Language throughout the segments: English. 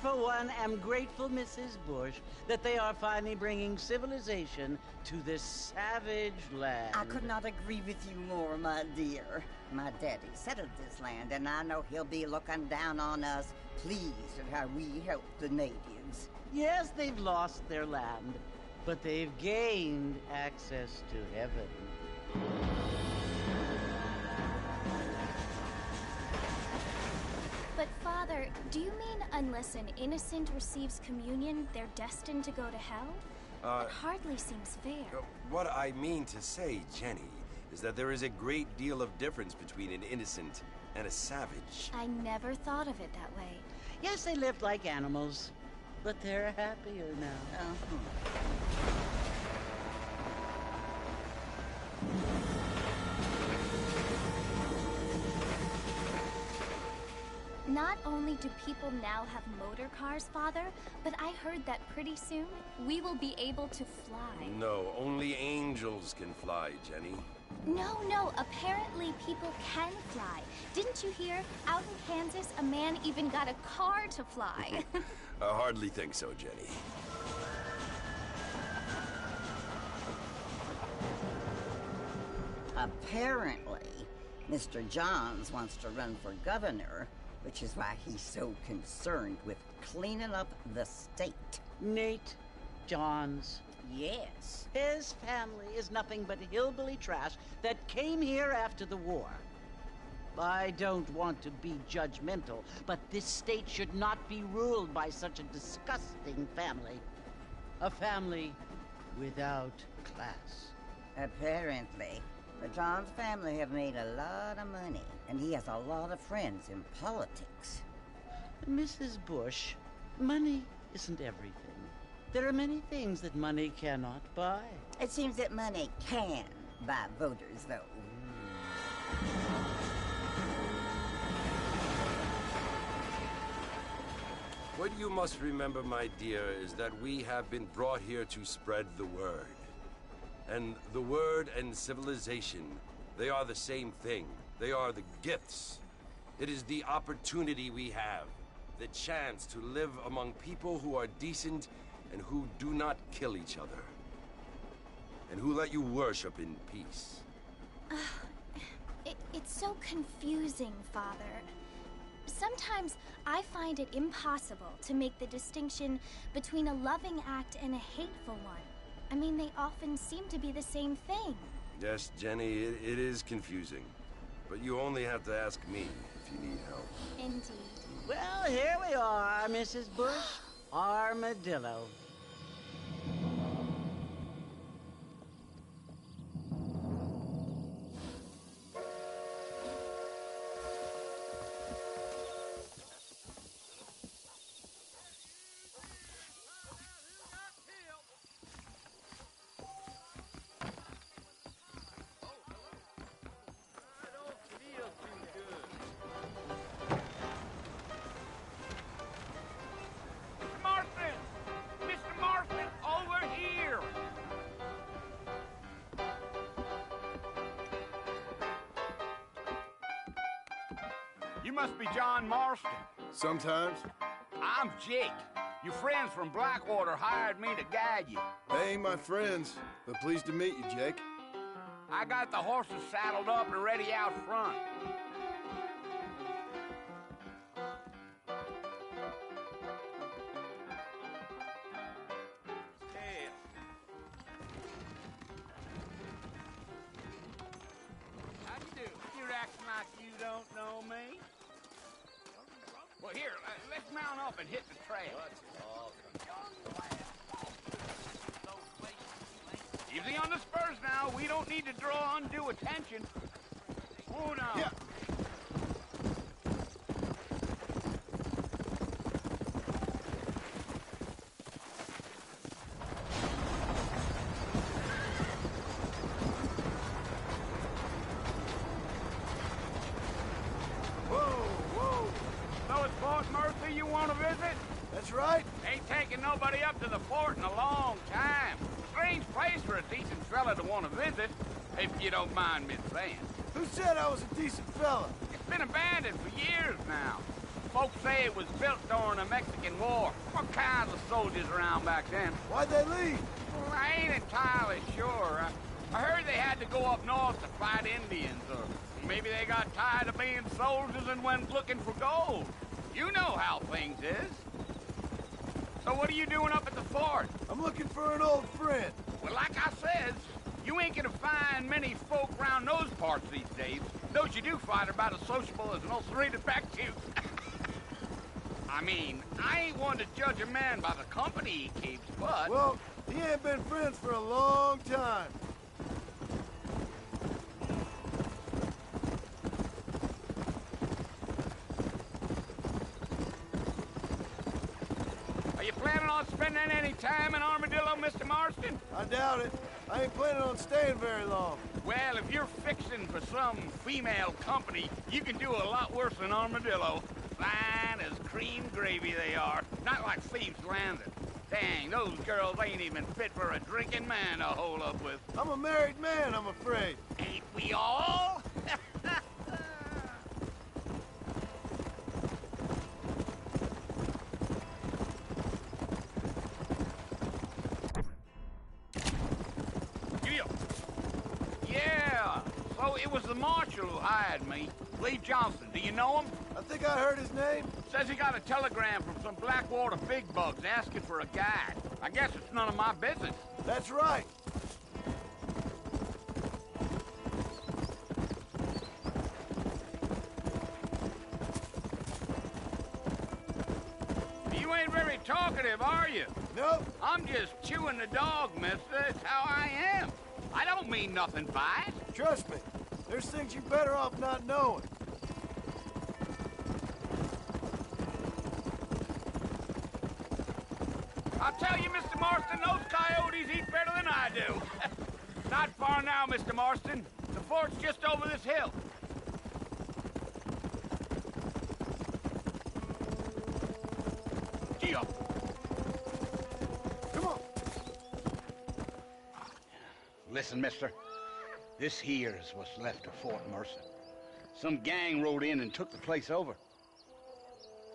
for one, am grateful, Mrs. Bush, that they are finally bringing civilization to this savage land. I could not agree with you more, my dear. My daddy settled this land, and I know he'll be looking down on us, pleased at how we help the natives. Yes, they've lost their land, but they've gained access to heaven. But Father, do you mean unless an innocent receives communion, they're destined to go to hell? It hardly seems fair. What I mean to say, Jenny, is that there is a great deal of difference between an innocent and a savage. I never thought of it that way. Yes, they lived like animals, but they're happier now. Not only do people now have motor cars, Father, but I heard that pretty soon we will be able to fly. No, only angels can fly, Jenny. No, apparently people can fly. Didn't you hear? Out in Kansas, a man even got a car to fly. I hardly think so, Jenny. Apparently, Mr. Johns wants to run for governor, which is why he's so concerned with cleaning up the state. Nate Johns. Yes. His family is nothing but hillbilly trash that came here after the war. I don't want to be judgmental, but this state should not be ruled by such a disgusting family. A family without class. Apparently. The Johns family have made a lot of money, and he has a lot of friends in politics. Mrs. Bush, money isn't everything. There are many things that money cannot buy. It seems that money can buy voters, though. What you must remember, my dear, is that we have been brought here to spread the word. And the word and civilization, they are the same thing. They are the gifts. It is the opportunity we have, the chance to live among people who are decent and who do not kill each other. And who let you worship in peace. It's so confusing, Father. Sometimes I find it impossible to make the distinction between a loving act and a hateful one. I mean, they often seem to be the same thing. Yes, Jenny, it is confusing. But you only have to ask me if you need help. Indeed. Well, here we are, Mrs. Bush. Armadillo. You must be John Marston. Sometimes. I'm Jake. Your friends from Blackwater hired me to guide you. They ain't my friends, but pleased to meet you, Jake. I got the horses saddled up and ready out front. How you do? You're acting like you don't know me. Well, here, let's mount up and hit the trail. Easy on the spurs now. We don't need to draw undue attention. Oh, no. Yeah. So it's Fort Mercy you want to visit? That's right. Ain't taking nobody up to the fort in a long time. Strange place for a decent fella to want to visit, if you don't mind me saying. Who said I was a decent fella? It's been abandoned for years now. Folks say it was built during the Mexican War. What kinds of soldiers around back then? Why'd they leave? Well, I ain't entirely sure. I heard they had to go up north to fight Indians, or maybe they got tired of being soldiers and went looking for gold. You know how things is. So what are you doing up at the fort? I'm looking for an old friend. Well, like I says, you ain't gonna find many folk around those parts these days. Those you do find are about as sociable as an old three detective. I mean, I ain't one to judge a man by the company he keeps, but... Well, he ain't been friends for a long time. Are you planning on spending any time in Armadillo, Mr. Marston? I doubt it. I ain't planning on staying very long. Well, if you're fixing for some female company, you can do a lot worse than Armadillo. Fine as cream gravy they are. Not like Thieves Landing. Dang, those girls ain't even fit for a drinking man to hole up with. I'm a married man, I'm afraid. Ain't we all? Yeah, so it was the marshal who hired me. Lee Johnson, do you know him? I think I heard his name. Says he got a telegram from some Blackwater big bugs asking for a guide. I guess it's none of my business. That's right. You ain't very talkative, are you? Nope. I'm just chewing the dog, mister. It's how I am. I don't mean nothing by it. Trust me. There's things you're better off not knowing. I'll tell you, Mr. Marston, those coyotes eat better than I do. Not far now, Mr. Marston. The fort's just over this hill. Gee up. Come on. Listen, mister. This here is what's left of Fort Mercer. Some gang rode in and took the place over.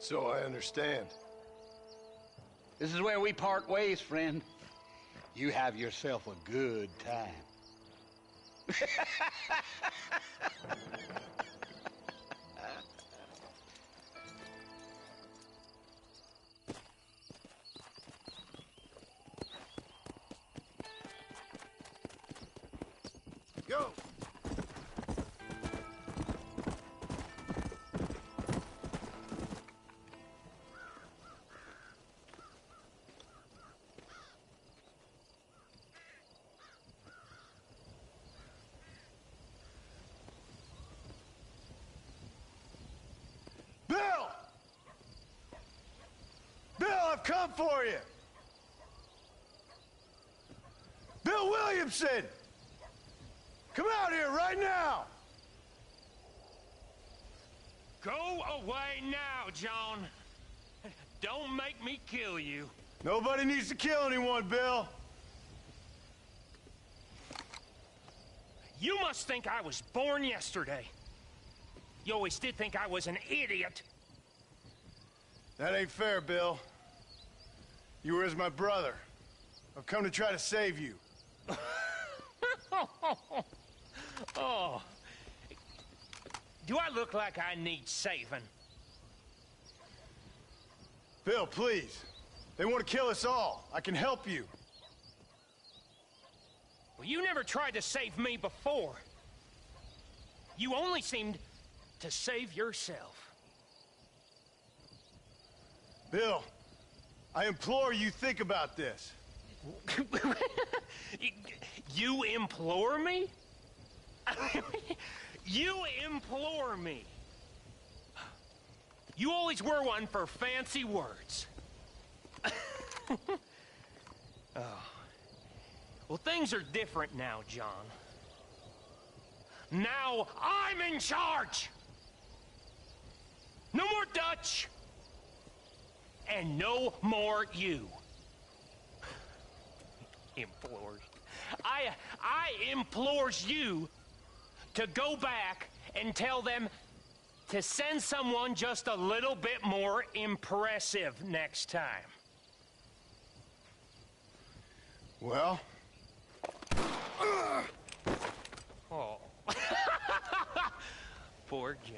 So I understand. This is where we part ways, friend. You have yourself a good time. Go. Bill! Bill, I've come for you! Bill Williamson! Come out here right now! Go away now, John. Don't make me kill you. Nobody needs to kill anyone, Bill. You must think I was born yesterday. You always did think I was an idiot. That ain't fair, Bill. You were as my brother. I've come to try to save you. Oh. Do I look like I need saving? Bill, please. They want to kill us all. I can help you. Well, you never tried to save me before. You only seemed to save yourself. Bill, I implore you think about this. You implore me? You implore me. You always were one for fancy words. Oh. Well, things are different now, John. Now I'm in charge! No more Dutch! And no more you. Implores. I implores you to go back and tell them to send someone just a little bit more impressive next time. Well? Oh. Poor John.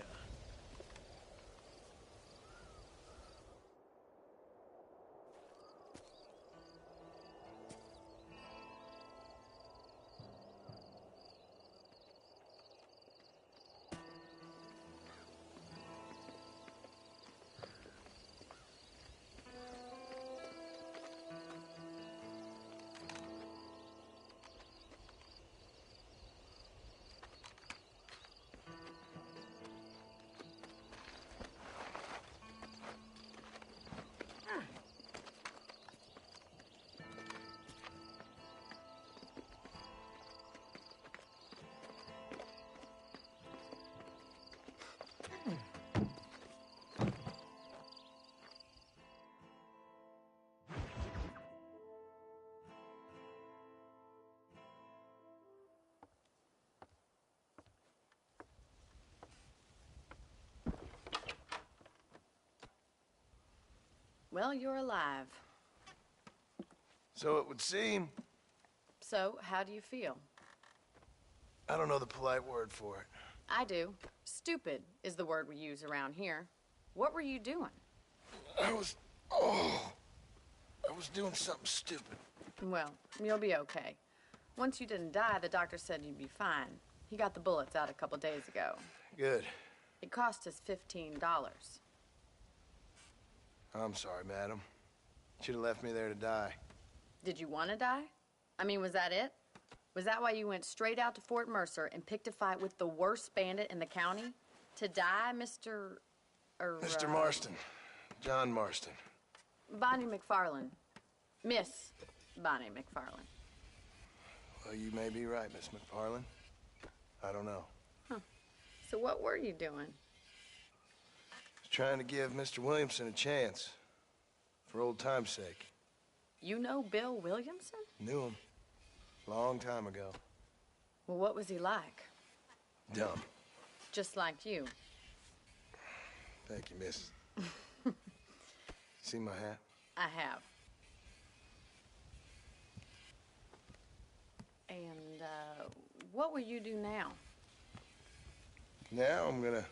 Well, you're alive. So it would seem. So, how do you feel? I don't know the polite word for it. I do. Stupid is the word we use around here. What were you doing? I was doing something stupid. Well, you'll be okay. Once you didn't die, the doctor said you'd be fine. He got the bullets out a couple days ago. Good. It cost us $15. I'm sorry, madam. Should have left me there to die. Did you want to die? I mean, was that it? Was that why you went straight out to Fort Mercer and picked a fight with the worst bandit in the county? To die, Mr. Mr. Marston. John Marston. Bonnie McFarland. Miss Bonnie McFarland. Well, you may be right, Miss McFarland. I don't know. So what were you doing? Trying to give Mr. Williamson a chance. For old time's sake. You know Bill Williamson? Knew him. Long time ago. Well, what was he like? Dumb. Just like you. Thank you, miss. See my hat? I have. And, what will you do now? Now I'm gonna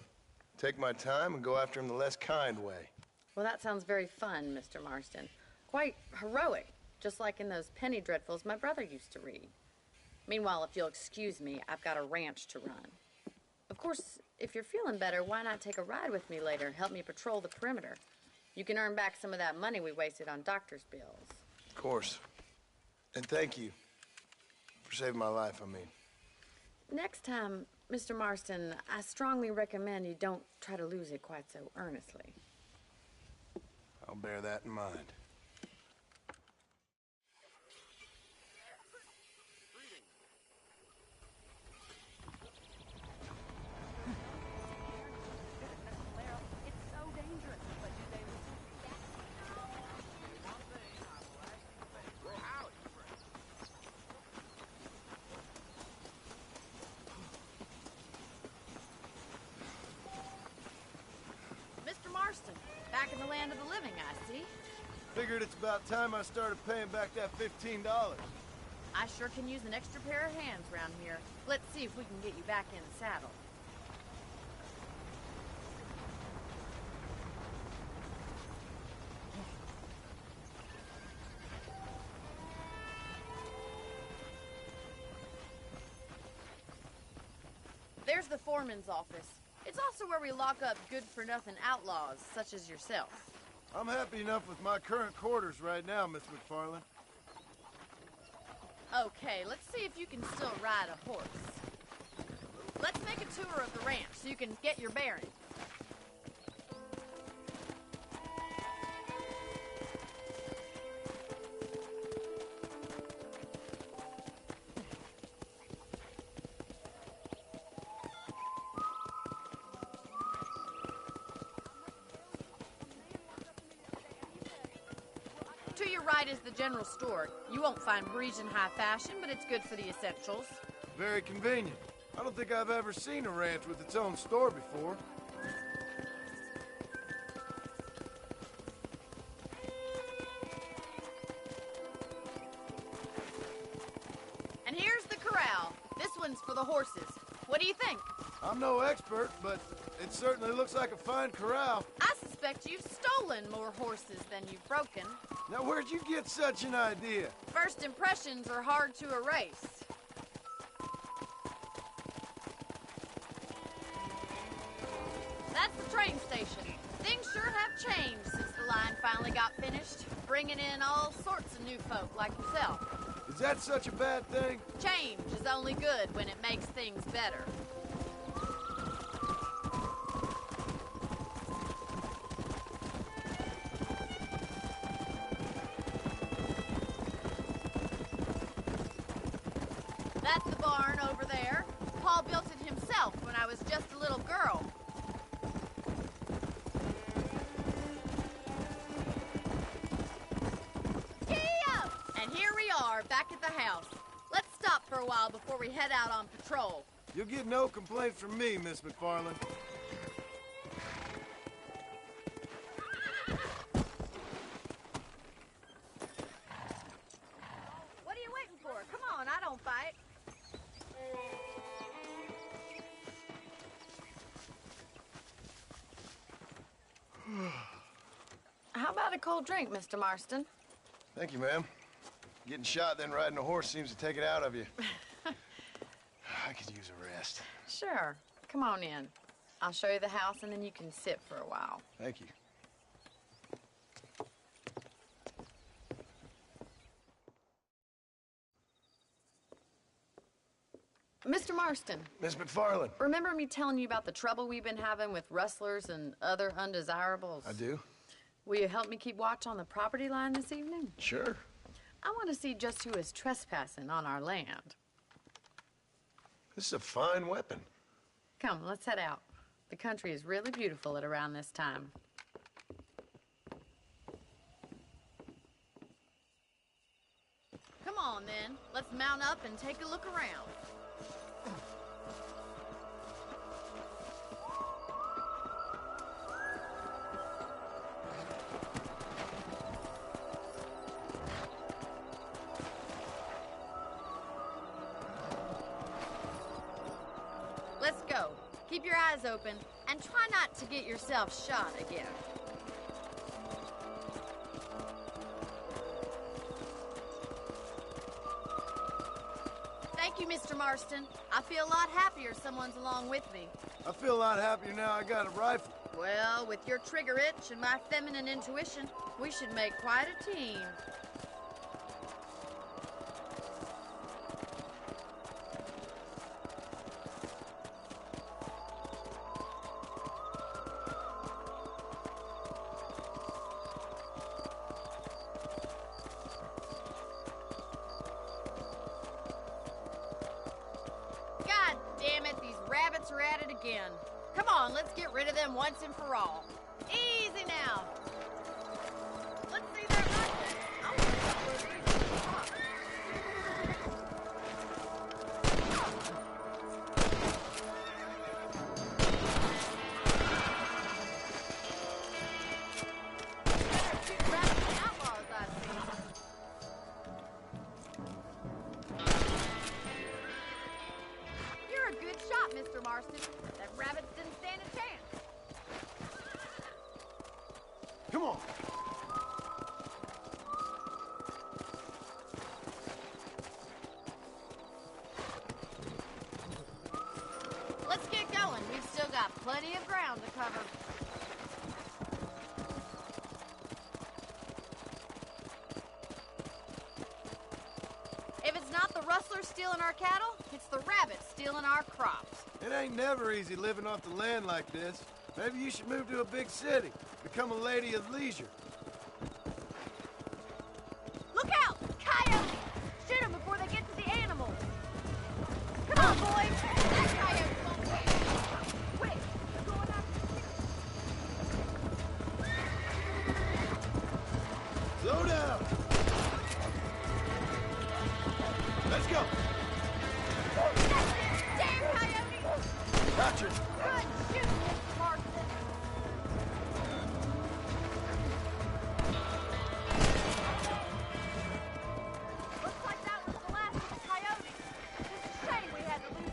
take my time and go after him the less kind way. Well, that sounds very fun, Mr. Marston. Quite heroic, just like in those penny dreadfuls my brother used to read. Meanwhile, if you'll excuse me, I've got a ranch to run. Of course, if you're feeling better, why not take a ride with me later and help me patrol the perimeter? You can earn back some of that money we wasted on doctor's bills. Of course. And thank you for saving my life, I mean. Next time, Mr. Marston, I strongly recommend you don't try to lose it quite so earnestly. I'll bear that in mind. Mr. Marston, back in the land of the living, I see. Figured it's about time I started paying back that $15. I sure can use an extra pair of hands around here. Let's see if we can get you back in the saddle. There's the foreman's office. It's also where we lock up good-for-nothing outlaws, such as yourself. I'm happy enough with my current quarters right now, Miss McFarland. Okay, let's see if you can still ride a horse. Let's make a tour of the ranch so you can get your bearings. To your right is the general store. You won't find Parisian high fashion, but it's good for the essentials. Very convenient. I don't think I've ever seen a ranch with its own store before. ones for the horses. What do you think? I'm no expert, but it certainly looks like a fine corral. I suspect you've stolen more horses than you've broken. Now, where'd you get such an idea? First impressions are hard to erase. That's the train station. Things sure have changed since the line finally got finished, bringing in all sorts of new folk like yourself. Is that such a bad thing? Change is only good when it makes things better. That's the barn over there. Paul built it himself when I was just a little girl. Gee-up! And here we are, back at the house. Let's stop for a while before we head out on patrol. You'll get no complaints from me, Miss McFarland. What are you waiting for? Come on, I don't fight. How about a cold drink, Mr. Marston? Thank you, ma'am. Getting shot, then riding a horse seems to take it out of you. I could use a rest. Sure. Come on in. I'll show you the house, and then you can sit for a while. Thank you. Mr. Marston, Miss McFarland. remember me telling you about the trouble we've been having with rustlers and other undesirables? I do? Will you help me keep watch on the property line this evening? Sure. I want to see just who is trespassing on our land. This is a fine weapon. Come, let's head out. The country is really beautiful at around this time. Come on, then. Let's mount up and take a look around. Let's go. Keep your eyes open and try not to get yourself shot again. Thank you, Mr. Marston. I feel a lot happier someone's along with me. I feel a lot happier now I got a rifle. Well, with your trigger itch and my feminine intuition, we should make quite a team. God damn it, these rabbits are at it again. Come on, let's get rid of them once and for all. Easy now. Let's see their rifles. I want to know where these are. Better shoot rabbits and outlaws, I see. You're a good shot, Mr. Marston. That rabbit didn't stand a chance. Come on. Let's get going. We've still got plenty of ground to cover. If it's not the rustlers stealing our cattle, it's the rabbits stealing our crops. It ain't never easy living off the land like this. Maybe you should move to a big city. Become a lady of leisure. Look out! Coyotes! Shoot them before they get to the animals. Come on, boys! That coyote won't wait. Quick! They're going after the Slow down. Let's go. damn coyote! Gotcha. Good shooting, Mr. Marston. Looks like that was the last of the coyotes. It's a shame we had to lose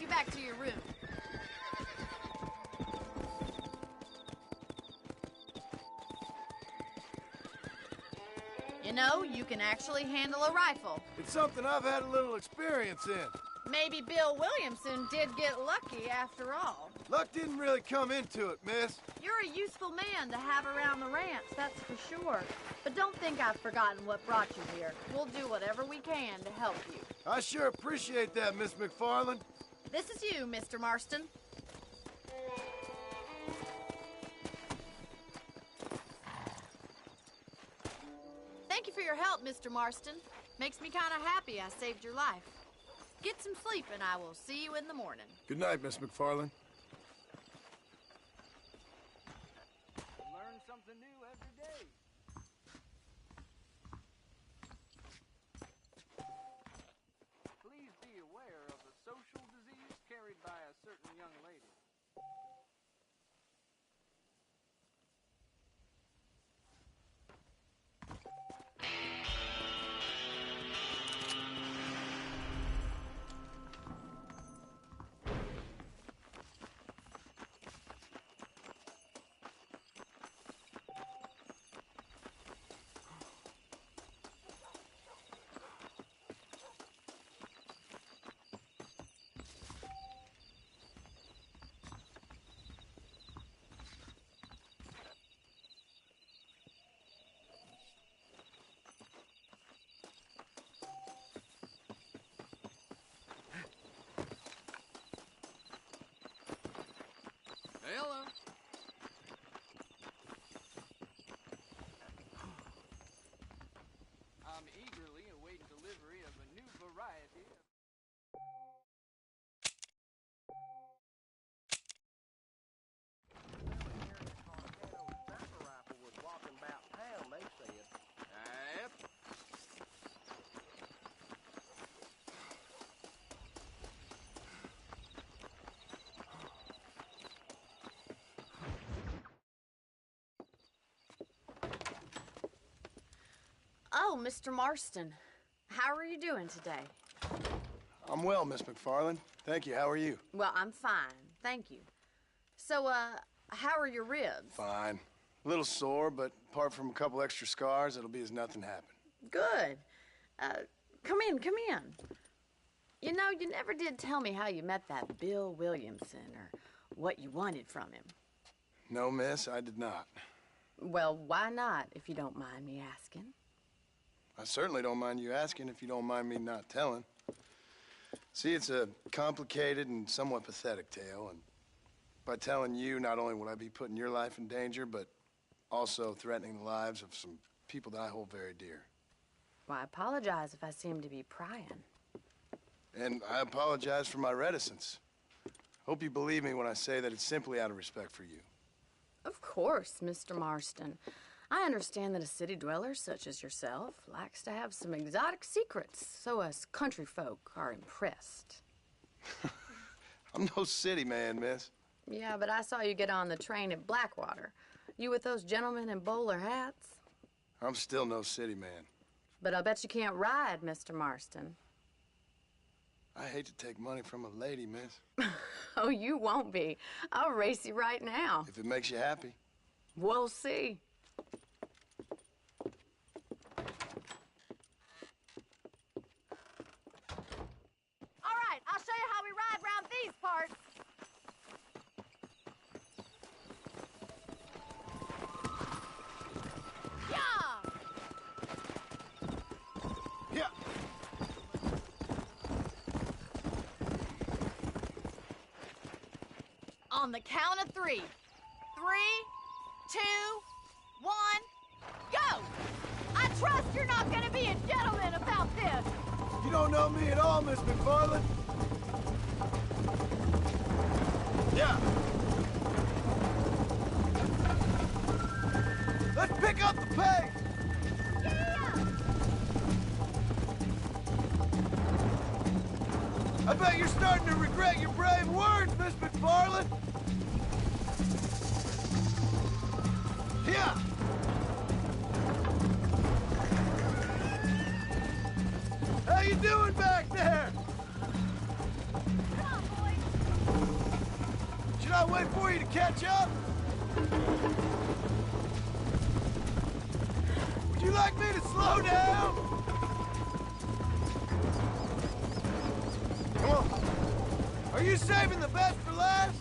get back to your room. You know, you can actually handle a rifle. It's something I've had a little experience in. Maybe Bill Williamson did get lucky after all. Luck didn't really come into it, miss. You're a useful man to have around the ranch, that's for sure. But don't think I've forgotten what brought you here. We'll do whatever we can to help you. I sure appreciate that, Miss McFarland. This is you, Mr. Marston. Thank you for your help, Mr. Marston. Makes me kind of happy I saved your life. Get some sleep, and I will see you in the morning. Good night, Miss McFarland. Learn something new every day. Please be aware of the social disease carried by a certain young lady. Hello. I'm eagerly awaiting delivery of a new variety of... Yep. Oh, Mr. Marston. How are you doing today? I'm well, Miss McFarland. Thank you. How are you? Well, I'm fine. Thank you. So, how are your ribs? Fine. A little sore, but apart from a couple extra scars, it'll be as nothing happened. Good. Come in, come in. You know, you never did tell me how you met that Bill Williamson or what you wanted from him. No, miss, I did not. Well, why not, if you don't mind me asking? I certainly don't mind you asking if you don't mind me not telling. See, it's a complicated and somewhat pathetic tale, and by telling you, not only would I be putting your life in danger, but also threatening the lives of some people that I hold very dear. Well, I apologize if I seem to be prying. And I apologize for my reticence. Hope you believe me when I say that it's simply out of respect for you. Of course, Mr. Marston. I understand that a city dweller such as yourself likes to have some exotic secrets, so us country folk are impressed. I'm no city man, miss. Yeah, but I saw you get on the train at Blackwater. You with those gentlemen in bowler hats? I'm still no city man. But I'll bet you can't ride, Mr. Marston. I hate to take money from a lady, miss. Oh, you won't be. I'll race you right now. If it makes you happy. We'll see. All right, I'll show you how we ride round these parts. Yeah! Yeah. On the count of 3. 3, 2, 1, go! I trust you're not gonna be a gentleman about this. You don't know me at all, Miss McFarland. Yeah. Let's pick up the pace. Yeah! I bet you're starting to regret your brave words, Miss McFarland. Yeah. How you doing back there? Come on, boys. Should I wait for you to catch up? Would you like me to slow down? Come on. Are you saving the best for last?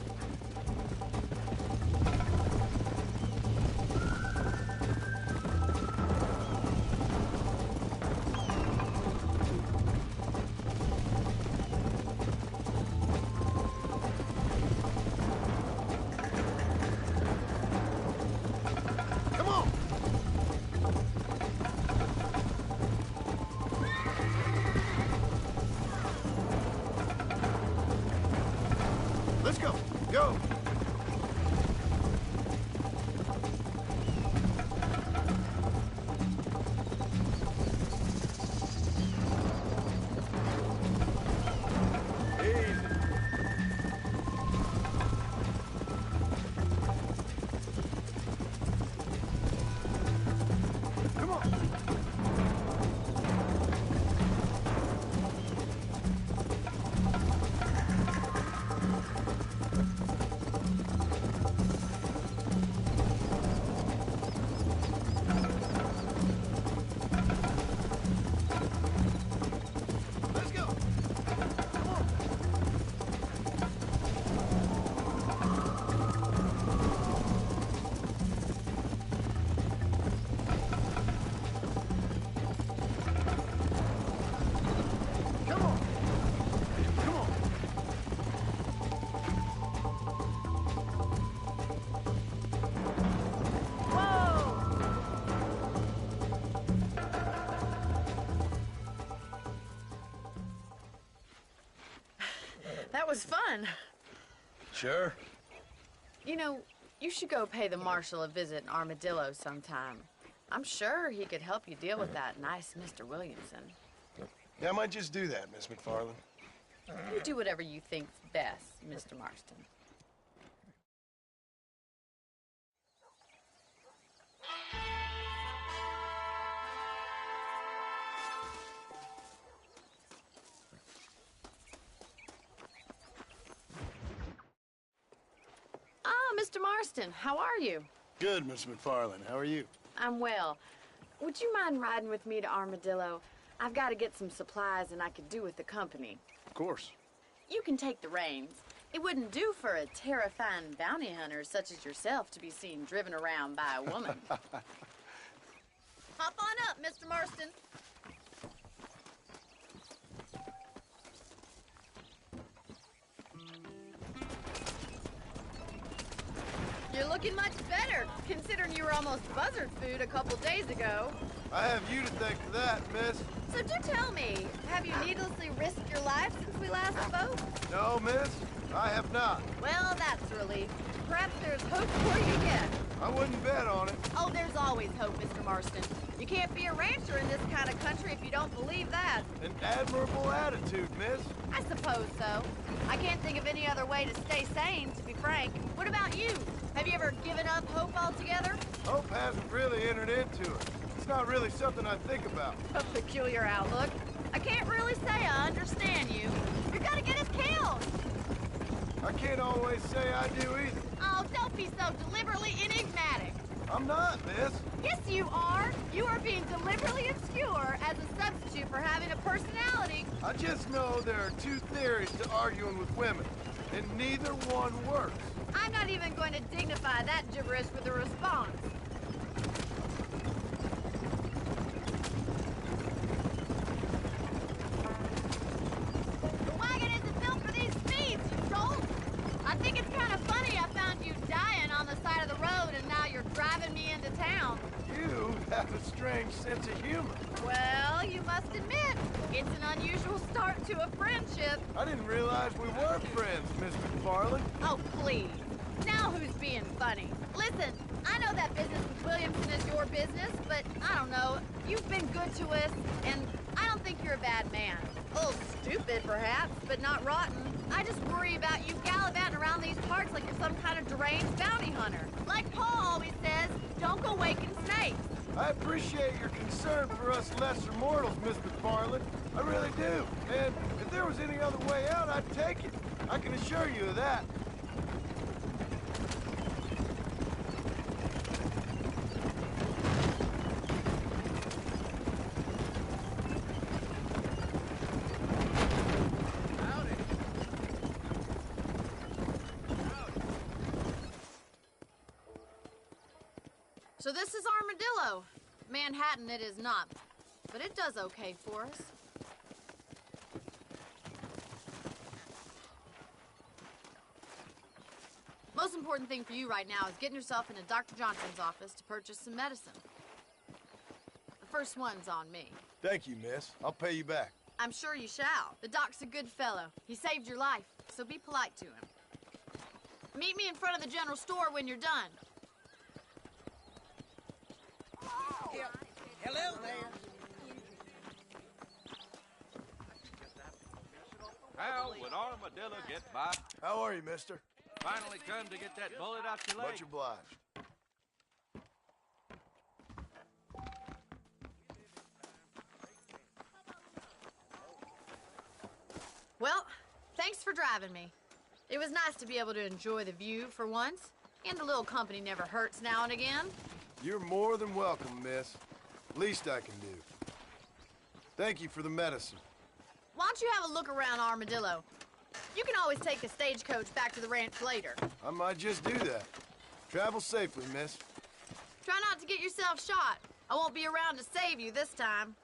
Let's go. Go. Come on. Let's go. Come on. Come on. Come on. That was fun. Sure. You know, you should go pay the marshal a visit in Armadillo sometime. I'm sure he could help you deal with that nice Mr. Williamson. Yeah, I might just do that, Miss McFarland. You do whatever you think's best, Mr. Marston. Ah, Mr. Marston, how are you? Good, Miss McFarland. How are you? I'm well. Would you mind riding with me to Armadillo? I've got to get some supplies and I could do with the company. Of course. You can take the reins. It wouldn't do for a terrifying bounty hunter such as yourself to be seen driven around by a woman. Hop on up, Mr. Marston. You're looking much better, considering you were almost buzzard food a couple days ago. I have you to thank for that, miss. So do tell me, have you needlessly risked your life since we last spoke? No, miss. I have not. Well, that's a relief. Perhaps there's hope for you yet. I wouldn't bet on it. Oh, there's always hope, Mr. Marston. You can't be a rancher in this kind of country if you don't believe that. An admirable attitude, miss. I suppose so. I can't think of any other way to stay sane, to be frank. What about you? Have you ever given up hope altogether? Hope hasn't really entered into it. It's not really something I think about. A peculiar outlook. I can't really say I understand you. You're gonna get us killed. I can't always say I do either. Oh, don't be so deliberately enigmatic. I'm not, miss. Yes, you are. You are being deliberately obscure as a substitute for having a personality. I just know there are two theories to arguing with women, and neither one works. I'm not even going to dignify that gibberish with a response. The wagon isn't built for these speeds, you dolt. I think it's kind of funny I found you dying on the side of the road and now you're driving me into town. You have a strange sense of humor. Well, you must admit, it's an unusual start to a friendship. I didn't realize we were friends, Miss McFarland. Oh, please. Now who's being funny? Listen, I know that business with Williamson is your business, but I don't know. You've been good to us, and I don't think you're a bad man. A little stupid, perhaps, but not rotten. I just worry about you gallivanting around these parts like you're some kind of deranged bounty hunter. Like Paul always says, don't go waking snakes. I appreciate your concern for us lesser mortals, Miss McFarland. I really do. And if there was any other way out, I'd take it. I can assure you of that. So this is Armadillo. Manhattan it is not, but it does okay for us. Most important thing for you right now is getting yourself into Dr. Johnson's office to purchase some medicine. The first one's on me. Thank you, miss. I'll pay you back. I'm sure you shall. The doc's a good fellow. He saved your life, so be polite to him. Meet me in front of the general store when you're done. Hello there. How would Armadillo get by? How are you, mister? Finally come to get that bullet out your leg. Much obliged. Well, thanks for driving me. It was nice to be able to enjoy the view for once, and a little company never hurts now and again. You're more than welcome, miss. Least I can do. Thank you for the medicine. Why don't you have a look around Armadillo? You can always take the stagecoach back to the ranch later. I might just do that. Travel safely, miss. Try not to get yourself shot. I won't be around to save you this time.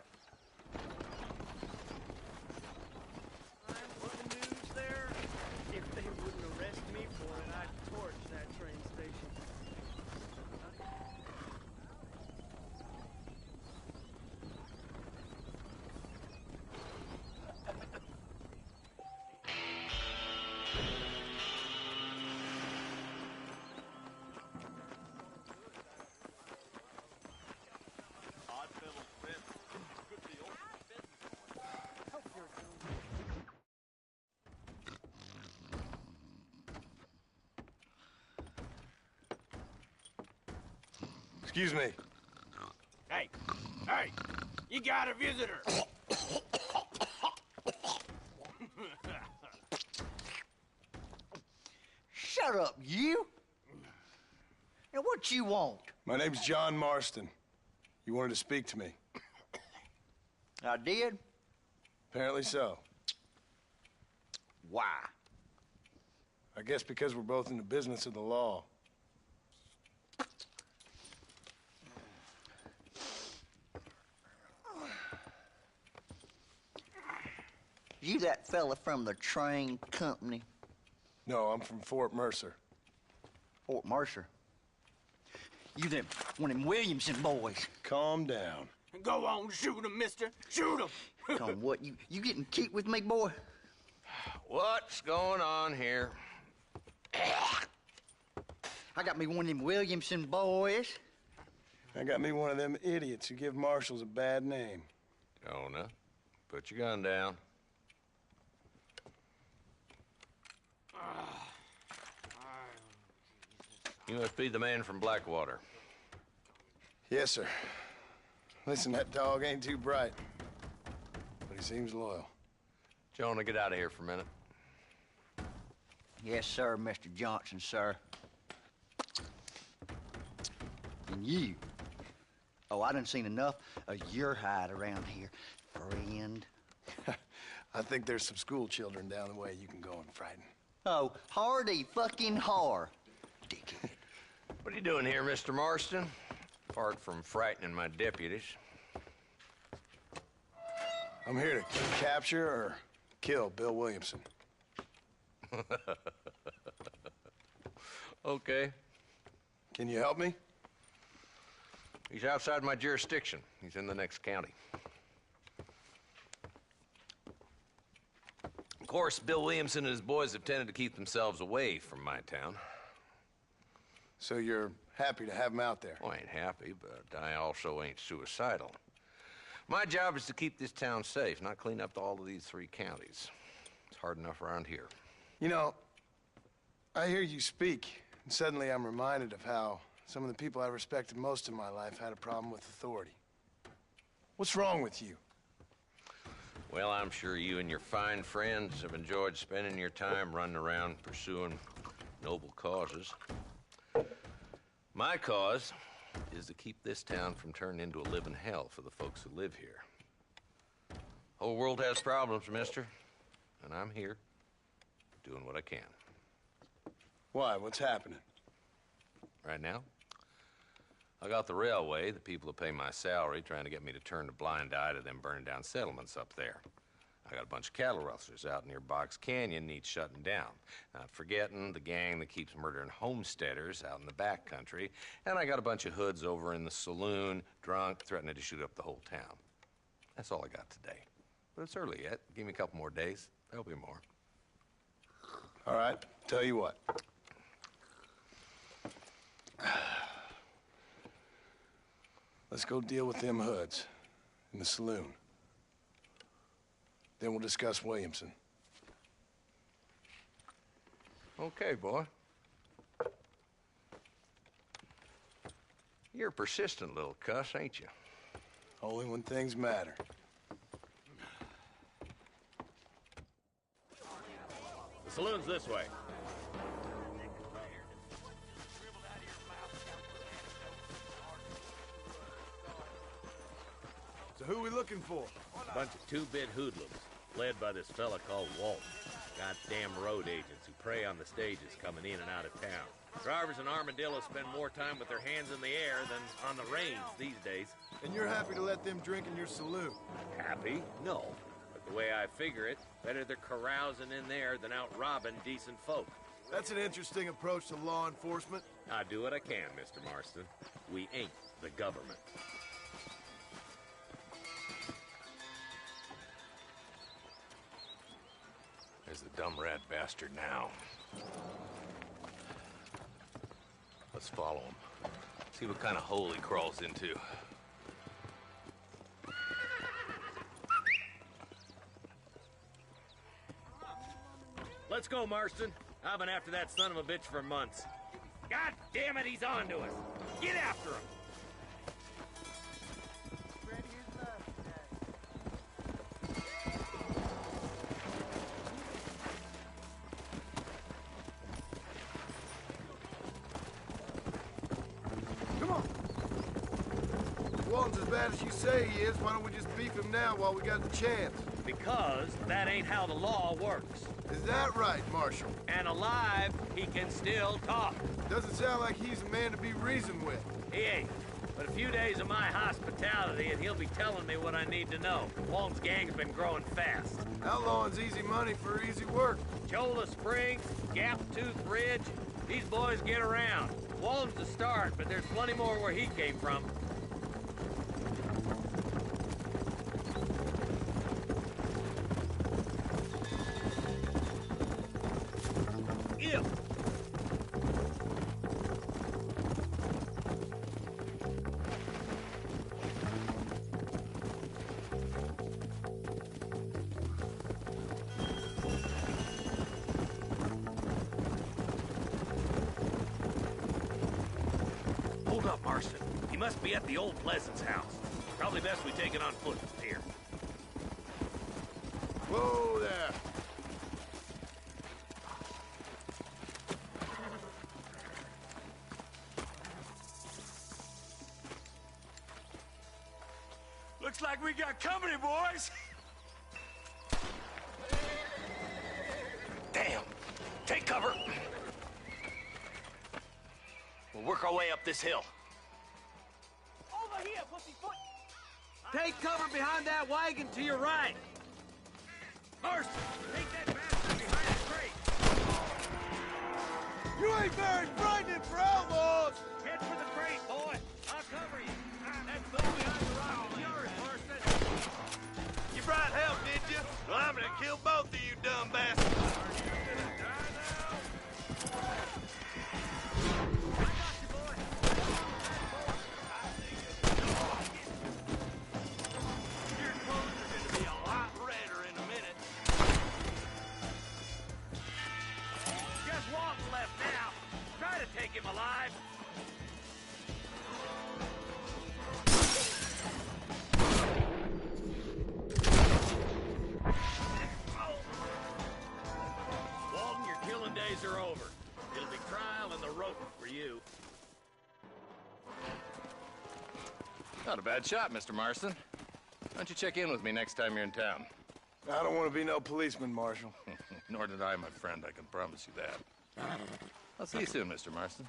What the news there? If they wouldn't arrest me for it, I'd torch that train station. Excuse me. Hey, you got a visitor. Shut up, you! Now, what you want? My name's John Marston. You wanted to speak to me. I did? Apparently so. Why? I guess because we're both in the business of the law. You that fella from the train company? No, I'm from Fort Mercer. Fort Mercer? You them, one of them Williamson boys. Calm down. Go on, shoot him, mister. Shoot him. Come on, what, you getting kicked with me, boy? What's going on here? I got me one of them Williamson boys. I got me one of them idiots who give marshals a bad name. Jonah, put your gun down. You must be the man from Blackwater. Yes, sir. Listen, that dog ain't too bright, but he seems loyal. Jonah, get out of here for a minute. Yes, sir, Mr. Johnson, sir. And you. Oh, I done seen enough of your hide around here, friend. I think there's some school children down the way you can go and frighten. Oh, hardy fucking har. Dickhead. What are you doing here, Mr. Marston? Apart from frightening my deputies. I'm here to capture or kill Bill Williamson. Okay. Can you help me? He's outside my jurisdiction. He's in the next county. Of course, Bill Williamson and his boys have tended to keep themselves away from my town. So you're happy to have him out there? Well, I ain't happy, but I also ain't suicidal. My job is to keep this town safe, not clean up all of these 3 counties. It's hard enough around here. You know, I hear you speak, and suddenly I'm reminded of how some of the people I respected most in my life had a problem with authority. What's wrong with you? Well, I'm sure you and your fine friends have enjoyed spending your time running around pursuing noble causes. My cause is to keep this town from turning into a living hell for the folks who live here. Whole world has problems, mister, and I'm here doing what I can. Why? What's happening? Right now, I got the railway, the people who pay my salary, trying to get me to turn a blind eye to them burning down settlements up there. I got a bunch of cattle rustlers out near Box Canyon needs shutting down. Not forgetting the gang that keeps murdering homesteaders out in the back country. And I got a bunch of hoods over in the saloon, drunk, threatening to shoot up the whole town. That's all I got today. But it's early yet. Give me a couple more days. There'll be more. All right, tell you what. Let's go deal with them hoods in the saloon. Then we'll discuss Williamson. Okay, boy. You're a persistent little cuss, ain't you? Only when things matter. The saloon's this way. So who we looking for? A bunch of two-bit hoodlums, led by this fella called Walton. Goddamn road agents who prey on the stages coming in and out of town. Drivers in Armadillo spend more time with their hands in the air than on the reins these days. And you're happy to let them drink in your saloon? Happy? No. But the way I figure it, better they're carousing in there than out robbing decent folk. That's an interesting approach to law enforcement. I do what I can, Mr. Marston. We ain't the government. There's the dumb rat bastard now. Let's follow him. See what kind of hole he crawls into. Let's go, Marston. I've been after that son of a bitch for months. God damn it, he's on to us. Get after him. Walton's as bad as you say he is. Why don't we just beef him now while we got the chance? Because that ain't how the law works. Is that right, Marshal? And alive, he can still talk. Doesn't sound like he's a man to be reasoned with. He ain't. But a few days of my hospitality and he'll be telling me what I need to know. Walton's gang's been growing fast. Outlawing's easy money for easy work. Cholla Springs, Gap Tooth Ridge, these boys get around. Walton's the start, but there's plenty more where he came from. Hold up, Marston. He must be at the old Pleasance house. Probably best we take it on foot from here. Whoa there. Looks like we got company, boys. Damn! Take cover! We'll work our way up this hill. Over here, pussyfoot! Take cover behind that wagon to your right. Marston, take that bastard behind the crate. You ain't very frightening for outlaws! Head for the crate, boy. I'll cover you. That boat behind the rock is yours, Marston. You brought help, did you? Well, I'm gonna kill both of you dumb bastards. Alive. Walton, your killing days are over. It'll be trial and the rope for you. Not a bad shot, Mr. Marston. Why don't you check in with me next time you're in town? I don't want to be no policeman, Marshal. Nor did I, my friend. I can promise you that. I'll see you soon, Mr. Marston.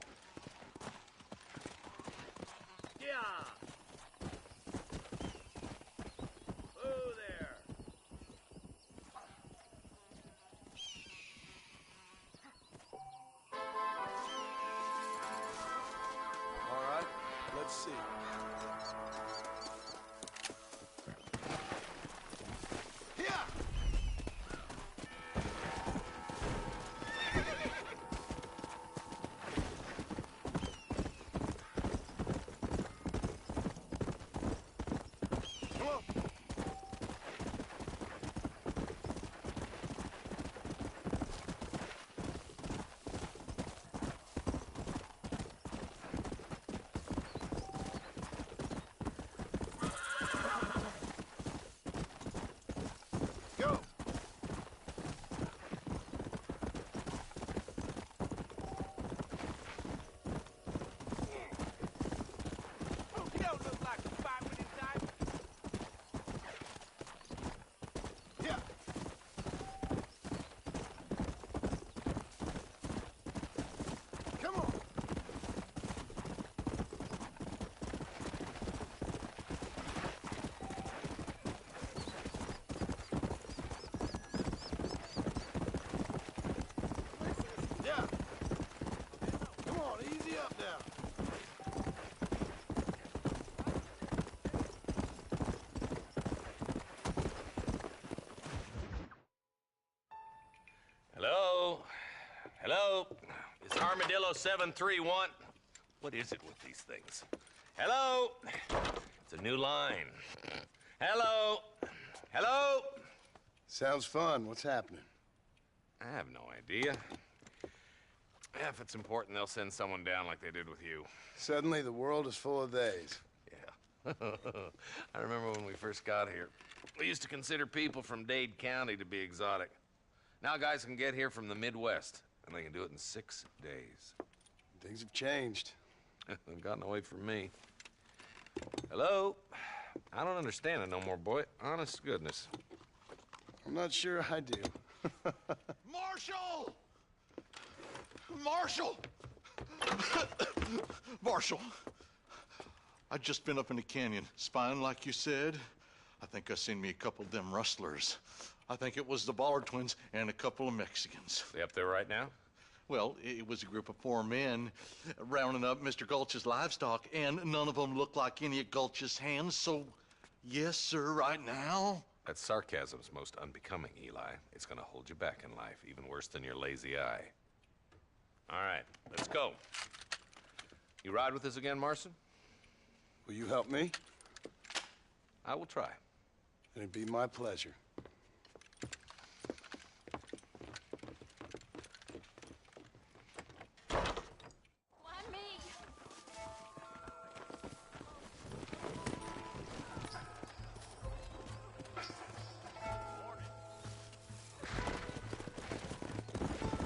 Hello? Hello? Is Armadillo 731? What is it with these things? Hello? It's a new line. Hello? Hello? Sounds fun. What's happening? I have no idea. If it's important, they'll send someone down like they did with you. Suddenly, the world is full of theys. Yeah. I remember when we first got here. We used to consider people from Dade County to be exotic. Now guys can get here from the Midwest, and they can do it in 6 days. Things have changed. They've gotten away from me. Hello? I don't understand it no more, boy. Honest to goodness. I'm not sure I do. Marshal! Marshal! Marshal! I just been up in the canyon, spying like you said. I think I seen me a couple of them rustlers. I think it was the Ballard twins and a couple of Mexicans. They up there right now? Well, it was a group of 4 men rounding up Mr. Gulch's livestock, and none of them looked like any of Gulch's hands, so yes, sir, right now. That sarcasm's most unbecoming, Eli. It's gonna hold you back in life, even worse than your lazy eye. All right, let's go. You ride with us again, Marston? Will you help me? I will try. It'd be my pleasure.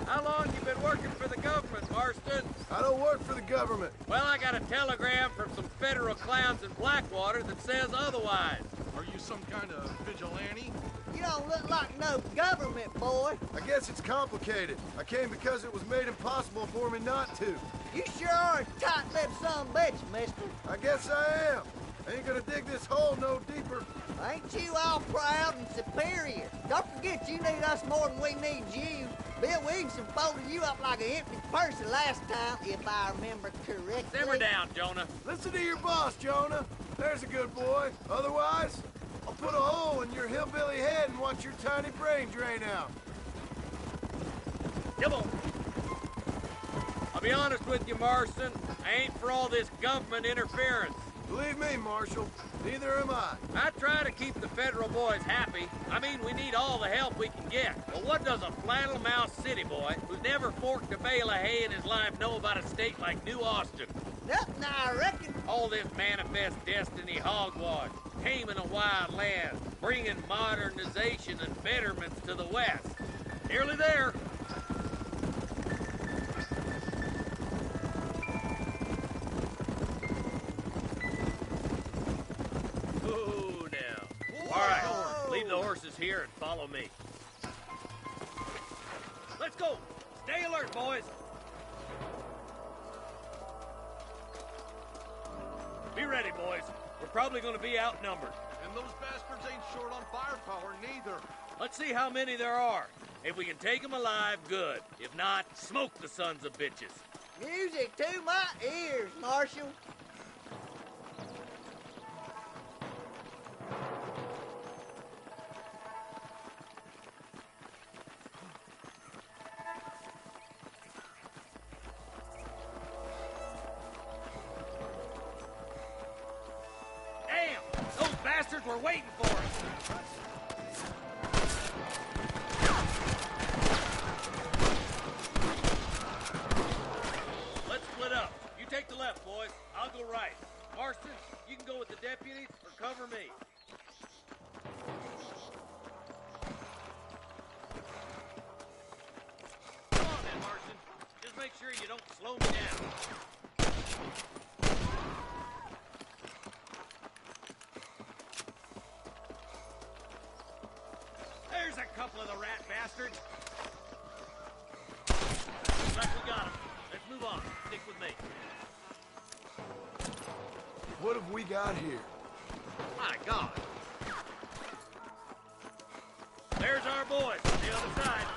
How long you been working for the government, Marston? I don't work for the government. Well, I got a telegram from some federal clowns in Blackwater that says otherwise. Are you some kind of vigilante? You don't look like no government, boy. I guess it's complicated. I came because it was made impossible for me not to. You sure are a tight-lipped son of a bitch, mister. I guess I am. I ain't gonna dig this hole no deeper. Ain't you all proud and superior? Don't forget you need us more than we need you. Bill Williamson folded you up like an empty person last time, if I remember correctly. Simmer down, Jonah. Listen to your boss, Jonah. There's a good boy. Otherwise, I'll put a hole in your hillbilly head and watch your tiny brain drain out. Come on. I'll be honest with you, Marston. I ain't for all this government interference. Believe me, Marshal, neither am I. I try to keep the federal boys happy. I mean, we need all the help we can get. But what does a flannel-mouthed city boy who's never forked a bale of hay in his life know about a state like New Austin? Nothing, I reckon. All this manifest destiny hogwash, taming a wild land, bringing modernization and betterments to the West. Nearly there. Leave the horses here and follow me. Let's go! Stay alert, boys! Be ready, boys. We're probably gonna be outnumbered. And those bastards ain't short on firepower, neither. Let's see how many there are. If we can take them alive, good. If not, smoke the sons of bitches. Music to my ears, Marshal. Bastards were waiting for us. Let's split up. You take the left, boys. I'll go right. Marston, you can go with the deputies or cover me. Come on then, Marston. Just make sure you don't slow me down. There's a couple of the rat bastards. Looks like we got them. Let's move on. Stick with me. What have we got here? My God. There's our boys on the other side.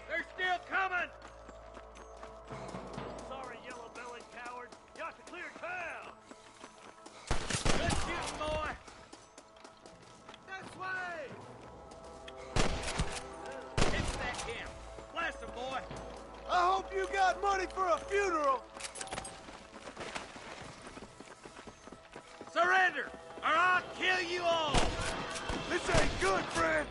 They're still coming! Sorry, yellow-bellied coward. You got to clear town. Good shooting, boy. This way! Hope you got money for a funeral! Surrender, or I'll kill you all! This ain't good, friend!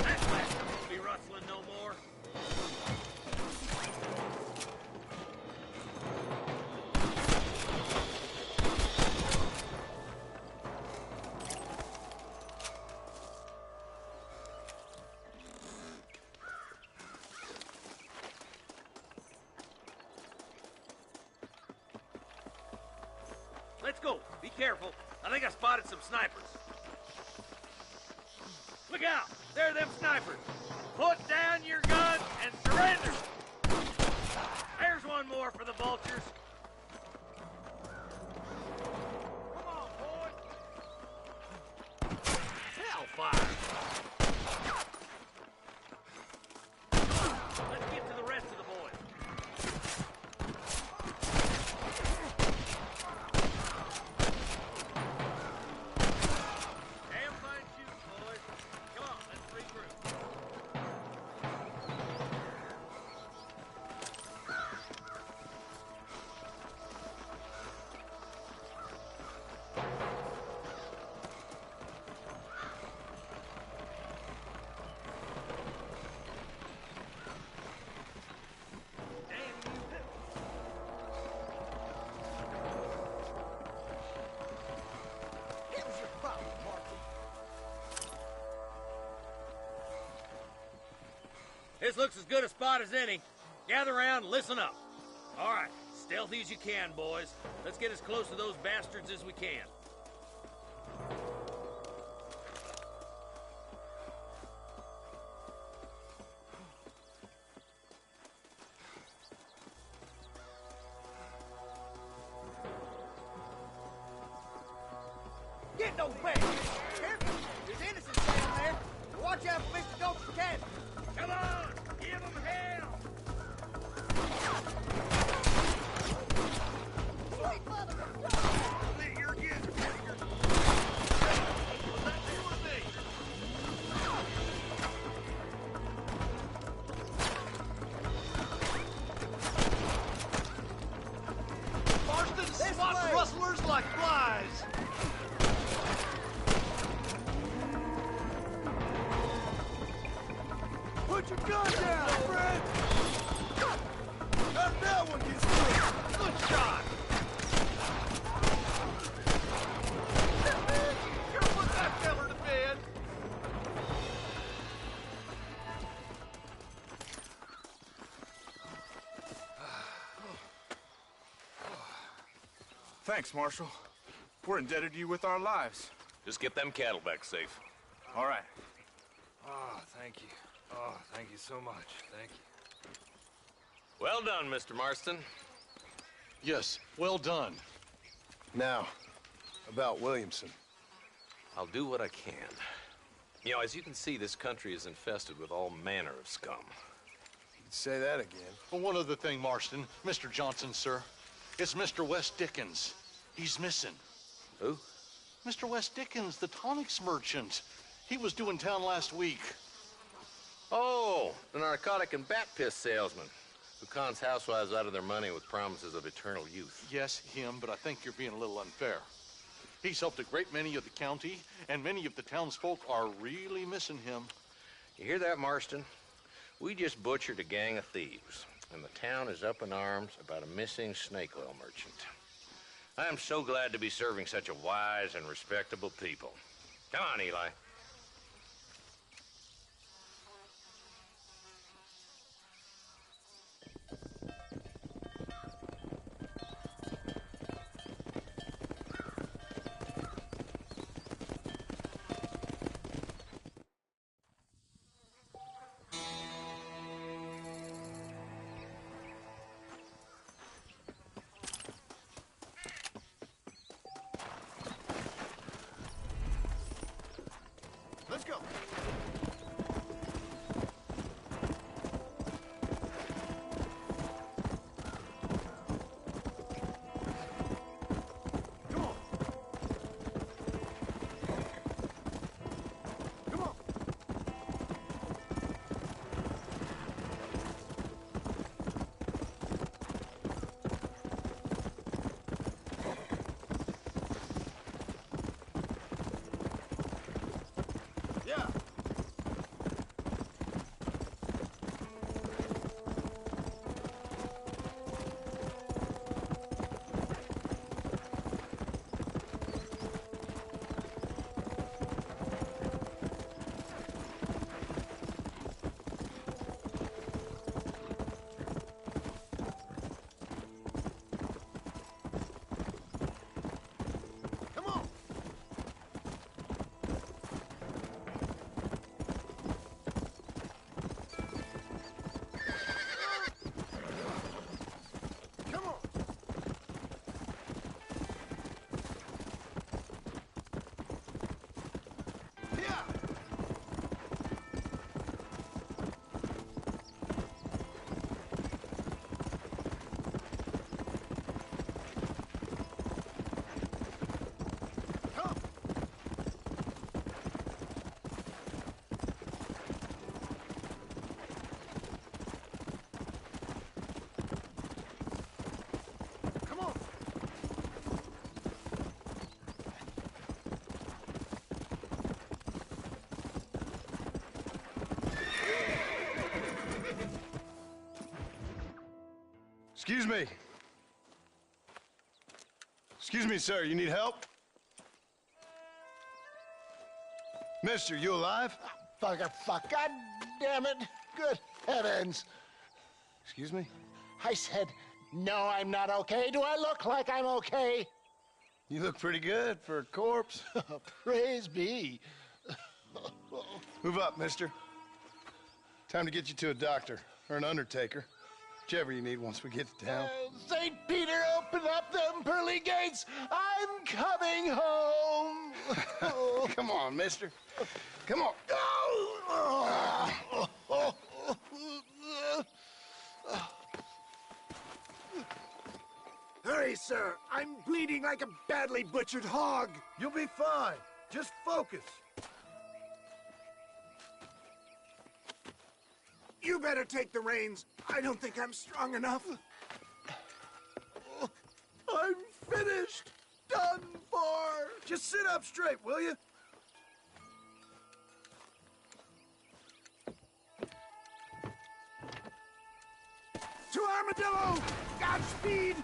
That bastard won't be rustling no more. Let's go. Be careful. I think I spotted some snipers. Look out! There are them snipers. Put down your guns and surrender. There's one more for the vultures. Come on, boys. Hellfire. Let's get to the rest of the boys. Damn fine shooting, boys. Come on, let's regroup. What was your problem, Marky? This looks as good a spot as any. Gather around and listen up. All right, stealthy as you can, boys. Let's get as close to those bastards as we can. Get those bags! Careful! There's innocents down there! Watch out for Mr. Gulch's cabin! Come on! Give them hell! Sweet mother of God! You're getting Marston This swats way. rustlers like flies! Put your gun down, friend! How'd that one get through? Good shot! Sure put that feller to bed! Thanks, Marshal. We're indebted to you with our lives. Just get them cattle back safe. All right. Oh, thank you. Oh, thank you so much. Thank you. Well done, Mr. Marston. Yes, well done. Now, about Williamson. I'll do what I can. You know, as you can see, this country is infested with all manner of scum. You'd say that again. Well, one other thing, Marston. Mr. Johnson, sir. It's Mr. Wes Dickens. He's missing. Who? Mr. Wes Dickens, the tonics merchant. He was due in town last week. Oh, the narcotic and bat piss salesman who cons housewives out of their money with promises of eternal youth. Yes, him, but I think you're being a little unfair. He's helped a great many of the county, and many of the townsfolk are really missing him. You hear that, Marston? We just butchered a gang of thieves, and the town is up in arms about a missing snake oil merchant. I am so glad to be serving such a wise and respectable people. Come on, Eli. Excuse me. Excuse me, sir. You need help? Mister, you alive? Fuck. God damn it. Good heavens. Excuse me? I said, no, I'm not okay. Do I look like I'm okay? You look pretty good for a corpse. Praise be. Move up, mister. Time to get you to a doctor or an undertaker. Whichever you need once we get to town. St. Peter, open up them pearly gates. I'm coming home. Come on, mister. Come on. Hurry, sir. I'm bleeding like a badly butchered hog. You'll be fine. Just focus. You better take the reins. I don't think I'm strong enough. I'm finished. Done for. Just sit up straight, will you? To Armadillo! Godspeed!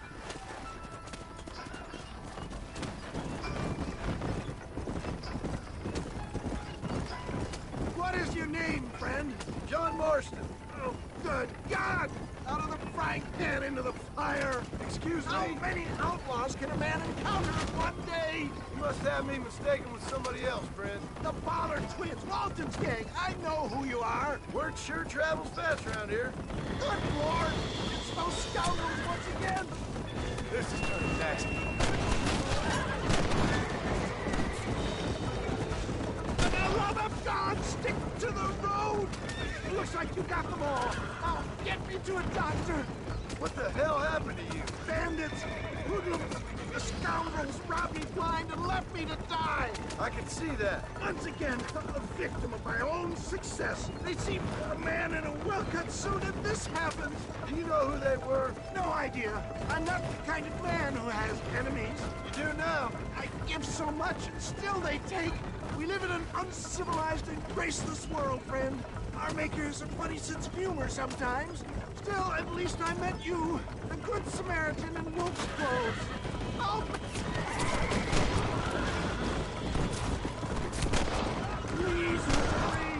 What is your name, friend? John Marston. Oh, good God! Out of the frying pan into the fire! Excuse me? How many outlaws can a man encounter in one day? You must have me mistaken with somebody else, friend. The Ballard twins, Walton's gang. I know who you are. Word sure travels fast around here. Good Lord! It's those scoundrels once again! This is turning nasty. For the love of God, stick to the road! Looks like you got them all. Now, get me to a doctor. What the hell happened to you? Bandits, hoodlums, the scoundrels robbed me blind and left me to die. I can see that. Once again, a victim of my own success. They seem a man in a well-cut suit and this happens. Do you know who they were? No idea. I'm not the kind of man who has enemies. You do now. I give so much and still they take. We live in an uncivilized and graceless world, friend. Our makers a funny sense of humor sometimes. Still, at least I met you, the good Samaritan in wolf's clothes. Oh, please hurry.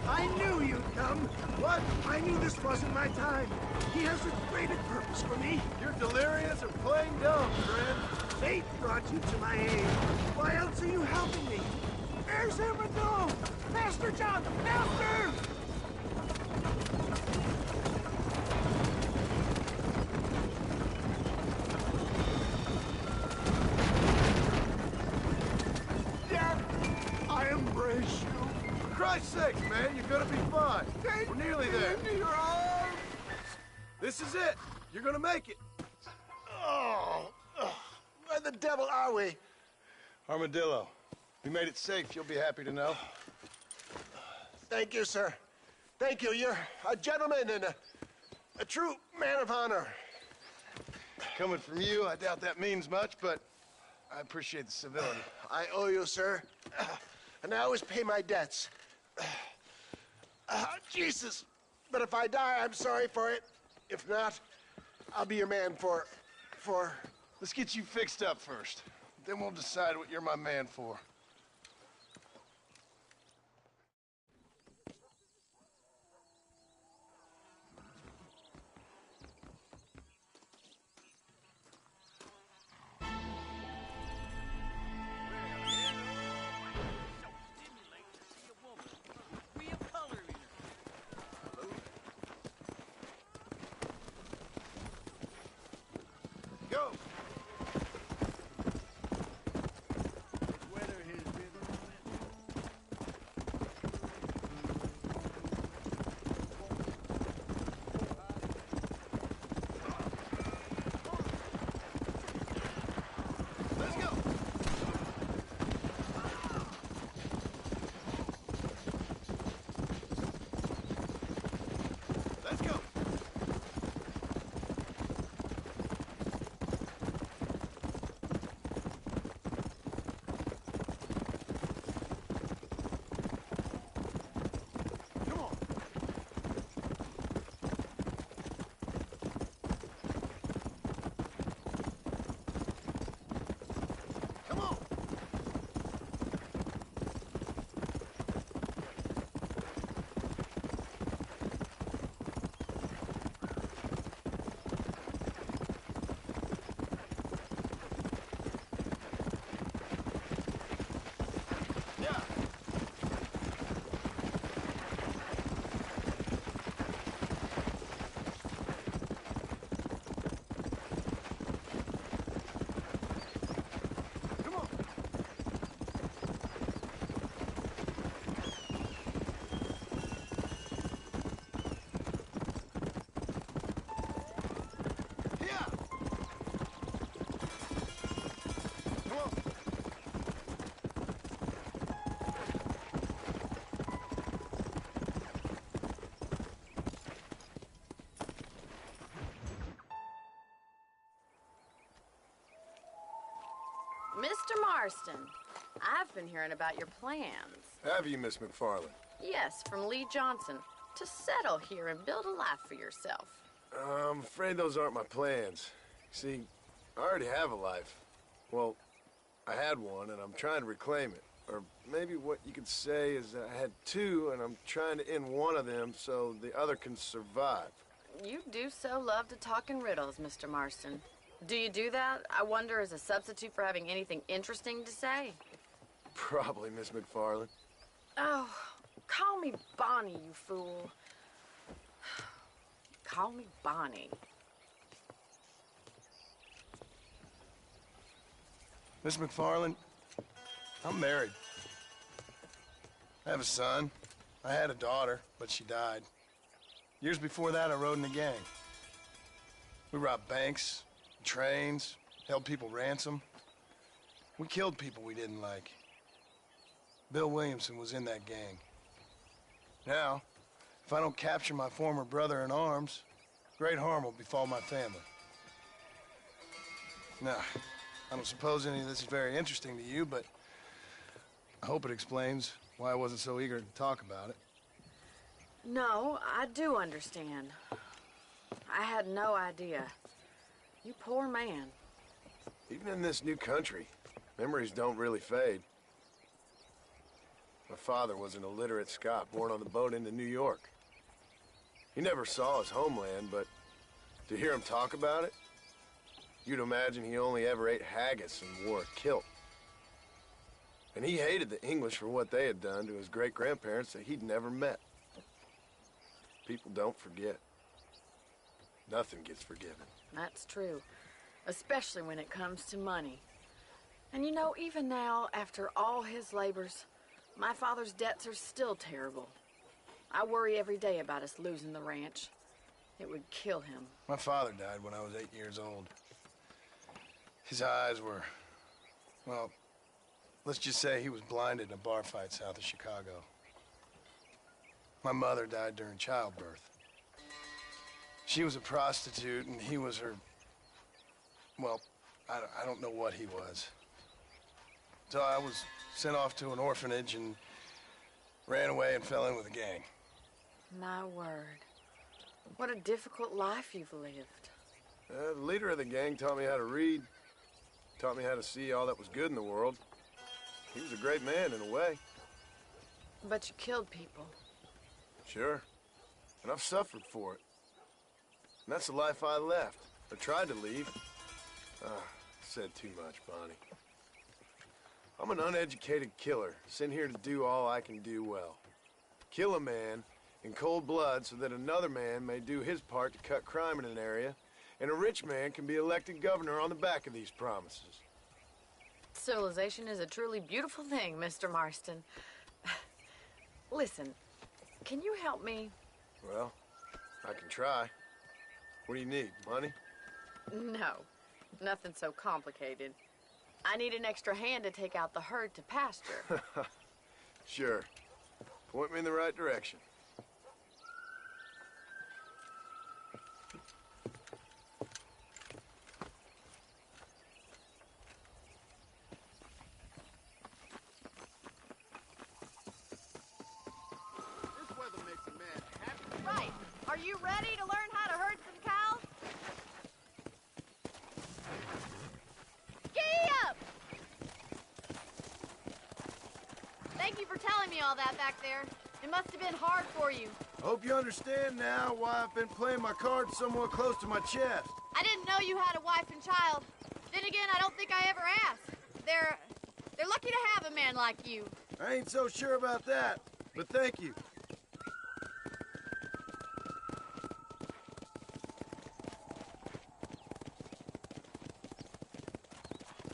I knew you'd come. What? I knew this wasn't my time. He has a greater purpose for me. You're delirious or playing dumb, friend. Fate brought you to my aid. Why else are you helping me? Where's Armadillo? Master John! Master! Death! I embrace you. For Christ's sakes, man, you're gonna be fine. We're nearly there. Into your arms! This is it. You're gonna make it. Oh, where the devil are we? Armadillo. We made it safe, you'll be happy to know. Thank you, sir. Thank you. You're a gentleman and a true man of honor. Coming from you, I doubt that means much, but I appreciate the civility. I owe you, sir. And I always pay my debts. Jesus. But if I die, I'm sorry for it. If not, I'll be your man for... Let's get you fixed up first. Then we'll decide what you're my man for. Go! Mr. Marston, I've been hearing about your plans. Have you, Miss McFarland? Yes, from Lee Johnson, to settle here and build a life for yourself. I'm afraid those aren't my plans. See, I already have a life. Well, I had one, and I'm trying to reclaim it. Or maybe what you could say is that I had two, and I'm trying to end one of them so the other can survive. You do so love to talk in riddles, Mr. Marston. Do you do that, I wonder, as a substitute for having anything interesting to say? Probably, Miss McFarland. Oh, call me Bonnie, you fool. Call me Bonnie. Miss McFarland, I'm married. I have a son. I had a daughter, but she died. Years before that, I rode in a gang. We robbed banks, trains, held people ransom. We killed people we didn't like. Bill Williamson was in that gang. Now, if I don't capture my former brother in arms, great harm will befall my family. Now, I don't suppose any of this is very interesting to you, but I hope it explains why I wasn't so eager to talk about it. No, I do understand. I had no idea. You poor man. Even in this new country, memories don't really fade. My father was an illiterate Scot born on the boat into New York. He never saw his homeland, but to hear him talk about it, you'd imagine he only ever ate haggis and wore a kilt. And he hated the English for what they had done to his great-grandparents that he'd never met. People don't forget. Nothing gets forgiven. That's true, especially when it comes to money. And you know, even now, after all his labors, my father's debts are still terrible. I worry every day about us losing the ranch. It would kill him. My father died when I was 8 years old. His eyes were, well, let's just say he was blinded in a bar fight south of Chicago. My mother died during childbirth. She was a prostitute, and he was her, well, I don't know what he was. So I was sent off to an orphanage and ran away and fell in with a gang. My word. What a difficult life you've lived. The leader of the gang taught me how to read, taught me how to see all that was good in the world. He was a great man in a way. But you killed people. Sure. And I've suffered for it. And that's the life I left, or tried to leave. Said too much, Bonnie. I'm an uneducated killer, sent here to do all I can do well. Kill a man in cold blood so that another man may do his part to cut crime in an area, and a rich man can be elected governor on the back of these promises. Civilization is a truly beautiful thing, Mr. Marston. Listen, can you help me? Well, I can try. What do you need, money? No, nothing so complicated. I need an extra hand to take out the herd to pasture. Sure. Point me in the right direction. This weather makes a man happy. Right. Are you ready to learn how to herd some cows? Giddy up! Thank you for telling me all that back there. It must have been hard for you. Hope you understand now why I've been playing my cards somewhat close to my chest. I didn't know you had a wife and child. Then again, I don't think I ever asked. They're lucky to have a man like you. I ain't so sure about that, but thank you.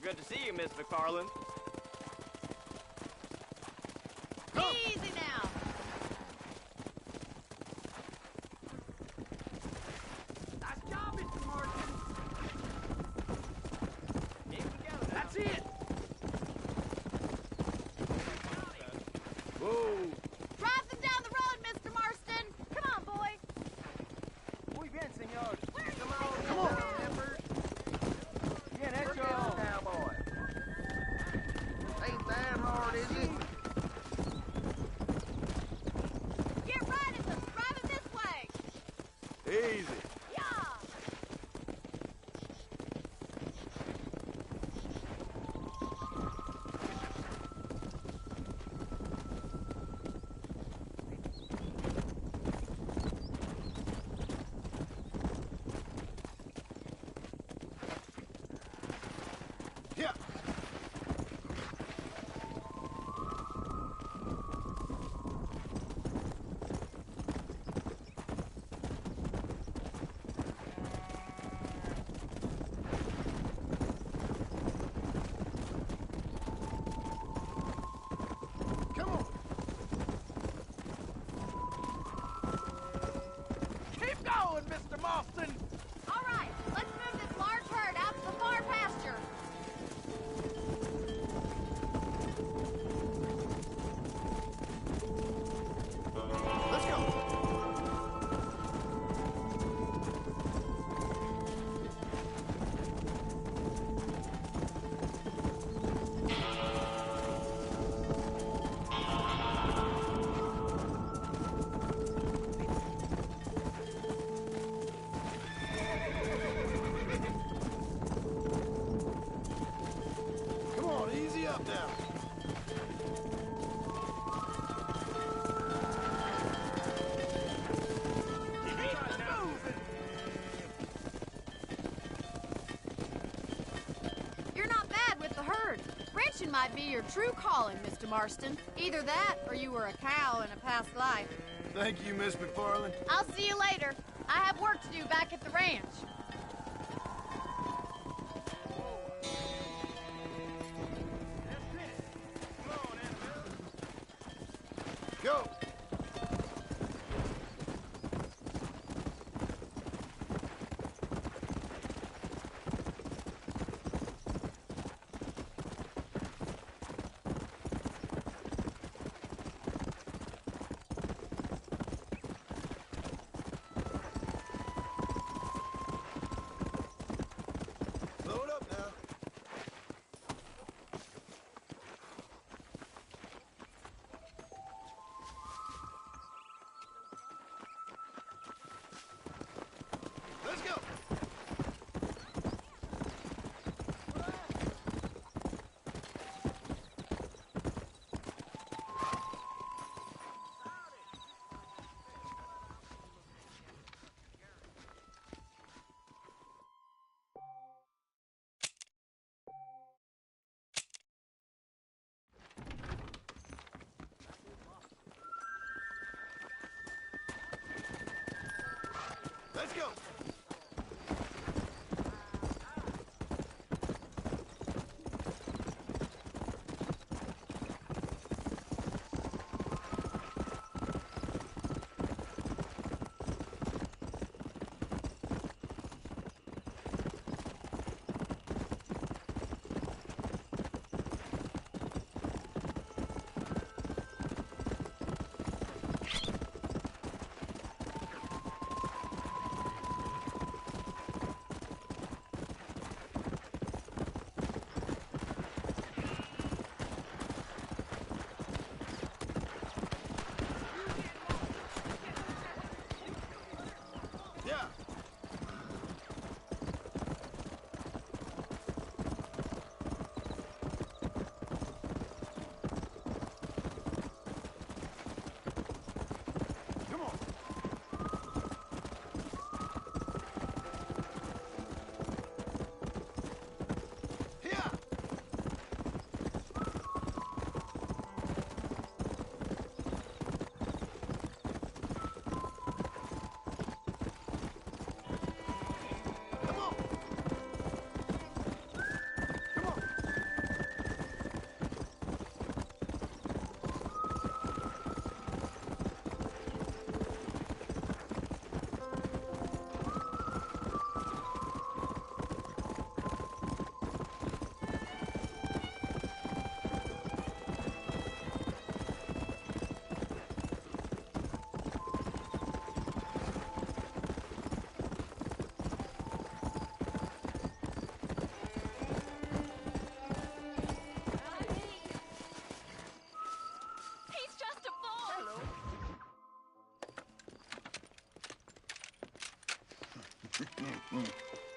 Good to see you, Miss McFarland. Easy now. Nice job, Mr. Martin. Here we go. That's it. Whoa! Drive them down the road, Mr. Marston. Come on, boy. Muy bien, señor. Come on, members. Bien hecho. Now, boy. bit. Yeah. Come on. Keep going, Mr. Marston. All right, let's move this large herd out to the far pasture. Let's go. Come on, easy up now. You're not bad with the herd. Ranching might be your true calling, Mr. Marston. Either that, or you were a cow in a past life. Thank you, Miss McFarland. I'll see you later. I have work to do back at the ranch. Go. Load up now. Let's go. Let's go.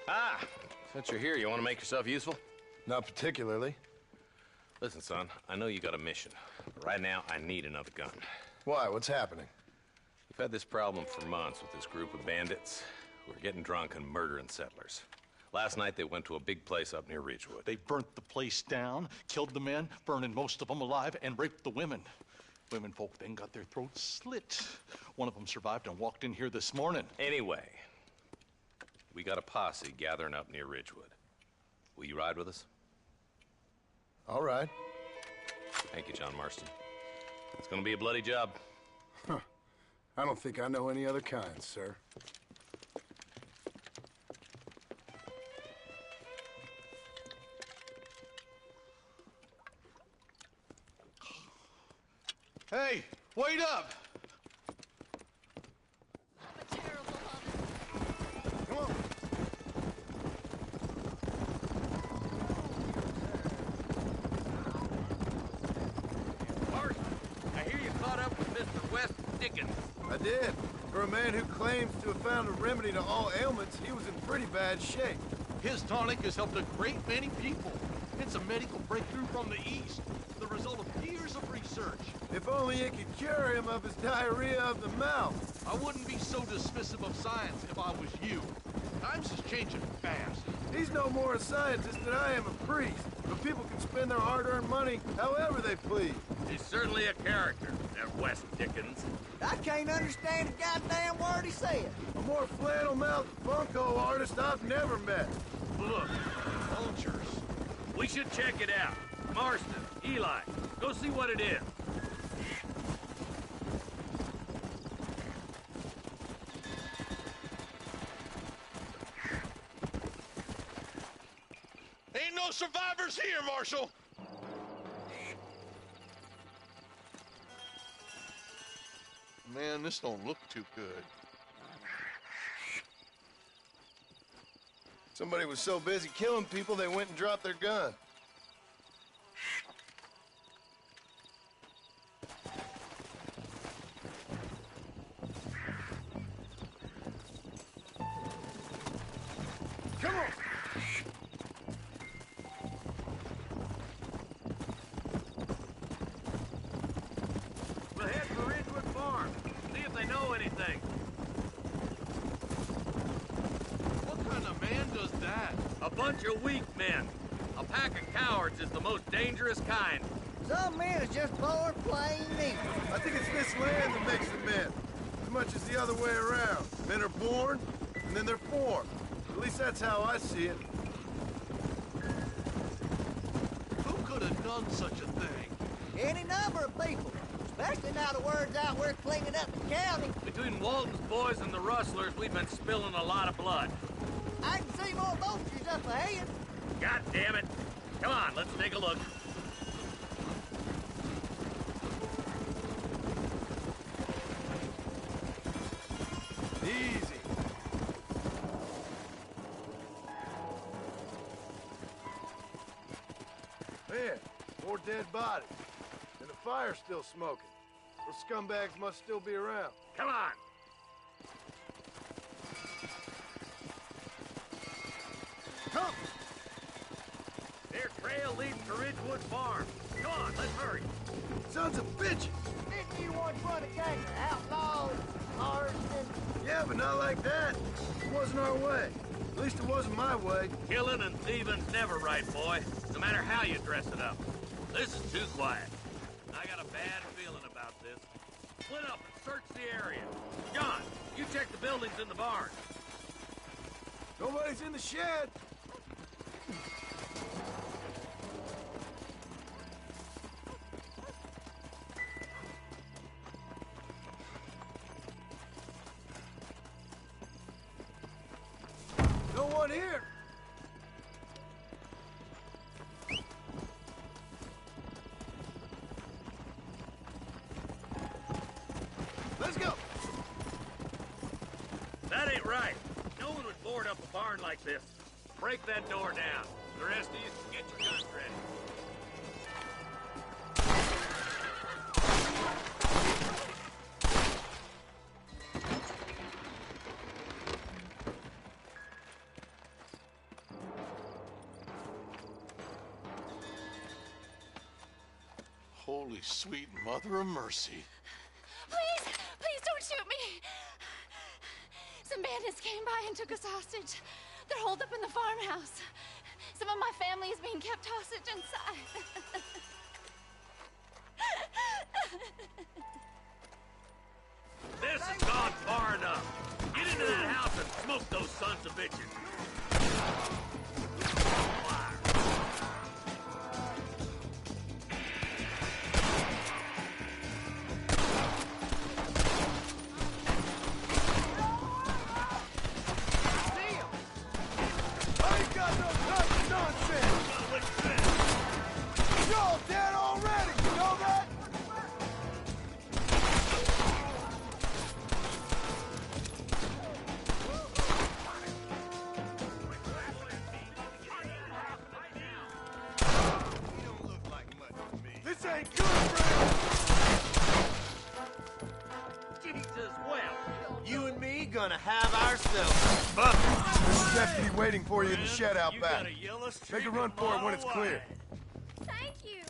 Ah, since you're here, you want to make yourself useful? Not particularly. Listen, son, I know you got a mission, but right now I need another gun. Why? What's happening? We've had this problem for months with this group of bandits who are getting drunk and murdering settlers. Last night they went to a big place up near Ridgewood. They burnt the place down, killed the men, burning most of them alive, and raped the women. Women folk then got their throats slit. One of them survived and walked in here this morning. Anyway, we got a posse gathering up near Ridgewood. Will you ride with us? All right. Thank you, John Marston. It's gonna be a bloody job. Huh. I don't think I know any other kind, sir. Hey, wait up! Come on. Marston, I hear you caught up with Mr. West Dickens. I did. For a man who claims to have found a remedy to all ailments, he was in pretty bad shape. His tonic has helped a great many people. It's a medical breakthrough from the East, the result of years of research. If only it could cure him of his diarrhea of the mouth. I wouldn't be so dismissive of science if I was you. Times is changing fast. He's no more a scientist than I am a priest. But people can spend their hard-earned money however they please. He's certainly a character, that West Dickens. I can't understand a goddamn word he said. A more flannel-mouthed bunko artist I've never met. Look, vultures. We should check it out. Marston, Eli, go see what it is. Ain't no survivors here, Marshal! Man, this don't look too good. Somebody was so busy killing people, they went and dropped their gun. Come on! We'll head for Ridgewood Farm. See if they know anything. What kind of man does that? A bunch of weak men. A pack of cowards is the most dangerous kind. Some men is just born plain evil. I think it's this land that makes them men, as much as the other way around. Men are born, and then they're formed. At least that's how I see it. Who could have done such a thing? Any number of people. Especially now the word's out we're cleaning up the county. Between Walton's boys and the rustlers, we've been spilling a lot of blood. I can see more vultures up ahead. God damn it. Come on, let's take a look. Easy. Man, more dead bodies. And the fire's still smoking. Those scumbags must still be around. Come on. Come! Their trail leads to Ridgewood Farm. Come on, let's hurry. Sons of bitches! Didn't you once run a gang of outlaws, Marston? Yeah, but not like that. It wasn't our way. At least it wasn't my way. Killing and thieving's never right, boy. No matter how you dress it up. This is too quiet. I got a bad feeling about this. Split up and search the area. John, you check the buildings in the barn. Nobody's in the shed. No one here. Let's go. That ain't right. No one would board up a barn like this. Break that door down. The rest of you can get your guns ready. Holy sweet mother of mercy. Please, please don't shoot me. Some bandits came by and took us hostage. They're holed up in the farmhouse. Some of my family is being kept hostage inside. This has gone far enough. Get into that house and smoke those sons of bitches. Gonna have ourselves fun. There's a deputy waiting for you in the shed out back. Make a run for it when it's clear. Thank you.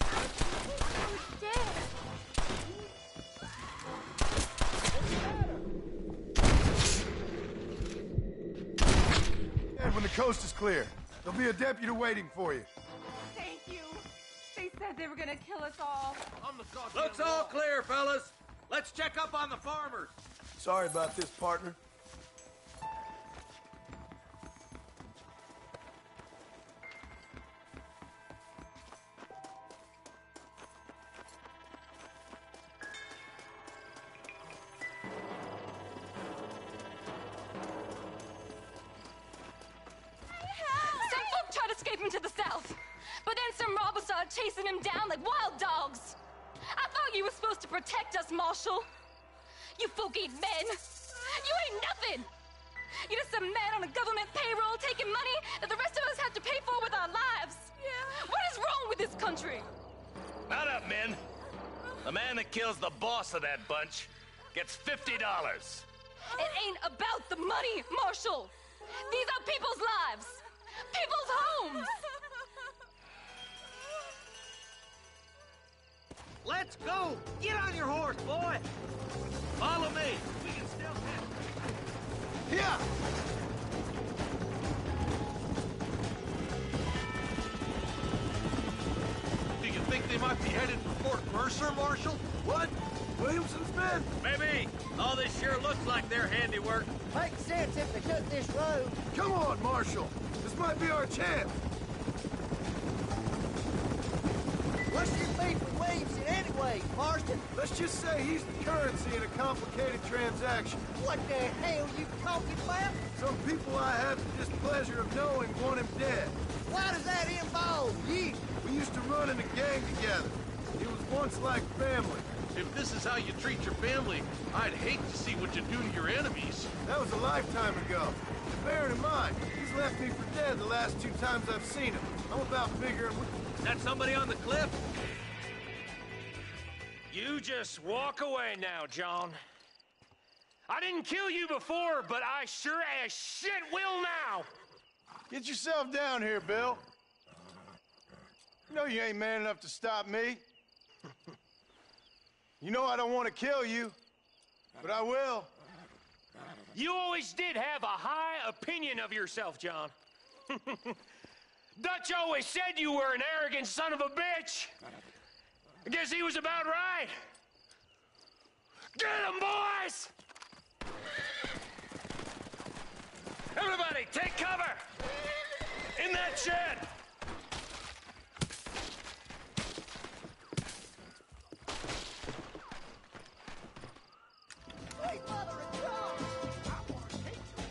Oh, Dad. And when the coast is clear, there'll be a deputy waiting for you. Thank you. They said they were gonna kill us all. Looks all clear, fellas. Let's check up on the farmers. Sorry about this, partner. Some folk tried escaping to the south, but then some robbers started chasing him down like wild dogs. I thought you were supposed to protect us, Marshal. You folk ain't men. You ain't nothing. You're just some man on a government payroll taking money that the rest of us have to pay for with our lives. Yeah. What is wrong with this country? Not up, men. The man that kills the boss of that bunch gets $50. It ain't about the money, Marshal. These are people's lives. People's homes. Let's go! Get on your horse, boy! Follow me. We can still hit. Yeah! Do you think they might be headed for Fort Mercer, Marshal? What? Williamson's men? Maybe. All this sure looks like their handiwork. Makes sense if they took this road. Come on, Marshal. This might be our chance. What's your beef with Williamson anyway, Marston? Let's just say he's the currency in a complicated transaction. What the hell you talking about? Some people I have the displeasure of knowing want him dead. Why does that involve you? We used to run in a gang together. It was once like family. If this is how you treat your family, I'd hate to see what you do to your enemies. That was a lifetime ago. And bearing in mind, he's left me for dead the last 2 times I've seen him. I'm about figuring... Is that somebody on the cliff? You just walk away now, John. I didn't kill you before, but I sure as shit will now. Get yourself down here, Bill. You know you ain't man enough to stop me. You know I don't want to kill you, but I will. You always did have a high opinion of yourself, John. Dutch always said you were an arrogant son of a bitch. I guess he was about right. Get him, boys! Everybody, take cover! In that shed!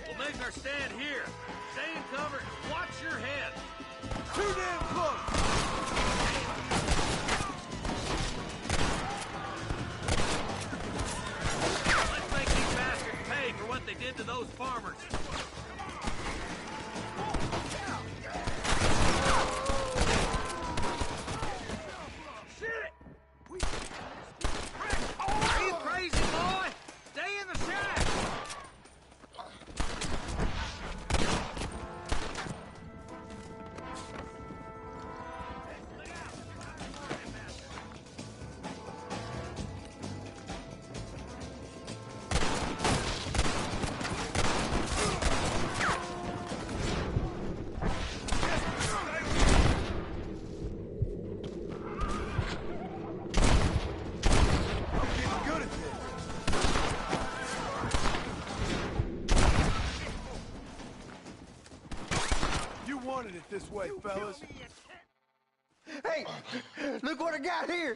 We'll make our stand here. Stay in cover and watch your head. Too damn close! Let's make these bastards pay for what they did to those farmers. Are you crazy, boy? Stay in the shack! wanted it this way, fellas. Hey, look what I got here.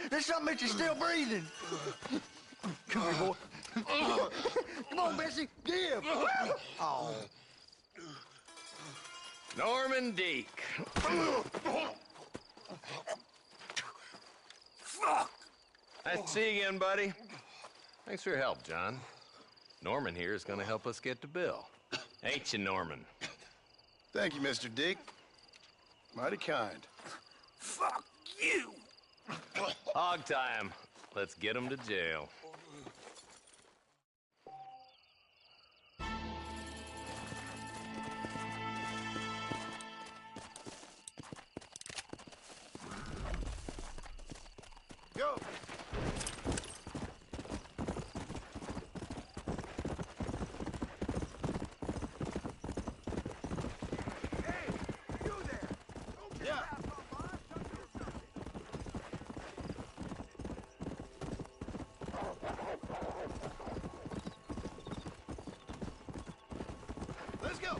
There's something that you're still breathing. Come here, boy. Come on, Bessie, give. Oh. Norman Deek. Fuck! Nice to see you again, buddy. Thanks for your help, John. Norman here is gonna help us get to Bill. Ain't you, Norman? Thank you, Mr. Deek. Mighty kind. Fuck you! Hog time. Let's get him to jail. Go! Let's go!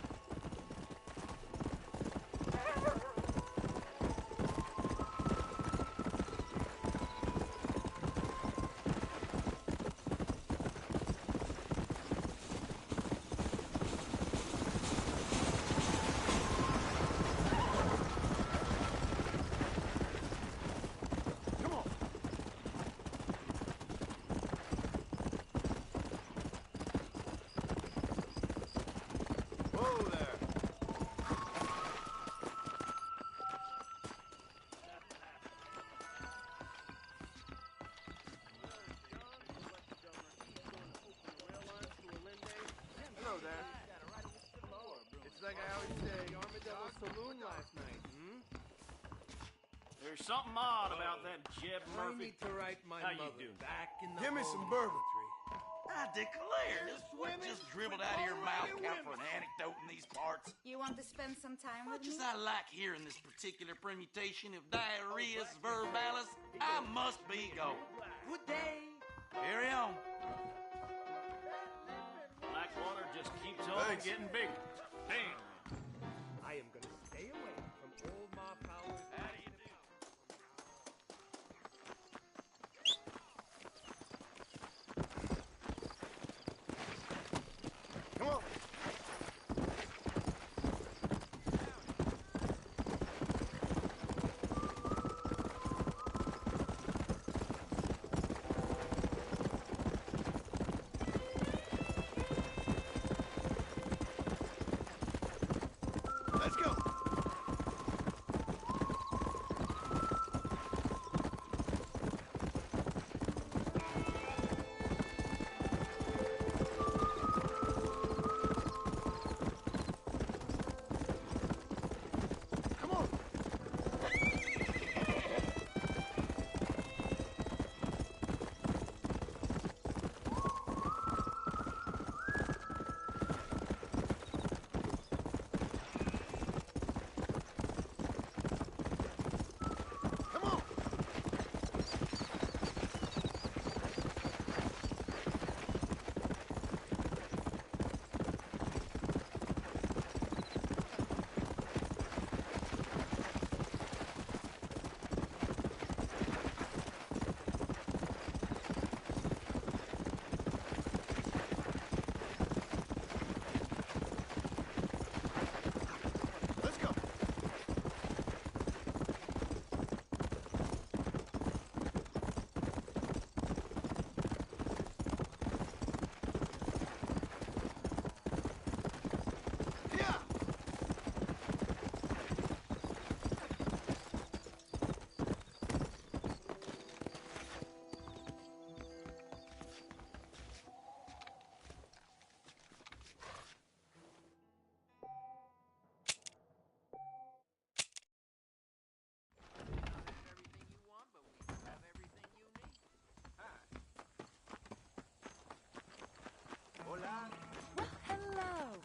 Whoa there! Hello there. It's like I always say, Armadillo Saloon last night, There's something odd about that Jeb Murphy. I need to write my How mother you doing? back in the Give me some bourbon. I declare, this what just dribbled out of your mouth count for an anecdote in these parts. You want to spend some time with Much me? as I like hearing this particular permutation of diarrheus verbalis, I must be going. Good day. Carry on. Blackwater just keeps on Thanks. getting bigger. Damn. I am gonna stay away from old Ma Powers. How do you do? Come on! Let's go! Come on! Come on! Let's go! Yeah! Hola. Well, hello.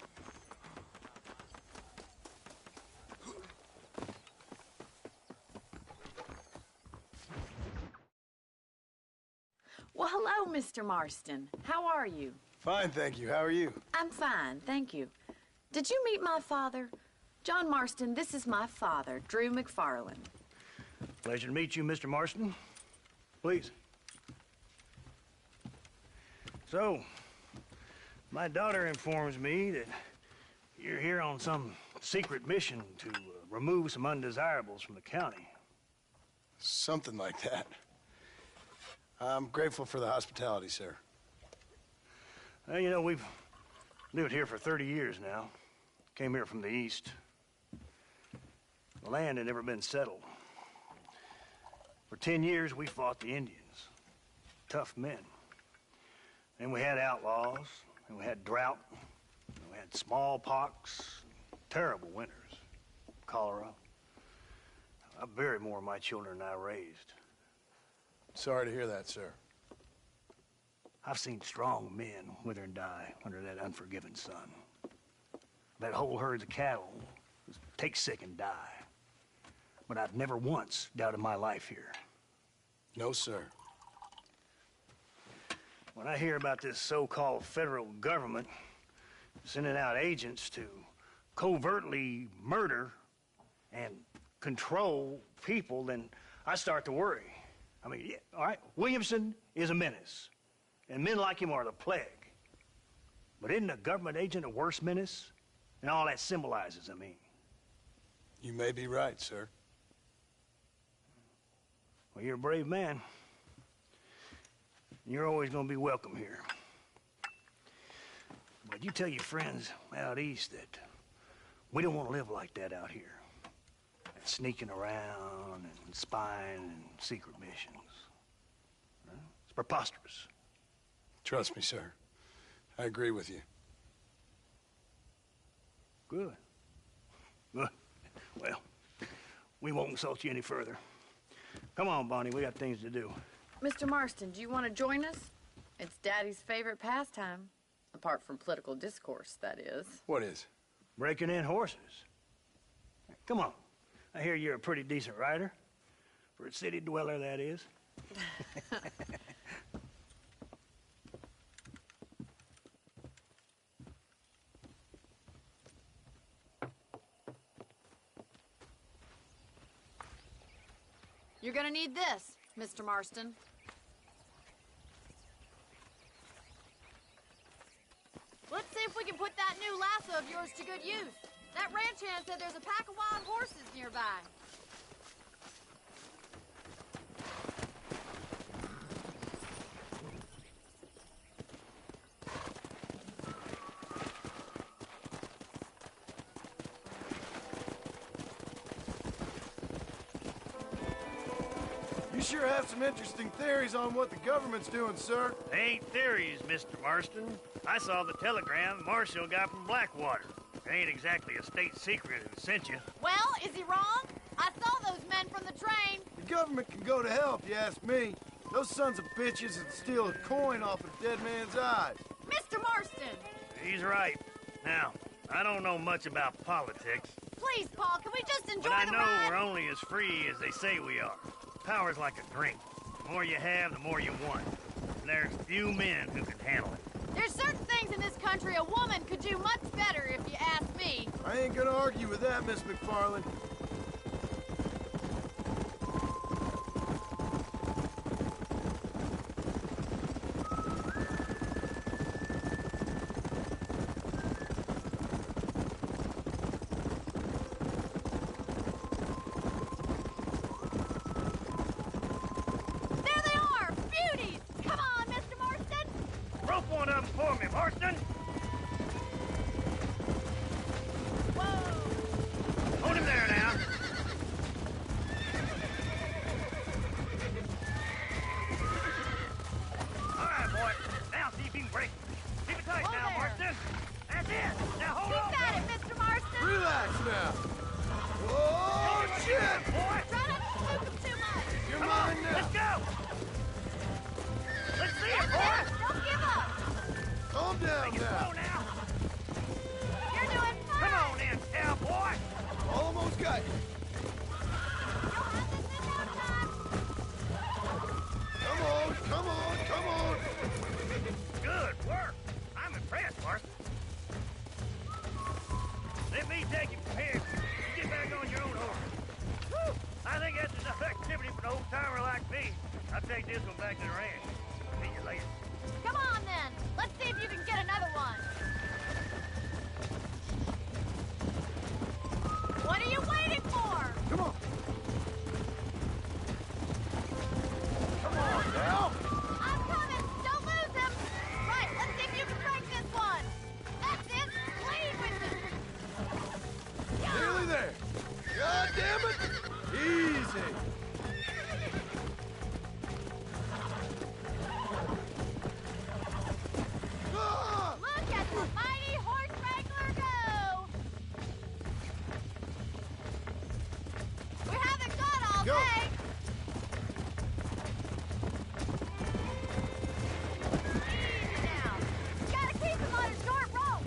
Well, hello, Mr. Marston. How are you? Fine, thank you. How are you? I'm fine, thank you. Did you meet my father? John Marston, this is my father, Drew McFarland. Pleasure to meet you, Mr. Marston. Please. So, my daughter informs me that you're here on some secret mission to remove some undesirables from the county. Something like that. I'm grateful for the hospitality, sir. Well, you know, we've lived here for 30 years now. Came here from the east. The land had never been settled. For 10 years, we fought the Indians. Tough men. And we had outlaws, and we had drought, and we had smallpox, terrible winters, cholera. I buried more of my children than I raised. Sorry to hear that, sir. I've seen strong men wither and die under that unforgiving sun. That whole herds of cattle just take sick and die. But I've never once doubted my life here. No, sir. When I hear about this so-called federal government sending out agents to covertly murder and control people, then I start to worry. I mean, yeah, all right, Williamson is a menace, and men like him are the plague. But isn't a government agent a worse menace? And all that symbolizes, I mean. You may be right, sir. Well, you're a brave man. You're always going to be welcome here. But you tell your friends out east that we don't want to live like that out here. That sneaking around and spying and secret missions. It's preposterous. Trust me, sir. I agree with you. Good. Good. Well, we won't insult you any further. Come on, Bonnie, we got things to do. Mr. Marston, do you want to join us? It's Daddy's favorite pastime. Apart from political discourse, that is. What is? Breaking in horses. Come on. I hear you're a pretty decent rider. For a city dweller, that is. You're gonna need this, Mr. Marston. Let's see if we can put that new lasso of yours to good use. That ranch hand said there's a pack of wild horses nearby. You sure have some interesting theories on what the government's doing, sir. They ain't theories, Mr. Marston. I saw the telegram Marshall got from Blackwater. It ain't exactly a state secret who sent you. Well, is he wrong? I saw those men from the train. The government can go to hell if you ask me. Those sons of bitches would steal a coin off a dead man's eyes. Mr. Marston! He's right. Now, I don't know much about politics. Please, Paul, can we just enjoy But I the know ride? we're only as free as they say we are. Power's like a drink. The more you have, the more you want. And there's few men who can handle it. There's certain things in this country a woman could do much better, if you ask me. I ain't gonna argue with that, Miss McFarland. There they are! Beauties! Come on, Mr. Marston! Rope one of them for me, Marston! Whoa! Hold him there now. All right, boy. Now see if you can break. Keep it tight Whoa now, there. Marston. That's it. Now hold on. Keep at it, Mr. Marston! Relax now. Oh, shit! Boy. Try not to spook him too much! You're Come on, mine now. let's go. Let's see it, That's boy. it! Don't give up! Calm down Take it now. slow now. You're doing fine! Come on in, cowboy. Almost got you. You'll have this in no time! Come on, come on, come on. Good work. I'm impressed, Marston. Let me take you from here. on your own horse. Whew! I think that's enough activity for an old-timer like me. I'll take this one back to the ranch. See you later. Come on, then. Let's see if you can get another one. What are you waiting for? Come on. Come on, now. I'm coming. Don't lose him. Right, let's see if you can break this one. That's it. Lead with it. Nearly there. God damn it. Easy. Look at the mighty horse wrangler go! We haven't got all Go. day. Easy now. You gotta keep him on a short rope.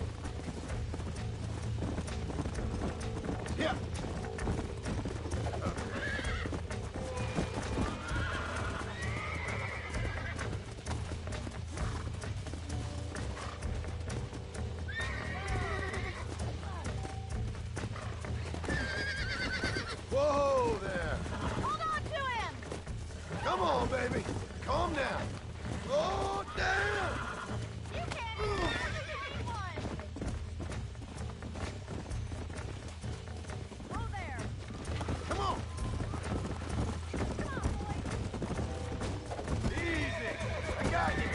Yeah. Whoa there. Hold on to him. Come on, baby. Calm down. Oh, down. You can't handle anyone. Oh, there. Come on. Come on, boy. Easy. I got you.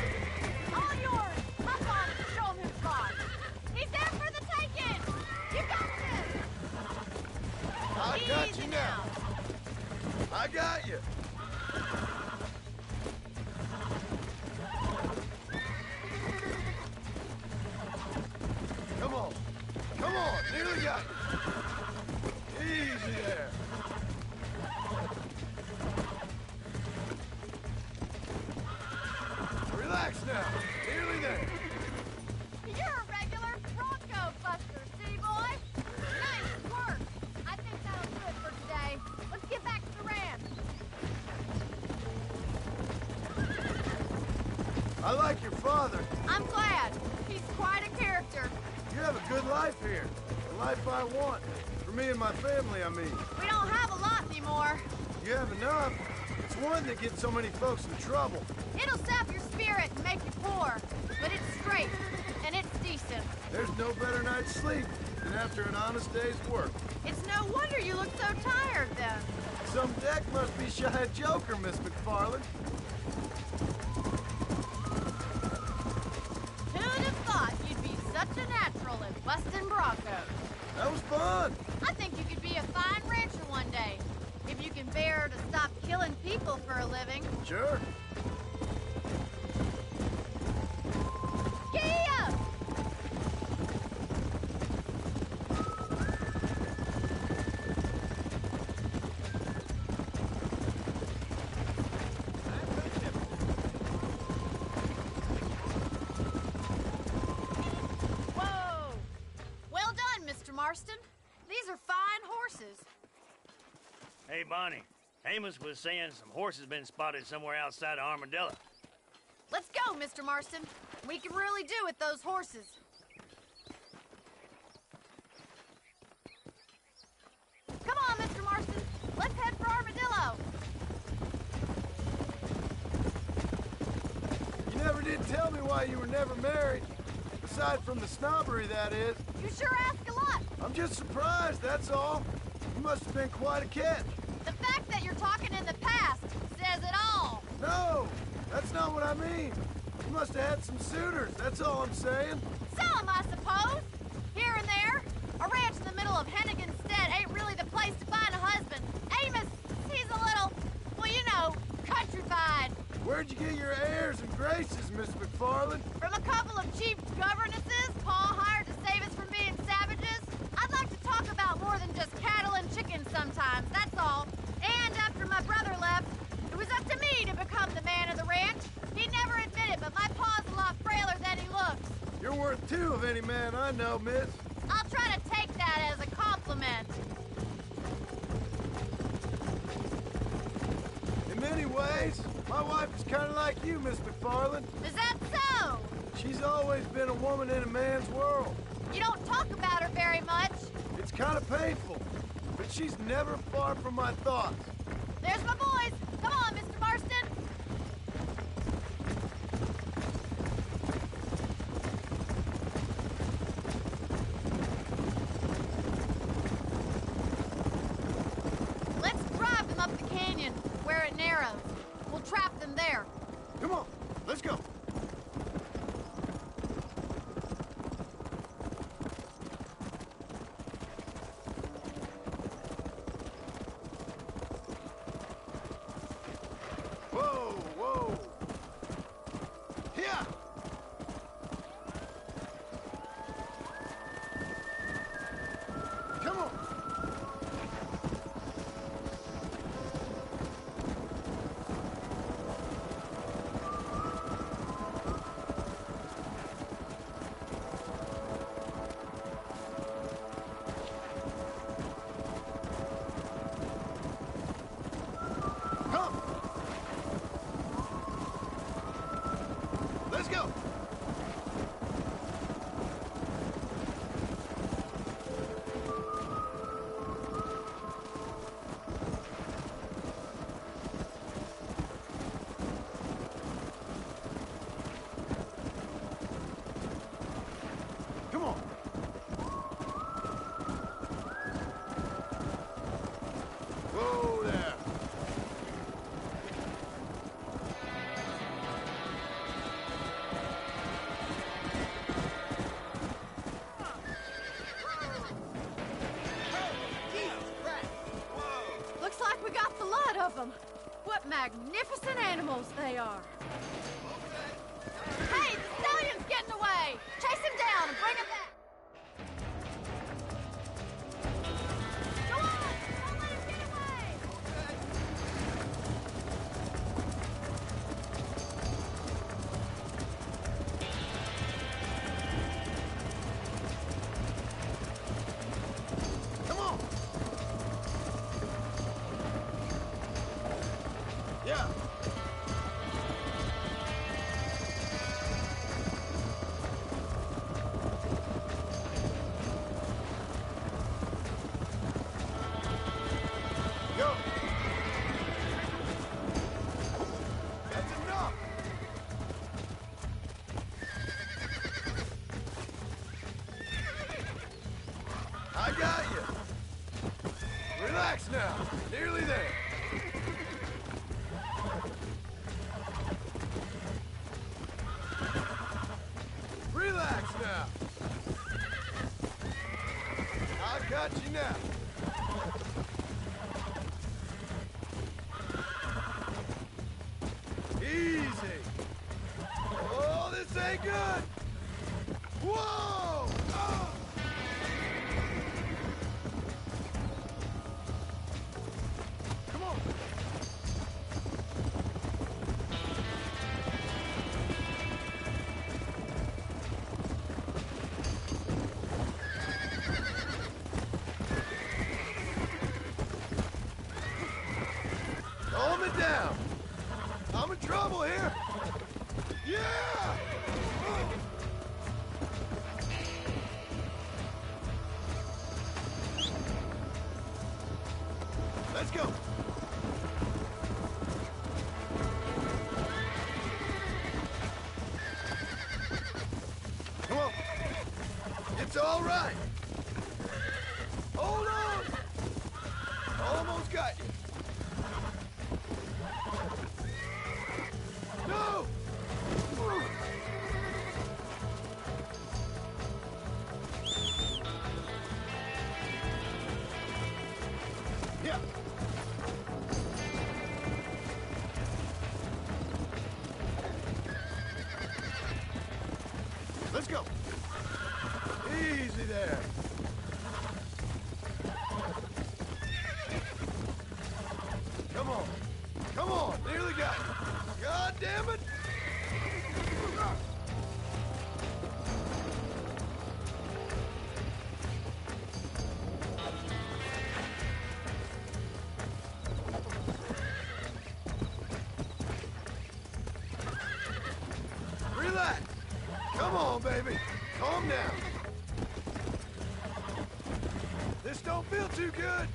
All yours. Hop on and show him who's boss. He's there for the taking. You got this. I got Easy you now. I got you. Come on. Come on. Nearly got you. Easy there. Relax now. Nearly there. You're a regular Bronco buster, city boy. Nice work. I think that'll do it for today. Let's get back to the ranch. I like your father. I'm glad. He's quite a character. You have a good life here. The life I want. For me and my family, I mean. We don't have a lot anymore. You have enough. It's one that gets so many folks in trouble. It'll sap your spirit and make you poor. But it's straight, and it's decent. There's no better night's sleep than after an honest day's work. It's no wonder you look so tired, then. Some deck must be shy of Joker, Miss McFarland. Who'd have thought you'd be such a natural at busting Broncos? That was fun. I think you could be a fine rancher one day. If you can bear to stop killing people for a living. Sure. Giddy up! Whoa! Well done, Mr. Marston. These are fine horses. Hey, Bonnie. Amos was saying some horses been spotted somewhere outside of Armadillo. Let's go, Mr. Marston. We can really do with those horses. Come on, Mr. Marston. Let's head for Armadillo. You never did tell me why you were never married. Aside from the snobbery, that is. You sure ask a lot. I'm just surprised, that's all. You must have been quite a catch. The fact that you're talking in the past says it all. No, that's not what I mean. You must have had some suitors, that's all I'm saying. Some, I suppose. Here and there. A ranch in the middle of Hennigan's Stead ain't really the place to find a husband. Amos, he's a little, well, you know, countrified. Where'd you get your airs and graces, Miss McFarland? From a couple of cheap governesses Paul hired to save us from being savages. I'd like to talk about more than just cattle and chickens sometimes, that's all. And after my brother left, it was up to me to become the man of the ranch. He never admitted, but my pa's a lot frailer than he looks. You're worth two of any man I know, miss. I'll try to take that as a compliment. In many ways, my wife is kind of like you, Miss McFarland. Is that so? She's always been a woman in a man's world. You don't talk about her very much. It's kind of painful. But but she's never far from my thoughts. There's my boys. Come on, Mr. Marston. Let's drive them up the canyon, where it narrows. We'll trap them there. Come on, let's go. Whoa, whoa. Here. Come on. Come. Let's go. Come on. Whoa there. Looks like we got the lot of them. What magnificent animals they are. Hey, the stallion's getting away. Chase him down and bring him back. Go on, don't let him get away. Come on. Yeah. Go. That's enough. I got you. Relax now. Nearly there. Relax now. I got you now. Easy. Oh, this ain't good. Whoa! Oh. Come on. Calm it down. I'm in trouble here. Yeah! Let's go. Come on. It's all right. Hold on. Almost got you. No! Yeah. Let's go. Easy there. Come on. Come on. Nearly got it. God damn it. Relax. Come on, baby. Calm down. This don't feel too good.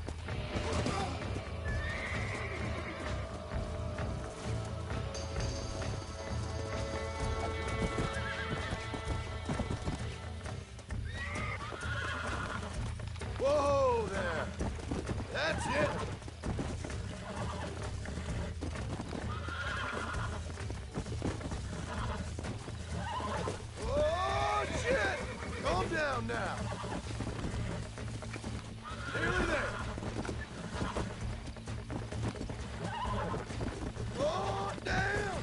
Whoa there! That's it! Oh, shit! Calm down now. Nearly there. Oh, damn!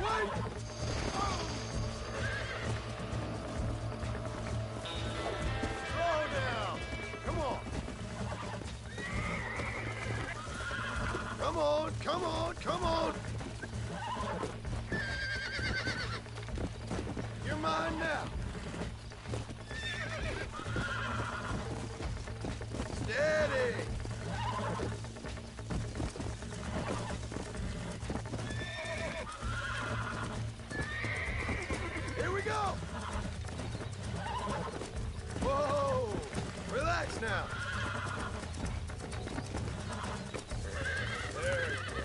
Wait! Slow down. Come on. Come on, come on, come on. You're mine now. Steady. Here we go. Whoa. Relax now. There you go.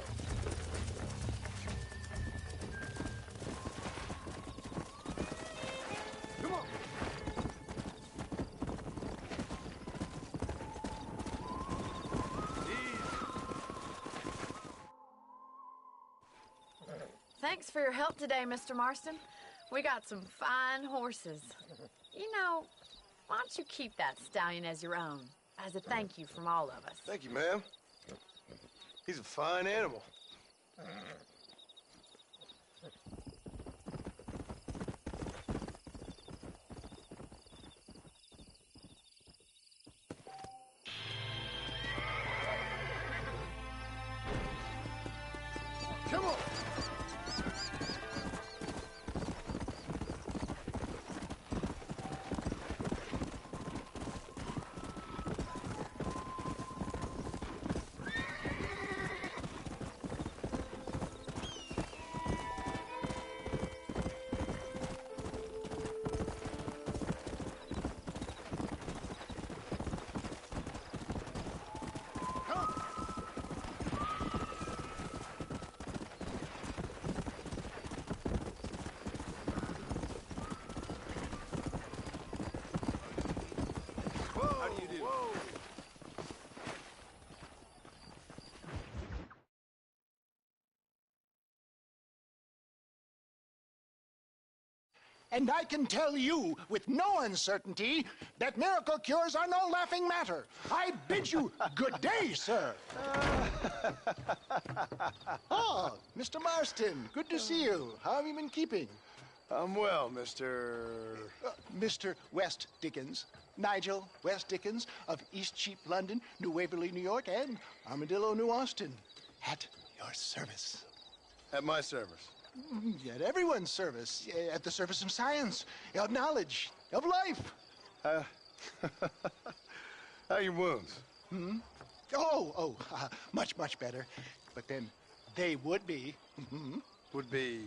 Come on. Thanks for your help today, Mr. Marston. We got some fine horses. You know, why don't you keep that stallion as your own, as a thank you from all of us? Thank you, ma'am. He's a fine animal. Come on. How do you do? And I can tell you with no uncertainty that miracle cures are no laughing matter. I bid you good day, sir. Oh, Mr. Marston, good to see you. How have you been keeping? I'm well, Mr. Mr. West Dickens. Nigel West Dickens of East Cheap, London, New Waverly, New York, and Armadillo, New Austin. At your service. At my service. At everyone's service. At the service of science, of knowledge, of life. How are your wounds? Much, much better. But then they would be. Would be?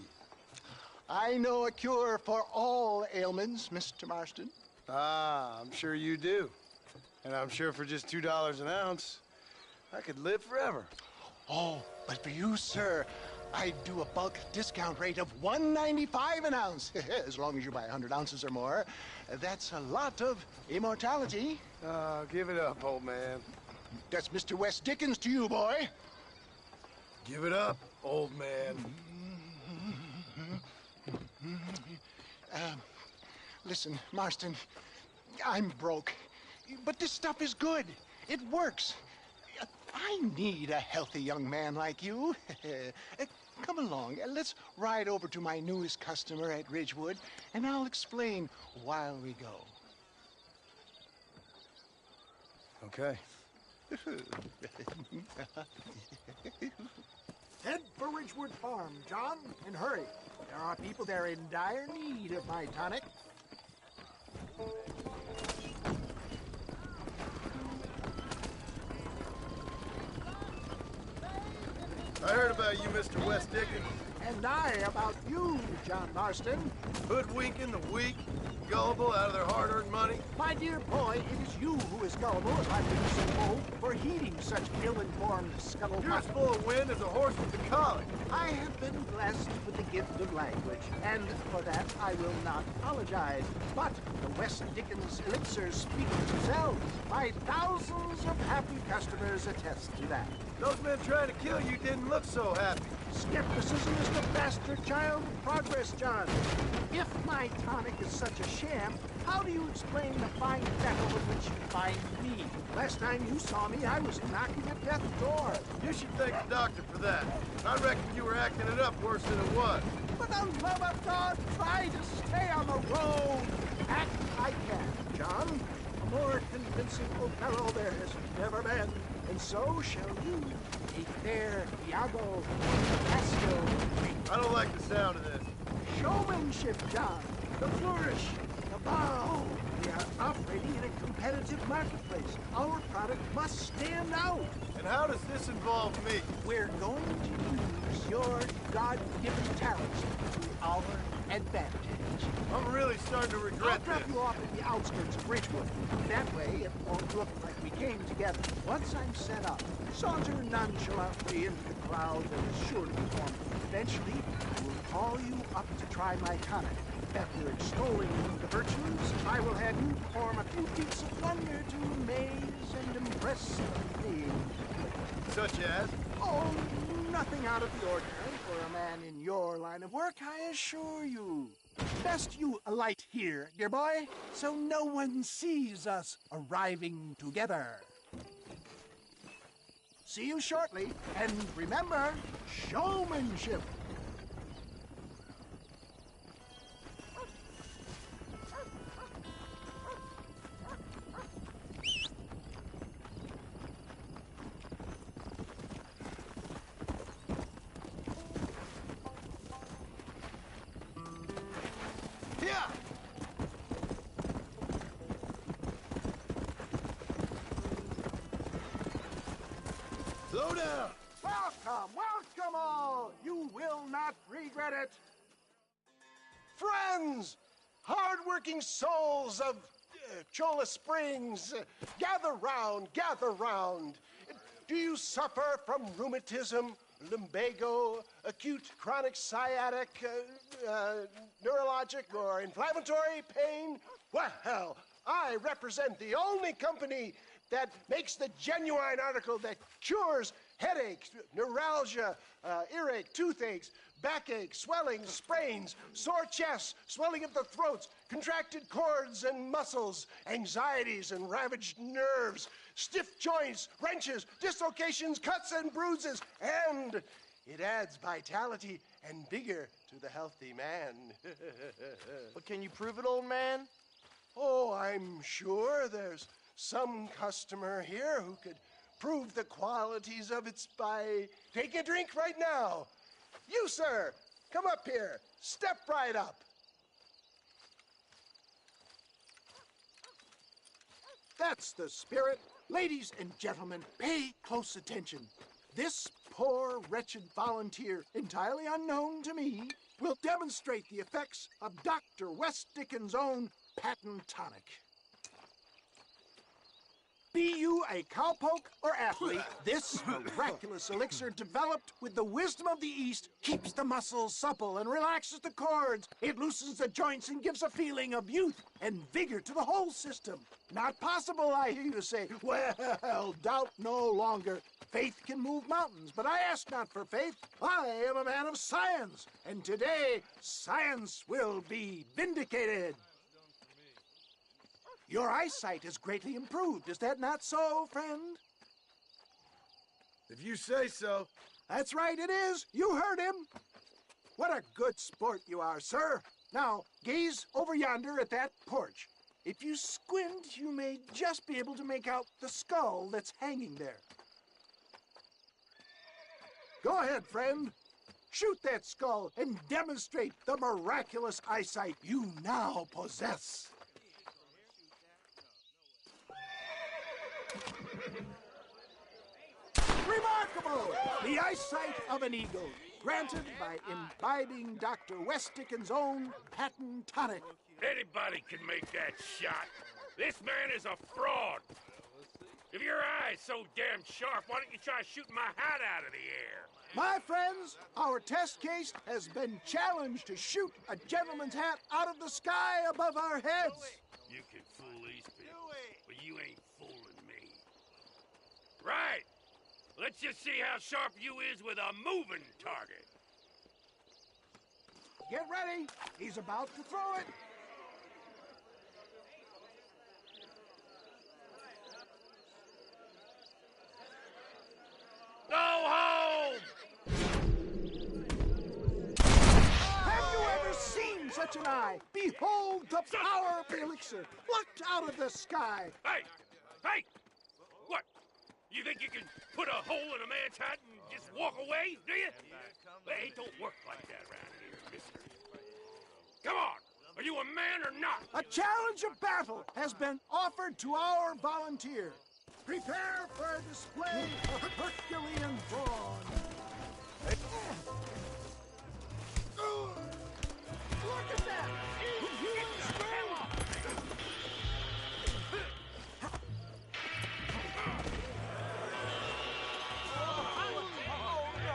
I know a cure for all ailments, Mr. Marston. Ah, I'm sure you do. And I'm sure for just $2 an ounce, I could live forever. Oh, but for you, sir, I do a bulk discount rate of $1.95 an ounce, as long as you buy 100 ounces or more. That's a lot of immortality. Give it up, old man. That's Mr. West Dickens to you, boy. Give it up, old man. Listen, Marston, I'm broke, but this stuff is good. It works. I need a healthy young man like you. Come along, let's ride over to my newest customer at Ridgewood, and I'll explain while we go. Okay. Head for Ridgewood Farm, John, and hurry. There are people there in dire need of my tonic. I heard about you, Mr. West Dickens. And I about you, John Marston. Hoodwinking the weak, gullible out of their hard-earned money. My dear boy, it is you who is gullible, if I'm being so bold, for heeding such ill-informed scuttlebutt. You're as full of wind as a horse with the colic. I have been blessed with the gift of language, and for that I will not apologize. But the West Dickens elixirs speak for themselves. My thousands of happy customers attest to that. Those men trying to kill you didn't look so happy. Skepticism is the bastard child of progress, John. If my tonic is such a sham, how do you explain the fine fettle with which you find me? Last time you saw me, I was knocking at death's door. You should thank the doctor for that. I reckon you were acting it up worse than it was. For the love of God, try to stay on the road. Act I can, John. A more convincing Othello there has never been. And so shall you. Take there, Iago, Casco. I don't like the sound of this. Showmanship, John. The flourish, the bow. We are operating in a competitive marketplace. Our product must stand out. And how does this involve me? We're going to use your God-given talents to our advantage. I'm really starting to regret I'll drop you off at the outskirts of Ridgewood. That way, it won't look like we came together. Once I'm set up, saunter nonchalantly into the crowd that is sure to be forming. Eventually, I will call you up to try my tonic. After extolling the virtues, I will have you perform a few feats of wonder to amaze and impress the field. Such as? Oh, nothing out of the ordinary for a man in your line of work, I assure you. Best you alight here, dear boy, so no one sees us arriving together. See you shortly, and remember, showmanship. Slow down! Welcome, welcome all! You will not regret it! Friends! Hard-working souls of Cholla Springs, gather round, gather round. Do you suffer from rheumatism, lumbago, acute chronic sciatic, neurologic, or inflammatory pain? Well, I represent the only company that makes the genuine article that cures headaches, neuralgia, earache, toothaches, backache, swelling, sprains, sore chests, swelling of the throats, contracted cords and muscles, anxieties and ravaged nerves, stiff joints, wrenches, dislocations, cuts and bruises, and it adds vitality and vigor to the healthy man. But can you prove it, old man? Oh, I'm sure there's some customer here who could prove the qualities of it by taking a drink right now. You, sir, come up here. Step right up. That's the spirit. Ladies and gentlemen, pay close attention. This poor, wretched volunteer, entirely unknown to me, will demonstrate the effects of Dr. West Dickens' own patent tonic. Be you a cowpoke or athlete, this miraculous elixir developed with the wisdom of the East keeps the muscles supple and relaxes the cords. It loosens the joints and gives a feeling of youth and vigor to the whole system. Not possible, I hear you say. Well, doubt no longer. Faith can move mountains, but I ask not for faith. I am a man of science, and today science will be vindicated. Your eyesight has greatly improved. Is that not so, friend? If you say so. That's right, it is. You heard him. What a good sport you are, sir. Now, gaze over yonder at that porch. If you squint, you may just be able to make out the skull that's hanging there. Go ahead, friend. Shoot that skull and demonstrate the miraculous eyesight you now possess. Remarkable! The eyesight of an eagle. granted by imbibing Dr. West Dickens' own patent tonic. Anybody can make that shot. This man is a fraud. If your eye's so damn sharp, why don't you try shooting my hat out of the air? My friends, our test case has been challenged to shoot a gentleman's hat out of the sky above our heads. You can fool these people, but you ain't fooling me. Right. Let's just see how sharp you is with a moving target. Get ready. He's about to throw it. Go home! Have you ever seen such an eye? Behold the power of the elixir, plucked out of the sky. Hey! Hey! What? You think you can put a hole in a man's hat and just walk away, do you? Hey, it don't work like that around here, mister. Come on! Are you a man or not? A challenge of battle has been offered to our volunteer. Prepare for a display of Herculean brawn. Look at that!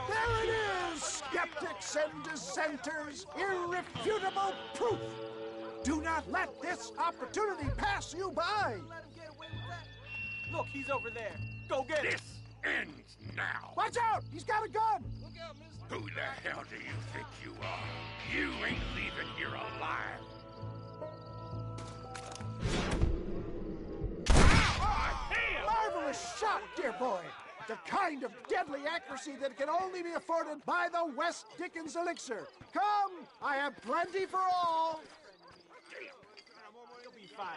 There it is, skeptics and dissenters, irrefutable proof. Do not let this opportunity pass you by. Look, he's over there. Go get him. This ends now. Watch out! He's got a gun! Who the hell do you think you are? You ain't leaving here alive. Marvelous shot, dear boy. The kind of deadly accuracy that can only be afforded by the West Dickens elixir. Come, I have plenty for all. You'll be fine.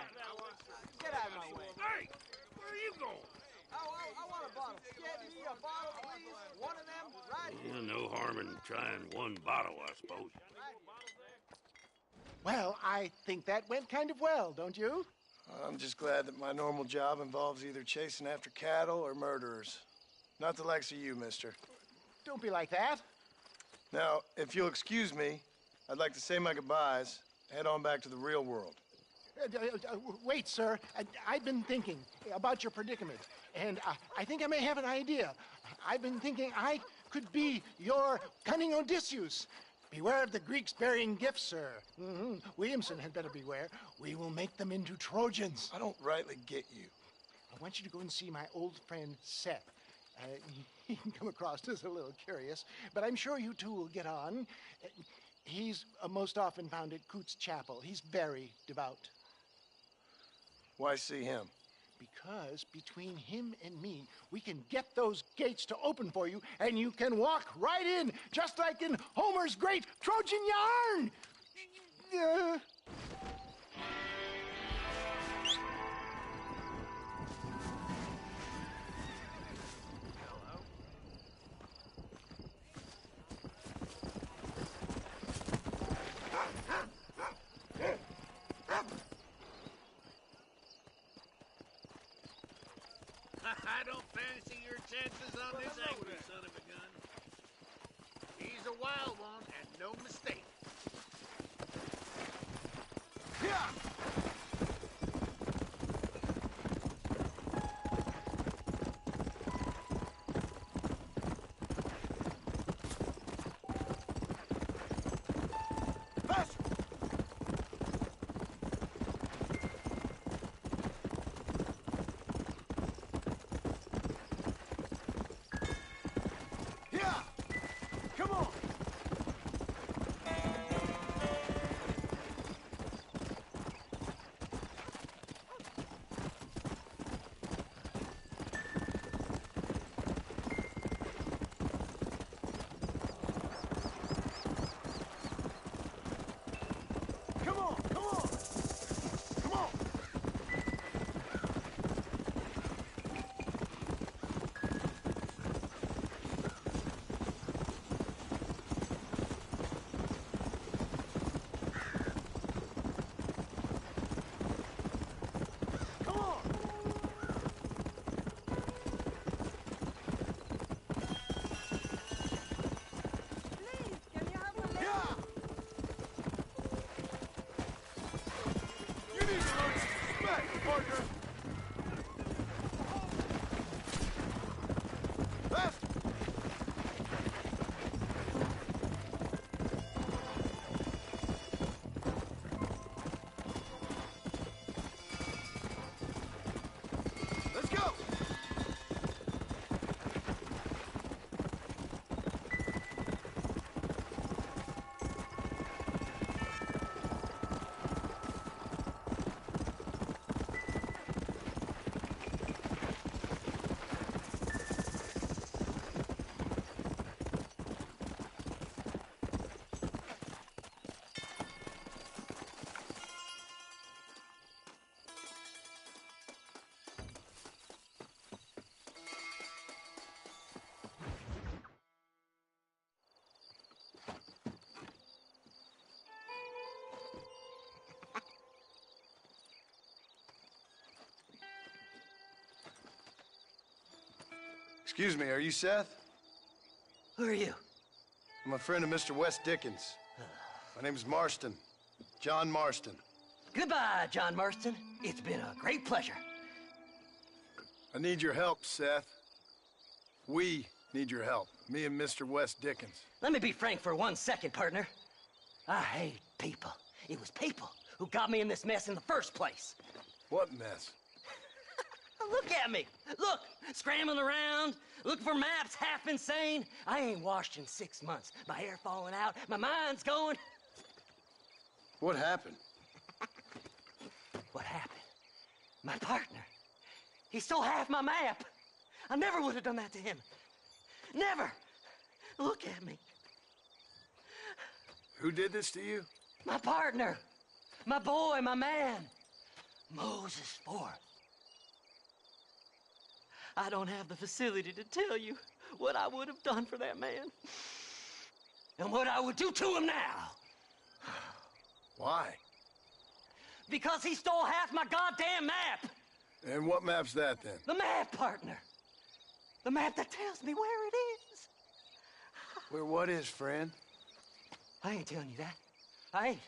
Get out of my way. Hey, where are you going? I want a bottle. Get me a bottle, please. One of them right here. No harm in trying one bottle, I suppose. Well, I think that went kind of well, don't you? I'm just glad that my normal job involves either chasing after cattle or murderers. Not the likes of you, mister. Don't be like that. Now, if you'll excuse me, I'd like to say my goodbyes, head on back to the real world. Wait, sir. I've been thinking about your predicament, and I think I may have an idea. I've been thinking I could be your cunning Odysseus. Beware of the Greeks bearing gifts, sir. Williamson had better beware. We will make them into Trojans. I don't rightly get you. I want you to go and see my old friend Seth. He can come across as a little curious, but I'm sure you two will get on. He's most often found at Coots Chapel. He's very devout. Why see him? Because between him and me, we can get those gates to open for you, and you can walk right in, just like in Homer's great Trojan yarn! I don't fancy your chances on this angry son of a gun. He's a wild one, and no mistake. Come on! Excuse me, are you Seth? Who are you? I'm a friend of Mr. Wes Dickens. My name is Marston. John Marston. Goodbye, John Marston. It's been a great pleasure. I need your help, Seth. We need your help. Me and Mr. Wes Dickens. Let me be frank for 1 second, partner. I hate people. It was people who got me in this mess in the first place. What mess? Look at me. Look, scrambling around, looking for maps, half insane. I ain't washed in 6 months. My hair falling out, my mind's going. What happened? What happened? My partner. He stole half my map. I never would have done that to him. Never. Look at me. Who did this to you? My partner. My boy, my man. Moses Forth. I don't have the facility to tell you what I would have done for that man. And what I would do to him now. Why? Because he stole half my goddamn map. And what map's that, then? The map, partner. The map that tells me where it is. Where what is, friend? I ain't telling you that. I ain't.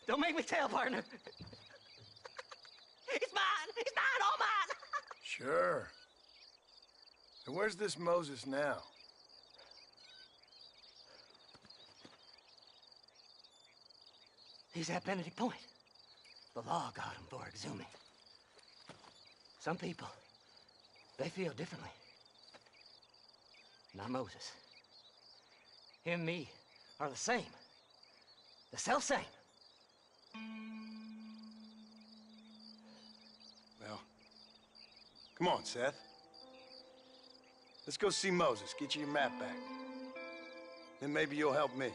Don't make me tell, partner. It's mine! It's mine! All mine! Sure. And where's this Moses now? He's at Benedict Point. The law got him for exhuming. Some people, they feel differently. Not Moses. Him and me are the same. The self-same. Well, come on, Seth. Let's go see Moses, get you your map back. Then maybe you'll help me.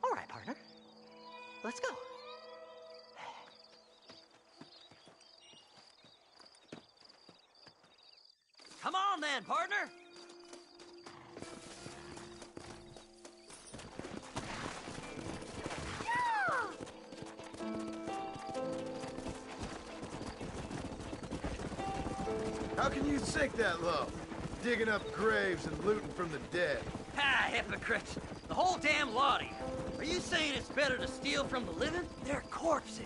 All right, partner. Let's go. Come on then, partner. How can you sink that low? Digging up graves and looting from the dead. Ah, hypocrites. The whole damn lot of you. Are you saying it's better to steal from the living? They're corpses.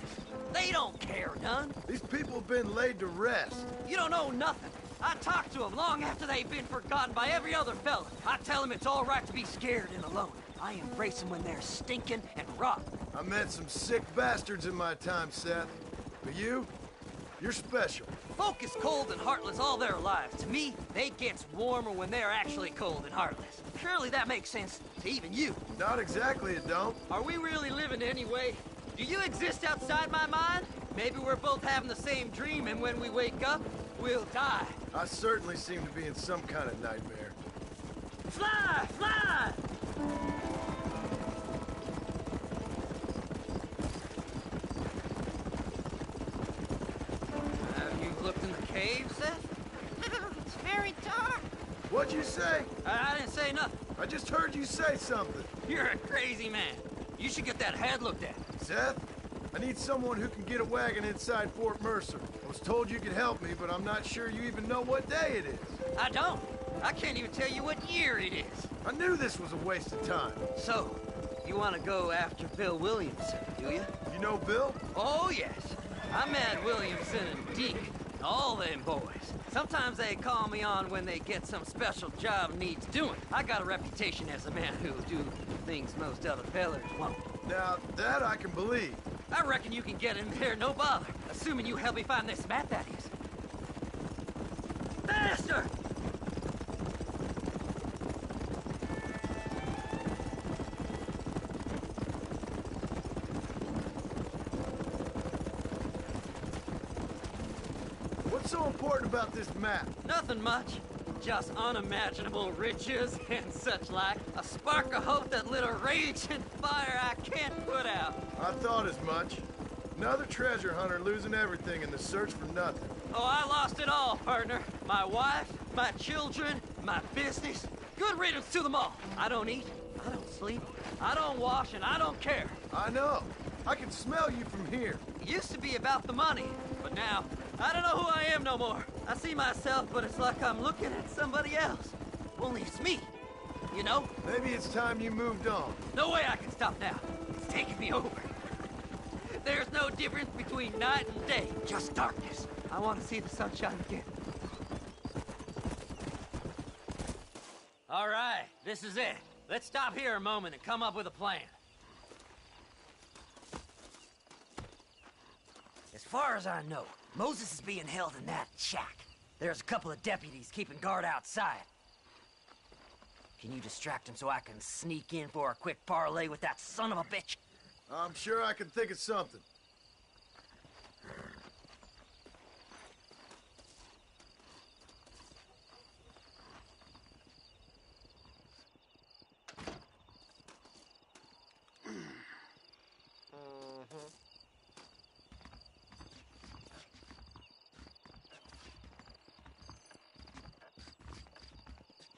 They don't care none. These people have been laid to rest. You don't know nothing. I talked to them long after they've been forgotten by every other fella. I tell them it's all right to be scared and alone. I embrace them when they're stinking and rotten. I met some sick bastards in my time, Seth. But you're special. Folk is cold and heartless all their lives. To me, they gets warmer when they're actually cold and heartless. Surely that makes sense to even you. Not exactly, it don't. Are we really living anyway? Do you exist outside my mind? Maybe we're both having the same dream, and when we wake up, we'll die. I certainly seem to be in some kind of nightmare. Fly! Fly! Have you looked in the cave, Seth? It's very dark. What'd you say? I didn't say nothing. I just heard you say something. You're a crazy man. You should get that head looked at. Seth, I need someone who can get a wagon inside Fort Mercer. I was told you could help me, but I'm not sure you even know what day it is. I don't. I can't even tell you what year it is. I knew this was a waste of time. So, you want to go after Bill Williamson, do you? You know Bill? Oh, yes. I met Williamson and Deke, all them boys. Sometimes they call me on when they get some special job needs doing. I got a reputation as a man who'll do things most other fellers won't. Now, that I can believe. I reckon you can get in there, no bother. Assuming you help me find this map, that is. Faster! What's so important about this map? Nothing much. Just unimaginable riches and such like. A spark of hope that lit a raging fire I can't put out. I thought as much. Another treasure hunter losing everything in the search for nothing. Oh, I lost it all, partner. My wife, my children, my business. Good riddance to them all. I don't eat, I don't sleep, I don't wash, and I don't care. I know. I can smell you from here. It used to be about the money, but now, I don't know who I am no more. I see myself, but it's like I'm looking at somebody else. Only it's me, you know? Maybe it's time you moved on. No way I can stop now. It's taking me over. There's no difference between night and day, just darkness. I want to see the sunshine again. All right, this is it. Let's stop here a moment and come up with a plan. As far as I know, Moses is being held in that shack. There's a couple of deputies keeping guard outside. Can you distract him so I can sneak in for a quick parlay with that son of a bitch? I'm sure I can think of something.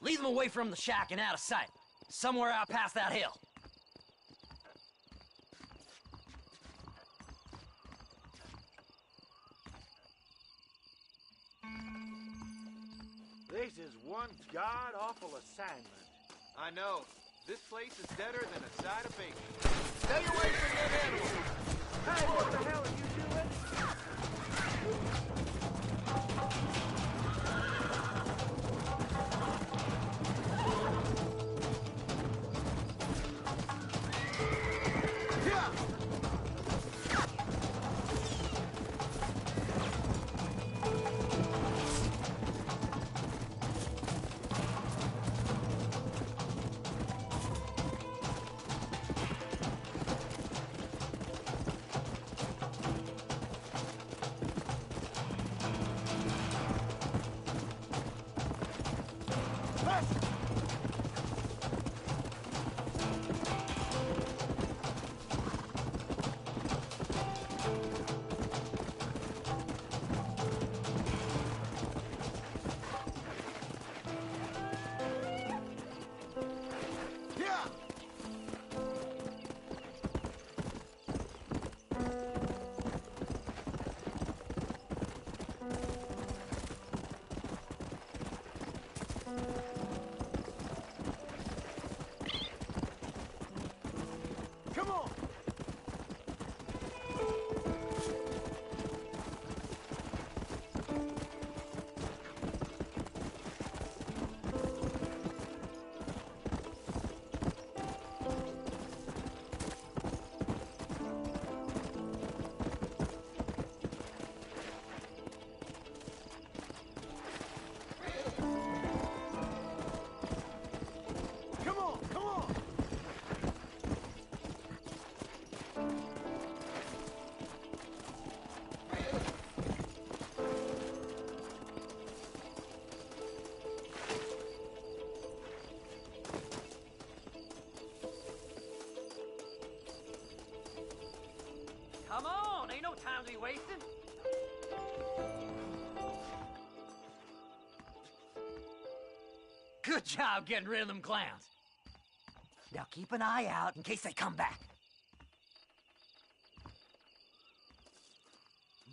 Lead them away from the shack and out of sight. Somewhere out past that hill. This is one god-awful assignment. I know. This place is deader than a side of bacon. Stay away from that animal! Hey, what the hell are you doing? Come on! Come on, ain't no time to be wasting. Good job getting rid of them clowns. Now keep an eye out in case they come back.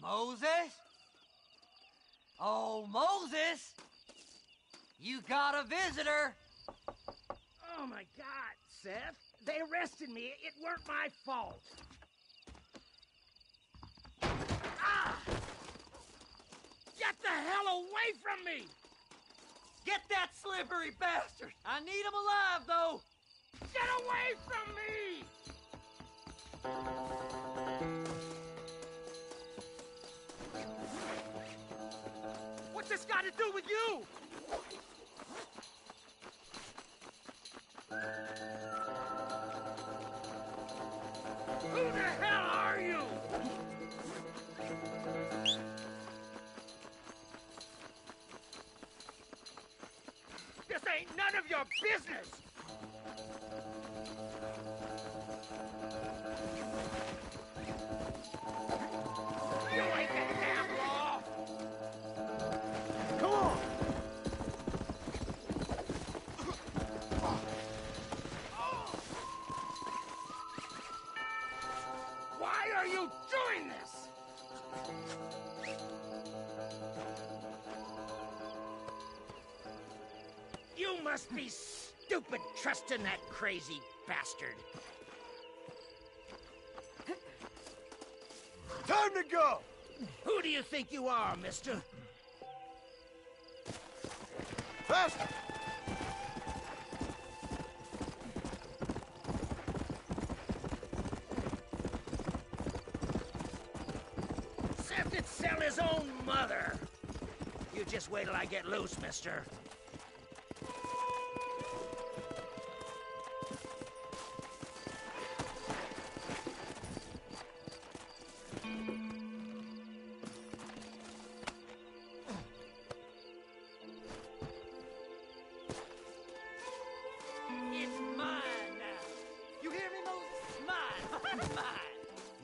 Moses? Oh, Moses! You got a visitor! Oh my God, Seth. They arrested me. It weren't my fault. Ah! Get the hell away from me! Get that slippery bastard! I need him alive, though! Get away from me! What's this got to do with you? Who the hell are you? This ain't none of your business! You ain't the damn law! Come on! What? are you doing this? You must be stupid trusting that crazy bastard. Time to go! Who do you think you are, mister? Faster! Seth could sell his own mother. You just wait till I get loose, mister. It's mine now. You hear me, Moses? Mine. Mine.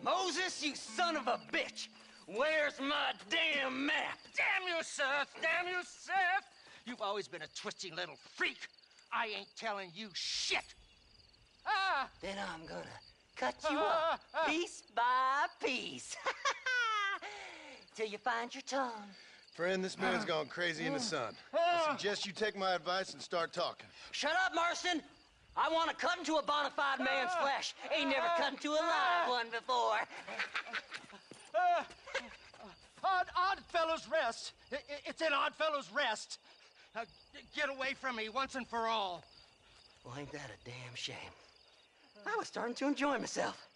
Moses, you son of a bitch. Where's my damn map? Damn you, Seth! Damn you, Seth! You've always been a twisty little freak. I ain't telling you shit. Ah! Then I'm gonna cut you up piece by piece. Till you find your tongue. Friend, this man's gone crazy in the sun. I suggest you take my advice and start talking. Shut up, Marston. I want to cut into a bona fide man's flesh. Ain't never cut into a live one before. Oddfellows Rest. It's in Oddfellows Rest. Get away from me once and for all. Well, ain't that a damn shame? I was starting to enjoy myself.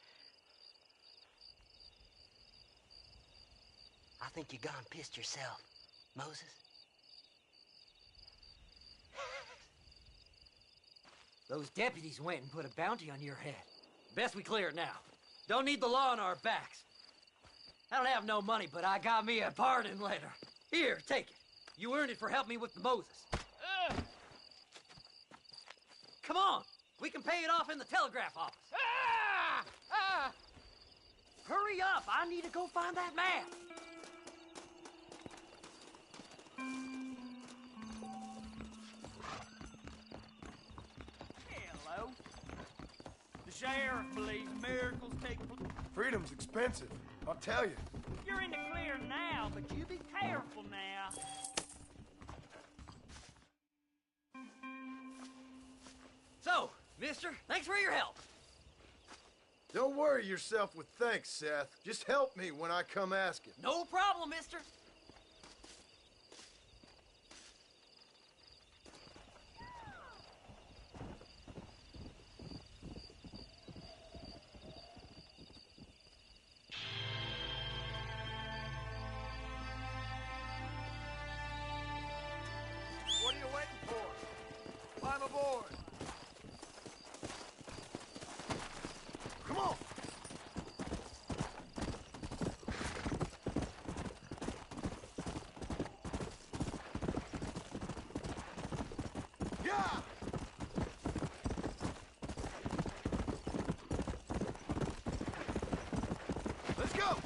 I think you gone pissed yourself, Moses. Those deputies went and put a bounty on your head. Best we clear it now. Don't need the law on our backs. I don't have no money, but I got me a pardon letter. Here, take it. You earned it for helping me with the Moses. Come on. We can pay it off in the telegraph office. Hurry up. I need to go find that map. Hello. The sheriff believes miracles take place. Freedom's expensive, I'll tell you. You're in the clear now, but you be careful now. So, mister, thanks for your help. Don't worry yourself with thanks, Seth. Just help me when I come asking. No problem, mister. What are you waiting for? Climb aboard. Come on. Yeah. Let's go.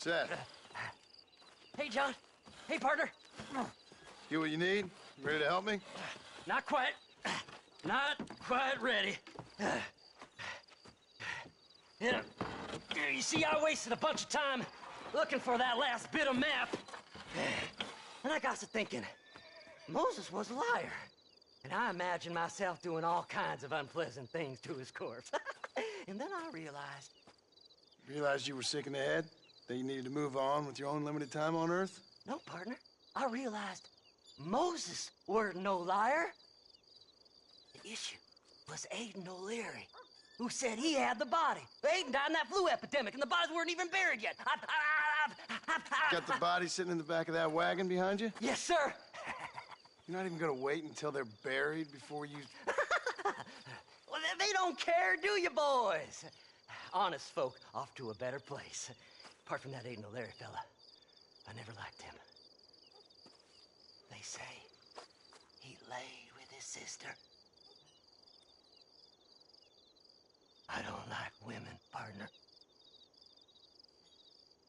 Seth. Hey, John. Hey, partner. You what you need? Ready to help me? Not quite. Not quite ready. You see, I wasted a bunch of time looking for that last bit of map. And I got to thinking, Moses was a liar. And I imagined myself doing all kinds of unpleasant things to his corpse. And then I realized... Realized you were sick in the head? That you needed to move on with your own limited time on Earth? No, partner. I realized Moses weren't no liar. The issue was Aiden O'Leary, who said he had the body. Aiden died in that flu epidemic, and the bodies weren't even buried yet. Got the body sitting in the back of that wagon behind you? Yes, sir. You're not even gonna wait until they're buried before you... Well, they don't care, do you, boys? Honest folk off to a better place. Apart from that Aiden O'Leary fella, I never liked him. They say he laid with his sister. I don't like women, partner.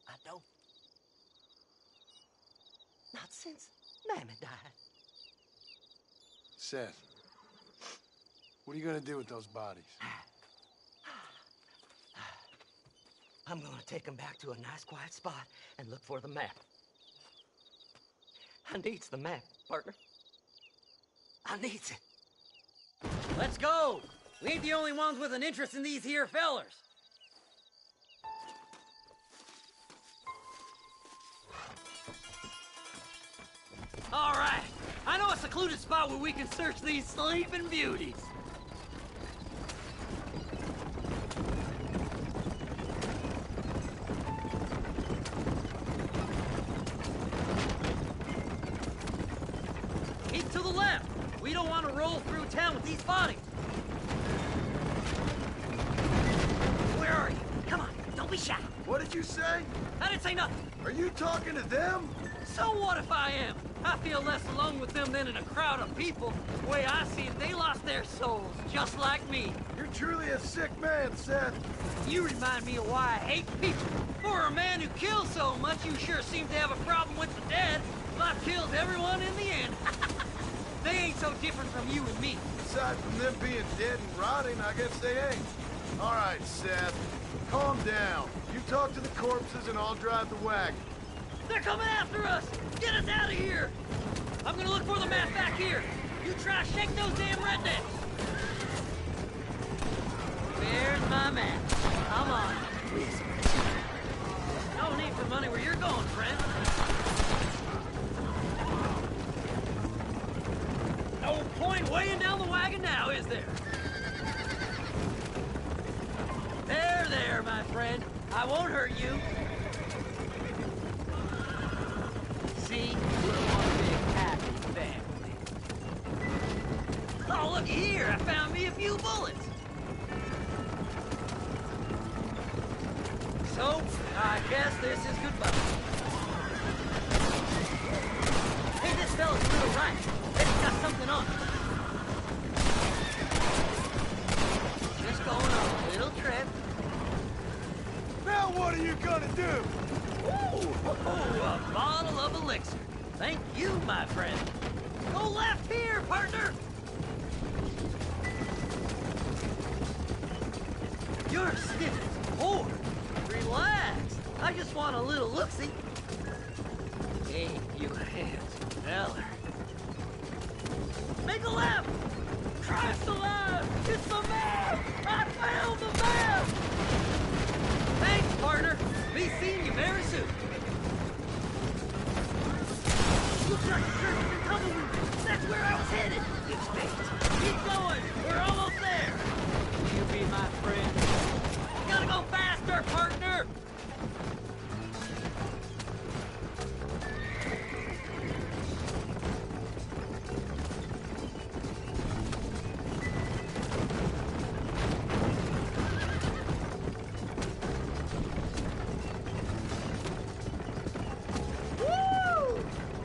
I don't. Not since Mammy died. Seth, what are you gonna do with those bodies? I'm gonna take them back to a nice quiet spot and look for the map. I needs the map, partner. I needs it. Let's go! We ain't the only ones with an interest in these here fellers. All right, I know a secluded spot where we can search these sleeping beauties. Keep to the left. We don't want to roll through town with these bodies. Where are you? Come on, don't be shy. What did you say? I didn't say nothing. Are you talking to them? So what if I am? I feel less alone with them than in a crowd of people. The way I see it, they lost their souls, just like me. You're truly a sick man, Seth. You remind me of why I hate people. For a man who kills so much, you sure seem to have a problem with the dead. Well, I've killed everyone in the end. They ain't so different from you and me. Aside from them being dead and rotting, I guess they ain't. All right, Seth, calm down. You talk to the corpses and I'll drive the wagon. They're coming after us! Get us out of here! I'm gonna look for the map back here. You try to shake those damn rednecks. There's my map. Come on, whisper. No need for money where you're going, friend. No point weighing down the wagon now, is there? There, my friend. I won't hurt you. See? We're one big happy family. Oh, look here! I found me a few bullets. So, I guess this is goodbye. Hey, this fella's to the right. He's got something on. Just going on a little trip. Now what are you gonna do? Ooh, a bottle of elixir. Thank you, my friend. Go left here, partner. You're stiff as a board. Relax. I just want a little look-see. Ain't you a handsome feller. Make a left! Christ alive! It's the map! I found the map! Thanks, partner. Be seeing you very soon. Looks like the church is coming. That's where I was headed. It's fate. Keep going. We're almost there. You be my friend. You gotta go faster, partner.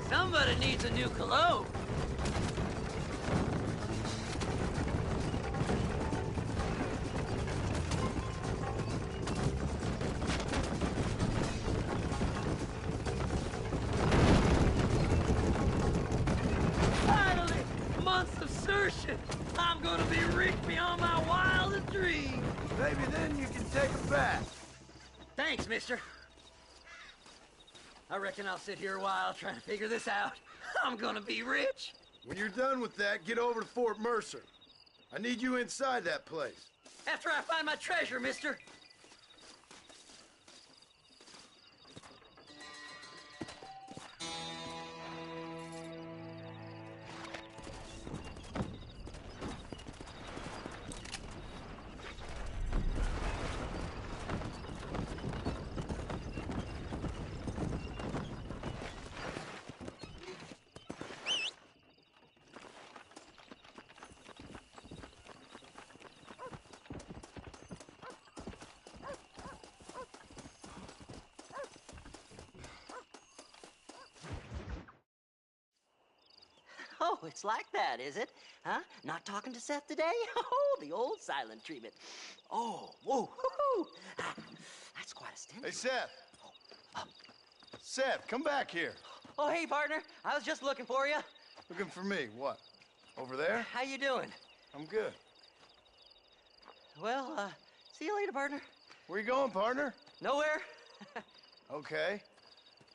Somebody needs a new cologne. Maybe then you can take a bath. Thanks, mister. I reckon I'll sit here a while trying to figure this out. I'm gonna be rich. When you're done with that, get over to Fort Mercer. I need you inside that place. After I find my treasure, mister. Oh, it's like that, is it? Huh? Not talking to Seth today? Oh, the old silent treatment. Oh, whoa, hoo-hoo. That's quite a stint. Hey, Seth. Seth, come back here. Oh, hey, partner. I was just looking for you. Looking for me? What? Over there? How you doing? I'm good. Well, see you later, partner. Where you going, partner? Nowhere. Okay.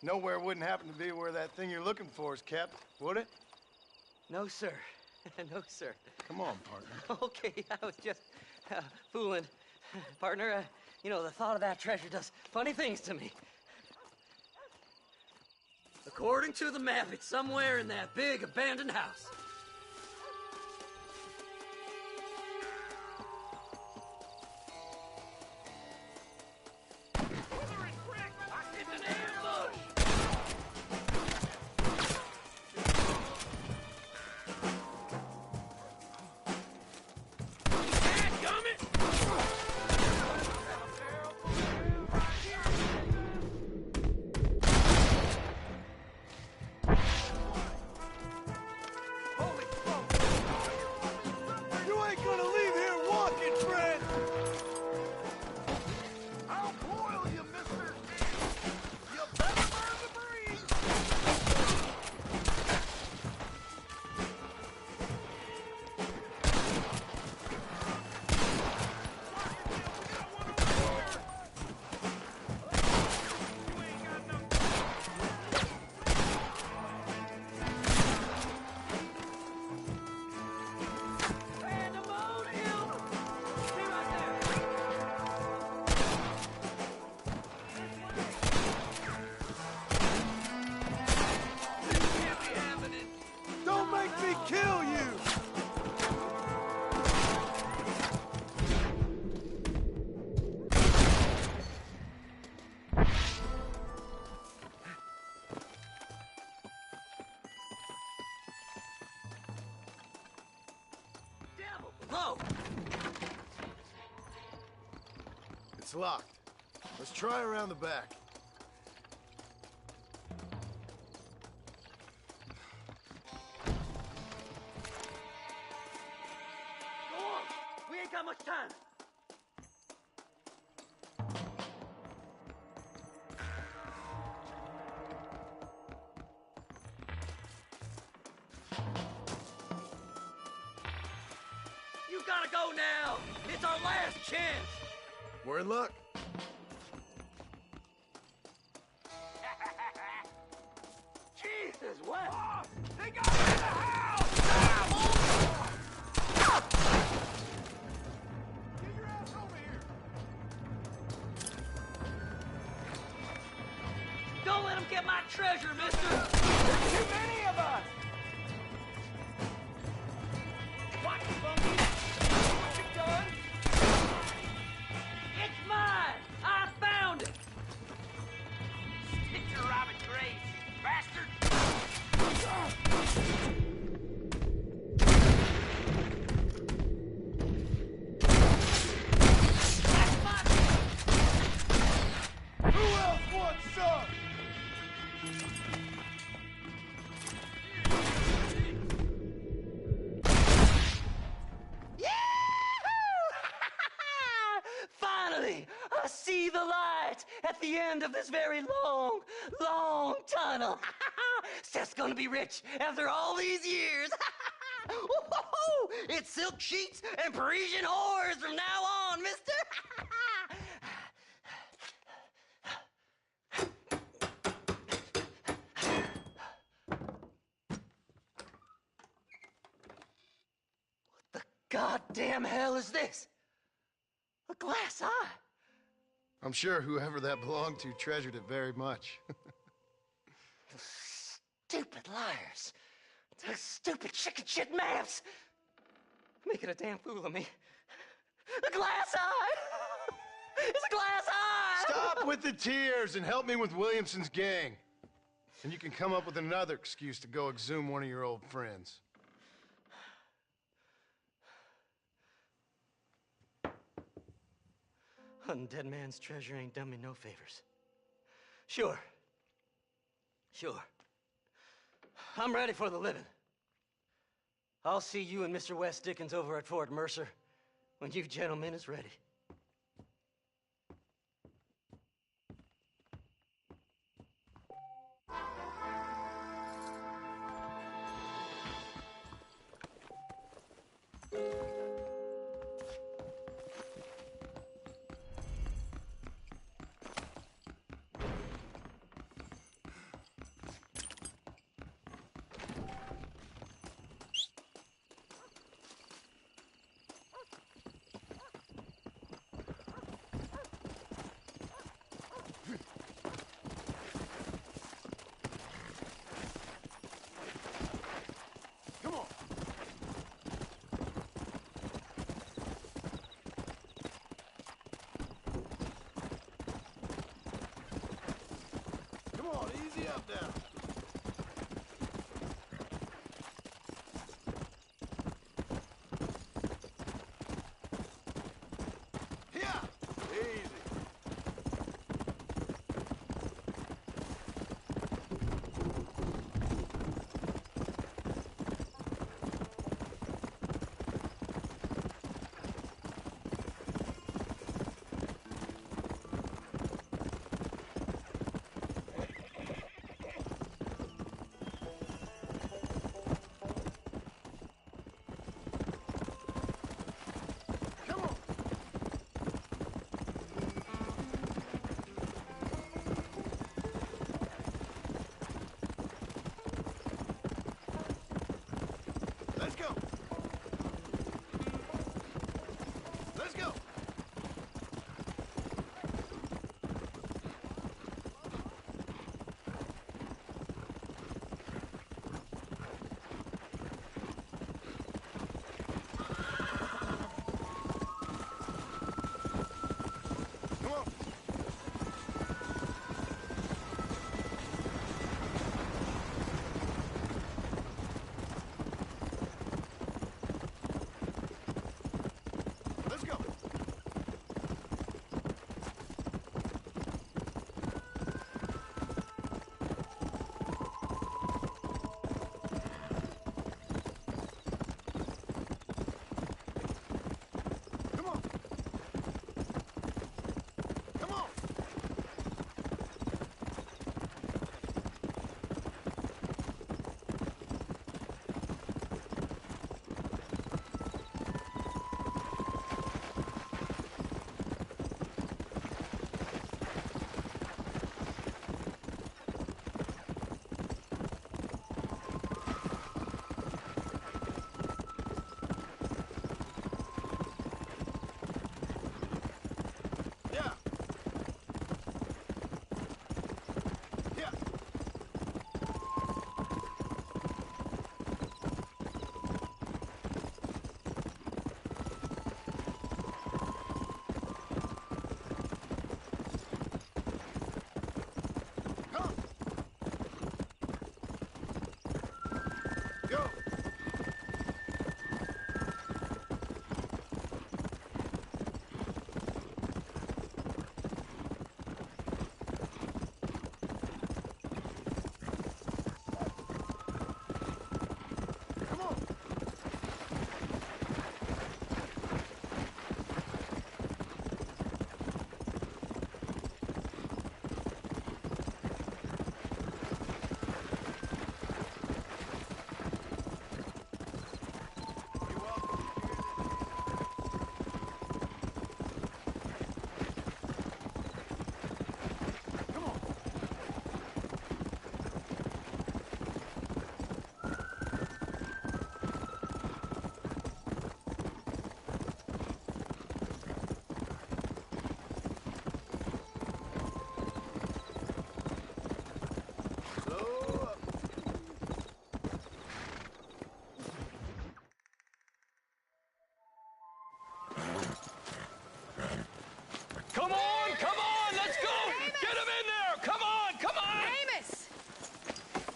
Nowhere wouldn't happen to be where that thing you're looking for is kept, would it? No, sir. No, sir. Come on, partner. Okay, I was just fooling. Partner, you know, the thought of that treasure does funny things to me. According to the map, it's somewhere in that big abandoned house. It's locked. Let's try around the back. Go on! We ain't got much time. You gotta go now! It's our last chance! We're in luck. Jesus, what? Oh, they got me in the house! Get your ass over here! Don't let him get my treasure, mister! There's too many of us! What, Funky? What you done? It's mine! I found it! Stick your Robin Graves, bastard! Who else wants some? Finally, I see the light at the end of this very long, long tunnel. Seth's gonna be rich after all these years. It's silk sheets and Parisian whores from now on, mister. goddamn hell is this? A glass eye? I'm sure whoever that belonged to treasured it very much. Stupid liars. Those stupid chicken shit maps. Making a damn fool of me. A glass eye! It's a glass eye! Stop with the tears and help me with Williamson's gang. And you can come up with another excuse to go exhume one of your old friends. Hunting dead man's treasure ain't done me no favors. Sure. I'm ready for the living. I'll see you and Mr. West Dickens over at Fort Mercer when you gentlemen is ready. Come on, easy up now. Easy.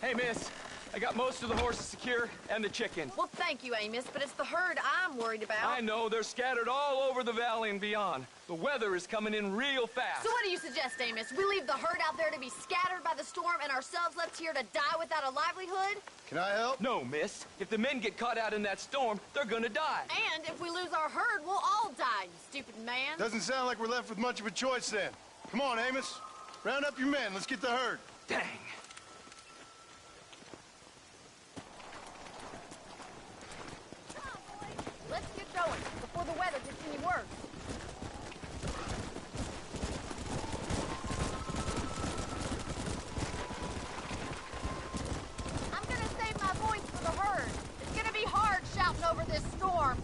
Hey, miss. I got most of the horses secure and the chickens. Well, thank you, Amos, but it's the herd I'm worried about. I know. They're scattered all over the valley and beyond. The weather is coming in real fast. So what do you suggest, Amos? We leave the herd out there to be scattered by the storm and ourselves left here to die without a livelihood? Can I help? No, miss. If the men get caught out in that storm, they're gonna die. And if we lose our herd, we'll all die, you stupid man. Doesn't sound like we're left with much of a choice then. Come on, Amos. Round up your men. Let's get the herd. Dang. Let's get going before the weather gets any worse. I'm gonna save my voice for the herd. It's gonna be hard shouting over this storm.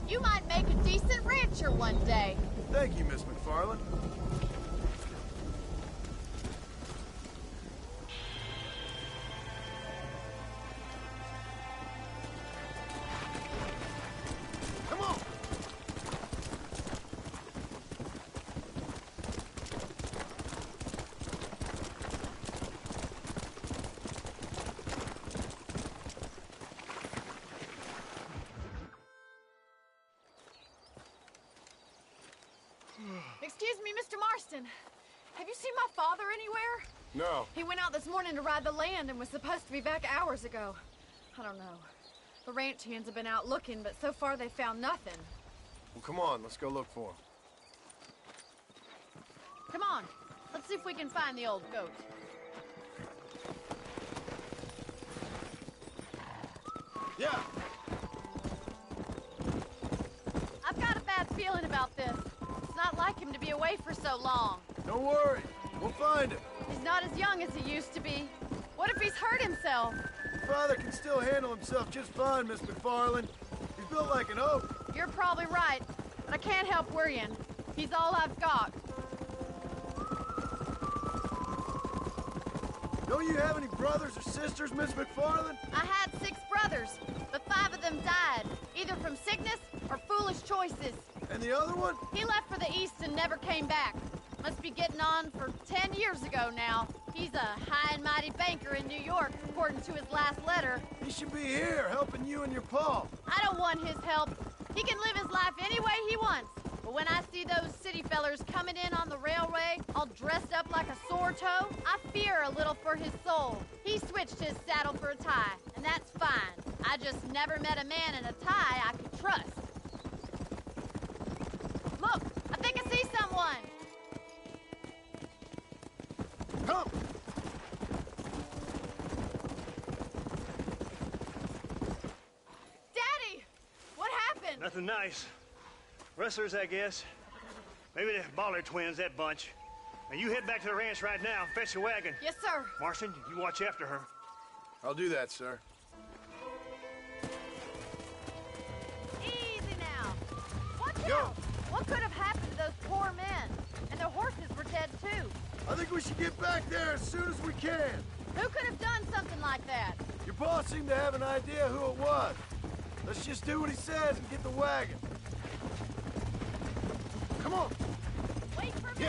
You might make a decent rancher one day. Thank you, Miss McFarland. Come on! Excuse me, Mr. Marston. Have you seen my father anywhere? No. He went out this morning to ride the land and was supposed to be back hours ago. I don't know. The ranch hands have been out looking, but so far they found nothing. Well, come on, let's go look for him. Come on, let's see if we can find the old goat. Yeah. I've got a bad feeling about this. It's not like him to be away for so long. Don't worry, we'll find him. He's not as young as he used to be. What if he's hurt himself? Your father can still handle himself just fine, Miss McFarland. He's built like an oak. You're probably right, but I can't help worrying. He's all I've got. Don't you have any brothers or sisters, Miss McFarland? I had 6 brothers, but 5 of them died, either from sickness or foolish choices. And the other one? He left for the east and never came back. Must be getting on for 10 years ago now. He's a high and mighty banker in New York, according to his last letter. He should be here, helping you and your pa. I don't want his help. He can live his life any way he wants. But when I see those city fellers coming in on the railway, all dressed up like a sore toe, I fear a little for his soul. He switched his saddle for a tie, and that's fine. I just never met a man in a tie I could trust. Look, I think I see someone. Come! Daddy! What happened? Nothing nice. Rustlers, I guess. Maybe the Bollard twins, that bunch. Now you head back to the ranch right now and fetch a wagon. Yes, sir. Marston, you watch after her. I'll do that, sir. Easy now. Watch out! What could have happened to those poor men? And their horses were dead, too. I think we should get back there as soon as we can. Who could have done something like that? Your boss seemed to have an idea who it was. Let's just do what he says and get the wagon. Come on. Wait for me.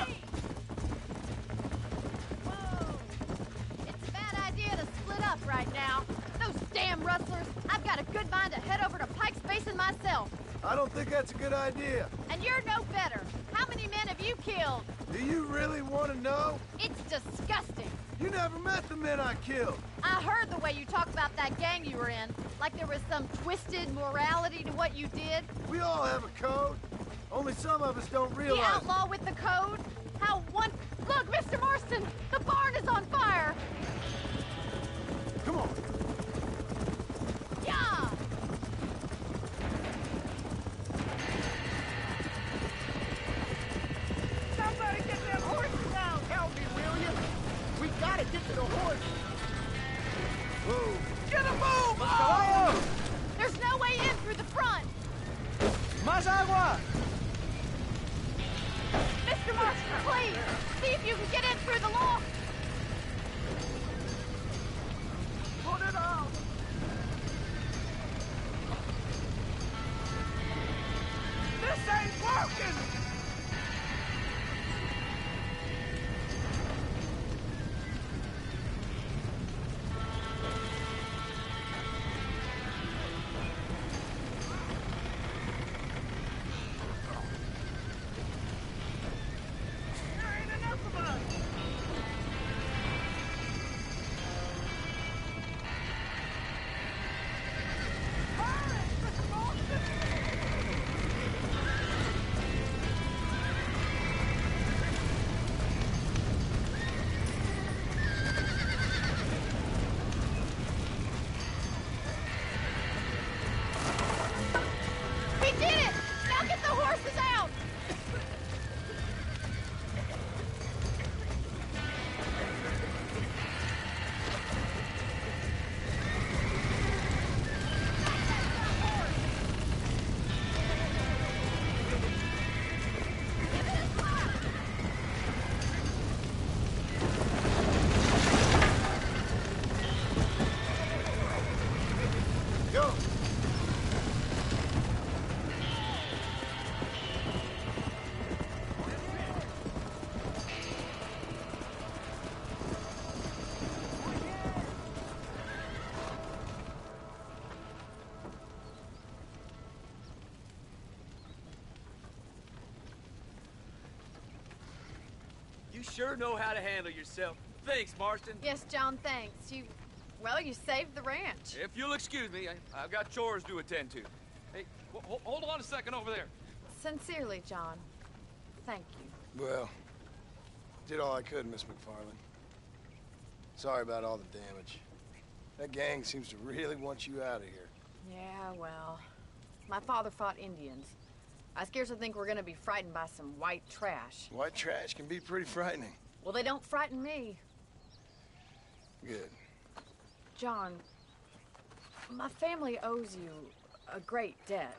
Whoa. It's a bad idea to split up right now. Those damn rustlers. I've got a good mind to head over to Pike's Basin myself. I don't think that's a good idea. And you're no better. How many men have you killed? Do you really want to know? It's disgusting. You never met the men I killed. I heard the way you talk about that gang you were in. Like there was some twisted morality to what you did. We all have a code. Only some of us don't The realize. outlaw with the code? How one... Look, Mr. Marston! The barn is on fire! Come on. Yeah! Somebody get them horses down! Help me, will you? We gotta get to the horses. Whoa. Get a move! Oh! There's no way in through the front! Más agua! Mr. Marston, please! See if you can get in through the loft! Put it out! This ain't working! There ain't enough of us! Hurry, Mr. Marston! You sure know how to handle yourself. Thanks, Marston. Yes, John, thanks. Well, you saved the ranch. If you'll excuse me, I've got chores to attend to. Hey, hold on a second over there. Sincerely, John. Thank you. Well, did all I could, Miss McFarland. Sorry about all the damage. That gang seems to really want you out of here. Yeah, well, my father fought Indians. I scarcely think we're gonna be frightened by some white trash. White trash can be pretty frightening. Well, they don't frighten me. Good. John, my family owes you a great debt.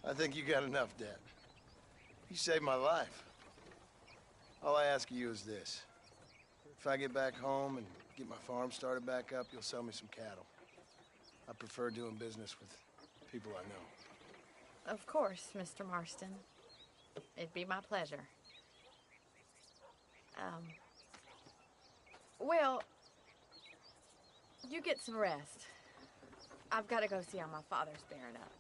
I think you got enough debt. You saved my life. All I ask of you is this. If I get back home and get my farm started back up, you'll sell me some cattle. I prefer doing business with people I know. Of course, Mr. Marston. It'd be my pleasure. Well, you get some rest. I've got to go see how my father's bearing up.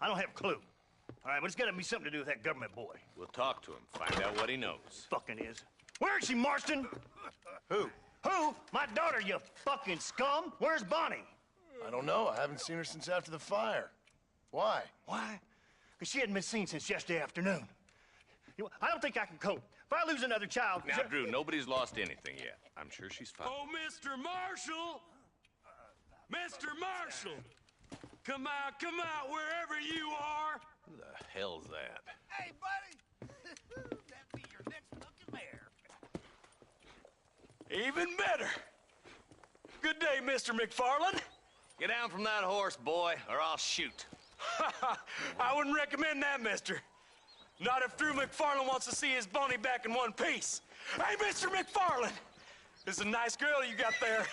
I don't have a clue. All right, but it's got to be something to do with that government boy. We'll talk to him, find out what he knows. Fucking is. Where is she, Marston? Who? Who? My daughter, you fucking scum. Where's Bonnie? I don't know. I haven't seen her since after the fire. Why? Why? Because she hadn't been seen since yesterday afternoon. You know, I don't think I can cope. If I lose another child... Now, Drew, nobody's lost anything yet. I'm sure she's fine. Oh, Mr. Marshall! Mr. Marshall! Come out, wherever you are! Who the hell's that? Hey, buddy! That'd be your next looking mare. Even better. Good day, Mr. McFarland. Get down from that horse, boy, or I'll shoot. I wouldn't recommend that, mister. Not if Drew McFarland wants to see his Bonnie back in one piece. Hey, Mr. McFarland! This is a nice girl you got there.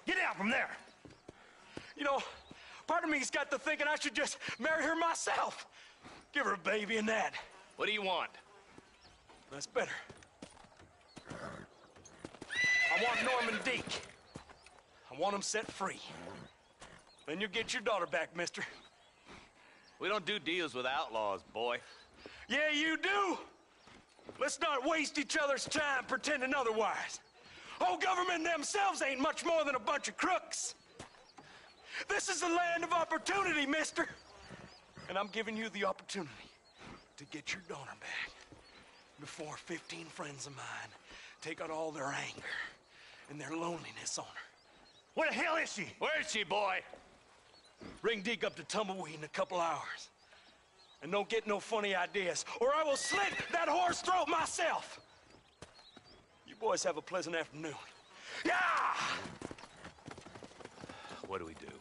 Get out from there! You know, part of me's got to thinking I should just marry her myself. Give her a baby and that. What do you want? That's better. I want Norman Deek. I want him set free. Then you'll get your daughter back, mister. We don't do deals with outlaws, boy. Yeah, you do. Let's not waste each other's time pretending otherwise. Oh, government themselves ain't much more than a bunch of crooks. This is the land of opportunity, mister. And I'm giving you the opportunity to get your daughter back. before 15 friends of mine take out all their anger and their loneliness on her. Where the hell is she? Where is she, boy? Bring Deke up to Tumbleweed in a couple hours. And don't get no funny ideas, or I will slit that whore's throat myself. You boys have a pleasant afternoon. Yeah! What do we do?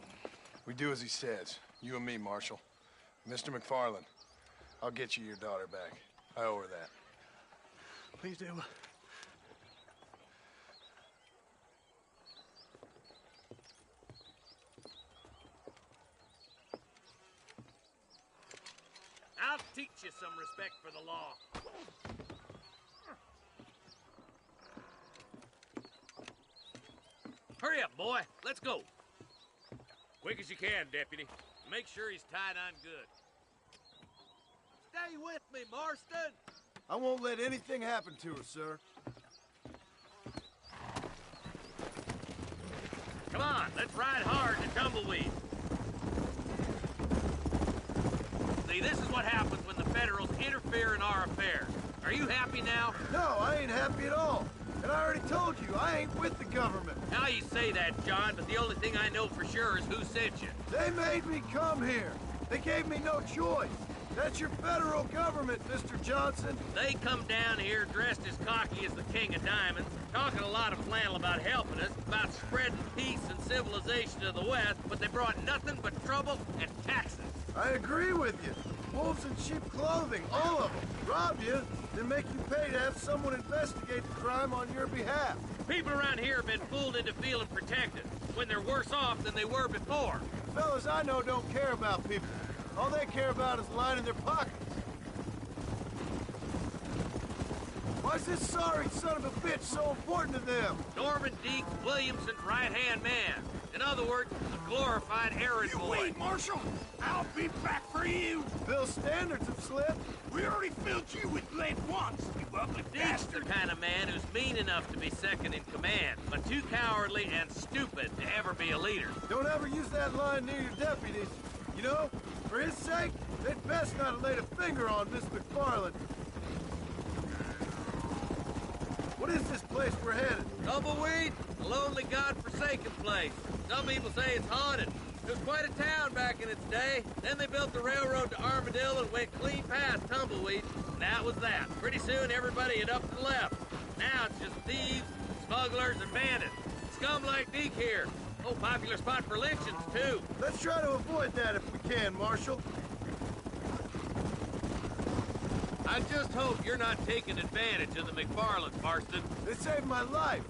We do as he says. You and me, Marshal. Mr. McFarland, I'll get you your daughter back. I owe her that. Please do. I'll teach you some respect for the law. Hurry up, boy. Let's go. Quick as you can, Deputy. Make sure he's tied on good. Stay with me, Marston. I won't let anything happen to her, sir. Come on, let's ride hard to Tumbleweed. See, this is what happens when the Federals interfere in our affairs. Are you happy now? No, I ain't happy at all. And I already told you, I ain't with the government. Now you say that, John, but the only thing I know for sure is who sent you. They made me come here. They gave me no choice. That's your federal government, Mr. Johnson. They come down here dressed as cocky as the King of Diamonds, talking a lot of flannel about helping us, about spreading peace and civilization to the West, but they brought nothing but trouble and taxes. I agree with you. Wolves in sheep clothing, all of them. Rob you, then make you pay to have someone investigate the crime on your behalf. People around here have been fooled into feeling protected, when they're worse off than they were before. Fellas I know don't care about people. All they care about is lining their pockets. Why's this sorry son of a bitch so important to them? Norman Deke Williamson's right-hand man. In other words, a glorified errand boy. Wait, Marshal! I'll be back for you! Bill's standards have slipped. We already filled you with lead once, you ugly Deke's the bastard! kind of man who's mean enough to be second in command, but too cowardly and stupid to ever be a leader. Don't ever use that line near your deputies. You know, for his sake, they'd best not have laid a finger on Miss McFarland. What is this place we're headed? Tumbleweed, a lonely, god-forsaken place. Some people say it's haunted. It was quite a town back in its day. Then they built the railroad to Armadillo and went clean past Tumbleweed. And that was that. Pretty soon, everybody had up and left. Now it's just thieves, smugglers, and bandits. Scum like Deke here. Oh, popular spot for lynchings, too. Let's try to avoid that if we can, Marshal. I just hope you're not taking advantage of the McFarlands, Marston. They saved my life.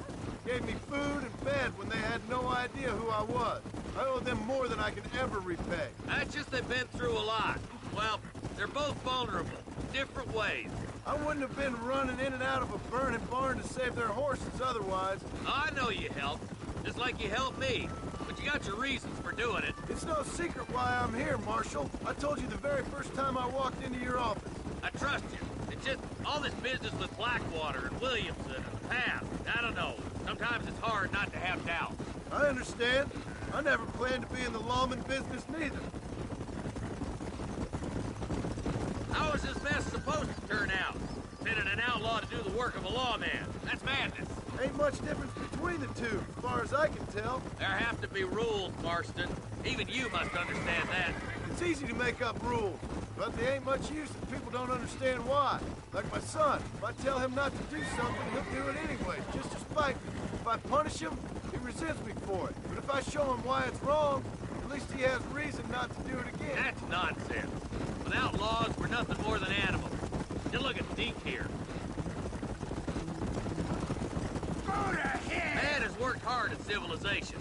Gave me food and bed when they had no idea who I was. I owe them more than I can ever repay. That's just they've been through a lot. Well, they're both vulnerable, different ways. I wouldn't have been running in and out of a burning barn to save their horses otherwise. I know you helped, just like you helped me. But you got your reasons for doing it. It's no secret why I'm here, Marshal. I told you the very first time I walked into your office. I trust you. It's just all this business with Blackwater and Williamson and the past. I don't know. Sometimes it's hard not to have doubt. I understand. I never planned to be in the lawman business neither. How is this mess supposed to turn out? Sending an outlaw to do the work of a lawman. That's madness. Ain't much difference between the two, as far as I can tell. There have to be rules, Marston. Even you must understand that. It's easy to make up rules, but they ain't much use if people don't understand why. Like my son, if I tell him not to do something, he'll do it anyway, just to spite me. If I punish him, he resents me for it. But if I show him why it's wrong, at least he has reason not to do it again. That's nonsense. Without laws, we're nothing more than animals. Just look at Deke here. Go to hell! Man has worked hard at civilization.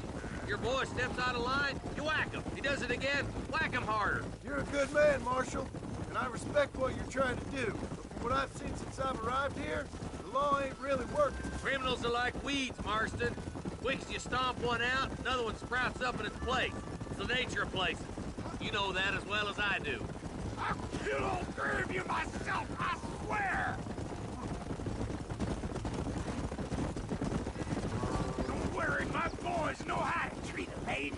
Your boy steps out of line, you whack him. He does it again, whack him harder. You're a good man, Marshal, and I respect what you're trying to do. But from what I've seen since I've arrived here, the law ain't really working. Criminals are like weeds, Marston. Quick as you stomp one out, another one sprouts up in its place. It's the nature of places. You know that as well as I do. I'll kill all three of you myself, I swear! Don't worry, my boys know how to treat a lady.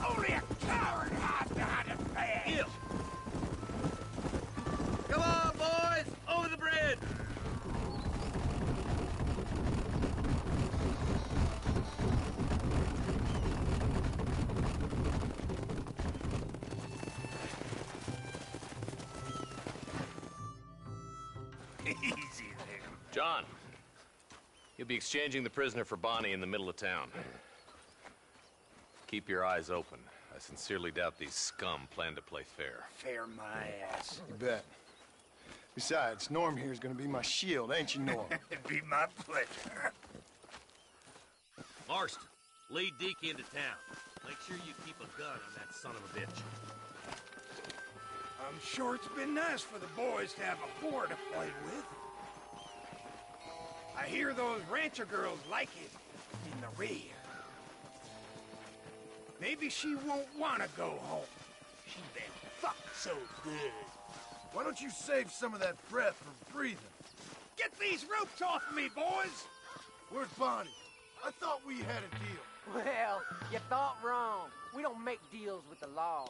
Only a coward hides behind a John, you'll be exchanging the prisoner for Bonnie in the middle of town. Keep your eyes open. I sincerely doubt these scum plan to play fair. Fair my ass. You bet. Besides, Norm here is gonna be my shield, ain't you, Norm? It'd be my pleasure. Marston, lead Deke into town. Make sure you keep a gun on that son of a bitch. I'm sure it's been nice for the boys to have a whore to play with. I hear those rancher girls like it in the rear. Maybe she won't want to go home. She's been fucked so good. Why don't you save some of that breath for breathing? Get these ropes off of me, boys! Where's Bonnie? I thought we had a deal. Well, you thought wrong. We don't make deals with the law.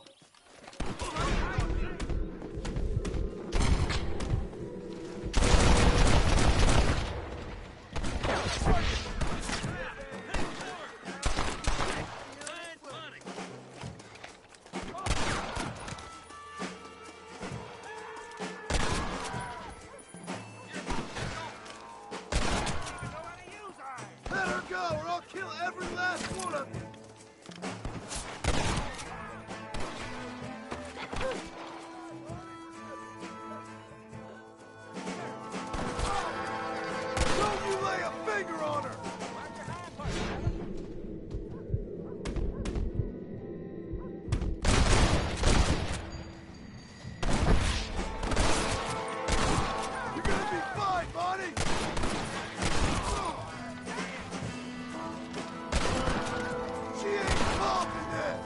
Let her go, or I'll kill every last one of you. Don't you lay a finger on her! You're gonna be fine, Bonnie! She ain't involved in that!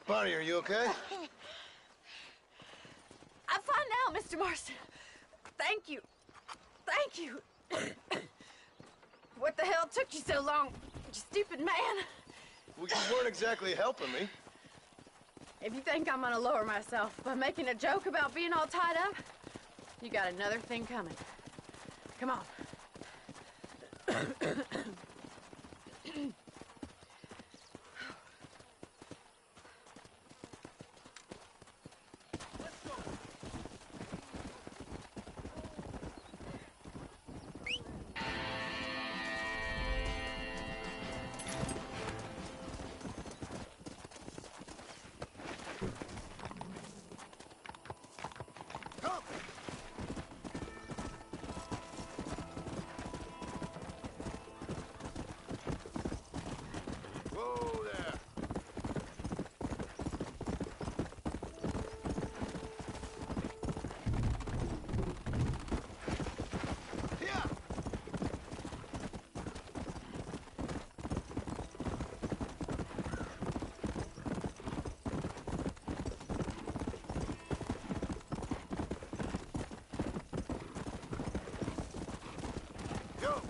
Bonnie, are you okay? I'm fine now, Mr. Marston. Thank you. Thank you. What the hell took you so long, you stupid man? Well, you weren't exactly helping me. If you think I'm gonna lower myself by making a joke about being all tied up, you got another thing coming. Come on. Whoa there! Here! Go!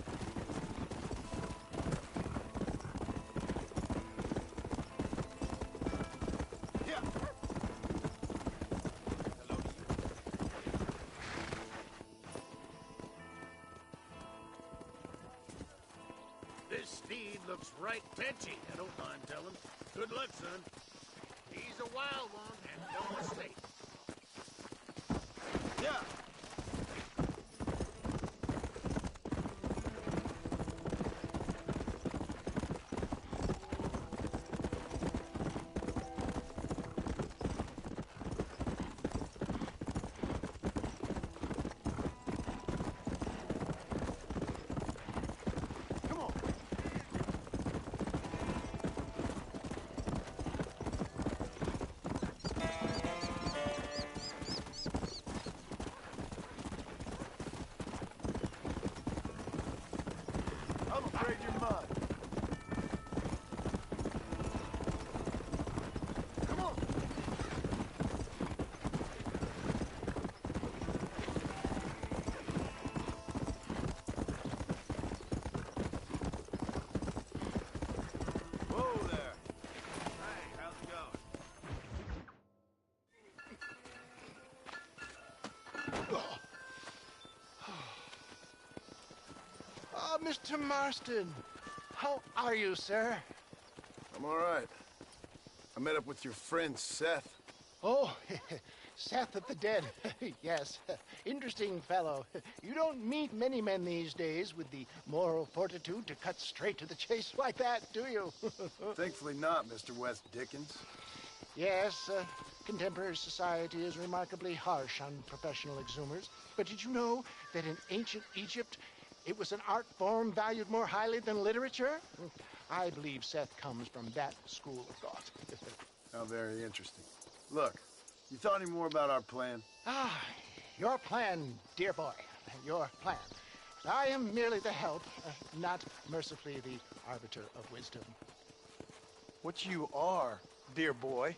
Here! This steed looks right tetchy, I don't mind telling. Good luck, son. He's a wild one, and no mistake. Yeah! Come on! Oh, Mr. Marston. How are you, sir? I'm all right. I met up with your friend, Seth. Oh, Seth of the Dead. Yes, interesting fellow. You don't meet many men these days with the moral fortitude to cut straight to the chase like that, do you? Thankfully not, Mr. West Dickens. Yes, contemporary society is remarkably harsh on professional exhumers. But did you know that in ancient Egypt, it was an art form valued more highly than literature? I believe Seth comes from that school of thought. How very interesting. Look, you thought any more about our plan? Ah, your plan, dear boy, your plan. I am merely the help, not mercifully the arbiter of wisdom. What you are, dear boy,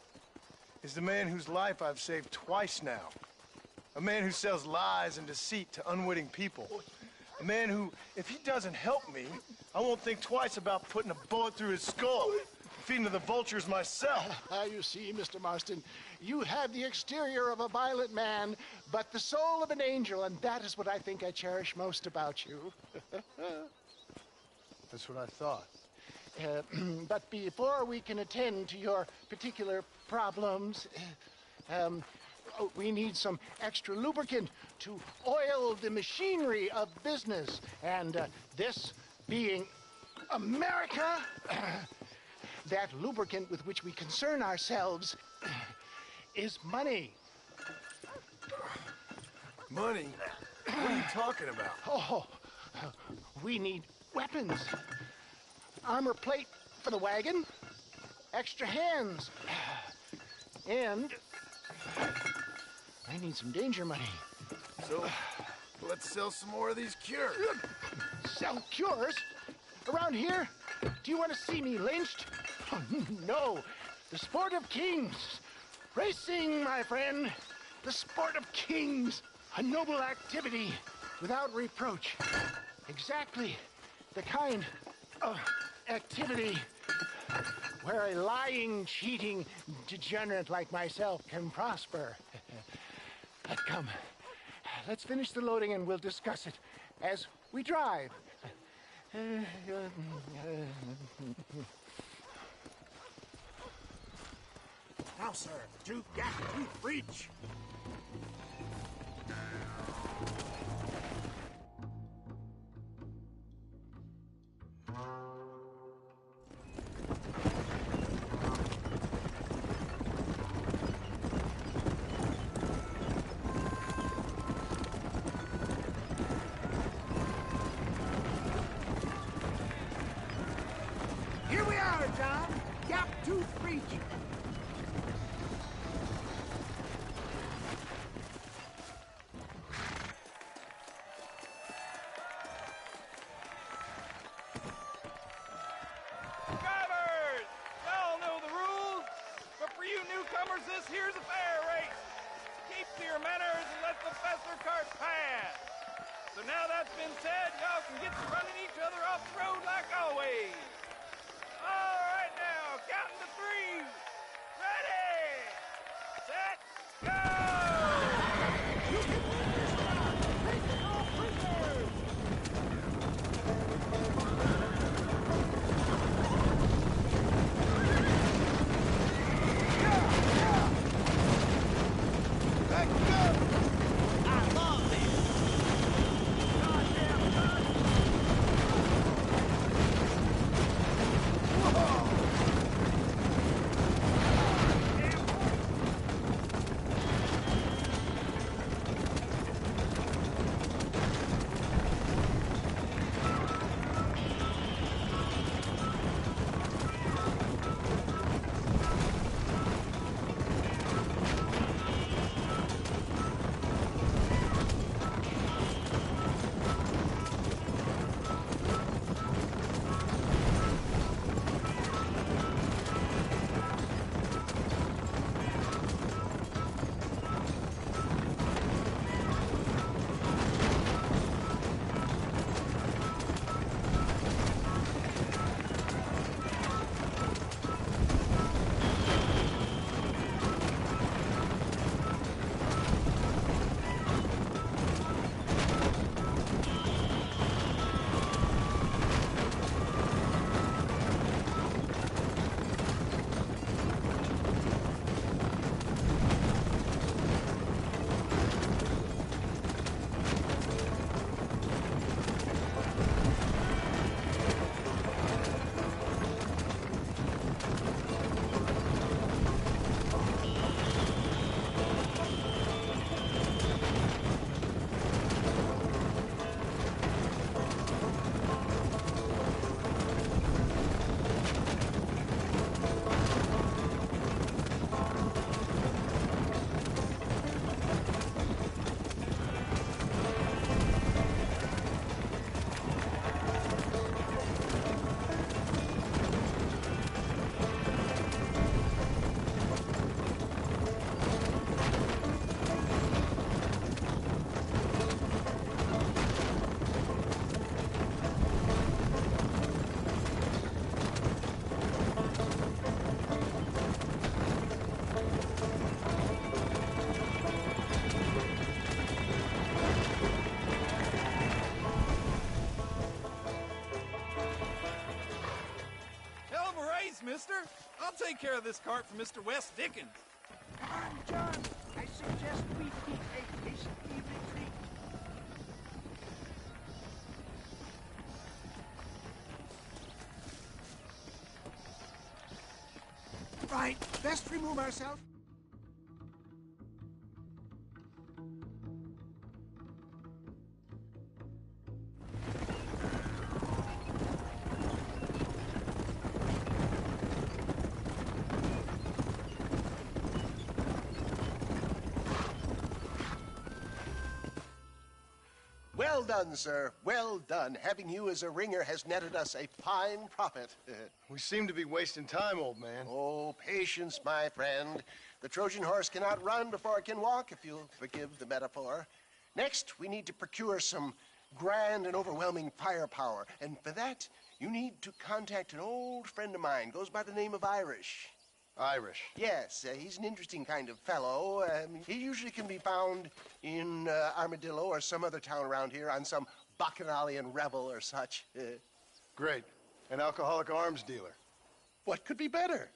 is the man whose life I've saved twice now. A man who sells lies and deceit to unwitting people. A man who, if he doesn't help me, I won't think twice about putting a bullet through his skull, feeding to the vultures myself. You see, Mr. Marston, you have the exterior of a violent man, but the soul of an angel, and that is what I think I cherish most about you. That's what I thought. But before we can attend to your particular problems, we need some extra lubricant to oil the machinery of business. And this being America, that lubricant with which we concern ourselves is money. Money? What are you talking about? Oh, we need weapons. Armor plate for the wagon, extra hands, and I need some danger money. So, let's sell some more of these cures. Sell cures? Around here? Do you want to see me lynched? Oh, no. The sport of kings. Racing, my friend. The sport of kings. A noble activity without reproach. Exactly the kind of activity where a lying, cheating degenerate like myself can prosper. Come, let's finish the loading and we'll discuss it as we drive. Now, sir, to Gap Tooth Bridge. Here we are, John. Gap Tooth Bridge. Drivers! Y'all know the rules, but for you newcomers, this here's a fair race. Keep to your manners and let the faster cart pass. So now that's been said, y'all can get to running each other off the road like always. All right now, counting to three. Ready, set, go! I love this. Goddamn mister. I'll take care of this cart for Mr. Wes Dickens. Come on, John. I suggest we keep a tasty retreat. Right, best remove ourselves. Well done, sir. Well done. Having you as a ringer has netted us a fine profit. We seem to be wasting time, old man. Oh, patience, my friend. The Trojan horse cannot run before it can walk, if you'll forgive the metaphor. Next, we need to procure some grand and overwhelming firepower. And for that, you need to contact an old friend of mine. Goes by the name of Irish. Irish? Yes, he's an interesting kind of fellow. He usually can be found in Armadillo or some other town around here on some bacchanalian revel or such. Great. An alcoholic arms dealer. What could be better?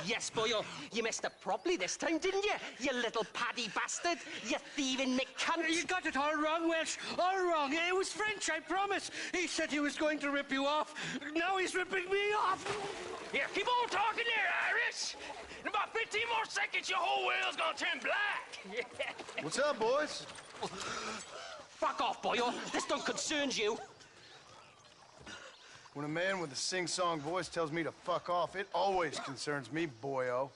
Yes, boyo, you messed up properly this time, didn't you? You little paddy bastard. You thieving McCunt. You got it all wrong, Welsh. All wrong. It was French, I promise. He said he was going to rip you off. Now he's ripping me off. Here, keep on talking there, Irish. In about 15 more seconds, your whole whale's gonna turn black. What's up, boys? Fuck off, boyo. This don't concern you. When a man with a sing-song voice tells me to fuck off, it always concerns me, boyo.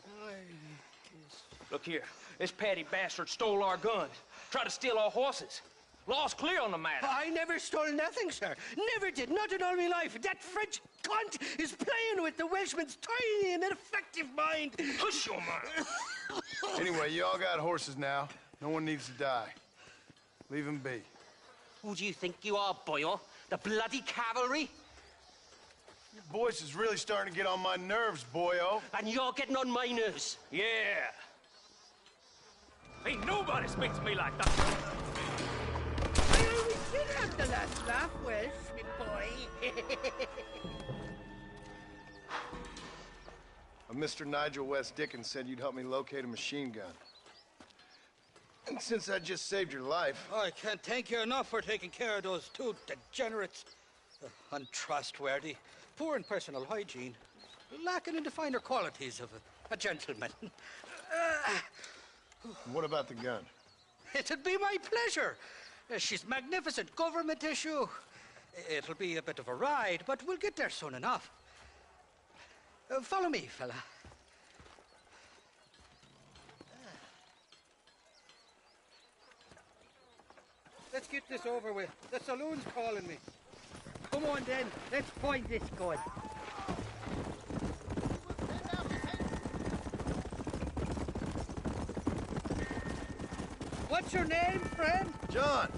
Look here. This Paddy bastard stole our guns. Tried to steal our horses. Law's clear on the matter. I never stole nothing, sir. Never did. Not in all my life. That French cunt is playing with the Welshman's tiny and ineffective mind. Hush your mouth. Anyway, you all got horses now. No one needs to die. Leave him be. Who do you think you are, Boyle? The bloody cavalry? Your voice is really starting to get on my nerves, boyo. And you're getting on my nerves. Yeah. Ain't nobody speaks to me like that. We did have the last laugh, Welsh, me boy. Mr. Nigel West Dickens said you'd help me locate a machine gun. And since I just saved your life... I can't thank you enough for taking care of those two degenerates. Untrustworthy, poor in personal hygiene, lacking in the finer qualities of a gentleman. What about the gun? It'd be my pleasure. She's magnificent, government issue. It'll be a bit of a ride, but we'll get there soon enough. Follow me, fella. Let's get this over with. The saloon's calling me. Come on, then. Let's find this gun. What's your name, friend? John.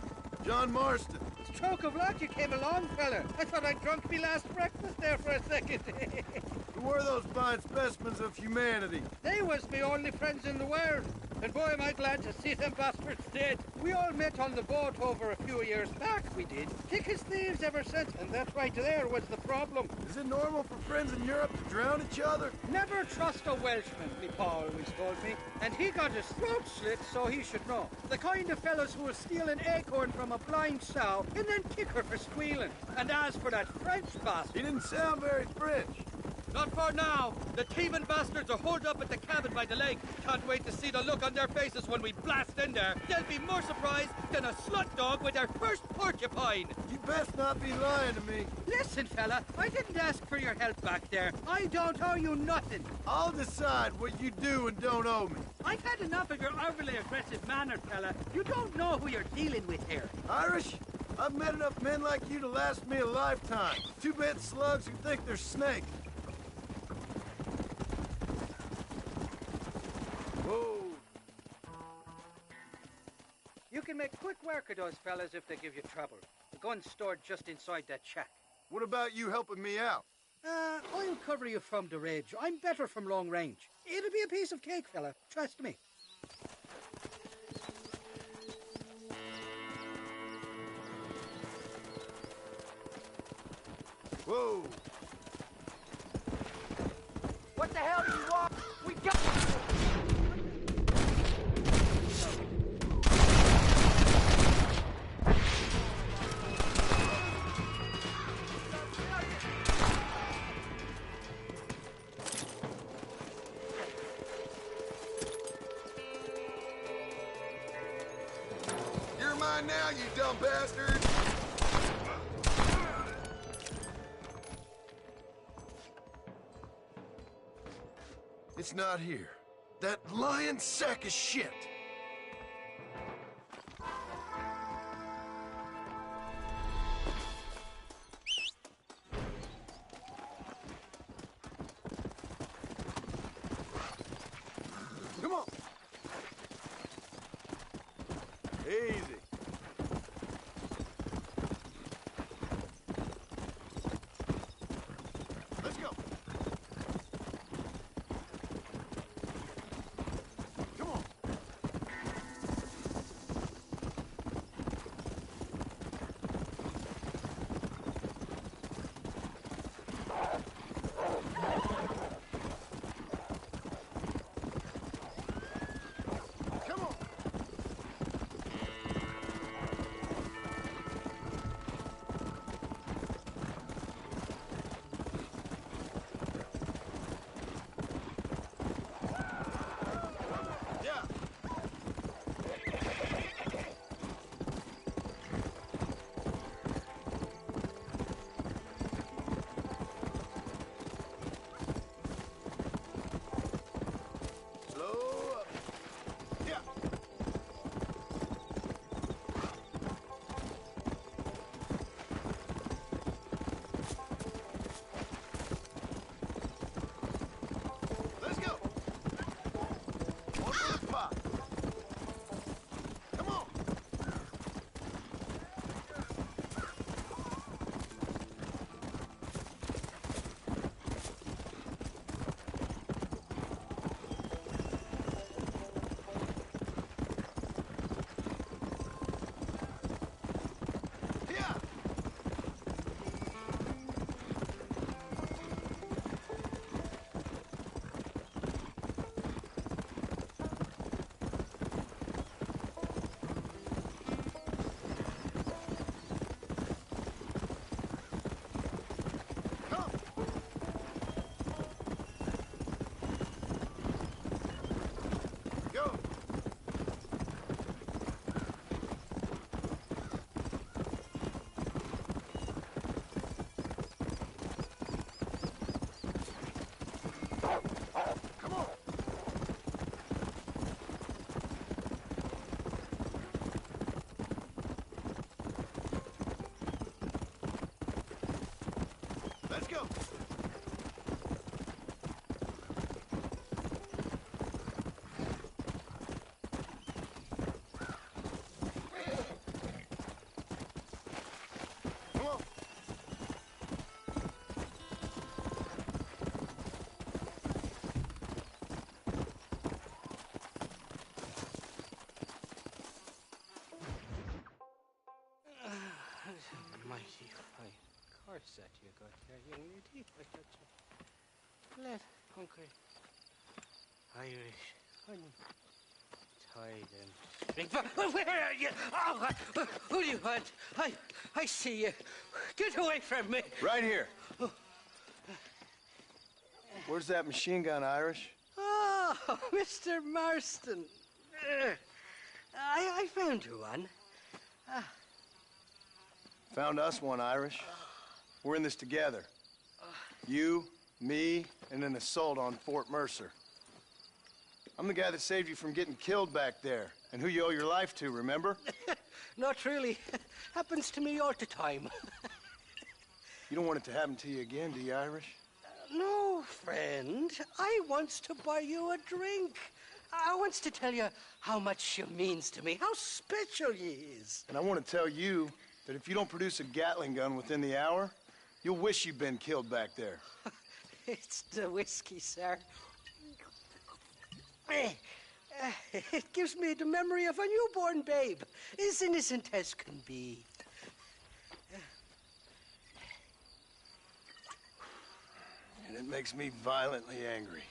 John Marston. Stroke of luck you came along, fella. I thought I'd drunk me last breakfast there for a second. Who were those fine specimens of humanity? They was me only friends in the world. And boy, am I glad to see them bastards dead. We all met on the boat over a few years back, we did. Thick as thieves ever since, and that right there was the problem. Is it normal for friends in Europe to drown each other? Never trust a Welshman, me pa always told me. And he got his throat slit, so he should know. The kind of fellas who will steal an acorn from a blind sow and then kick her for squealing. And as for that French bastard... He didn't sound very French. Not for now. The thieving bastards are holed up at the cabin by the lake. Can't wait to see the look on their faces when we blast in there. They'll be more surprised than a slut dog with their first porcupine. You best not be lying to me. Listen, fella, I didn't ask for your help back there. I don't owe you nothing. I'll decide what you do and don't owe me. I've had enough of your overly aggressive manner, fella. You don't know who you're dealing with here. Irish? I've met enough men like you to last me a lifetime. Two-bit slugs who think they're snakes. Whoa. You can make quick work of those fellas if they give you trouble. The gun's stored just inside that shack. What about you helping me out? I'll cover you from the ridge. I'm better from long range. It'll be a piece of cake, fella. Trust me. Whoa. What the hell do you want? We got... You're mine now, you dumb bastard! It's not here. That lying sack of shit! Come on! Easy. Let's go. Come on. him! Come on. Mighty fine course that you got there, young lady. I got you. Lad, hungry. Irish. Tied and where are you? Oh, who do you want? I see you. Get away from me. Right here. Where's that machine gun, Irish? Oh, Mr. Marston. I found you one. Found us one, Irish. We're in this together. You, me, and an assault on Fort Mercer. I'm the guy that saved you from getting killed back there, and who you owe your life to, remember? Not really. Happens to me all the time. You don't want it to happen to you again, do you, Irish? No, friend. I wants to buy you a drink. I wants to tell you how much she means to me, how special ye is. And I want to tell you that if you don't produce a Gatling gun within the hour, you'll wish you'd been killed back there. It's the whiskey, sir. It gives me the memory of a newborn babe, as innocent as can be. And it makes me violently angry.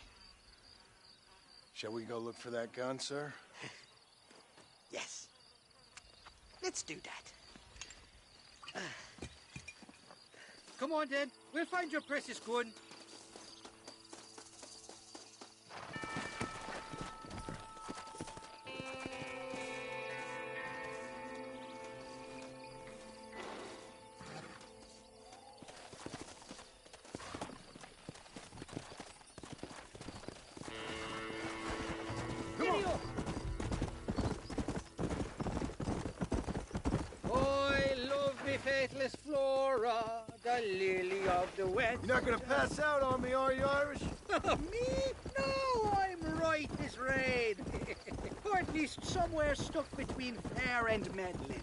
Shall we go look for that gun, sir? Yes. Let's do that. Come on, then. We'll find your precious gun. Faithless Flora, the lily of the west. You're not gonna pass out on me, are you, Irish? Me? No, I'm right this raid. Or at least somewhere stuck between fair and meddling.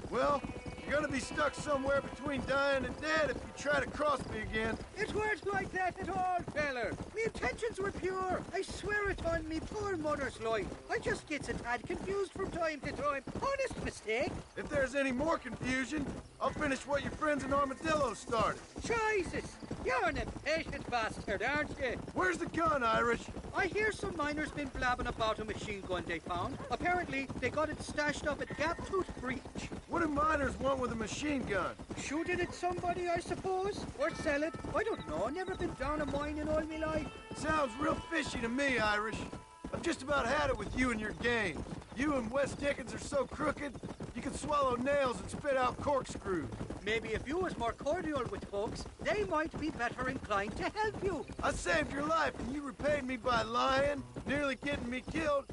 Well, you're gonna be stuck somewhere between dying and dead if you try to cross me again. It weren't like that at all, feller. Me intentions were pure. I swear it on me poor mother's life. I just gets a tad confused from time to time. Honest mistake. If there's any more confusion, I'll finish what your friends in Armadillo started. Jesus! You're an impatient bastard, aren't you? Where's the gun, Irish? I hear some miners been blabbing about a machine gun they found. Apparently, they got it stashed up at Gaptooth Breach. What do miners want with a machine gun? Shoot it at somebody, I suppose? Or sell it? I don't know. Never been down a mine in all my life. Sounds real fishy to me, Irish. I've just about had it with you and your games. You and Wes Dickens are so crooked, you can swallow nails and spit out corkscrews. Maybe if you was more cordial with folks, they might be better inclined to help you. I saved your life, and you repaid me by lying, nearly getting me killed.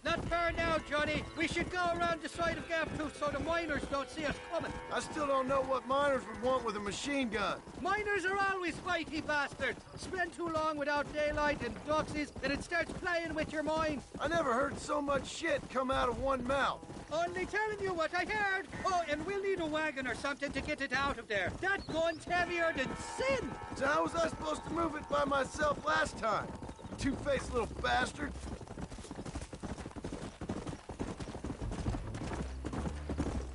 Not fair now, Johnny. We should go around the side of Gaptooth so the miners don't see us coming. I still don't know what miners would want with a machine gun. Miners are always fighty bastards. Spend too long without daylight and doxies, and it starts playing with your mind. I never heard so much shit come out of one mouth. Only telling you what I heard. Oh, and we'll need a wagon or something to get it out of there. That gun's heavier than sin. So how was I supposed to move it by myself last time? Two-faced little bastard.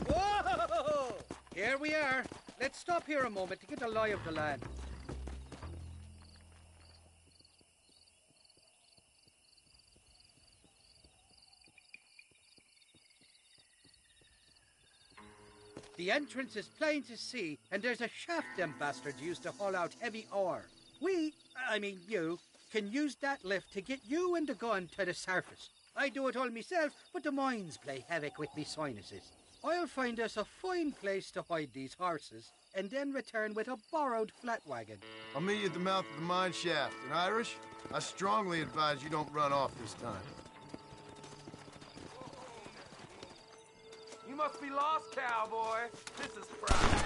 Whoa! Here we are. Let's stop here a moment to get a lie of the land. The entrance is plain to see, and there's a shaft them bastards used to haul out heavy ore. I mean you, can use that lift to get you and the gun to the surface. I do it all myself, but the mines play havoc with me sinuses. I'll find us a fine place to hide these horses, and then return with a borrowed flat wagon. I'll meet you at the mouth of the mine shaft. And Irish, I strongly advise you don't run off this time. You must be lost, cowboy. This is private.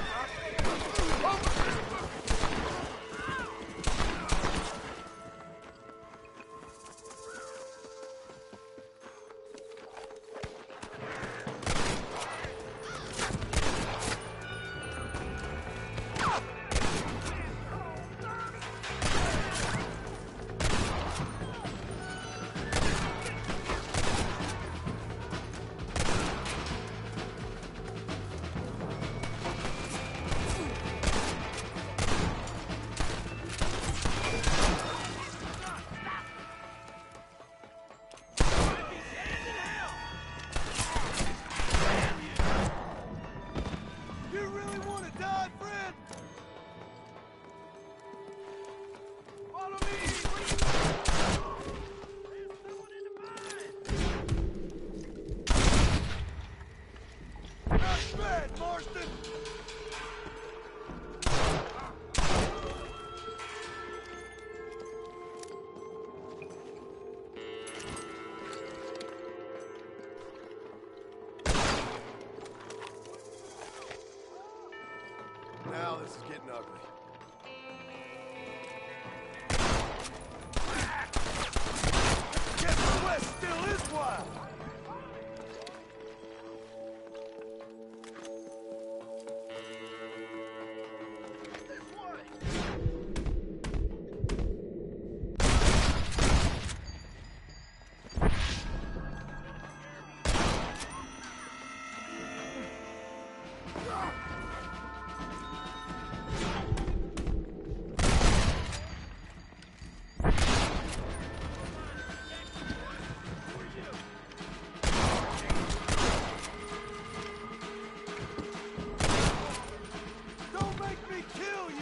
You really want to die, friend? Follow me! Not bad, Marston! Now this is getting ugly. Guess the West still is wild! Don't make me kill you!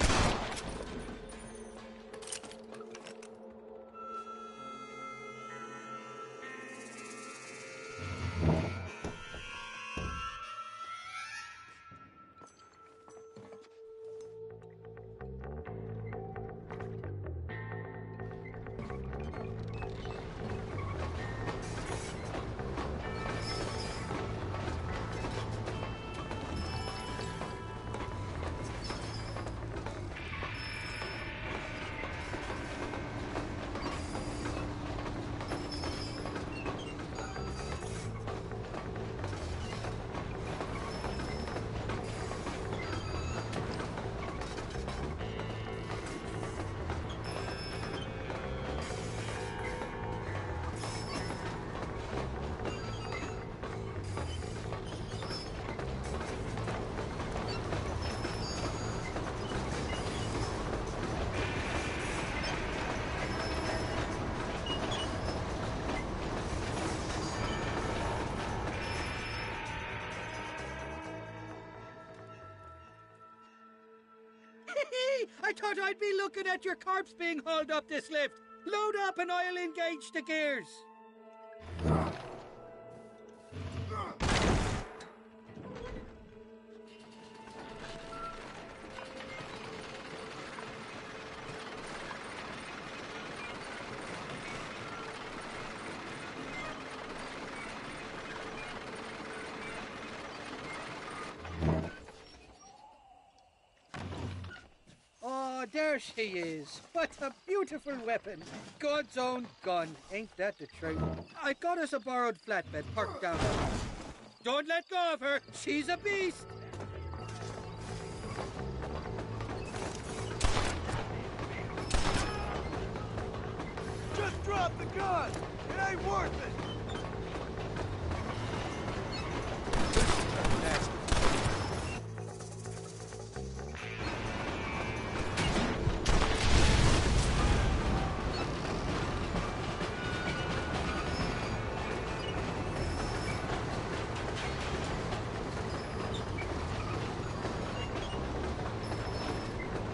I thought I'd be looking at your corpse being hauled up this lift. Load up and I'll engage the gears. Oh, there she is. What a beautiful weapon. God's own gun. Ain't that the truth? I got us a borrowed flatbed parked down there. Don't let go of her. She's a beast. Just drop the gun! It ain't worth it!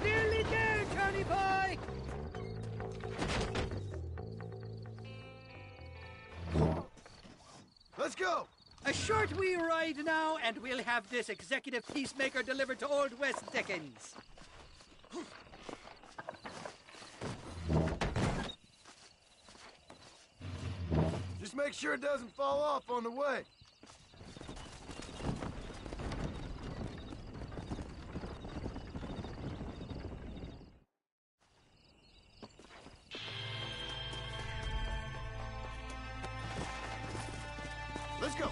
Nearly there, Johnny boy. Let's go! A short wee ride now, and we'll have this executive peacemaker delivered to Old West Dickens. Just make sure it doesn't fall off on the way. Let's go.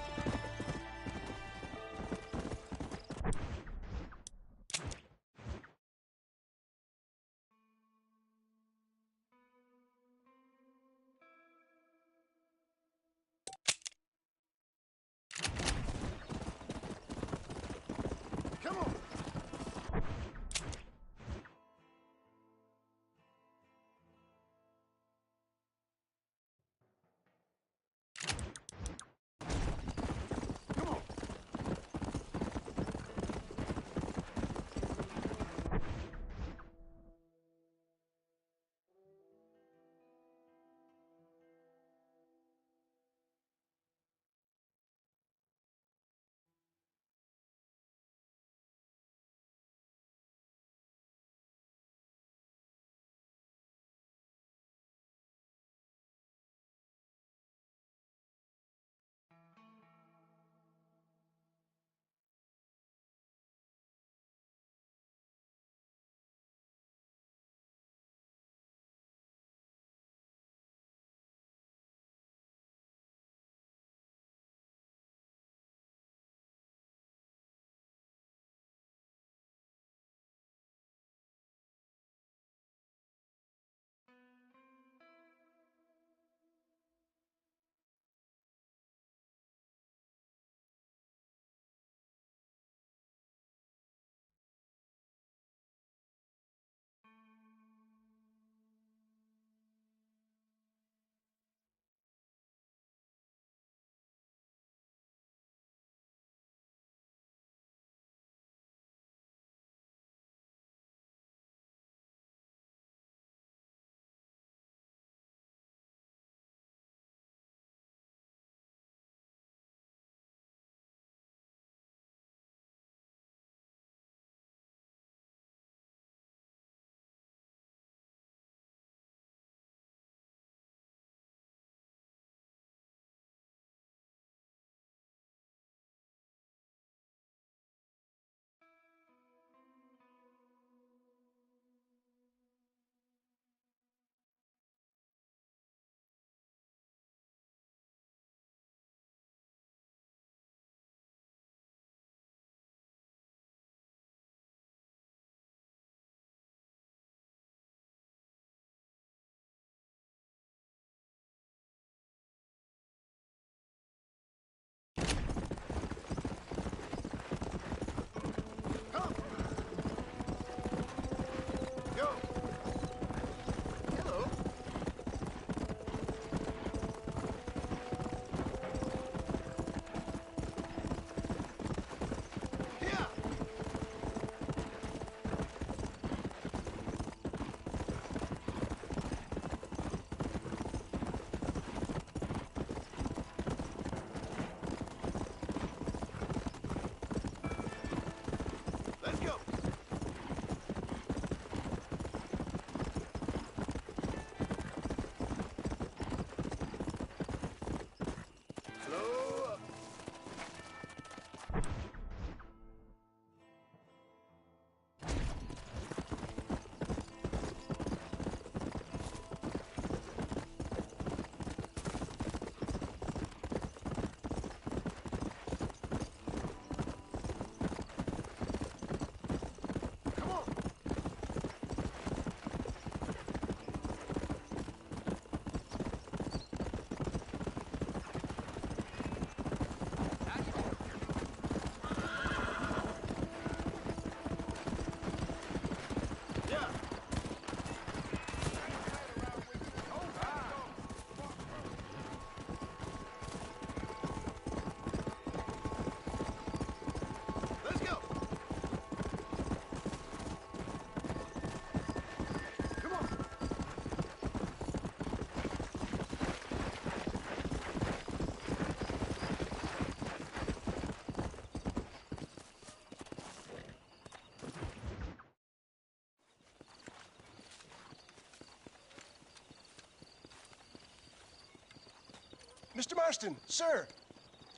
Mr. Marston, sir.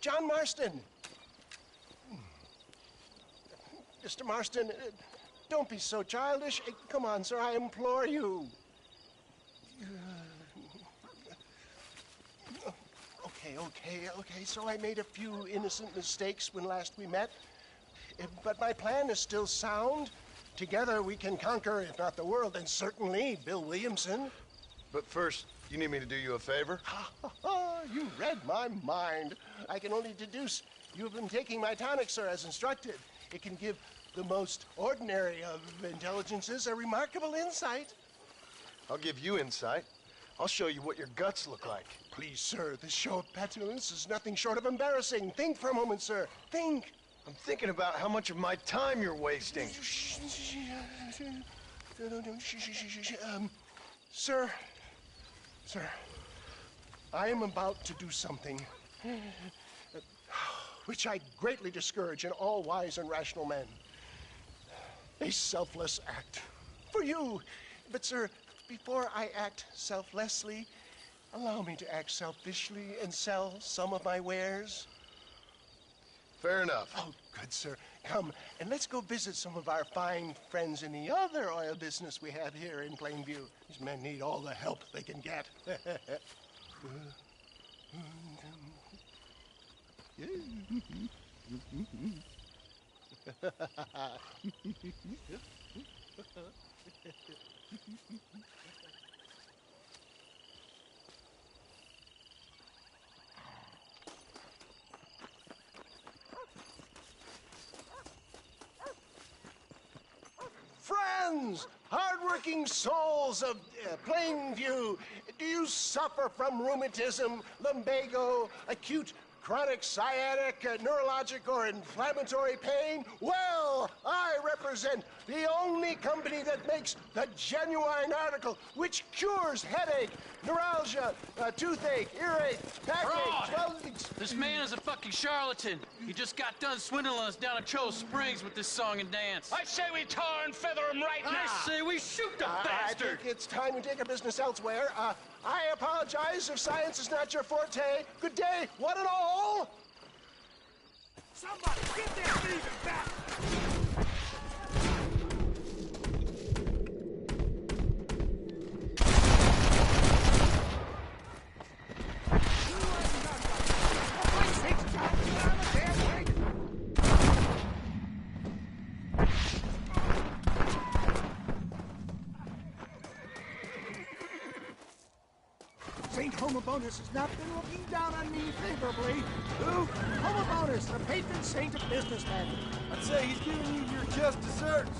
John Marston. Mr. Marston, don't be so childish. Come on, sir, I implore you. Okay, so I made a few innocent mistakes when last we met. But my plan is still sound. Together we can conquer, if not the world, then certainly Bill Williamson. But first, you need me to do you a favor? You read my mind. I can only deduce you have been taking my tonic, sir, as instructed. It can give the most ordinary of intelligences a remarkable insight. I'll give you insight. I'll show you what your guts look like. Please, sir, this show of petulance is nothing short of embarrassing. Think for a moment, sir. Think. I'm thinking about how much of my time you're wasting. Sir, I am about to do something which I greatly discourage in all wise and rational men. A selfless act for you. But, sir, before I act selflessly, allow me to act selfishly and sell some of my wares. Fair enough. Oh, good, sir. Come, and let's go visit some of our fine friends in the other oil business we have here in Plainview. These men need all the help they can get. Friends, hardworking souls of Plainview, do you suffer from rheumatism, lumbago, acute chronic sciatic, neurologic, or inflammatory pain? Well, I represent the only company that makes the genuine article which cures headache, neuralgia, toothache, earache, backache, This man is a fucking charlatan. He just got done swindling us down at Cho Springs with this song and dance. I say we tar and feather him right now. I say we shoot the I bastard. think it's time we take our business elsewhere. I apologize if science is not your forte. Good day, one and all. Somebody get that thief back! St. Homobonus has not been looking down on me favorably. Who? Homobonus, the patron saint of businessmen. I'd say he's giving you your just desserts.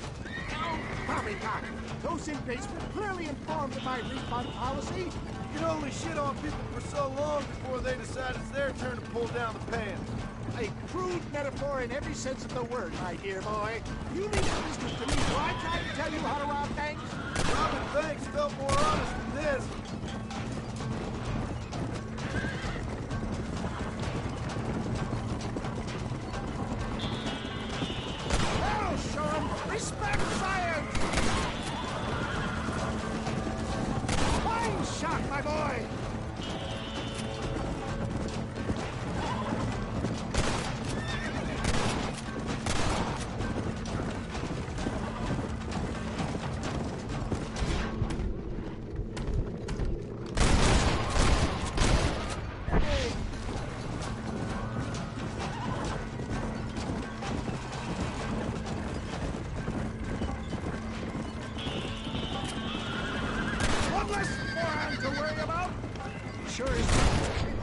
Oh, poppycock. Those inmates were clearly informed of my refund policy. You can only shit on people for so long before they decide it's their turn to pull down the pants. A crude metaphor in every sense of the word, my dear boy. You leave the business to me, so I try to tell you how to rob banks. Robbing banks felt more honest than this. Well, Sean, respect science! Fine shot, my boy! One less moron to worry about. Sure is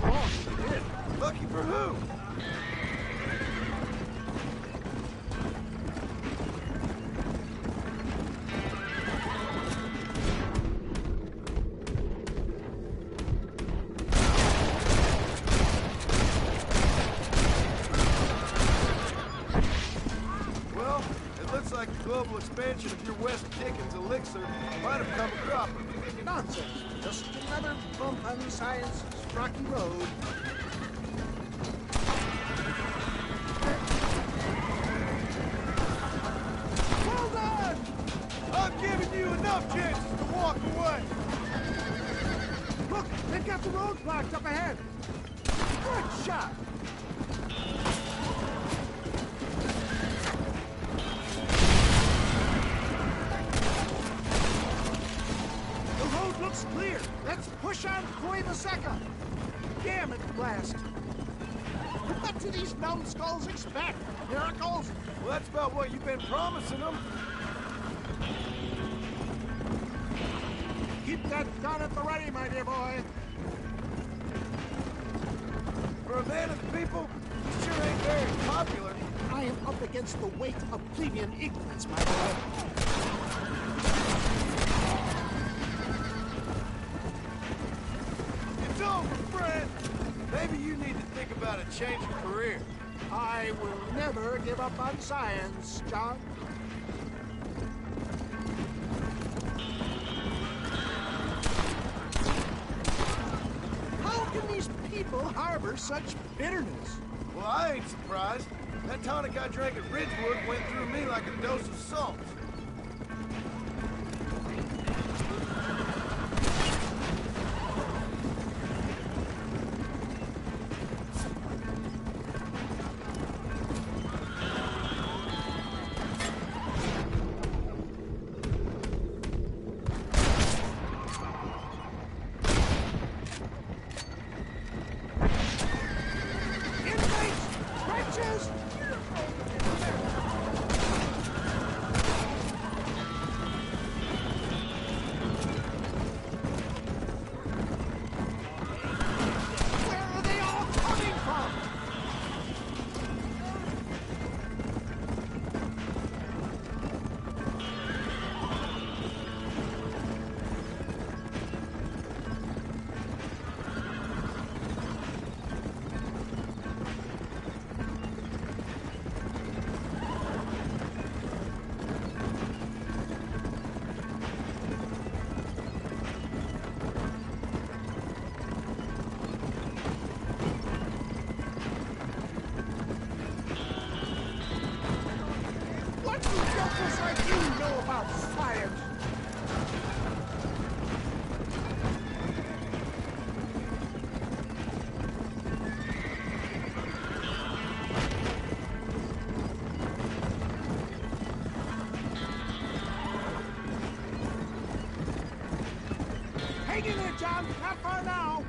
wrong. Lucky for who? Well, it looks like the global expansion of your West Dickens elixir might have come a cropper. Nonsense. Just another bump on science's rocky road. Well done! I've given you enough chances to walk away. Look, they've got the road blocked up ahead. Good shot! The road looks clear. Let's push on Cueva Seca. Damn it, blast. What do these numbskulls expect? Miracles? Well, that's about what you've been promising them. Keep that gun at the ready, my dear boy. For a man of the people, you sure ain't very popular. I am up against the weight of plebeian ignorance, my boy. It's over, friend. Maybe you need to think about a change of career. I will never give up on science, John. How can these people harbor such bitterness? Well, I ain't surprised. That tonic I drank at Ridgewood went through me like a dose of salt. Hang in there, John. Not far now.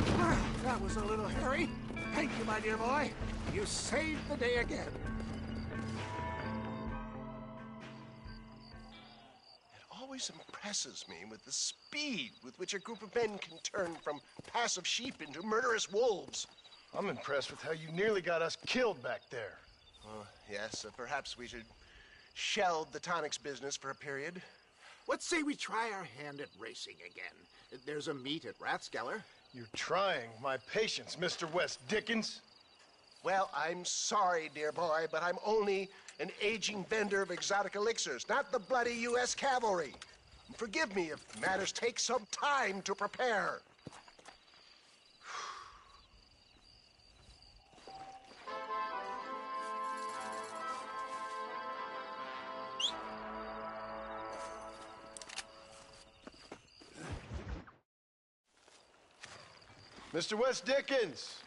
Well, that was a little hairy. Thank you, my dear boy. You saved the day again. Always impresses me with the speed with which a group of men can turn from passive sheep into murderous wolves. I'm impressed with how you nearly got us killed back there. Yes, perhaps we should shelve the tonics business for a period. Let's say we try our hand at racing again. There's a meet at Rathskeller. You're trying my patience, Mr. West Dickens. Well, I'm sorry, dear boy, but I'm only an aging vendor of exotic elixirs, not the bloody U.S. cavalry. Forgive me if matters take some time to prepare. Mr. West Dickens!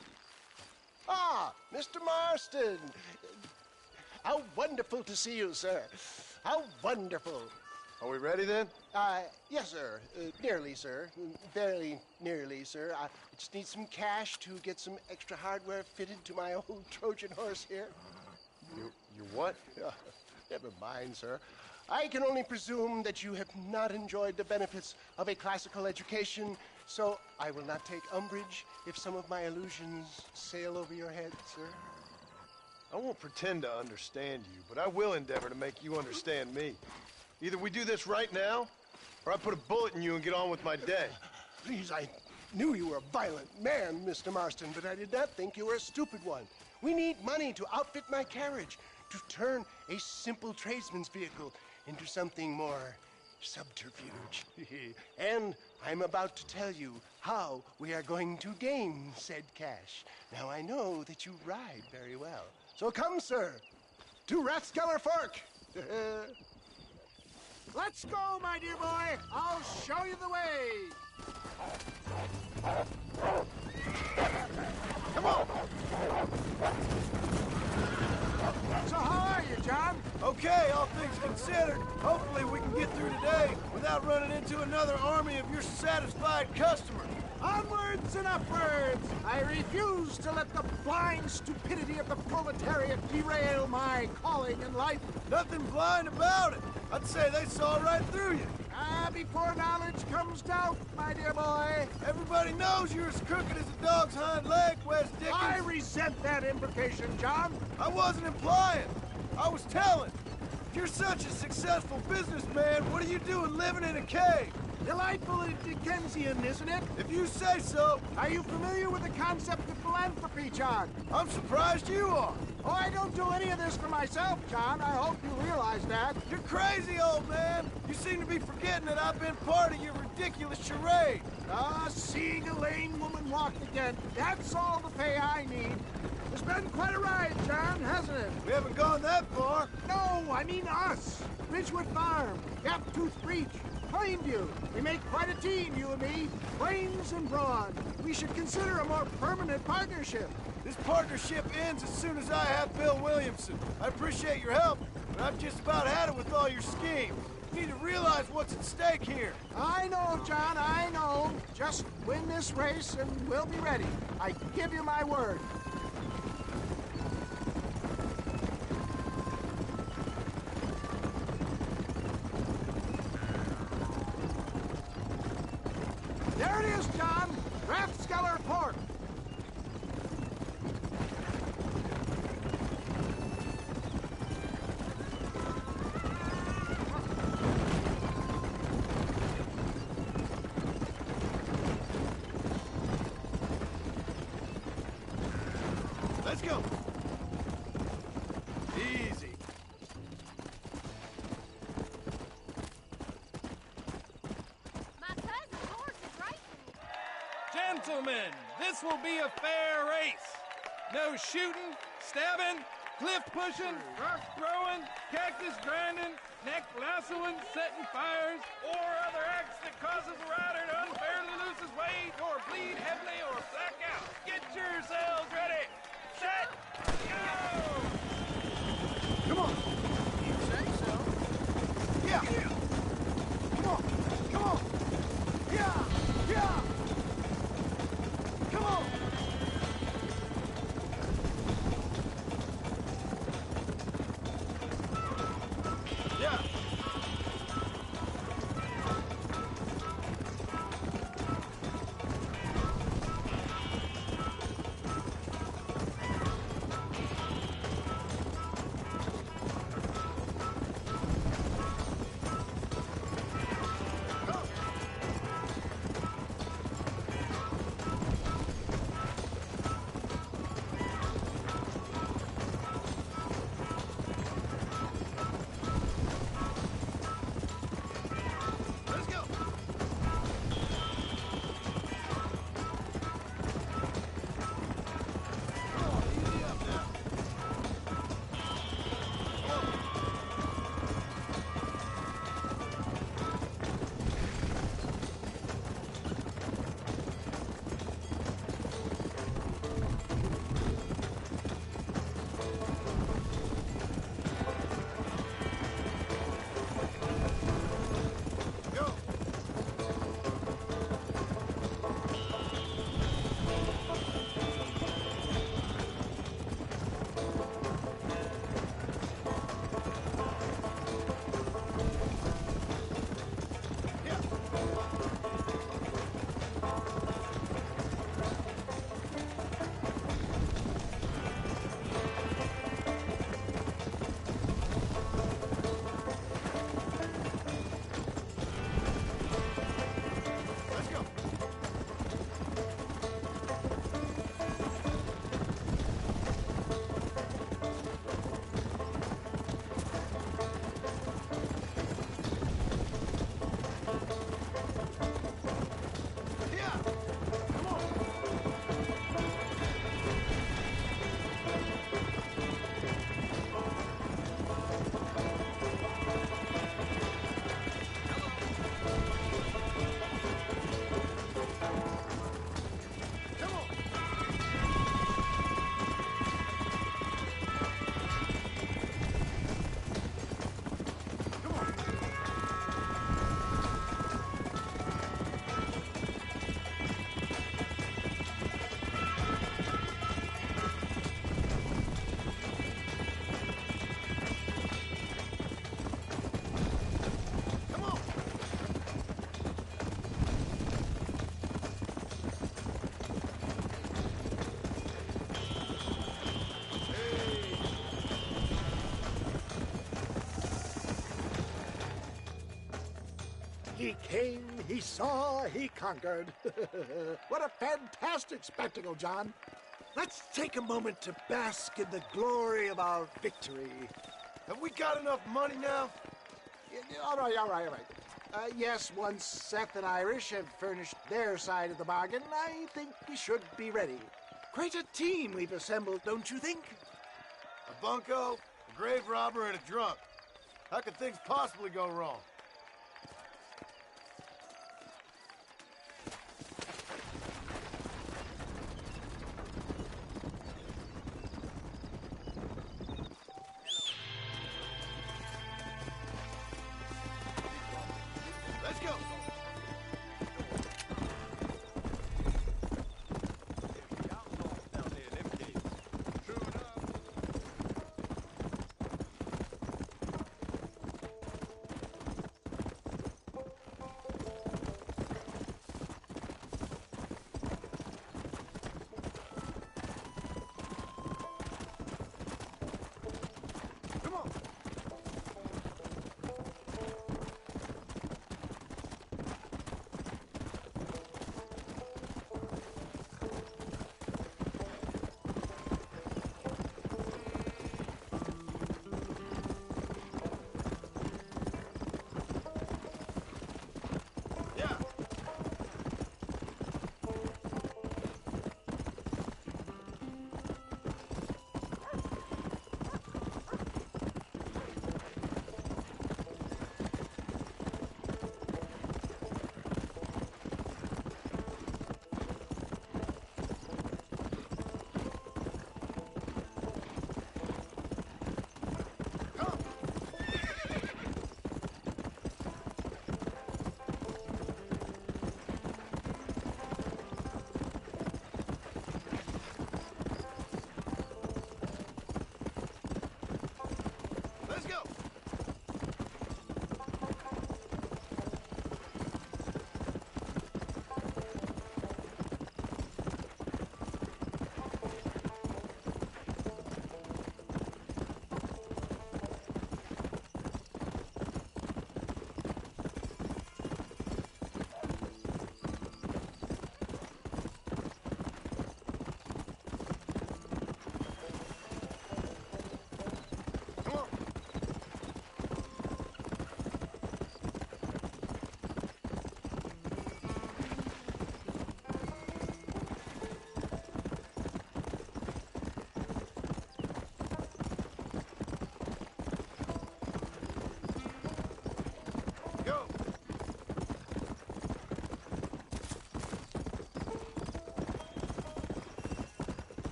Ah, Mr. Marston. How wonderful to see you, sir. How wonderful. Are we ready then? Yes, sir. Nearly, sir. Very nearly, sir. I just need some cash to get some extra hardware fitted to my old Trojan horse here. Your what? Never mind, sir. I can only presume that you have not enjoyed the benefits of a classical education, so I will not take umbrage if some of my allusions sail over your head, sir. I won't pretend to understand you, but I will endeavor to make you understand me. Either we do this right now, or I put a bullet in you and get on with my day. Please, I knew you were a violent man, Mr. Marston, but I did not think you were a stupid one. We need money to outfit my carriage, to turn a simple tradesman's vehicle into something more subterfuge. And I'm about to tell you how we are going to gain said cash. Now, I know that you ride very well. So come, sir, to Rathskeller Fork. Let's go, my dear boy. I'll show you the way. Come on. So how are you, John? Okay, all things considered. Hopefully we can get through today without running into another army of your satisfied customers. Onwards and upwards! I refuse to let the blind stupidity of the proletariat derail my calling in life. Nothing blind about it. I'd say they saw right through you. Before knowledge comes doubt, my dear boy. Everybody knows you're as crooked as a dog's hind leg, Wes Dickens. I resent that implication, John. I wasn't implying. I was telling. If you're such a successful businessman, what are you doing living in a cave? Delightful and Dickensian, isn't it? If you say so. Are you familiar with the concept of philanthropy, John? I'm surprised you are. Oh, I don't do any of this for myself, John. I hope you realize that. You're crazy, old man. You seem to be forgetting that I've been part of your ridiculous charade. Seeing a lame woman walk again. That's all the pay I need. It's been quite a ride, John, hasn't it? We haven't gone that far. No, I mean us. Ridgewood Farm, Gaptooth Breach, Plainview. We make quite a team, you and me. Brains and brawn. We should consider a more permanent partnership. This partnership ends as soon as I have Bill Williamson. I appreciate your help, but I've just about had it with all your schemes. You need to realize what's at stake here. I know, John, I know. Just win this race and we'll be ready. I give you my word. There it is, John. Rathskeller Fork. Let's go. Easy. My cousin's horse is racing. Gentlemen, this will be a fair race. No shooting, stabbing, cliff pushing, rock throwing, cactus grinding, neck lassoing, setting fires, or other acts that causes a rider to unfairly lose his weight, or bleed heavily, or black out. Get yourselves ready. Set, go! Come on. You say so. Yeah. Come on. Come on. Yeah. Yeah. Come on. Yeah. He came, he saw, he conquered. What a fantastic spectacle, John. Let's take a moment to bask in the glory of our victory. Have we got enough money now? All right. Yes, once Seth and Irish have furnished their side of the bargain, I think we should be ready. Quite a team we've assembled, don't you think? A bunco, a grave robber, and a drunk. How could things possibly go wrong? Let's go!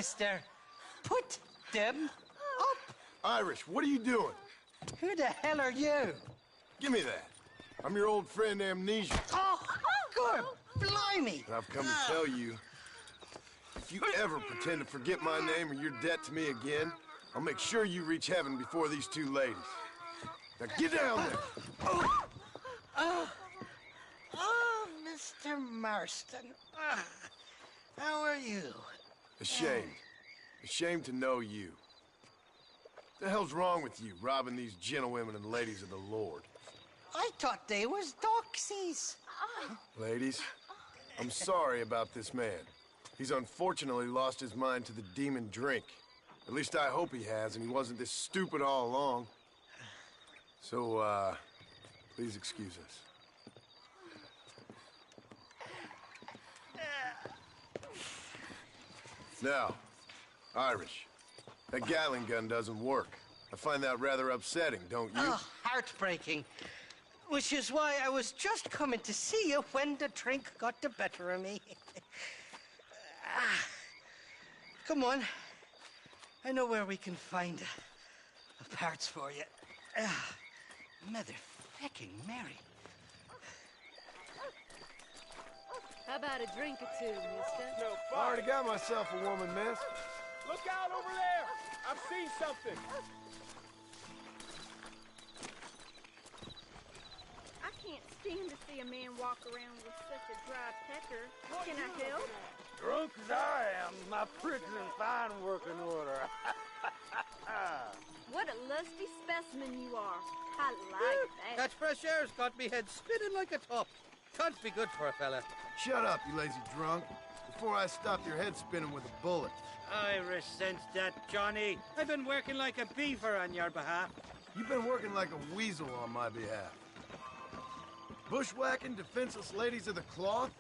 mister. Put them up. Irish, what are you doing? Who the hell are you? Give me that. I'm your old friend Amnesia. Oh, good blimey. And I've come to tell you, if you ever pretend to forget my name or your debt to me again, I'll make sure you reach heaven before these two ladies. Now get down there. Oh, Mr. Marston. How are you? Ashamed. Ashamed to know you. The hell's wrong with you, robbing these gentlewomen and ladies of the Lord? I thought they was doxies. Ladies, I'm sorry about this man. He's unfortunately lost his mind to the demon drink. At least I hope he has, and he wasn't this stupid all along. So, please excuse us. Now, Irish, that Gatling gun doesn't work. I find that rather upsetting, don't you? Oh, heartbreaking. Which is why I was just coming to see you when the drink got the better of me. Come on. I know where we can find parts for you. Motherfucking Mary. How about a drink or two, mister? I already got myself a woman, miss. Look out over there! I've seen something! I can't stand to see a man walk around with such a dry pecker. Can I help? Drunk as I am, my prison fine working order. What a lusty specimen you are. I like that. That fresh air's got me head spinning like a top. Can't be good for a fella. Shut up, you lazy drunk, before I stop your head spinning with a bullet. I resent that, Johnny. I've been working like a beaver on your behalf. You've been working like a weasel on my behalf. Bushwhacking defenseless ladies of the cloth?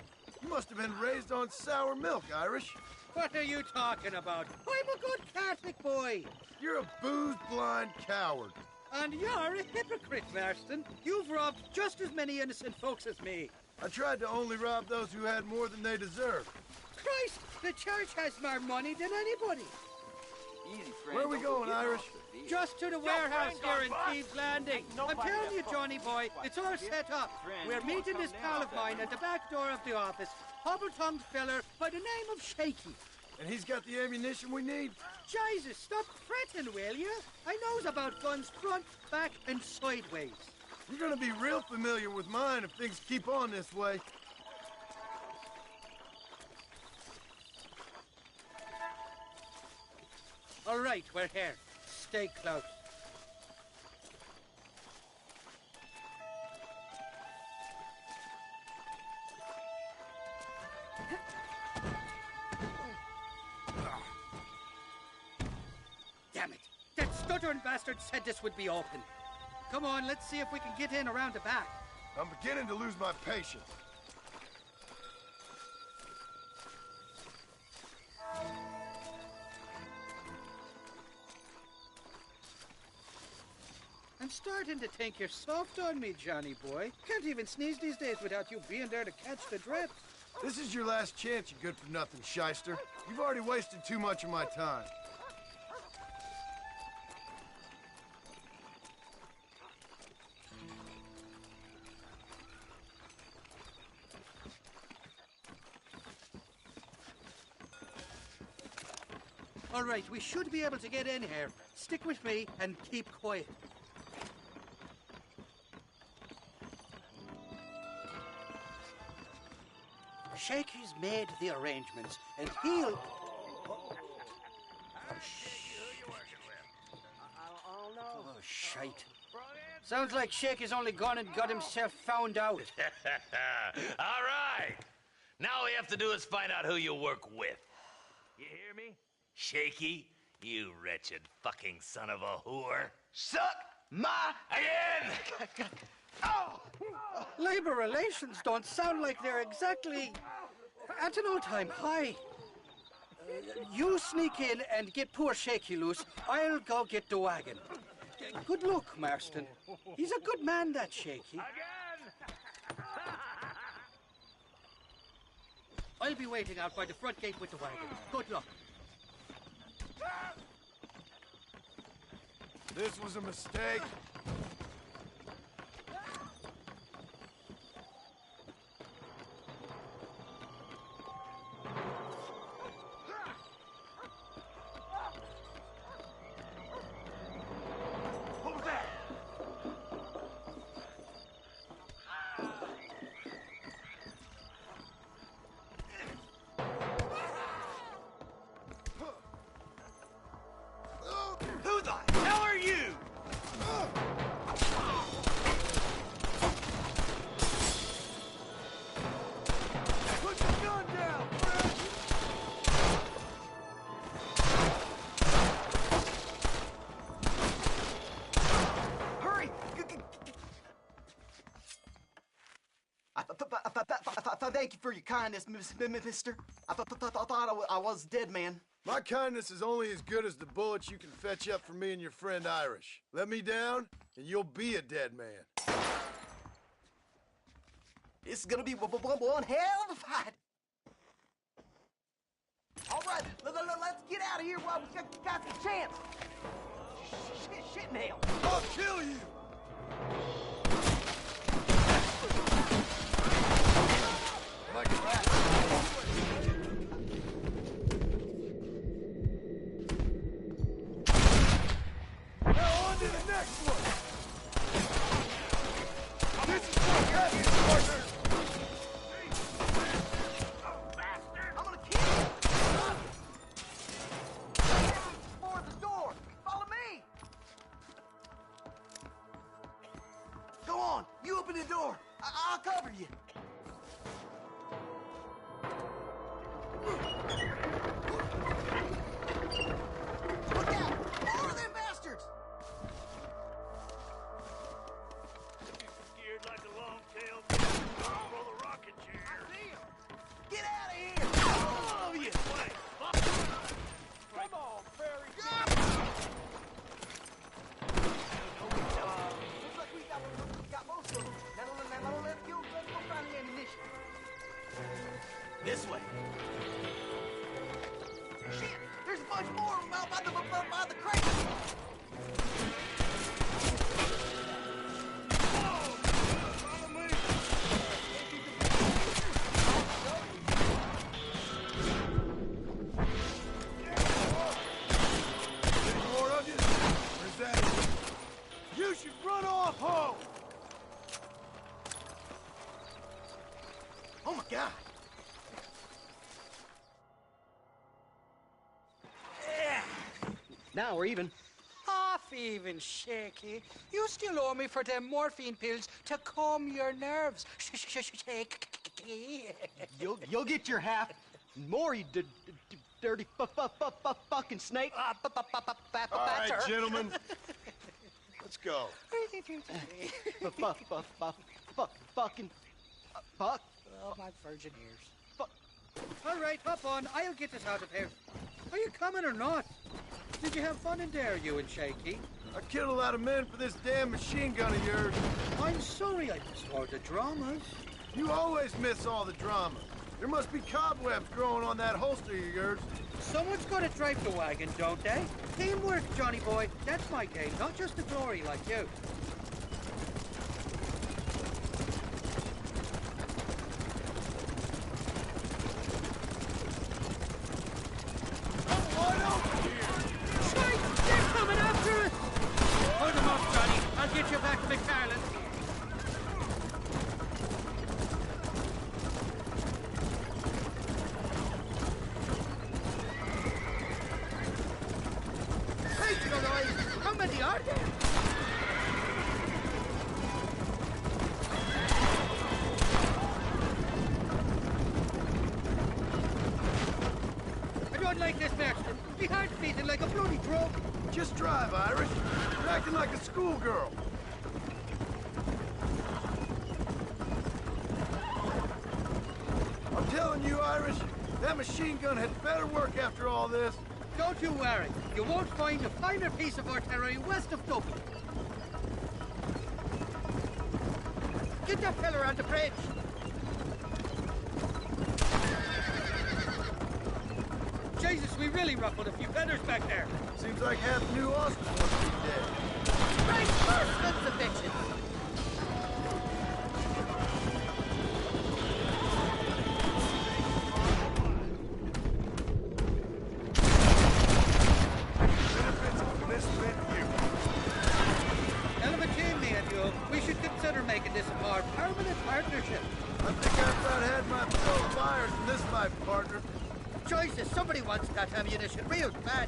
You must have been raised on sour milk, Irish. What are you talking about? I'm a good Catholic boy. You're a booze-blind coward. And you're a hypocrite, Marston. You've robbed just as many innocent folks as me. I tried to only rob those who had more than they deserved. Christ, the church has more money than anybody. Easy, friend. Where are we going, Irish? Just to the warehouse here in Thieves Landing. I'm telling you, Johnny boy, it's all set up. We're meeting this pal of mine at the back door of the office. Hobble-tongued feller by the name of Shaky. And he's got the ammunition we need? Jesus, stop fretting, will you? I knows about guns front, back, and sideways. You're gonna be real familiar with mine if things keep on this way. All right, we're here. Stay close. Damn it! That stuttering bastard said this would be open. Come on, let's see if we can get in around the back. I'm beginning to lose my patience. I'm starting to think you're soft on me, Johnny boy. Can't even sneeze these days without you being there to catch the drift. This is your last chance, you good-for-nothing shyster. You've already wasted too much of my time. All right, we should be able to get in here. Stick with me and keep quiet. Shaky's made the arrangements, and he'll... Oh, shite. Sounds like Shaky's only gone and got himself found out. All right. Now all we have to do is find out who you work with. You hear me? Shaky, you wretched fucking son of a whore. Suck my... Again! Oh! Labor relations don't sound like they're exactly at an all-time high. You sneak in and get poor Shaky loose. I'll go get the wagon. Good luck, Marston. He's a good man, that Shaky. I'll be waiting out by the front gate with the wagon. Good luck. This was a mistake. What was that? Who the hell are you? Put your gun down, friend! Hurry! Thank you for your kindness, mister. I thought I was dead, man. My kindness is only as good as the bullets you can fetch up for me and your friend Irish. Let me down, and you'll be a dead man. It's gonna be one hell of a fight. All right, let's get out of here while we got the chance. Shit now. I'll kill you! Like that. Now on to the next one! This is what happens, partner! I'm gonna kill you! For the door! Follow me! Go on, you open the door. I'll cover you. Look out! More of them bastards! Scared like a long-tailed full of rocking chairs. Get out of here! All of you! Come on, Barry. Looks like we got most of them. Now let's go find the ammunition. This way. Shit! There's a bunch more of them out by the crate. Any more of you? Or is that it? You should run off home! Oh my God! Now we're even. Half even, Shaky. You still owe me for them morphine pills to calm your nerves. Shaky. You'll get your half. More, you dirty fucking snake. All right, gentlemen. Let's go. Fucking. Fuck. Oh, my virgin ears. All right, hop on. I'll get us out of here. Are you coming or not? Did you have fun in there, you and Shaky? I killed a lot of men for this damn machine gun of yours. I'm sorry I missed all the dramas. You always miss all the drama. There must be cobwebs growing on that holster of yours. Someone's got to drive the wagon, don't they? Teamwork, Johnny boy. That's my game, not just the glory like you. They're coming after us! Hold them off, Johnny. I'll get you back to McFarland. Hey, guys! How many are there? I don't like this, Master. My heart's beating like a bloody drum. Just drive, Irish. You're acting like a schoolgirl. I'm telling you, Irish, that machine gun had better work after all this. Don't you worry. You won't find a finer piece of artillery west of Dublin. Get that fella on the bridge. Jesus, we really really ruffled a few feathers back there. Seems like half New Austin wants to be dead. Right, first crucifixion. Benefits of misspent youth. Hell of a team, me and you. We should consider making this our permanent partnership. I think I've about had my fill of fires in this life, partner. Jesus, somebody wants that ammunition real bad.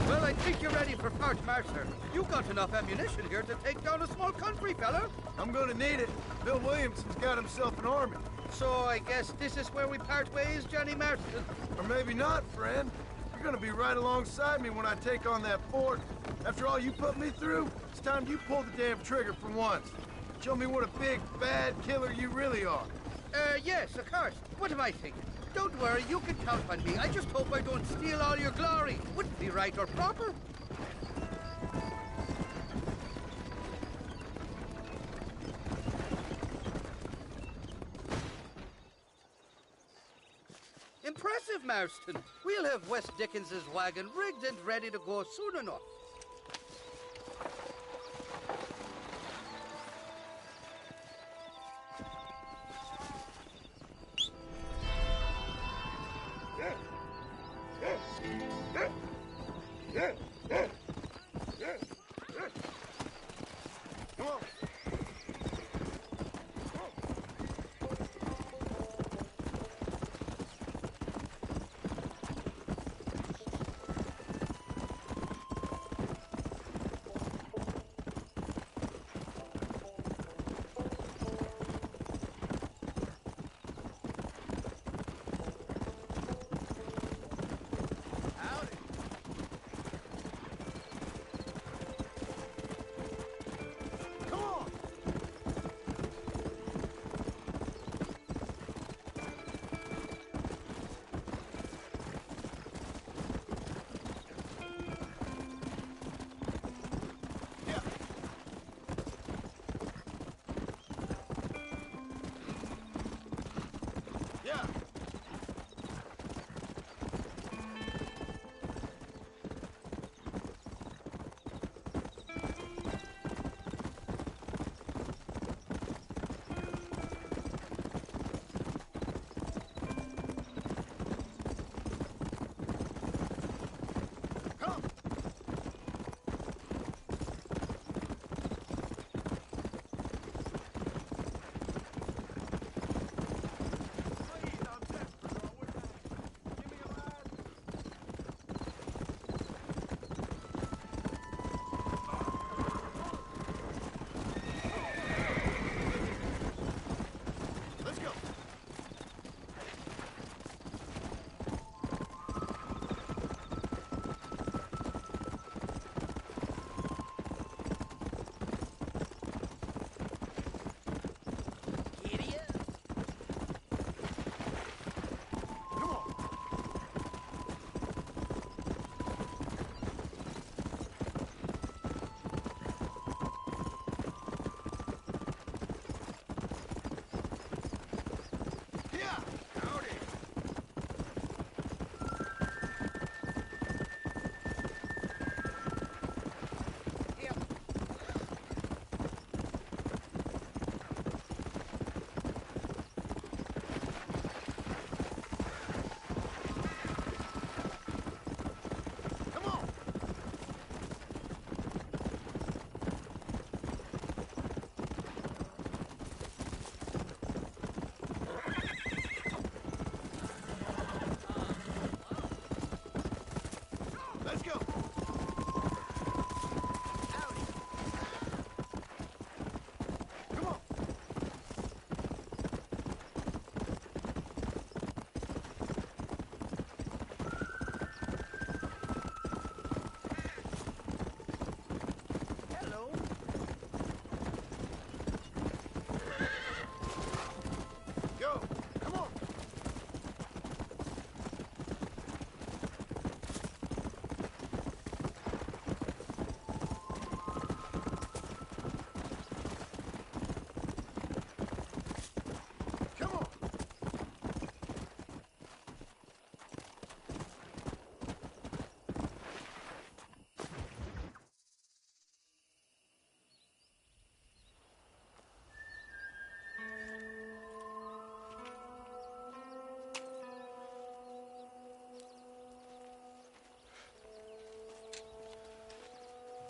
Well, I think you're ready for Fort Mercer. You got enough ammunition here to take down a small country, fella. I'm gonna need it. Bill Williamson's got himself an army. So I guess this is where we part ways, Johnny Marston. Or maybe not, friend. You're gonna be right alongside me when I take on that fort. After all you put me through, it's time you pull the damn trigger for once. Show me what a big, bad killer you really are. Yes, of course. What am I thinking? Don't worry, you can count on me. I just hope I don't steal all your glory. Wouldn't be right or proper. Impressive, Marston. We'll have Wes Dickens's wagon rigged and ready to go soon enough. Come on.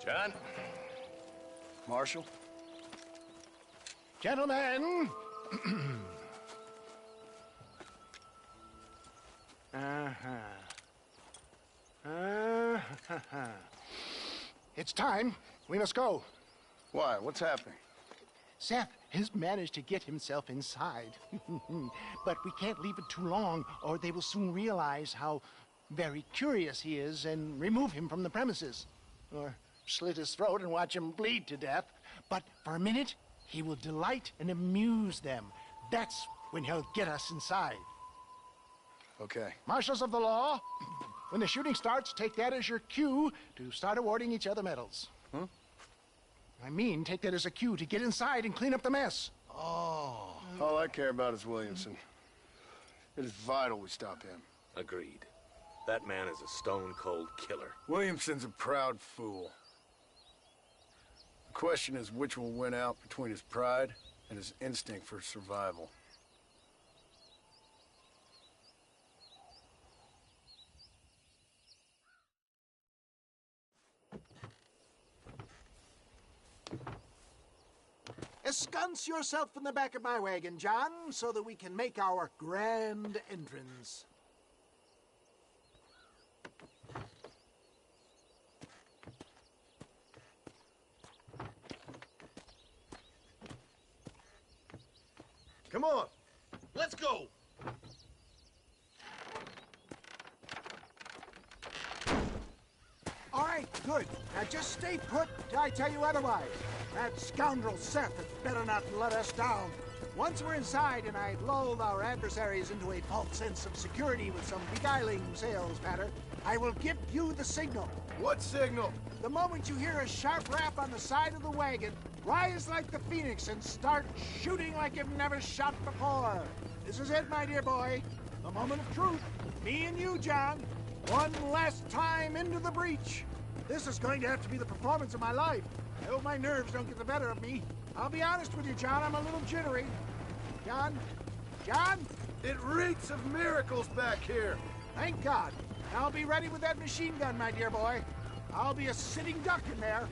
John? Marshal? Gentlemen! It's time. We must go. Why? What's happening? Seth has managed to get himself inside. But we can't leave it too long, or they will soon realize how very curious he is and remove him from the premises. Or slit his throat and watch him bleed to death. But for a minute, he will delight and amuse them. That's when he'll get us inside. Okay. Marshals of the law, when the shooting starts, take that as your cue to start awarding each other medals. Huh? I mean, take that as a cue to get inside and clean up the mess. Oh. All I care about is Williamson. It is vital we stop him. Agreed. That man is a stone-cold killer. Williamson's a proud fool. The question is which will win out between his pride and his instinct for survival. Ensconce yourself in the back of my wagon, John, so that we can make our grand entrance. Come on, let's go. All right, good. Now just stay put till I tell you otherwise. That scoundrel Seth had better not let us down. Once we're inside and I've lulled our adversaries into a false sense of security with some beguiling sales patter, I will give you the signal. What signal? The moment you hear a sharp rap on the side of the wagon, rise like the phoenix and start shooting like you've never shot before. This is it, my dear boy. The moment of truth. Me and you, John. One last time into the breach. This is going to have to be the performance of my life. I hope my nerves don't get the better of me. I'll be honest with you, John, I'm a little jittery. John? John? It reeks of miracles back here. Thank God. I'll be ready with that machine gun, my dear boy. I'll be a sitting duck in there.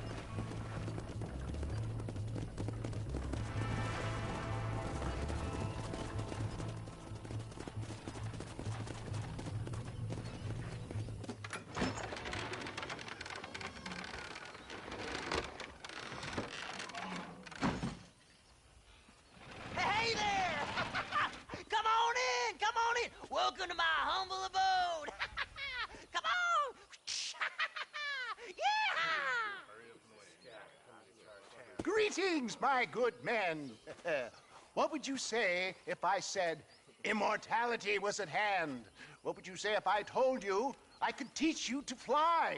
Hey there! Come on in! Come on in! Welcome to my humble abode! Come on! Yeah! Greetings, my good men. What would you say if I said immortality was at hand? What would you say if I told you I could teach you to fly?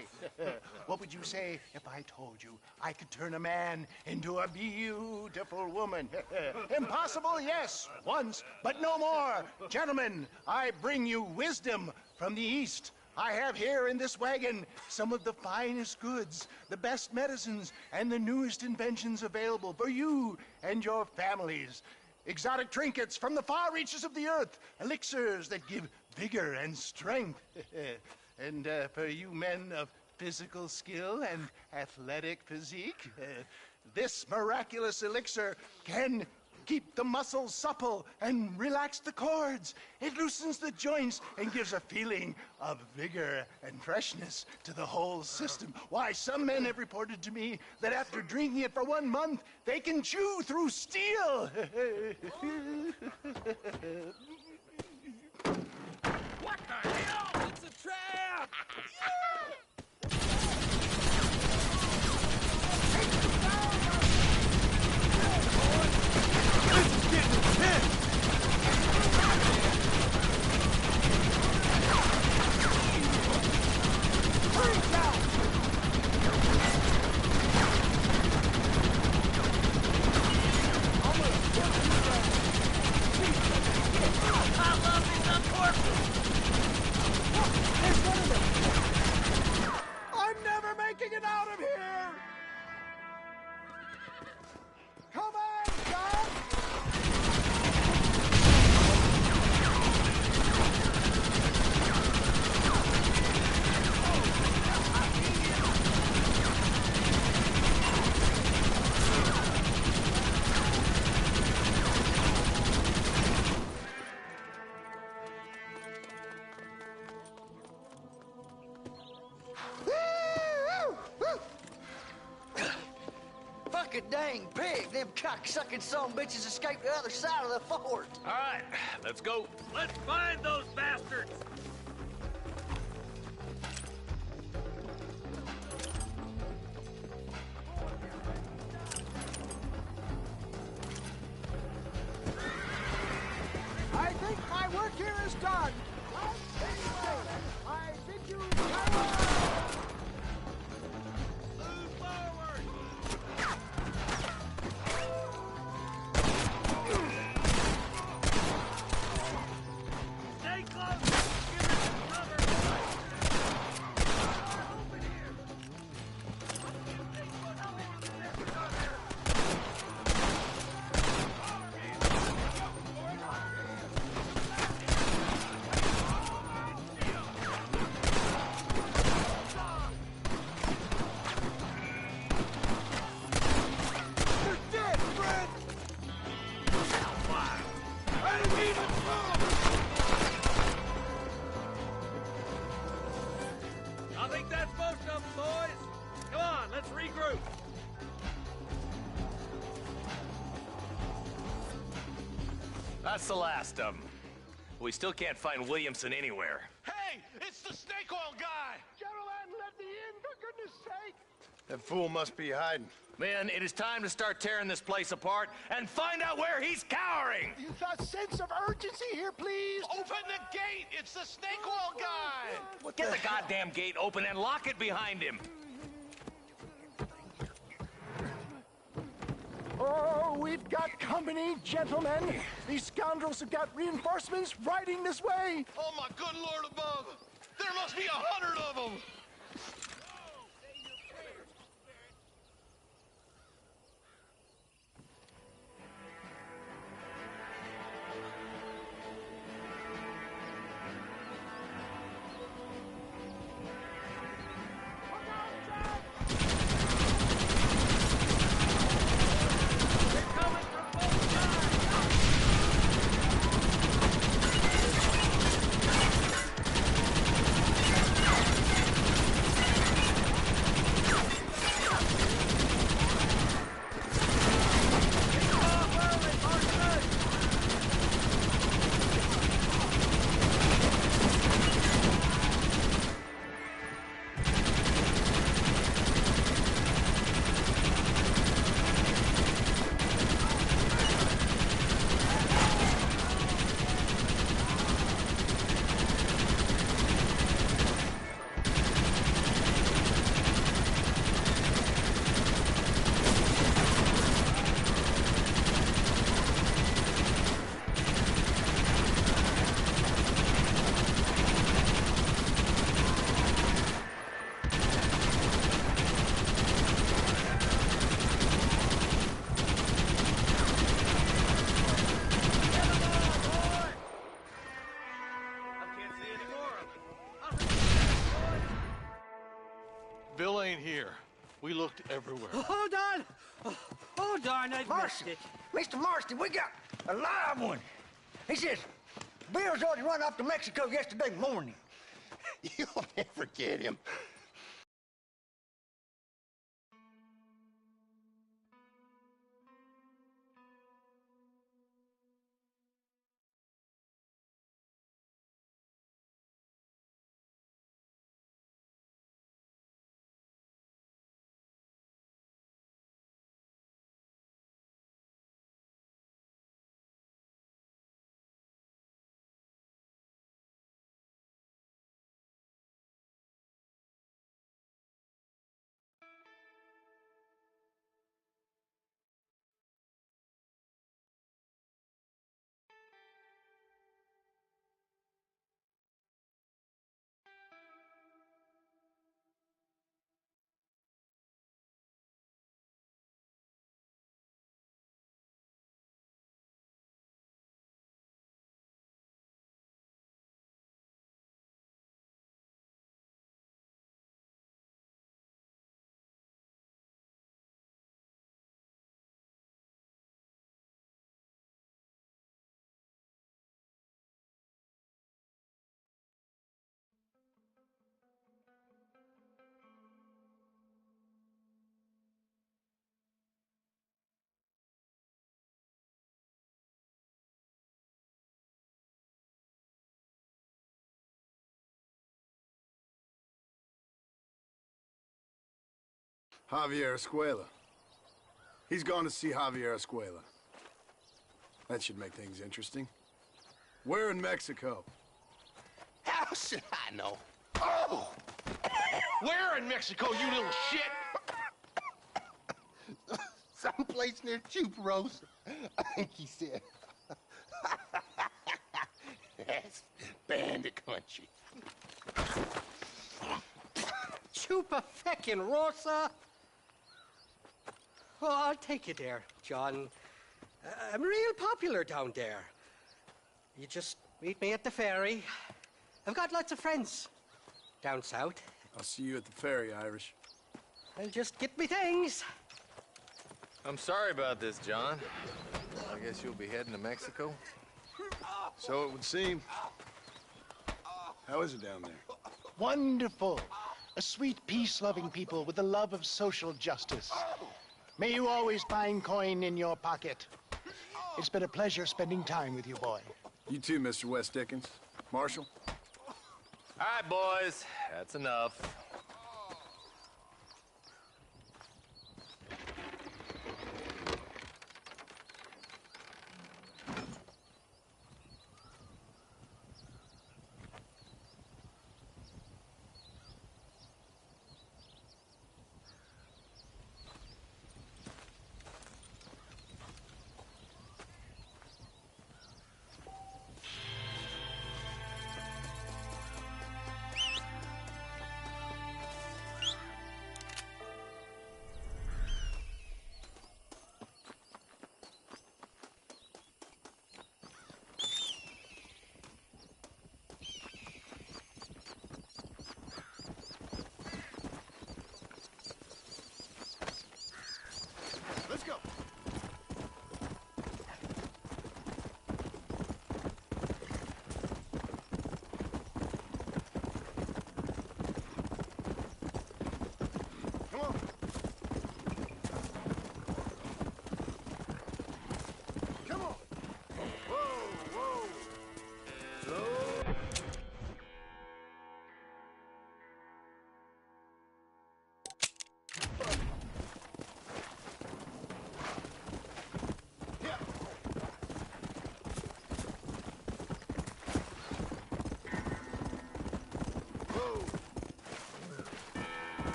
What would you say if I told you I could turn a man into a beautiful woman? Impossible, yes, once, but no more. Gentlemen, I bring you wisdom from the East. I have here in this wagon some of the finest goods, the best medicines, and the newest inventions available for you and your families. Exotic trinkets from the far reaches of the earth, elixirs that give vigor and strength. And for you men of physical skill and athletic physique, this miraculous elixir can keep the muscles supple and relax the cords. It loosens the joints and gives a feeling of vigor and freshness to the whole system. Why, some men have reported to me that after drinking it for 1 month, they can chew through steel. What the hell? It's a trap! This is getting intense! Freak out! I'm gonna put you down. a dang pig. Them cocksucking son bitches escaped the other side of the fort. All right, let's go. Let's find those bastards. I think my work here is done. I bid you farewell. Move forward! Stay close. Give us some cover. Open here. You're dead, Fred. I didn't even I think that's most of them, boys. Come on, let's regroup. That's the last of them. We still can't find Williamson anywhere. Hey, it's the snake oil guy! Gentlemen, let me in, for goodness sake. That fool must be hiding. Men, it is time to start tearing this place apart and find out where he's cowering! A sense of urgency here, please. Open the gate! It's the snake oil guy! Get the goddamn gate open and lock it behind him! Oh, we've got company, gentlemen. These scoundrels have got reinforcements riding this way. Oh my good lord above! There must be 100 of them! Bill ain't here. We looked everywhere. Hold on! Oh, darn, I missed it. Mr. Marston, we got a live one. He says, Bill's already run off to Mexico yesterday morning. You'll never get him. Javier Escuela. He's gone to see Javier Escuela. That should make things interesting. Where in Mexico? How should I know? Oh! Where in Mexico, you little shit? Someplace near Chuparosa, I think he said. That's bandit country. Chupa-feckin'-rosa? Oh, I'll take you there, John. I'm real popular down there. You just meet me at the ferry. I've got lots of friends down south. I'll see you at the ferry, Irish. I'll just get me things. I'm sorry about this, John. I guess you'll be heading to Mexico? So it would seem. How is it down there? Wonderful. A sweet, peace-loving people with the love of social justice. May you always find coin in your pocket. It's been a pleasure spending time with you, boy. You too, Mr. West Dickens. Marshal? All right, boys. That's enough. Let's go. Come on. Come on. Whoa, whoa. Slow.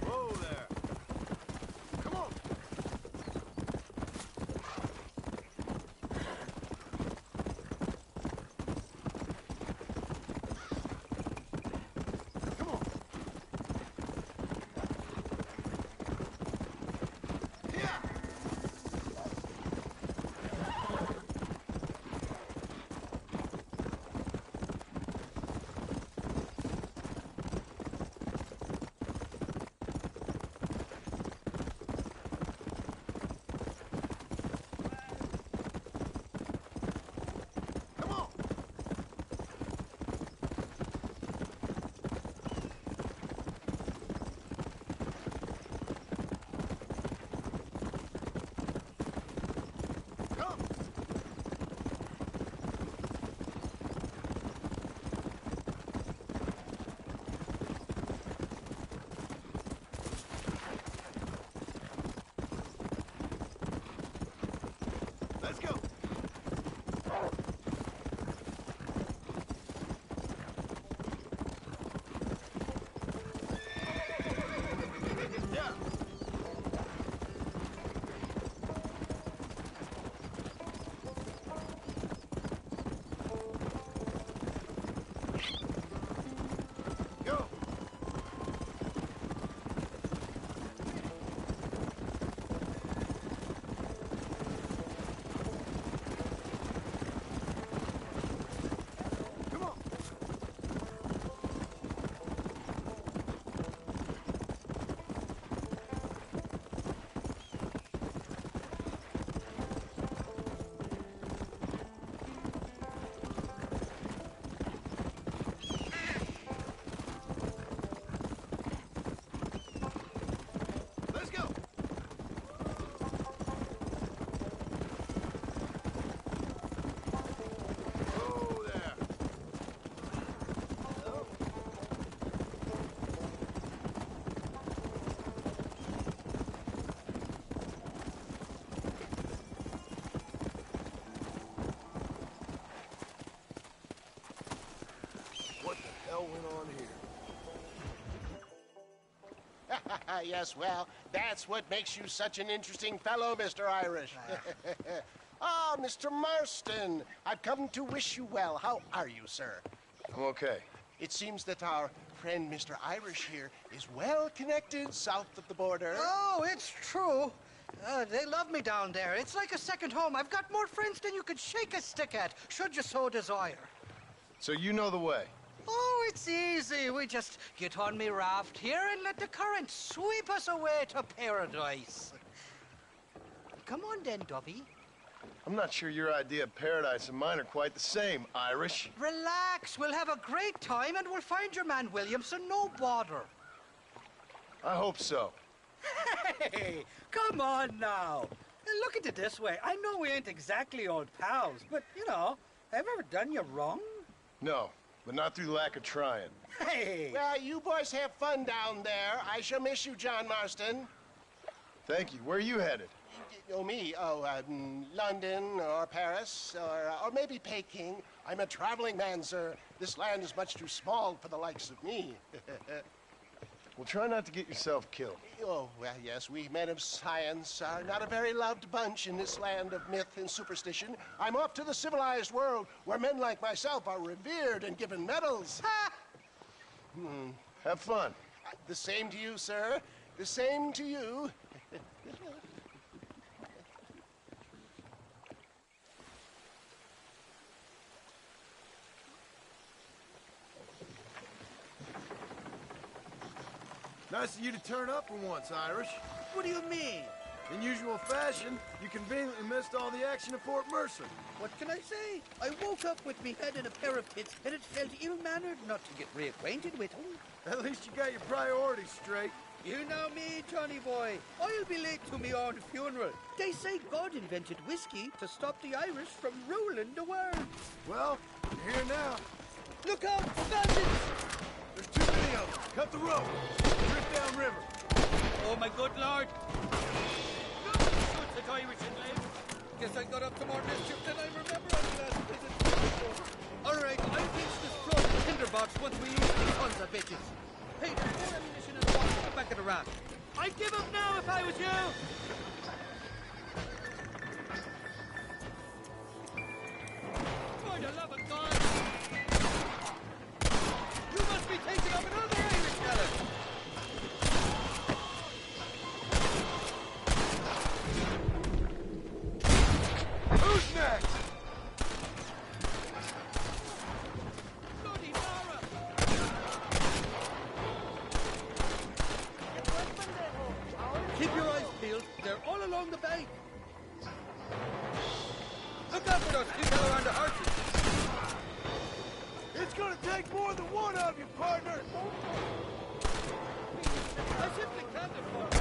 Whoa there. Come on. Come on. Yes, well, that's what makes you such an interesting fellow, Mr. Irish. Ah, Mr. Marston, I've come to wish you well. How are you, sir? I'm okay. It seems that our friend Mr. Irish here is well connected south of the border. Oh, it's true. They love me down there. It's like a second home. I've got more friends than you could shake a stick at, should you so desire. So you know the way? Oh, it's easy. We just get on me raft here and let the current sweep us away to paradise. Come on then, Dovey. I'm not sure your idea of paradise and mine are quite the same, Irish. Relax. We'll have a great time and we'll find your man Williamson, no bother. I hope so. Hey, come on now. Look at it this way. I know we ain't exactly old pals, but, you know, have I ever done you wrong? No, but not through lack of trying. Hey! Well, you boys have fun down there. I shall miss you, John Marston. Thank you. Where are you headed? Oh, me? Oh, London or Paris or maybe Peking. I'm a traveling man, sir. This land is much too small for the likes of me. Well, try not to get yourself killed. Oh, well, yes, we men of science are not a very loved bunch in this land of myth and superstition. I'm off to the civilized world where men like myself are revered and given medals. Ha! Have fun. The same to you, sir. The same to you. Nice of you to turn up for once, Irish. What do you mean? In usual fashion, you conveniently missed all the action at Fort Mercer. What can I say? I woke up with me head in a pair of pits, and it felt ill-mannered not to get reacquainted with him. At least you got your priorities straight. You know me, Johnny boy. I'll be late to me own funeral. They say God invented whiskey to stop the Irish from ruling the world. Well, you're here now. Look out, bandits! There's too many of them. Cut the rope. Drift downriver. Oh, my good lord. Shoots at Irish in life. Guess I got up to more mischief than I remember on the last visit. All right, I'll fix this floating tinderbox once we use these tons of bitches. Hey, there's more ammunition in the box at the back of the raft. I'd give up now if I was you. For the love of God. You must be taking up another Irish fella. Who's next? Bloody Mara! Keep your eyes peeled. They're all along the bank. Look out for those people around the horses. It's gonna take more than one of you, partner. I simply can't afford it.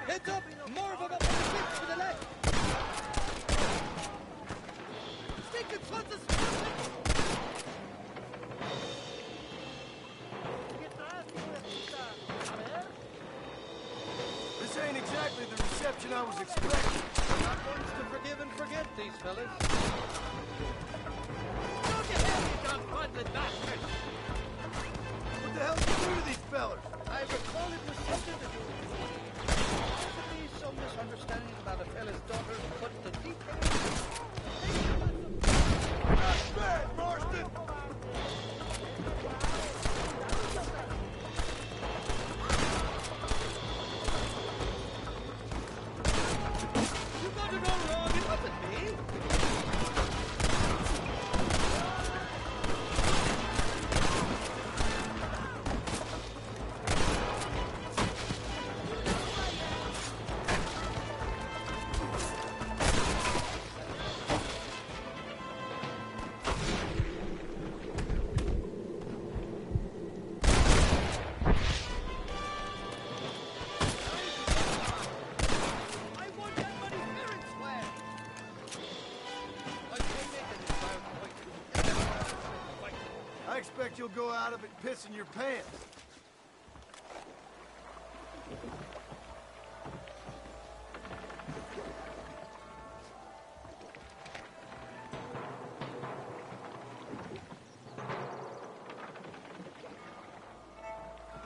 Heads up! More of them up on the cliffs to the left! Stinking sons of This ain't exactly the reception I was expecting. Not ones to forgive and forget, these fellas. Don't you hear me, John Fondlin bastard? What the hell did you do to these fellers? I recall it was something to do with possibly some misunderstanding about a fella's daughter, but the details... Not bad, Marston! You got it all wrong, it wasn't me! I expect you'll go out of it pissing your pants.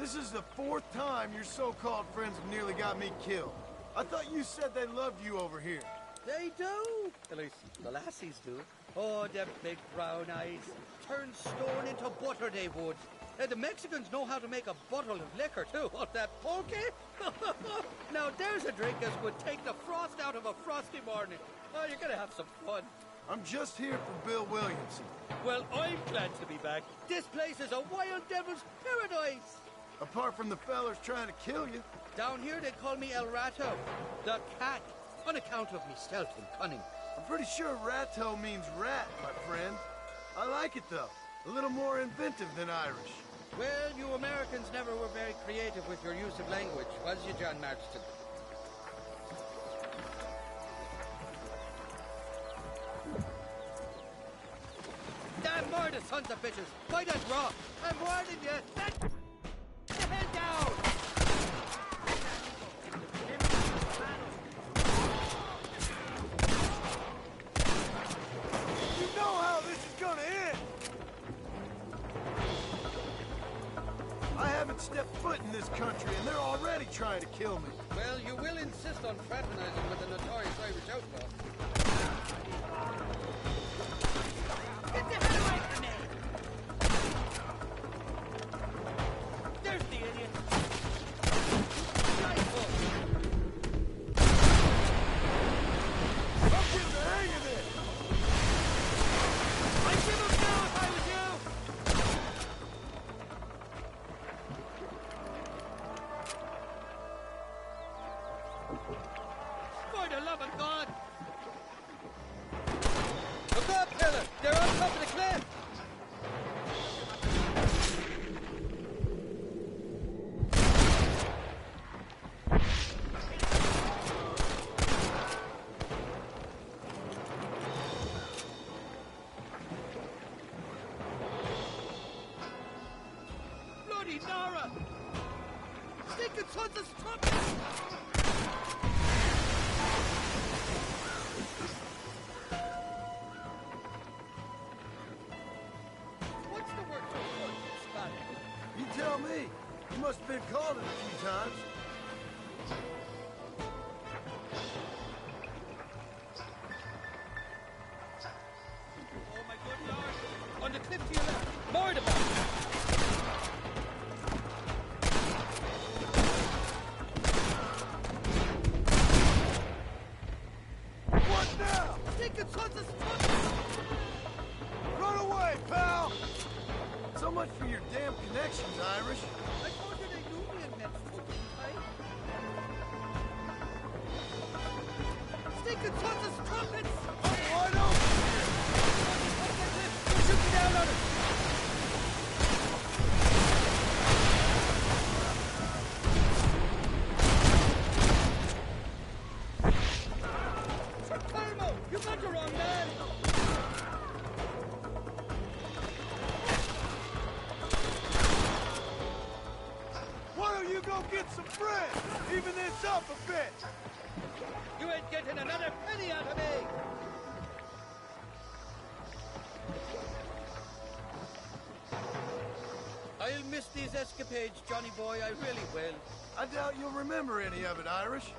This is the 4th time your so-called friends have nearly got me killed. I thought you said they loved you over here. They do. At least the lassies do. Oh, them big brown eyes. Turn stone into butter, they would. The Mexicans know how to make a bottle of liquor, too. What, that pulque? Now, there's a drink as would take the frost out of a frosty morning. Oh, you're gonna have some fun. I'm just here for Bill Williamson. Well, I'm glad to be back. This place is a wild devil's paradise. Apart from the fellers trying to kill you. Down here, they call me El Rato, the cat, on account of me stealth and cunning. I'm pretty sure Rato means rat, my friend. I like it, though. A little more inventive than Irish. Well, you Americans never were very creative with your use of language, was you, John Marston? Damn murder, sons of bitches! Why that raw? I'm warning you! Get the hell down! You know how this is gonna end! I haven't stepped foot in this country, and they're already trying to kill me. Well, you will insist on fraternizing with the notorious Irish outlaw. Get the hell away from me! There's the idiot! I'm getting the hang of it! I'd give him now if I was you! For the love of God! Look up, fella! They're on top of the cliff! Bloody Nara! Stinking sons of trumpets! What's the word for a in Spanish? You tell me. You must have been called it a few times. Oh, my good Lord! On the cliff to your left! More to back! What now? Stinking sons of trumpets! Run away, pal! So much for your damn connections, Irish. I told you they knew me in Mexico, didn't I? Stinking sons of trumpets! Wide open here! They're shooting down on us! Termo, you got the wrong man! Why don't you go get some bread? Even this up a bit! You ain't getting another penny out of me! I'll miss these escapades, Johnny boy, I really will. I doubt you'll remember any of it, Irish.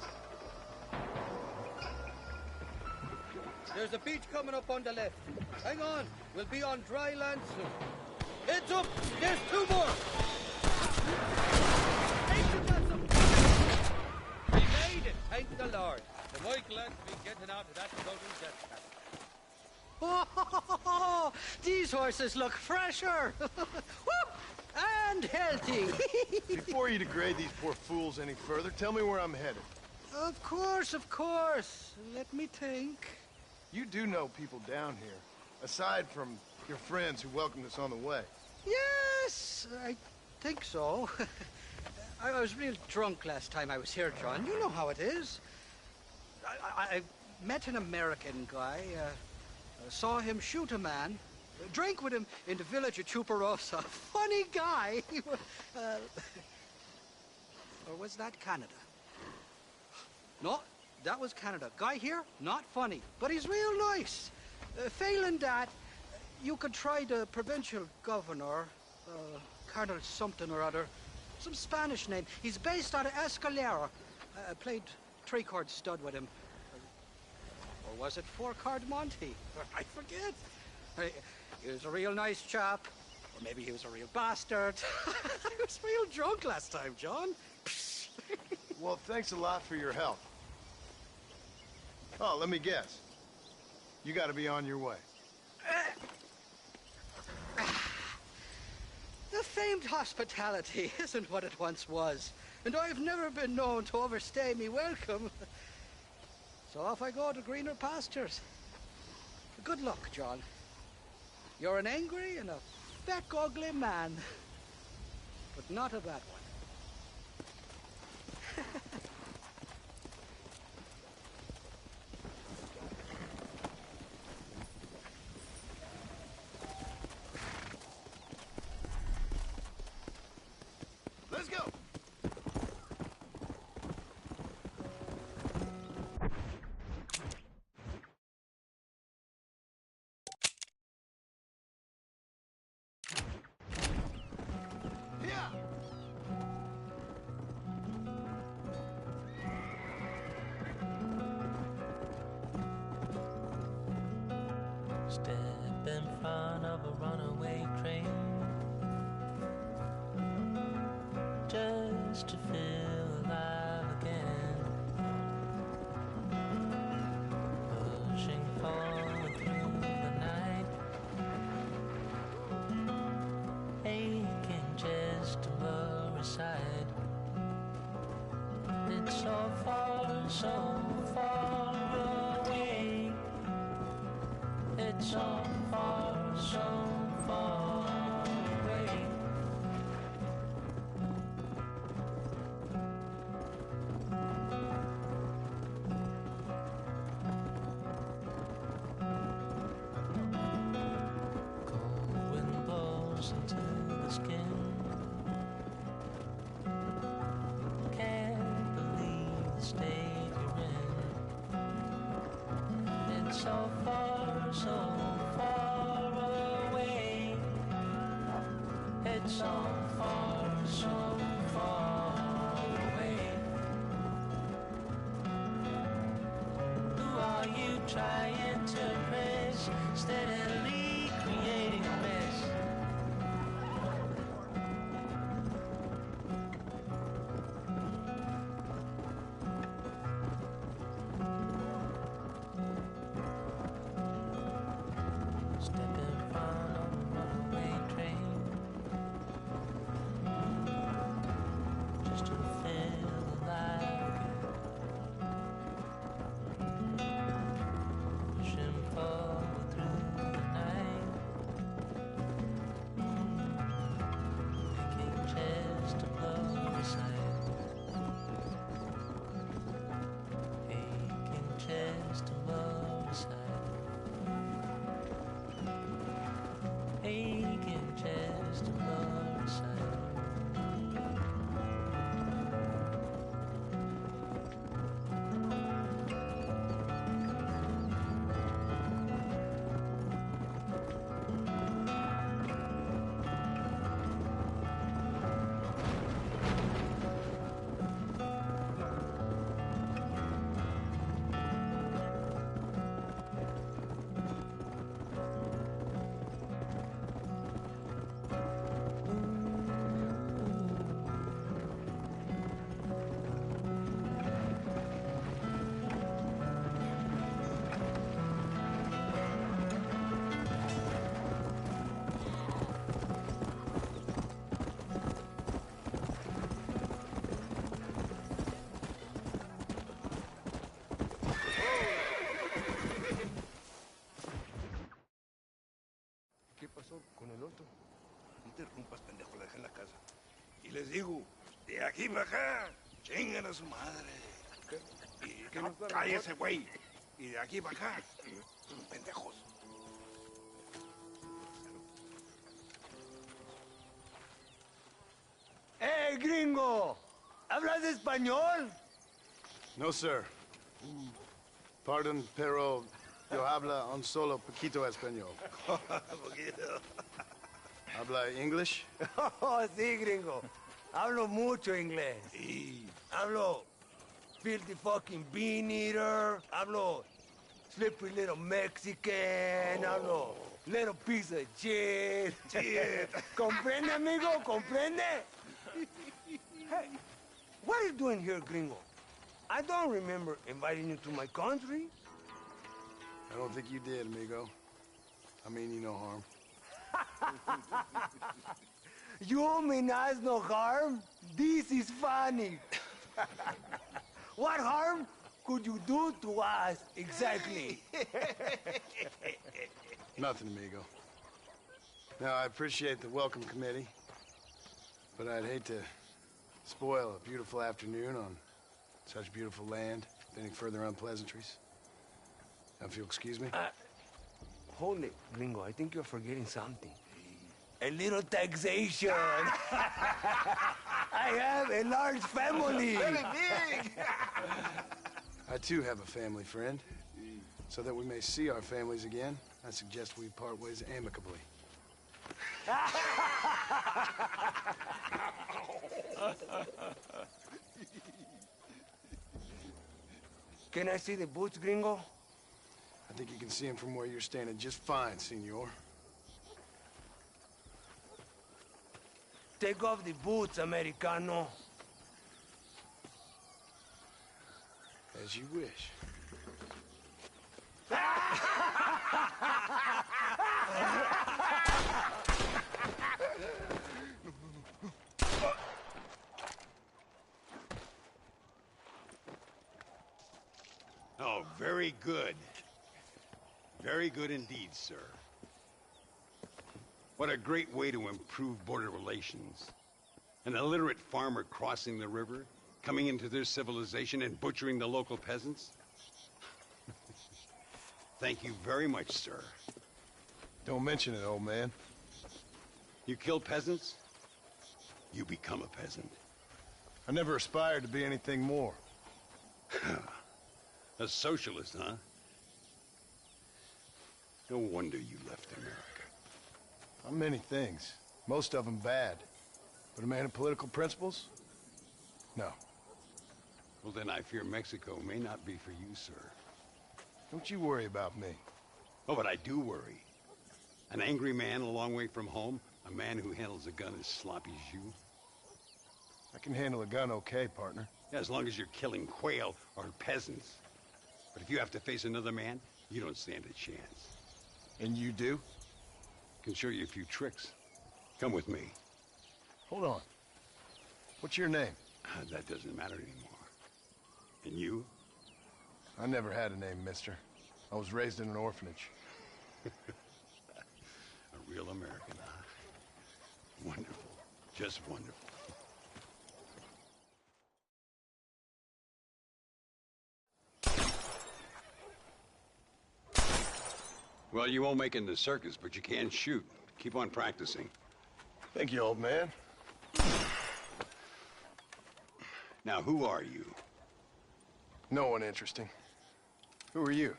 There's a beach coming up on the left. Hang on, we'll be on dry land soon. Heads up, there's 2 more! We made it, thank the Lord. The Michael lads will be getting out of that floating jet trap. Oh, these horses look fresher and healthy. Before you degrade these poor fools any further, tell me where I'm headed. Of course, of course. Let me think. You do know people down here, aside from your friends who welcomed us on the way. Yes, I think so. I was real drunk last time I was here, John. You know how it is. I met an American guy, saw him shoot a man, Drank with him in the village of Chuparosa. Funny guy. Or was that Canada? No, that was Canada. Guy here, not funny, but he's real nice. Failing that, you could try the provincial governor, Colonel something or other. Some Spanish name. He's based out of Escalera. Played three-card stud with him. Or was it four-card Monty? I forget. He was a real nice chap. Or maybe he was a real bastard. I was real drunk last time, John. Well, thanks a lot for your help. Oh, let me guess. You gotta be on your way. The famed hospitality isn't what it once was, and I've never been known to overstay me welcome. So off I go to greener pastures. Good luck, John. You're an angry and a fat, ugly man, but not a bad one. Let's go. Step in front of a runaway train, just to feel alive again. Pushing forward through the night, aching just to lower aside. It's so far away. It's so far away. Cold wind blows into the skin. Can't believe the state you're in. It's so far away. It's so far away. Who are you trying to impress? Steadily creating a mess. Step in front of a runaway train, just to feel alive again. Pushing forward through the night, making chest to blow aside, aching chest to blow aside. Aching chest to blow aside. ¿Qué pasó con el otro? No interrumpas, pendejo, la dejé en la casa. Y les digo, de aquí para acá, chingan a su madre. Y que no cállese, güey. Y de aquí para acá, pendejos. Hey, gringo! ¿Hablas español? No, sir. Pardon, pero yo habla un solo poquito español. ¿Habla English? Oh, sí, gringo. Hablo mucho inglés. Hablo filthy fucking bean eater. Hablo slippery little Mexican. Hablo little piece of shit. ¿Comprende, amigo? ¿Comprende? Hey, what are you doing here, gringo? I don't remember inviting you to my country. I don't think you did, amigo. I mean you no harm. You mean us no harm? This is funny. What harm could you do to us, exactly? Nothing, amigo. Now, I appreciate the welcome committee, but I'd hate to spoil a beautiful afternoon on such beautiful land with any further unpleasantries. Now, if you'll excuse me. Hold it, gringo. I think you're forgetting something. A little taxation. I have a large family. Very big. I too have a family, friend. So that we may see our families again, I suggest we part ways amicably. Can I see the boots, gringo? I think you can see them from where you're standing just fine, senor. Take off the boots, Americano. As you wish. Oh, very good. Very good indeed, sir. What a great way to improve border relations. An illiterate farmer crossing the river, coming into their civilization and butchering the local peasants. Thank you very much, sir. Don't mention it, old man. You kill peasants, you become a peasant. I never aspired to be anything more. A socialist, huh? No wonder you left America. I'm many things. Most of them bad. But a man of political principles? No. Well, then I fear Mexico may not be for you, sir. Don't you worry about me. Oh, but I do worry. An angry man a long way from home, a man who handles a gun as sloppy as you. I can handle a gun okay, partner. Yeah, as long as you're killing quail or peasants. But if you have to face another man, you don't stand a chance. And you do? Can show you a few tricks. Come with me. Hold on. What's your name? That doesn't matter anymore. And you? I never had a name, mister. I was raised in an orphanage. A real American, huh? Wonderful. Just wonderful. Well, you won't make it in the circus, but you can shoot. Keep on practicing. Thank you, old man. Now, who are you? No one interesting. Who are you?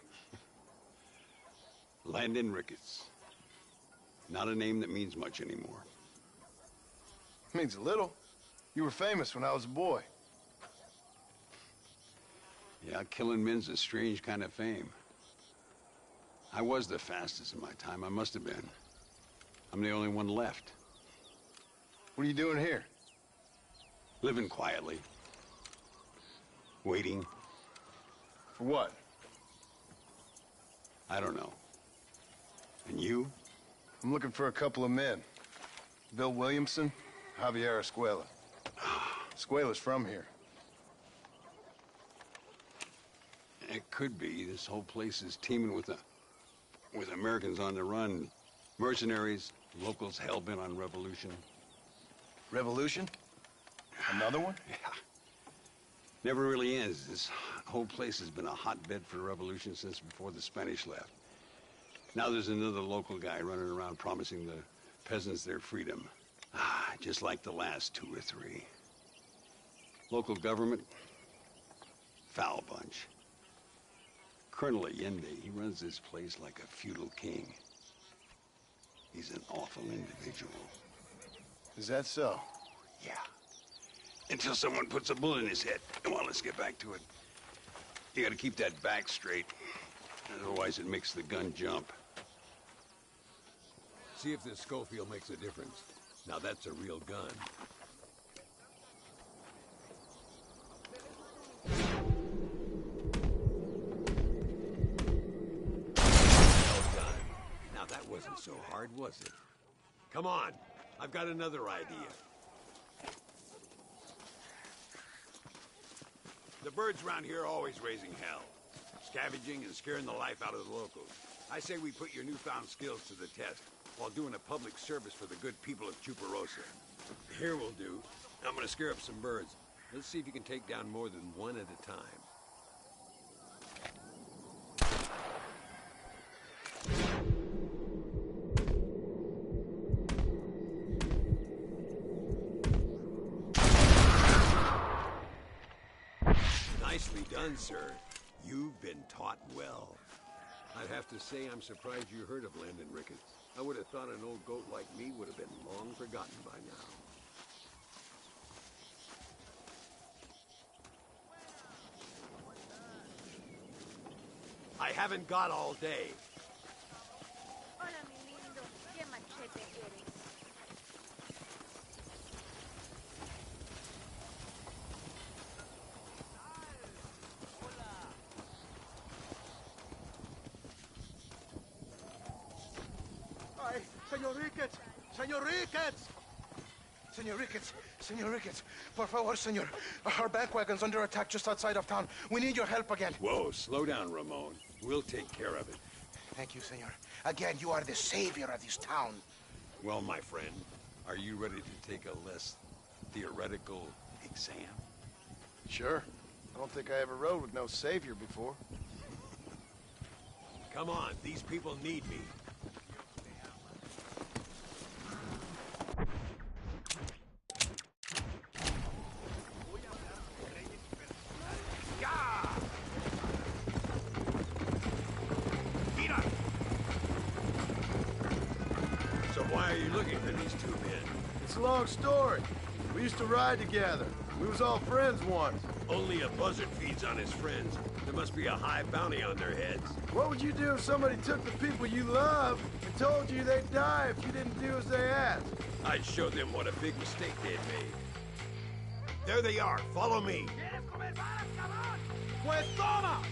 Landon Ricketts. Not a name that means much anymore. Means a little. You were famous when I was a boy. Yeah, killing men's a strange kind of fame. I was the fastest in my time. I must have been. I'm the only one left. What are you doing here? Living quietly. Waiting. For what? I don't know. And you? I'm looking for a couple of men. Bill Williamson, Javier Escuela. Escuela's from here. It could be. This whole place is teeming with Americans on the run. Mercenaries, locals hell-bent on revolution. Revolution? Another one? Yeah. Never really ends. This whole place has been a hotbed for revolution since before the Spanish left. Now there's another local guy running around promising the peasants their freedom. Just like the last 2 or 3. Local government, foul bunch. Colonel Allende, he runs this place like a feudal king. He's an awful individual. Is that so? Yeah. Until someone puts a bullet in his head. Come on, let's get back to it. You gotta keep that back straight. Otherwise it makes the gun jump. See if this Schofield makes a difference. Now that's a real gun. Now that wasn't so hard, was it? Come on, I've got another idea. The birds around here are always raising hell. Scavenging and scaring the life out of the locals. I say we put your newfound skills to the test while doing a public service for the good people of Chuparosa. Here will do. I'm gonna scare up some birds. Let's see if you can take down more than one at a time. Nicely done, sir. You've been taught well. I'd have to say I'm surprised you heard of Landon Ricketts. I would have thought an old goat like me would have been long forgotten by now. I haven't got all day. Hola, mi lindo. ¿Qué machete eres? Ay, Señor Ricketts! Señor Ricketts! Señor Ricketts! Señor Ricketts! Por favor, señor. Our bank wagon's under attack just outside of town. We need your help again. Whoa, slow down, Ramon. We'll take care of it. Thank you, senor. Again, you are the savior of this town. Well, my friend, are you ready to take a less theoretical exam? Sure. I don't think I ever rode with no savior before. Come on, these people need me. So why are you looking for these two men? It's a long story. We used to ride together. We was all friends once. Only a buzzard feeds on his friends. There must be a high bounty on their heads. What would you do if somebody took the people you love and told you they'd die if you didn't do as they asked? I'd show them what a big mistake they'd made. There they are. Follow me. Pues toma!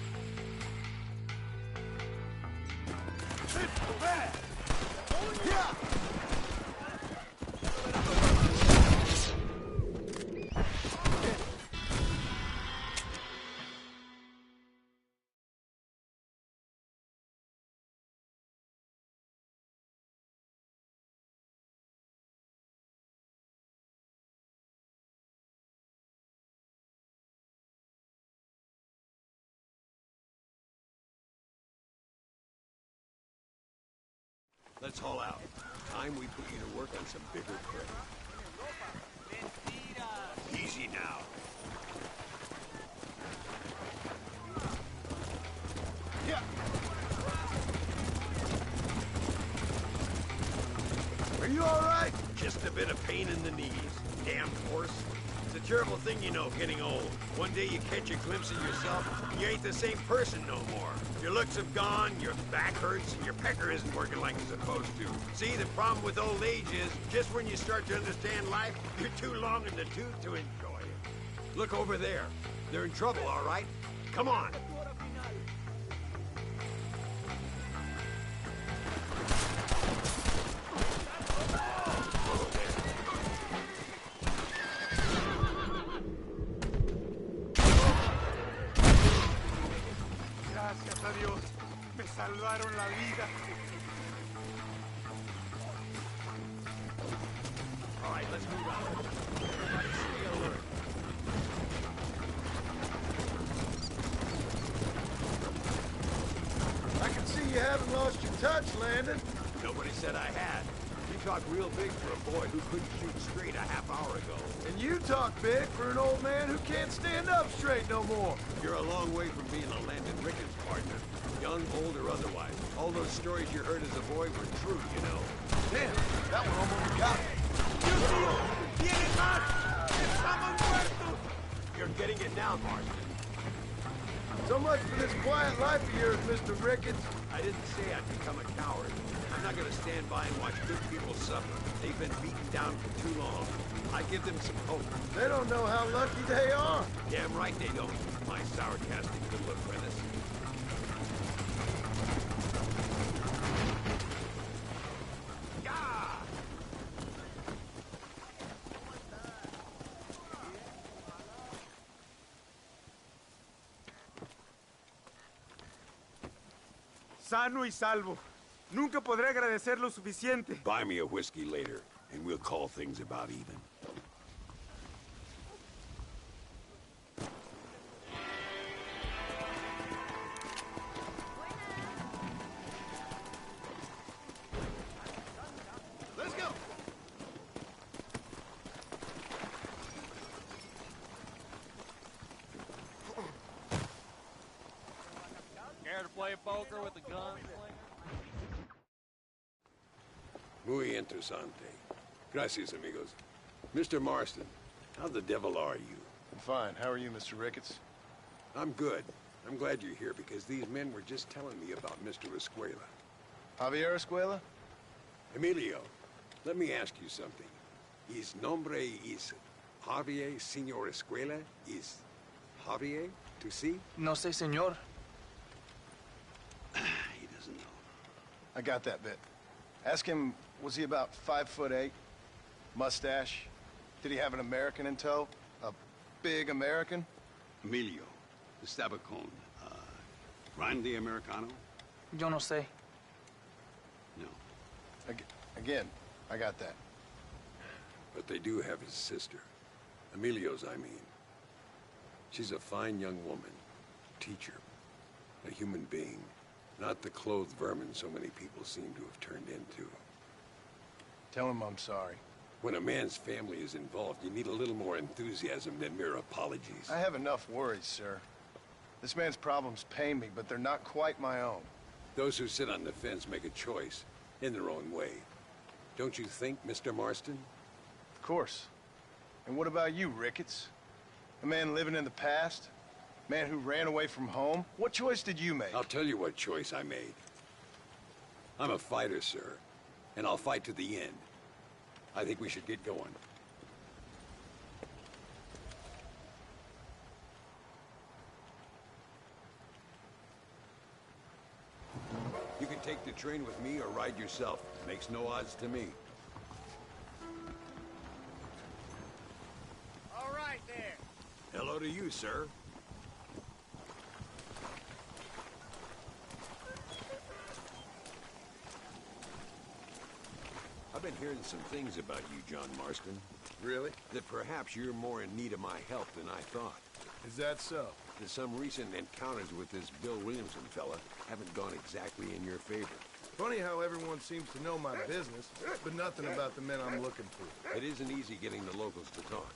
Yeah! Let's haul out. Time we put you to work on some bigger prey. Easy now. Yeah. Are you all right? Just a bit of pain in the knees. Damn horse. It's a terrible thing, you know, getting old. One day you catch a glimpse of yourself, and you ain't the same person no more. Your looks have gone, your back hurts, and your pecker isn't working like it's supposed to. See, the problem with old age is, just when you start to understand life, you're too long in the tooth to enjoy it. Look over there. They're in trouble, all right? Come on. Gracias a Dios. Me salvaron la vida. All right, let's move out. Everybody stay alert. I can see you haven't lost your touch, Landon. Nobody said I had. talk real big for a boy who couldn't shoot straight a half hour ago. And you talk big for an old man who can't stand up straight no more. You're a long way from being a Landon Ricketts partner. Young, old, or otherwise. All those stories you heard as a boy were true, you know. Damn, that one almost got me. You're getting it now, Marston. So much for this quiet life of yours, Mr. Ricketts. I didn't say I'd become a coward. I'm not gonna stand by and watch good people suffer. They've been beaten down for too long. I give them some hope. They don't know how lucky they are. Damn right they don't, my sarcastic little apprentice. Sano y salvo. Nunca podré agradecer lo suficiente. Buy me a whiskey later, and we'll call things about even. Let's go. Care to play poker with a gun? Muy interesante. Gracias, amigos. Mr. Marston, how the devil are you? I'm fine. How are you, Mr. Ricketts? I'm good. I'm glad you're here because these men were just telling me about Mr. Escuela. Javier Escuela? Emilio, let me ask you something. His nombre is Javier Señor Escuela? Is Javier to see? No sé, señor. He doesn't know. I got that bit. Ask him, was he about 5'8"? Mustache? Did he have an American in tow? A big American? Emilio, the Stabacon. Grande Americano? Yo no sé. No. Again, I got that. But they do have his sister. Emilio's, I mean. She's a fine young woman. Teacher. A human being. Not the clothed vermin so many people seem to have turned into. Tell him I'm sorry. When a man's family is involved, you need a little more enthusiasm than mere apologies. I have enough worries, sir. This man's problems pain me, but they're not quite my own. Those who sit on the fence make a choice, in their own way. Don't you think, Mr. Marston? Of course. And what about you, Ricketts? A man living in the past? Man who ran away from home? What choice did you make? I'll tell you what choice I made. I'm a fighter, sir, and I'll fight to the end. I think we should get going. You can take the train with me or ride yourself. Makes no odds to me. All right there. Hello to you, sir. I've been hearing some things about you, John Marston. Really? That perhaps you're more in need of my help than I thought. Is that so? That some recent encounters with this Bill Williamson fella haven't gone exactly in your favor. Funny how everyone seems to know my business, but nothing about the men I'm looking for. It isn't easy getting the locals to talk.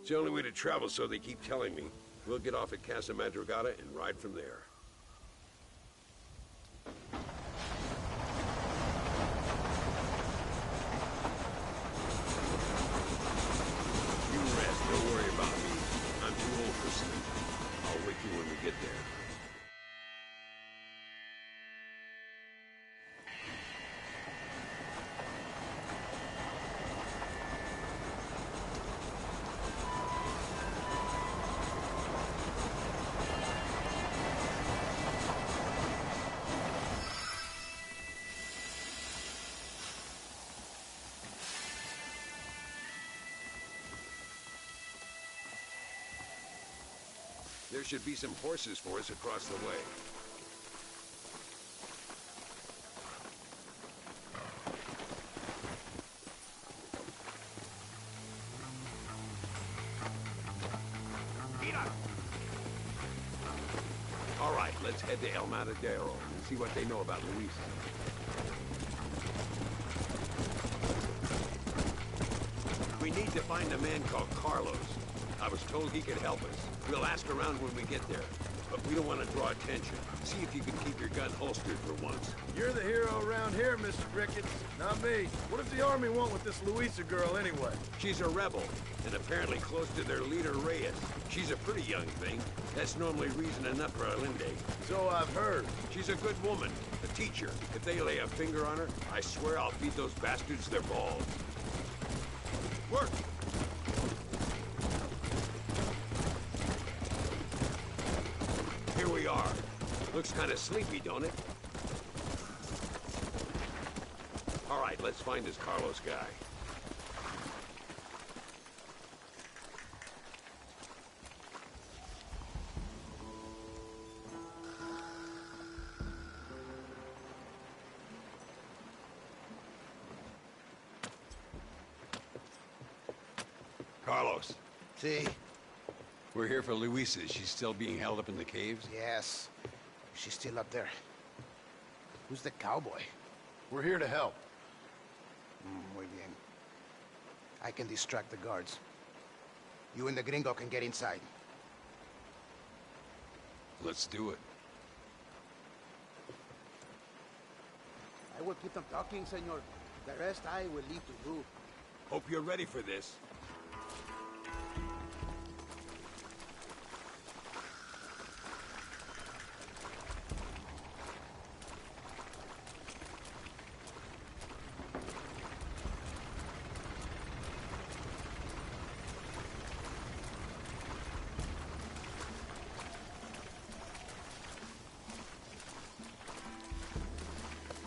It's the only way to travel, so they keep telling me. We'll get off at Casa Madrugada and ride from there. You rest, don't worry about me. I'm too old for sleep. I'll wake you when we get there. There should be some horses for us across the way. All right, let's head to El Matadero and see what they know about Luis. We need to find a man called Carlos. I was told he could help us. We'll ask around when we get there, but we don't want to draw attention. See if you can keep your gun holstered for once. You're the hero around here, Mr. Ricketts, not me. What does the army want with this Luisa girl anyway? She's a rebel, and apparently close to their leader, Reyes. She's a pretty young thing. That's normally reason enough for Allende. So I've heard. She's a good woman, a teacher. If they lay a finger on her, I swear I'll feed those bastards their balls. Work! Here we are. Looks kind of sleepy, don't it? All right, let's find this Carlos guy. Carlos. See? We're here for Luisa. She's still being held up in the caves? Yes. She's still up there. Who's the cowboy? We're here to help. Muy bien. I can distract the guards. You and the gringo can get inside. Let's do it. I will keep them talking, senor. The rest I will leave to you. Hope you're ready for this.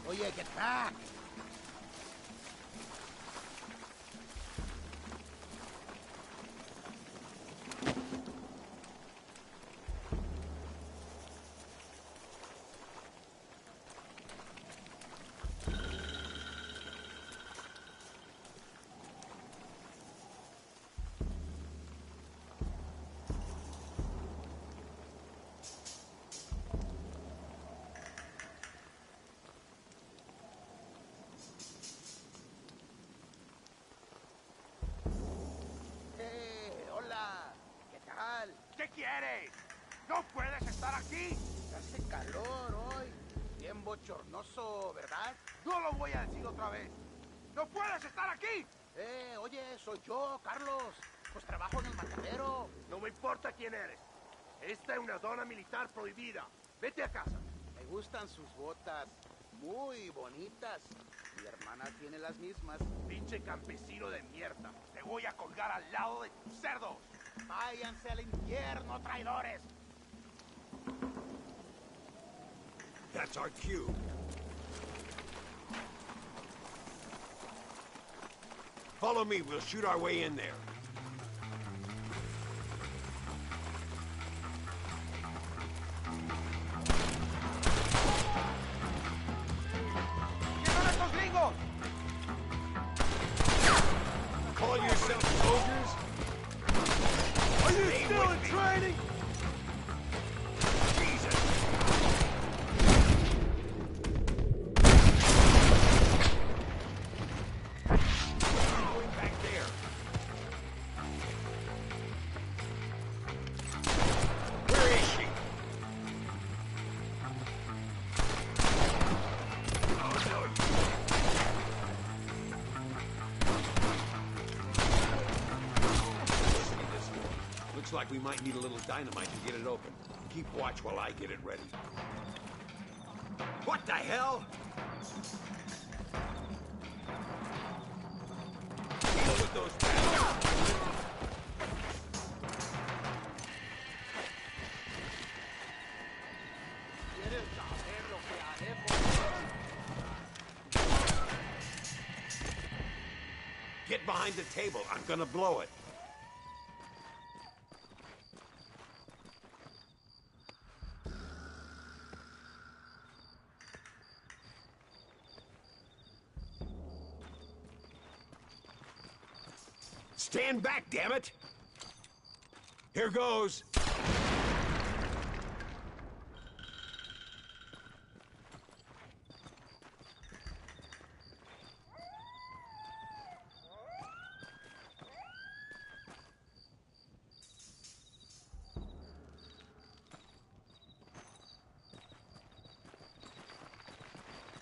Oye, get back! ¿Qué quieres? ¡No puedes estar aquí! Hace calor hoy. Bien bochornoso, ¿verdad? No lo voy a decir otra vez. ¡No puedes estar aquí! Oye, soy yo, Carlos. Pues trabajo en el matadero. No me importa quién eres. Esta es una zona militar prohibida. Vete a casa. Me gustan sus botas. Muy bonitas. Mi hermana tiene las mismas. Pinche campesino de mierda. Te voy a colgar al lado de tus cerdos. Váyanse al infierno, traidores. That's our cue. Follow me. We'll shoot our way in there. ¿Qué son estos gringos? Call yourselves soldiers? Are you still in training? Jesus! Going back there. Where is she? Oh, no. Looks like we might need a little dynamite to get it open. Keep watch while I get it ready. What the hell? Deal with those bastards. Get behind the table. I'm gonna blow it. Stand back, damn it! Here goes.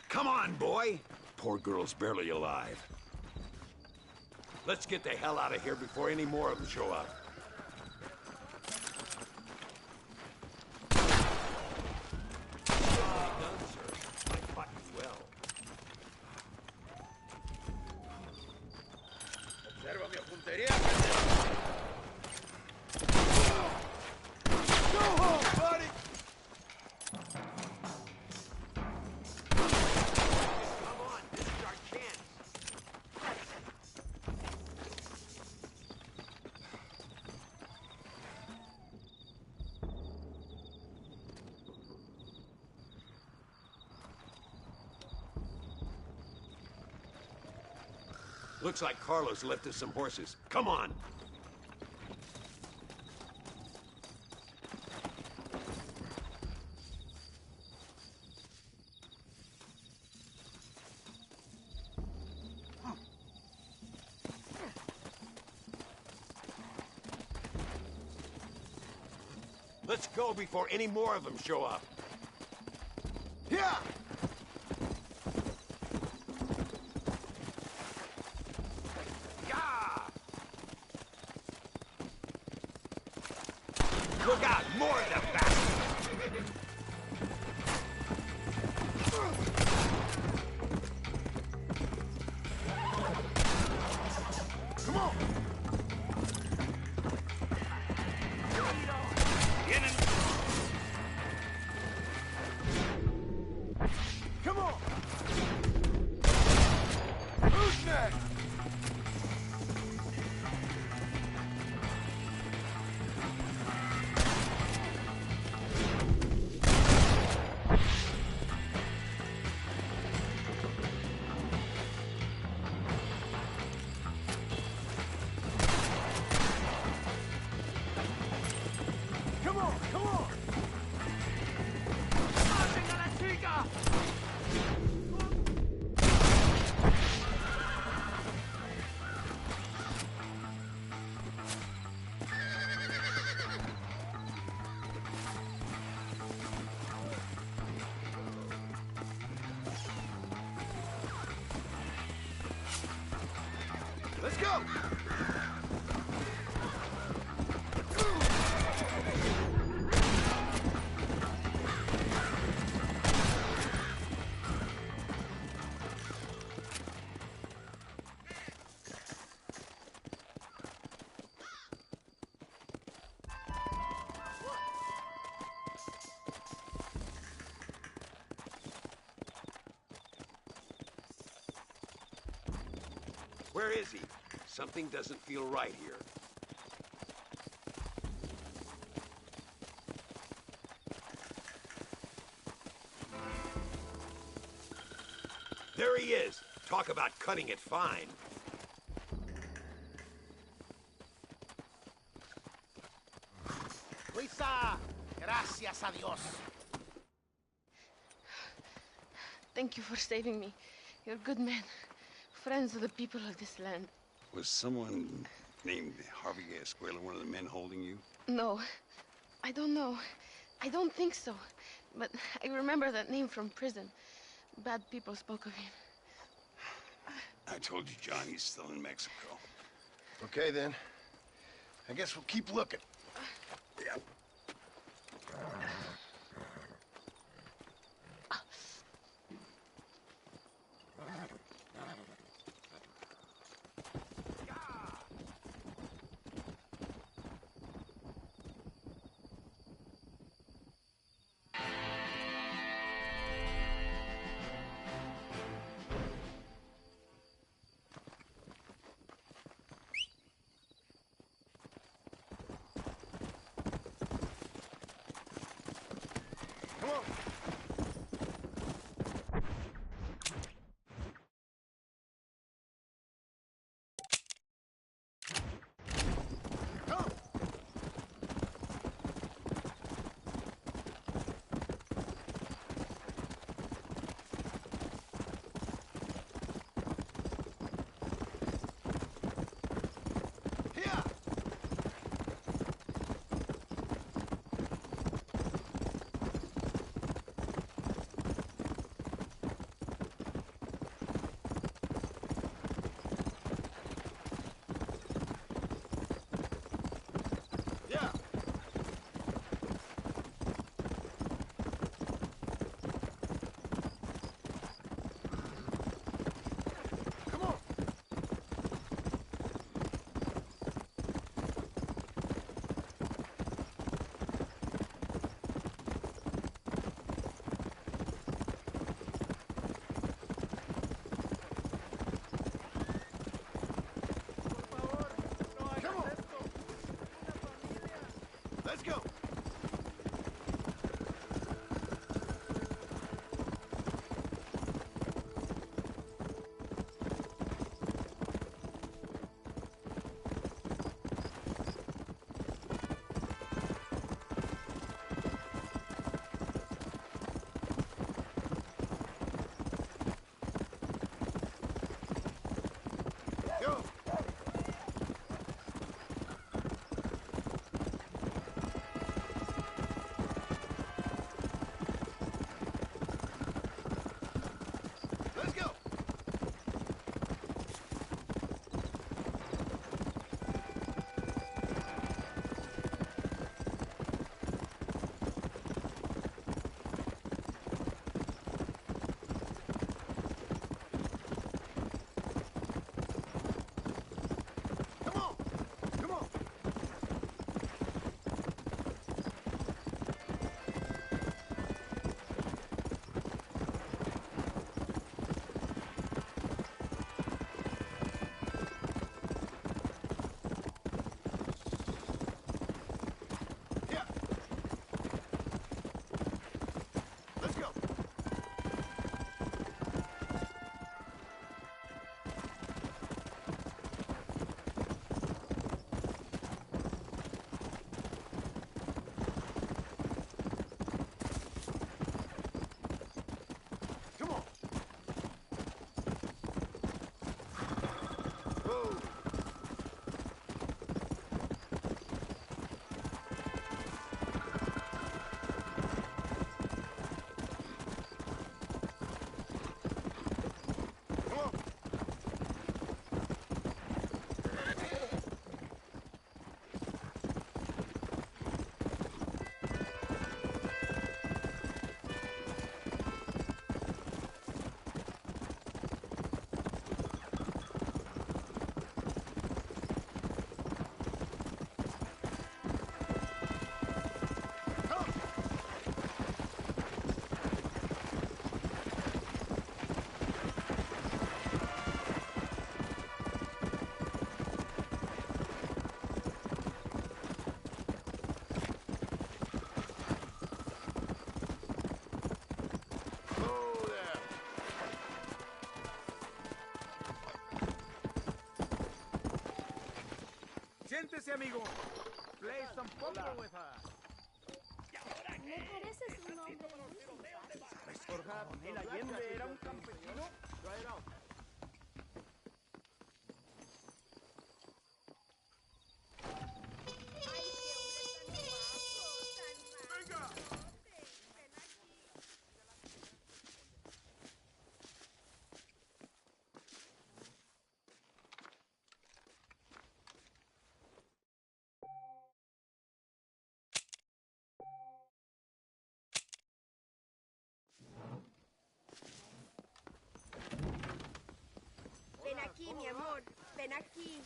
Come on, boy! Poor girl's barely alive. Let's get the hell out of here before any more of them show up. Well done, sir. I fought you well. Observa mi puntería, pendejo. Go home, buddy! Come on, this is our chance. Looks like Carlos left us some horses. Come on! Let's go before any more of them show up. Yeah! Look out! More of them bastards! Come on! Come on! Who's next? Come on, come on! Let's go! Where is he? Something doesn't feel right here. There he is. Talk about cutting it fine. Luisa, gracias a Dios. Thank you for saving me. You're good men. Friends of the people of this land. Was someone named Harvey Escuela one of the men holding you? No, I don't know. I don't think so. But I remember that name from prison. Bad people spoke of him. I told you, John, he's still in Mexico. Okay, then. I guess we'll keep looking. Yeah. Come on! Siéntese, amigo. Play some poker with her. Me pareces un hombre muy Perhaps O'Neill Allende era un campesino. Try it out. Ven aquí, mi amor. Ven aquí.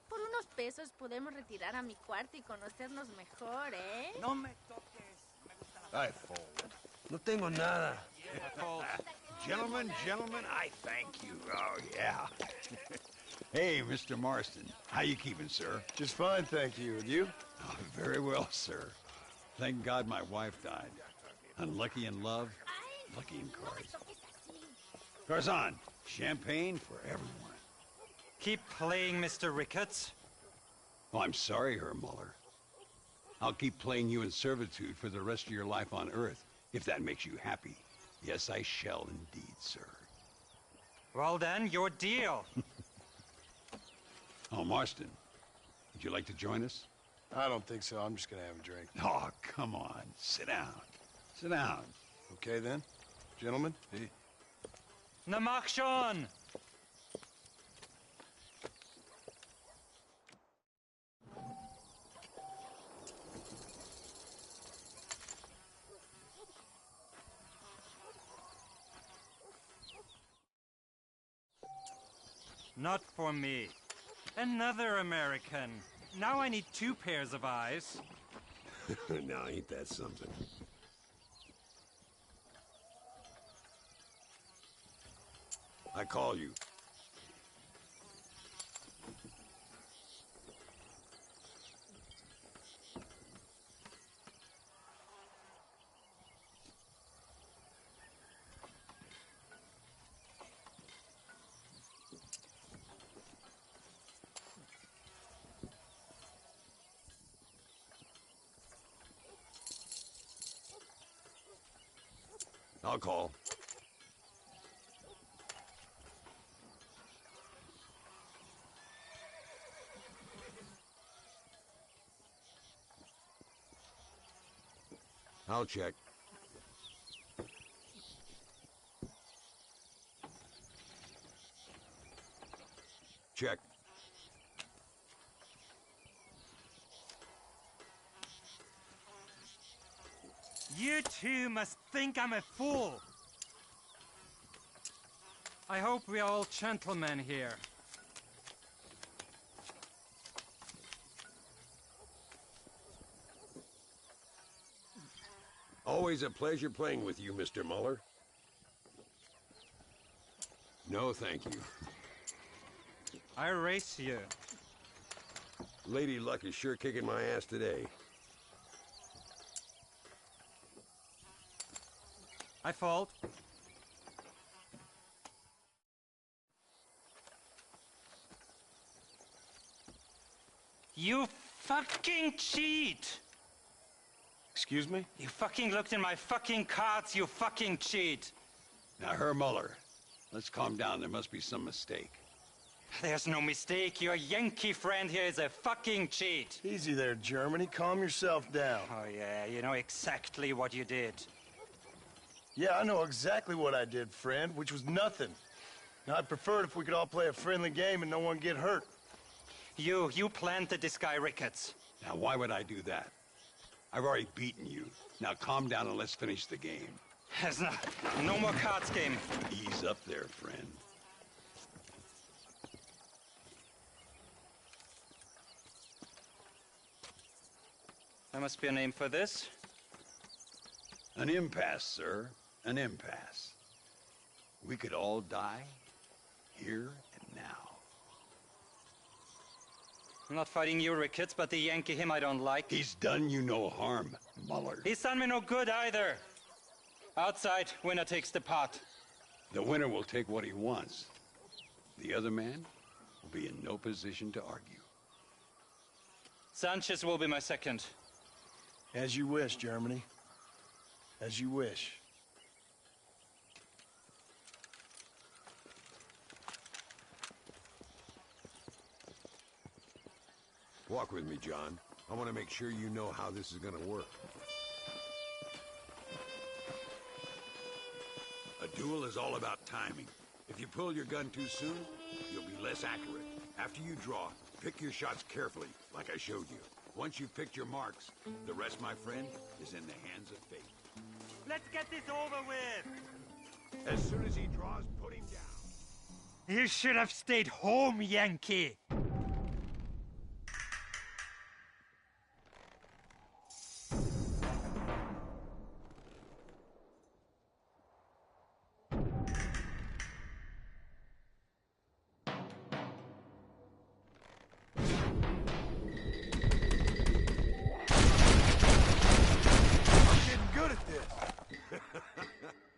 Por unos pesos podemos retirar a mi cuarto y conocernos mejor, ¿eh? No me toques. I fold. No tengo nada. Gentlemen, I thank you. Oh, yeah. Hey, Mr. Marston. How you keeping, sir? Just fine, thank you. And you? Oh, very well, sir. Thank God my wife died. Unlucky in love, lucky in cards. Garzon, champagne for everyone. Keep playing, Mr. Ricketts. Oh, I'm sorry, Herr Muller. I'll keep playing you in servitude for the rest of your life on Earth, if that makes you happy. Yes, I shall indeed, sir. Well then, your deal. Oh, Marston, would you like to join us? I don't think so. I'm just gonna have a drink. Oh, come on. Sit down. Sit down. Okay, then. Gentlemen? Hey. Na mach schon! Not for me. Another American. Now I need 2 pairs of eyes. Now, ain't that something? I call you. I'll call. I'll check. Check. You two must think I'm a fool. I hope we're all gentlemen here. Always a pleasure playing with you, Mr. Muller. No, thank you. I race you. Lady Luck is sure kicking my ass today. I fault. You fucking cheat! Excuse me? You fucking looked in my fucking cards, you fucking cheat! Now, Herr Muller, let's calm down. There must be some mistake. There's no mistake. Your Yankee friend here is a fucking cheat. Easy there, Germany. Calm yourself down. Oh, yeah, you know exactly what you did. Yeah, I know exactly what I did, friend, which was nothing. Now, I'd prefer it if we could all play a friendly game and no one get hurt. You planted this guy Ricketts. Now, why would I do that? I've already beaten you. Now, calm down and let's finish the game. There's no more cards game. Ease up there, friend. There must be a name for this. An impasse, sir. An impasse. We could all die here and now. I'm not fighting you, Ricketts, but the Yankee him I don't like. He's done you no harm, Muller. He's done me no good either. Outside, winner takes the pot. The winner will take what he wants. The other man will be in no position to argue. Sanchez will be my second. As you wish, Germany. As you wish. Walk with me, John. I want to make sure you know how this is going to work. A duel is all about timing. If you pull your gun too soon, you'll be less accurate. After you draw, pick your shots carefully, like I showed you. Once you've picked your marks, the rest, my friend, is in the hands of fate. Let's get this over with. As soon as he draws, put him down. You should have stayed home, Yankee.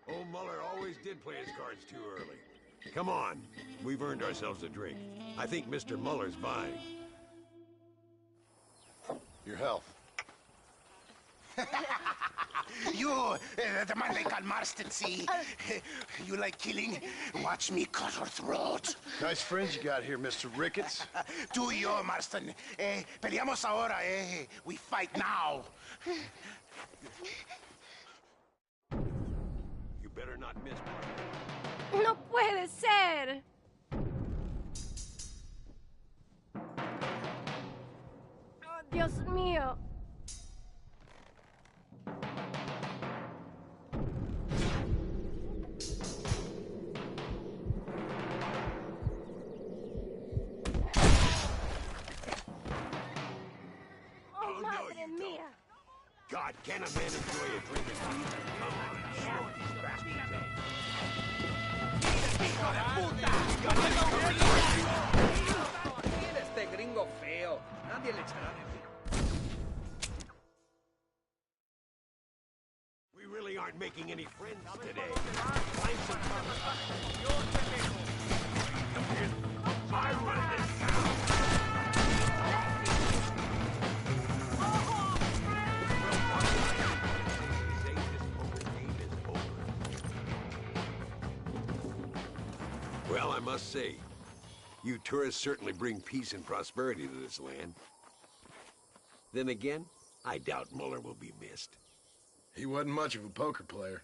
Old Muller always did play his cards too early. Come on, we've earned ourselves a drink. I think Mr. Muller's buying. Your health. You, the man they call Marston, see? You like killing? Watch me cut her throat. Nice friends you got here, Mr. Ricketts. Tú y yo, Marston. Peleamos ahora, eh? We fight now. You better not miss. No puede ser. Oh, Dios mío. Oh, madre mía. God, can a man enjoy a drink and leave? Come on, show these bastards. Mira este gringo feo. Nadie le echará de mí. We really aren't making any friends today. Find some cover. I run this town. Well, I must say, you tourists certainly bring peace and prosperity to this land. Then again, I doubt Muller will be missed. He wasn't much of a poker player.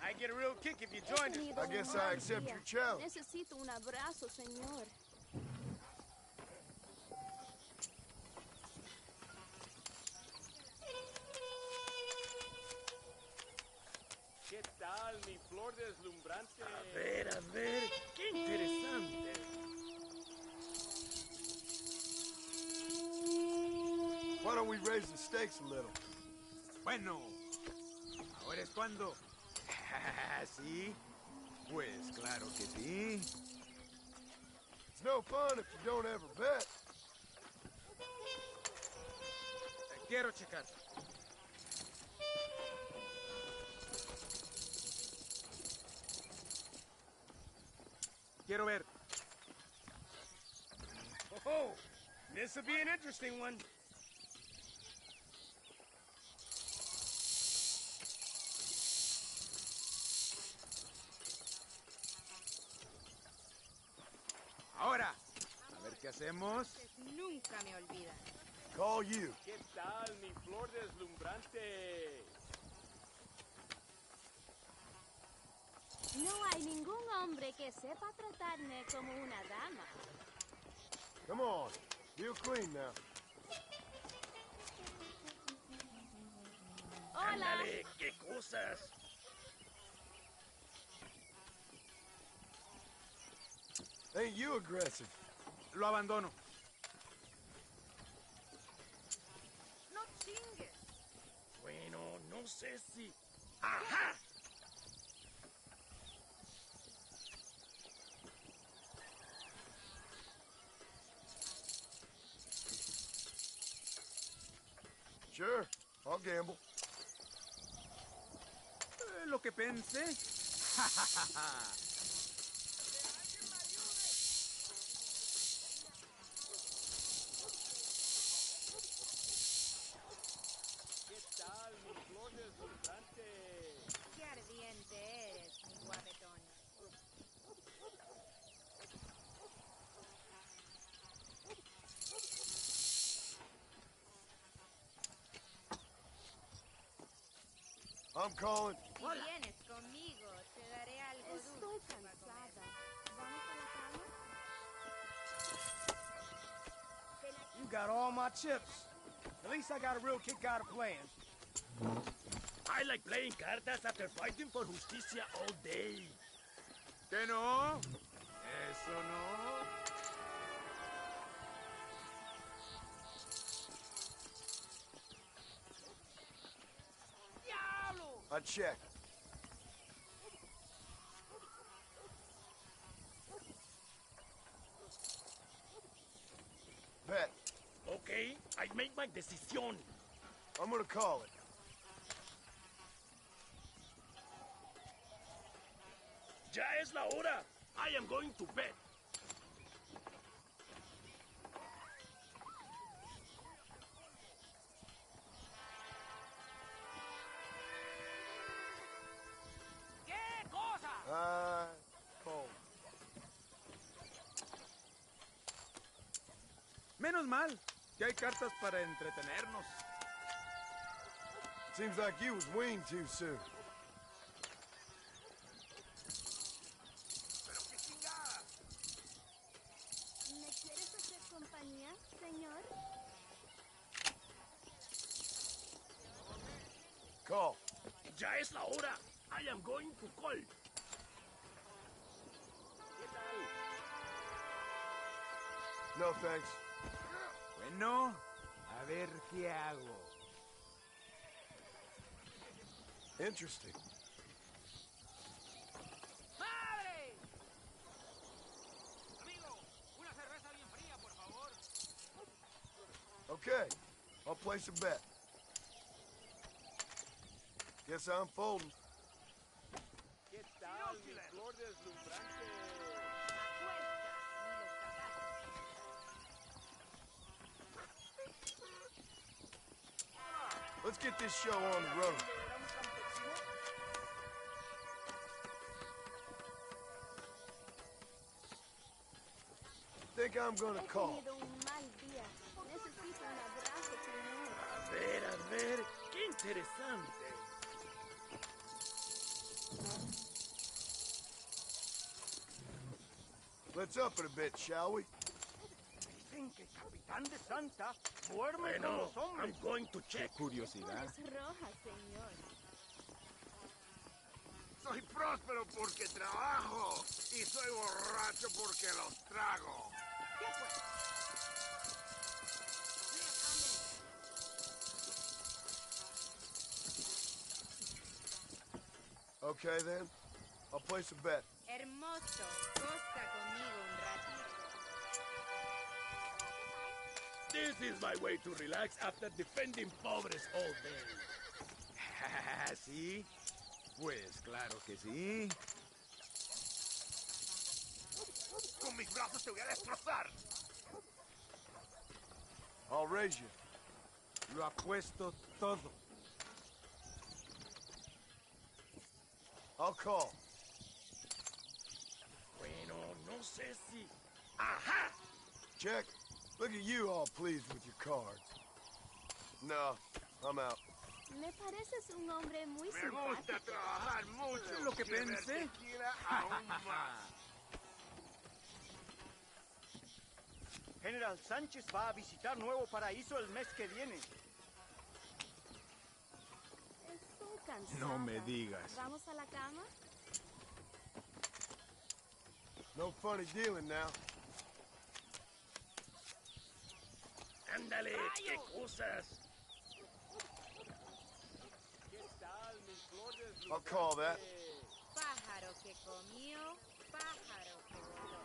I get a real kick if you join us. I guess I accept your challenge. Necesito un abrazo, señor. ¿Qué tal, mi flor deslumbrante? A ver, qué interesante. Why don't we raise the stakes a little? Bueno, ahora es cuando. ¿Sí? Pues claro que sí. It's no fun if you don't ever bet. Quiero checar. Quiero ver. Oh, this will be an interesting one. Ahora, a ver qué hacemos. Nunca me olvidan. Call you. ¿Qué tal, mi flor deslumbrante? No hay ningún hombre que sepa tratarme como una dama. Come on. Real clean now. Hola. Ándale, qué cosas. Ain't you aggressive? Lo abandono. No chingues. Bueno, no sé si. ¡Ajá! Sure, I'll gamble. Lo que pensé. ¿Qué tal, mi flor deslumbrante? Qué ardiente eres, mi guapetón. I'm calling. Si vienes conmigo, te daré algo dulce. Estoy cansada. ¿Vamos a la cama? You got all my chips. At least I got a real kick out of playing. I like playing cartas after fighting for justicia all day. ¿Qué no? Eso no. I check. Bet. Okay, I make my decision. I'm gonna call it. Ya es la hora. I am going to bed. ¿Qué cosa? Call. Menos mal que hay cartas para entretenernos. Seems like you was weaned too soon. ¿Me quieres hacer compañía, señor? Call. Ya es la hora. I am going to call. ¿Qué tal? No thanks. Bueno, a ver qué hago. Interesting. ¡Madre! Amigo, una cerveza bien fría, por favor. Okay, I'll place a bet. Guess I'm folding. ¿Qué tal, mi flor deslumbrante? Let's get this show on the road. think I'm gonna call? He tenido un mal día. Necesito un abrazo, señor. A ver, qué interesante. Let's up it a bit, shall we? Dicen que Capitán de Santa duerme con Bueno, los hombres. I'm going to check. Curiosidad. Roja, señor. Soy próspero porque trabajo y soy borracho porque los trago. ¿Qué fue? Okay, then. I'll place a bet. Hermoso. Costa conmigo un ratito. This is my way to relax after defending pobres all day. ¿Sí? Pues claro que sí. Con mis brazos te voy a destrozar. I'll raise you. Lo apuesto todo. I'll call. Bueno, no sé si... ¡Ajá! Check. Look at you all pleased with your cards. No, I'm out. Me pareces un hombre muy Me gusta simpático. trabajar mucho. Es lo que y beber pensé. tequila aún más. General Sánchez va a visitar Nuevo Paraíso el mes que viene. Estoy cansada. No me digas. ¿Vamos a la cama? No funny dealing now. Ándale, qué cosas. I'll call that. Pájaro que comió, pájaro que voló.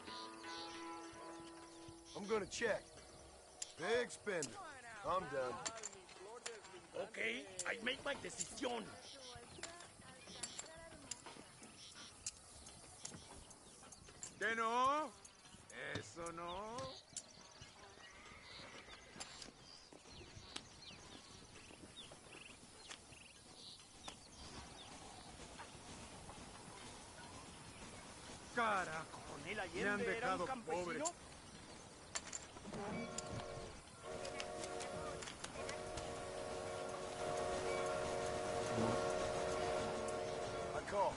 I'm gonna check. Big spender. I'm done. Okay, I make my decision. ¿Qué no? ¿Eso no? Carajo, Coronel Allende era un campesino. I call.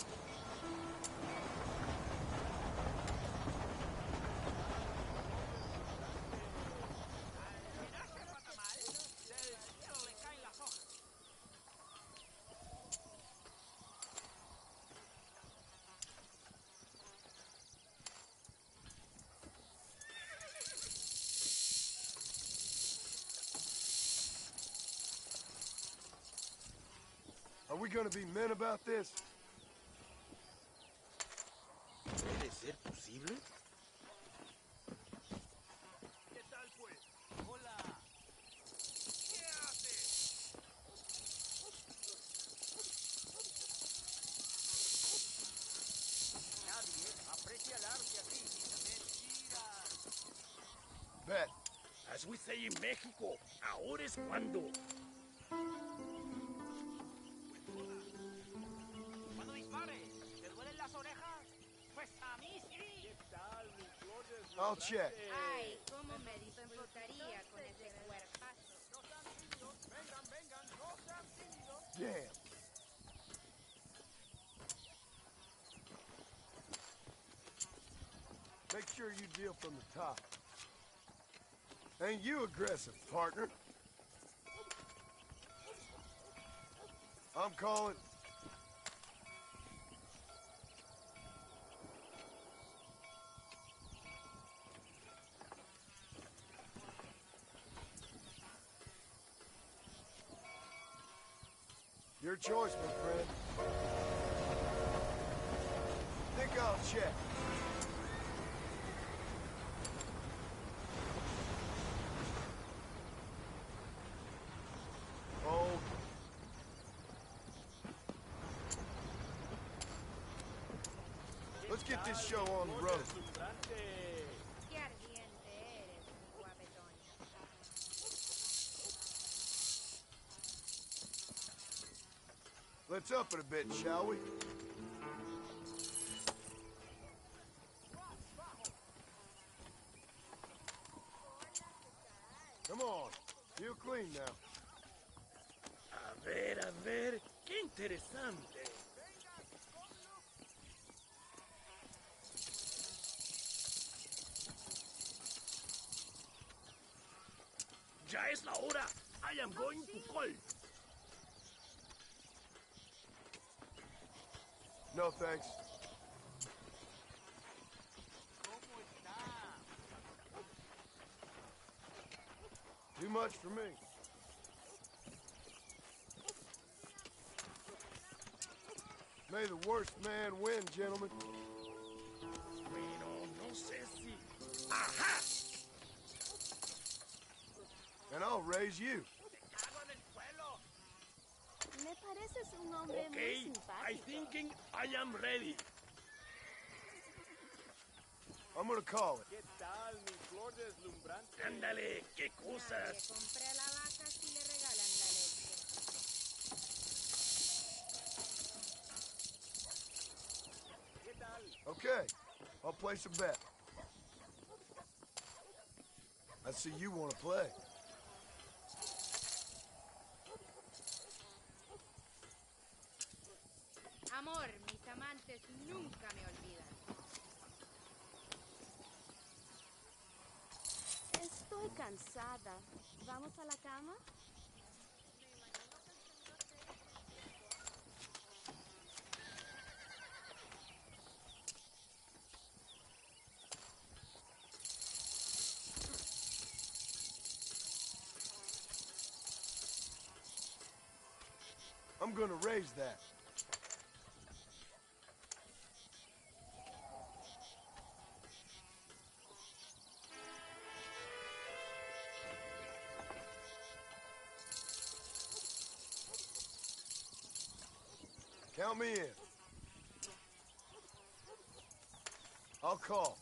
Are we gonna be men about this? ¿Puede ser posible? ¿Qué tal, pues? Hola. ¿Qué haces? Nadie aprecia el arte aquí. Mentiras. Bet. As we say in México, ahora es cuando. Cuando dispare, ¿te duelen las orejas? Pues a mí sí. ¿Qué tal, mis flores? I'll check. Ay, cómo me disfrutaría con ese cuerpazo. Vengan, vengan, no sean tímidos. Damn. Make sure you deal from the top. Ain't you aggressive, partner? I'm calling. Your choice, my friend. Think I'll check. Oh. Let's get this show on the road. Qué ardiente eres, mi guapetón. Let's up it a bit, shall we? Come on. Feel clean now. A ver, qué interesante. Ya es la hora. I am going to call. No, thanks. Too much for me. May the worst man win, gentlemen. Bueno, no sé si... ¡Ajá! And I'll raise you. Me pareces un hombre muy Okay, I simpático. thinking I am ready. I'm gonna call it. ¿Qué tal, mi flor deslumbrante? Ándale, qué Nadie cosas. compra la vaca si le regalan la leche. ¿Qué tal? Okay, I'll place a bet. I see you want to play. Amor, mis amantes nunca me olvidan. Estoy cansada. ¿Vamos a la cama? I'm gonna raise that. Count me in. I'll call.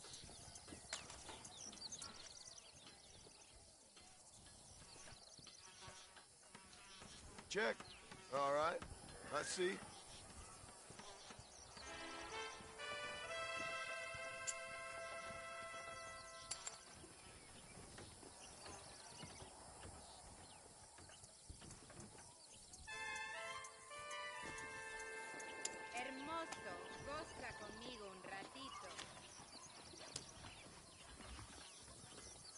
Check. All right. I see. Hermoso, goza conmigo un ratito.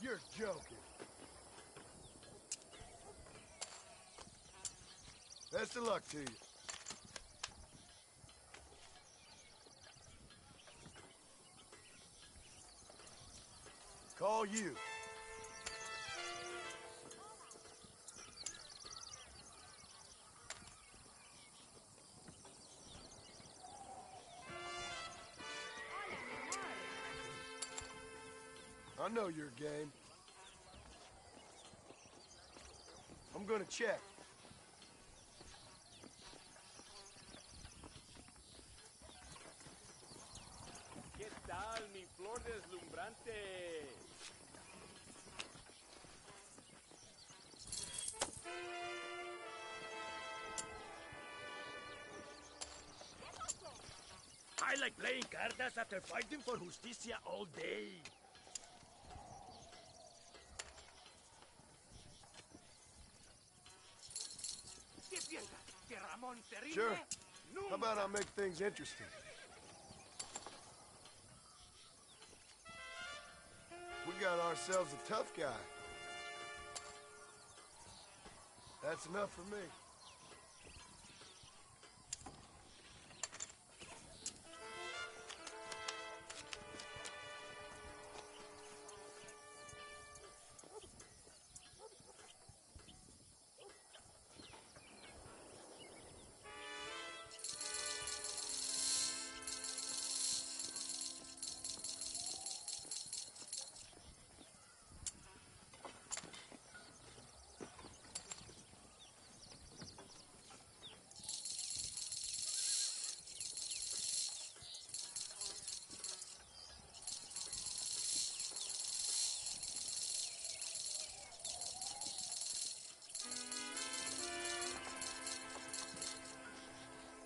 You're joking. Best of luck to you. Call you. I know your game. I'm gonna check. ¿Qué tal, mi flor deslumbrante? I like playing cartas after fighting for justicia all day. ¿Qué piensas? ¿Que Ramón se rinde? Sure. ¡Nunca! How about I make things interesting? We got ourselves a tough guy. That's enough for me.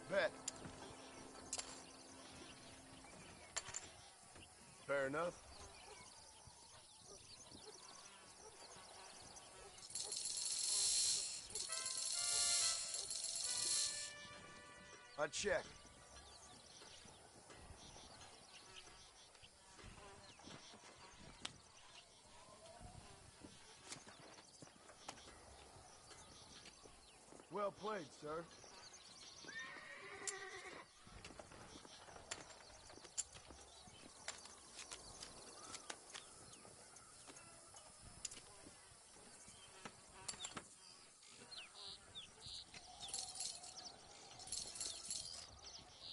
Bet. Fair enough. I check. Well played, sir.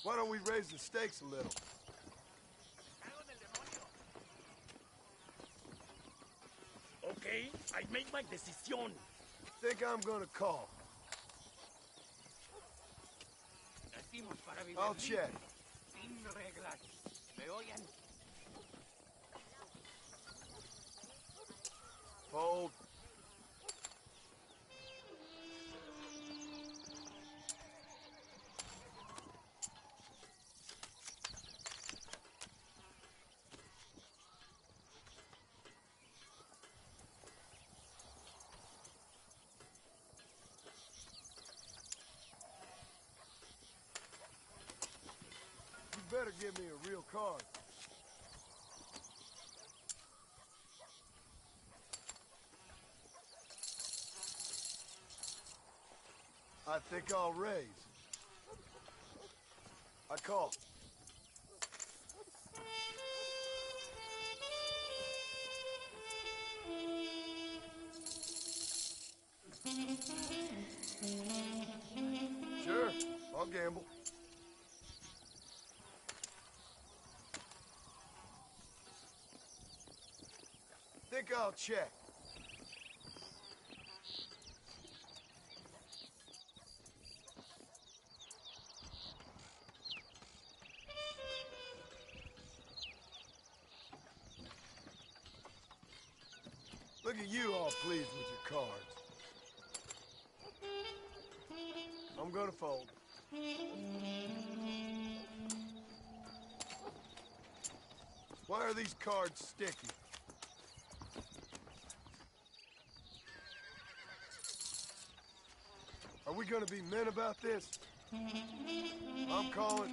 Why don't we raise the stakes a little? Okay, I make my decision. Think I'm gonna call. I'll check. Hold. You better give me a real card. I think I'll raise. I call. Sure, I'll gamble. Think I'll check. Look at you all pleased with your cards. I'm gonna fold. Why are these cards sticky? Are we gonna be men about this? I'm calling.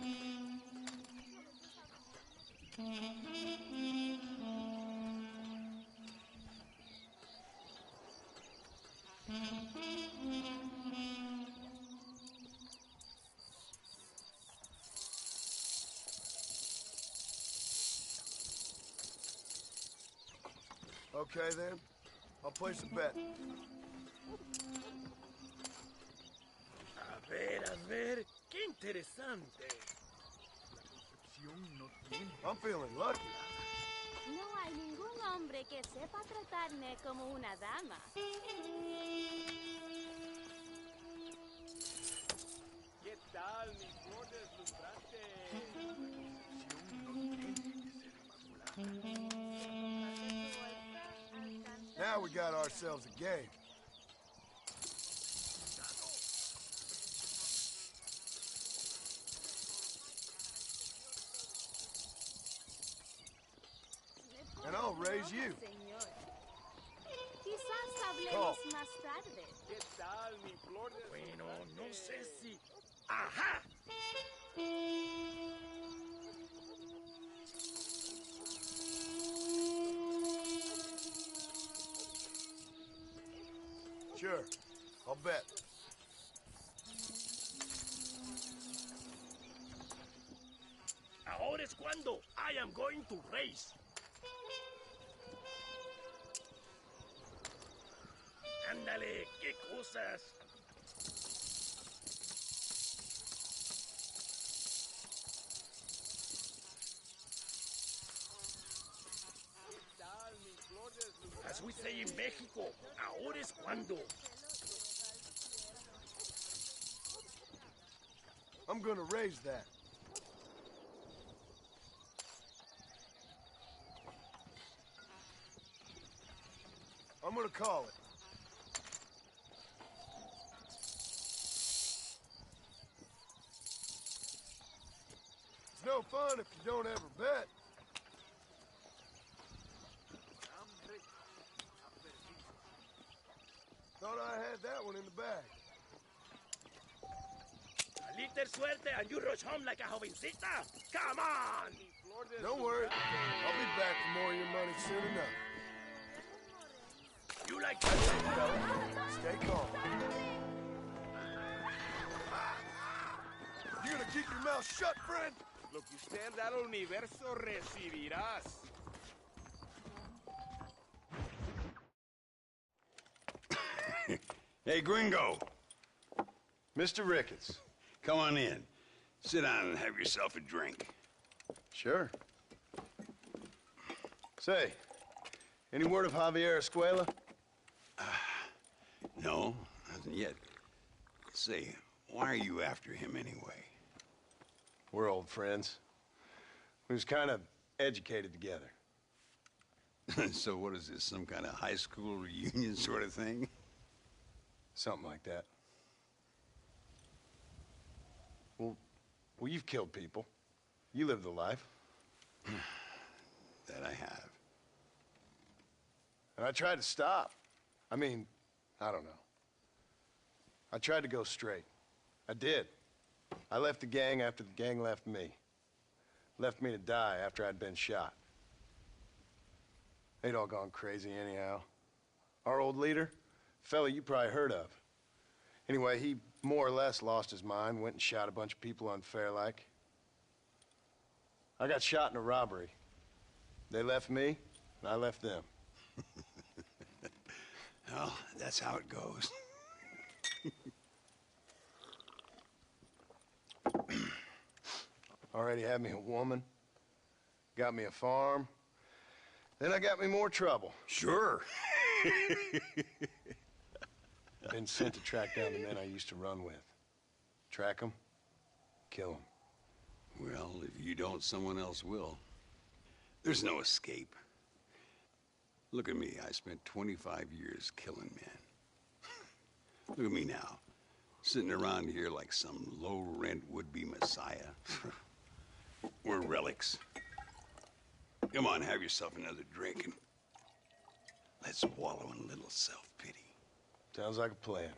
Okay then, I'll place a bet. A ver, qué interesante. I'm feeling lucky. No hay ningún hombre que sepa tratarme como una dama. ¿Qué tal, mi flor deslumbrante? Now we got ourselves a game. And I'll raise you. Quizás hablemos más tarde. ¿Qué tal, mi flor de... Bueno, no sé si... ¡Ajá! Sure, I'll bet. Ahora es cuando I am going to race. Ándale, qué cosas. As we say in México, ahora es cuando. I'm gonna raise that. I'm gonna call it. It's no fun if you don't ever bet. Thought I had that one in the bag. Little suerte and you rush home like a jovencita. Come on! Don't worry. I'll be back for more of your money soon enough. You like That's it, fella. Stay calm. You gonna keep your mouth shut, friend? Lo que usted da al universo recibirás. Hey, Gringo. Mr. Ricketts. Come on in. Sit down and have yourself a drink. Sure. Say, any word of Javier Escuela? No, nothing yet. Say, why are you after him anyway? We're old friends. We was kind of educated together. So what is this, some kind of high school reunion sort of thing? Something like that. Well, you've killed people. You lived the life. That I have. And I tried to stop. I mean, I don't know. I tried to go straight. I did. I left the gang after the gang left me. Left me to die after I'd been shot. They'd all gone crazy anyhow. Our old leader, fella you probably heard of. Anyway, he more or less lost his mind, went and shot a bunch of people unfair like. I got shot in a robbery. They left me, and I left them. Well, that's how it goes. Already had me a woman, got me a farm, then I got me more trouble. Sure. Been sent to track down the men I used to run with. Track them, kill them. Well, if you don't, someone else will. There's no escape. Look at me. I spent 25 years killing men. Look at me now, sitting around here like some low-rent would-be messiah. We're relics. Come on, have yourself another drink and let's wallow in a little self-pity. Sounds like a plan.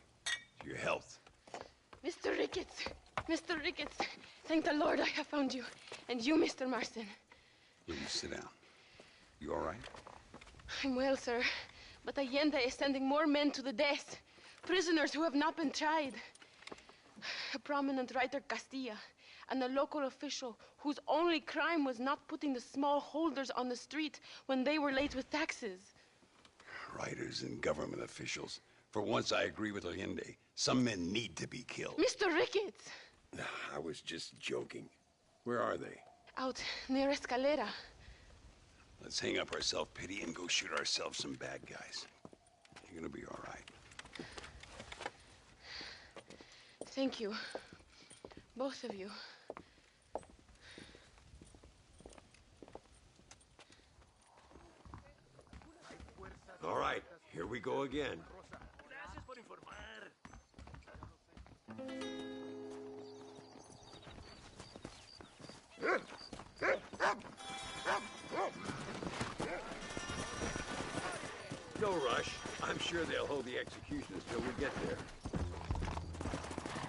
Your health. Mr. Ricketts! Mr. Ricketts! Thank the Lord I have found you. And you, Mr. Marston. Will you sit down? You all right? I'm well, sir. But Allende is sending more men to the death. Prisoners who have not been tried. A prominent writer, Castilla, and a local official whose only crime was not putting the small holders on the street when they were late with taxes. Writers and government officials. For once, I agree with Allende. Some men need to be killed. Mr. Ricketts! I was just joking. Where are they? Out near Escalera. Let's hang up our self-pity and go shoot ourselves some bad guys. You're gonna be all right. Thank you. Both of you. All right, here we go again. No rush. I'm sure they'll hold the executions till we get there.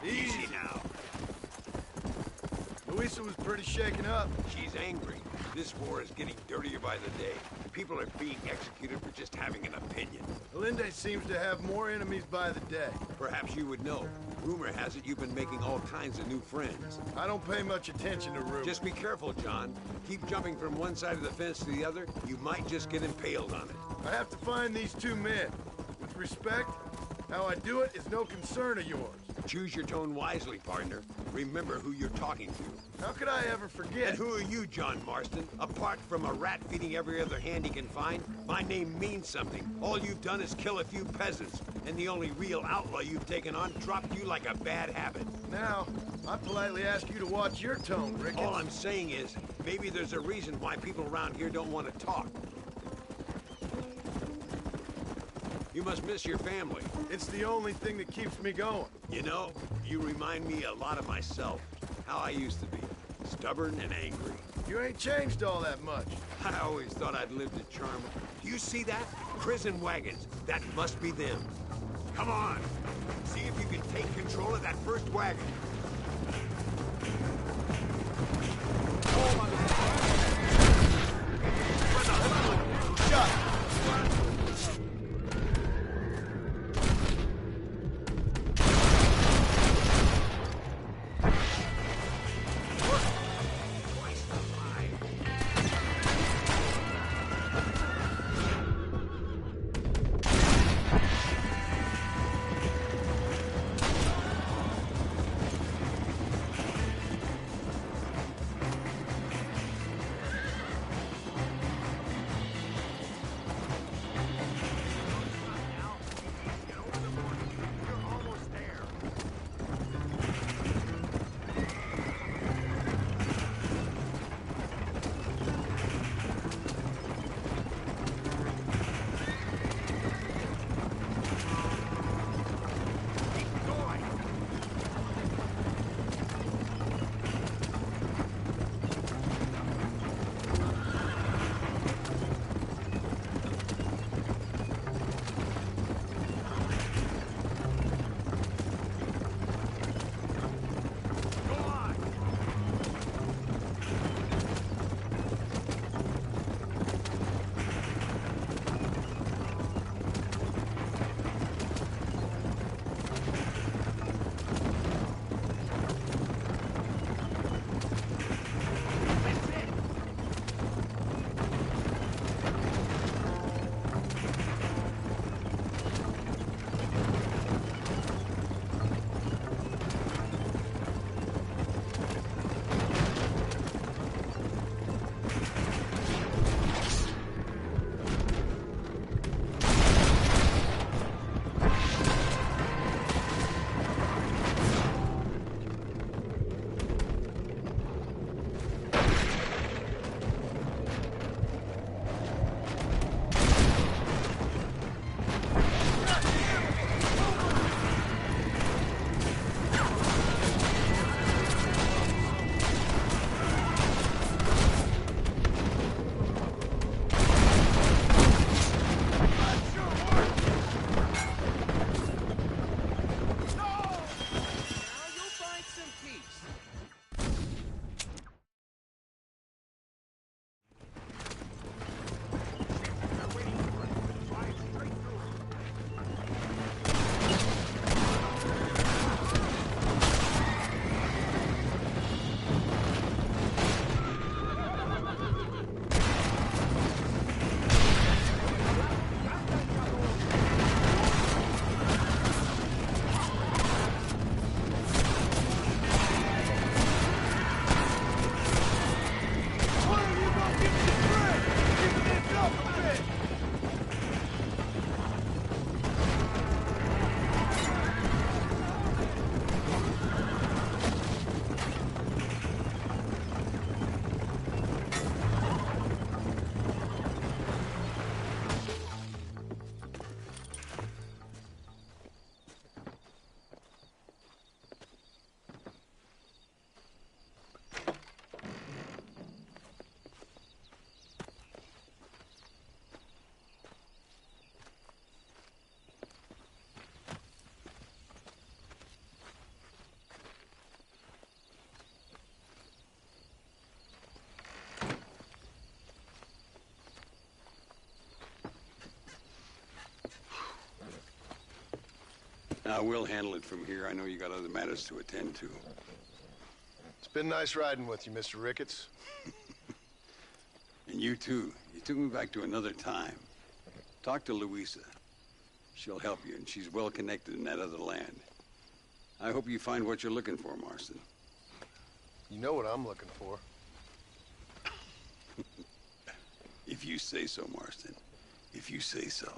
Easy now. Luisa was pretty shaken up. She's angry. This war is getting dirtier by the day. People are being executed for just having an opinion. Allende seems to have more enemies by the day. Perhaps you would know. Rumor has it you've been making all kinds of new friends. I don't pay much attention to rumors. Just be careful, John. Keep jumping from one side of the fence to the other. You might just get impaled on it. I have to find these two men. With respect, how I do it is no concern of yours. Choose your tone wisely, partner. Remember who you're talking to. How could I ever forget? And who are you, John Marston? Apart from a rat feeding every other hand he can find, my name means something. All you've done is kill a few peasants, and the only real outlaw you've taken on dropped you like a bad habit. Now, I politely ask you to watch your tone, Ricketts. All I'm saying is, maybe there's a reason why people around here don't want to talk. You must miss your family. It's the only thing that keeps me going. You know, you remind me a lot of myself. How I used to be. Stubborn and angry. You ain't changed all that much. I always thought I'd lived in charm. Do you see that? Prison wagons. That must be them. Come on. See if you can take control of that first wagon. I will handle it from here. I know you got other matters to attend to. It's been nice riding with you, Mr. Ricketts. And you too. You took me back to another time. Talk to Louisa. She'll help you, and she's well connected in that other land. I hope you find what you're looking for, Marston. You know what I'm looking for. If you say so, Marston. If you say so.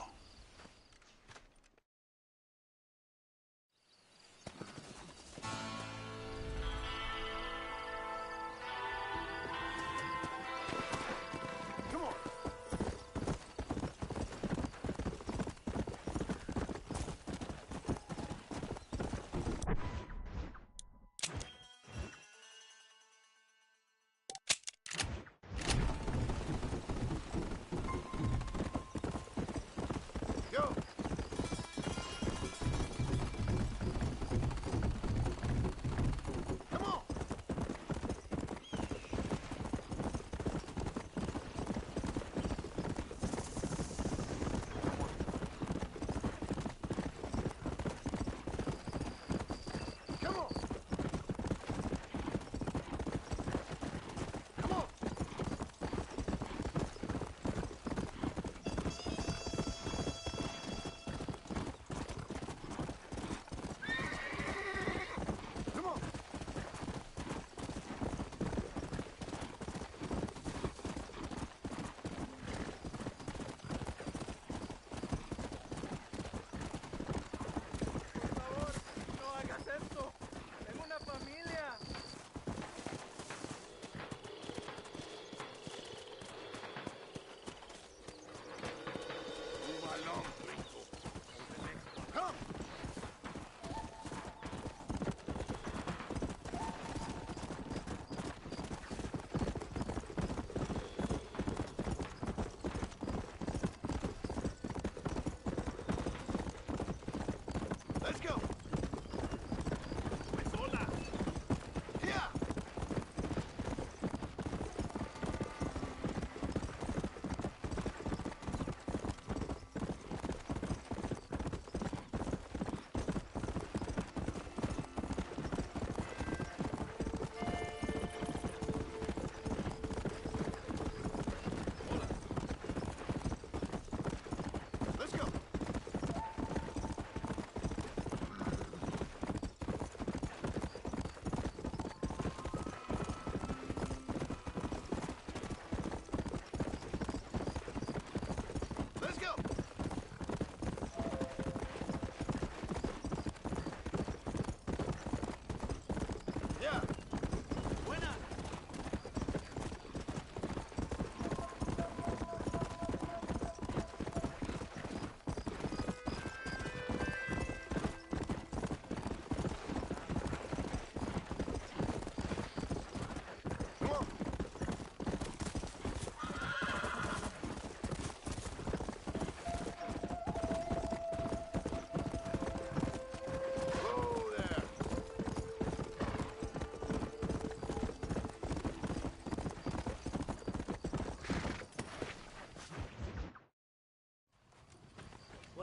Let's go.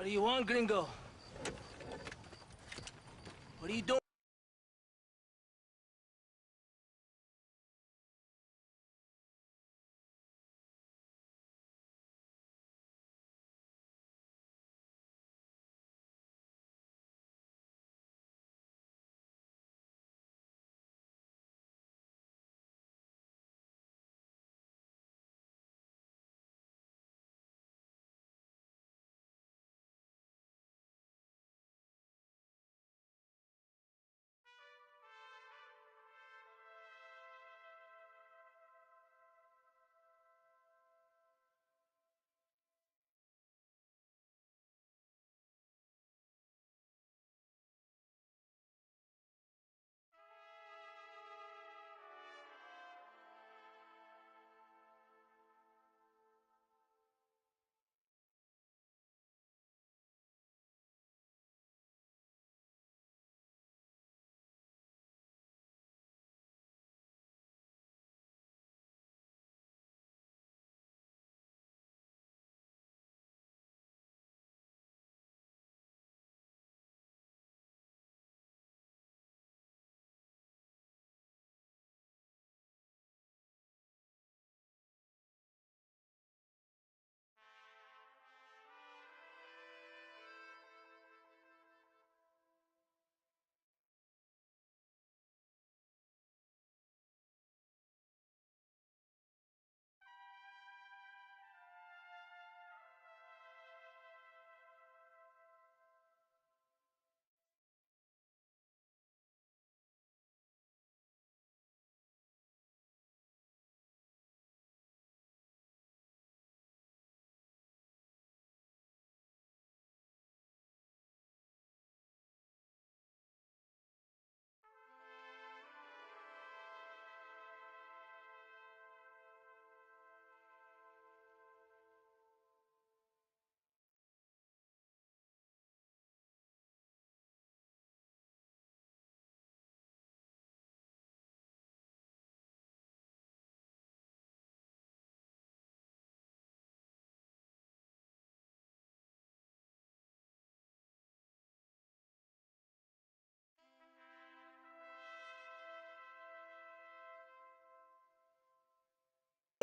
What do you want, gringo? What are you doing?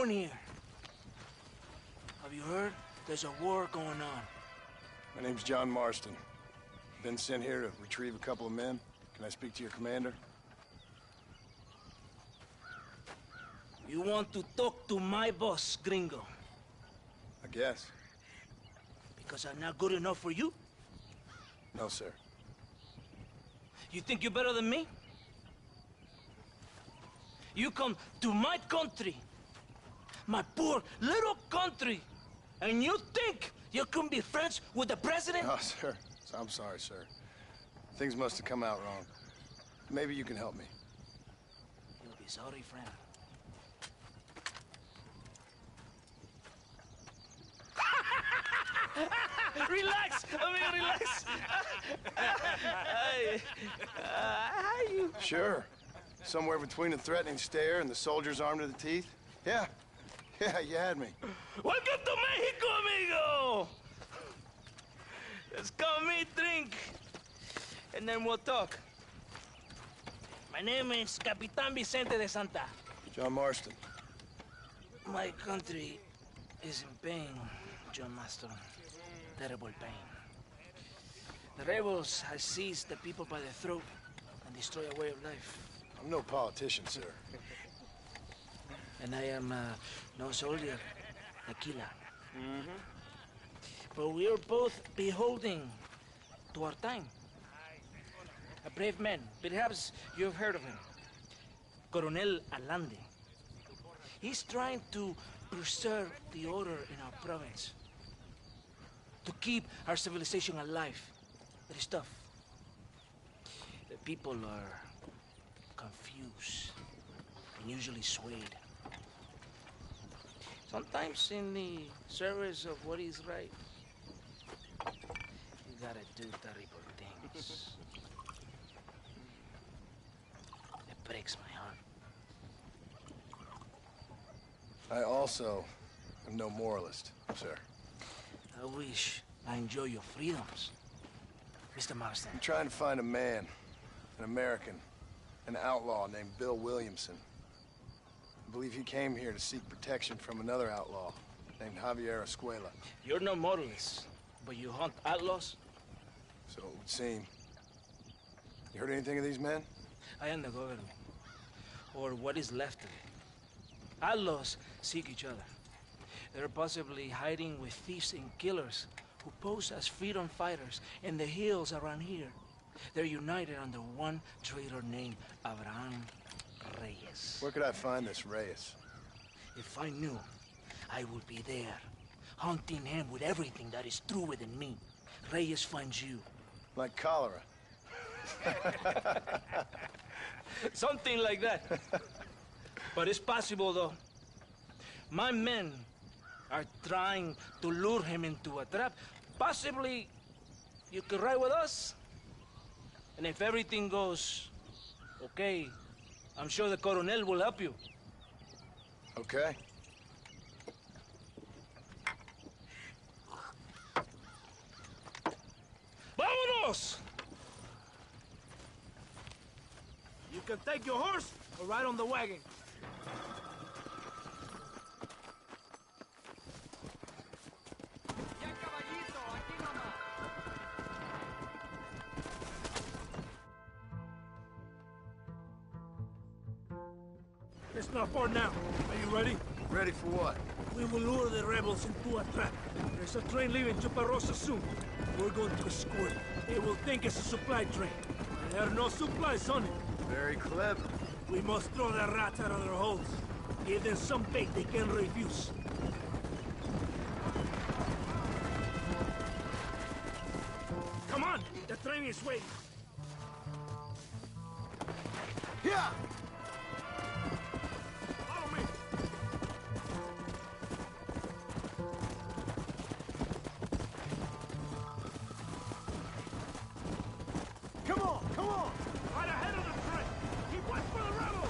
here? Have you heard? There's a war going on. My name's John Marston. Been sent here to retrieve a couple of men. Can I speak to your commander? You want to talk to my boss, gringo? I guess. Because I'm not good enough for you? No, sir. You think you're better than me? You come to my country, my poor little country, and you think you can be friends with the president? No, sir. I'm sorry, sir. Things must have come out wrong. Maybe you can help me. You'll be sorry, friend. Relax, amigo, relax. How you? Sure. Somewhere between the threatening stare and the soldier's armed to the teeth? Yeah. Yeah, you had me. Welcome to Mexico, amigo! Let's come eat, drink, and then we'll talk. My name is Capitan Vicente de Santa. John Marston. My country is in pain, John Marston. Terrible pain. The rebels have seized the people by the throat and destroy a way of life. I'm no politician, sir. And I am no soldier, Aquila. But we are both beholding to our time. A brave man, perhaps you've heard of him. Coronel Allende. He's trying to preserve the order in our province. To keep our civilization alive. It is tough. The people are confused and usually swayed. Sometimes in the service of what is right, you gotta do terrible things. It breaks my heart. I also am no moralist, sir. I wish I enjoy your freedoms, Mr. Marston. I'm trying to find a man, an American, an outlaw named Bill Williamson. I believe he came here to seek protection from another outlaw named Javier Escuela. You're no moralist, but you hunt outlaws? So it would seem. You heard anything of these men? I am the government, or what is left of it. Outlaws seek each other. They're possibly hiding with thieves and killers who pose as freedom fighters in the hills around here. They're united under one traitor named Abraham Reyes. Where could I find this Reyes? If I knew, I would be there, hunting him with everything that is true within me. Reyes finds you. Like cholera. Something like that. But it's possible, though. My men are trying to lure him into a trap. Possibly you could ride with us. And if everything goes okay, I'm sure the Coronel will help you. Okay. Vámonos! You can take your horse or ride on the wagon. It's not far now. Are you ready? Ready for what? We will lure the rebels into a trap. There's a train leaving Chuparosa soon. We're going to escort it. They will think it's a supply train. There are no supplies on it. Very clever. We must throw the rats out of their holes. Give them some bait they can refuse. Come on! The train is waiting. Yeah! Follow me. Come on! Come on! Right ahead of the train! Keep west for the rebels!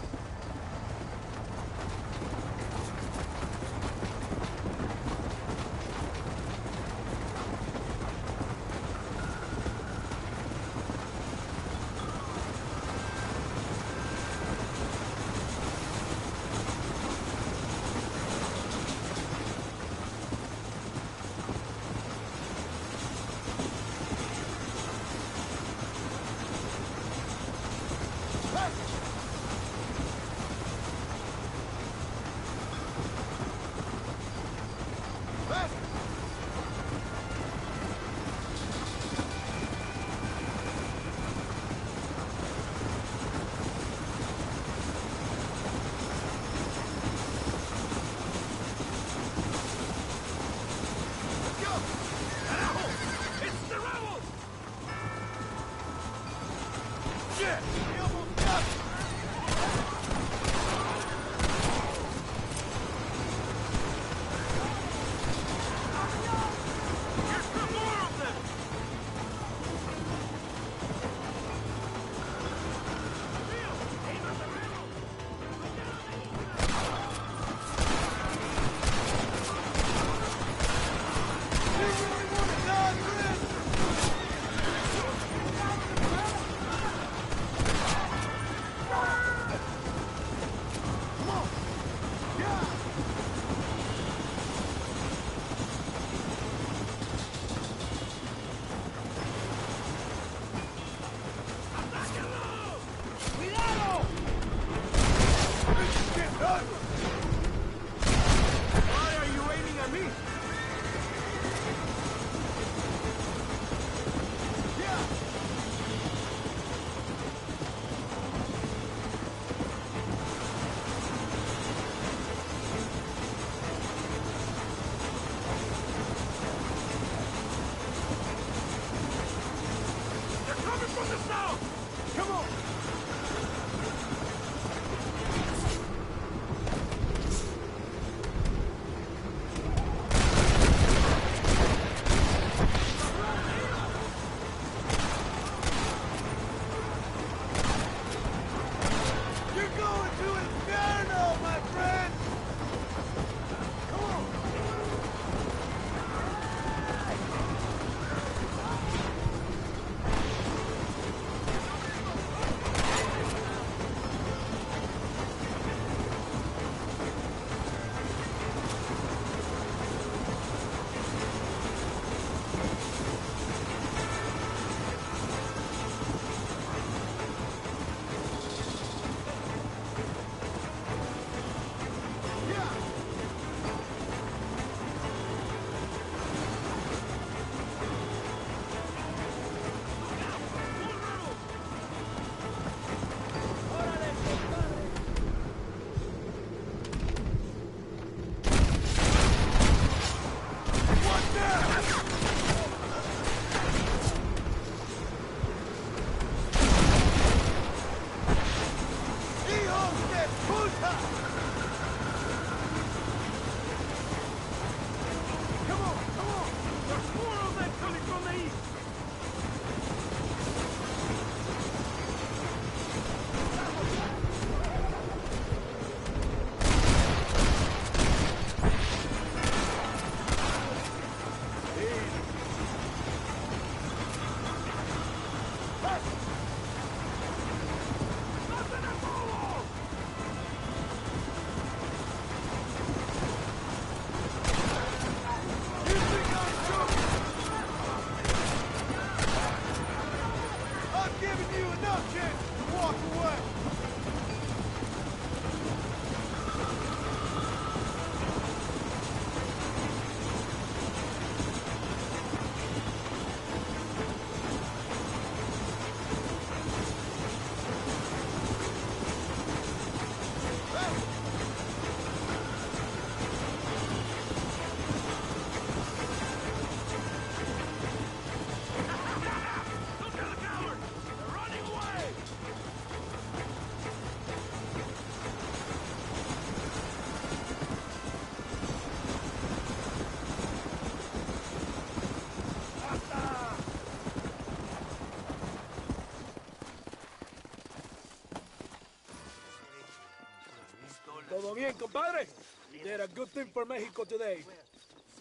Compadre, you did a good thing for Mexico today.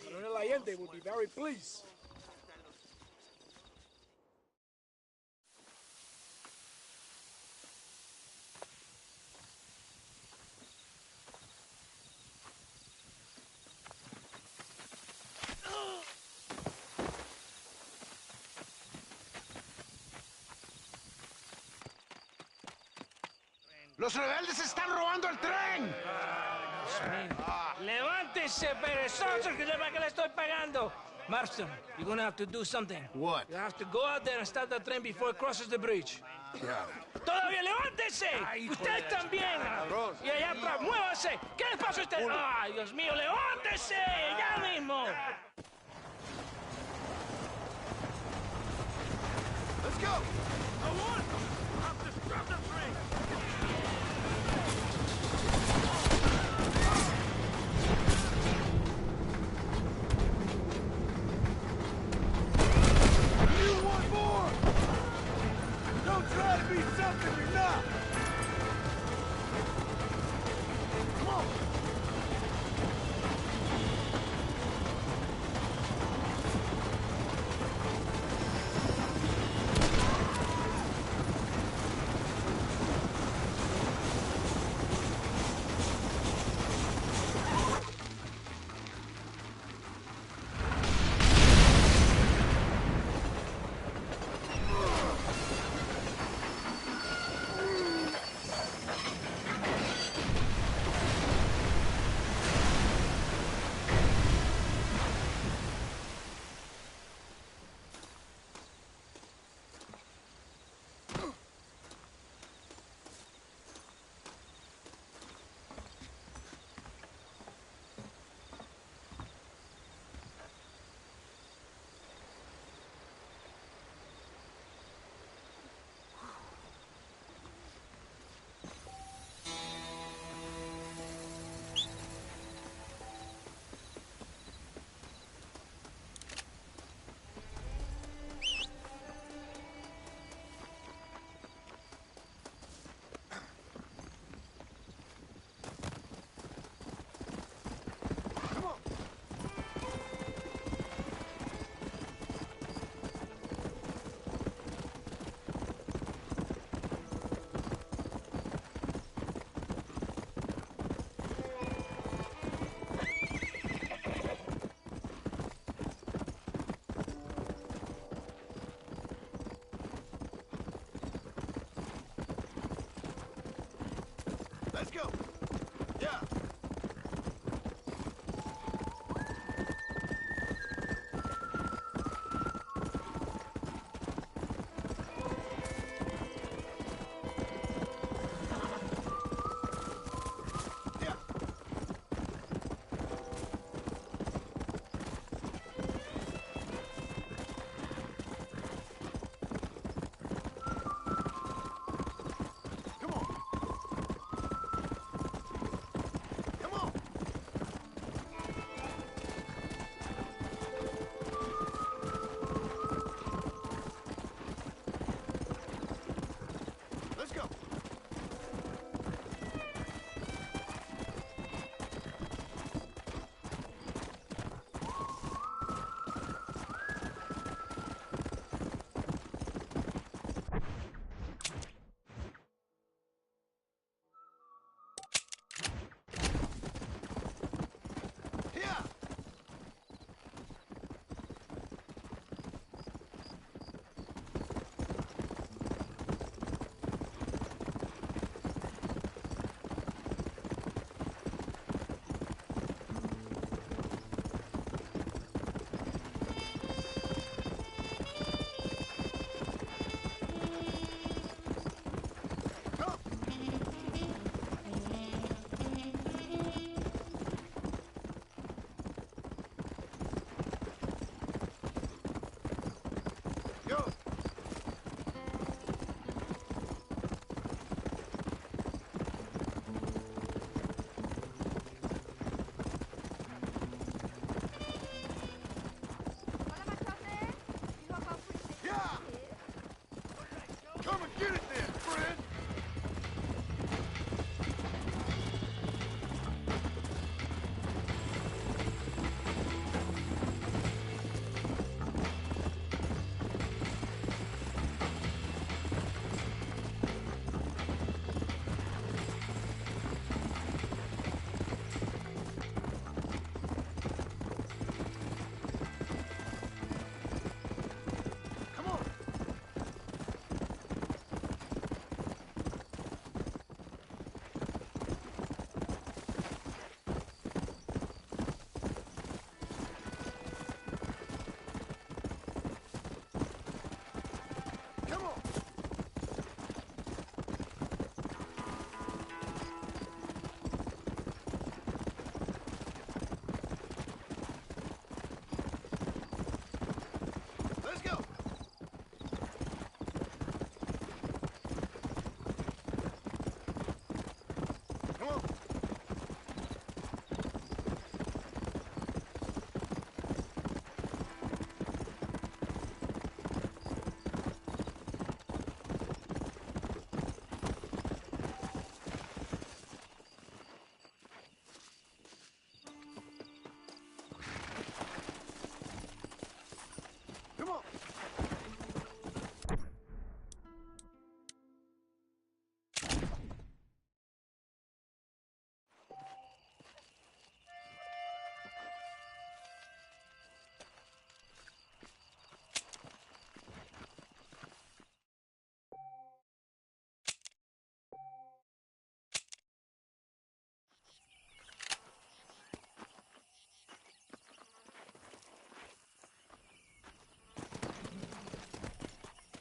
Coronel Allende will be very pleased. ¡Los rebeldes están robando el tren! ¡Levántese, perezosos, que le estoy pagando! Marston, you're gonna have to do something. What? You have to go out there and stop the train before it crosses the bridge. Yeah. ¡Todavía levántese! ¡Usted también! Y allá atrás, muévase. ¿Qué les pasa a usted? ¡Ay, Dios mío, levántese! ¡Ya mismo! Let's go! Don't try to be something you're not! Come on!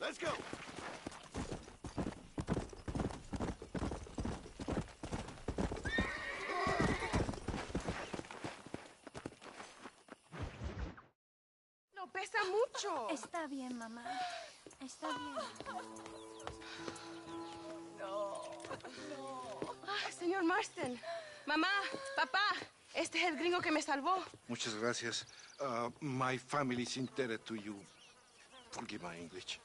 Let's go. No, pesa mucho. Está bien, mamá. Está bien. Señor Marston. Mamá, papá, este es el gringo que me salvó. Muchas gracias. My family is indebted to you. Forgive my English.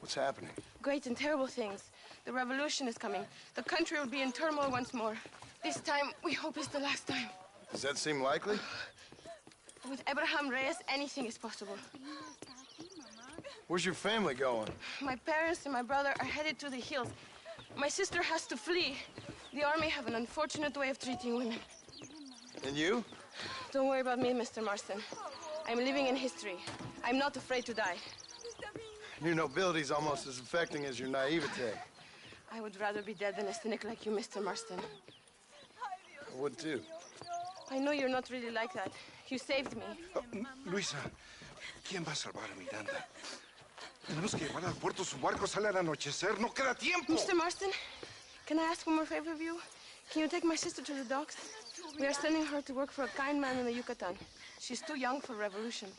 What's happening? Great and terrible things. The revolution is coming. The country will be in turmoil once more. This time, we hope it's the last time. Does that seem likely? With Abraham Reyes, anything is possible. Where's your family going? My parents and my brother are headed to the hills. My sister has to flee. The army have an unfortunate way of treating women. And you? Don't worry about me, Mr. Marston. I'm living in history. I'm not afraid to die. Your nobility's almost as affecting as your naivete. I would rather be dead than a cynic like you, Mr. Marston. I would too. I know you're not really like that. You saved me. Luisa, ¿quién va a salvar a Miranda? Tenemos que llevar al puerto. Su barco sale al anochecer. No queda tiempo. Mr. Marston, can I ask one more favor of you? Can you take my sister to the docks? We are sending her to work for a kind man in the Yucatan. She's too young for revolution.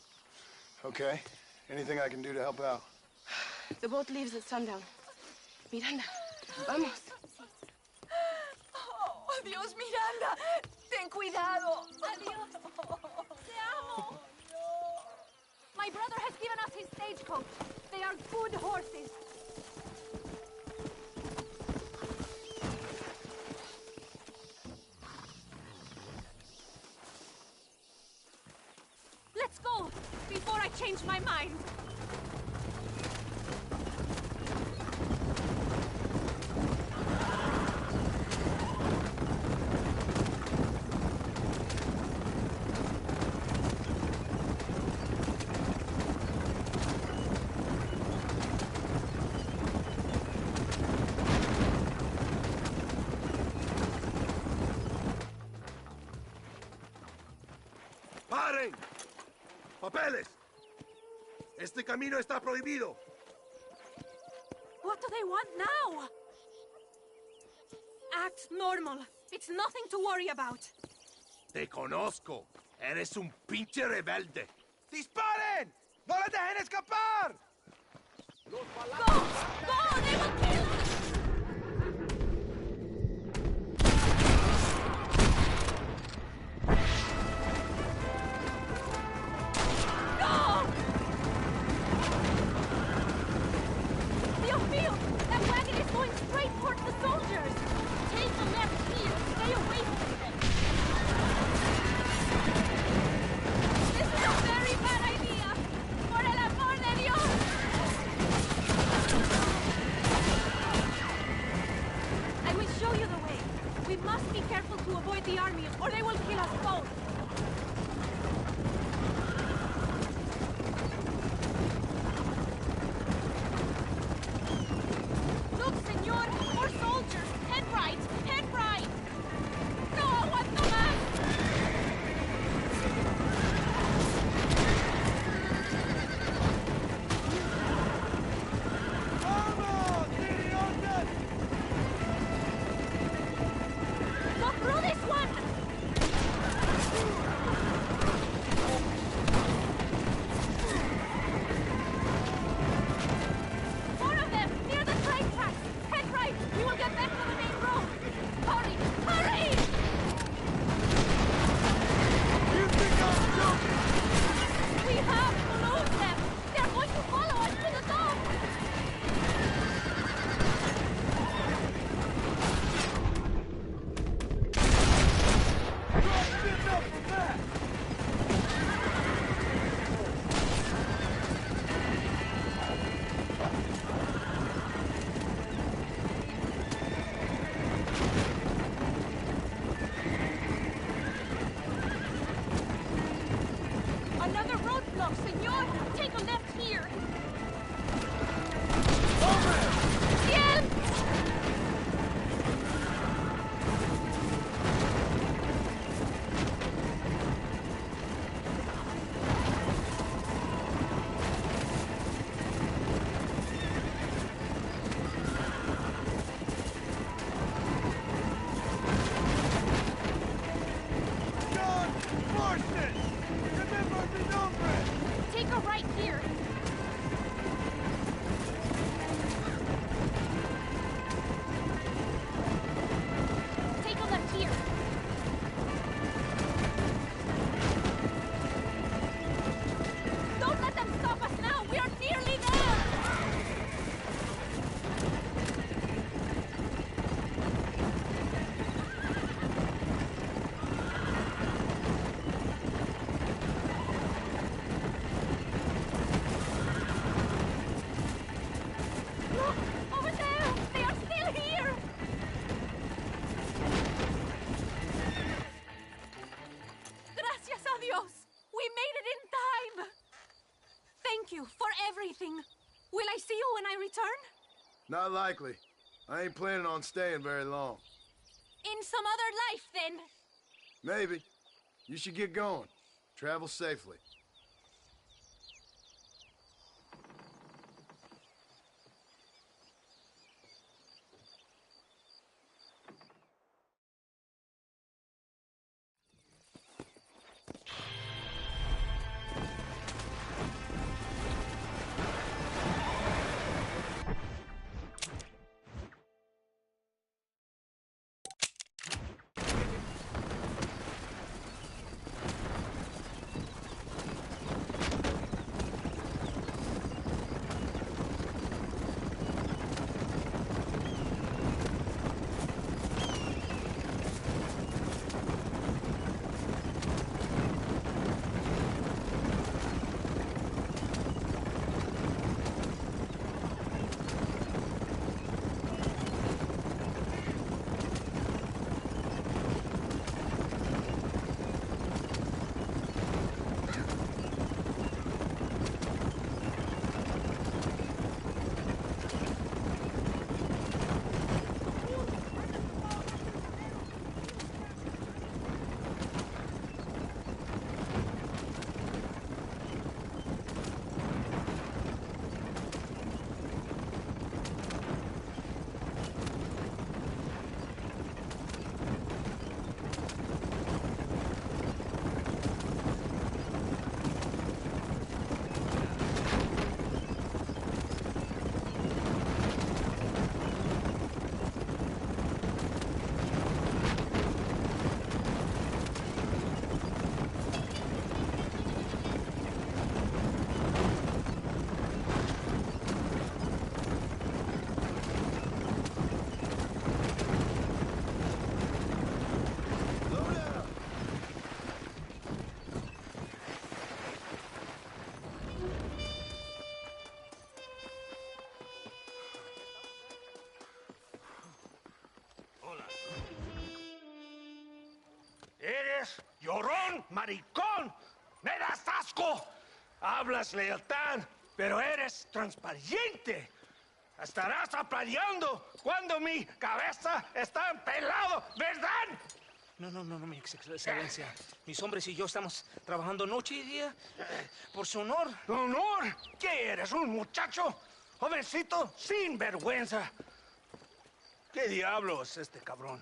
Okay. Anything I can do to help out? The boat leaves at sundown. Miranda, vamos. Oh, Dios, Miranda. Ten cuidado. Adiós. Te amo. My brother has given us his stagecoach. They are good horses. Let's go, before I change my mind. ¡Paren! ¡Papeles! Este camino está prohibido. What do they want now? Act normal. It's nothing to worry about. Te conozco. Eres un pinche rebelde. ¡Disparen! ¡No la dejen escapar! Go! Go! They will kill us! Go! Dios mío! That wagon is going straight towards the soldiers! Take the left here. Stay away from them. This is a very bad idea! Por el amor de Dios! I will show you the way. We must be careful to avoid the army, or they will kill us both. Look, senor, more soldiers. Head right, head right. No aguanto más. Go through this one. Reinforcements! Remember mi nombre! Take a right here. Take a left here. Don't let them stop us now! We are nearly there! Look! Over there! They are still here! Gracias a Dios! We made it in time! Thank you for everything. Will I see you when I return? Not likely. I ain't planning on staying very long. In some other life, then. Maybe. You should get going. Travel safely. Eres llorón, maricón. Me das asco. Hablas lealtad, pero eres transparente. Estarás aplaudiendo cuando mi cabeza está empelado, ¿verdad? No, mi excelencia. Mis hombres y yo estamos trabajando noche y día por su honor. ¿Honor? ¿Qué eres, un muchacho? Jovencito sin vergüenza. ¿Qué diablo es este cabrón?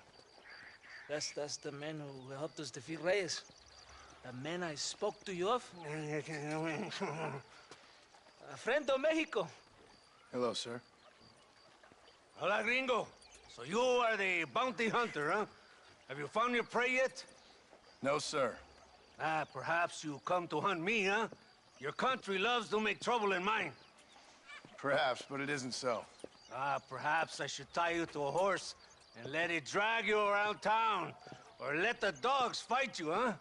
That's the man who helped us defeat Reyes. The man I spoke to you of. A friend of Mexico. Hello, sir. Hola, gringo. So you are the bounty hunter, huh? Have you found your prey yet? No, sir. Perhaps you come to hunt me, huh? Your country loves to make trouble in mine. Perhaps, but it isn't so. Perhaps I should tie you to a horse and let it drag you around town. Or let the dogs fight you, huh?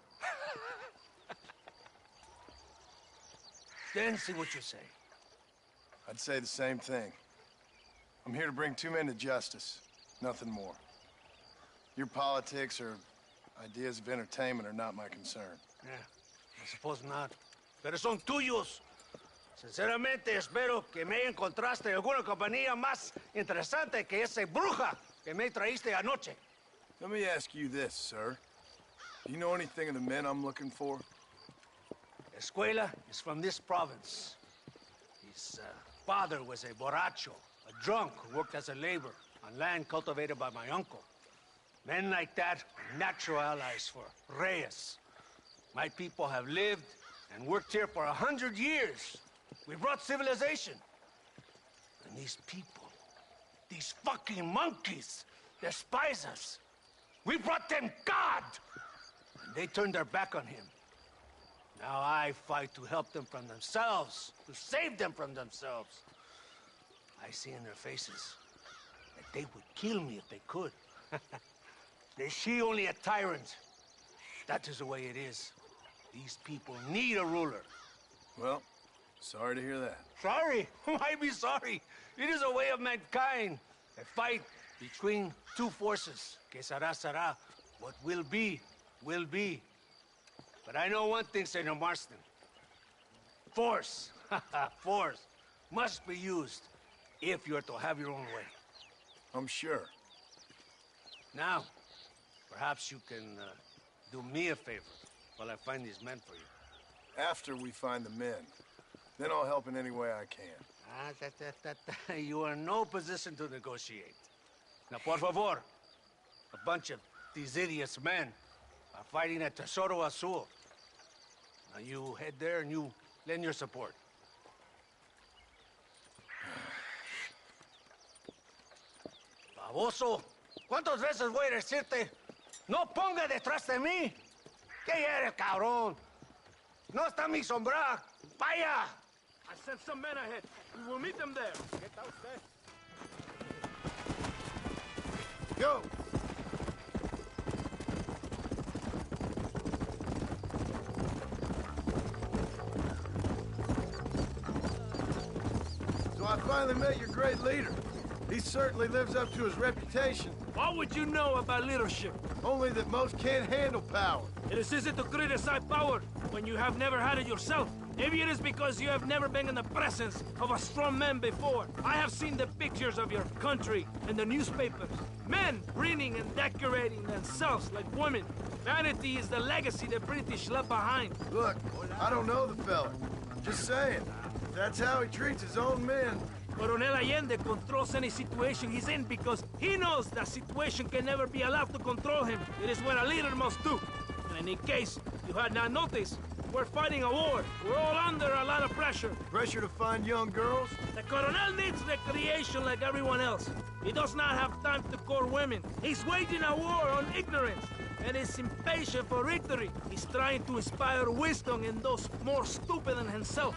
Then see what you say. I'd say the same thing. I'm here to bring two men to justice. Nothing more. Your politics or ideas of entertainment are not my concern. Yeah, I suppose not. Pero son tuyos. Sinceramente, espero que me encontraste alguna compañía más interesante que esa bruja que me traíste anoche. Let me ask you this, sir. Do you know anything of the men I'm looking for? Escuela is from this province. His father was a borracho, a drunk who worked as a laborer on land cultivated by my uncle. Men like that are natural allies for Reyes. My people have lived and worked here for 100 years. We brought civilization. And these people, these fucking monkeys, despise us. We brought them God! And they turned their back on him. Now I fight to help them from themselves, to save them from themselves. I see in their faces that they would kill me if they could. They see only a tyrant. That is the way it is. These people need a ruler. Well, sorry to hear that. Sorry? Why be sorry? It is a way of mankind. A fight between two forces. Que será, será. What will be, will be. But I know one thing, Senor Marston. Force, force, must be used if you're to have your own way. I'm sure. Now, perhaps you can do me a favor while I find these men for you. After we find the men, then I'll help in any way I can. You are in no position to negotiate. Now, por favor, a bunch of these idiots men are fighting at Tesoro Azul. Now you head there and you lend your support. Baboso, ¿cuántas veces voy a decirte? No ponga detrás de mí. ¿Qué eres, cabrón? No está mi sombra. Vaya. I sent some men ahead. We will meet them there. Get out there. Go! So I finally met your great leader. He certainly lives up to his reputation. What would you know about leadership? Only that most can't handle power. It is easy to criticize power when you have never had it yourself. Maybe it is because you have never been in the presence of a strong man before. I have seen the pictures of your country in the newspapers. Men preening and decorating themselves like women. Vanity is the legacy the British left behind. Look, I don't know the fella. Just saying. That's how he treats his own men. Coronel Allende controls any situation he's in because he knows that situation can never be allowed to control him. It is what a leader must do. And in case you had not noticed, we're fighting a war. We're all under a lot of pressure. Pressure to find young girls? The Coronel needs recreation like everyone else. He does not have time to court women. He's waging a war on ignorance and is impatient for victory. He's trying to inspire wisdom in those more stupid than himself.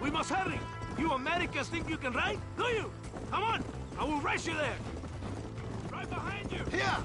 We must hurry. You Americans think you can ride? Do you? Come on, I will race you there. Right behind you. Yeah.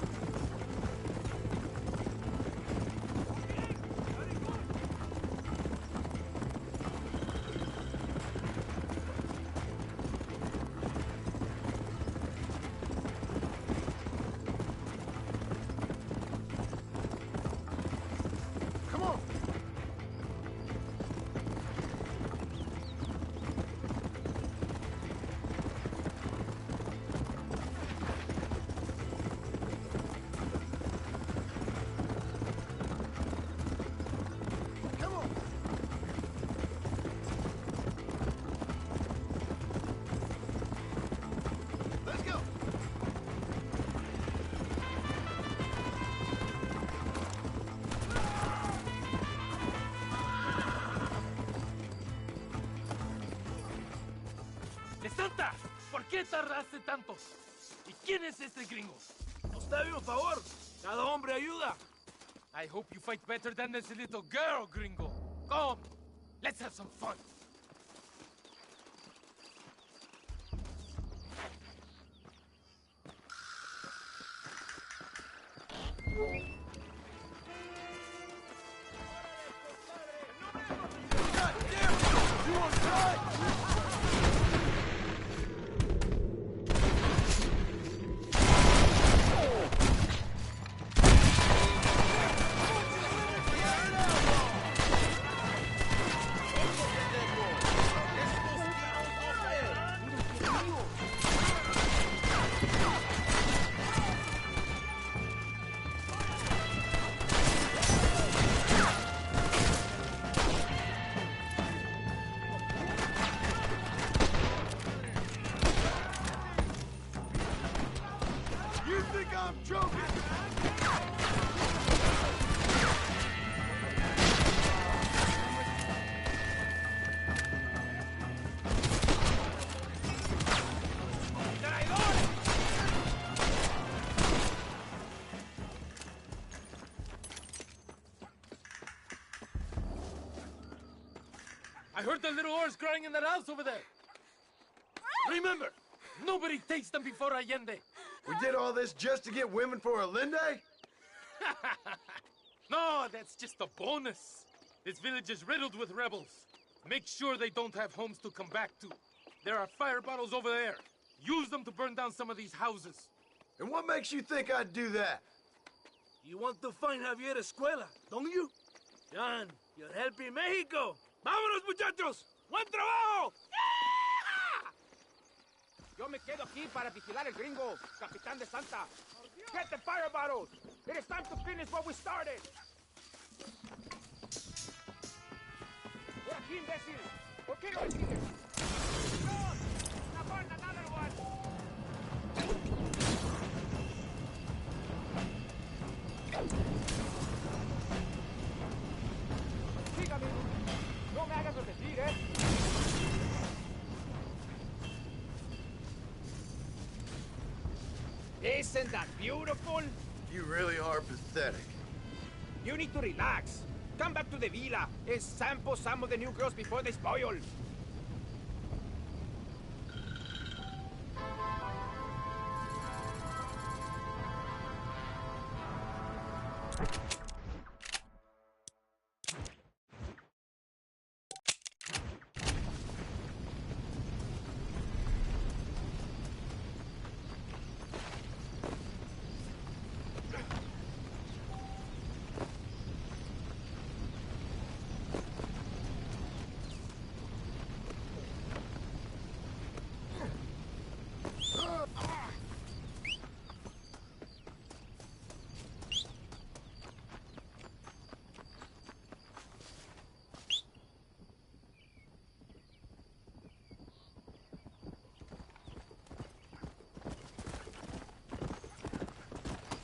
¡Santa! ¿Por qué tardaste tanto? ¿Y quién es este gringo? Usted dame un favor. Cada hombre ayuda. I hope you fight better than this little girl, gringo. Come, let's have some fun. God damn it! You want to die? I heard the little oars crying in that house over there. Remember, nobody takes them before Allende. We did all this just to get women for Allende? No, that's just a bonus. This village is riddled with rebels. Make sure they don't have homes to come back to. There are fire bottles over there. Use them to burn down some of these houses. And what makes you think I'd do that? You want to find Javier Escuela, don't you? John, you're helping Mexico. ¡Vámonos, muchachos! ¡Buen trabajo! Yo me quedo aquí para vigilar el gringo, Capitán de Santa. Get the fire bottles! It is time to finish what we started! Por aquí, imbécil! ¿Por qué no me sigues? ¡No! Another one! Sígame. No me hagas repetir, ¿eh? Isn't that beautiful? You really are pathetic. You need to relax. Come back to the villa and sample some of the new girls before they spoil.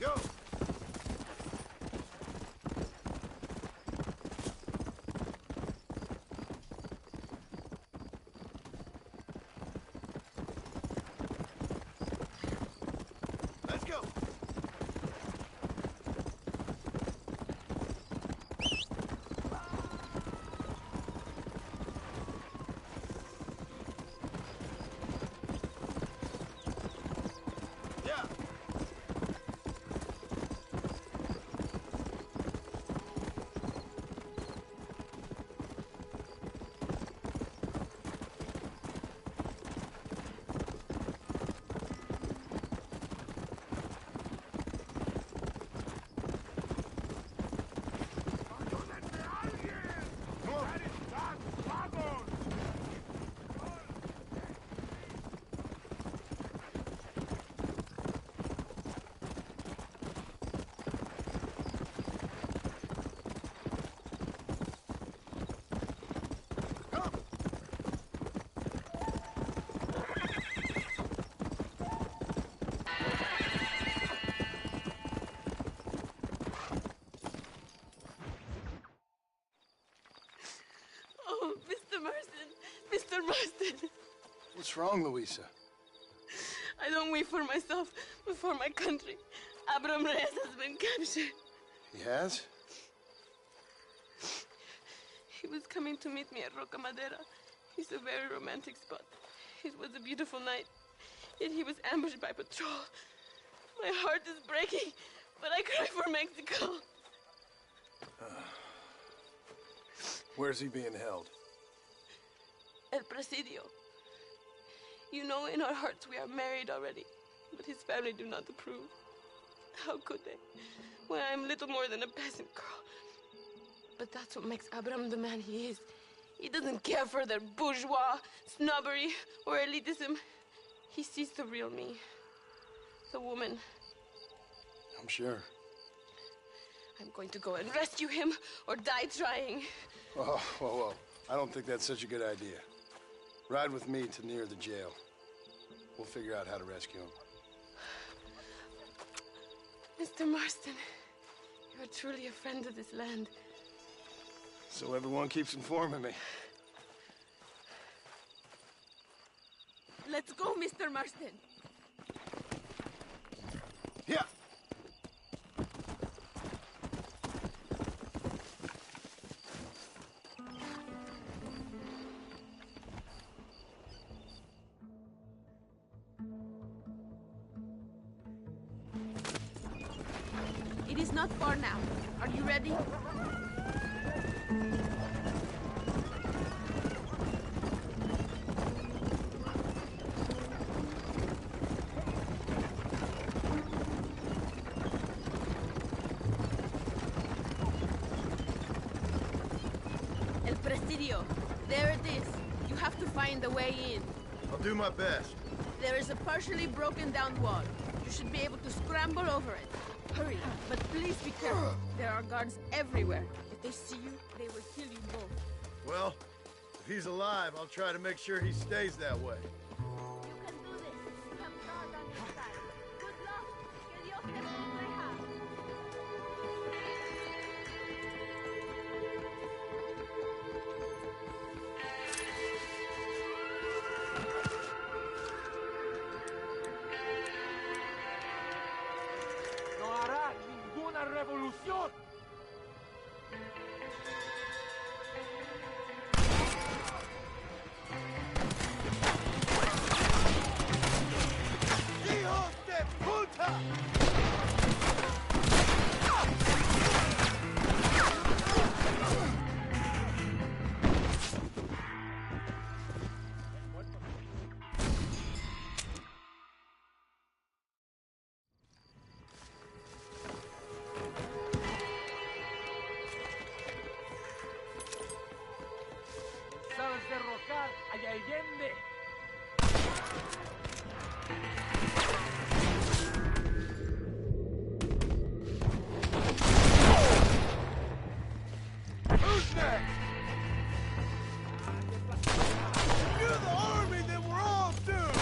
Go! Let's go! Yeah! Oh, Mr. Marston. Mr. Marston. What's wrong, Luisa? I don't wait for myself, but for my country. Abram Reyes has been captured. He has? He was coming to meet me at Roca Madera. It's a very romantic spot. It was a beautiful night, yet he was ambushed by patrol. My heart is breaking, but I cry for Mexico. Where's he being held? El Presidio. You know, in our hearts we are married already, but his family do not approve. How could they, when I am little more than a peasant girl? But that's what makes Abram the man he is. He doesn't care for their bourgeois, snobbery, or elitism. He sees the real me, the woman. I'm sure. I'm going to go and rescue him, or die trying. Oh, whoa. I don't think that's such a good idea. Ride with me to near the jail. We'll figure out how to rescue him. Mr. Marston, you are truly a friend of this land. So everyone keeps informing me. Let's go, Mr. Marston. Yeah. not far now. Are you ready? El Presidio. There it is. You have to find the way in. I'll do my best. There is a partially broken down wall. You should be able to scramble over it. Hurry, but please be careful. There are guards everywhere. If they see you, they will kill you both. Well, if he's alive, I'll try to make sure he stays that way. You can do this. You have God on your side. Good luck. Que Dios te proteja. No hará ninguna revolución. ¡Hijos de puta! Sabes derrocar a Allende. Who's next? If you're the army, then we're all doomed!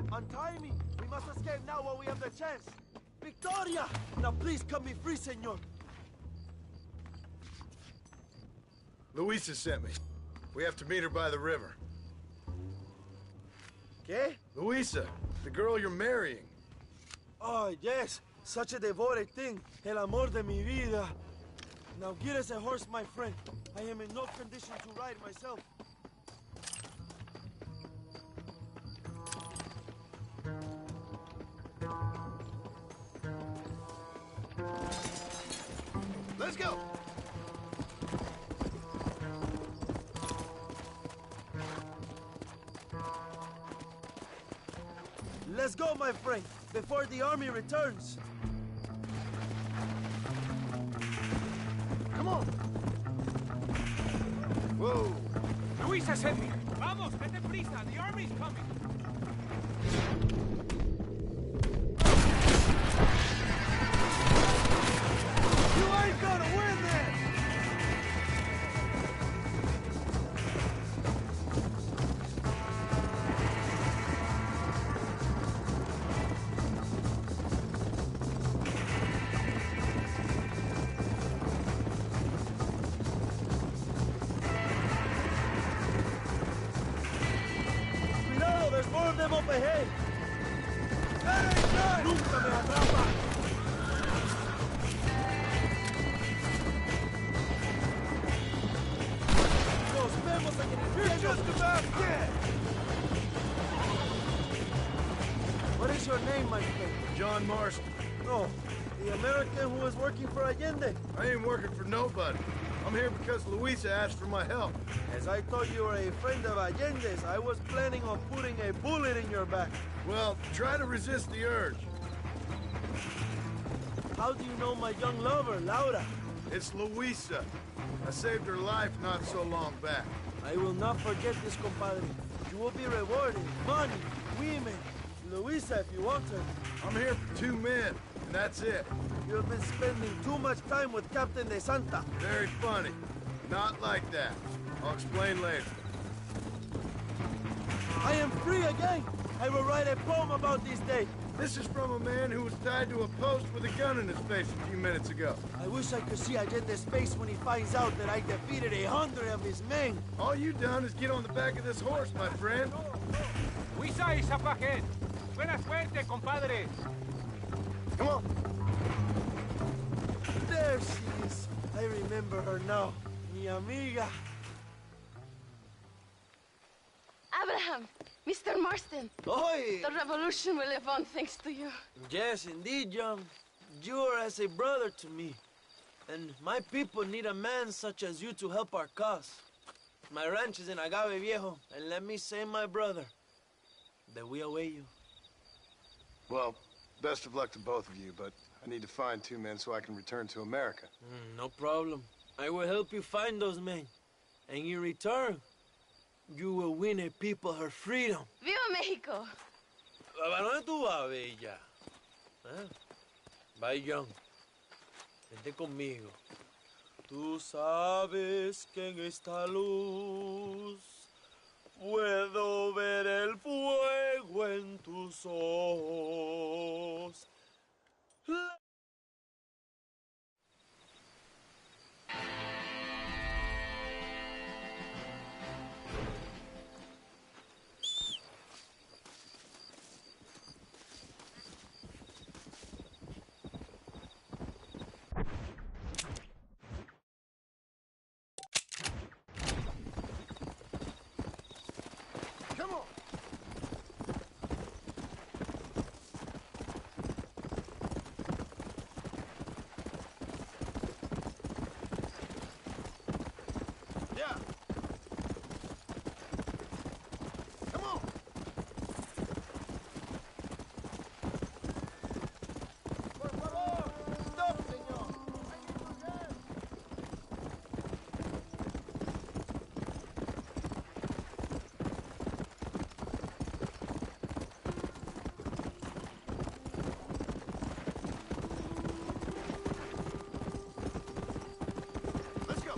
Untie me! We must escape now while we have the chance! Victoria! Now please cut me free, senor! Luisa sent me. We have to meet her by the river. ¿Qué? Luisa, the girl you're marrying. Oh, yes! Such a devoted thing! El amor de mi vida! Now get us a horse, my friend. I am in no condition to ride myself. Let's go! Let's go, my friend, before the army returns. Come on! Whoa! Luisa sent me. Vamos, vete prisa. The army's coming. You ain't gonna win this! Cuidado, there's more of them up ahead. That ain't good! Nunca me atrapa. Nos vemos again. You're just about dead! What is your name, my friend? John Marston. No, the American who is working for Allende. I ain't working for nobody. I'm here because Luisa asked for my help. As I thought you were a friend of Allende's, I was planning on putting a bullet in your back. Well, try to resist the urge. How do you know my young lover, Laura? It's Luisa. I saved her life not so long back. I will not forget this, compadre. You will be rewarded. Money, women. Luisa, if you want her. I'm here for 2 men, and that's it. You have been spending too much time with Captain De Santa. Very funny. Not like that. I'll explain later. I am free again. I will write a poem about this day. This is from a man who was tied to a post with a gun in his face a few minutes ago. I wish I could see Allende's face when he finds out that I defeated 100 of his men. All you done is get on the back of this horse, my friend. Luisa y Zapajed. Buena suerte, compadres. Come on. There she is. I remember her now. Mi amiga. Abraham, Mr. Marston. Oi! The revolution will live on thanks to you. Yes, indeed, John. You are as a brother to me. And my people need a man such as you to help our cause. My ranch is in Agave Viejo, and let me say, my brother, that we await you. Well, best of luck to both of you, but I need to find 2 men so I can return to America. No problem. I will help you find those men. And in return, you will win a people her freedom. Viva Mexico! ¿A dónde tú vas, bella? ¿Eh? Bye, John. Vente conmigo. Tú sabes que en esta luz puedo ver el fuego en tus ojos. Come on. Yeah. Come on. Por favor, stop, señor. Let's go.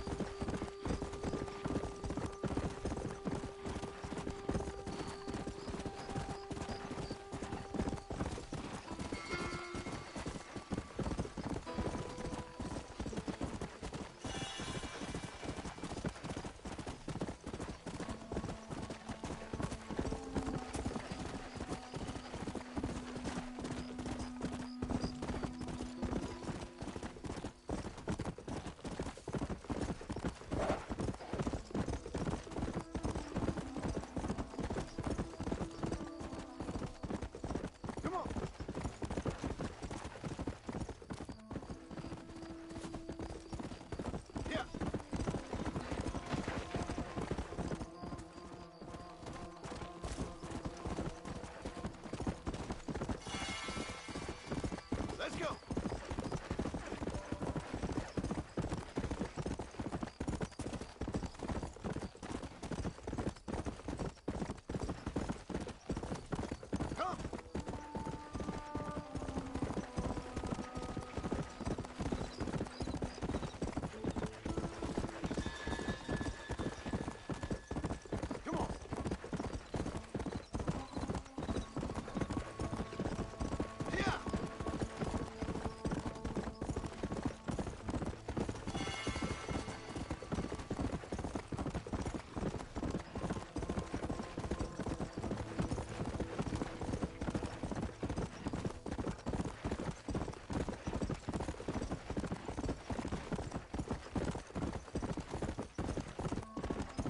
Come on. Yeah. Let's go. Come. Come on. Yeah.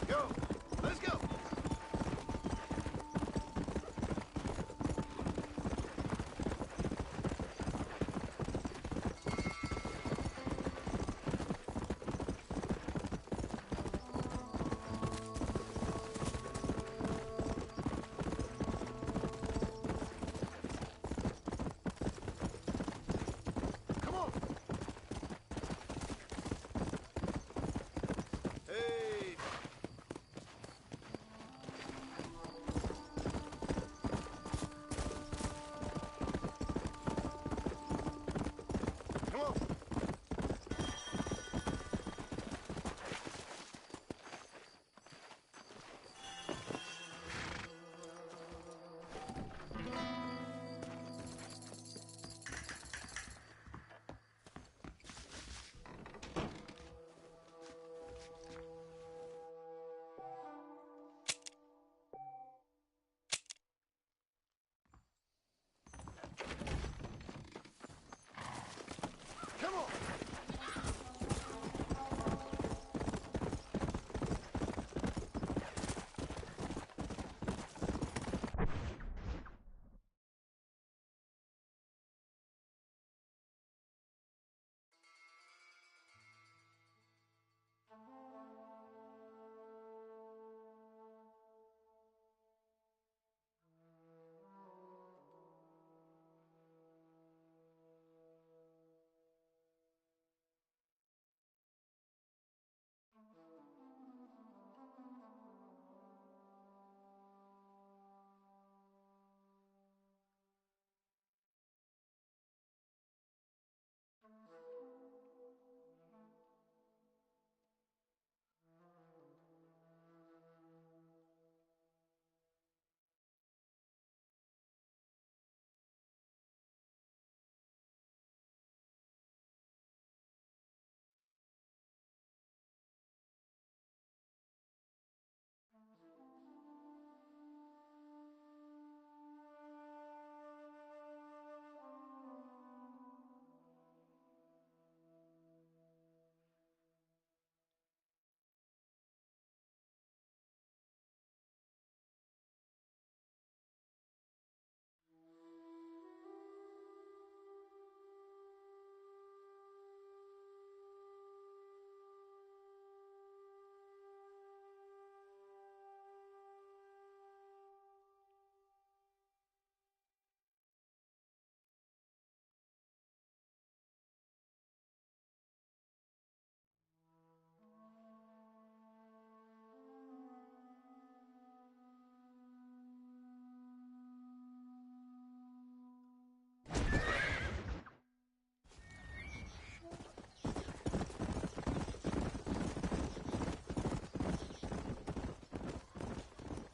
Go. Let's go. Come on.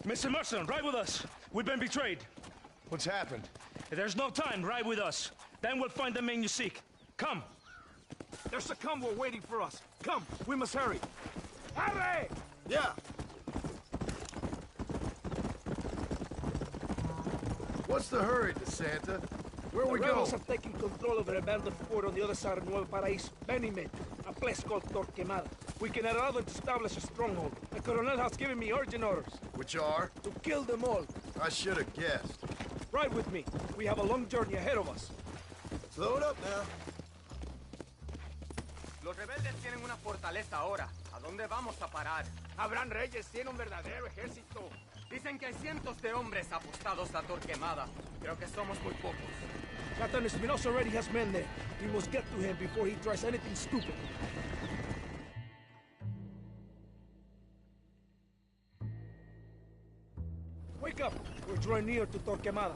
Mr. Marston, ride with us. We've been betrayed. What's happened? There's no time. Ride with us. Then we'll find the man you seek. Come. There's a convoy waiting for us. Come, we must hurry. Hurry! Yeah. What's the hurry, DeSanta? Where we The go? rebels have taken control of an abandoned fort on the other side of Nuevo Paraíso. Many men. A place called Torquemada. We can allow them to establish a stronghold. The Colonel has given me urgent orders. Which are? To kill them all. I should have guessed. Ride with me. We have a long journey ahead of us. Slow it up now. Los rebeldes tienen una fortaleza ahora. ¿A dónde vamos a parar? Abraham Reyes tiene un verdadero ejército. Dicen que hay cientos de hombres apostados a Torquemada. Creo que somos muy pocos. Captain Espinosa already has men there. We must get to him before he tries anything stupid. Wake up! We're drawing near to Torquemada.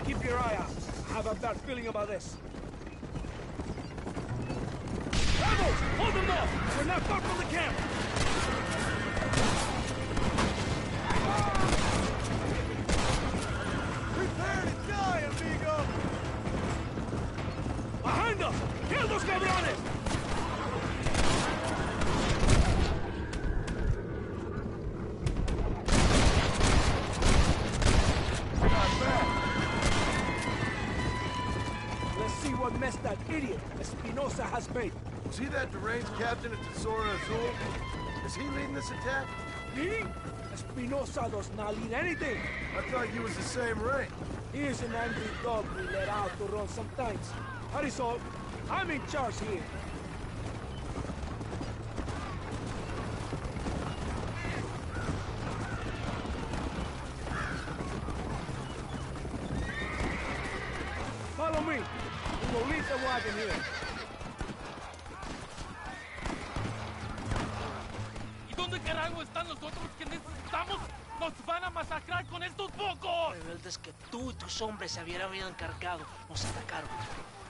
Keep your eye out. I have a bad feeling about this. Rebels! Hold them off! We're not far from the camp! Prepare to die, amigo! Behind us! Kill those cabrones! Let's see what mess that idiot Espinosa has made. Was he that deranged captain at Tesoro Azul? Is he leading this attack? Me? Espinosa does not lead anything. I thought you was the same rank. He is an angry dog we let out to run sometimes. Marisol, I'm in charge here. Follow me. We will leave the wagon here. ¿Y dónde carajo están los otros que necesitamos? ¡Nos van a masacrar con estos pocos! Rebeldes que tú y tus hombres se habían encargado nos atacaron.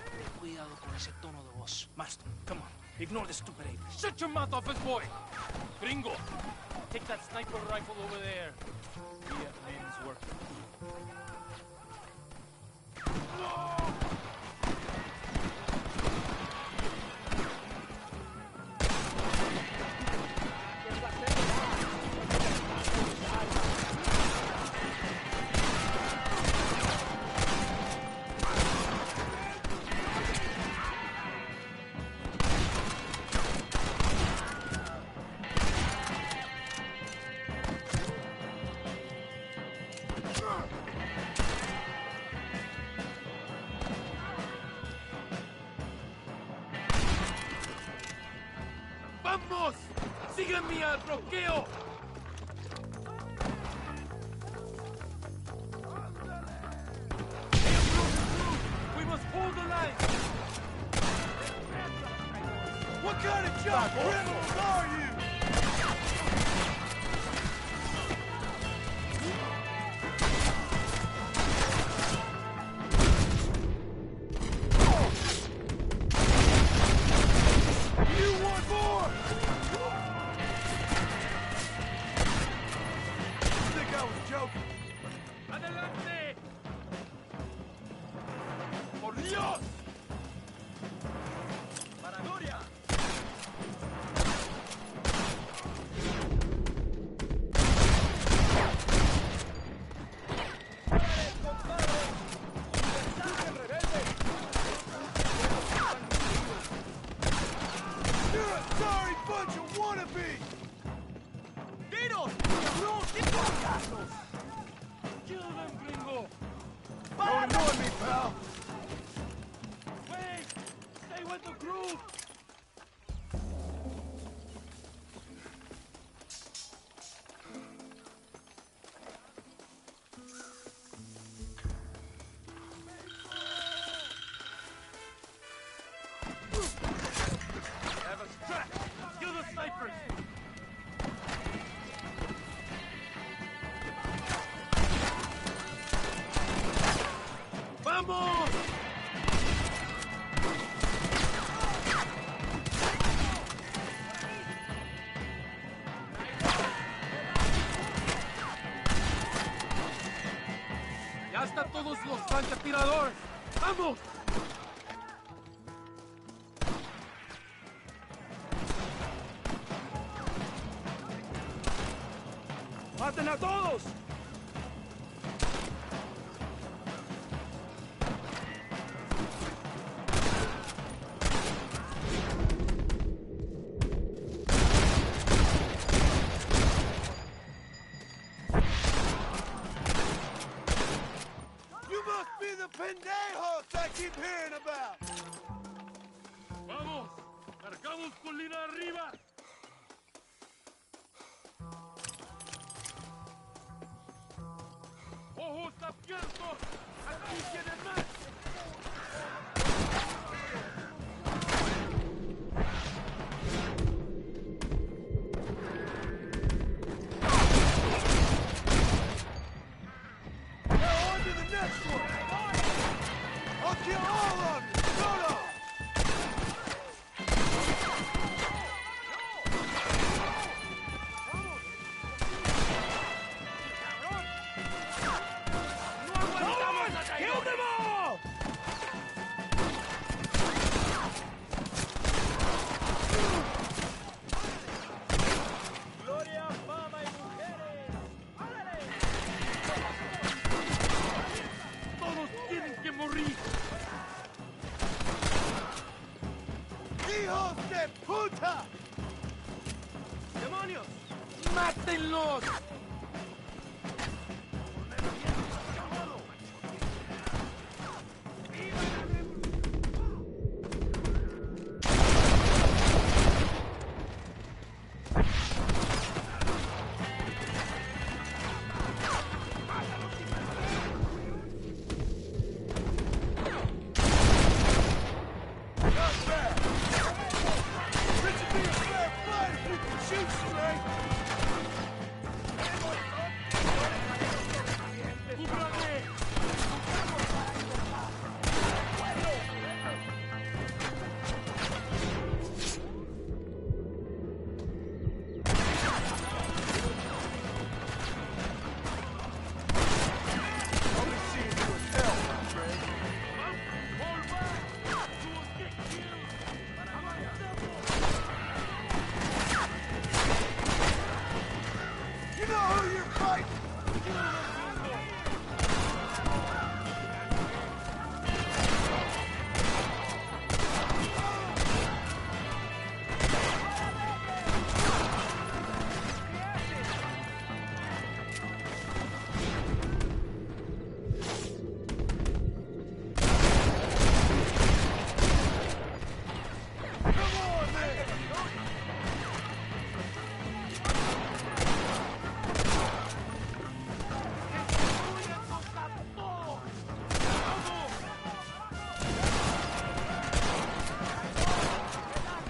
Ten cuidado con ese tono de voz. Marston, come on. Ignore the stupid ape. Shut your mouth, office boy! Gringo, take that sniper rifle over there. Be a man's work. ¡Vamos! ¡Síganme al bloqueo! We must hold the line! What kind of job criminals are you? ¡Adelante! ¡Por Dios! ¡Paradoria! You're a sorry bunch of wannabes! ¡Tiros! ¡No! ¡Tiros! Kill them, Gringo! Don't annoy me, pal! Wait! Stay with the group! Have a strap! Kill the snipers! ¡Vamos! a todos los francotiradores! ¡Vamos! ¡Maten a todos! You must be the pendejos I keep hearing about! ¡Vamos! ¡Cargamos colina arriba! ¡Ojos abiertos! ¡Aquí tienen más! Now on to the next one! I'll kill all of you! Solo! ¡Kill them all! Gloria, fama y mujeres. ¡Todos tienen que morir! ¡Hijos de puta! ¡Demonios! ¡Mátenlos! Not bad! This should be a fair fight if you can shoot straight! I'll be seeing you in hell, my friend. You know who you're fighting? Come on, man!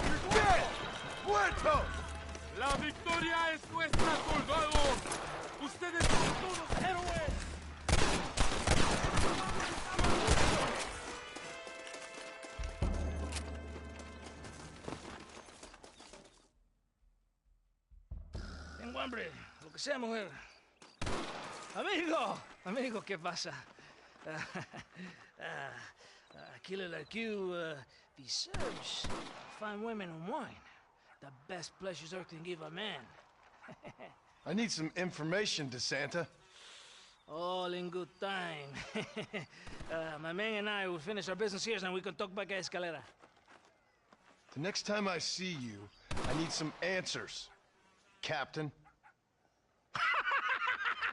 You're dead! Muertos! ¡La victoria es nuestra, soldados! ¡Ustedes son todos héroes! Tengo hambre, lo que sea, mujer. Amigo, amigo, ¿qué pasa? Killer like you deserves fine women and wine. The best pleasures Earth can give a man. I need some information, DeSanta. All in good time. My man and I will finish our business here, and we can talk back at Escalera. The next time I see you, I need some answers, Captain.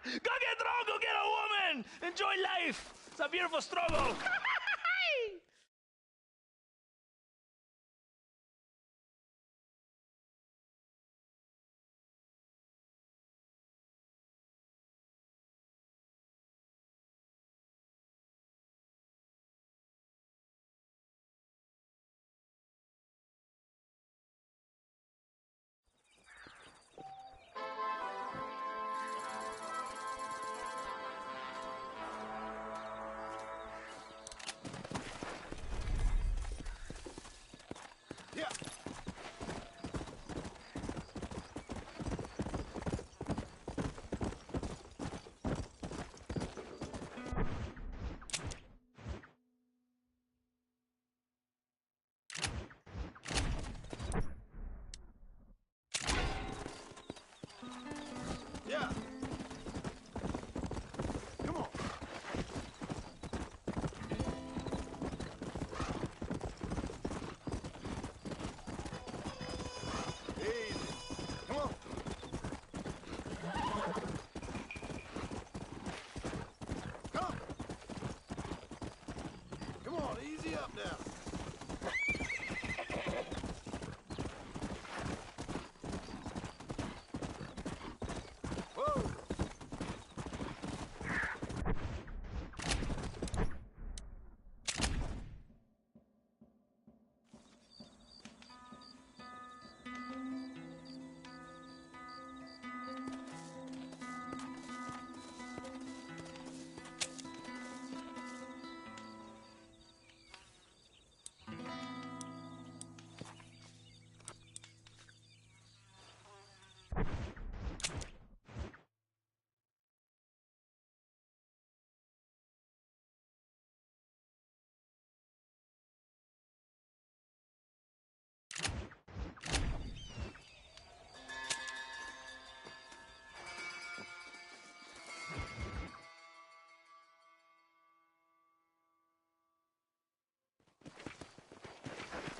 Go get drunk, go get a woman! Enjoy life! It's a beautiful struggle! Drop down. Whoa!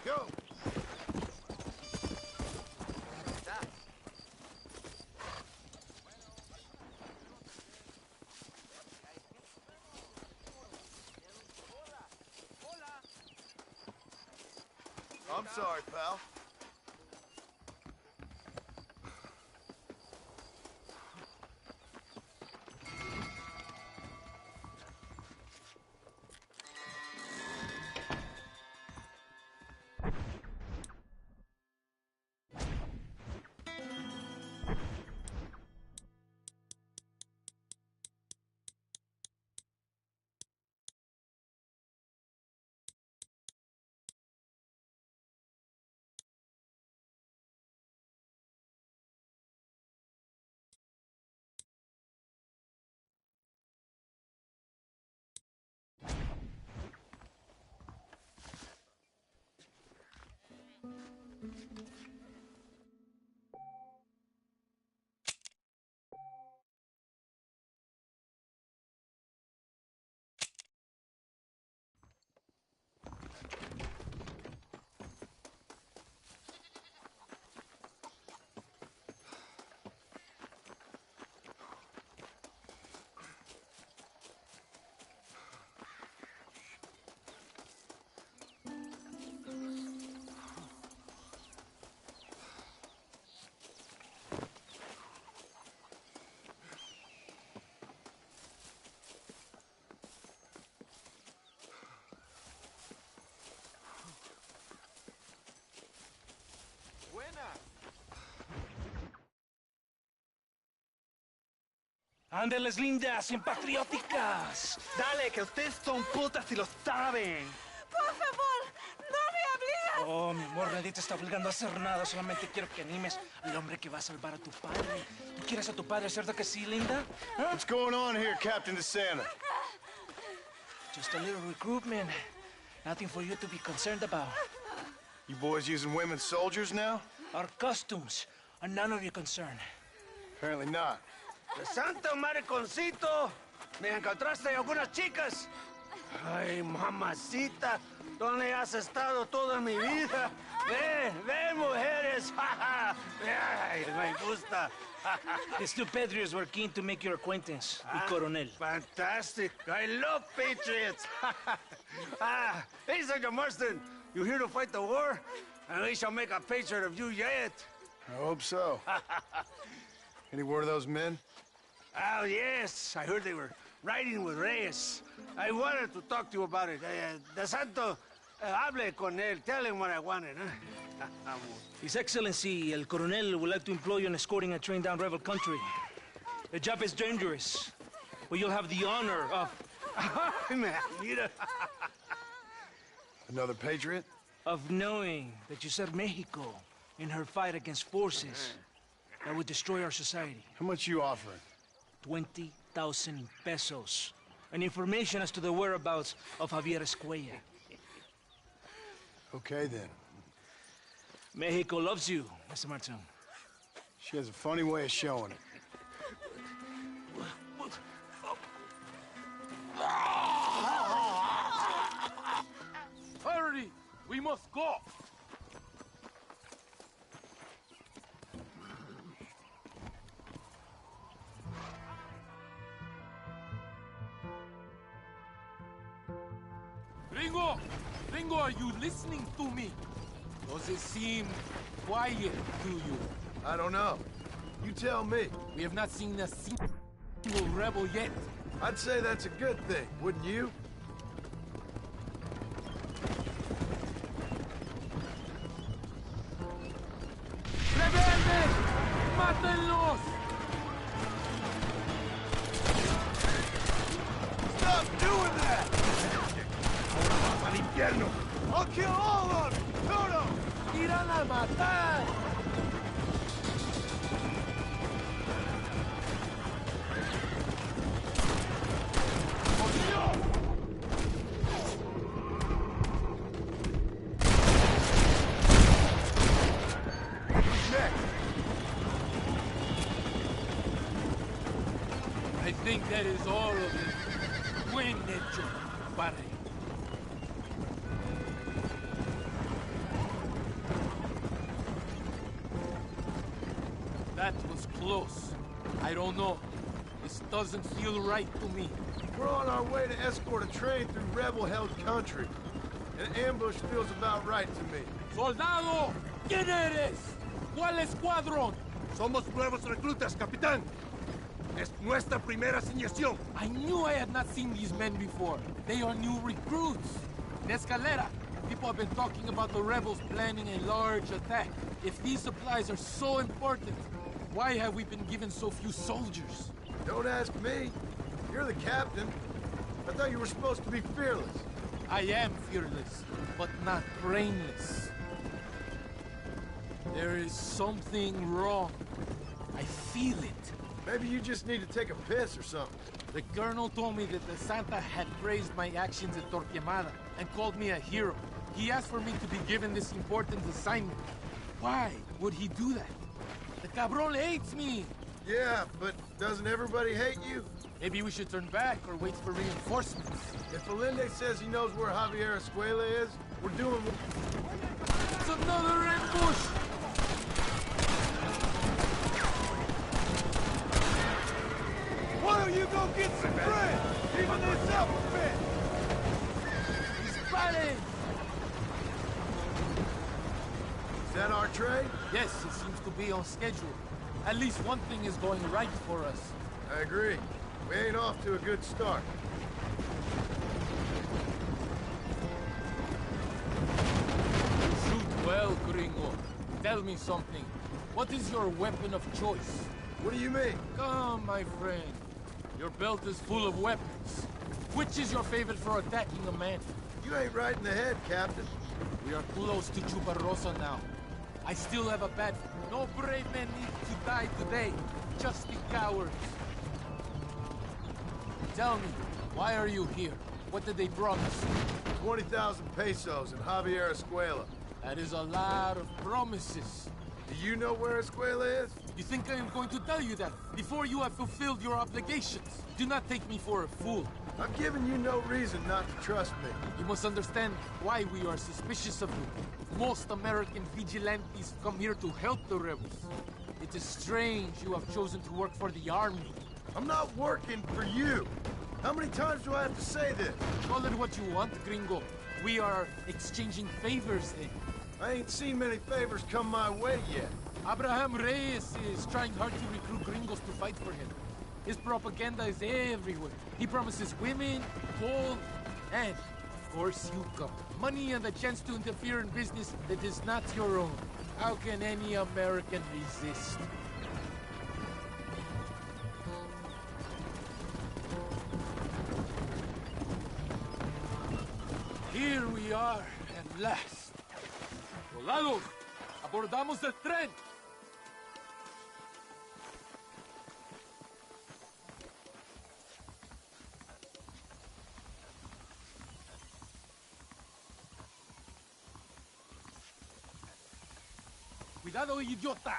Go! I'm sorry, pal. Ándeles, lindas, bien patrióticas. Dale, que ustedes son putas y lo saben. Por favor, no me obligas. Oh, mi amor, nadie te está obligando a hacer nada. Solamente quiero que animes al hombre que va a salvar a tu padre. ¿Tú quieres a tu padre, cierto que sí, linda? ¿Ah? What's going on here, Captain DeSanta? Just a little recruitment. Nothing for you to be concerned about. You boys using women soldiers now? Our costumes are none of your concern. Apparently not. ¡De santo mariconcito! ¿Me encontraste algunas chicas? Ay, mamacita, ¿dónde has estado toda mi vida? Ven, mujeres. Ay, me gusta. These two patriots were keen to make your acquaintance, el coronel. Fantastic. I love patriots. Hey, Sergeant Marston, you here to fight the war? And we shall make a patriot of you yet. I hope so. Any word of those men? Oh, yes. I heard they were riding with Reyes. I wanted to talk to you about it. De Santo, hable con él. Tell him what I wanted, huh? His Excellency, el coronel, would like to employ you in escorting a train down rebel country. The job is dangerous, but you'll have the honor of... Mira. Another patriot? Of knowing that you served Mexico in her fight against forces that would destroy our society. How much you offering? 20,000 pesos. And information as to the whereabouts of Javier Escuella. Okay, then. Mexico loves you, Mr. Martin. She has a funny way of showing it. Hurry! We must go! Gringo! Gringo, are you listening to me? Does it seem quiet to you? I don't know. You tell me. We have not seen a single rebel yet. I'd say that's a good thing, wouldn't you? ¡Rebeldes! ¡Mátenlos! Stop doing that! ¡Al infierno! I'll kill all of you! ¡Todo! ¡Irán a matar! I think that is all of it. Buen hecho, padre. That was close. I don't know. This doesn't feel right to me. We're on our way to escort a train through rebel-held country. An ambush feels about right to me. ¡Soldado! ¿Quién eres? ¿Cuál escuadrón? Somos nuevos reclutas, capitán. Es nuestra primera asignación. I knew I had not seen these men before. They are new recruits. In Escalera, people have been talking about the rebels planning a large attack. If these supplies are so important, why have we been given so few soldiers? Don't ask me. You're the captain. I thought you were supposed to be fearless. I am fearless, but not brainless. There is something wrong. I feel it. Maybe you just need to take a piss or something. The colonel told me that the Santa had praised my actions at Torquemada and called me a hero. He asked for me to be given this important assignment. Why would he do that? The cabron hates me! Yeah, but doesn't everybody hate you? Maybe we should turn back or wait for reinforcements. If Allende says he knows where Javier Escuela is, we're doing... It's another ambush! Why don't you go get some bread? Even this up a bit! He's fighting! Is that our train? Yes, it seems to be on schedule. At least one thing is going right for us. I agree. We ain't off to a good start. Shoot well, Gringo. Tell me something. What is your weapon of choice? What do you mean? Come, my friend. Your belt is full of weapons. Which is your favorite for attacking a man? You ain't right in the head, Captain. We are close to Chuparrosa now. I still have a bad... No brave men need to die today. Just the cowards. Tell me, why are you here? What did they promise? 20,000 pesos in Javier Escuela. That is a lot of promises. Do you know where Escuela is? You think I am going to tell you that before you have fulfilled your obligations? Do not take me for a fool. I'm giving you no reason not to trust me. You must understand why we are suspicious of you. Most American vigilantes come here to help the rebels. It is strange you have chosen to work for the army. I'm not working for you. How many times do I have to say this? Call it what you want, Gringo. We are exchanging favors then. I ain't seen many favors come my way yet. Abraham Reyes is trying hard to recruit gringos to fight for him. His propaganda is everywhere. He promises women, gold, and, of course, you come. Money and the chance to interfere in business that is not your own. How can any American resist? Here we are, at last. Soldados, abordamos el tren. Cuidado, idiota.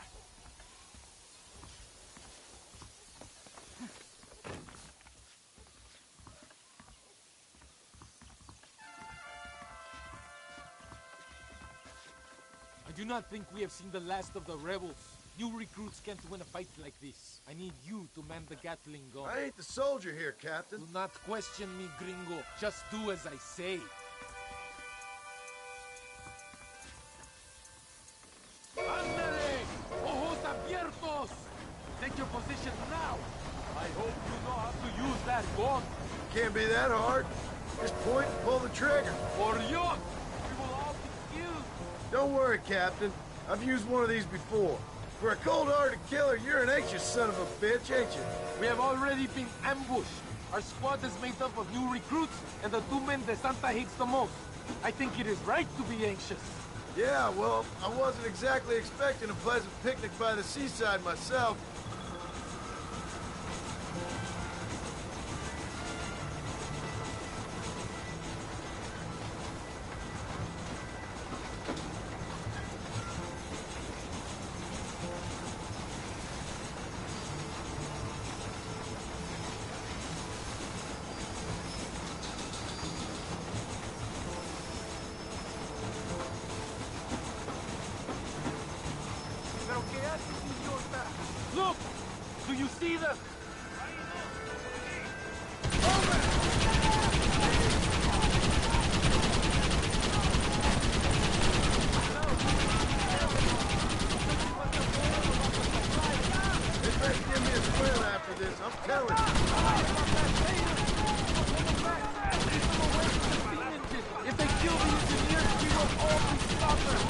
I do not think we have seen the last of the rebels. New recruits can't win a fight like this. I need you to man the Gatling gun. I ain't the soldier here, Captain. Do not question me, gringo. Just do as I say. position now. I hope you know how to use that gun. Can't be that hard. Just point and pull the trigger. For you, we will all be killed. Don't worry, Captain. I've used one of these before. For a cold-hearted killer, you're an anxious son of a bitch, ain't you? We have already been ambushed. Our squad is made up of new recruits and the 2 men that Santa hates the most. I think it is right to be anxious. Yeah, well, I wasn't exactly expecting a pleasant picnic by the seaside myself. Look! Do you see them? They better give me a square after this, I'm telling you. If they kill the engineers, we will all be slaughtered.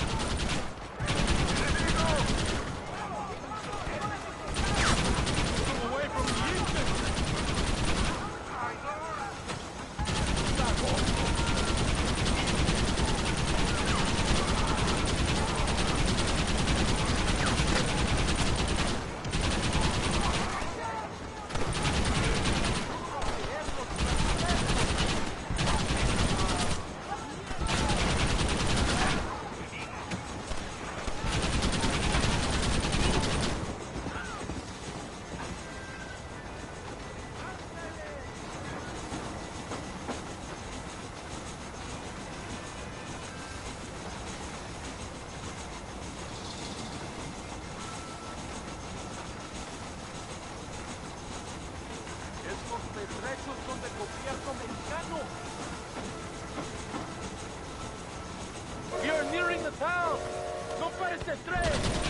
We are nearing the town! No pares de tres!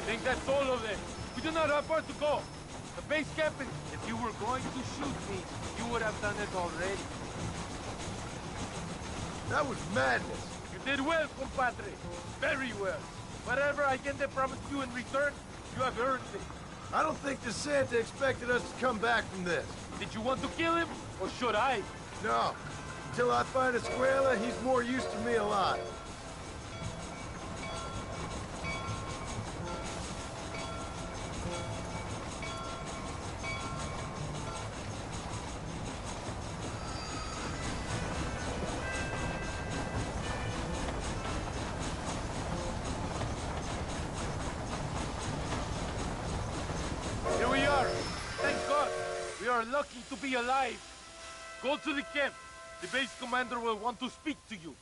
think that's all of them. We do not have far to go. The base camp is... If you were going to shoot me, you would have done it already. That was madness. You did well, compadre. Very well. Whatever Allende promised you in return, you have earned it. I don't think the Santa expected us to come back from this. Did you want to kill him, or should I? No. Until I find Escuela, he's more use to me alive. Here we are. Thank God. We are lucky to be alive. Go to the camp. The base commander will want to speak to you.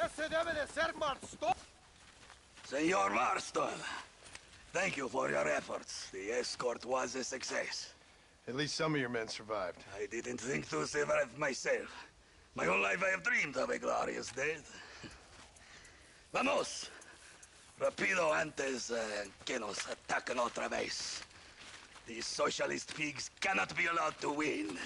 Ese debe de ser Marston. Senor Marston, thank you for your efforts. The escort was a success. At least some of your men survived. I didn't think to survive myself. My whole life I have dreamed of a glorious death. Vamos. Rapido antes que nos ataquen otra vez. These socialist pigs cannot be allowed to win.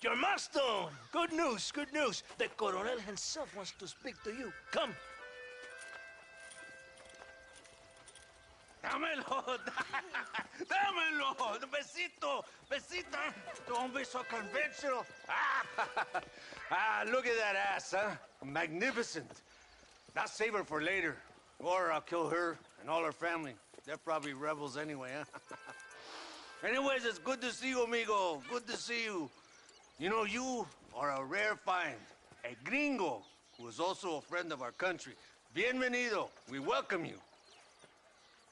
Your Marston! Good news, good news. The Coronel himself wants to speak to you. Come. Dámelo, dámelo, besito, besita. Don't be so conventional. Look at that ass, huh? Magnificent. Now save her for later, or I'll kill her and all her family. They're probably rebels anyway, huh? Anyways, it's good to see you, amigo. Good to see you. You know, you are a rare find. A gringo, who is also a friend of our country. Bienvenido. We welcome you.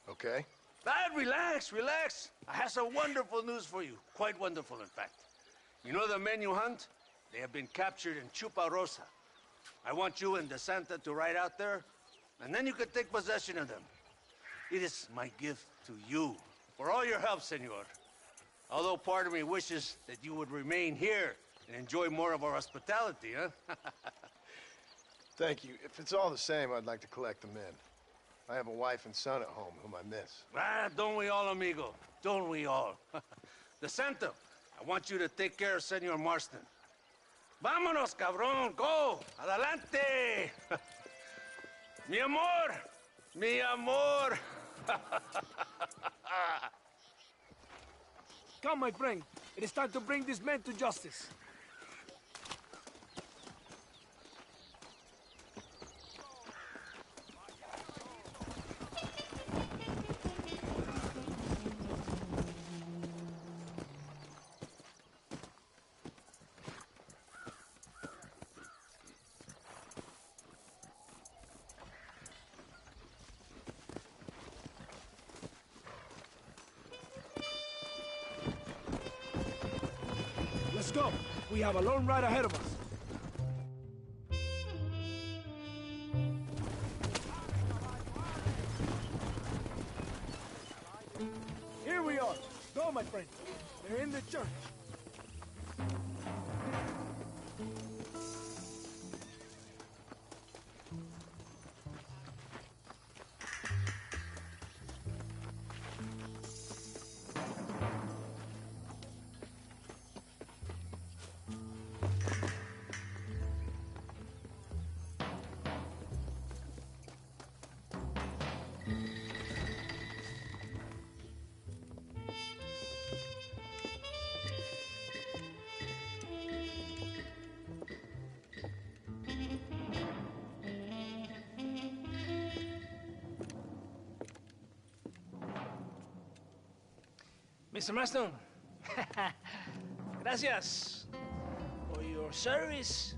Okay. Relax, relax. I have some wonderful news for you. Quite wonderful, in fact. You know the men you hunt? They have been captured in Chuparosa. I want you and the Santa to ride out there, and then you can take possession of them. It is my gift to you for all your help, senor. Although part of me wishes that you would remain here and enjoy more of our hospitality, huh? Thank you. If it's all the same, I'd like to collect the men. I have a wife and son at home whom I miss. Don't we all, amigo? Don't we all? The Santa, I want you to take care of Senor Marston. Vámonos, cabrón, go! Adelante! Mi amor! Mi amor! Come, my friend. It is time to bring these men to justice. Let's go. We have a long ride ahead of us. Here we are. Go, my friend. They're in the church. Mr. Marston, gracias for your service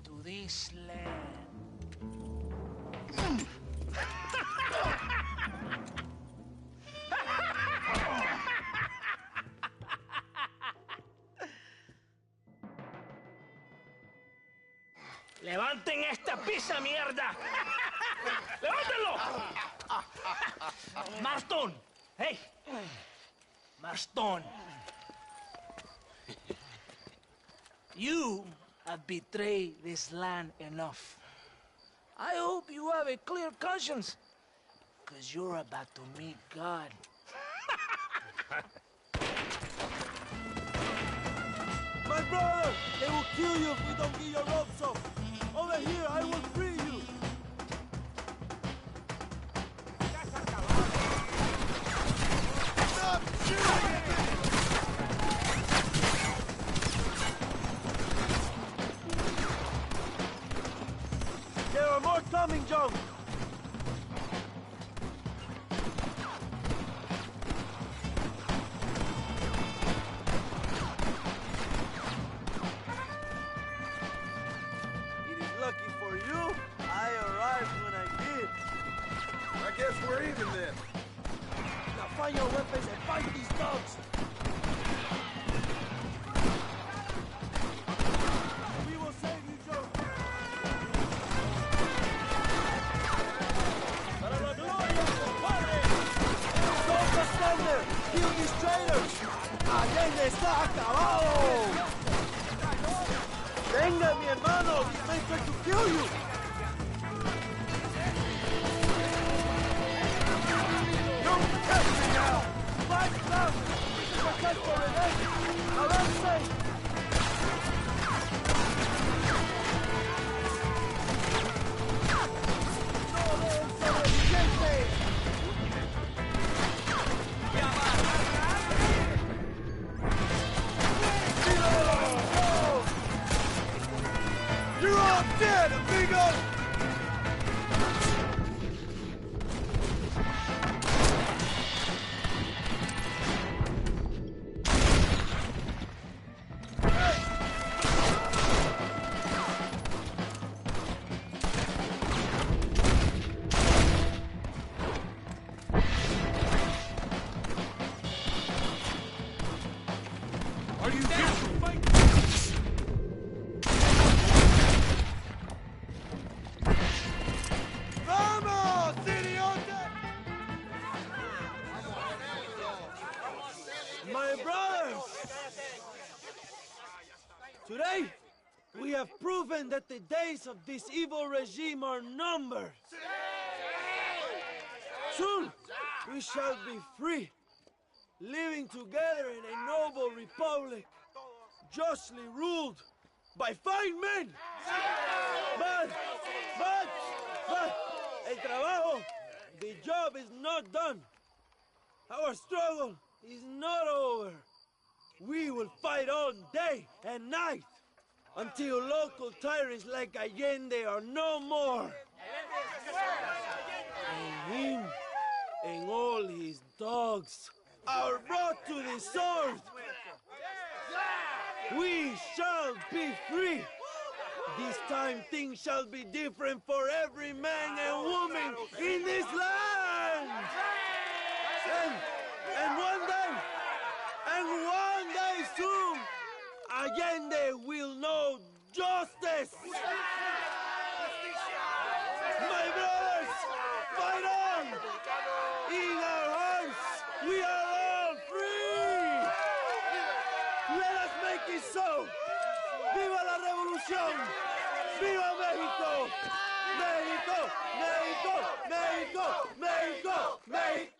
to this land. ¡Levanten esta pizza, mierda! ¡Levántenlo! Marston, hey. Marston, you have betrayed this land enough. I hope you have a clear conscience, because you're about to meet God. My brother, they will kill you if we don't get your ropes off. Over here, I will free you. Stop shooting! There are more coming, John. It is lucky for you, I arrived when I did. I guess we're even then. Now find your weapons and fight these dogs. We will save you, Joe. Para la gloria, compadre! ¡Don't stand there! Kill these traitors! ¡Allende está acabado! Venga, mi hermano! These men try to kill you! Don't touch me now! Fight now! This is a case for revenge! Avance! ¡No den sobrevivientes! You're all dead, amigo! Are you here to fight? ¡Vamos, idiota! My brothers! Today, we have proven that the days of this evil regime are numbered. Soon, we shall be free, living together in a noble republic, justly ruled by fine men. But, el trabajo, the job is not done. Our struggle is not over. We will fight all day and night until local tyrants like Allende are no more. And him and all his dogs are brought to the sword. We shall be free. This time things shall be different for every man and woman in this land. And one day soon, Allende will know justice! My brothers, fight on! In our hearts, we are all free! Let us make it so! ¡Viva la revolución! ¡Viva México! ¡México! ¡México! ¡México! ¡México! ¡México!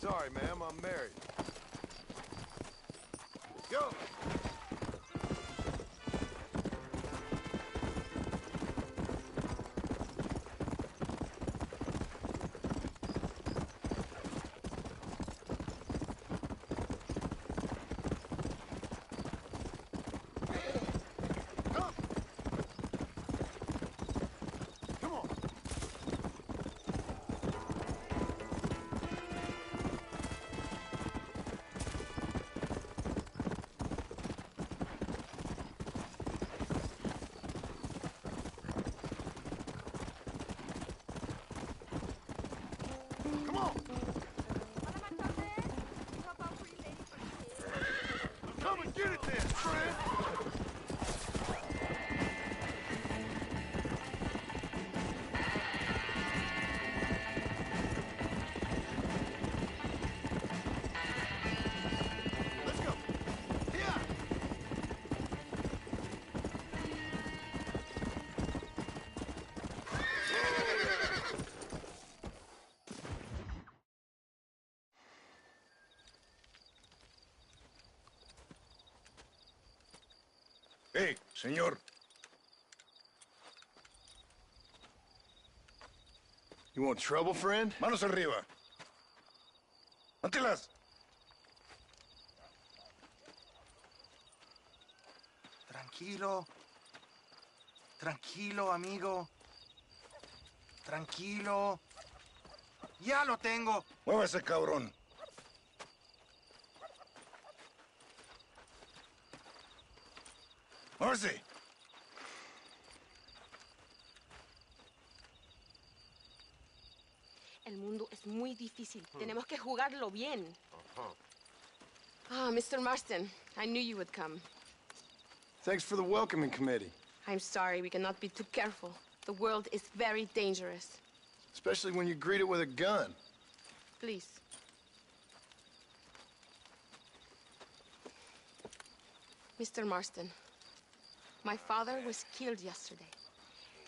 Sorry, ma'am, I'm married. Go! Come and get it then, friend! Let's go! Here! Hey, señor. You want trouble, friend? Manos arriba. Mántelas. Tranquilo. Tranquilo, amigo. Tranquilo. Ya lo tengo. Muévase, cabrón. Muévase. El mundo es muy difícil. Tenemos que jugarlo bien. Ah, Mr. Marston, I knew you would come. Thanks for the welcoming committee. I'm sorry, we cannot be too careful. The world is very dangerous. Especially when you greet it with a gun. Please. Mr. Marston, my father was killed yesterday.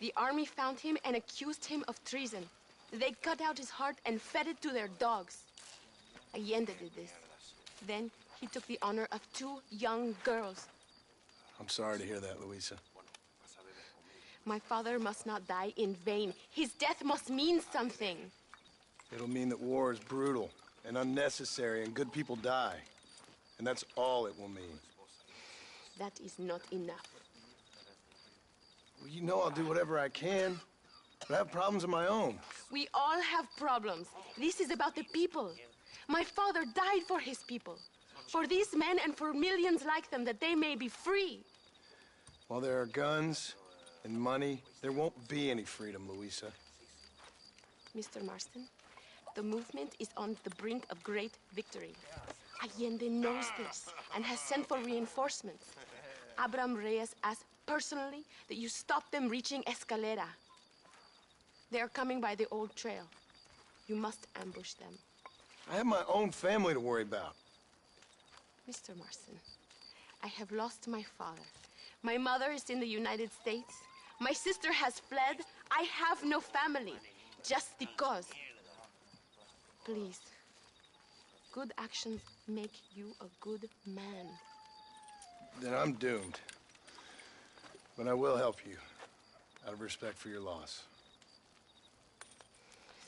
The army found him and accused him of treason. They cut out his heart and fed it to their dogs. Allende did this. Then he took the honor of 2 young girls. I'm sorry to hear that, Luisa. My father must not die in vain. His death must mean something. It'll mean that war is brutal and unnecessary and good people die. And that's all it will mean. That is not enough. Well, you know I'll do whatever I can, but I have problems of my own. We all have problems. This is about the people. My father died for his people. For these men and for millions like them, that they may be free. While there are guns and money, there won't be any freedom, Luisa. Mr. Marston, the movement is on the brink of great victory. Allende knows this and has sent for reinforcements. Abraham Reyes asked personally that you stop them reaching Escalera. They are coming by the old trail. You must ambush them. I have my own family to worry about. Mr. Marston, I have lost my father. My mother is in the United States. My sister has fled. I have no family, just because. Please, good actions make you a good man. Then I'm doomed. But I will help you, out of respect for your loss.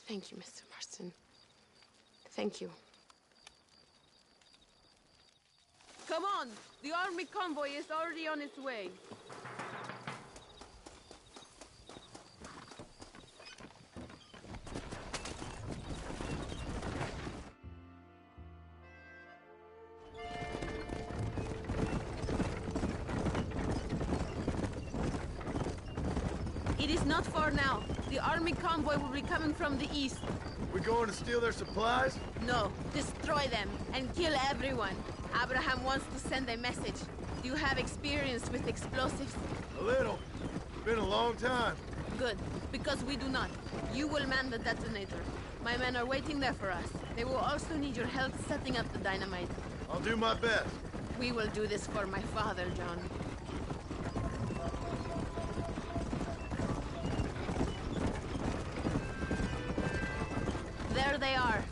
Thank you, Mr. Marston. Thank you. Come on! The army convoy is already on its way. It is not far now. The army convoy will be coming from the east. We going to steal their supplies? No, destroy them and kill everyone. Abraham wants to send a message. Do you have experience with explosives? A little. Been a long time. Good, because we do not. You will man the detonator. My men are waiting there for us. They will also need your help setting up the dynamite. I'll do my best. We will do this for my father, John. There they are.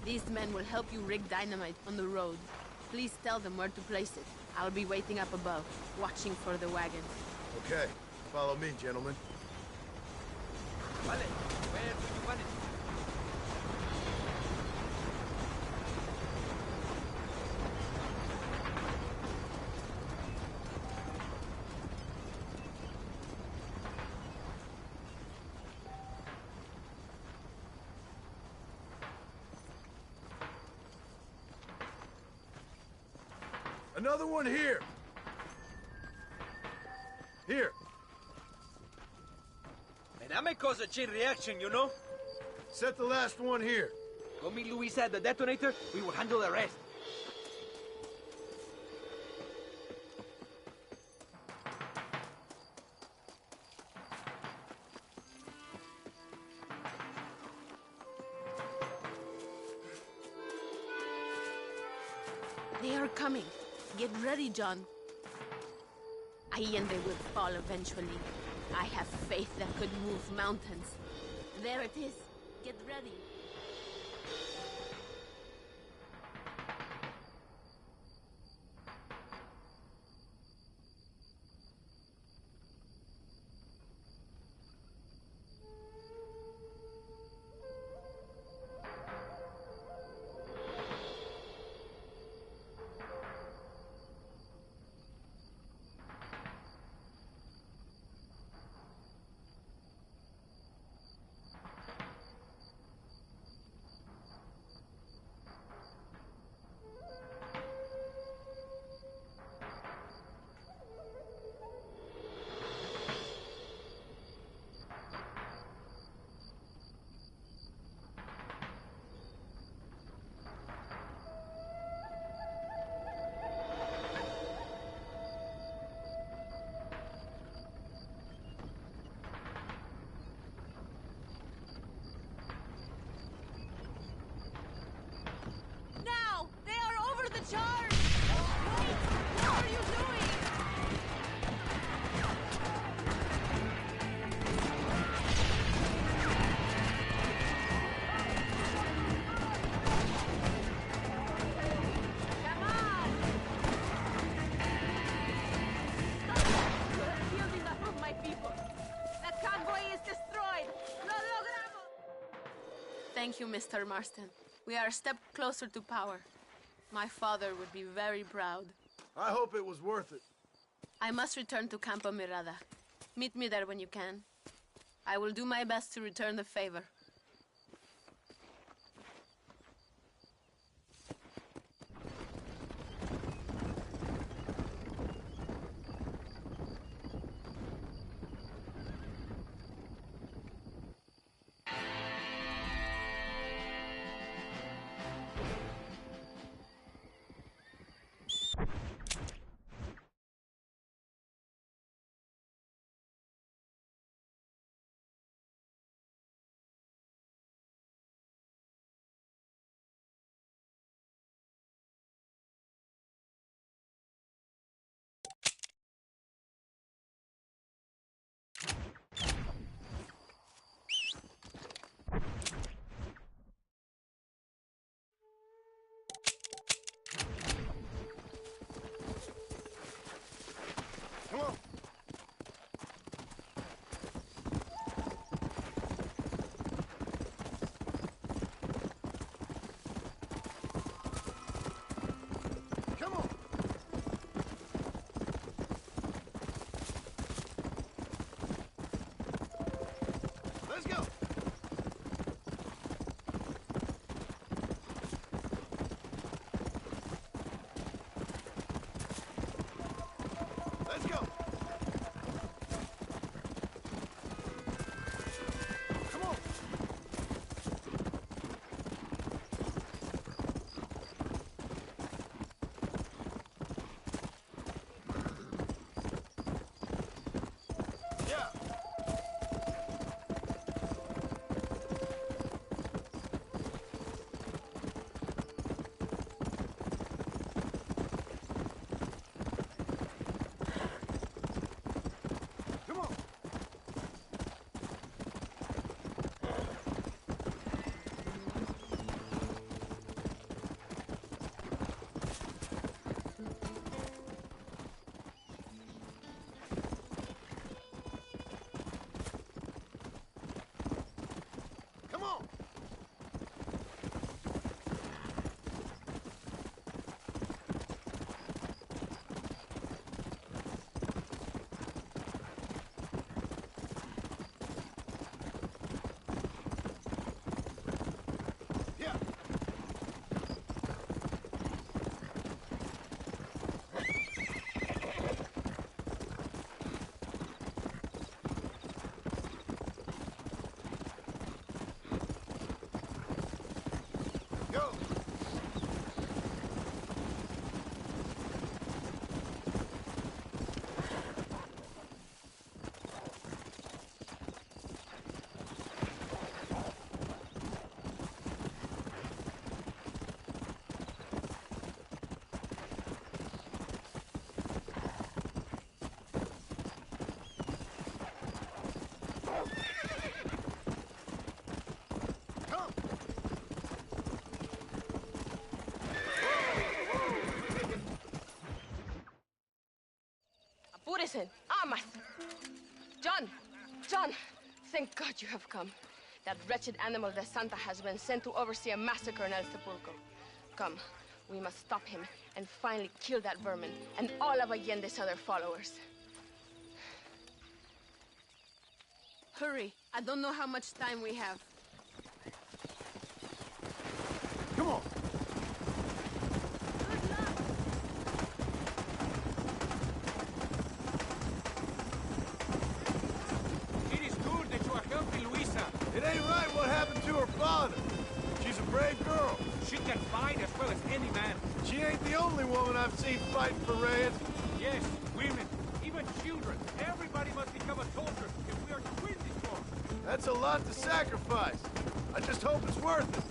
These men will help you rig dynamite on the road. Please tell them where to place it. I'll be waiting up above, watching for the wagons. Okay. Follow me, gentlemen. Vale, where do you want it? Another one here. Here. And that may cause a chain reaction, you know? Set the last one here. Go meet Luisa at the detonator. We will handle the rest. They are coming. Get ready, John. Allende will fall eventually. I have faith that could move mountains. There it is. Get ready. Charge! Wait! What are you doing? Come on! You have killed enough of my people. The convoy is destroyed. Lo logramos! Thank you, Mr. Marston. We are a step closer to power. My father would be very proud. I hope it was worth it. I must return to Campo Mirada. Meet me there when you can. I will do my best to return the favor. Listen, Amas. John, thank God you have come. That wretched animal de Santa has been sent to oversee a massacre in El Sepulcro. Come, we must stop him and finally kill that vermin and all of Allende's other followers. Hurry, I don't know how much time we have. Come on. It is good that you are helping Luisa. It ain't right what happened to her father. She's a brave girl. She can fight as well as any man. She ain't the only woman I've seen fighting for Reyes. Yes, women, even children. Everybody must become a soldier if we are to win this war. That's a lot to sacrifice. I just hope it's worth it.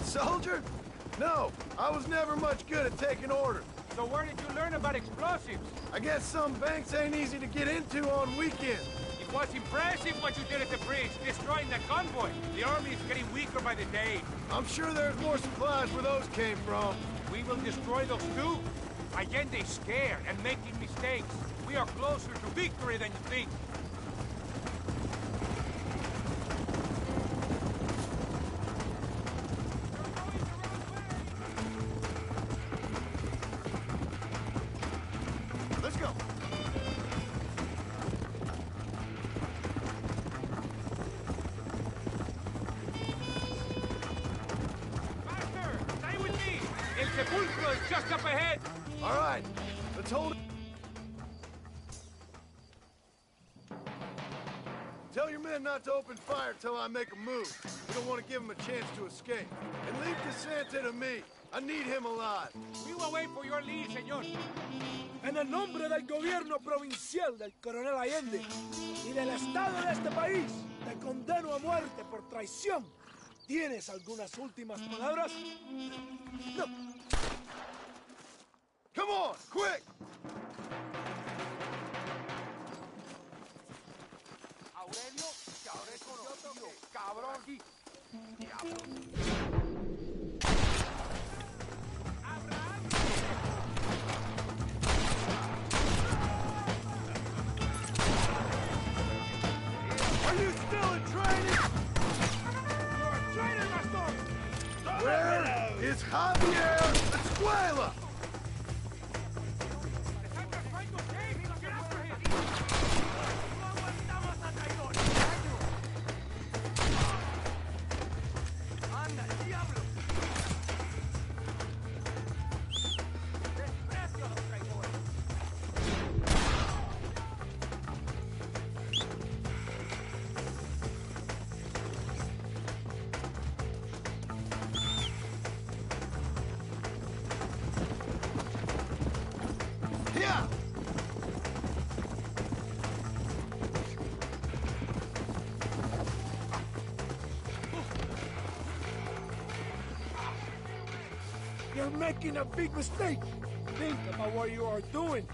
Soldier? No, I was never much good at taking orders. So where did you learn about explosives? I guess some banks ain't easy to get into on weekends. It was impressive what you did at the bridge, destroying the convoy. The army is getting weaker by the day. I'm sure there's more supplies where those came from. We will destroy those too. Allende's scared and making mistakes. We are closer to victory than you think. Just up ahead! All right, let's hold it. Tell your men not to open fire till I make a move. We don't want to give them a chance to escape. And leave DeSanta to me. I need him alive. We will wait for your lead, señor. En el nombre del gobierno provincial del coronel Allende y del Estado de este país, te condeno a muerte por traición. ¿Tienes algunas últimas palabras? No. Come on, quick! Aurelio, te habré conocido, cabrón. Are you still in training? You're a traitor, Pastor! Where is Javier Escuela? You're making a big mistake. Think about what you are doing.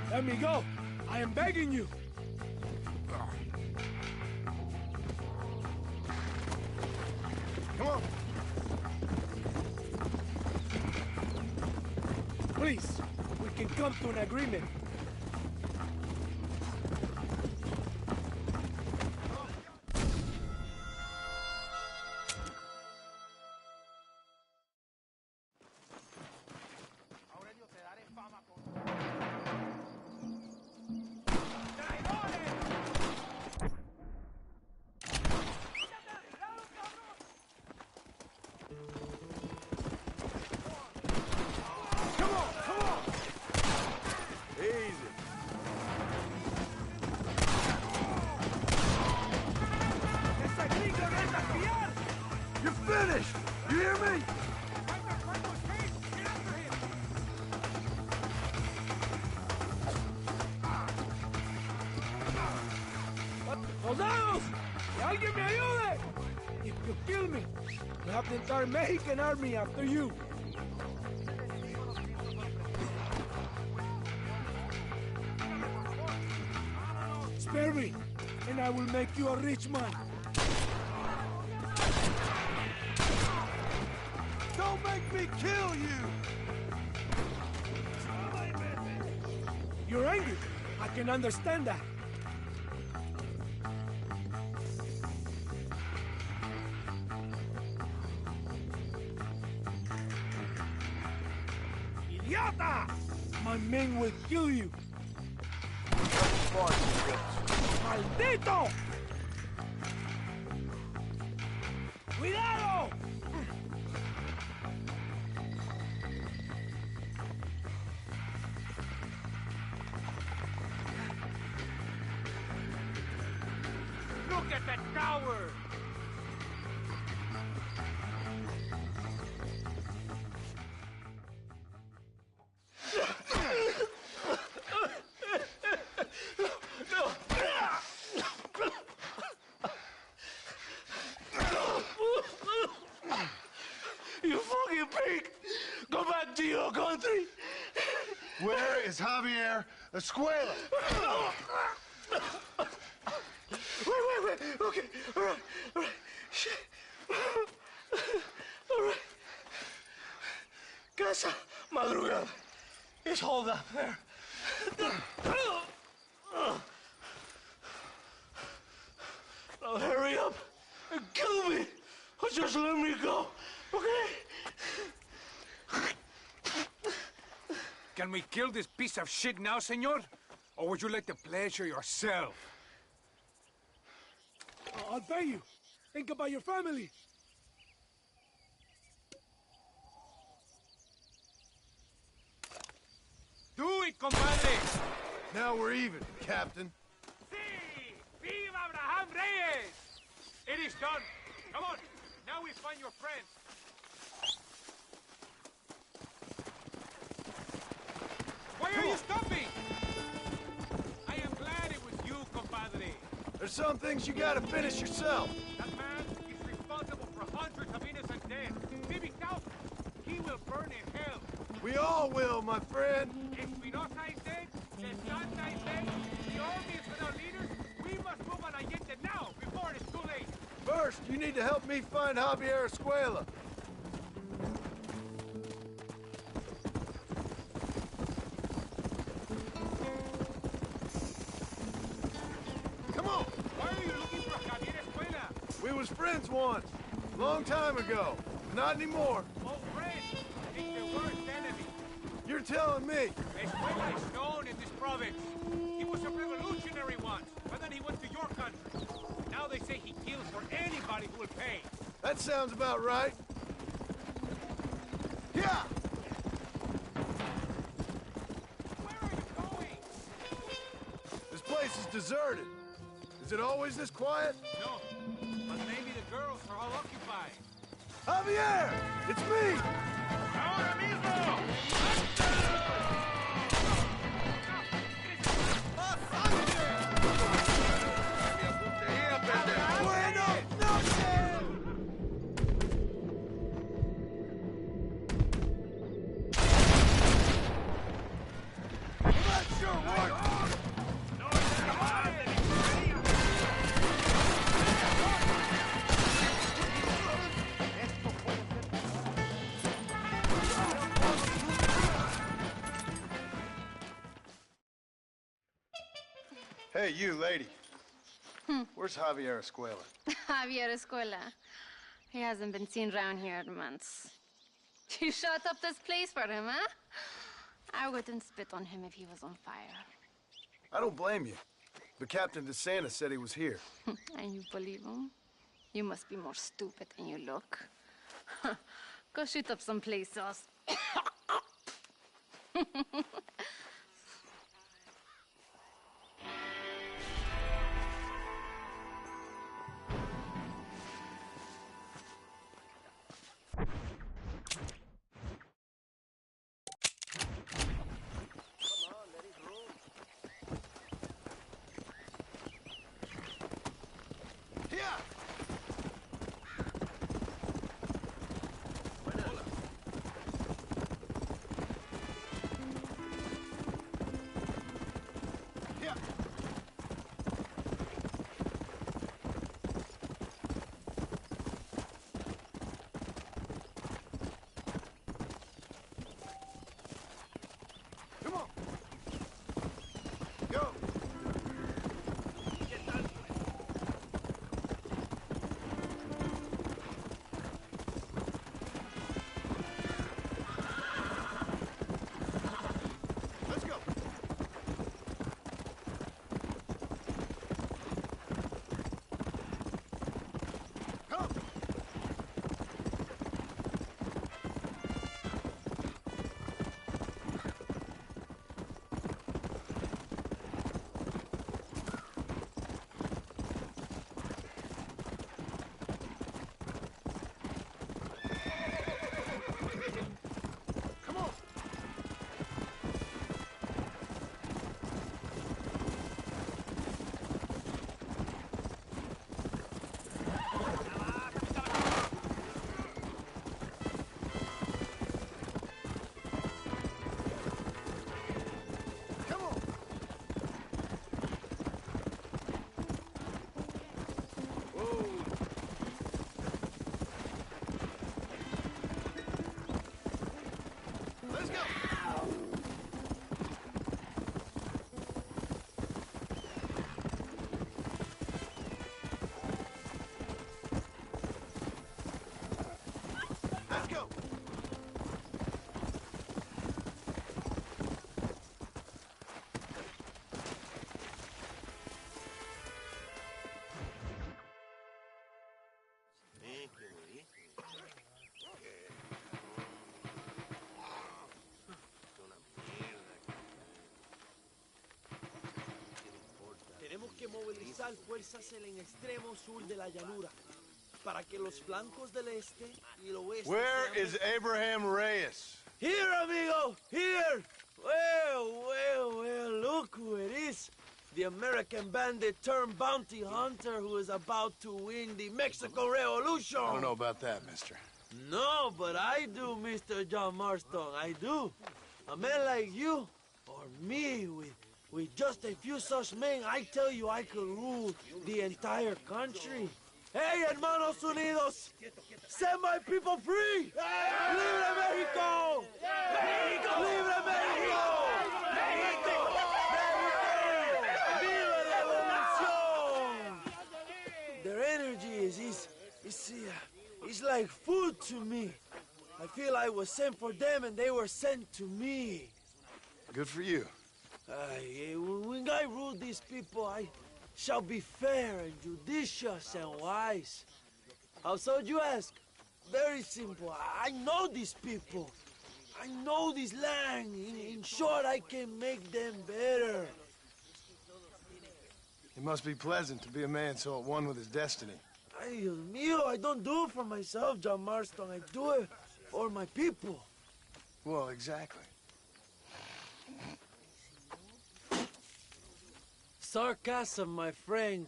Let me go. I am begging you. Come on. Please, we can come to an agreement. ¡Alguien me ayude! If you kill me, you have the entire Mexican army after you. Spare me, and I will make you a rich man. Don't make me kill you! You're angry. I can understand that. Idiota! My men will kill you. ¡Maldito! ¡Cuidado! Look at that tower! You fucking pig! Go back to your country! Where is Javier Escuela? Wait. Okay, all right. Shit. All right. Casa Madrugada. It's hold up there. Now hurry up and kill me, or just let me go, okay? Can we kill this piece of shit now, senor? Or would you like the pleasure yourself? I'll pay you. Think about your family. Do it, compadre! Now we're even, Captain. Sí! Viva Abraham Reyes! It is done. Come on. Now we find your friends. Why are you stopping? I am glad it was you, compadre. There's some things you gotta finish yourself. That man is responsible for hundreds of innocent deaths. Maybe thousands. He will burn in hell. We all will, my friend. Espinosa is dead. The Santa is dead. The army is without leaders. We must move on Allende now, before it is too late. First, you need to help me find Javier Escuela. Come on! Why are you looking for Javier Escuela? We was friends once, long time ago. Not anymore. Oh, friends! It's the worst enemy. You're telling me. Escuela is known in this province. He was a revolutionary once, but then he went to your country. Now they say he kills for anybody who will pay. That sounds about right. Yeah! Where are you going? This place is deserted. Is it always this quiet? No, but maybe the girls are all occupied. Javier! It's me! ¡Ahora mismo! Hey, you, lady. Where's Javier Escuela? Javier Escuela. He hasn't been seen around here in months. You shut up this place for him, huh? I wouldn't spit on him if he was on fire. I don't blame you. But Captain DeSantis said he was here. And you believe him? You must be more stupid than you look. Go shoot up someplace else. Yeah! movilizar fuerzas en el extremo sur de la llanura para que los flancos del este y el oeste... Where is Abraham Reyes? Here, amigo! Here! Well, look who it is. The American bandit turned bounty hunter who is about to win the Mexican Revolution. I don't know about that, mister. No, but I do, Mr. John Marston, I do. A man like you, or me, with just a few such men, I tell you I could rule the entire country. Hey, hermanos unidos, set my people free! Libre Mexico! Mexico! Libre Mexico! Mexico! Viva la revolución! Their energy is like food to me. I feel I was sent for them and they were sent to me. Good for you. When I rule these people, I shall be fair and judicious and wise. How so, you ask? Very simple. I know these people. I know this land. In short, I can make them better. It must be pleasant to be a man so at one with his destiny. Ay, Dios mío, I don't do it for myself, John Marston. I do it for my people. Well, exactly. Sarcasm, my friend,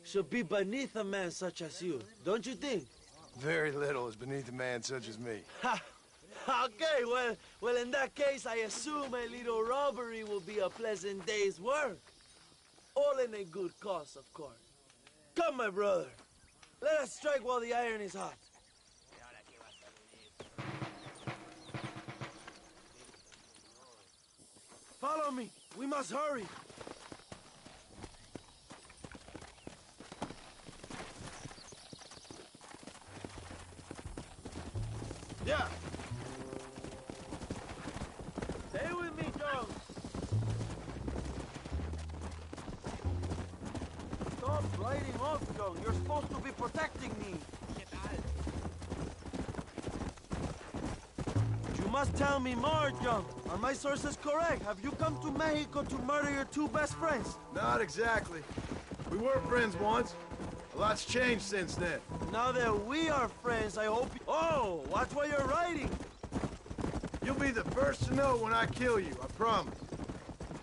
should be beneath a man such as you, don't you think? Very little is beneath a man such as me. Ha! Okay, well, in that case, I assume a little robbery will be a pleasant day's work. All in a good cause, of course. Come, my brother. Let us strike while the iron is hot. Follow me. We must hurry. Yeah. Stay with me, Jones. Stop riding off, Jones. You're supposed to be protecting me. You must tell me more, John. Are my sources correct? Have you come to Mexico to murder your two best friends? Not exactly. We were friends once. A lot's changed since then. Now that we are friends, I hope you... Oh, watch what you're writing. You'll be the first to know when I kill you, I promise.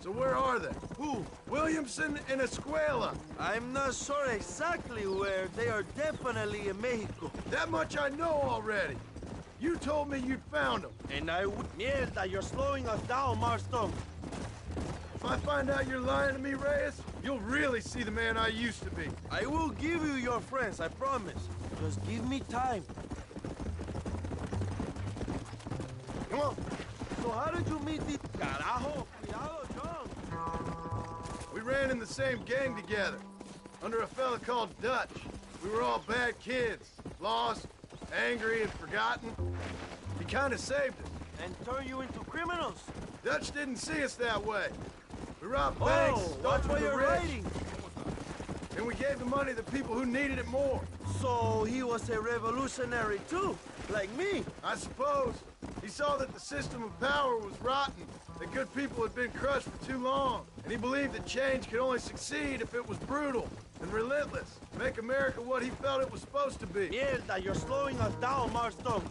So where are they? Who? Williamson and Escuela. I'm not sure exactly where. They are definitely in Mexico. That much I know already. You told me you'd found them. And I would... Mierda, you're slowing us down, Marston. If I find out you're lying to me, Reyes, you'll really see the man I used to be. I will give you your friends, I promise. Just give me time. Come on. So how did you meet these... Carajo, cuidado, John. We ran in the same gang together, under a fella called Dutch. We were all bad kids, lost, angry, and forgotten. He kind of saved us. And turned you into criminals? Dutch didn't see us that way. We robbed banks, that's why you're writing. And we gave the money to people who needed it more. So he was a revolutionary too, like me? I suppose. He saw that the system of power was rotten, that good people had been crushed for too long. And he believed that change could only succeed if it was brutal and relentless. Make America what he felt it was supposed to be. Mierda, you're slowing us down, Marston.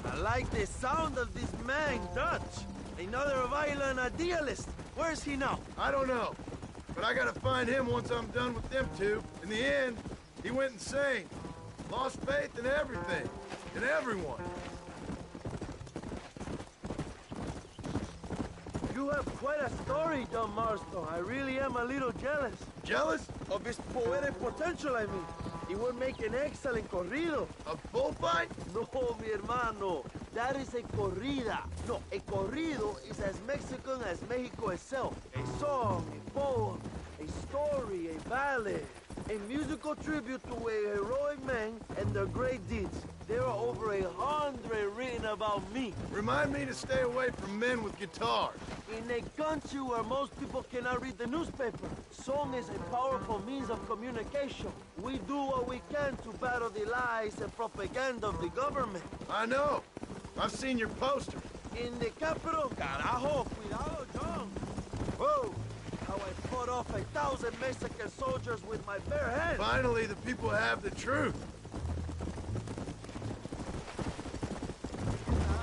I like the sound of this man, Dutch. Another violent idealist. Where is he now? I don't know. But I gotta find him once I'm done with them two. In the end, he went insane. Lost faith in everything. In everyone. You have quite a story, John Marston. I really am a little jealous. Jealous? Of his poetic potential, I mean. He would make an excellent corrido. A bullfight? No, mi hermano. That is a corrida. No, a corrido is as Mexican as Mexico itself. A song, a poem, a story, a ballad. A musical tribute to a heroic man and their great deeds. There are over 100 written about me. Remind me to stay away from men with guitars. In a country where most people cannot read the newspaper, song is a powerful means of communication. We do what we can to battle the lies and propaganda of the government. I know. I've seen your posters. In the capital, carajo, cuidado, John. Whoa, how I fought off 1,000 1,000 Mexican soldiers with my bare hands. Finally, the people have the truth.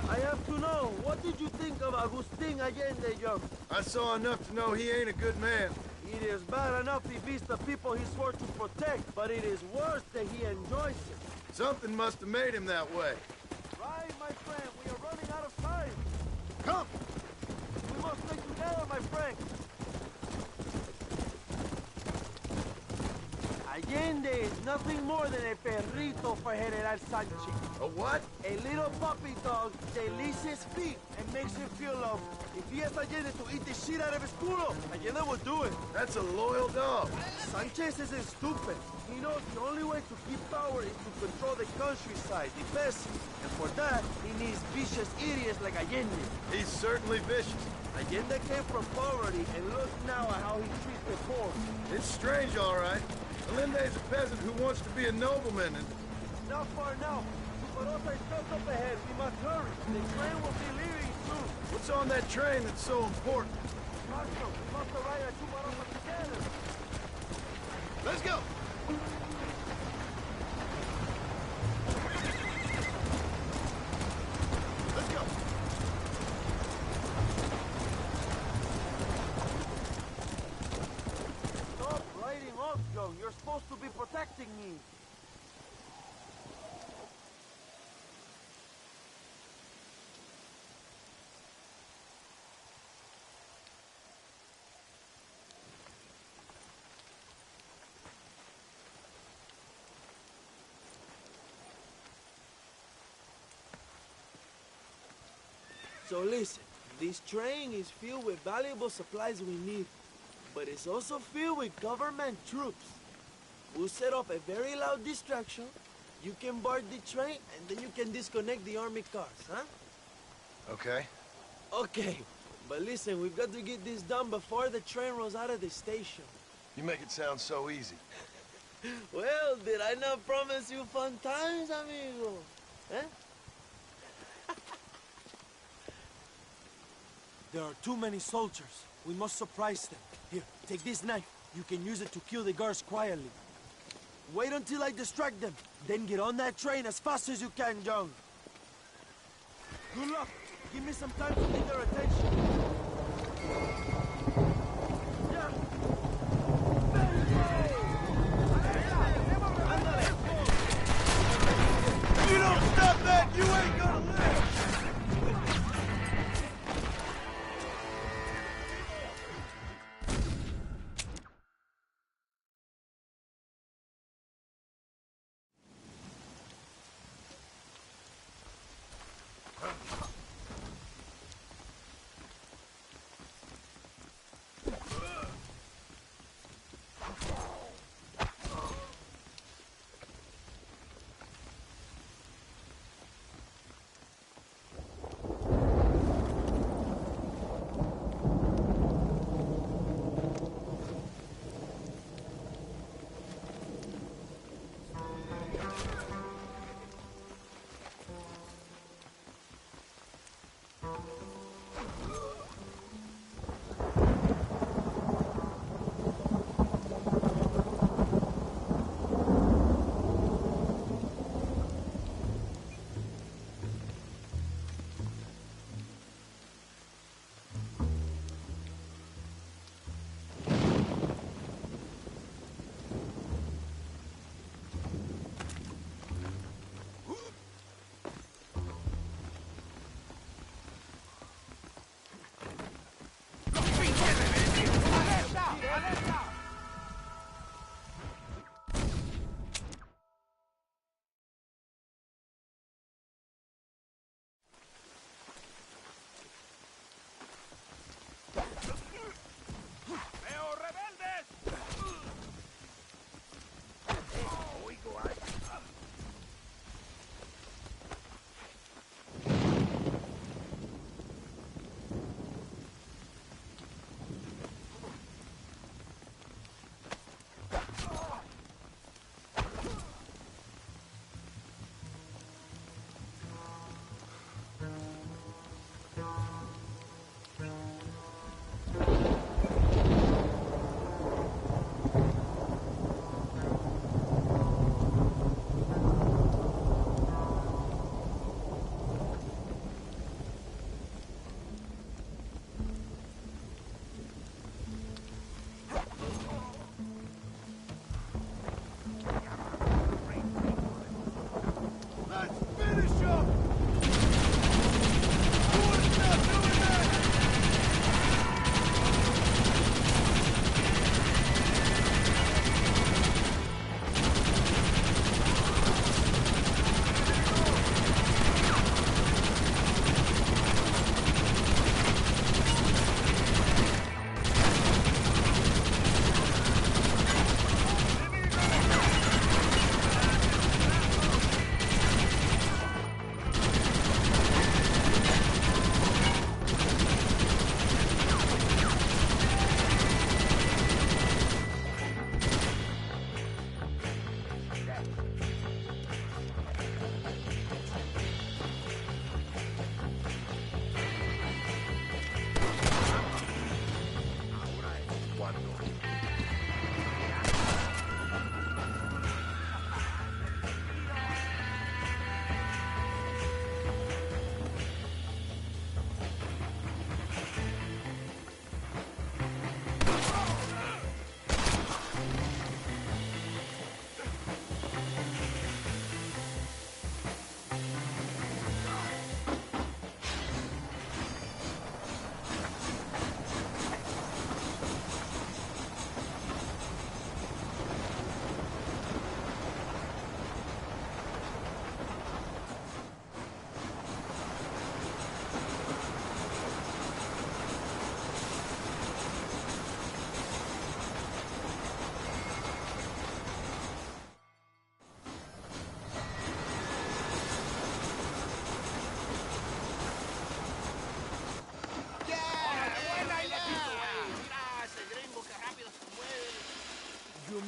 I have to know, what did you think of Agustin Allende, Young? I saw enough to know he ain't a good man. It is bad enough he beats the people he swore to protect, but it is worse that he enjoys it. Something must have made him that way. Right, my friend, we are running out of time. Come! We must stay together, my friend. Allende is nothing more than a perrito for General Sanchez. A what? A little puppy dog that licks his feet and makes him feel loved. If he has Allende to eat the shit out of his culo, Allende will do it. That's a loyal dog. Sanchez isn't stupid. He knows the only way to keep power is to control the countryside, the peasants. And for that, he needs vicious idiots like Allende. He's certainly vicious. Allende came from poverty, and look now at how he treats the poor. It's strange, all right. Allende's a peasant who wants to be a nobleman and... Not far now. Chuparosa is just up ahead. We must hurry. The train will be leaving soon. What's on that train that's so important? Custom. We must arrive at Chuparosa together. Let's go! Let's go! Stop riding off, Joe. You're supposed to be protecting me. So listen, this train is filled with valuable supplies we need, but it's also filled with government troops. We'll set up a very loud distraction. You can board the train, and then you can disconnect the army cars, huh? Okay. Okay, but listen, we've got to get this done before the train rolls out of the station. You make it sound so easy. Well, did I not promise you fun times, amigo? Eh? There are too many soldiers. We must surprise them. Here, take this knife. You can use it to kill the guards quietly. Wait until I distract them. Then get on that train as fast as you can, John. Good luck. Give me some time to get their attention. Yeah. If you don't stop that, you ain't gonna live!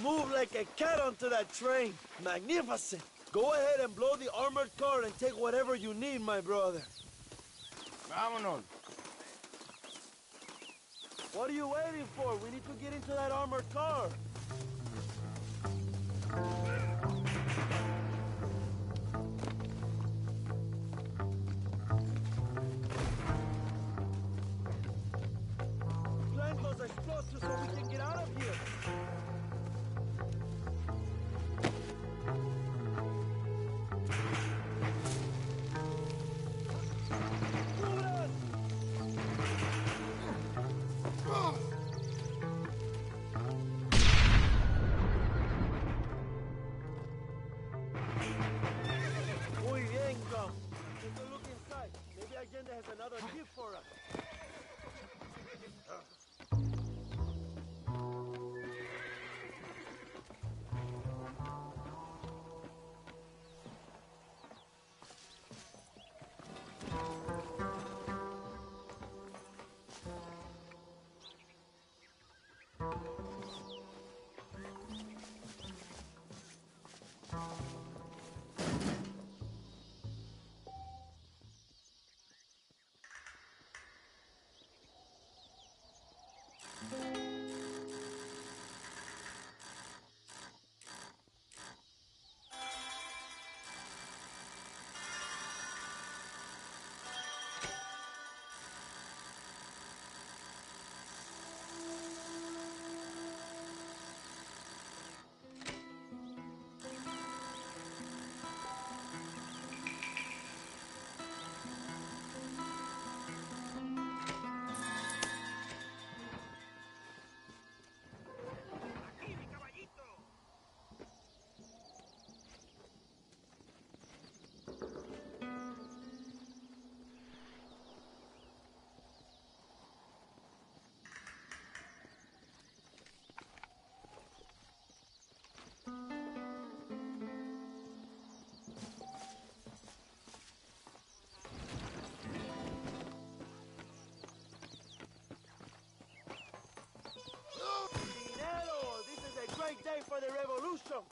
move like a cat onto that train. Magnificent. Go ahead and blow the armored car and take whatever you need, my brother. Vámonos. What are you waiting for? We need to get into that armored car. Plant those explosives so we can get out of here. Muy bien, Gum. Take a look inside. Maybe Allende has another gift for us. Dinero! This is a great day for the revolution!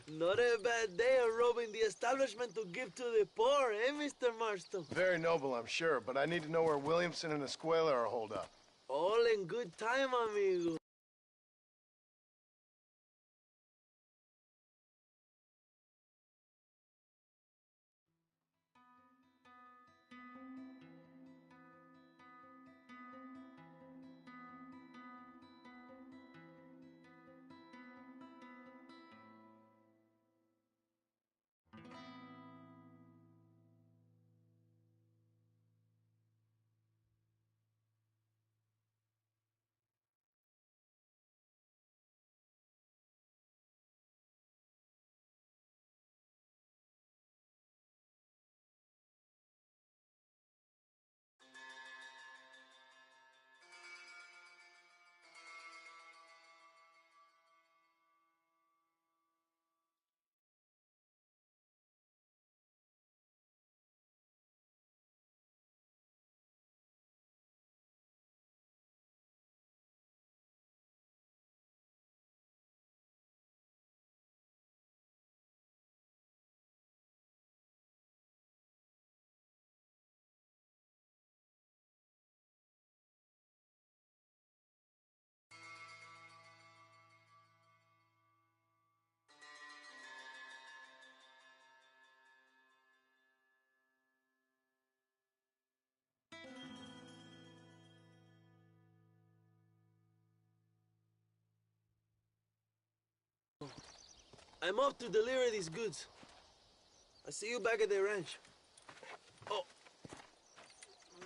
Not a bad day of robbing the establishment to give to the poor, eh, Mr. Marston? Very noble, I'm sure, but I need to know where Williamson and Escuela are holed up. All in good time, amigo. I'm off to deliver these goods. I'll see you back at the ranch. Oh,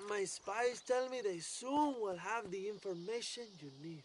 my spies tell me they soon will have the information you need.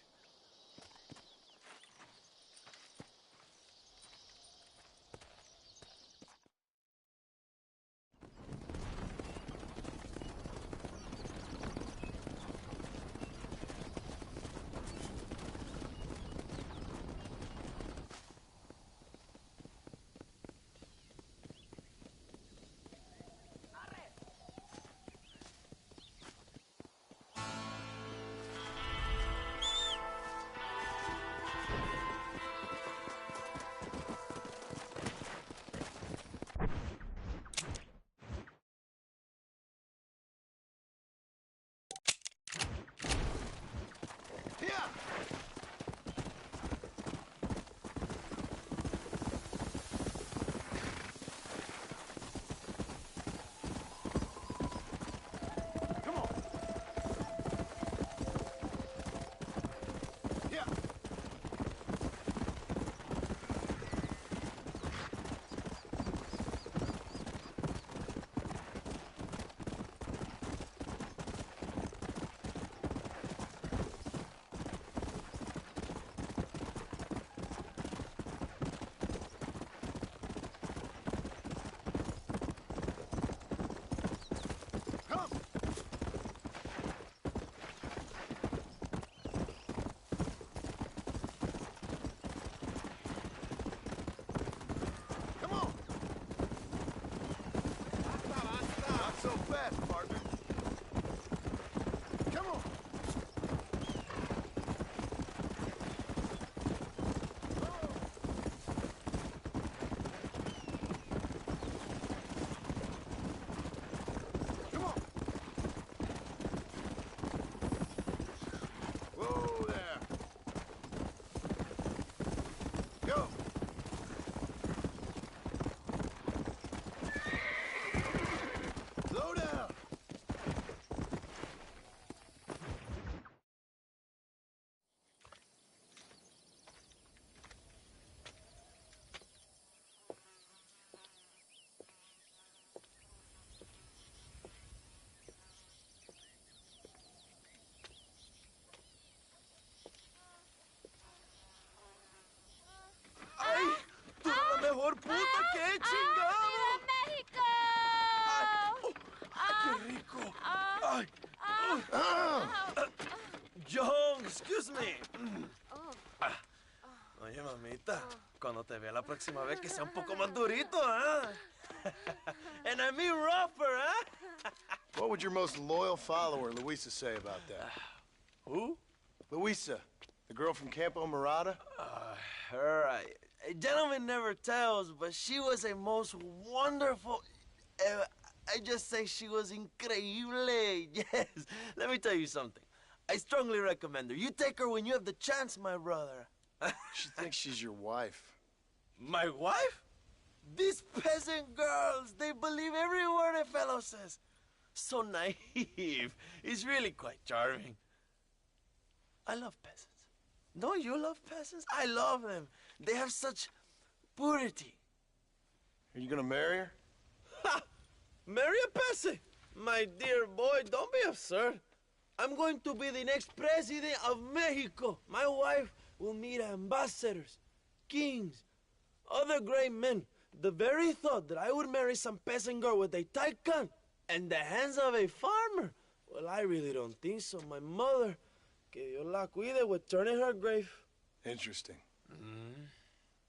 John, excuse me. Oye, mamita, cuando te vea la próxima vez que sea un poco más durito, ¿eh? And I mean rougher, ¿eh? What would your most loyal follower, Luisa, say about that? Who? Luisa, the girl from Campo Murata? Her, a gentleman never tells, but she was a most wonderful... I just say she was increíble. Yes. Let me tell you something. I strongly recommend her. You take her when you have the chance, my brother. She thinks she's your wife. My wife? These peasant girls, they believe every word a fellow says. So naive. It's really quite charming. I love peasants. Don't you love peasants? I love them. They have such purity. Are you gonna marry her? Ha! Marry a peasant? My dear boy, don't be absurd. I'm going to be the next president of Mexico. My wife will meet ambassadors, kings, other great men. The very thought that I would marry some peasant girl with a tight gun and the hands of a farmer, well, I really don't think so. My mother, que Dios la cuide, would turn in her grave. Interesting.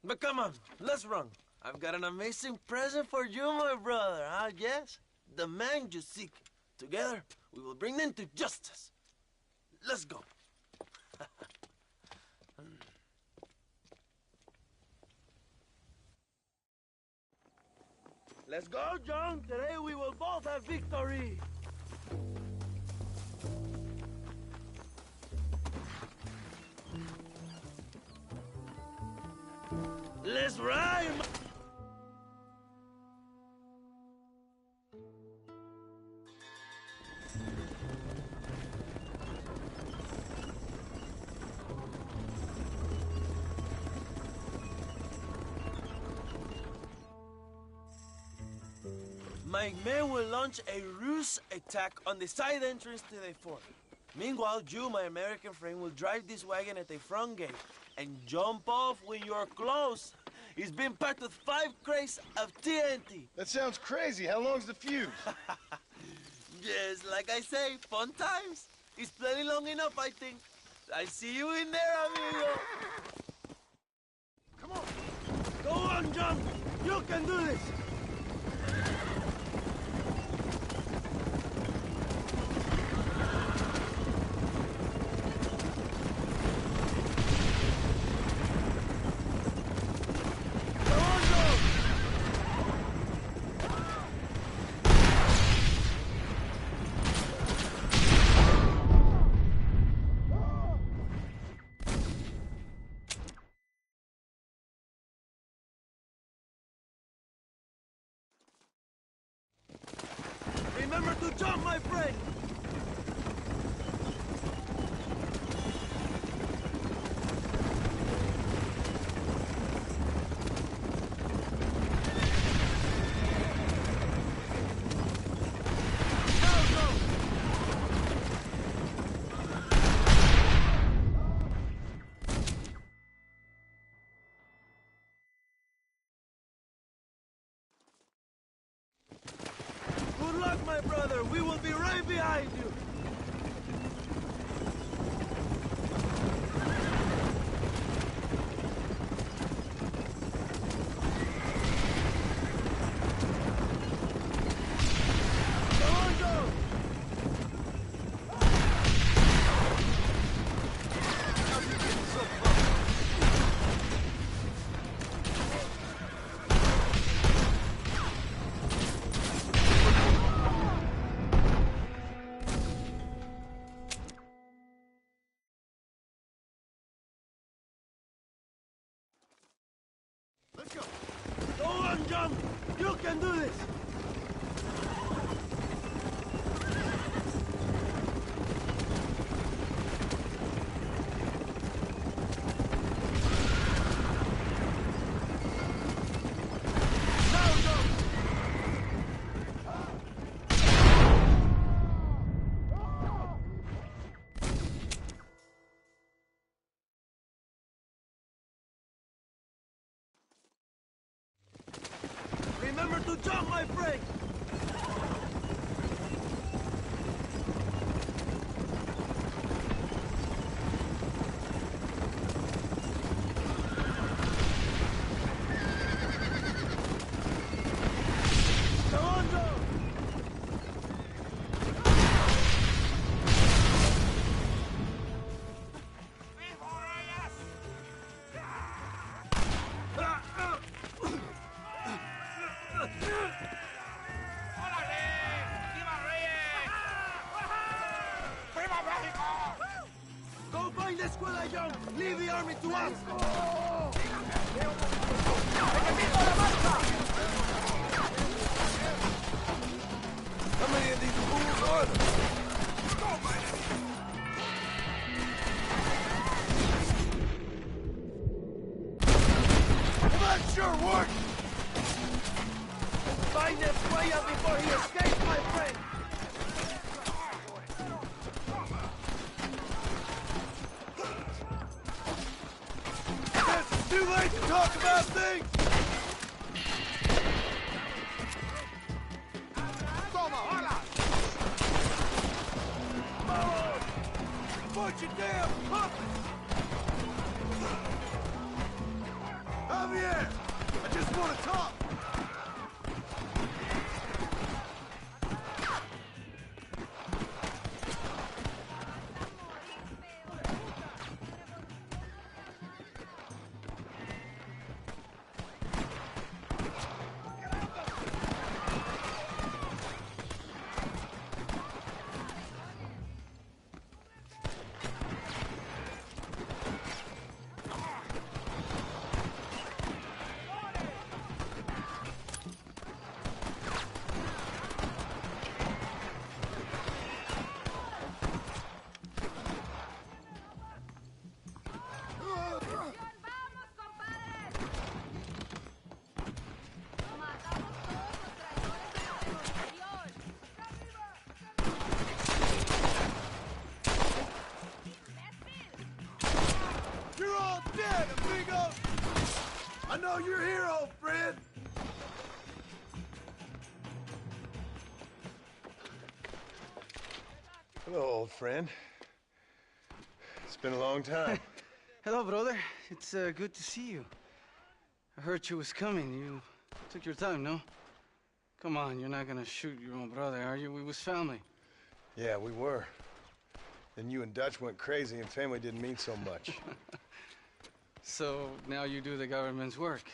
But come on, let's run. I've got an amazing present for you, my brother, huh? Yes? The man you seek. Together, we will bring them to justice. Let's go. Let's go, John. Today we will both have victory. Let's ride. My men will launch a ruse attack on the side entrance to the fort. Meanwhile, you, my American friend, will drive this wagon at the front gate and jump off when you're close. It's been packed with 5 crates of TNT. That sounds crazy. How long's the fuse? Yes, like I say, fun times. It's plenty long enough, I think. I see you in there, amigo. Come on. Go on, John. You can do this. Remember to jump, my friend! Good luck, my brother. We will be right behind you. Come on, Joe. How you getting so close? Escuela Young! Leave the army to us! How many of these fools are there? Well, that sure worked! Find Escuela before he escapes, my friend! It's too late to talk about things! Bunch of damn puppets! Javier! I just want to talk! You're all dead, amigo! I know you're here, old friend! Hello, old friend. It's been a long time. Hello, brother. It's good to see you. I heard you was coming. You took your time, no? Come on, you're not gonna shoot your own brother, are you? We was family. Yeah, we were. Then you and Dutch went crazy and family didn't mean so much. So now you do the government's work.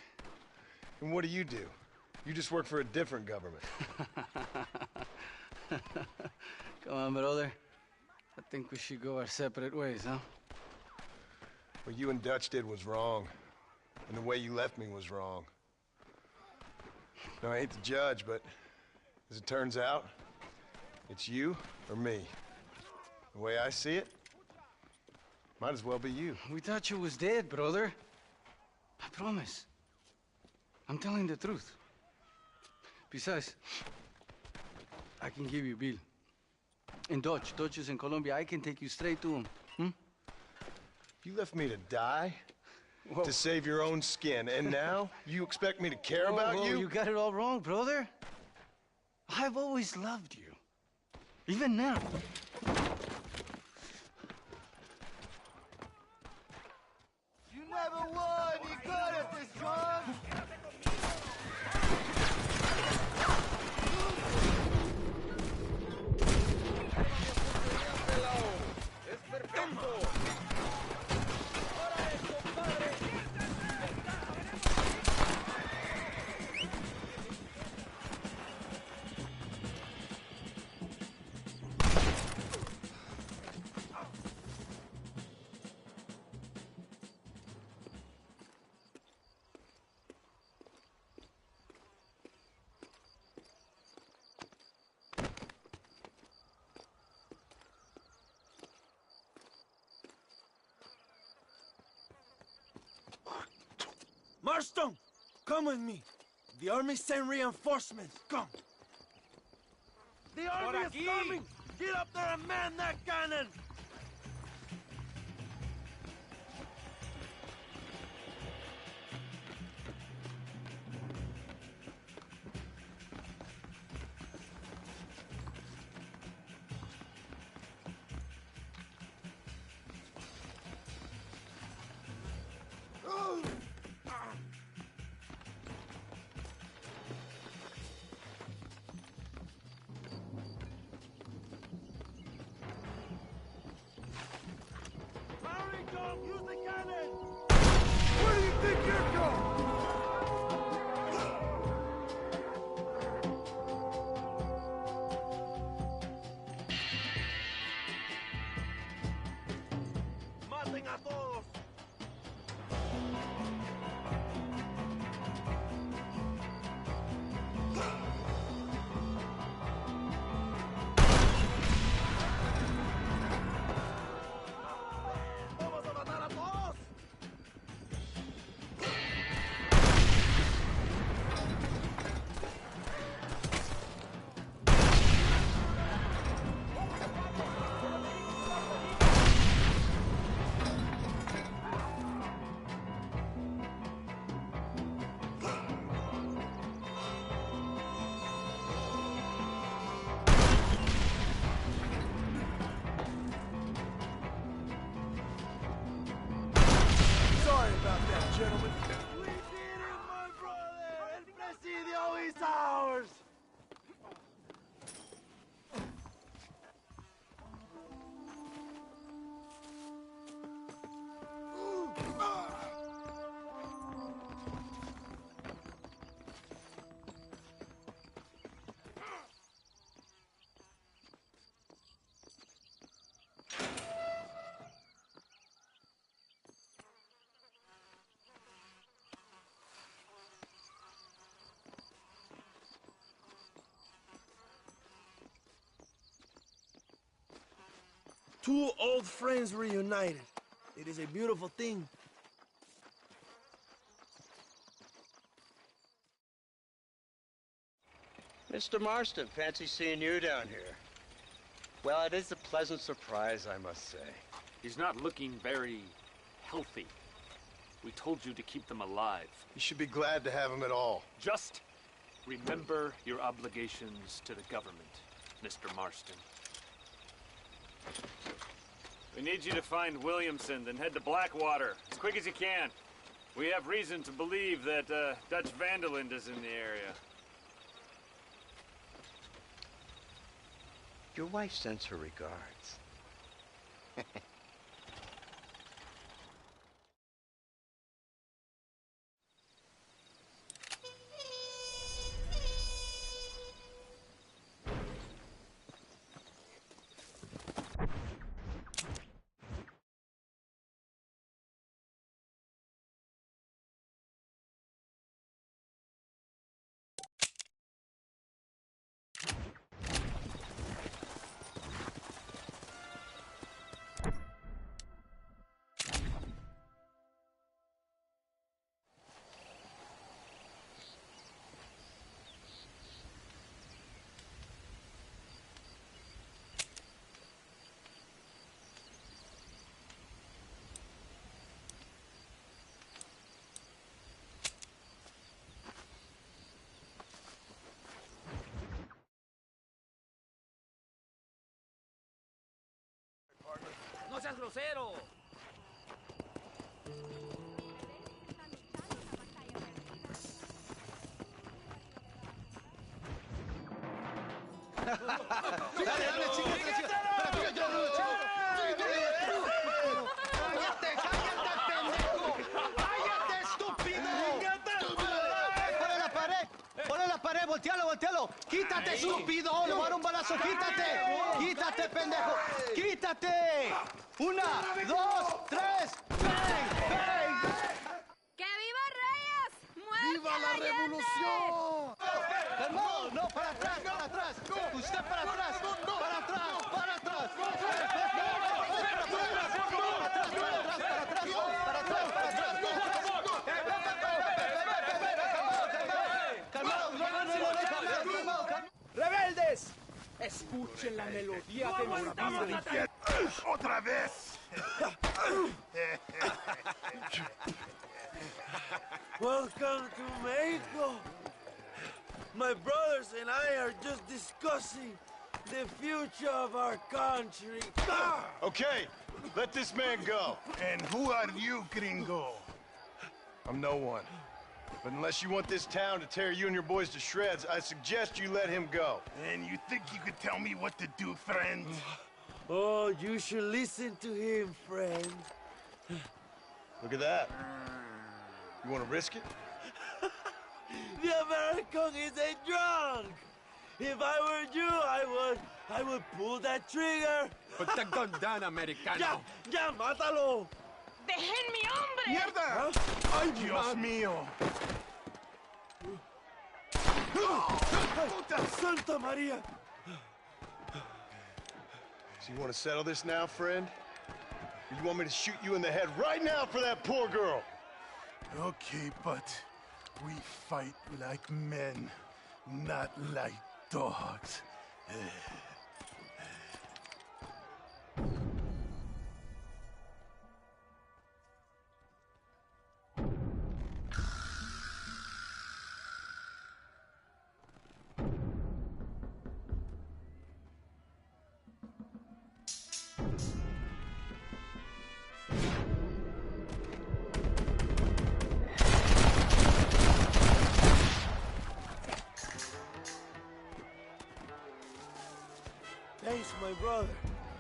And what do? You just work for a different government. Come on, brother. I think we should go our separate ways, huh? What you and Dutch did was wrong. And the way you left me was wrong. Now, I hate to judge, but as it turns out, it's you or me. The way I see it, might as well be you. We thought you was dead, brother. I promise. I'm telling the truth. Besides, I can give you Bill. In Dutch. Dutch is in Colombia. I can take you straight to him. You left me to die? Whoa. To save your own skin, and now you expect me to care about you? You got it all wrong, brother. I've always loved you. Even now. You never would! You good at this, John! Marston, come with me. The army sent reinforcements. Come. The army is coming. Get up there and man that cannon. Use the cannon! Where do you think you're going? Maten gentlemen. We did it, my brother! El Presidio is ours! Two old friends reunited. It is a beautiful thing. Mr. Marston, fancy seeing you down here. Well, it is a pleasant surprise, I must say. He's not looking very healthy. We told you to keep them alive. You should be glad to have him at all. Just remember your obligations to the government, Mr. Marston. We need you to find Williamson, then head to Blackwater as quick as you can. We have reason to believe that Dutch Vanderland is in the area. Your wife sends her regards. ¡No seas grosero! Dale, chica. ¡Cállate, estúpido! ¡Ponle la pared! ¡Voltealo! ¡Quítate, estúpido! ¡Le voy a dar un balazo! ¡Quítate, pendejo! ¡Quítate! 1, 2, 3, ¡bang! ¡Que viva Reyes! ¡Muerte ¡Viva la Allende! revolución! ¡Calmado! ¡No, para atrás! ¡Usted para atrás! ¡Rebeldes! Escuchen la melodía de nuestra vida. ¡Otra vez! Welcome to Mexico. My brothers and I are just discussing the future of our country. Okay, let this man go. And who are you, gringo? I'm no one. But unless you want this town to tear you and your boys to shreds, I suggest you let him go. And you think you could tell me what to do, friend? Oh, you should listen to him, friend. Look at that. You want to risk it? The American is a drunk. If I were you, I would pull that trigger. Put the gun down, Americano. Ya, mátalo. ¡Dejen mi hombre! ¡Mierda! ¡Ay, Dios mío! ¡Puta Santa María! So you want to settle this now, friend? Or you want me to shoot you in the head right now for that poor girl? Okay, but we fight like men, not like dogs. my brother.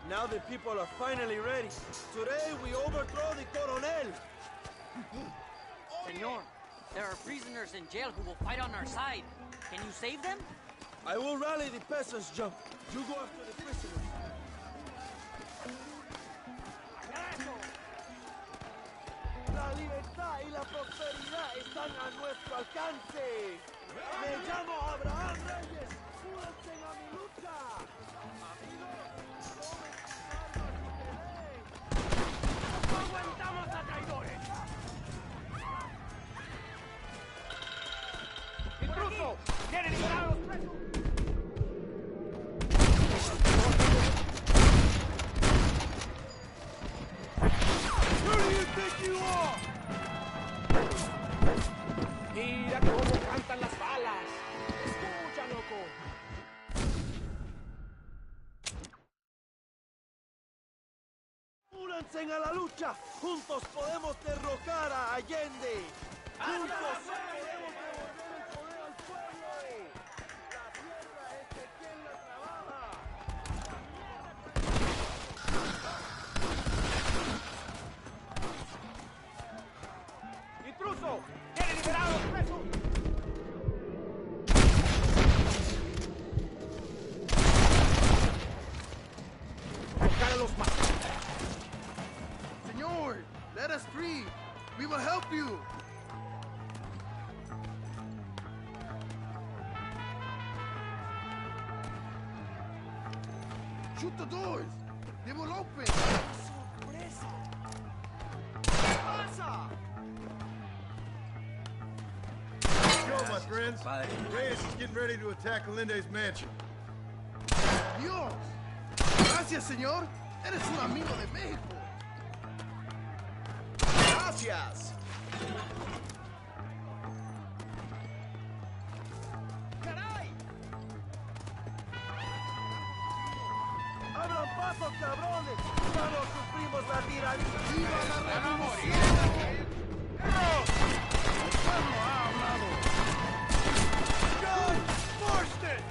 Now the people are finally ready. Today we overthrow the Coronel. Senor, there are prisoners in jail who will fight on our side. Can you save them? I will rally the peasants, Jump. You go after the prisoners. La libertad y la prosperidad están a nuestro alcance. Me llamo Abraham Reyes. Únanse a mi lucha. ¡No aguantamos a traidores! ¡Intruso! ¡Quiere liberar a los presos! Who do you think you are? ¡Mira cómo cantan las balas! ¡Escucha, loco! ¡Únanse a la lucha! ¡Juntos podemos derrocar a Allende! ¡Juntos podemos devolver el poder al pueblo! ¡La tierra es de quien la trabaja! ¡Intruso! ¡Quiere liberar a los presos! ¡Buscar a los más! Senor, let us free. We will help you. Shoot the doors. They will open. ¡Sorpresa! Pasa! Go, my friends. Reyes is getting ready to attack Alende's mansion. Dios! Gracias, señor. Eres un amigo de México. Gracias. ¡Caray! ¡Abran paso, cabrones! ¡Ya no sufrimos la tiranía! ¡Viva la revolución! ¡Dios! ¡El pueblo ha hablado! ¡John Marston!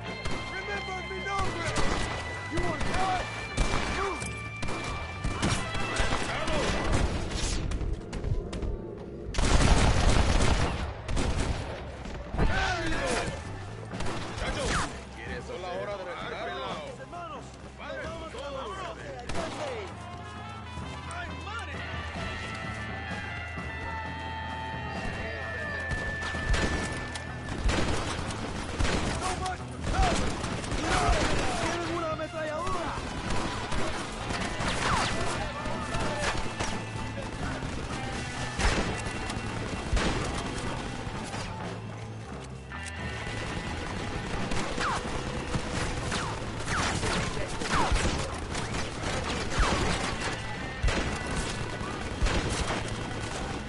¡Remember mi nombre! ¡You are God! ¡You! ¿Quieres la hora de retirarlo? ¡Hermanos! ¡Vamos a la hora de Allende! ¡Ay, madre! ¡No más! ¡Tienen una ametralladora!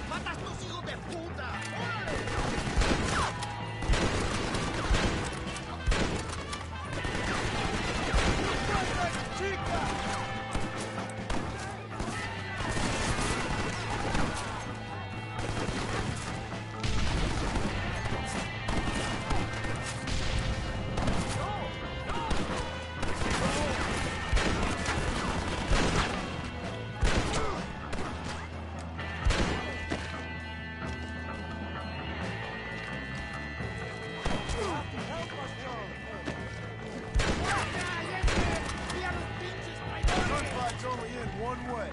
¡Mata a estos hijos de puta! Gunfight's only in one way.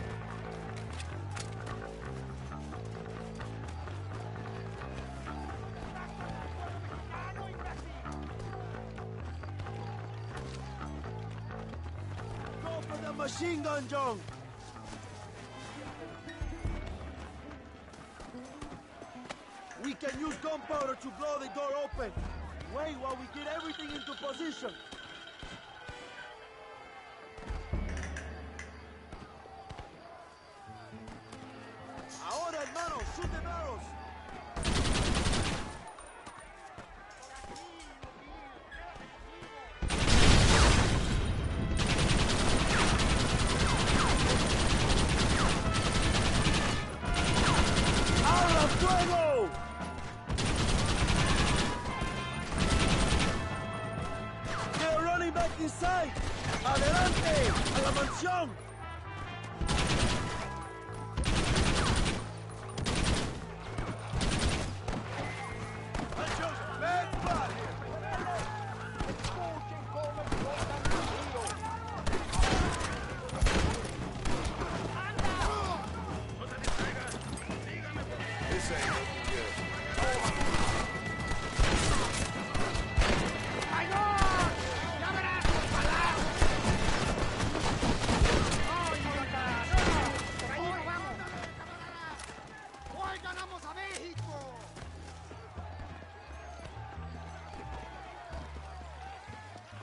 Go for the machine gun, John! We can use gunpowder to blow the door open. Wait while we get everything into position. Ahora, hermanos, shoot the barrels. ¡Abra fuego! ¡A la mansión! This ain't looking good. ¡Hoy ganamos a México!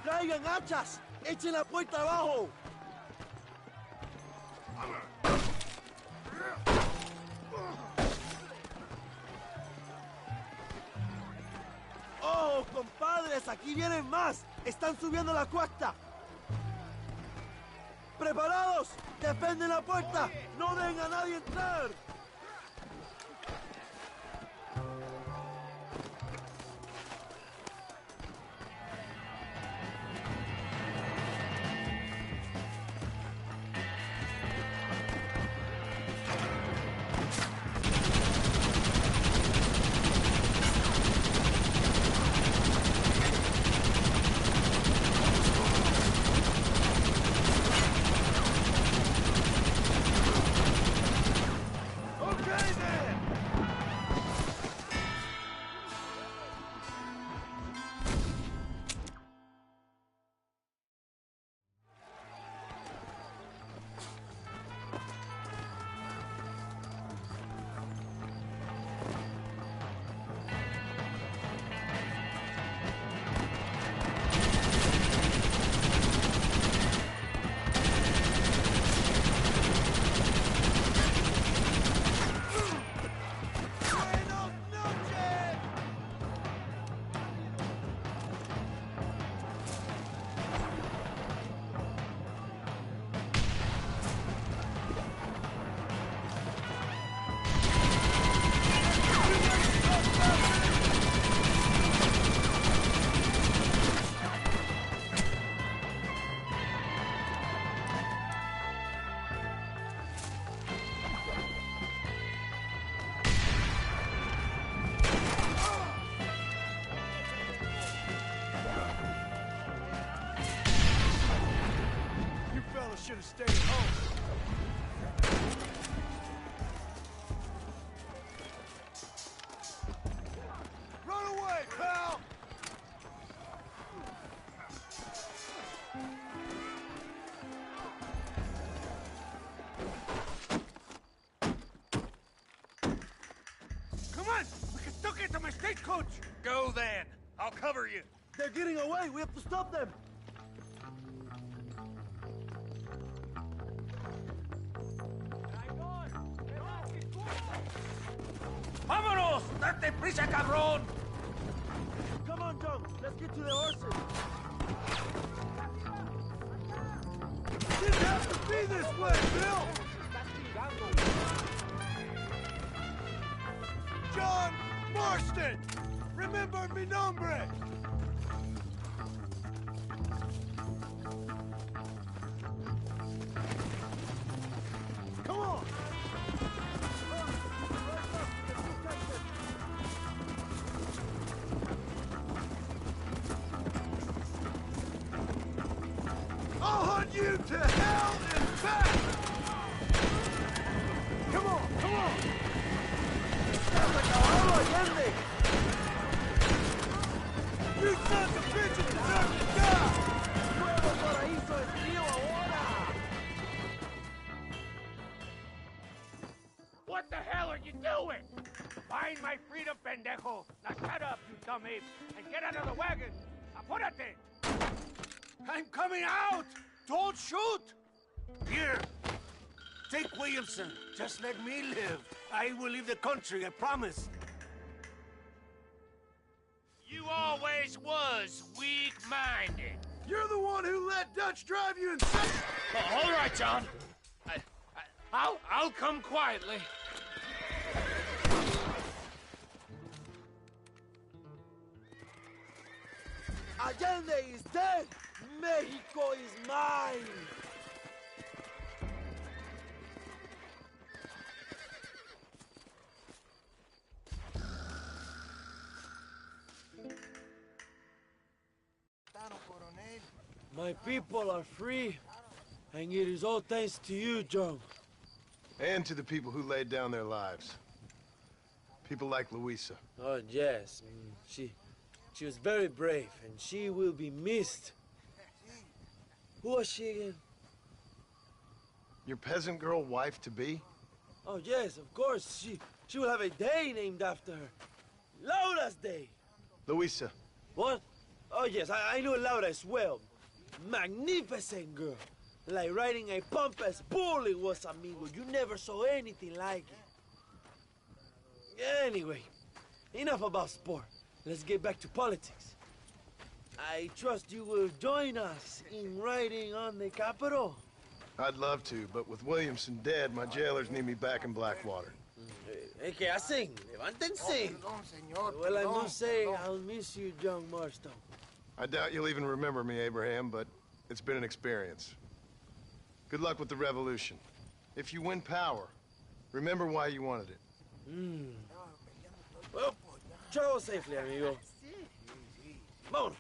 ¡Traigan hachas! ¡Echen la puerta abajo! ¡Oh, compadres! ¡Aquí vienen más! ¡Están subiendo la cuesta! ¡Preparados! ¡Defienden la puerta! ¡No dejen a nadie entrar! Should have stayed at home. Run away, pal! Come on! We can still get to my stagecoach! Go then! I'll cover you! They're getting away! We have to stop them! ¡Vámonos! ¡Date prisa, cabrón! Come on, John. Let's get to the horses. Didn't have to be this way, Bill! John Marston! Remember mi nombre! Come on! I'll hunt you to hell and back! Come on, come on! You sons of bitches deserve to die! ¡Nuevo paraíso es mío ahora! What the hell are you doing? Find my freedom, pendejo! Now shut up, you dumb ape, and get out of the wagon! Apúrate! I'm coming out! Don't shoot! Here, take Williamson. Just let me live. I will leave the country, I promise. You always was weak-minded. You're the one who let Dutch drive you insane! Oh, all right, John. I'll come quietly. Allende is dead! Mexico is mine! My people are free, and it is all thanks to you, John. And to the people who laid down their lives. People like Luisa. Oh, yes. She was very brave, and she will be missed. Who was she again? Your peasant girl wife-to-be? Oh, yes, of course. She will have a day named after her. Laura's Day. Luisa. What? Oh, yes, I know Laura as well. Magnificent girl. Like riding a pompous bull it was, amigo. You never saw anything like it. Anyway, enough about sport. Let's get back to politics. I trust you will join us in riding on the Capitol. I'd love to, but with Williamson dead, my jailers need me back in Blackwater. ¿Qué hacen? Levántense. Well, I must say, I'll miss you, John Marston. I doubt you'll even remember me, Abraham, but it's been an experience. Good luck with the revolution. If you win power, remember why you wanted it. Well, travel safely, amigo. Vámonos.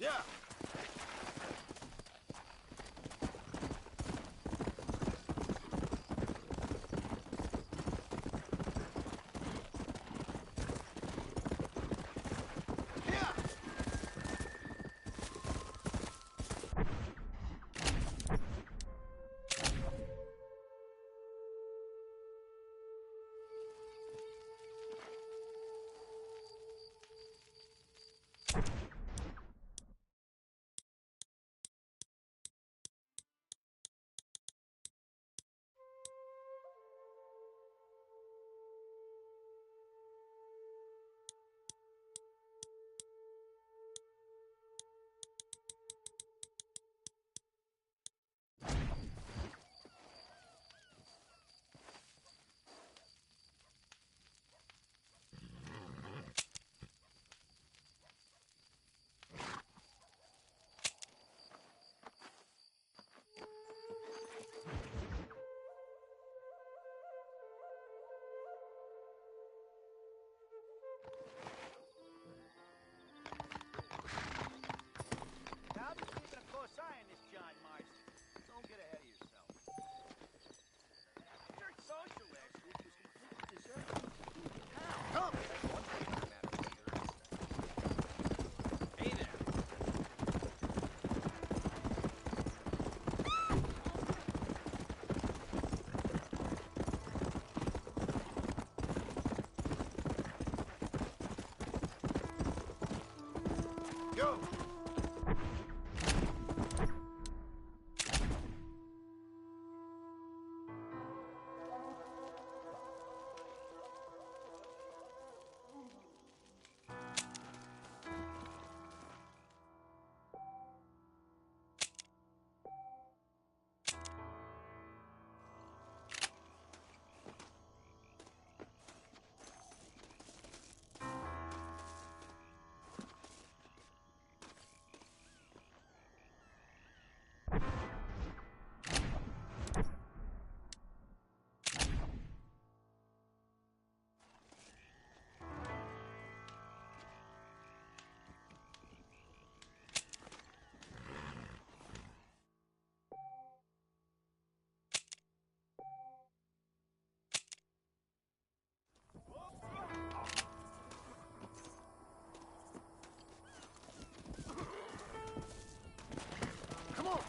Yeah. I'll be keeping a close eye on this John Marston. Don't get ahead of yourself. Your social last week was completely deserted. Come! That's one thing that matters here. Hey there. Go! Come on! Come on!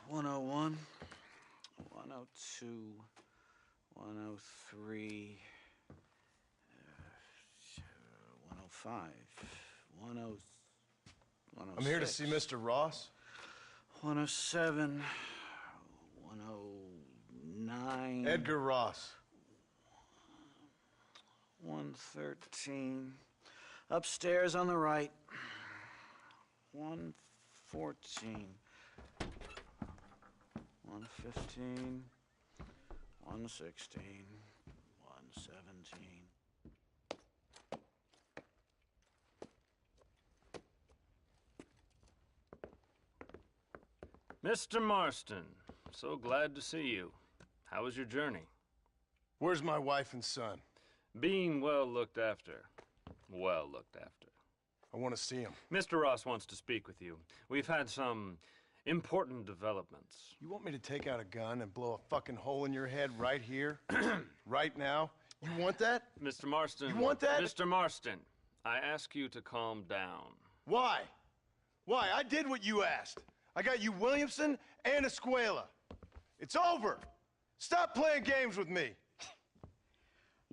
One 101, 102, 103, 105, 106. I'm here to see Mr. Ross. 107, 109. Edgar Ross. 113. Upstairs on the right. 114. 115. 116. 117. Mr. Marston, so glad to see you. How was your journey? Where's my wife and son? Being well looked after. Well looked after. I want to see him. Mr. Ross wants to speak with you. We've had some important developments. You want me to take out a gun and blow a fucking hole in your head right here? Right now? You want that? Mr. Marston. You want that? Mr. Marston, I ask you to calm down. Why? Why? I did what you asked. I got you Williamson and Escuela. It's over. Stop playing games with me.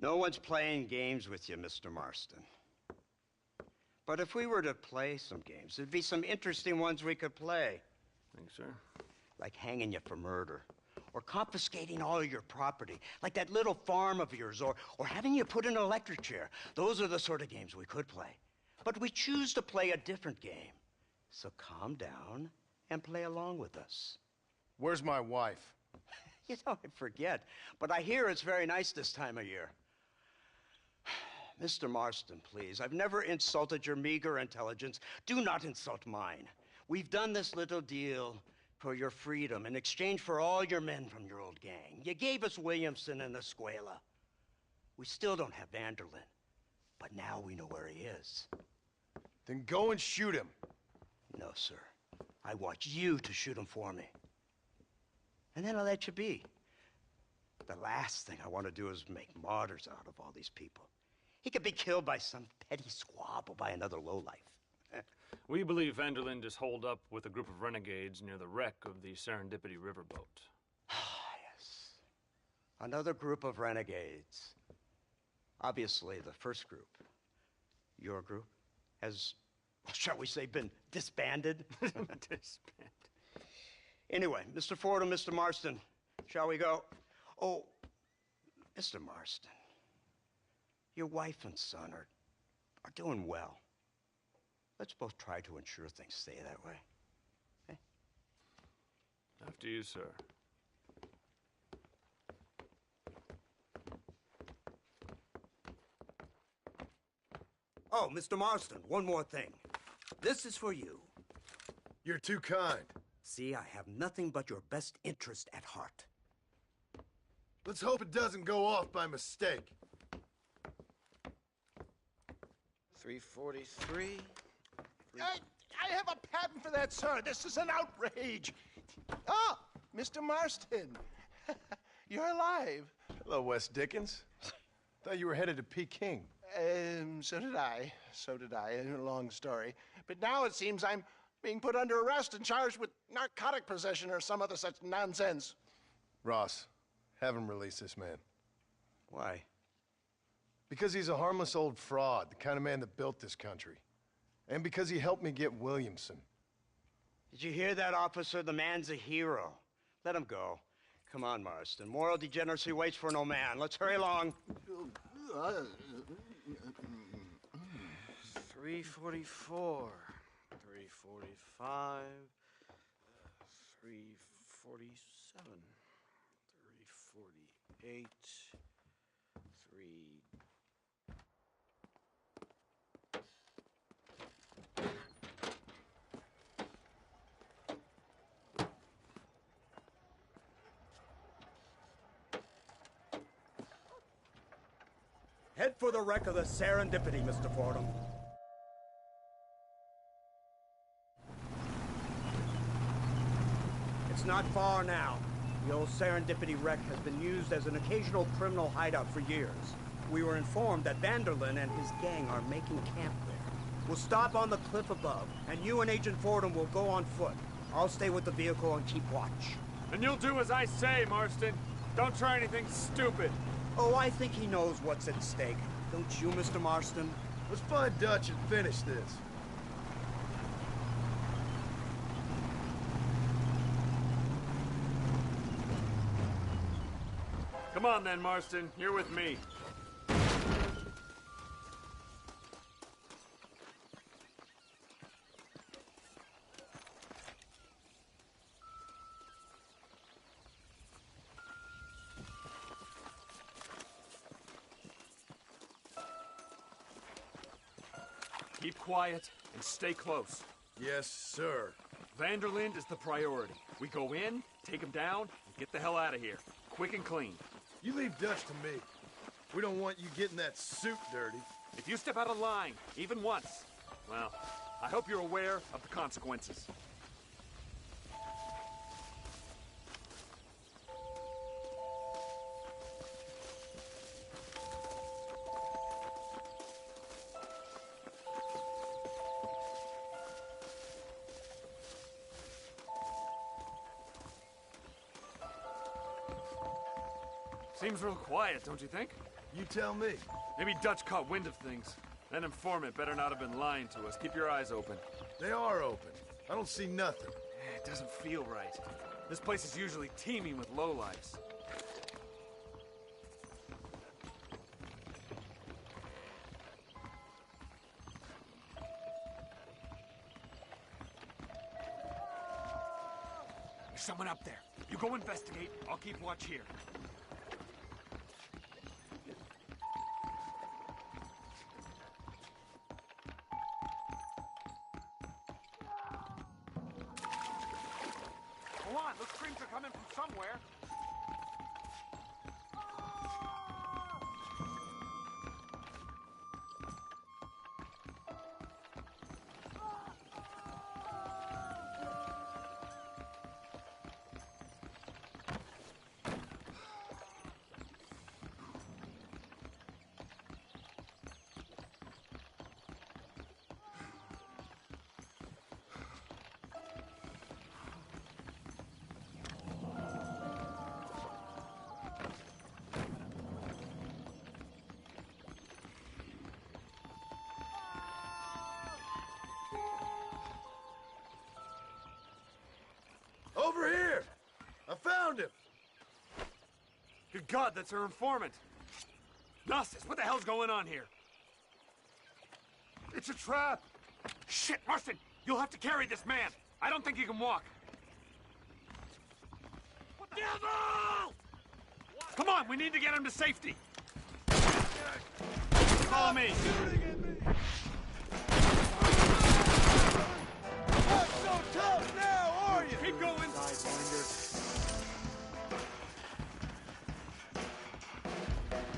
No one's playing games with you, Mr. Marston. But if we were to play some games, there'd be some interesting ones we could play. Think so? Like hanging you for murder, or confiscating all your property, like that little farm of yours, or having you put in an electric chair. Those are the sort of games we could play. But we choose to play a different game. So calm down and play along with us. Where's my wife? You know, I forget, but I hear it's very nice this time of year. Mr. Marston, please, I've never insulted your meager intelligence. Do not insult mine. We've done this little deal for your freedom in exchange for all your men from your old gang. You gave us Williamson and Escuela. We still don't have Vanderlyn, but now we know where he is. Then go and shoot him. No, sir. I want you to shoot him for me. And then I'll let you be. The last thing I want to do is make martyrs out of all these people. He could be killed by some petty squabble by another lowlife. We believe Vanderlyn is holed up with a group of renegades near the wreck of the Serendipity riverboat. Yes. Another group of renegades. Obviously, the first group, your group, has, shall we say, been disbanded? Disbanded. Anyway, Mr. Fordham, Mr. Marston, shall we go? Oh, Mr. Marston, your wife and son are doing well. Let's both try to ensure things stay that way. Okay? After you, sir. Oh, Mr. Marston, one more thing. This is for you. You're too kind. See, I have nothing but your best interest at heart. Let's hope it doesn't go off by mistake. 343. I have a patent for that, sir. This is an outrage. Ah, Mr. Marston. You're alive. Hello, Wes Dickens. Thought you were headed to Peking. So did I. So did I. A long story. But now it seems I'm being put under arrest and charged with narcotic possession or some other such nonsense. Ross, have him release this man. Why? Because he's a harmless old fraud, the kind of man that built this country. And because he helped me get Williamson. Did you hear that, officer? The man's a hero. Let him go. Come on, Marston. Moral degeneracy waits for no man. Let's hurry along. 344. 345. 347. 348. 3... Head for the wreck of the Serendipity, Mr. Fordham. It's not far now. The old Serendipity wreck has been used as an occasional criminal hideout for years. We were informed that Vanderlyn and his gang are making camp there. We'll stop on the cliff above, and you and Agent Fordham will go on foot. I'll stay with the vehicle and keep watch. And you'll do as I say, Marston. Don't try anything stupid. Oh, I think he knows what's at stake. Don't you, Mr. Marston? Let's find Dutch and finish this. Come on then, Marston. You're with me. Keep quiet and stay close. Yes, sir. Vanderlyn is the priority. We go in, take him down, and get the hell out of here. Quick and clean. You leave Dutch to me. We don't want you getting that suit dirty. If you step out of line, even once, well, I hope you're aware of the consequences. Seems real quiet, don't you think? You tell me. Maybe Dutch caught wind of things. That informant better not have been lying to us. Keep your eyes open. They are open. I don't see nothing. It doesn't feel right. This place is usually teeming with lowlifes. There's someone up there. You go investigate. I'll keep watch here. Hold on, those screams are coming from somewhere. Over here! I found him! Good God, that's our informant. Gnostis, what the hell's going on here? It's a trap! Shit, Marston! You'll have to carry this man! I don't think he can walk. Devil! Come on, we need to get him to safety. Follow me. Not so tough now, are you? Keep going.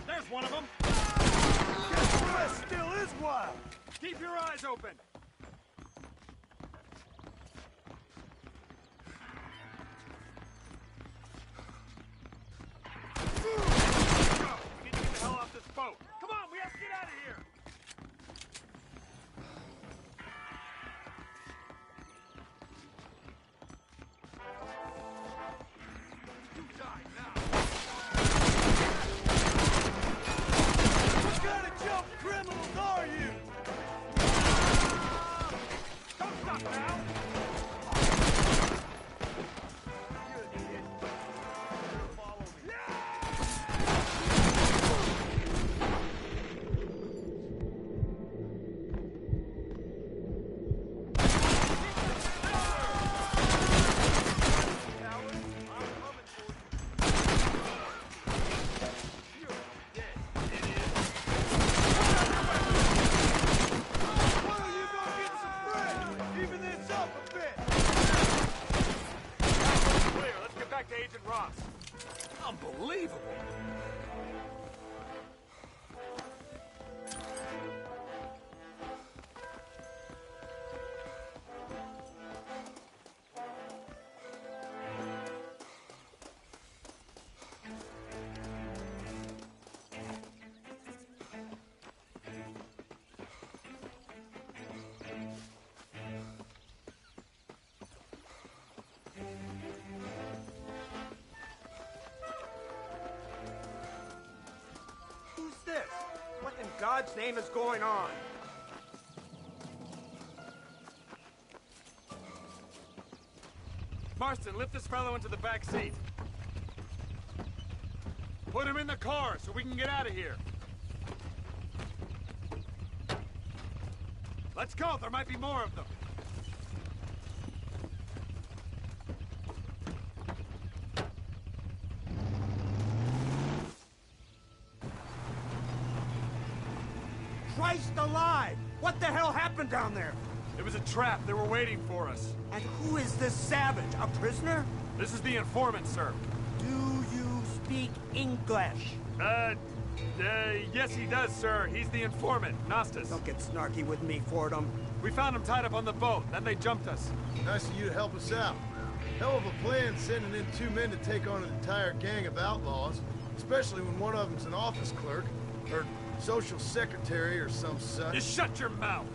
There's one of them. Guess the rest still is wild. Keep your eyes open. We need to get the hell off this boat. Come on, we have to get out of here. You die now. What kind of jump criminals are you? Don't stop now. Unbelievable! Who's this? What in God's name is going on? Marston, lift this fellow into the back seat. Put him in the car so we can get out of here. Let's go, there might be more of them. Christ alive! What the hell happened down there? It was a trap. They were waiting for us. And who is this savage? A prisoner? This is the informant, sir. Do you speak English? Yes he does, sir. He's the informant, Gnostis. Don't get snarky with me, Fordham. We found him tied up on the boat, then they jumped us. Nice of you to help us out. Hell of a plan sending in 2 men to take on an entire gang of outlaws, especially when one of them's an office clerk, or social secretary or some such. Just shut your mouth!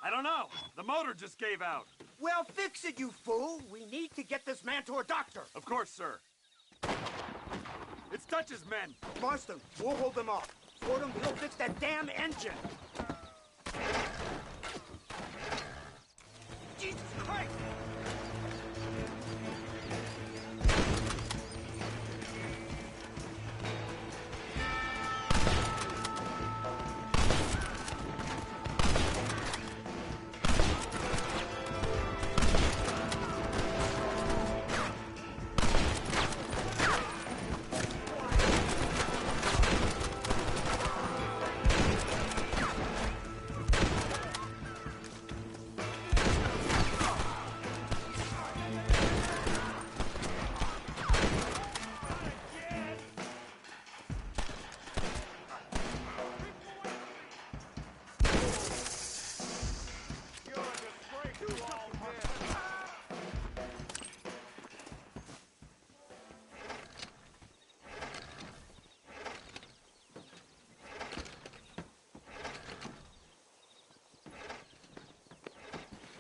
I don't know. The motor just gave out. Well, fix it, you fool. We need to get this man to a doctor. Of course, sir. It's Dutch's men. Marston, we'll hold them off. Fordham, he'll fix that damn engine. Jesus Christ!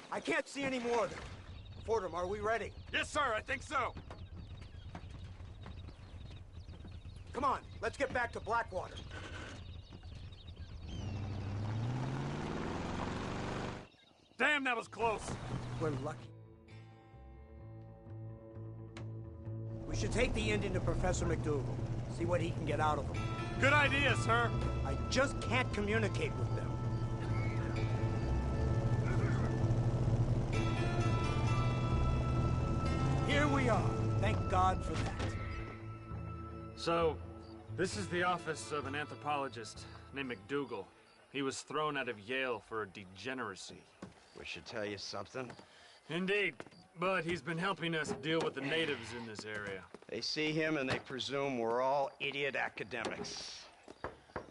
I can't see any more of them. Fordham, are we ready? Yes, sir, I think so. Come on, let's get back to Blackwater. Damn, that was close. We're lucky. We should take the Indian to Professor McDougal. See what he can get out of him. Good idea, sir. I just can't communicate with them. Here we are. Thank God for that. So, this is the office of an anthropologist named McDougal. He was thrown out of Yale for a degeneracy. We should tell you something. Indeed, but he's been helping us deal with the natives in this area. They see him and they presume we're all idiot academics.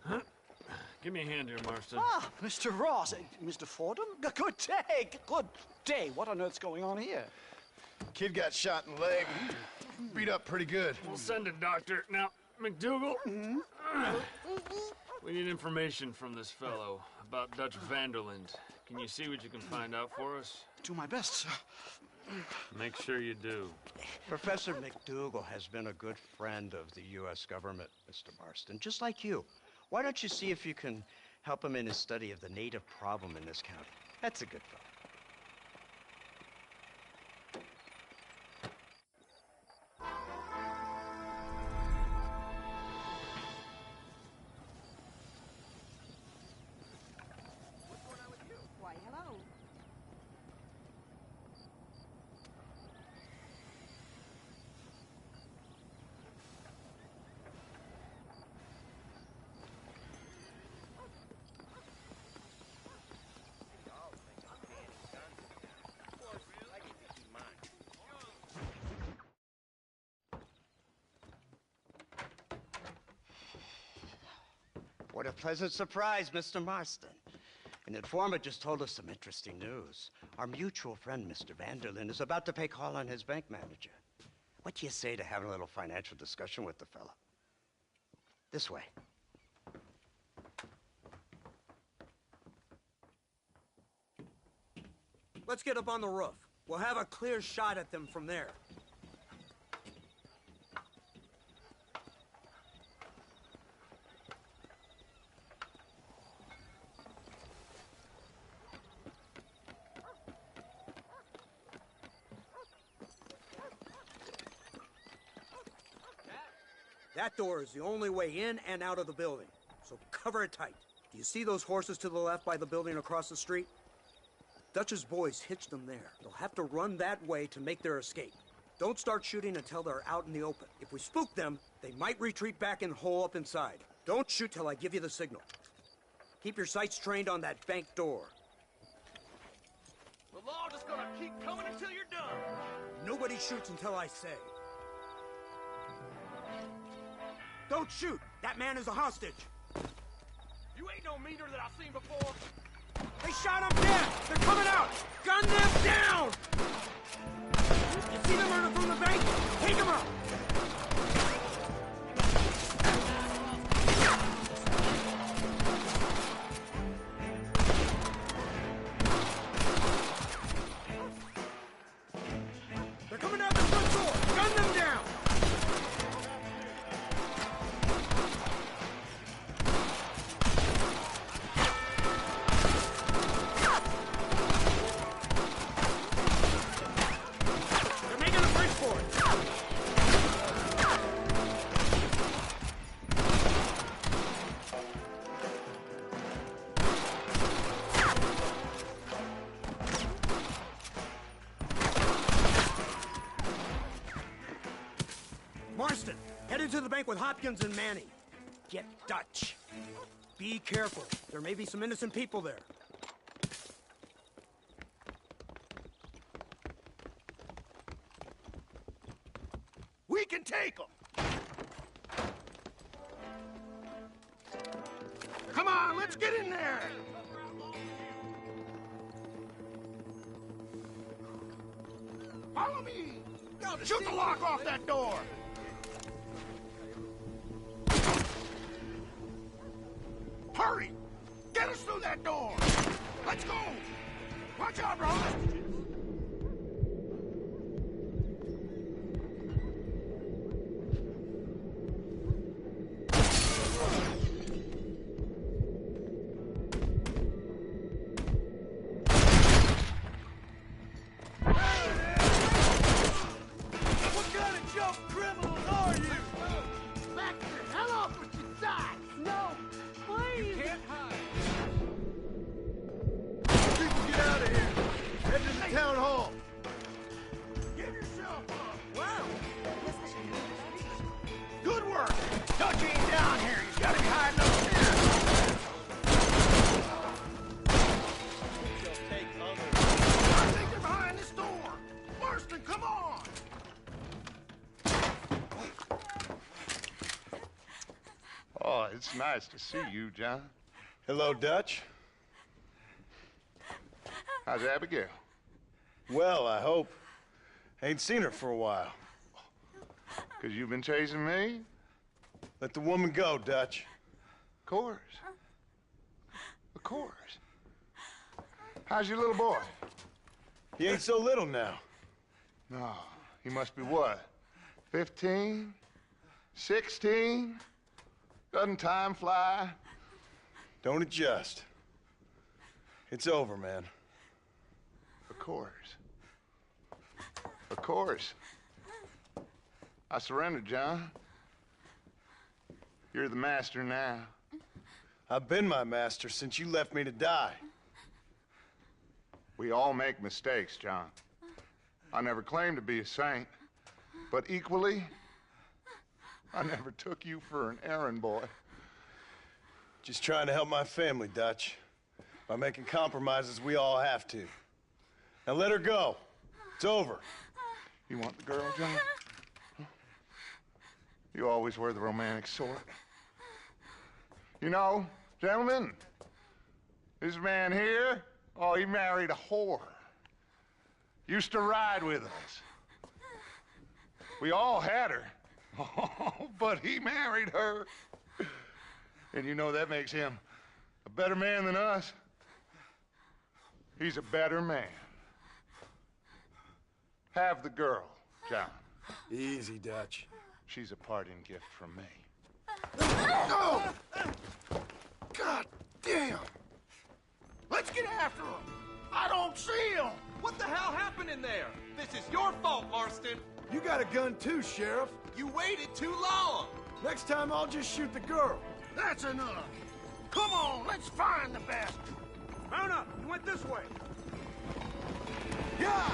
Huh? Give me a hand here, Marston. Ah, Mr. Ross. Mr. Fordham? Good day. Good day. What on earth's going on here? Kid got shot in the leg. Beat up pretty good. We'll send a doctor. Now, McDougal, we need information from this fellow about Dutch Vanderland. Can you see what you can find out for us? Do my best, sir. Make sure you do. Professor McDougal has been a good friend of the U.S. government, Mr. Marston, just like you. Why don't you see if you can help him in his study of the native problem in this county? That's a good fellow. Why, hello. What a pleasant surprise, Mr. Marston. An informant just told us some interesting news. Our mutual friend, Mr. Vanderlyn, is about to pay call on his bank manager. What do you say to having a little financial discussion with the fella? This way. Let's get up on the roof. We'll have a clear shot at them from there. That door is the only way in and out of the building, so cover it tight. Do you see those horses to the left by the building across the street? Dutch's boys hitched them there. They'll have to run that way to make their escape. Don't start shooting until they're out in the open. If we spook them, they might retreat back and hole up inside. Don't shoot till I give you the signal. Keep your sights trained on that bank door. The law is gonna keep coming until you're done. Nobody shoots until I say. Don't shoot! That man is a hostage! You ain't no meaner than I've seen before. They shot him dead! They're coming out! Gun them down! You see them running from the bank? Take them out! headed to the bank with Hopkins and Manny. Get Dutch. Be careful. There may be some innocent people there. We can take them! Come on, let's get in there! Follow me! Shoot the lock off that door! Hurry! Get us through that door! Let's go! Watch out, bro! It's nice to see you, John. Hello, Dutch. How's Abigail? Well, I hope. Ain't seen her for a while. 'Cause you've been chasing me? Let the woman go, Dutch. Of course. Of course. How's your little boy? He ain't so little now. No, he must be what? 15? 16? Doesn't time fly? Don't adjust. It's over, man. Of course. Of course. I surrendered, John. You're the master now. I've been my master since you left me to die. We all make mistakes, John. I never claimed to be a saint, but equally, I never took you for an errand boy. Just trying to help my family, Dutch. By making compromises we all have to. Now let her go. It's over. You want the girl, John? You always were the romantic sort. You know, gentlemen, this man here, oh, he married a whore. Used to ride with us. We all had her. Oh, but he married her. And you know that makes him a better man than us. He's a better man. Have the girl, John. Easy, Dutch. She's a parting gift from me. No! God damn! Let's get after him! I don't see him! What the hell happened in there? This is your fault, Marston. You got a gun too, Sheriff. You waited too long. Next time I'll just shoot the girl. That's enough. Come on, let's find the bastard. Mount up. He went this way. Yeah!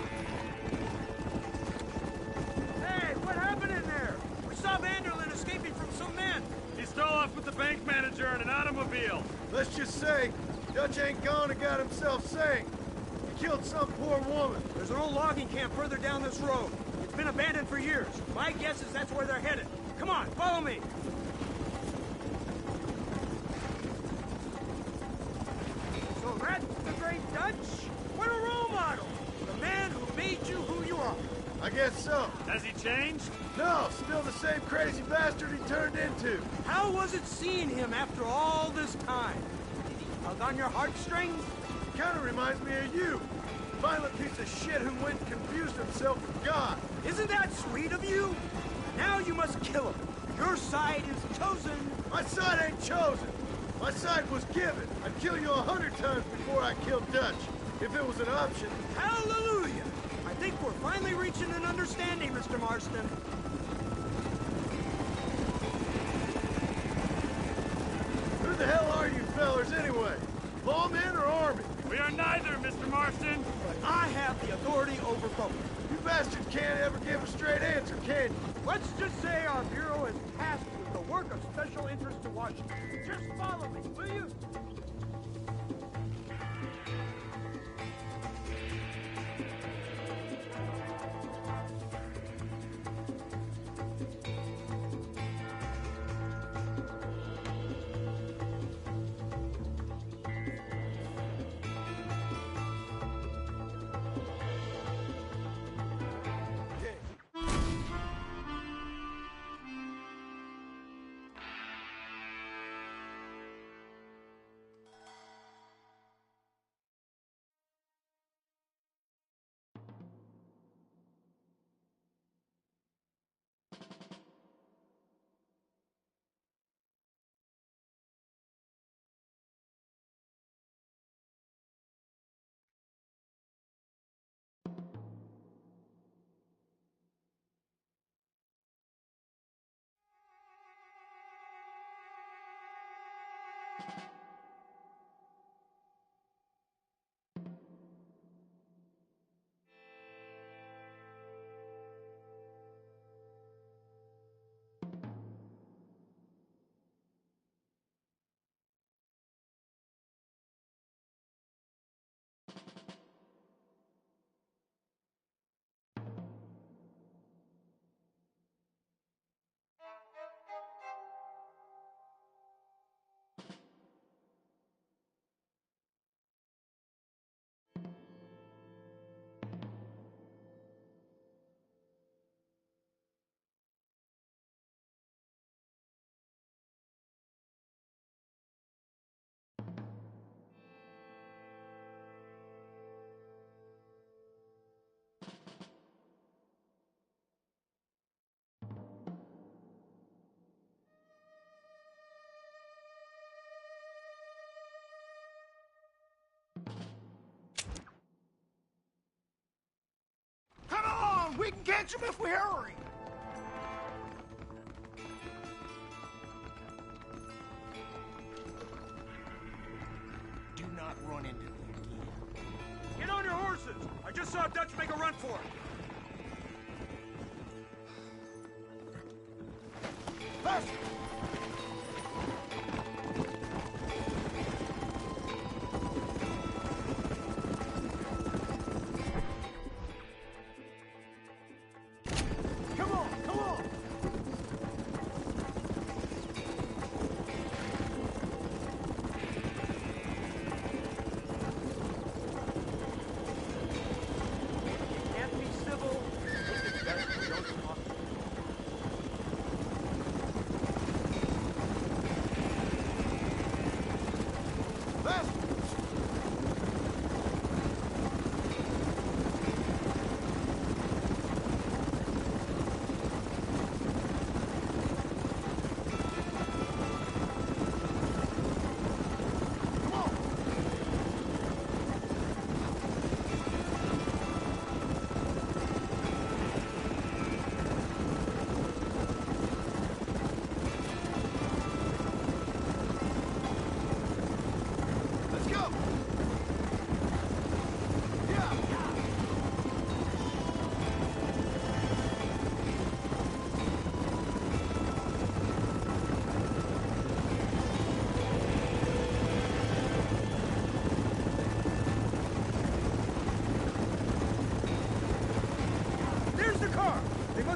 Hey, what happened in there? We saw Vanderlyn escaping from some men. He stole off with the bank manager in an automobile. Let's just say, Dutch ain't gone and got himself sane. He killed some poor woman. There's an old logging camp further down this road. It's been abandoned for years. My guess is that's where they're headed. Come on, follow me. So that's the great Dutch? What a role model! The man who made you who you are. I guess so. Has he changed? No, still the same crazy bastard he turned into. How was it seeing him after all this time? Did he tug on your heartstrings? Kind of reminds me of you. Violent piece of shit who went and confused himself with God. Isn't that sweet of you? Now you must kill him. Your side is chosen. My side ain't chosen. My side was given. I'd kill you 100 times before I killed Dutch. If it was an option. Hallelujah! I think we're finally reaching an understanding, Mr. Marston. Who the hell are you fellers anyway? Lawmen or army? We are neither, Mr. Marston. But I have the authority over both. You bastard can't ever give a straight answer, can you? Let's just say our bureau is tasked with the work of special interest to Washington. Just follow me, will you? Come on! We can catch him if we hurry! Do not run into me again. Get on your horses! I just saw Dutch make a run for it! Faster!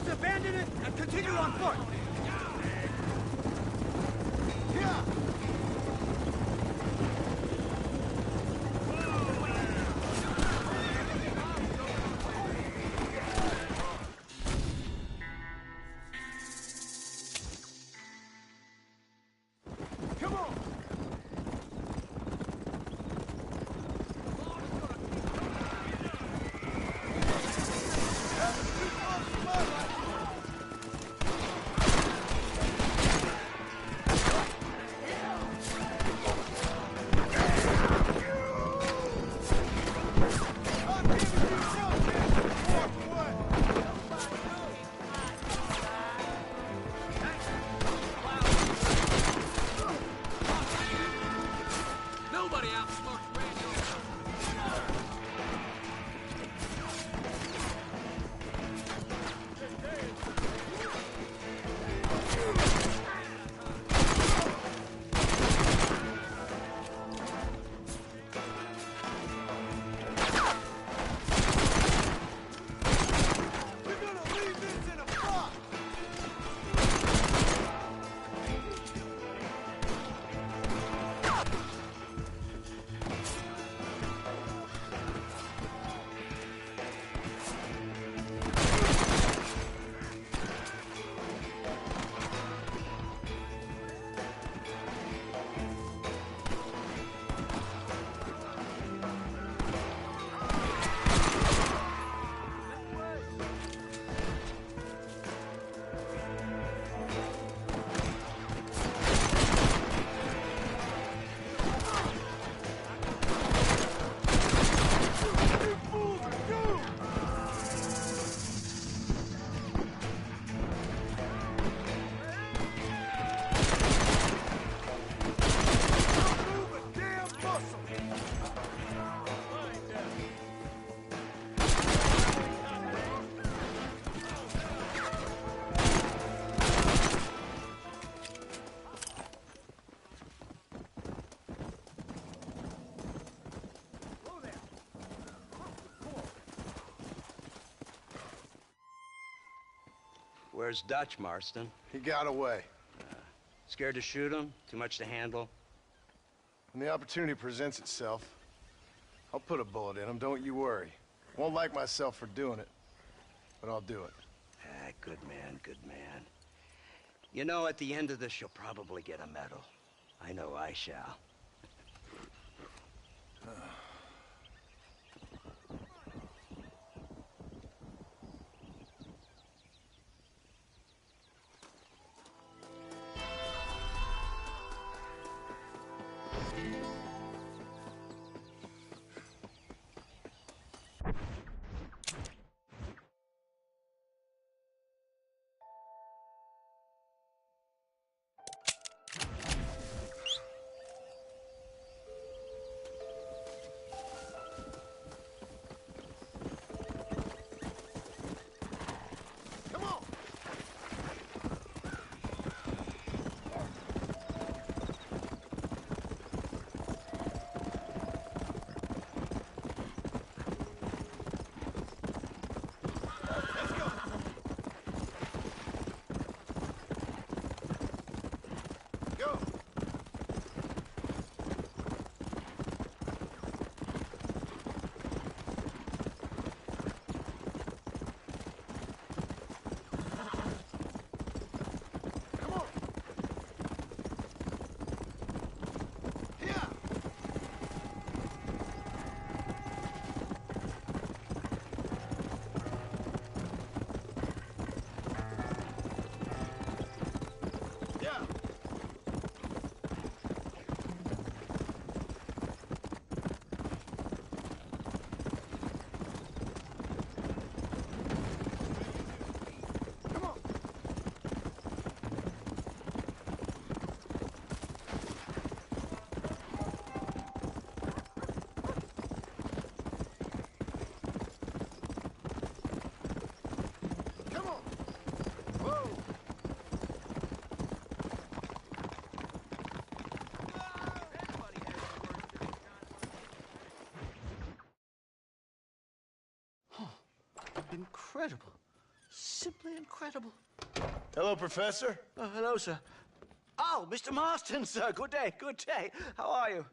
Abandon it and continue on foot! Come on! Where's Dutch, Marston? He got away. Scared to shoot him? Too much to handle? When the opportunity presents itself, I'll put a bullet in him, don't you worry. Won't like myself for doing it, but I'll do it. Ah, good man, good man. You know, at the end of this, you'll probably get a medal. I know I shall. Incredible. Simply incredible. Hello, Professor. Hello, sir. Oh, Mr. Marston, sir. Good day, good day. How are you?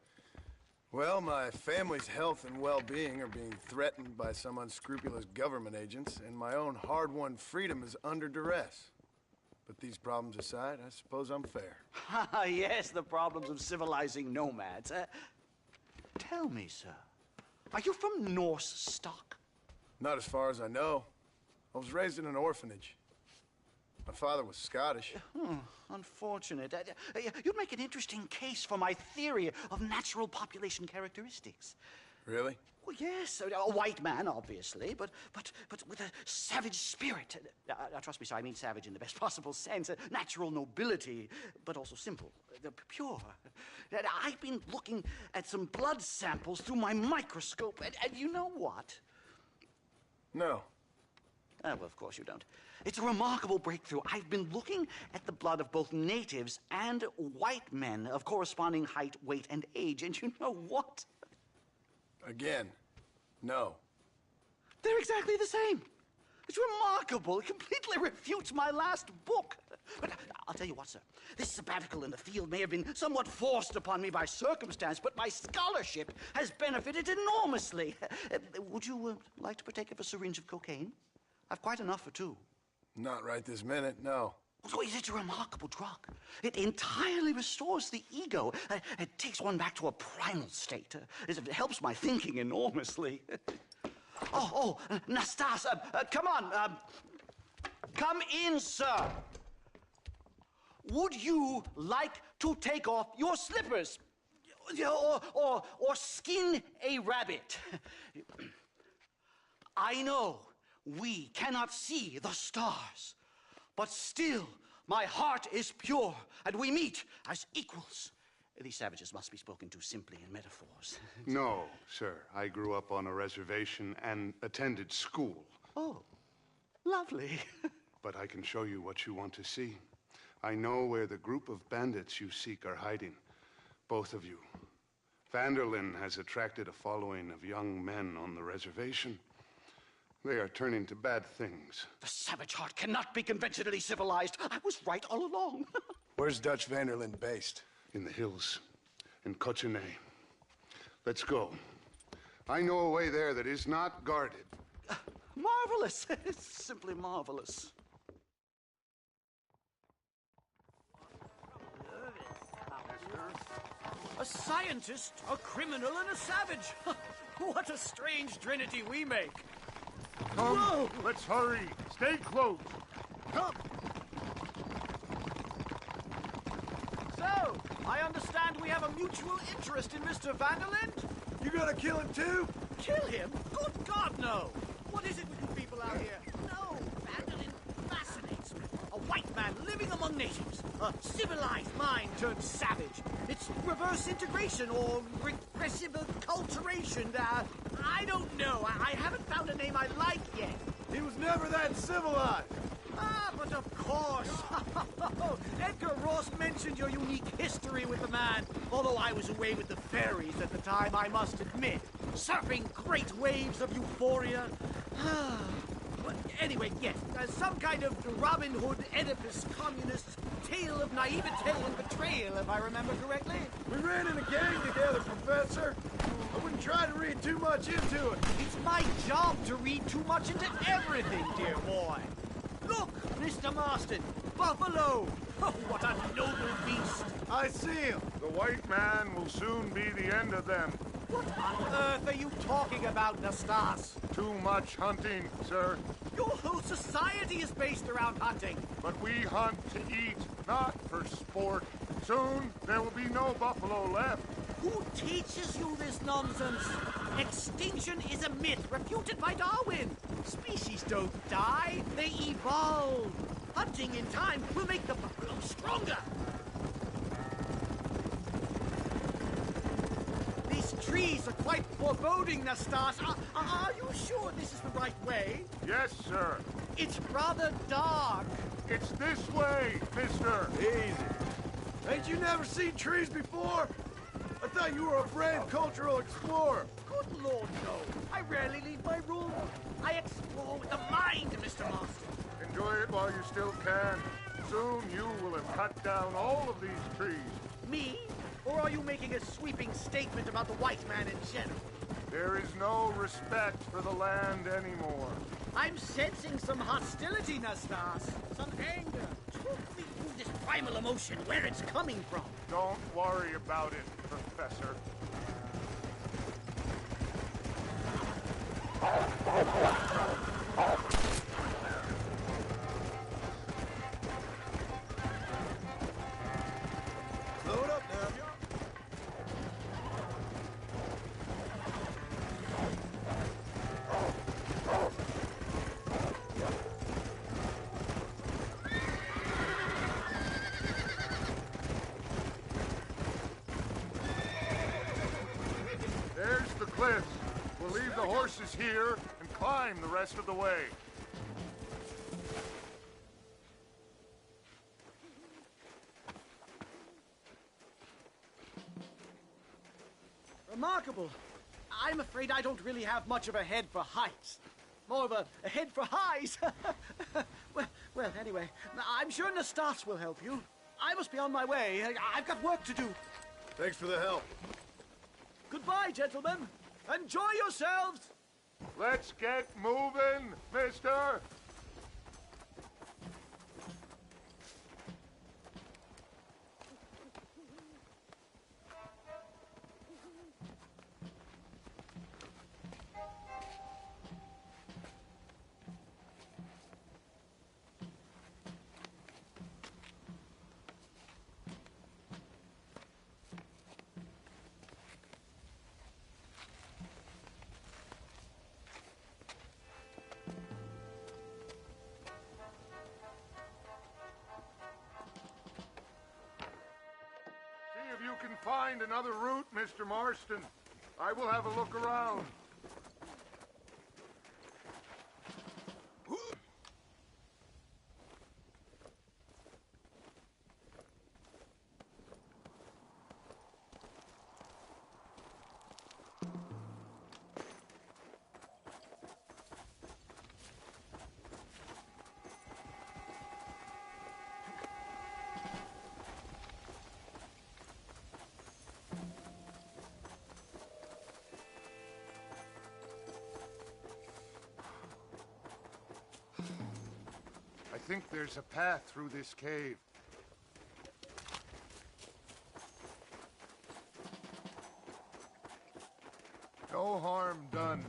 Well, my family's health and well-being are being threatened by some unscrupulous government agents, and my own hard-won freedom is under duress. But these problems aside, I suppose I'm fair. Yes, the problems of civilizing nomads. Tell me, sir, are you from Norse stock? Not as far as I know. I was raised in an orphanage. My father was Scottish. Unfortunate. You'd make an interesting case for my theory of natural population characteristics. Really? Well, yes, a white man, obviously, but with a savage spirit. Trust me, sir, I mean savage in the best possible sense. Natural nobility, but also simple, pure. I've been looking at some blood samples through my microscope, and you know what? No. Well, of course you don't. It's a remarkable breakthrough. I've been looking at the blood of both natives and white men of corresponding height, weight, and age, and you know what? Again, no. They're exactly the same. It's remarkable. It completely refutes my last book. But I'll tell you what, sir. This sabbatical in the field may have been somewhat forced upon me by circumstance, but my scholarship has benefited enormously. Would you like to partake of a syringe of cocaine? I've quite enough for two. Not right this minute, no. So it's a remarkable drug. It entirely restores the ego. It takes one back to a primal state. It helps my thinking enormously. Nastas, come on. Come in, sir. Would you like to take off your slippers? Or skin a rabbit? I know we cannot see the stars, but still my heart is pure, and we meet as equals. These savages must be spoken to simply in metaphors. No, sir. I grew up on a reservation and attended school. Oh, lovely. But I can show you what you want to see. I know where the group of bandits you seek are hiding. Both of you. Van der Linde has attracted a following of young men on the reservation. They are turning to bad things. The savage heart cannot be conventionally civilized. I was right all along. Where's Dutch van der Linde based? In the hills, in Cochene. Let's go. I know a way there that is not guarded. Marvelous. It's simply marvelous. A scientist, a criminal, and a savage. What a strange trinity we make. Come, Whoa! let's hurry. Stay close. Come. So, I understand we have a mutual interest in Mr. van der Linde? You gonna kill him too? Kill him? Good God, no! What is it with you people out here? No, van der Linde fascinates me. A white man living among natives. A civilized mind turned savage. It's reverse integration or regressive acculturation. I don't know. I haven't found a name I like yet. He was never that civilized. Ah, but of course. Edgar Ross mentioned your unique history with the man. Although I was away with the fairies at the time, I must admit. Surfing great waves of euphoria. But anyway, yes, some kind of Robin Hood, Oedipus, communist tale of naivete and betrayal, if I remember correctly. We ran in a gang together, Professor. I wouldn't try to read too much into it. It's my job to read too much into everything, dear boy. Look, Mr. Marston, buffalo. Oh, what a noble beast. I see him. The white man will soon be the end of them. What on earth are you talking about, Nastas? Too much hunting, sir. Your whole society is based around hunting. But we hunt to eat, not for sport. Soon, there will be no buffalo left. Who teaches you this nonsense? Extinction is a myth refuted by Darwin. Species don't die, they evolve. Hunting in time will make the buffalo stronger. These trees are quite foreboding, Nastas. Are you sure this is the right way? Yes, sir. It's rather dark. It's this way, mister. Easy. Ain't you never seen trees before? I thought you were a brand cultural explorer. Good Lord, no. I rarely leave my room. I explore with the mind, Mr. Marston. Enjoy it while you still can. Soon you will have cut down all of these trees. Me? Or are you making a sweeping statement about the white man in general? There is no respect for the land anymore. I'm sensing some hostility, Nastas. Some anger. Talk me through this primal emotion, where it's coming from. Don't worry about it, Professor. Load up now. There's the cliffs. We'll leave the horses here and climb the rest of the way. Remarkable. I'm afraid I don't really have much of a head for heights. More of a head for highs. well, anyway, I'm sure Nastas will help you. I must be on my way. I've got work to do. Thanks for the help. Goodbye, gentlemen. Enjoy yourselves. Let's get moving, mister. If you can find another route, Mr. Marston, I will have a look around. think there's a path through this cave. No harm done.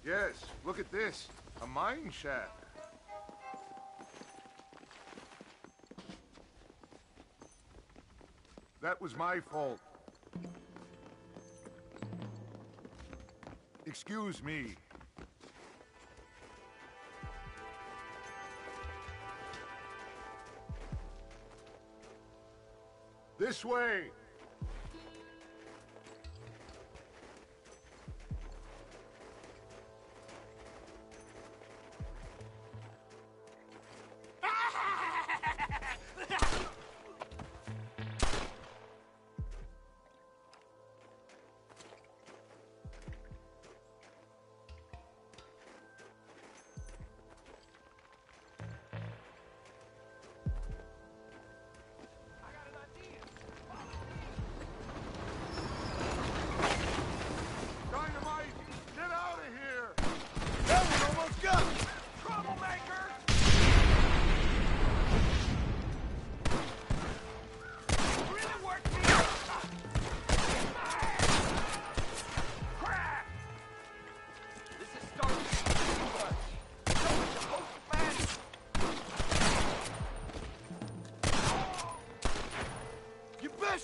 Yes, look at this. A mine shaft. That was my fault. Excuse me. This way!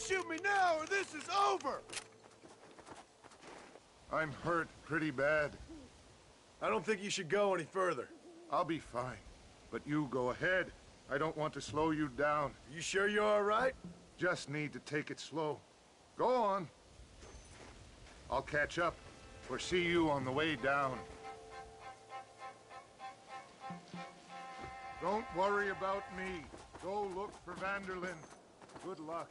Shoot me now or this is over! I'm hurt pretty bad. I don't think you should go any further. I'll be fine. But you go ahead. I don't want to slow you down. You sure you're all right? Just need to take it slow. Go on. I'll catch up or see you on the way down. Don't worry about me. Go look for Van der Linde. Good luck.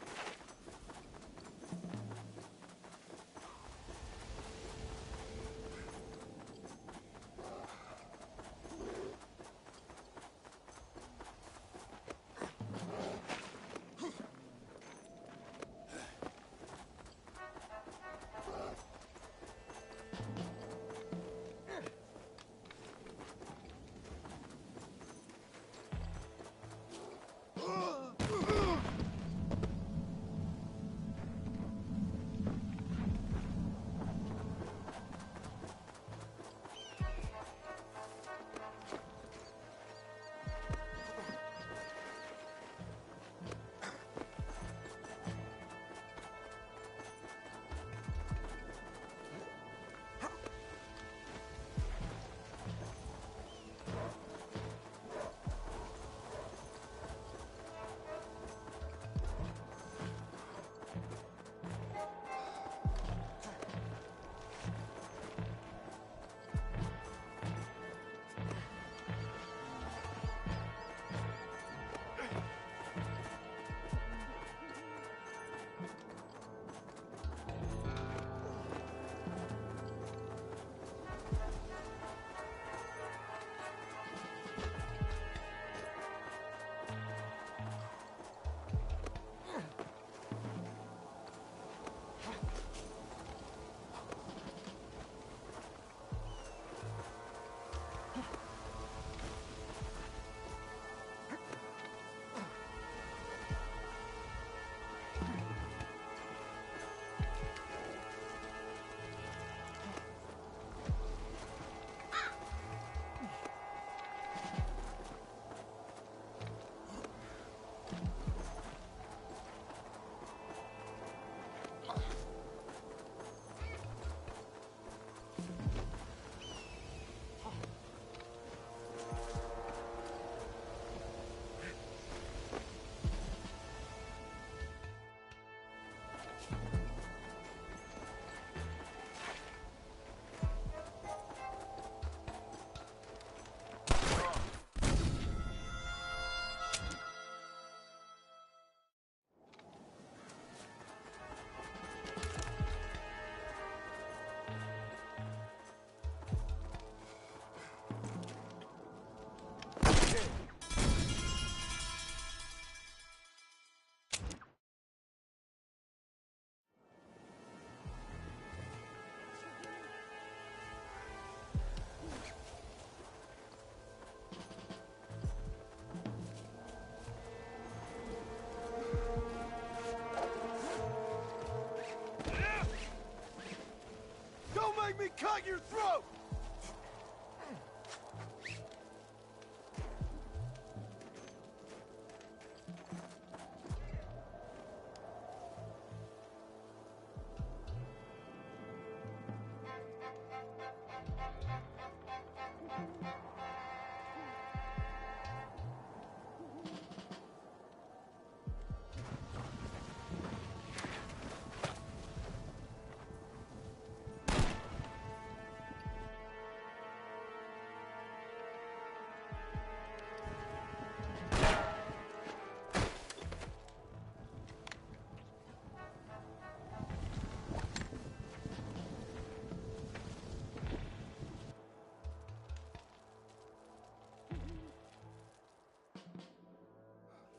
cut your throat!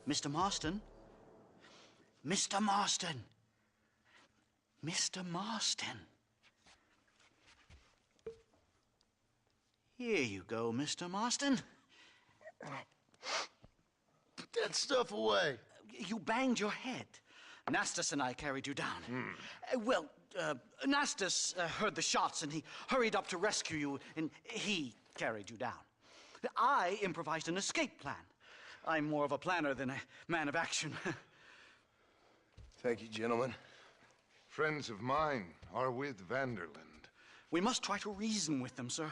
Mr. Marston? Mr. Marston! Mr. Marston! Here you go, Mr. Marston. Put that stuff away. You banged your head. Nastas and I carried you down. Nastas heard the shots and he hurried up to rescue you and he carried you down. I improvised an escape plan. I'm more of a planner than a man of action. Thank you, gentlemen. Friends of mine are with Vanderland. We must try to reason with them, sir.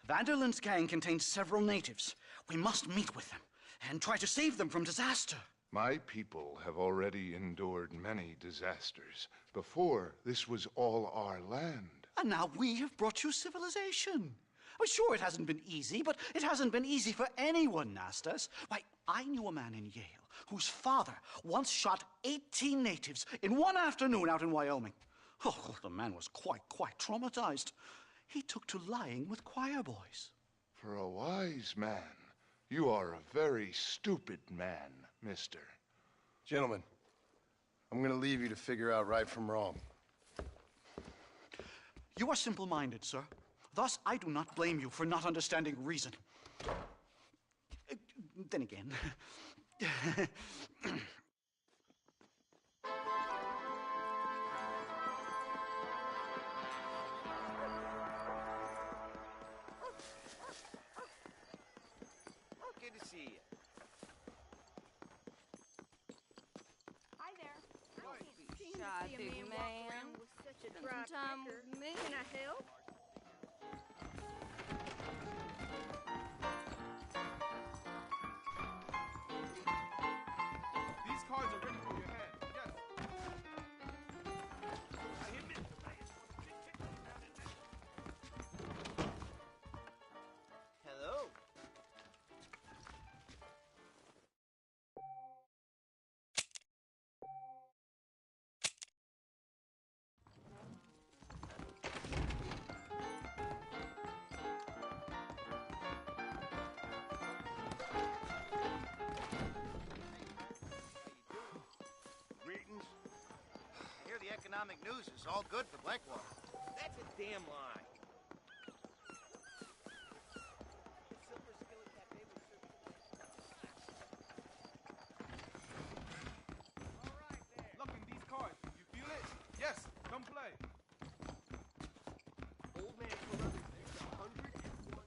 Vanderland's gang contains several natives. We must meet with them and try to save them from disaster. My people have already endured many disasters. Before, this was all our land. And now we have brought you civilization. Well, sure, it hasn't been easy, but it hasn't been easy for anyone, Nastas. Why, I knew a man in Yale whose father once shot 18 natives in one afternoon out in Wyoming. Oh, the man was quite traumatized. He took to lying with choir boys. For a wise man, you are a very stupid man, mister. Gentlemen, I'm going to leave you to figure out right from wrong. You are simple-minded, sir. Thus, I do not blame you for not understanding reason. Then again... Good to see you. Hi there. Shy, big man. Spend some time with me. Can I help? These cards are written for your hand. Yes. Hello. Greetings. I hear the economic news is all good for Blackwater. That's a damn lie. Look in these cards. You feel it? Yes. Come play. Old man Carruthers makes 101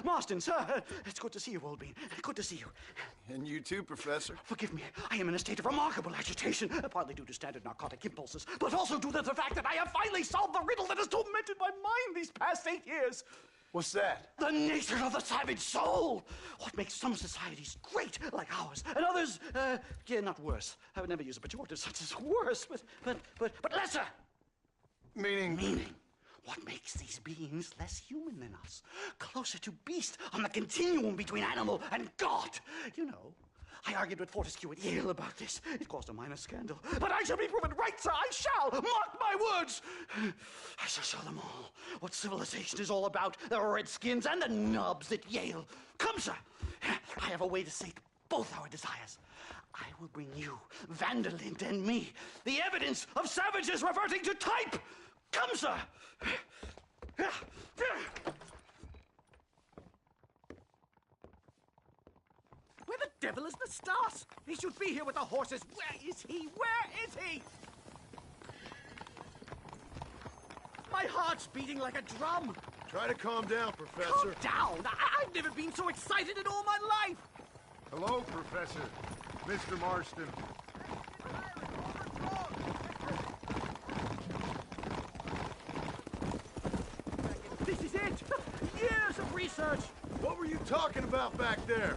Marston, sir! It's good to see you, Old Bean. Good to see you. And you too, Professor. Forgive me. I am in a state of remarkable agitation, partly due to standard narcotic impulses, but also due to the fact that I have finally solved the riddle that has tormented my mind these past 8 years. What's that? The nature of the savage soul! What makes some societies great, like ours, and others, not worse. I would never use a pejorative such as worse, but lesser! Meaning. What makes these beings less human than us? Closer to beast on the continuum between animal and God. You know, I argued with Fortescue at Yale about this. It caused a minor scandal. But I shall be proven right, sir. I shall. Mark my words. I shall show them all what civilization is all about. The Redskins and the nubs at Yale. Come, sir. I have a way to sate both our desires. I will bring you, Vanderlyn, and me, the evidence of savages reverting to type. Come, sir. Where the devil is Nastas? He should be here with the horses. Where is he? Where is he? My heart's beating like a drum. Try to calm down, Professor. Calm down! I've never been so excited in all my life! Hello, Professor. Mr. Marston. This is it! Years of research! What were you talking about back there?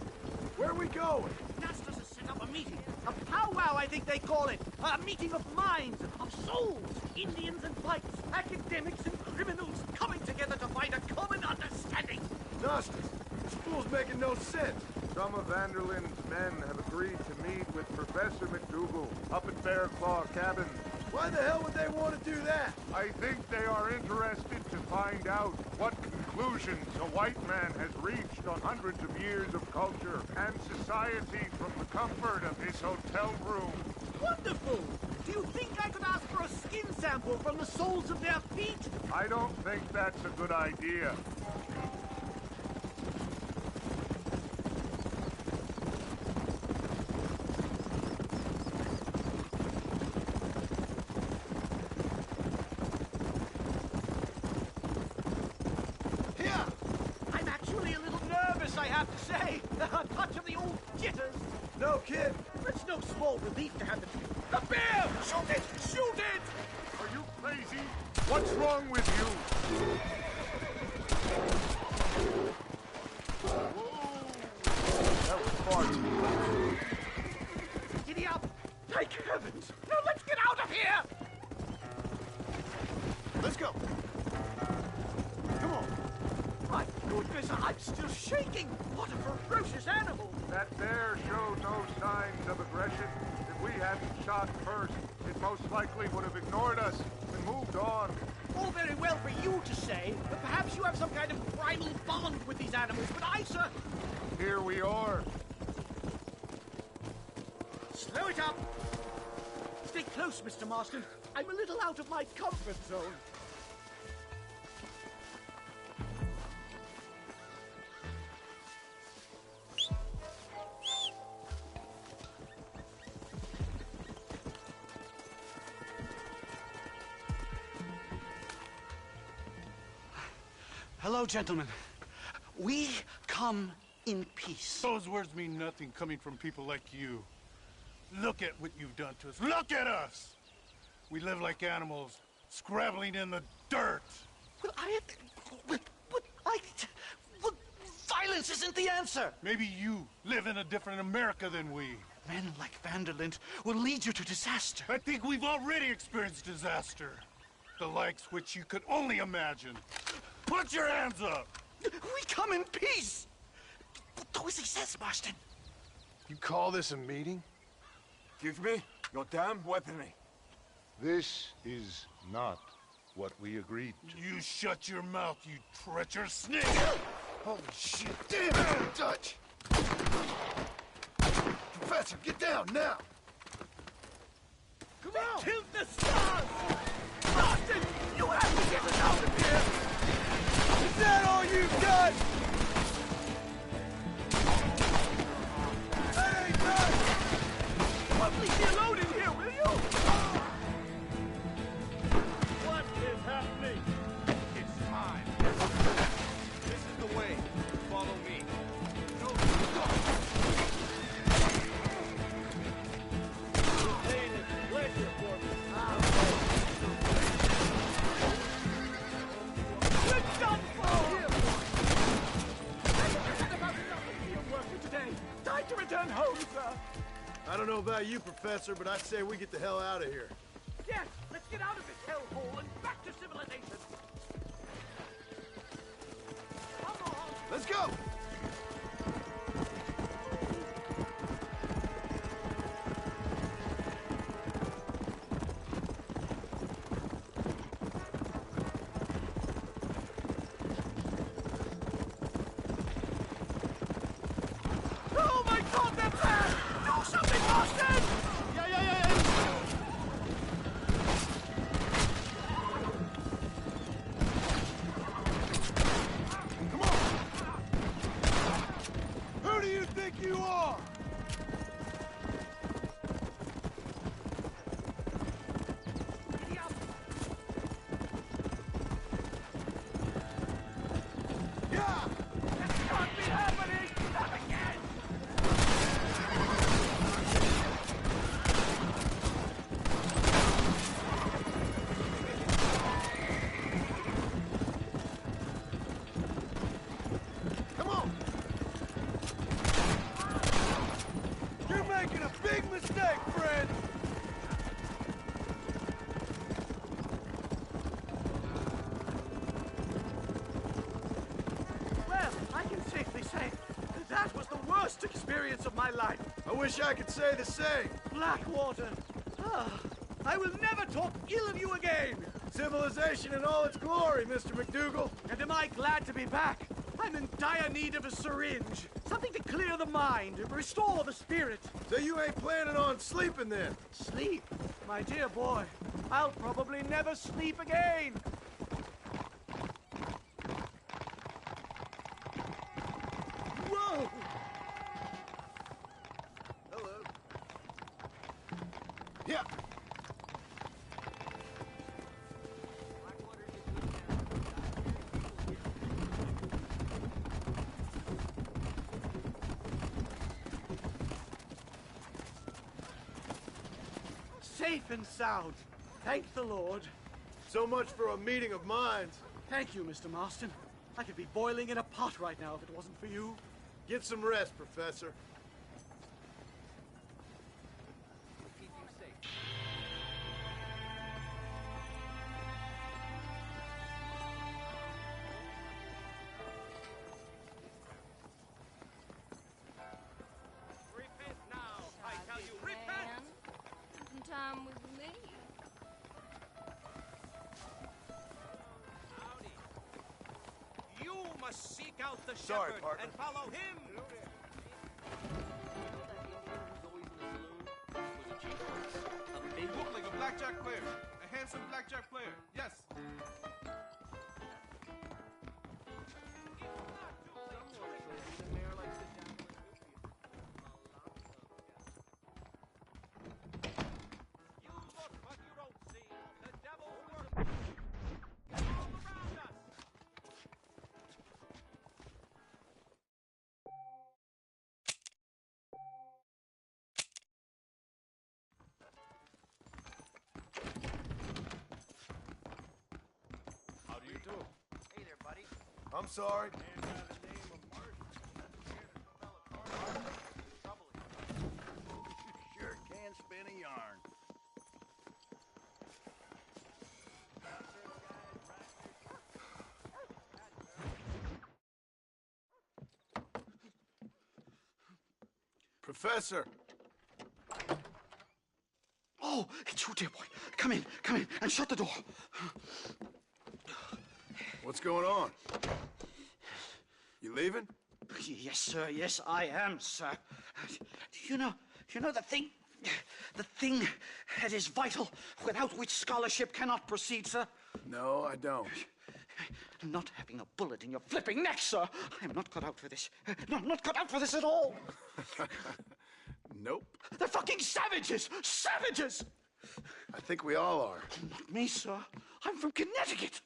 Where are we going? Nastas has set up a meeting. A powwow, I think they call it. A meeting of minds, of souls. Indians and whites, academics and criminals coming together to find a common understanding. Nastas, this fool's making no sense. Some of Vanderlyn's men have agreed to meet with Professor McDougal up at Bear Claw Cabin. Why the hell would they want to do that? I think they are interested to find out what conclusions a white man has reached on hundreds of years of culture and society from the comfort of his hotel room. Wonderful! Do you think I could ask for a skin sample from the soles of their feet? I don't think that's a good idea. I'm actually a little nervous, I have to say. A touch of the old jitters. No kid. It's no small relief to have the bear! Shoot it! Shoot it! Are you crazy? What's wrong with you? That was far too close. Giddy up! Thank heavens! Now let's get out of here! Let's go. Come on. My goodness, I'm still shaking! What a ferocious animal! That bear showed no signs of aggression. If we hadn't shot first, it most likely would have ignored us and moved on. All very well for you to say, but perhaps you have some kind of primal bond with these animals, but I, sir... Here we are. Slow it up! Stay close, Mr. Marston. I'm a little out of my comfort zone. Hello, gentlemen. We come in peace. Those words mean nothing coming from people like you. Look at what you've done to us. Look at us! We live like animals, scrabbling in the dirt. Well, violence isn't the answer. Maybe you live in a different America than we. Men like Vanderlyn will lead you to disaster. I think we've already experienced disaster. The likes which you could only imagine. Put your hands up! We come in peace! Do as he says, Marston. You call this a meeting? Give me your damn weaponry. This is not what we agreed to. You shut your mouth, you treacherous snake! Holy shit! Damn it, Dutch! Professor, get down now! Come on! Kill the stars! Marston, you have to get us out of here! Is that all you've got? That ain't done! Well, leave me alone in here, will you? What is happening? It's time. This is the way. Follow me. Pain is pleasure for me. We're done for! I've had about enough of field work for today. Time to return home, sir. I don't know about you, Professor, but I'd say we get the hell out of here. Yes, let's get out of this hellhole and back to civilization. Come on. Let's go! worst experience of my life. I wish I could say the same. Blackwater. Ah, I will never talk ill of you again. Civilization in all its glory, Mr. McDougal. And am I glad to be back? I'm in dire need of a syringe. Something to clear the mind, restore the spirit. So you ain't planning on sleeping then? Sleep? My dear boy, I'll probably never sleep again. Whoa! Hello. Yeah. Safe and sound. Thank the Lord. So much for a meeting of minds. Thank you, Mr. Marston. I could be boiling in a pot right now if it wasn't for you. Get some rest, Professor. Keep you safe. Repent now, I tell you, repent! Time with me. You must seek out the Sorry, shepherd Parker. and follow him. He looked like a blackjack player. A handsome blackjack player. Yes. How do you do? Hey there, buddy. I'm sorry. Sure can spin a yarn. Professor. Oh, it's you, dear boy. Come in, and shut the door. What's going on? You leaving? Yes, sir. Yes, I am, sir. You know the thing that is vital, without which scholarship cannot proceed, sir? No, I don't. Not having a bullet in your flipping neck, sir. I am not cut out for this. No, I'm not cut out for this at all. Nope. They're fucking savages! Savages! I think we all are. Not me, sir. I'm from Connecticut.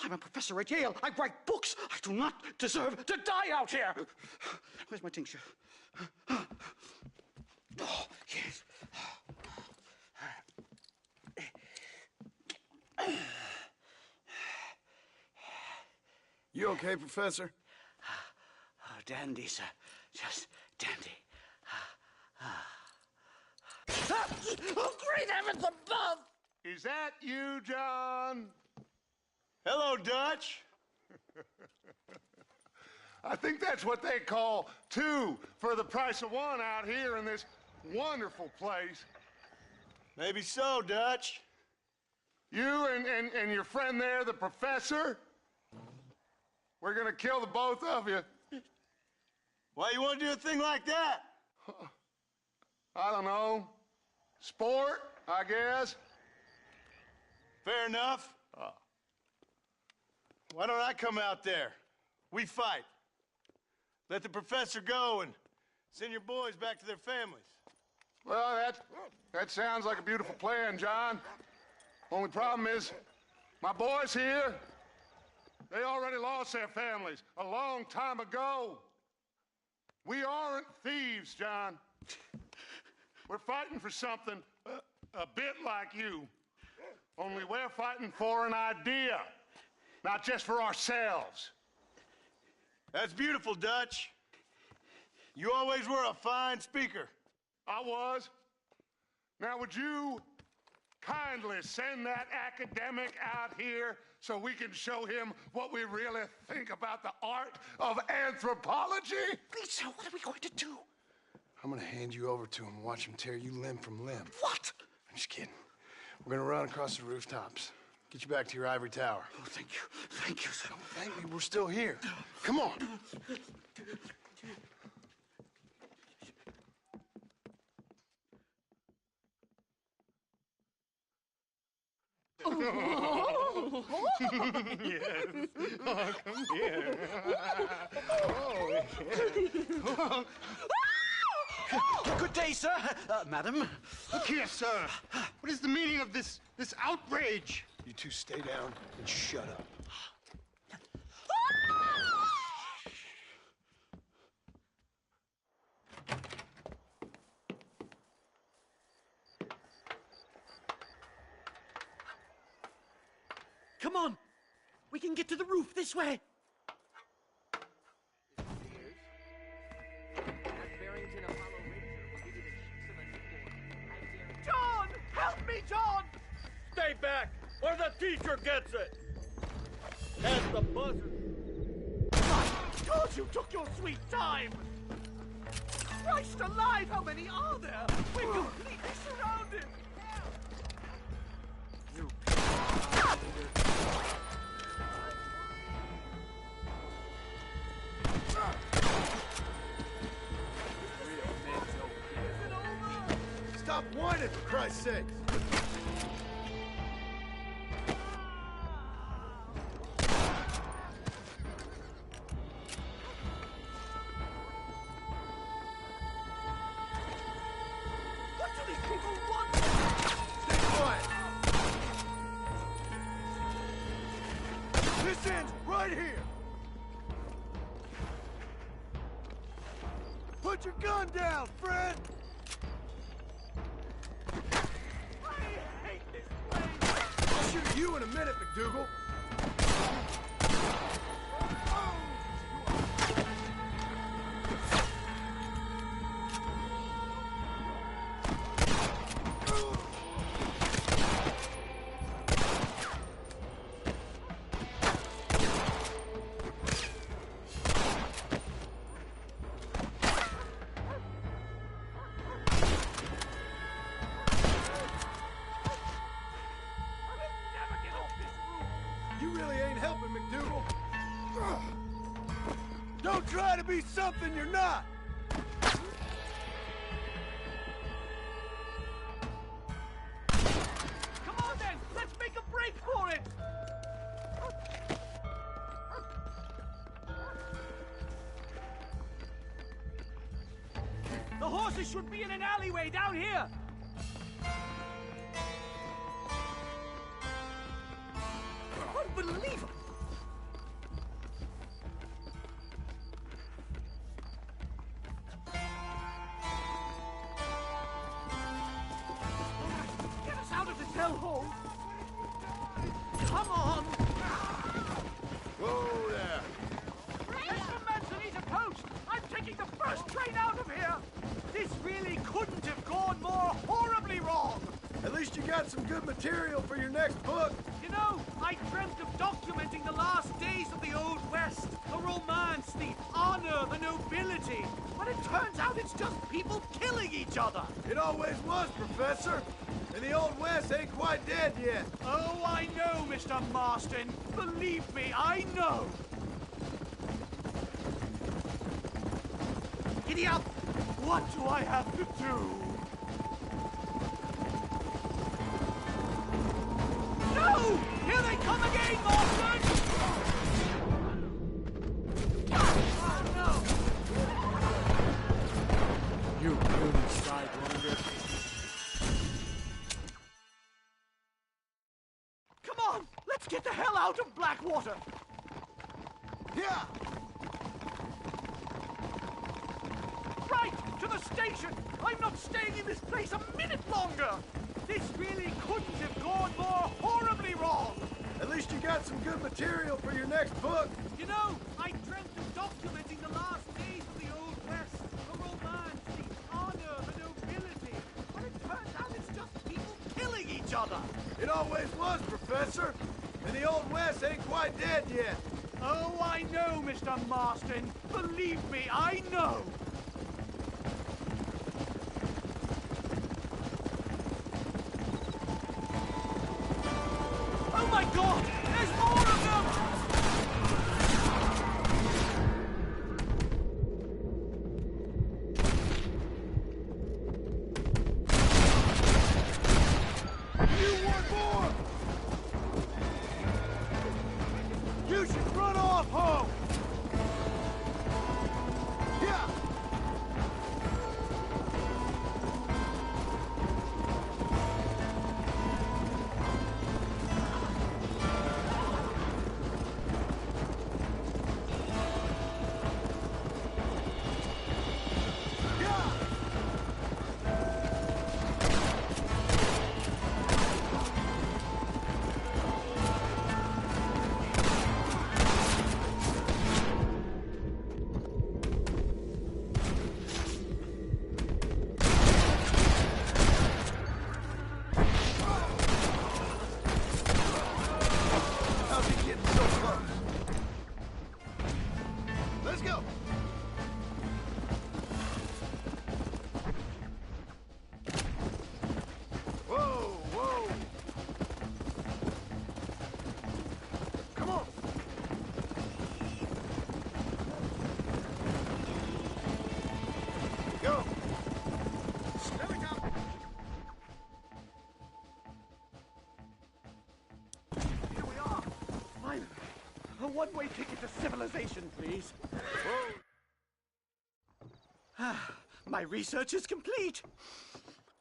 I'm a professor at Yale. I write books. I do not deserve to die out here. Where's my tincture? Oh, yes. You okay, Professor? Oh, dandy, sir. Just dandy. Oh, great heavens above! Is that you, John? Hello, Dutch. I think that's what they call two for the price of one out here in this wonderful place. Maybe so, Dutch. You and your friend there, the professor, we're gonna kill the both of you. Why you want to do a thing like that? I don't know. Sport, I guess. Fair enough. Why don't I come out there? We fight. Let the professor go and send your boys back to their families. Well, that sounds like a beautiful plan, John. Only problem is, my boys here, they already lost their families a long time ago. We aren't thieves, John. We're fighting for something a bit like you. Only we're fighting for an idea, not just for ourselves. That's beautiful, Dutch. You always were a fine speaker. I was. Now, would you kindly send that academic out here so we can show him what we really think about the art of anthropology? Lisa, what are we going to do? I'm gonna hand you over to him and watch him tear you limb from limb. What? I'm just kidding. We're gonna run across the rooftops. Get you back to your ivory tower. Oh, thank you. Thank you, sir. Don't thank me, we're still here. Come on. Oh. Yes. Oh, come here. Oh. Good day, sir. Madam. Look here, sir. What is the meaning of this outrage? You two stay down and shut up. Come on. We can get to the roof this way. John! Help me, John! Stay back, or the teacher gets it! And the buzzer. My God, you took your sweet time! Christ alive, how many are there? We're completely surrounded! You Stop whining, for Christ's sake! What do these people want? Stay quiet! This ends right here! Put your gun down, Fred! I'll shoot you in a minute, McDougal. You really ain't helping, McDougal. Don't try to be something you're not. Come on then, let's make a break for it! The horses should be in an alleyway down here! Unbelievable! Get us out of this hellhole! Come on! Whoa there! Mr. Manzanita Post! I'm taking the first train out of here! This really couldn't have gone more horribly wrong! At least you got some good material for your next book. You know, I dreamt of documenting the last days of the Old West. The romance, the honor, the nobility. But it turns out it's just people killing each other. It always was, Professor. And the Old West ain't quite dead yet. Oh, I know, Mr. Marston. Believe me, I know. Giddy up! What do I have to do? No! Here they come again, Marston! Oh, no! You puny sidewinder. Come on! Let's get the hell out of Blackwater! Yeah! Right! To the station! I'm not staying in this place a minute longer! This really couldn't have gone more horribly wrong! At least you got some good material for your next book. You know, I dreamt of documenting the last days of the Old West. The romance, the honor, the nobility. But it turns out it's just people killing each other. always was, Professor. And the Old West ain't quite dead yet. Oh, I know, Mr. Marston. Believe me, I know. Oh my God! There's more of them! You want more? You should run off home! Yeah! How's he getting so close? Let's go! Whoa, whoa! Come on! Go! There we go! Here we are. Finally. A one-way ticket to civilization, please. My research is complete.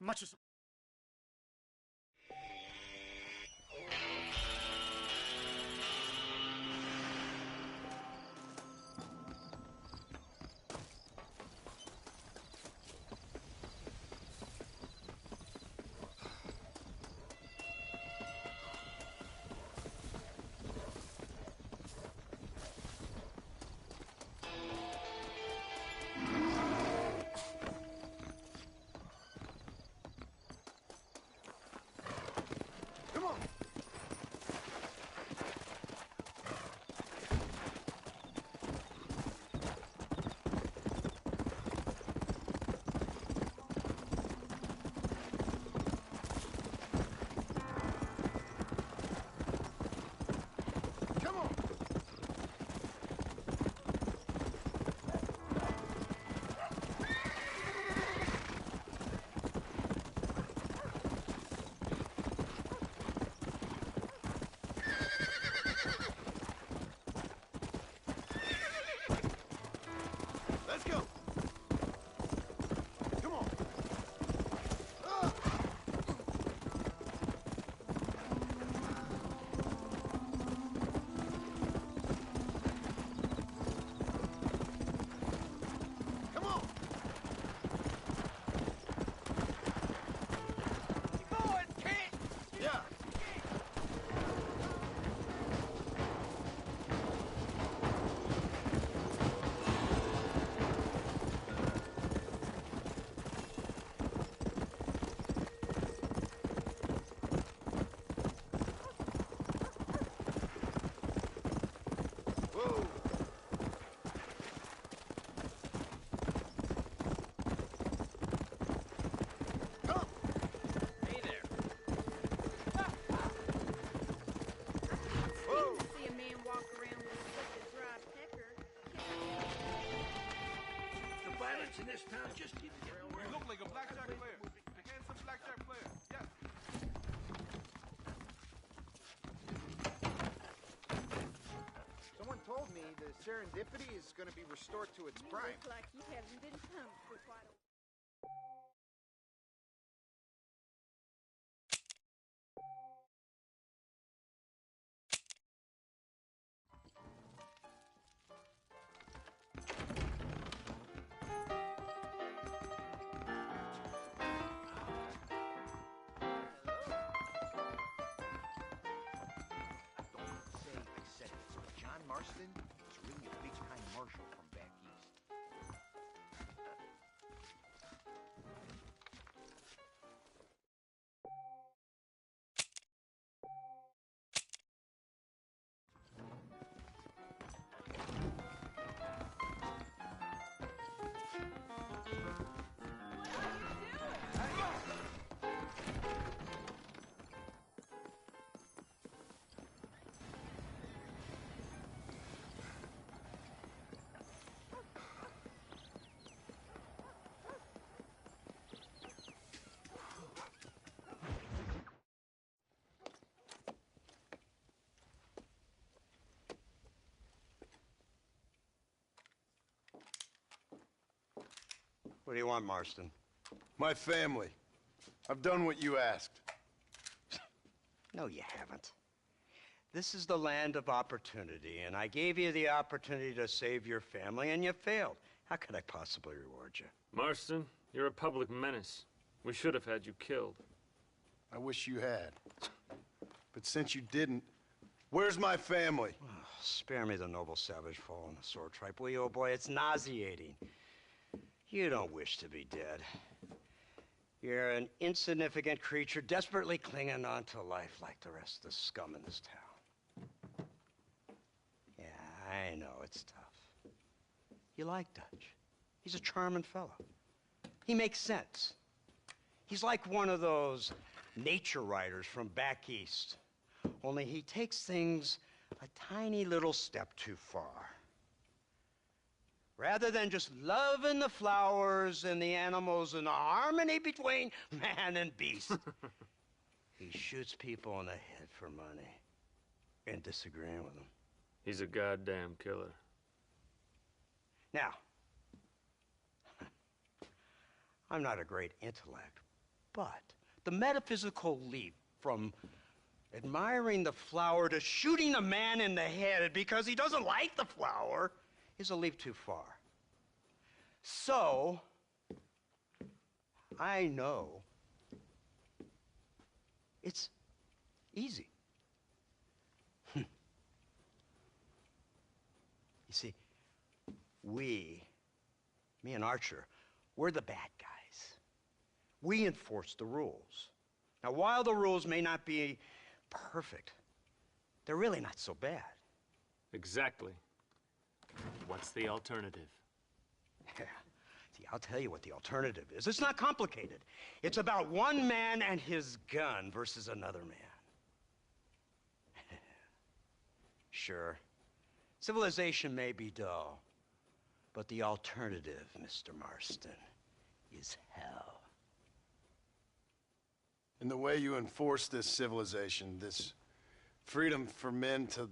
Much as... Come on! Come on! Let's go! Come on! Come on! Keep going, kid! Yeah! Whoa! Come! Hey there. Whoa! See a man walk around with such a dry pecker. The violence in this town just keeps getting worse. You look like a blackjack player. A handsome blackjack player. Yes. Someone told me the serendipity is going to be restored to its You prime. look like you haven't been pumped for quite a What do you want, Marston? My family. I've done what you asked. No, you haven't. This is the land of opportunity, and I gave you the opportunity to save your family, and you failed. How could I possibly reward you? Marston, you're a public menace. We should have had you killed. I wish you had. But since you didn't, where's my family? Oh, spare me the noble savage fall on the sword tripe, will you, old boy? It's nauseating. You don't wish to be dead. You're an insignificant creature desperately clinging on to life like the rest of the scum in this town. Yeah, I know, it's tough. You like Dutch. He's a charming fellow. He makes sense. He's like one of those nature writers from back east. Only he takes things a tiny little step too far. Rather than just loving the flowers and the animals and the harmony between man and beast, he shoots people in the head for money and disagreeing with them. He's a goddamn killer. Now, I'm not a great intellect, but the metaphysical leap from admiring the flower to shooting a man in the head because he doesn't like the flower is a leap too far. So, I know it's easy. You see, me and Archer, we're the bad guys. We enforce the rules. Now, while the rules may not be perfect, they're really not so bad. Exactly. What's the alternative? Yeah. See, I'll tell you what the alternative is. It's not complicated. It's about one man and his gun versus another man. Sure, civilization may be dull, but the alternative, Mr. Marston, is hell. And the way you enforce this civilization, this freedom for men to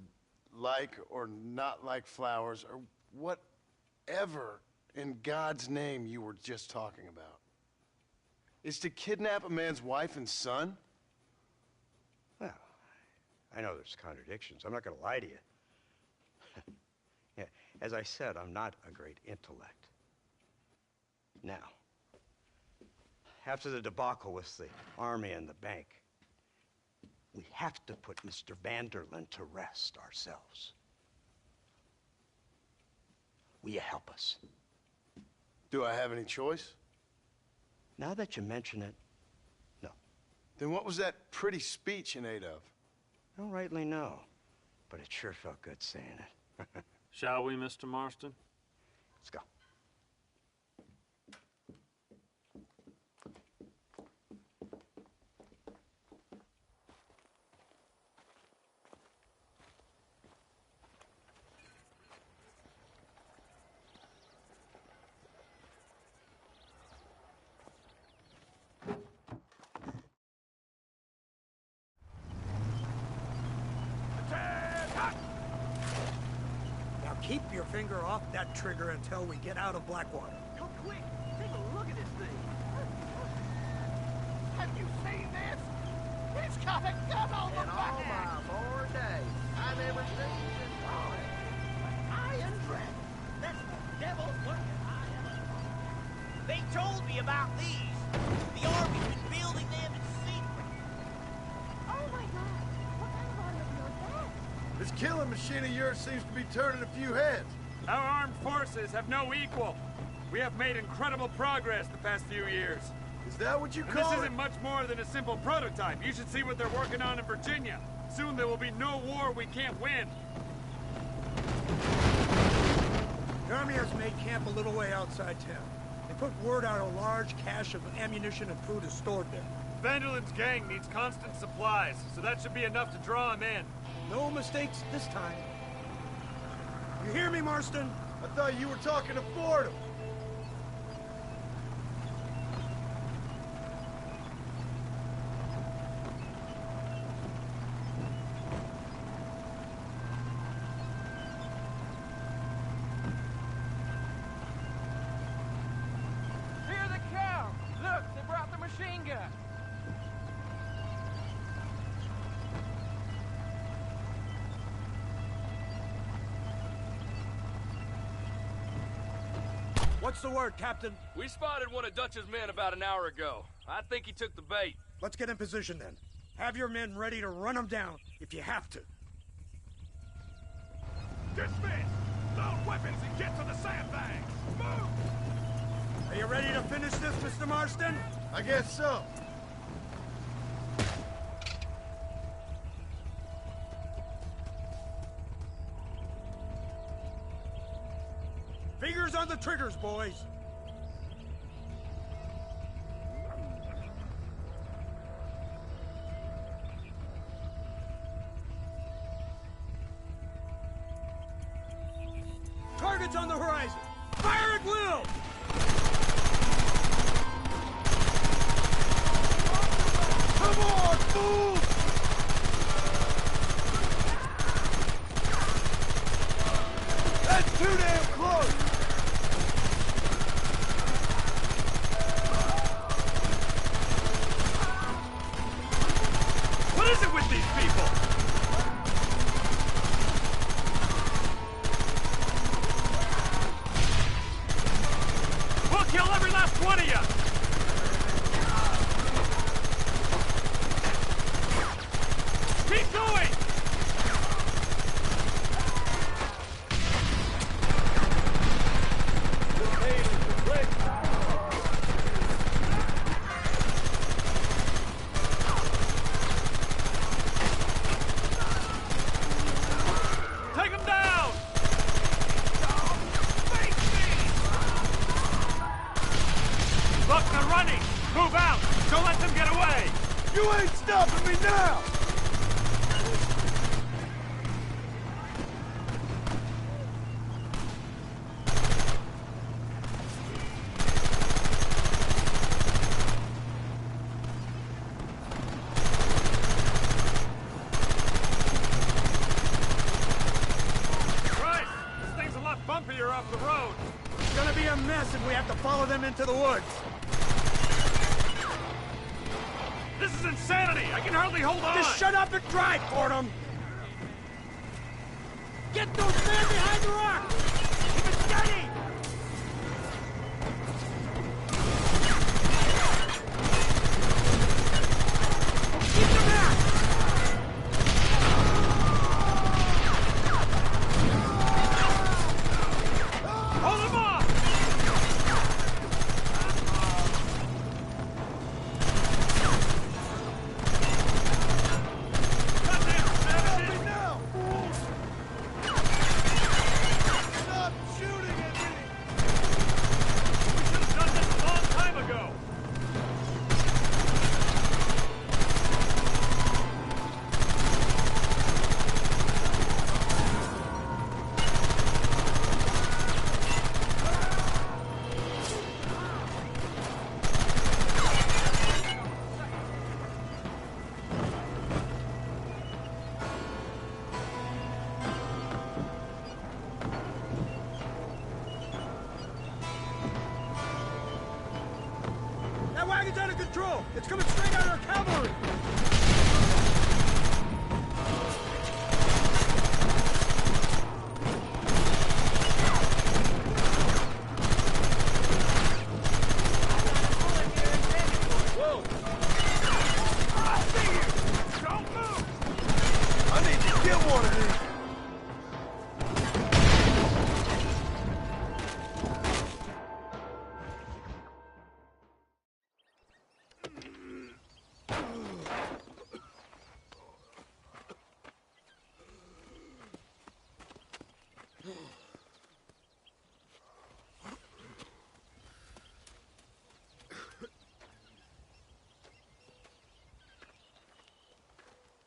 like or not like flowers, or whatever in God's name you were just talking about, is to kidnap a man's wife and son? Well, I know there's contradictions. I'm not going to lie to you. Yeah, as I said, I'm not a great intellect. Now, after the debacle with the army and the bank, we have to put Mr. Vanderlyn to rest ourselves. Will you help us? Do I have any choice? Now that you mention it, no. Then what was that pretty speech in aid of? I don't rightly know, but it sure felt good saying it. Shall we, Mr. Marston? Let's go. Keep your finger off that trigger until we get out of Blackwater. Come quick! Take a look at this thing! Have you seen this? It's got a gun on the back! In all my born days, I never seen this before. Iron Dragon! That's the devil's working iron. They told me about these. The Army's been building them in secret. Oh my God! What kind of automobile is that? This killing machine of yours seems to be turning a few heads. Our armed forces have no equal. We have made incredible progress the past few years. Is that what you And call this it? isn't much more than a simple prototype. You should see what they're working on in Virginia. Soon there will be no war we can't win. The Army has made camp a little way outside town. They put word out a large cache of ammunition and food is stored there. Vanderlyn's gang needs constant supplies, so that should be enough to draw him in. No mistakes this time. You hear me, Marston? I thought you were talking to Fordham. Here What's the word, Captain? We spotted one of Dutch's men about an hour ago. I think he took the bait. Let's get in position then. Have your men ready to run him down if you have to. Dismiss! Load weapons and get to the sandbags! Move! Are you ready to finish this, Mr. Marston? I guess so. Fingers on the triggers, boys. Targets on the horizon. Fire at will! Come on, move! That's too damn close! What is it with these people? We'll kill every last one of you! Keep going! Take him down! Look, they're running! Move out! Don't let them get away! You ain't stopping me now! Right! This thing's a lot bumpier off the road! It's gonna be a mess if we have to follow them into the woods. This is insanity! I can hardly hold on! Just shut up and drive, Fordham! Get those men behind the rock! Keep it steady! Keep them back! Hold them off! Stop shooting at me! We should have done this a long time ago! That wagon's out of control! It's coming straight at our cavalry! Whoa! Don't move! I need to get one of these!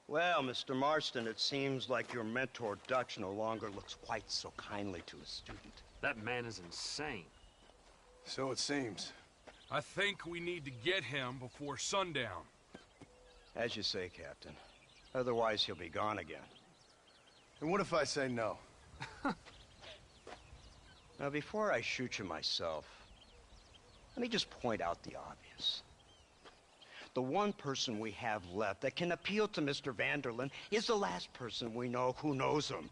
Well, Mr. Marston, it seems like your mentor Dutch no longer looks quite so kindly to his student. That man is insane. So it seems. I think we need to get him before sundown. As you say, Captain. Otherwise, he'll be gone again. And what if I say no? Now, before I shoot you myself, let me just point out the obvious. The one person we have left that can appeal to Mr. Vanderlyn is the last person we know who knows him.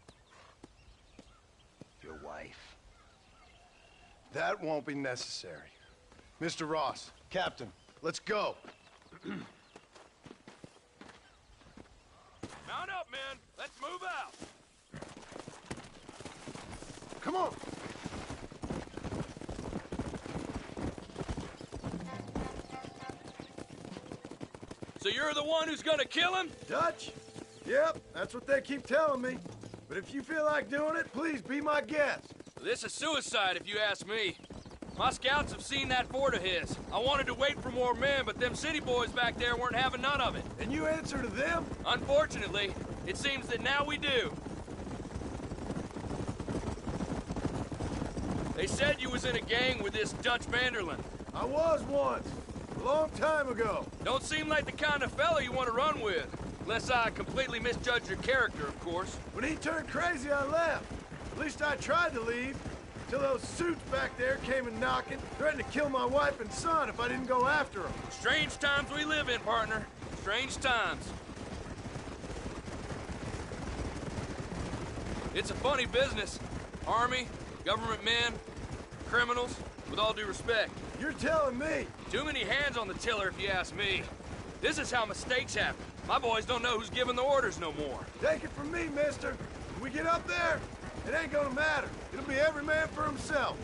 Your wife. That won't be necessary. Mr. Ross, Captain, let's go. Mount up, men. Let's move out. Come on. So you're the one who's gonna kill him? Dutch? Yep, that's what they keep telling me. But if you feel like doing it, please be my guest. This is suicide, if you ask me. My scouts have seen that fort of his. I wanted to wait for more men, but them city boys back there weren't having none of it. And you answer to them? Unfortunately, it seems that now we do. They said you was in a gang with this Dutch Vanderlyn. I was once. A long time ago. Don't seem like the kind of fella you want to run with. Unless I completely misjudged your character, of course. When he turned crazy, I left. At least I tried to leave. Till those suits back there came and knocking, threatened to kill my wife and son if I didn't go after them. Strange times we live in, partner. Strange times. It's a funny business. Army, government men, criminals, with all due respect. You're telling me? Too many hands on the tiller, if you ask me. This is how mistakes happen. My boys don't know who's giving the orders no more. Take it from me, mister. When we get up there, it ain't gonna matter. It'll be every man for himself.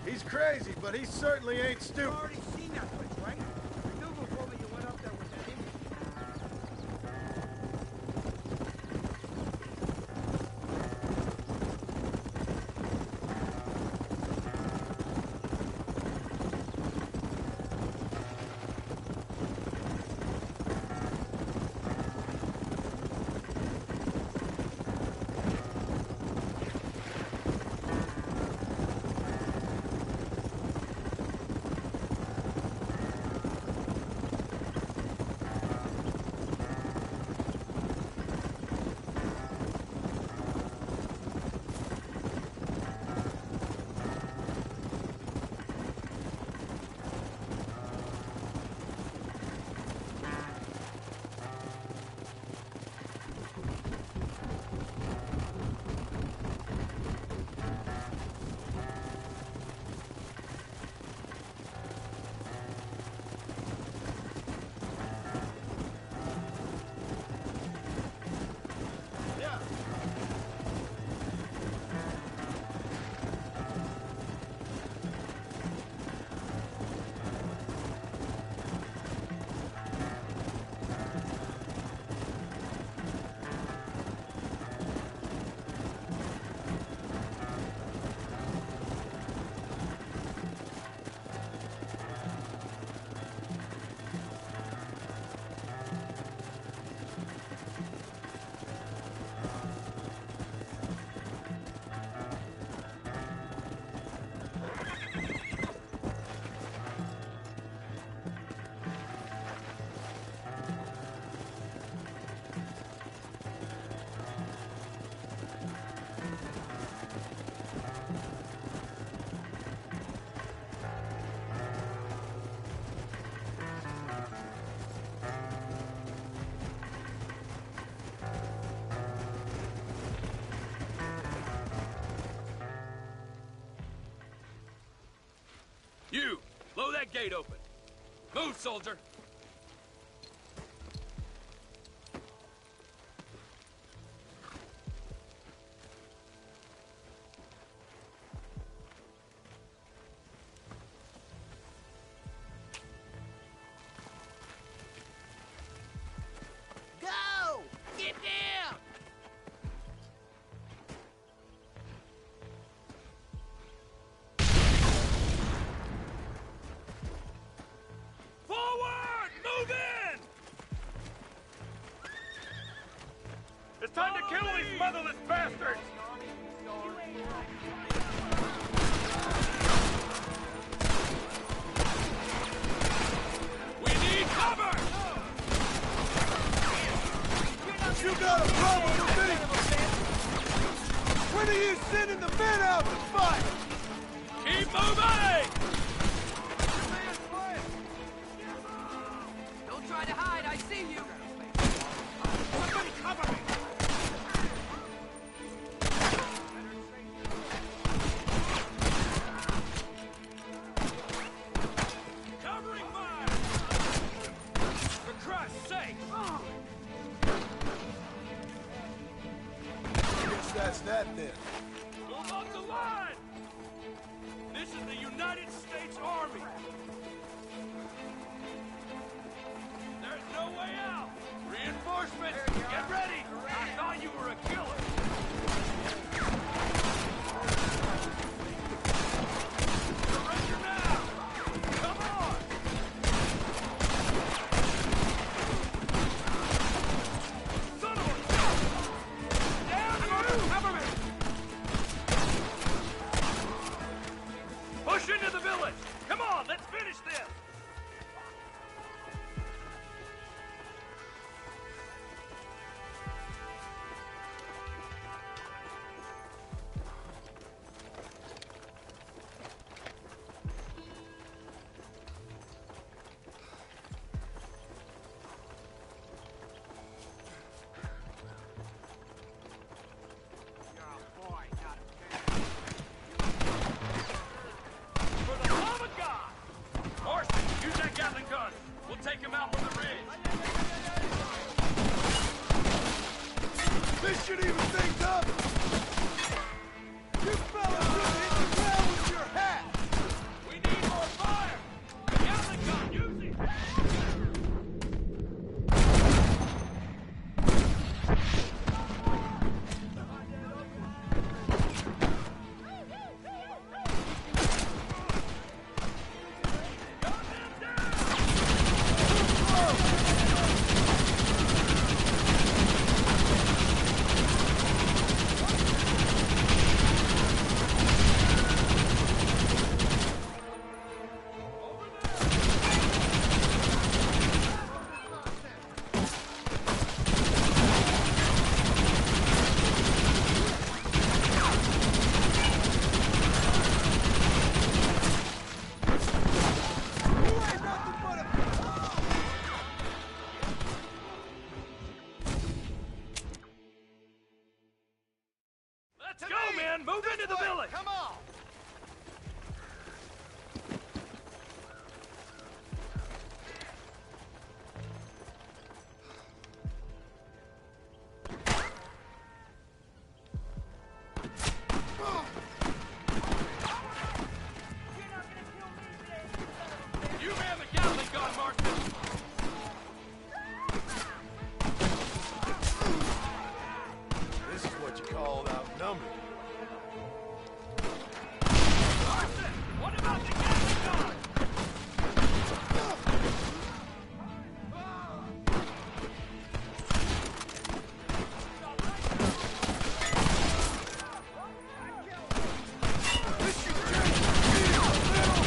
He's crazy, but he certainly ain't stupid. You've already seen that place, right? Dougal told me you went up there with that Indian. You, blow that gate open. Move, soldier. Go! Get down! Forward! Move in! It's time to kill these motherless bastards! We need cover! You got a problem with me? When are you sending the men out to fight? Keep moving! Don't try to hide, I see you! Somebody cover me! Covering fire! For Christ's sake! Guess that's that then. Move up the line! This is the United States Army! There's no way out! Reinforcements! Get ready! I thought you were a killer! Surrender now! Come on! Son of a gun! Down you! Cover me! Push into the village! Come on, let's finish this! For the love of God! Horseman, use that Gatling gun! We'll take him out from the ridge! This should even things up! You fellas should hit the ground with your hat! We need more fire! Gatling gun, use it! Let's go, man! Move into the village! Come on! You man the Gatling gun, Marksman! This is what you call outnumbered. Marksman! What about the Gatling gun? This should change the deal a little!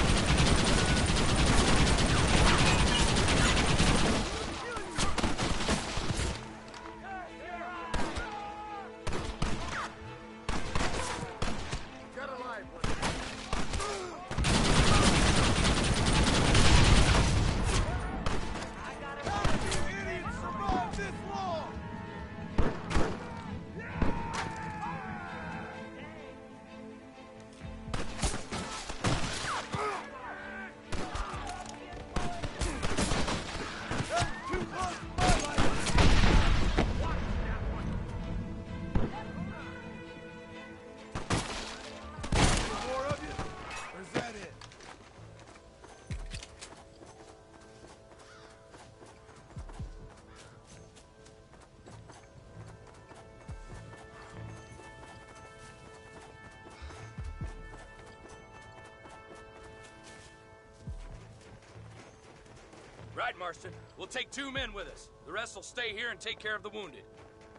right, Marston. We'll take 2 men with us. The rest will stay here and take care of the wounded.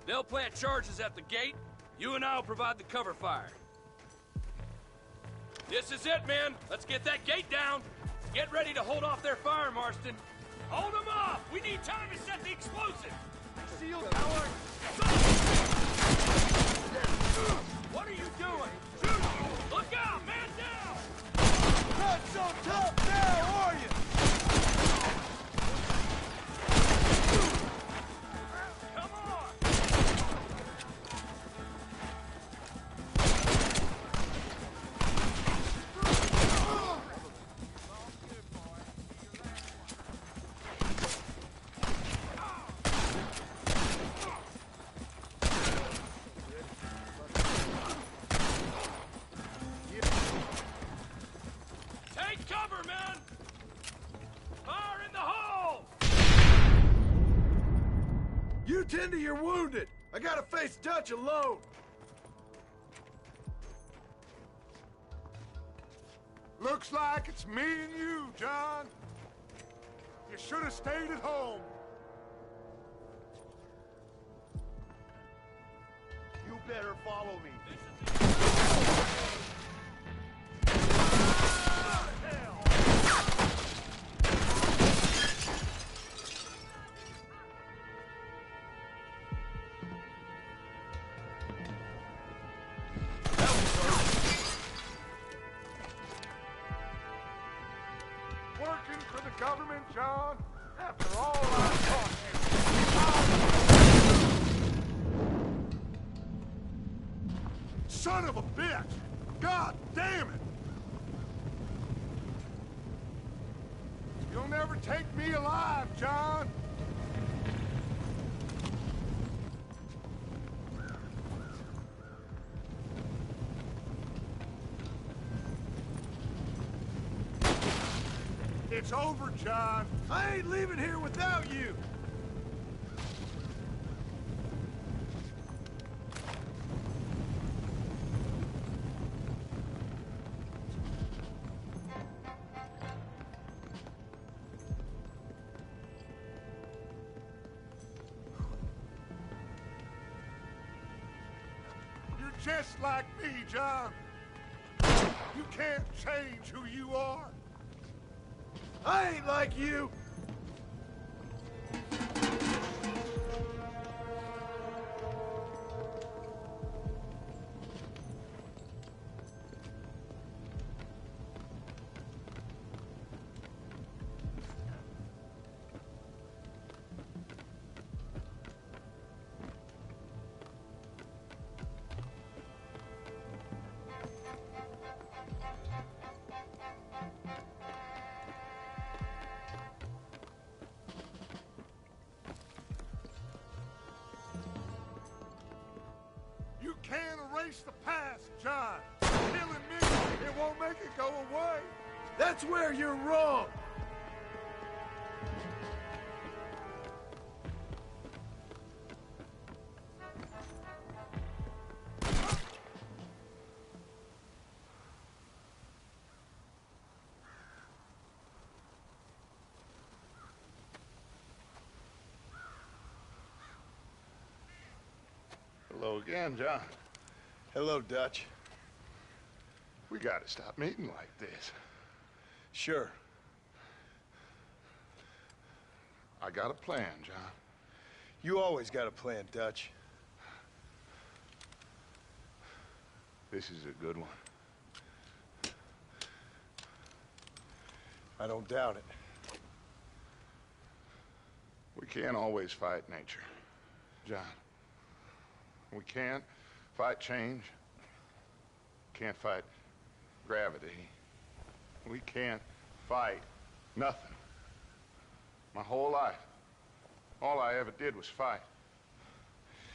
They'll plant charges at the gate. You and I'll provide the cover fire. This is it, men. Let's get that gate down. Get ready to hold off their fire, Marston. Hold them off! We need time to set the explosive! Seal tower! What are you doing? Shoot! Look out! Man down! Not so tough now, are you? Come on! Take cover, men! Fire in the hole! You tend to your wounded. I gotta face Dutch alone. Looks like it's me and you, John. You should have stayed at home. You better follow me. Working for the government, John? After all I taught you. Son of a bitch! God damn it! You'll never take me alive, John! It's over, John. I ain't leaving here without you. You're just like me, John. You can't change who you are. I ain't like you. You can't erase the past, John. Killing me, it won't make it go away. That's where you're wrong. Hello again, John. Hello, Dutch. We gotta stop meeting like this. Sure. I got a plan, John. You always got a plan, Dutch. This is a good one. I don't doubt it. We can't always fight nature, John. We can't fight change. Can't fight gravity. We can't fight nothing. My whole life, all I ever did was fight.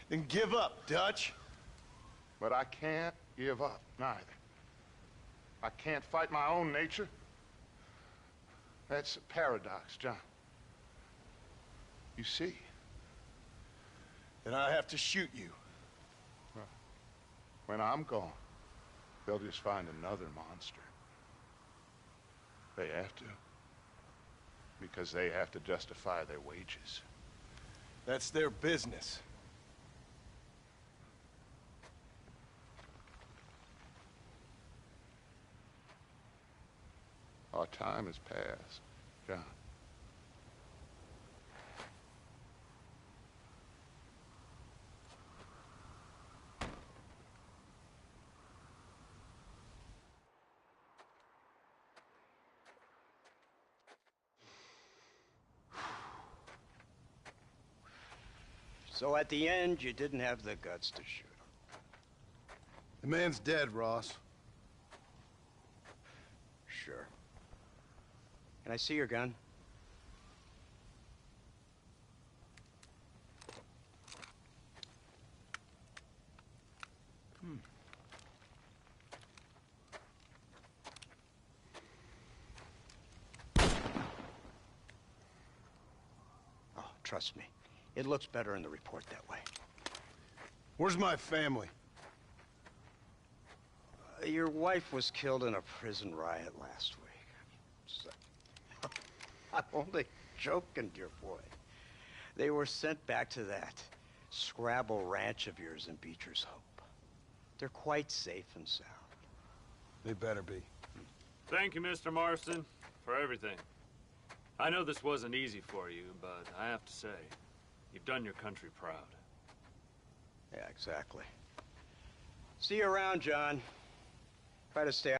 Then give up, Dutch. But I can't give up, neither. I can't fight my own nature. That's a paradox, John. You see? Then I have to shoot you. When I'm gone, they'll just find another monster. They have to. because they have to justify their wages. That's their business. Our time has passed, John. So at the end, you didn't have the guts to shoot him. The man's dead, Ross. Sure. Can I see your gun? Oh, trust me. It looks better in the report that way. Where's my family? Your wife was killed in a prison riot last week. So, I'm only joking, dear boy. They were sent back to that Scrabble ranch of yours in Beecher's Hope. They're quite safe and sound. They better be. Thank you, Mr. Marston, for everything. I know this wasn't easy for you, but I have to say, you've done your country proud. Yeah, exactly. See you around, John. Try to stay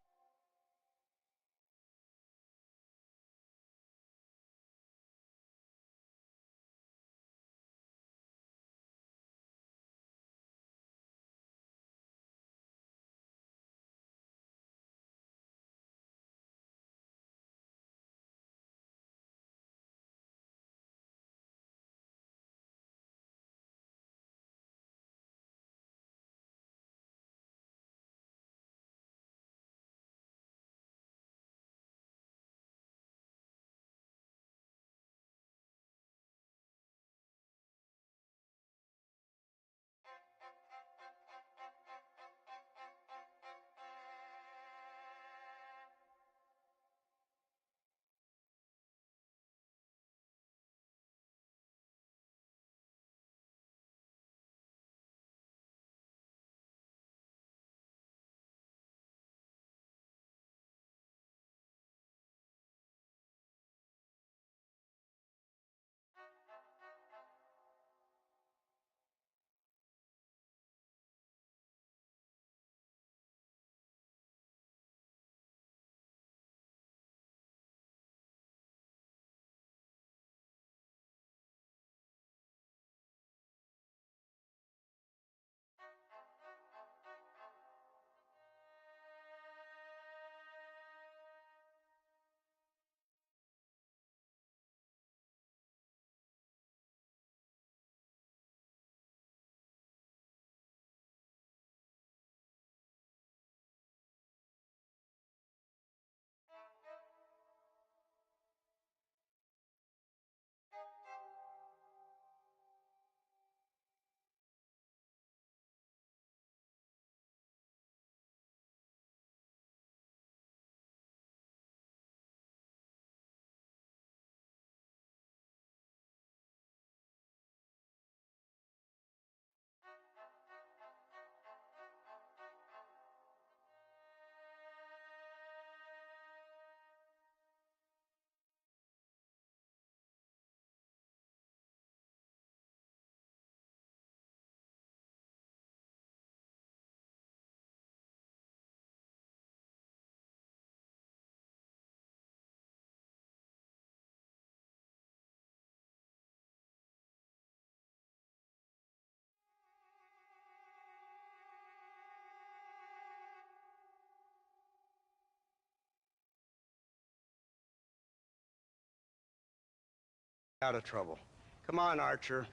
out of trouble. Come on, Archer.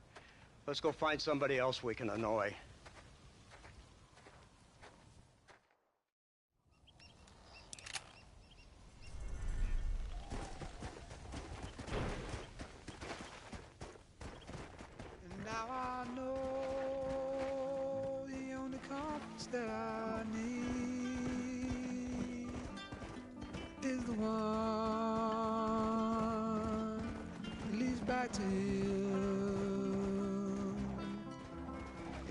Let's go find somebody else we can annoy. And now I know the only compass that I need is the one to you.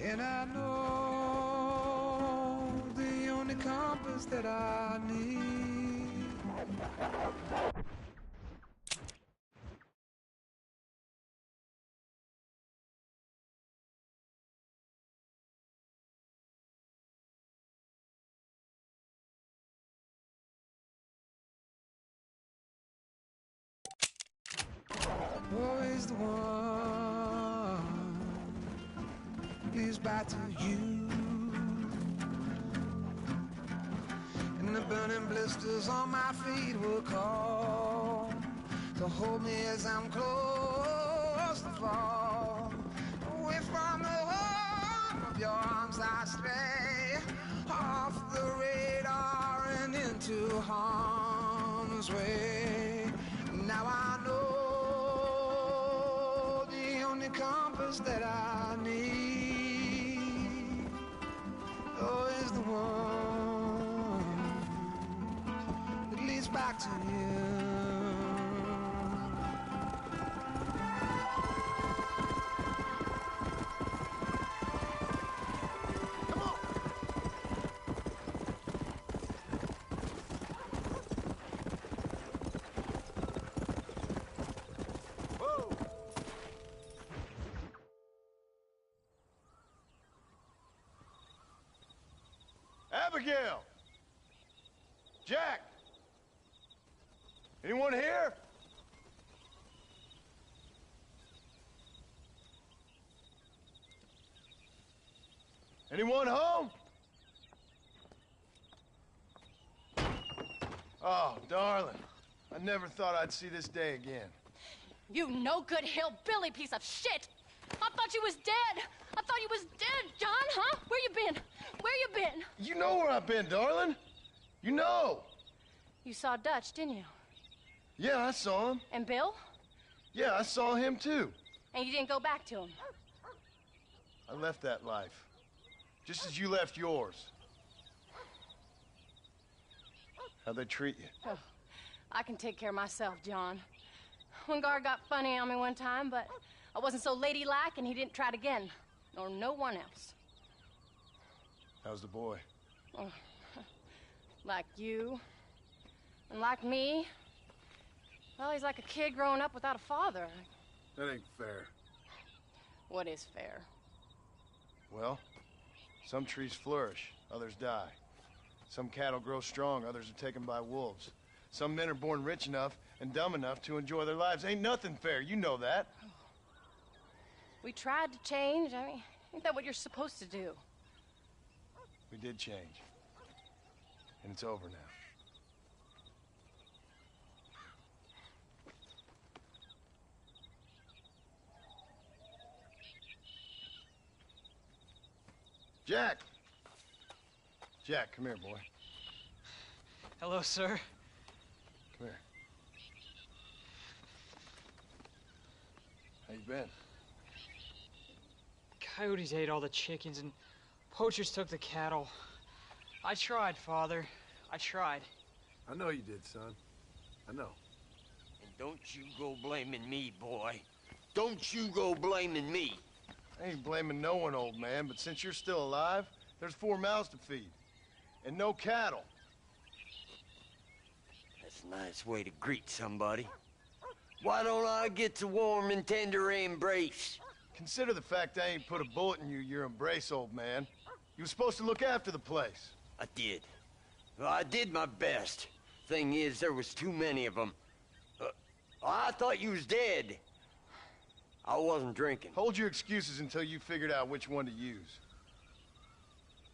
And I know the only compass that I need. Always the one leads back to you. And the burning blisters on my feet will call to hold me as I'm close to fall. Away from the home of your arms I stray, off the radar and into harm's way. Now I know the only compass that I need, oh, is the one that leads back to you. Abigail! Jack! Anyone here? Anyone home? Oh, darling. I never thought I'd see this day again. You no-good hillbilly piece of shit! I thought you was dead! I thought you was dead, John, huh? Where you been? Where you been? You know where I've been, darling. You know. You saw Dutch, didn't you? Yeah, I saw him. And Bill? Yeah, I saw him too. And you didn't go back to him? I left that life. Just as you left yours. How'd they treat you? Oh, I can take care of myself, John. Wingard got funny on me one time, but I wasn't so ladylike and he didn't try it again. Nor no one else. How's the boy? Oh, like you. And like me. Well, he's like a kid growing up without a father. That ain't fair. What is fair? Well, some trees flourish, others die. Some cattle grow strong, others are taken by wolves. Some men are born rich enough and dumb enough to enjoy their lives. Ain't nothing fair, you know that. We tried to change. I mean, ain't that what you're supposed to do? We did change. And it's over now. Jack! Jack, come here, boy. Hello, sir. Come here. How you been? Coyotes ate all the chickens and poachers took the cattle. I tried, Father. I tried. I know you did, son. I know. And don't you go blaming me, boy. Don't you go blaming me. I ain't blaming no one, old man, but since you're still alive, there's 4 mouths to feed. And no cattle. That's a nice way to greet somebody. Why don't I get the warm and tender embrace? Consider the fact I ain't put a bullet in your embrace, old man. You were supposed to look after the place. I did. Well, I did my best. Thing is, there was too many of them. I thought you was dead. I wasn't drinking. Hold your excuses until you figured out which one to use.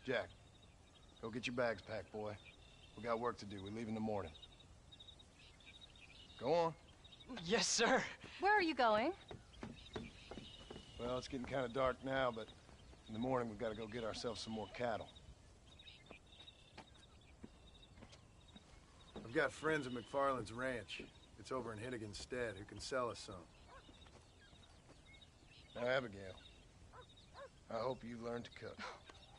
Jack, go get your bags packed, boy. We got work to do. We leave in the morning. Go on. Yes, sir. Where are you going? Well, it's getting kind of dark now, but in the morning we've got to go get ourselves some more cattle. I've got friends at McFarland's ranch. It's over in Hittigan's stead who can sell us some. Now, Abigail, I hope you learned to cook.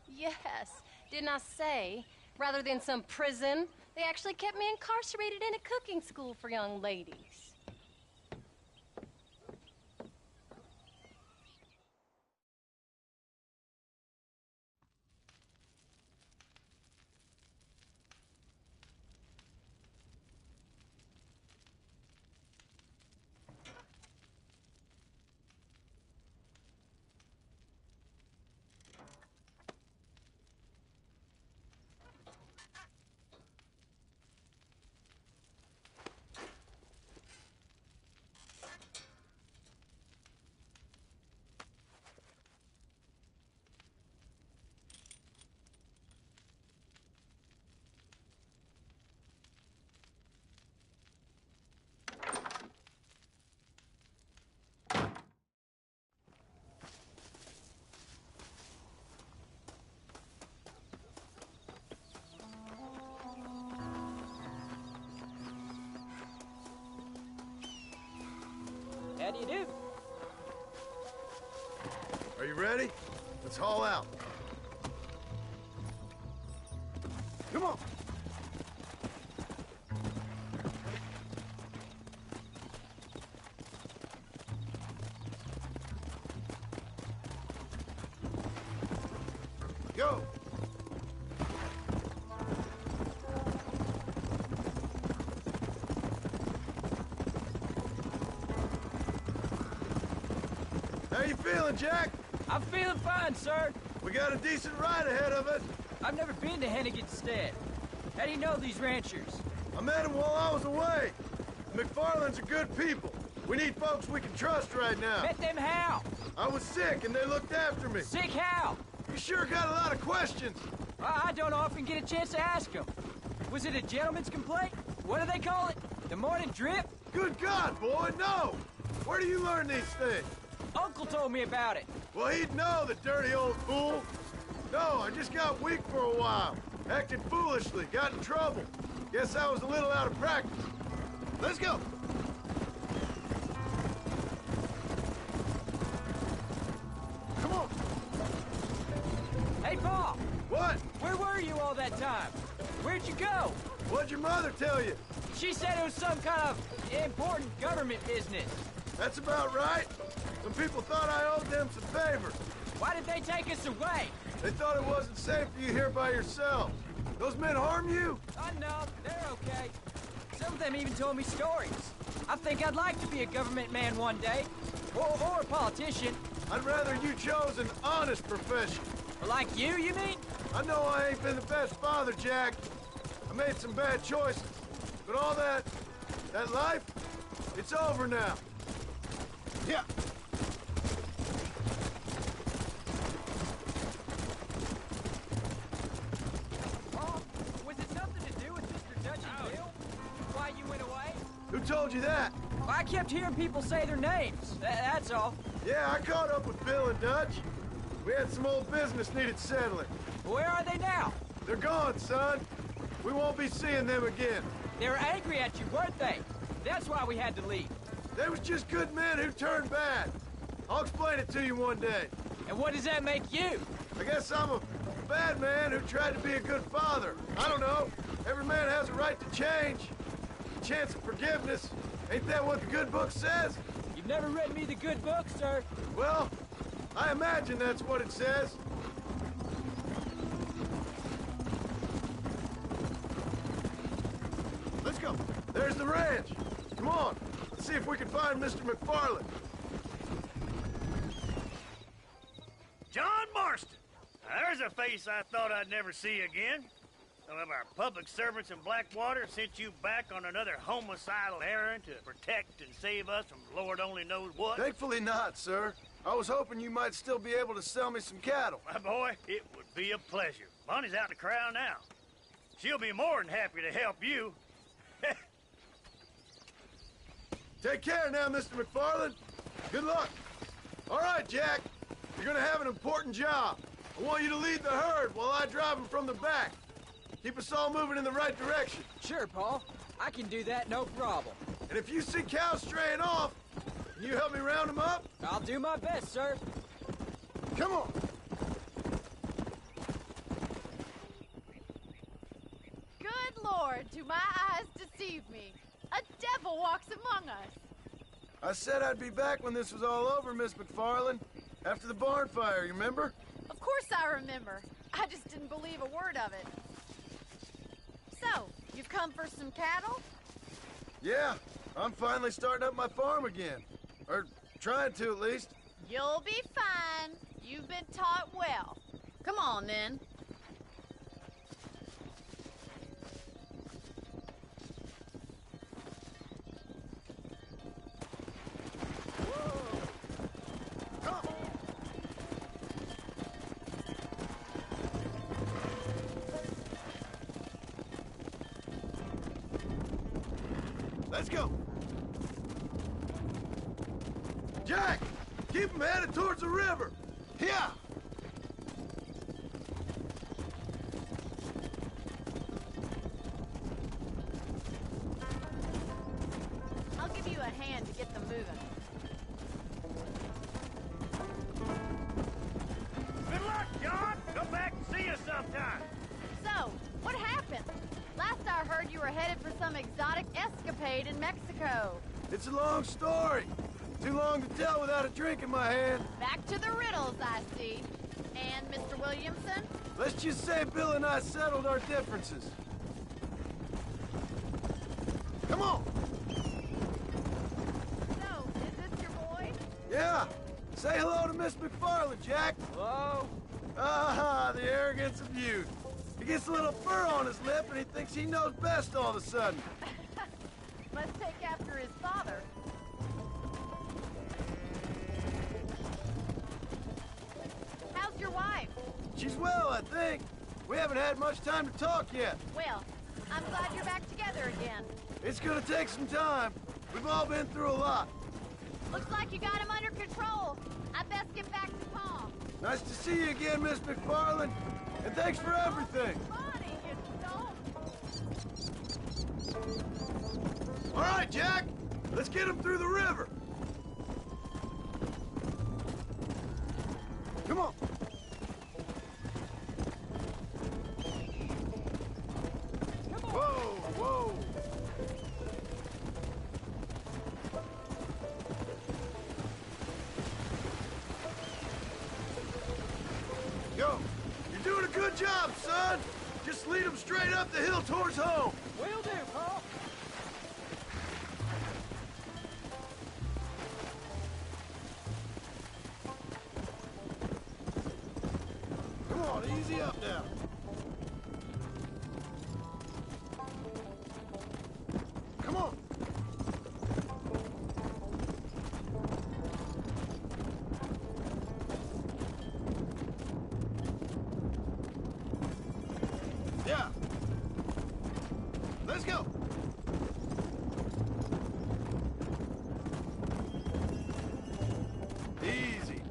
Yes. Didn't I say, rather than some prison, they actually kept me incarcerated in a cooking school for young ladies. you do. Are you ready? Let's haul out. Come on. Go. How you feeling, Jack? I'm feeling fine, sir. We got a decent ride ahead of us. I've never been to Hennigan's Stead. How do you know these ranchers? I met them while I was away. The McFarlands are good people. We need folks we can trust right now. Met them how? I was sick and they looked after me. Sick how? You sure got a lot of questions. I don't often get a chance to ask them. Was it a gentleman's complaint? What do they call it? The morning drip? Good God, boy, no! Where do you learn these things? Uncle told me about it. Well, he'd know, the dirty old fool. No, I just got weak for a while. Acted foolishly, got in trouble. Guess I was a little out of practice. Let's go. Come on. Hey, Pa! What? Where were you all that time? Where'd you go? What'd your mother tell you? She said it was some kind of important government business. That's about right. Some people thought I owed them some favors. Why did they take us away? They thought it wasn't safe for you here by yourself. Those men harm you? Oh, no, they're okay. Some of them even told me stories. I think I'd like to be a government man one day. Or a politician. I'd rather you chose an honest profession. Like you mean? I know I ain't been the best father, Jack. I made some bad choices. But all that life, it's over now. Yeah. Was it something to do with Mr. Dutch and Bill? Why you went away? Who told you that? I kept hearing people say their names. That's all. Yeah, I caught up with Bill and Dutch. We had some old business needed settling. Where are they now? They're gone, son. We won't be seeing them again. They were angry at you, weren't they? That's why we had to leave. They was just good men who turned bad. I'll explain it to you one day. And what does that make you? I guess I'm a bad man who tried to be a good father. I don't know. Every man has a right to change. A chance of forgiveness. Ain't that what the good book says? You've never read me the good book, sir. Well, I imagine that's what it says. Let's go. There's the ranch. Come on. Let's see if we can find Mr. McFarland. John Marston. Now, there's a face I thought I'd never see again. Some of our public servants in Blackwater sent you back on another homicidal errand to protect and save us from Lord only knows what. Thankfully not, sir. I was hoping you might still be able to sell me some cattle. My boy, it would be a pleasure. Bonnie's out in the crowd now. She'll be more than happy to help you. Take care now, Mr. McFarland. Good luck. All right, Jack. You're gonna have an important job. I want you to lead the herd while I drive them from the back. Keep us all moving in the right direction. Sure, Paul. I can do that, no problem. And if you see cows straying off, can you help me round them up? I'll do my best, sir. Come on. Good Lord, do my eyes deceive me? A devil walks among us. I said I'd be back when this was all over, Miss McFarland. After the barn fire, you remember? Of course I remember. I just didn't believe a word of it. So, you've come for some cattle? Yeah, I'm finally starting up my farm again. Or trying to, at least. You'll be fine. You've been taught well. Come on, then. Let's go. Jack, keep them headed towards the river. Here. I'll give you a hand to get them moving. paid in Mexico. It's a long story. Too long to tell without a drink in my hand. Back to the riddles, I see. And Mr. Williamson? Let's just say Bill and I settled our differences. Come on! So, is this your boy? Yeah! Say hello to Miss McFarland, Jack! Hello? Ah, the arrogance of youth. He gets a little fur on his lip and he thinks he knows best all of a sudden. Must take after his father. How's your wife? She's well, I think. We haven't had much time to talk yet. Well, I'm glad you're back together again. It's gonna take some time. We've all been through a lot. Looks like you got him under control. I best get back to Tom. Nice to see you again, Miss McFarland. And thanks for everything. Funny, you don't. All right, Jack. Let's get him through the river. Come on. Whoa, whoa. Yo, you're doing a good job, son. Just lead them straight up the hill towards home. Will do, Paul. Come on, easy up now. Come on. Yeah. Let's go. Easy.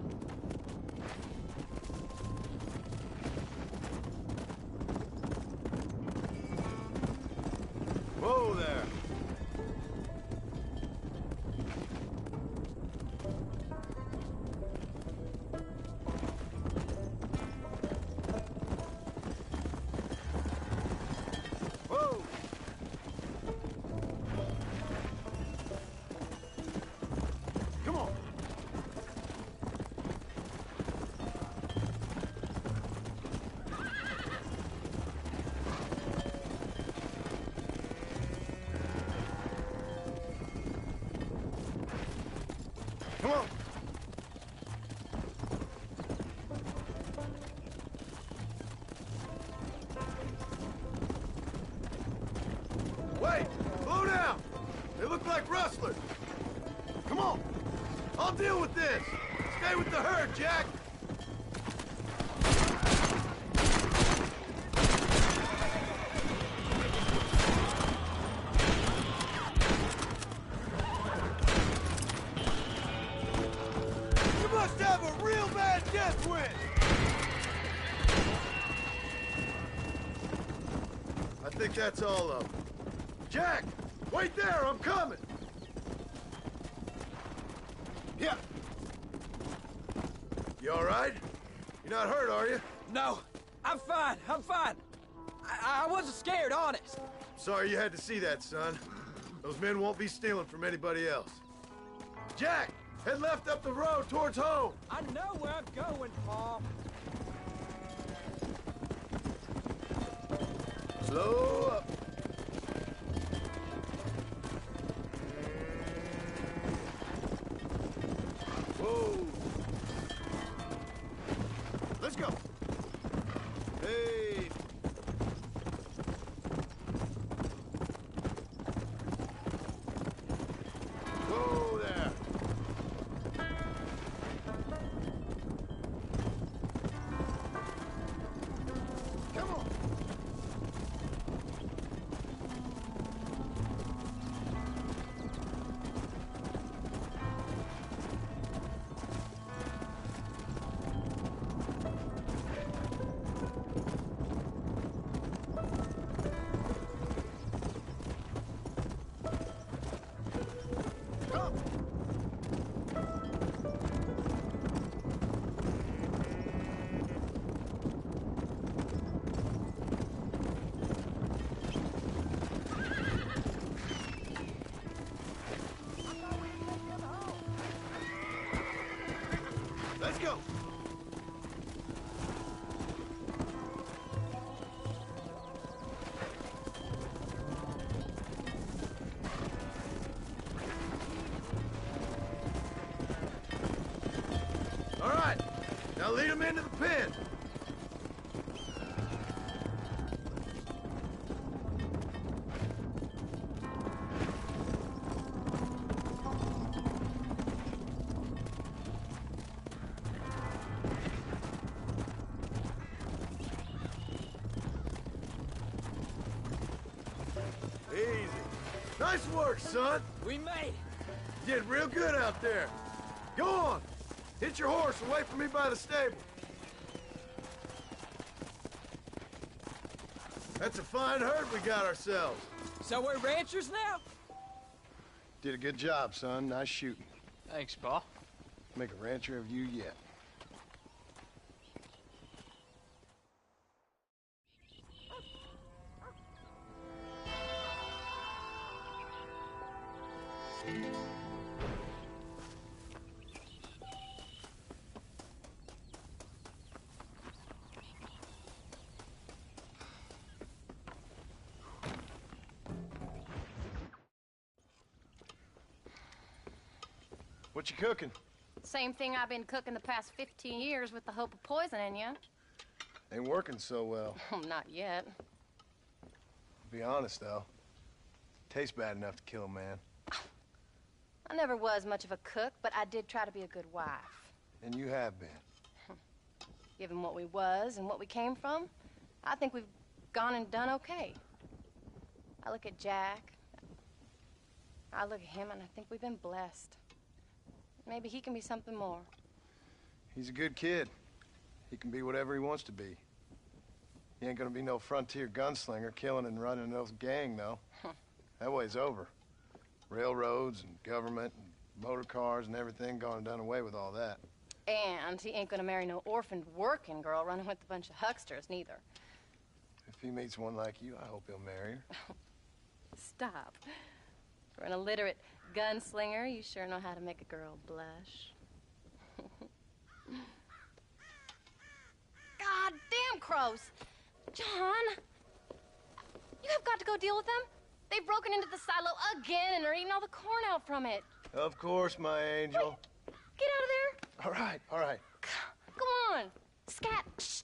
Whoa there. Whoa. Come on. Come on. Wait! Slow down! They look like rustlers. Come on. I'll deal with this. Stay with the herd, Jack. You must have a real bad death wish. I think that's all of them. Jack, wait there, I'm coming. Yeah. You all right? You're not hurt, are you? No, I'm fine. I'm fine. I wasn't scared, honest. Sorry you had to see that, son. Those men won't be stealing from anybody else. Jack, head left up the road towards home. I know where I'm going, Paul. Slow up. Whoa. Let's go. Hey. Whoa there. Come on. Now lead him into the pen. Easy. Nice work, son. We made it. You did real good out there. Go on. Hit your horse and wait for me by the stable. That's a fine herd we got ourselves. So we're ranchers now? Did a good job, son. Nice shooting. Thanks, Pa. Make a rancher of you yet. What you cooking? Same thing I've been cooking the past 15 years with the hope of poisoning you. Ain't working so well. Not yet. Be honest, though. Tastes bad enough to kill a man. I never was much of a cook, but I did try to be a good wife. And you have been. Given what we was and what we came from, I think we've gone and done okay. I look at Jack. I look at him, and I think we've been blessed. Maybe he can be something more. He's a good kid. He can be whatever he wants to be. He ain't gonna be no frontier gunslinger killing and running no gang, though. That way's over. Railroads and government and motor cars and everything gone and done away with all that. And he ain't gonna marry no orphaned working girl running with a bunch of hucksters, neither. If he meets one like you, I hope he'll marry her. Stop. For an illiterate gunslinger, you sure know how to make a girl blush. God damn crows! John! You have got to go deal with them. They've broken into the silo again and are eating all the corn out from it. Of course, my angel. Wait. Get out of there. All right, all right. Come on. Scat. Shh.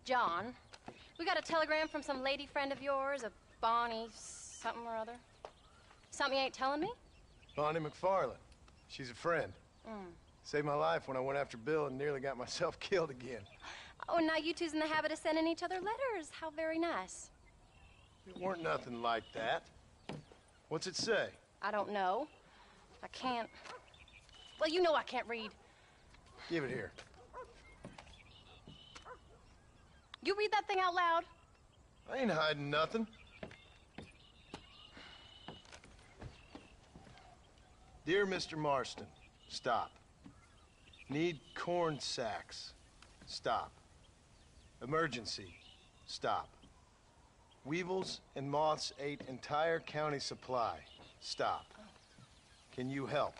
John, we got a telegram from some lady friend of yours, a Bonnie something or other. Something you ain't telling me? Bonnie McFarland. She's a friend. Saved my life when I went after Bill and nearly got myself killed again. Oh, and now you two's in the habit of sending each other letters. How very nice. It weren't nothing like that. What's it say? I don't know. I can't. Well, you know I can't read. Give it here. You read that thing out loud? I ain't hiding nothing. Dear Mr. Marston, stop. Need corn sacks. Stop. Emergency. Stop. Weevils and moths ate entire county supply. Stop. Can you help?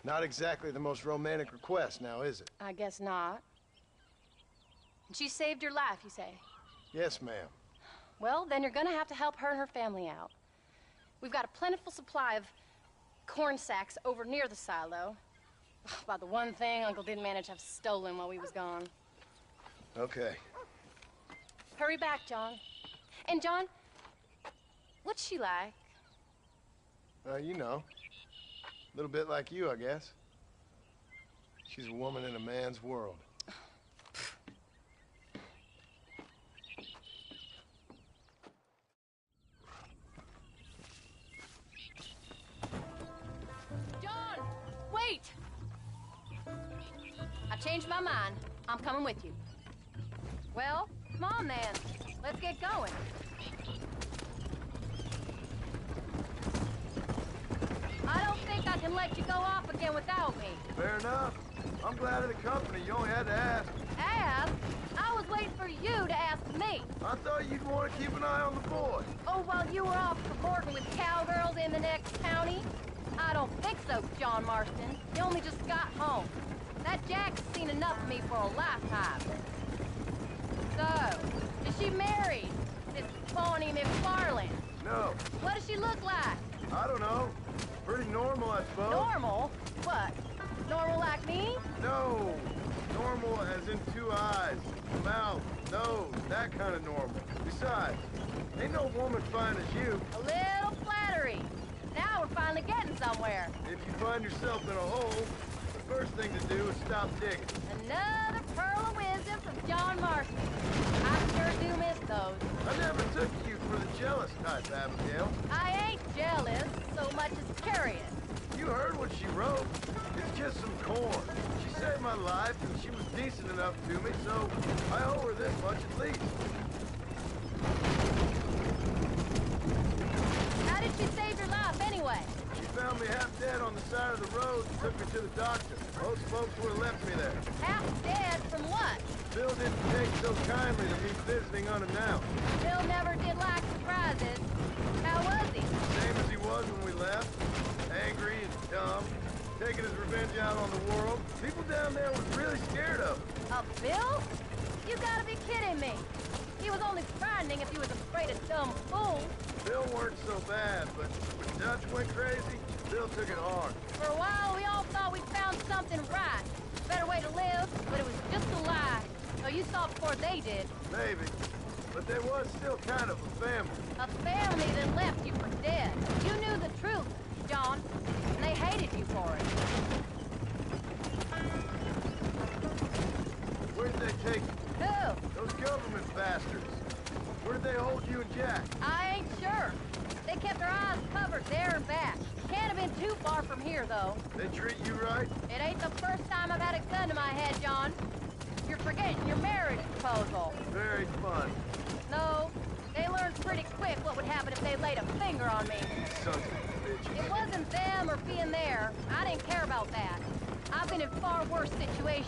Not exactly the most romantic request, now is it? I guess not. She saved your life, you say? Yes, ma'am. Well, then you're gonna have to help her and her family out. We've got a plentiful supply of corn sacks over near the silo. About the one thing Uncle didn't manage to have stolen while we was gone. Okay. Hurry back, John. And John, what's she like? You know. A little bit like you, I guess. She's a woman in a man's world. John, wait! I changed my mind. I'm coming with you. Well, come on then. Let's get going. I don't think I can let you go off again without me. Fair enough. I'm glad of the company. You only had to ask. Ask? I was waiting for you to ask me. I thought you'd want to keep an eye on the boy. Oh, while you were off cavorting with cowgirls in the next county? I don't think so, John Marston. You only just got home. That Jack's seen enough of me for a lifetime. So, is she married? This Bonnie McFarland? No. What does she look like? I don't know. Pretty normal, I suppose. Normal? What? Normal like me? No. Normal as in 2 eyes, mouth, nose, that kind of normal. Besides, ain't no woman fine as you. A little flattery. Now we're finally getting somewhere. If you find yourself in a hole, the first thing to do is stop digging. Another pearl of wisdom from John Marston. I sure do miss those. I never took you for the jealous type, Abigail. I ain't jealous so much as curious. You heard what she wrote. It's just some corn. She saved my life, and she was decent enough to me, so I owe her this much at least. How did she save your life, anyway? She found me half dead on the side of the road and took me to the doctor. Most folks would have left me there. Half dead from what? Bill didn't take so kindly to me visiting unannounced. Bill never did like surprises. How was he? Same as he was when we left. Angry and dumb. Taking his revenge out on the world. People down there was really scared of him. Of Bill? You gotta be kidding me. He was only frightening if he was afraid of dumb fools. Bill weren't so bad, but when Dutch went crazy, Bill took it hard. For a while, we all thought we'd found something right. Better way to live, but it was just a lie. So you saw before they did. Maybe. But they was still kind of a family. A family that left you for dead. You knew the truth, John, and they hated you for it. Where did they take you? Who? Those government bastards. Where did they hold you and Jack? I ain't sure. They kept their eyes covered there and back. Can't have been too far from here, though. They treat you right? It ain't the first time I've had a gun to my head, John. You're forgetting your marriage proposal. Very fun. No, they learned pretty quick what would happen if they laid a finger on me. Sons of bitches. It wasn't them or being there. I didn't care about that. I've been in far worse situations.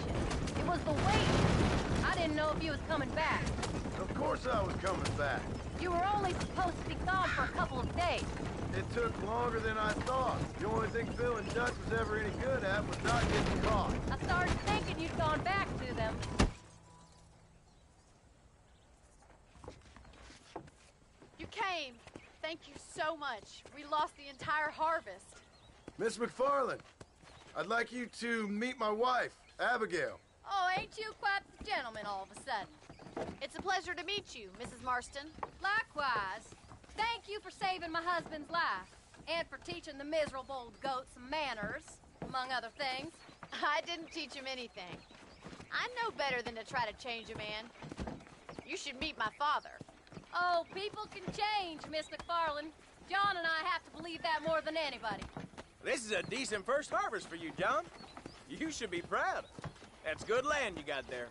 It was the wait. I didn't know if you was coming back. Of course I was coming back. You were only supposed to be gone for a couple of days. It took longer than I thought. The only thing Bill and Dutch was ever any good at was not getting caught. I started thinking you'd gone back to them. You came. Thank you so much. We lost the entire harvest. Miss McFarland, I'd like you to meet my wife, Abigail. Oh, ain't you quite the gentleman all of a sudden? It's a pleasure to meet you, Mrs. Marston. Likewise. Thank you for saving my husband's life. And for teaching the miserable old goat some manners, among other things. I didn't teach him anything. I'm no better than to try to change a man. You should meet my father. Oh, people can change, Miss McFarland. John and I have to believe that more than anybody. This is a decent first harvest for you, John. You should be proud. That's good land you got there.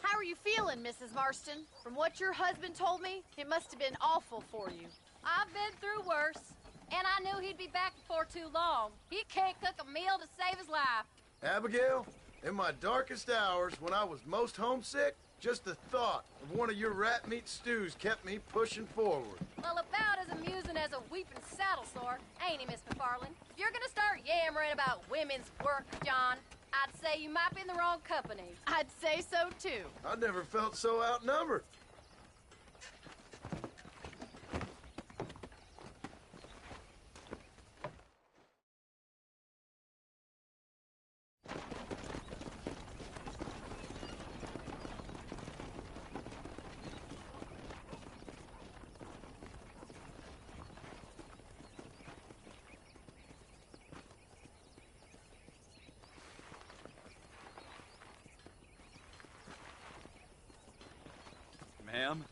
How are you feeling, Mrs. Marston? From what your husband told me, it must have been awful for you. I've been through worse. And I knew he'd be back before too long. He can't cook a meal to save his life. Abigail, in my darkest hours, when I was most homesick, just the thought of one of your rat meat stews kept me pushing forward. Well, about as amusing as a weeping saddle sore, ain't he, Miss McFarland? If you're gonna start yammering about women's work, John, I'd say you might be in the wrong company. I'd say so, too. I never felt so outnumbered. Ma'am?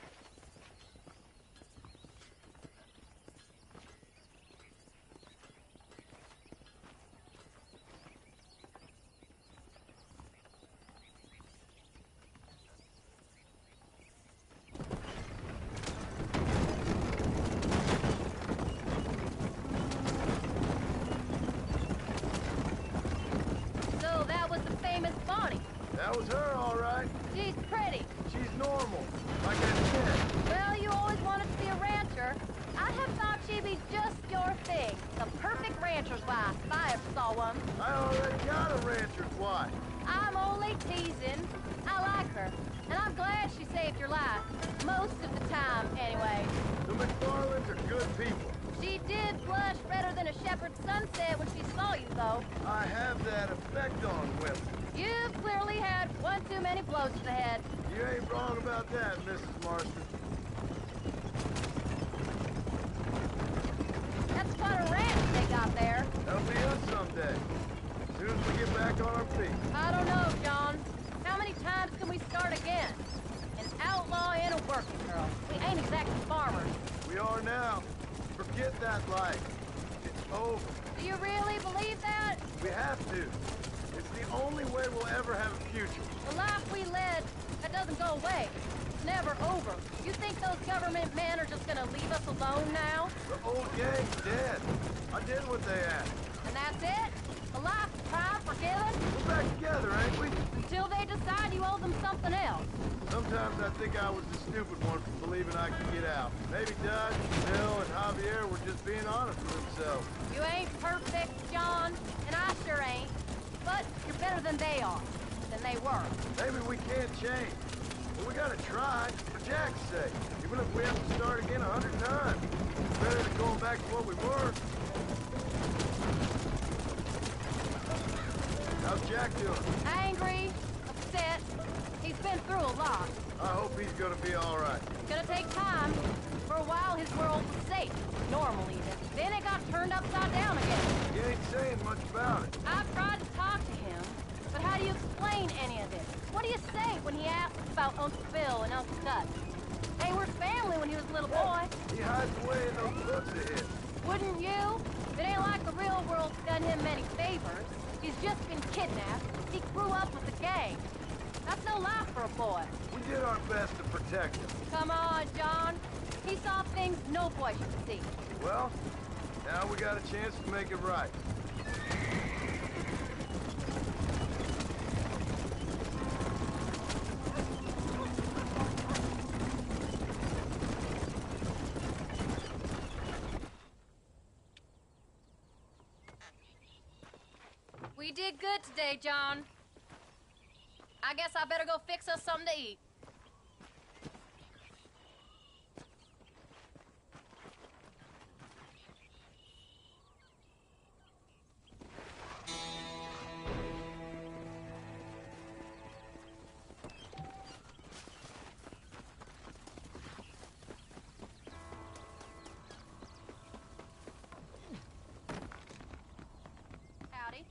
So that was the famous Bonnie. That was her, all right. She's pretty. She's normal, like I said. Well, you always wanted to be a rancher. I'd have thought she'd be just your thing. The perfect rancher's wife, if I ever saw one. I already got a rancher's wife. I'm only teasing. I like her, and I'm glad she saved your life. Most of the time, anyway. The McFarlands are good people. She did blush redder than a shepherd's sunset when she saw you, though. I have that effect on women. You've clearly had one too many blows to the head. You ain't wrong about that, Mrs. Marston. That's quite a ranch they got there. That'll be us someday. As soon as we get back on our feet. I don't know, John. How many times can we start again? An outlaw and a working girl. We ain't exactly farmers. We are now. Forget that life. It's over. Do you really believe that? We have to. It's the only way we'll ever have a future. The life we led, that doesn't go away. It's never over. You think those government men are just gonna leave us alone now? The old gang's dead. I did what they asked. And that's it? A life of crime forgiven? We're back together, ain't we? Until they decide you owe them something else. Sometimes I think I was the stupid one for believing I could get out. Maybe Dutch, Bill, and Javier were just being honest with themselves. You ain't perfect, John, and I sure ain't. But you're better than they are. Than they were. Maybe we can't change. But we gotta try, for Jack's sake. Even if we have to start again 100 times. It's better than going back to what we were. How's Jack doing? Angry, upset. He's been through a lot. I hope he's gonna be all right. It's gonna take time. For a while, his world was safe. Normal, even. Then it got turned upside down again. He ain't saying much about it. I've tried to talk to him, but how do you explain any of this? What do you say when he asks about Uncle Phil and Uncle Dutch? They were family when he was a little boy. He hides away in those books of his. Wouldn't you? It ain't like the real world's done him many favors. He's just been kidnapped. He grew up with the gang. That's no life for a boy. We did our best to protect him. Come on, John. He saw things no boy should see. Well, now we got a chance to make it right. We did good today, John. I guess I better go fix us something to eat. Howdy.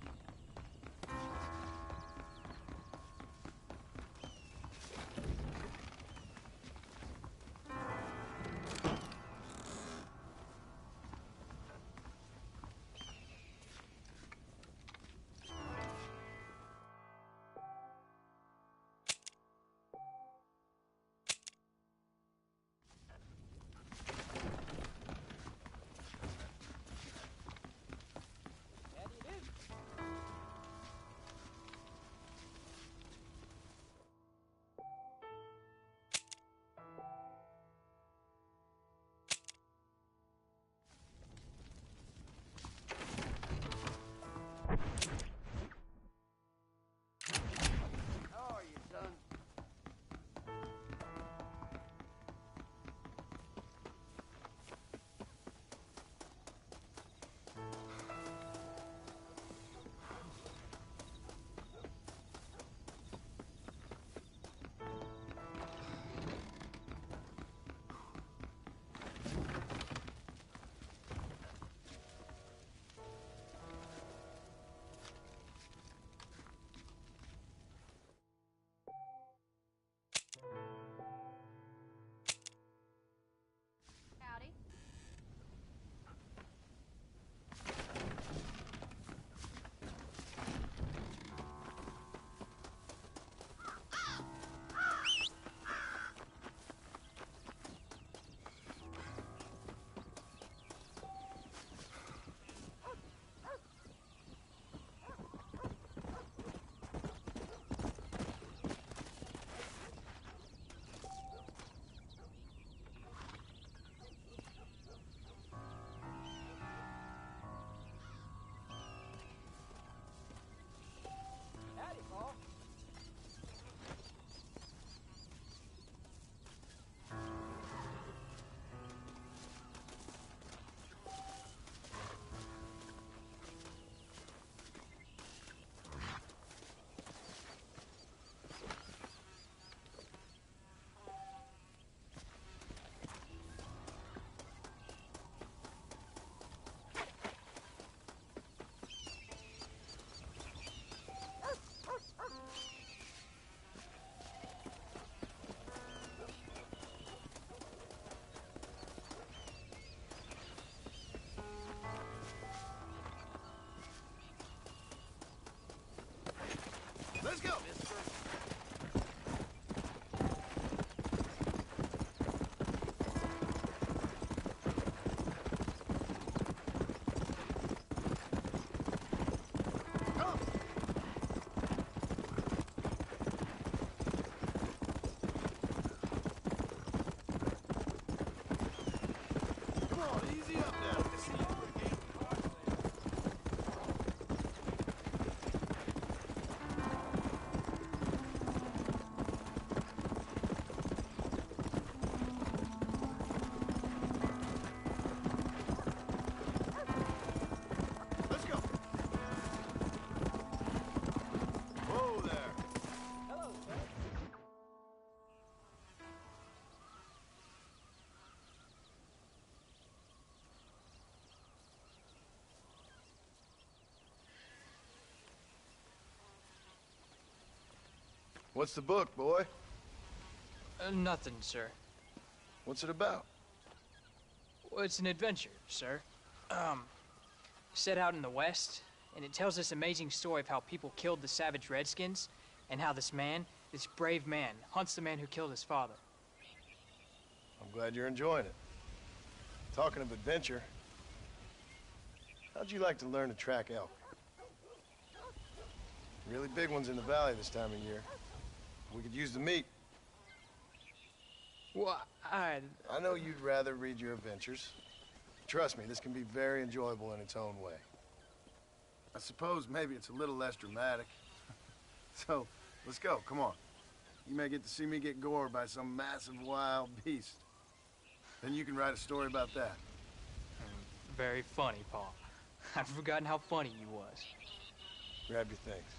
go, mister. What's the book, boy? Nothing, sir. What's it about? Well, it's an adventure, sir. Set out in the West, and it tells this amazing story of how people killed the savage Redskins, and how this man, this brave man, hunts the man who killed his father. I'm glad you're enjoying it. Talking of adventure, how'd you like to learn to track elk? Really big ones in the valley this time of year. We could use the meat. Well, I know you'd rather read your adventures. Trust me, this can be very enjoyable in its own way. I suppose maybe it's a little less dramatic. So, let's go, come on. You may get to see me get gored by some massive wild beast. Then you can write a story about that. Very funny, Paul. I've forgotten how funny you was. Grab your things.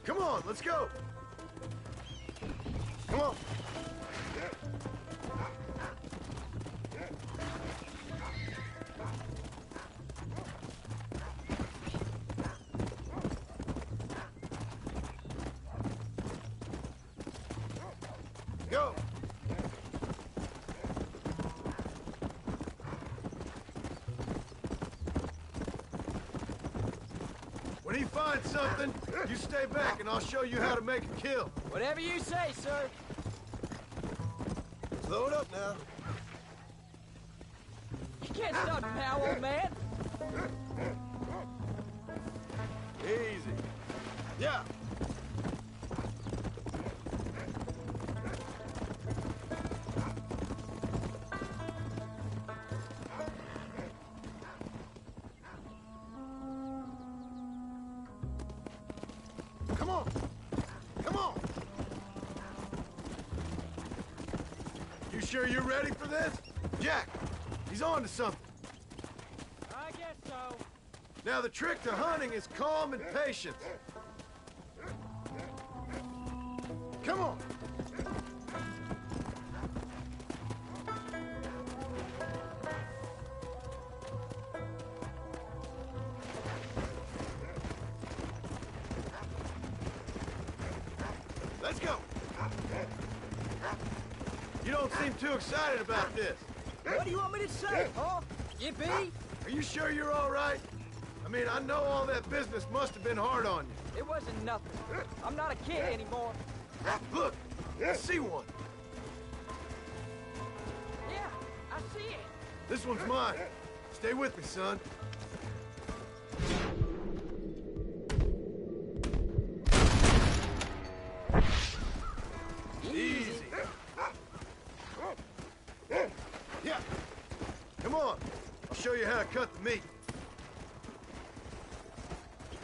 Come on, let's go! Come on! Go! When he finds something, you stay back and I'll show you how to make a kill. Whatever you say, sir. Load up now. You can't stop now, old man. Easy. Yeah. Come on. Come on. You sure you're ready for this? Jack, he's on to something. I guess so. Now, the trick to hunting is calm and patience. Come on. Let's go. You don't seem too excited about this. What do you want me to say, huh? Yippee? Are you sure you're all right? I mean, I know all that business must have been hard on you. It wasn't nothing. I'm not a kid anymore. Look, I see one. Yeah, I see it. This one's mine. Stay with me, son. Easy. Yeah. Come on. I'll show you how to cut the meat.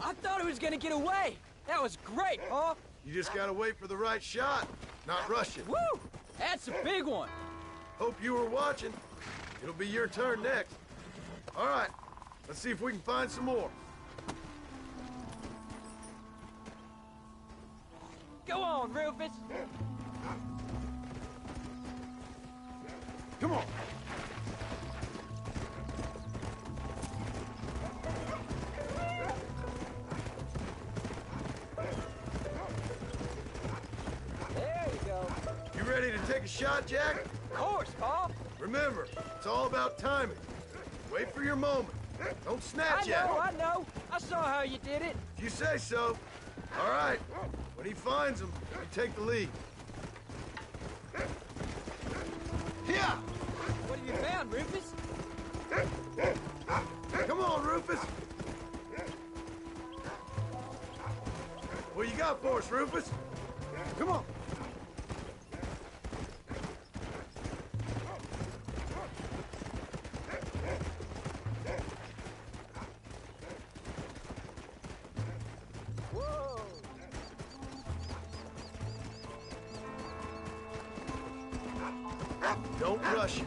I thought it was gonna get away. That was great, huh? You just gotta wait for the right shot, not rush it. Woo! That's a big one. Hope you were watching. It'll be your turn next. All right, let's see if we can find some more. Go on, Rufus. Come on. There you go. You ready to take a shot, Jack? Of course, Pa. Remember, it's all about timing. Wait for your moment. Don't snatch at it. I know. I saw how you did it. If you say so. All right. When he finds him, you take the lead. Here! What have you found, Rufus? Come on, Rufus. What you got for us, Rufus? Come on. Whoa! Don't rush it.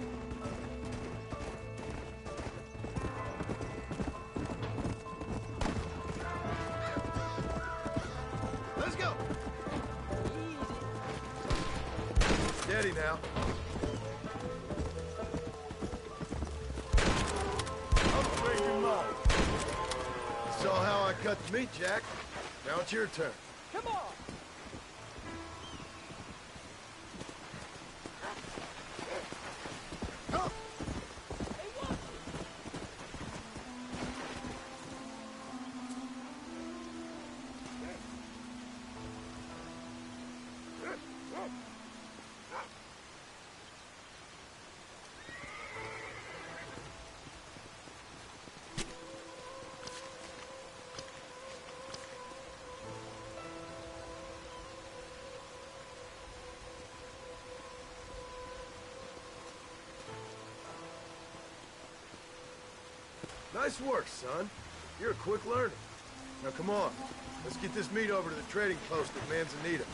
Let's go. Steady now. Upgrade your mind. You saw how I cut the meat, Jack. Now it's your turn. Come on! Nice work, son. You're a quick learner. Now come on. Let's get this meat over to the trading post at Manzanita.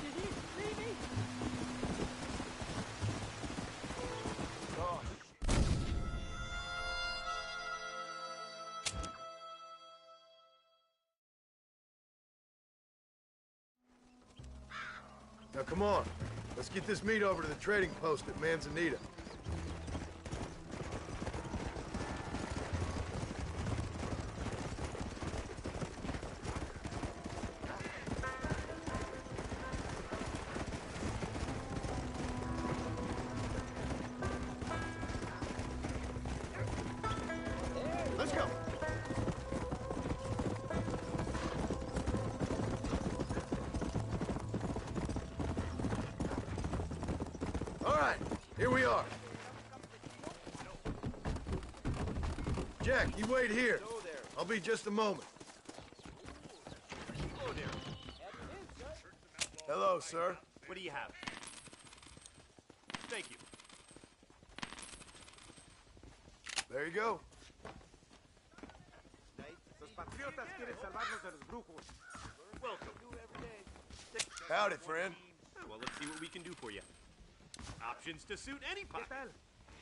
Did he see me? Now come on. Let's get this meat over to the trading post at Manzanita. Let's go. All right, here we are. Jack, you wait here. I'll be just a moment. Hello, sir. What do you have? Thank you. There you go. Welcome. Howdy, friend. Well, let's see what we can do for you. Options to suit any pocket.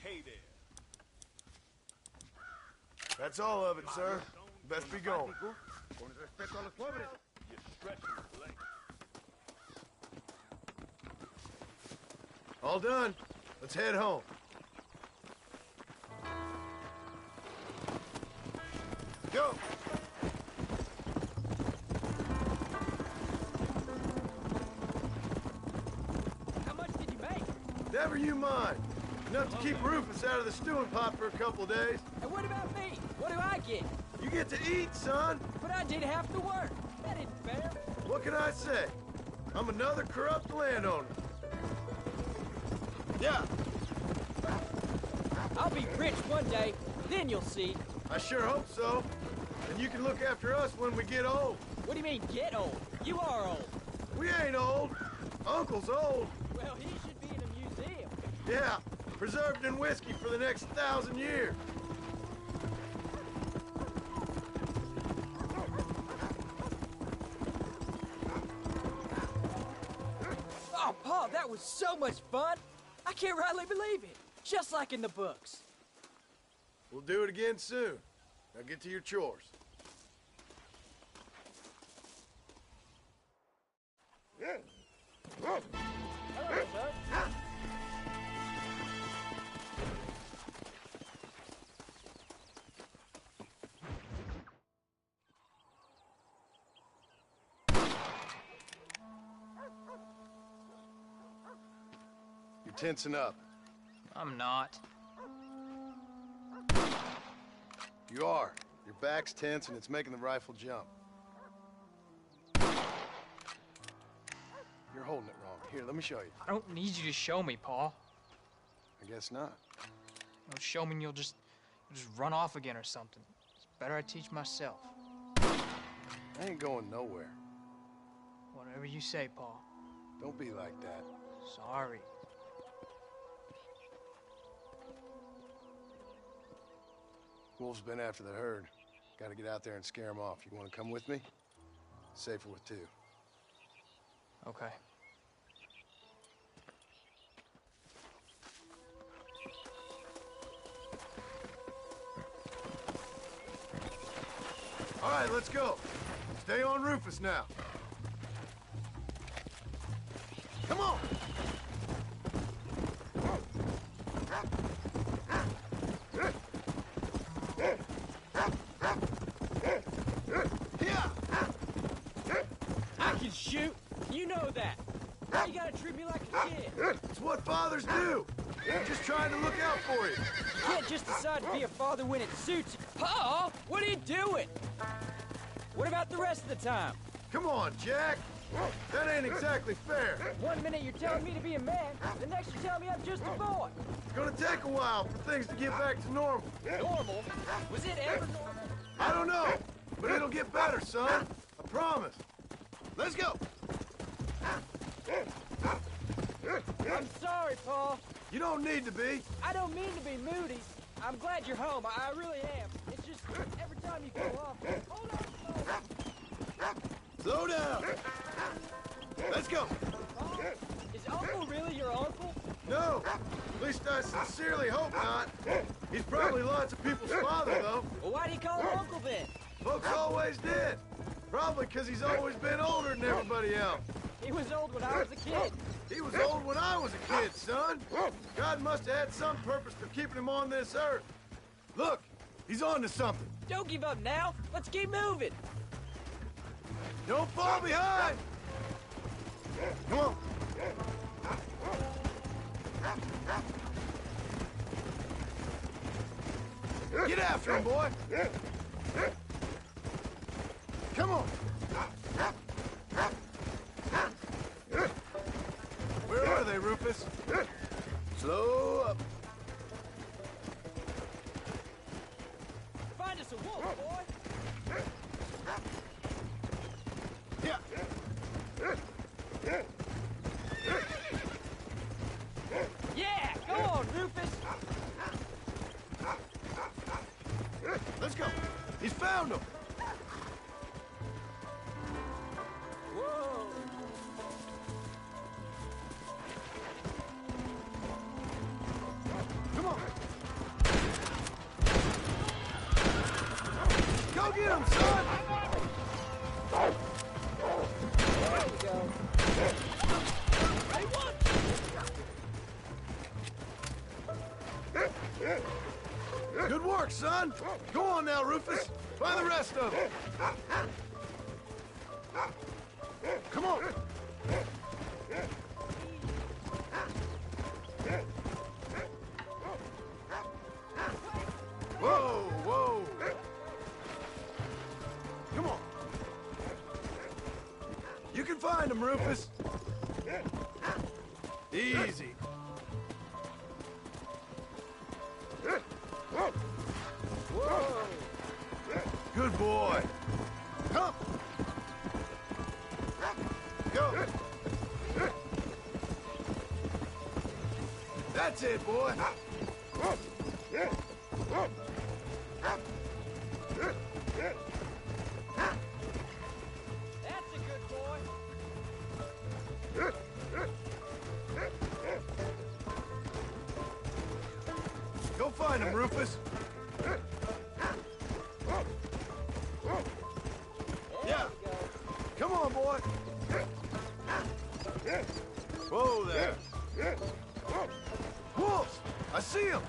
Hey there. That's all of it, sir. Best be going. All done. Let's head home. Go! How much did you make? Never you mind. Enough to keep Rufus out of the stewing pot for a couple of days. And what about me? What do I get? You get to eat, son. But I did half the work. That isn't fair. What can I say? I'm another corrupt landowner. Yeah. I'll be rich one day, then you'll see. I sure hope so. And you can look after us when we get old. What do you mean, get old? You are old. We ain't old. Uncle's old. Well, he should be in a museum. Yeah, preserved in whiskey for the next 1,000 years. Oh, Paul, that was so much fun. I can't rightly believe it. Just like in the books. We'll do it again soon. Now get to your chores. Hello, sir. You're tensing up. I'm not. You are. Your back's tense and it's making the rifle jump. You're holding it wrong. Here, let me show you. I don't need you to show me, Paul. I guess not. Don't show me and you'll just run off again or something. It's better I teach myself. I ain't going nowhere. Whatever you say, Paul. Don't be like that. Sorry. Wolf's been after the herd. Gotta get out there and scare him off. You wanna come with me? Safer with two. Okay. All right, let's go. Stay on Rufus now. Come on! I can shoot. You know that. Why you gotta treat me like a kid? It's what fathers do. I'm just trying to look out for you. You can't just decide to be a father when it suits you. Paul, what are you doing? What about the rest of the time? Come on, Jack. That ain't exactly fair. One minute you're telling me to be a man, the next you're telling me I'm just a boy. It's gonna take a while for things to get back to normal. Normal? Was it ever normal? I don't know, but it'll get better, son. I promise. Let's go. I'm sorry, Paul. You don't need to be. I don't mean to be moody. I'm glad you're home. I really am. It's just every time you go off. Hold on. Slow down. Let's go. Is Uncle really your uncle? No. At least I sincerely hope not. He's probably lots of people's father, though. Well, why do you call him Uncle then? Folks always did. Probably because he's always been older than everybody else. He was old when I was a kid. He was old when I was a kid, son. God must have had some purpose for keeping him on this earth. Look, he's on to something. Don't give up now. Let's keep moving. Don't fall behind. Come on. Get after him, boy. Come on. Where are they, Rufus? Slow up. Find us a wolf, boy. Yeah. Yeah, go on, Rufus. Let's go. He's found him. Whoa. Come on. Go get him, son. There we go. Hey, what? Good work, son. Go on now, Rufus. Find the rest of them. Come on. Whoa, whoa. Come on. You can find them, Rufus. Easy. Whoa. Good boy. Come. Go. That's it, boy. That's a good boy. Go find him, Rufus. Yeah. Come on, boy. Whoa there. Wolves! I see him!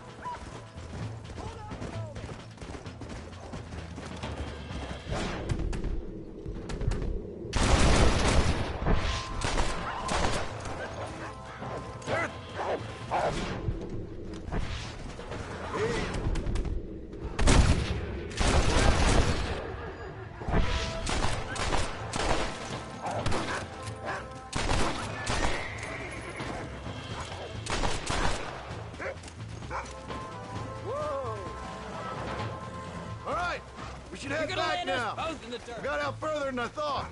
right gonna back land us now. both in the dirt. I got out further than I thought.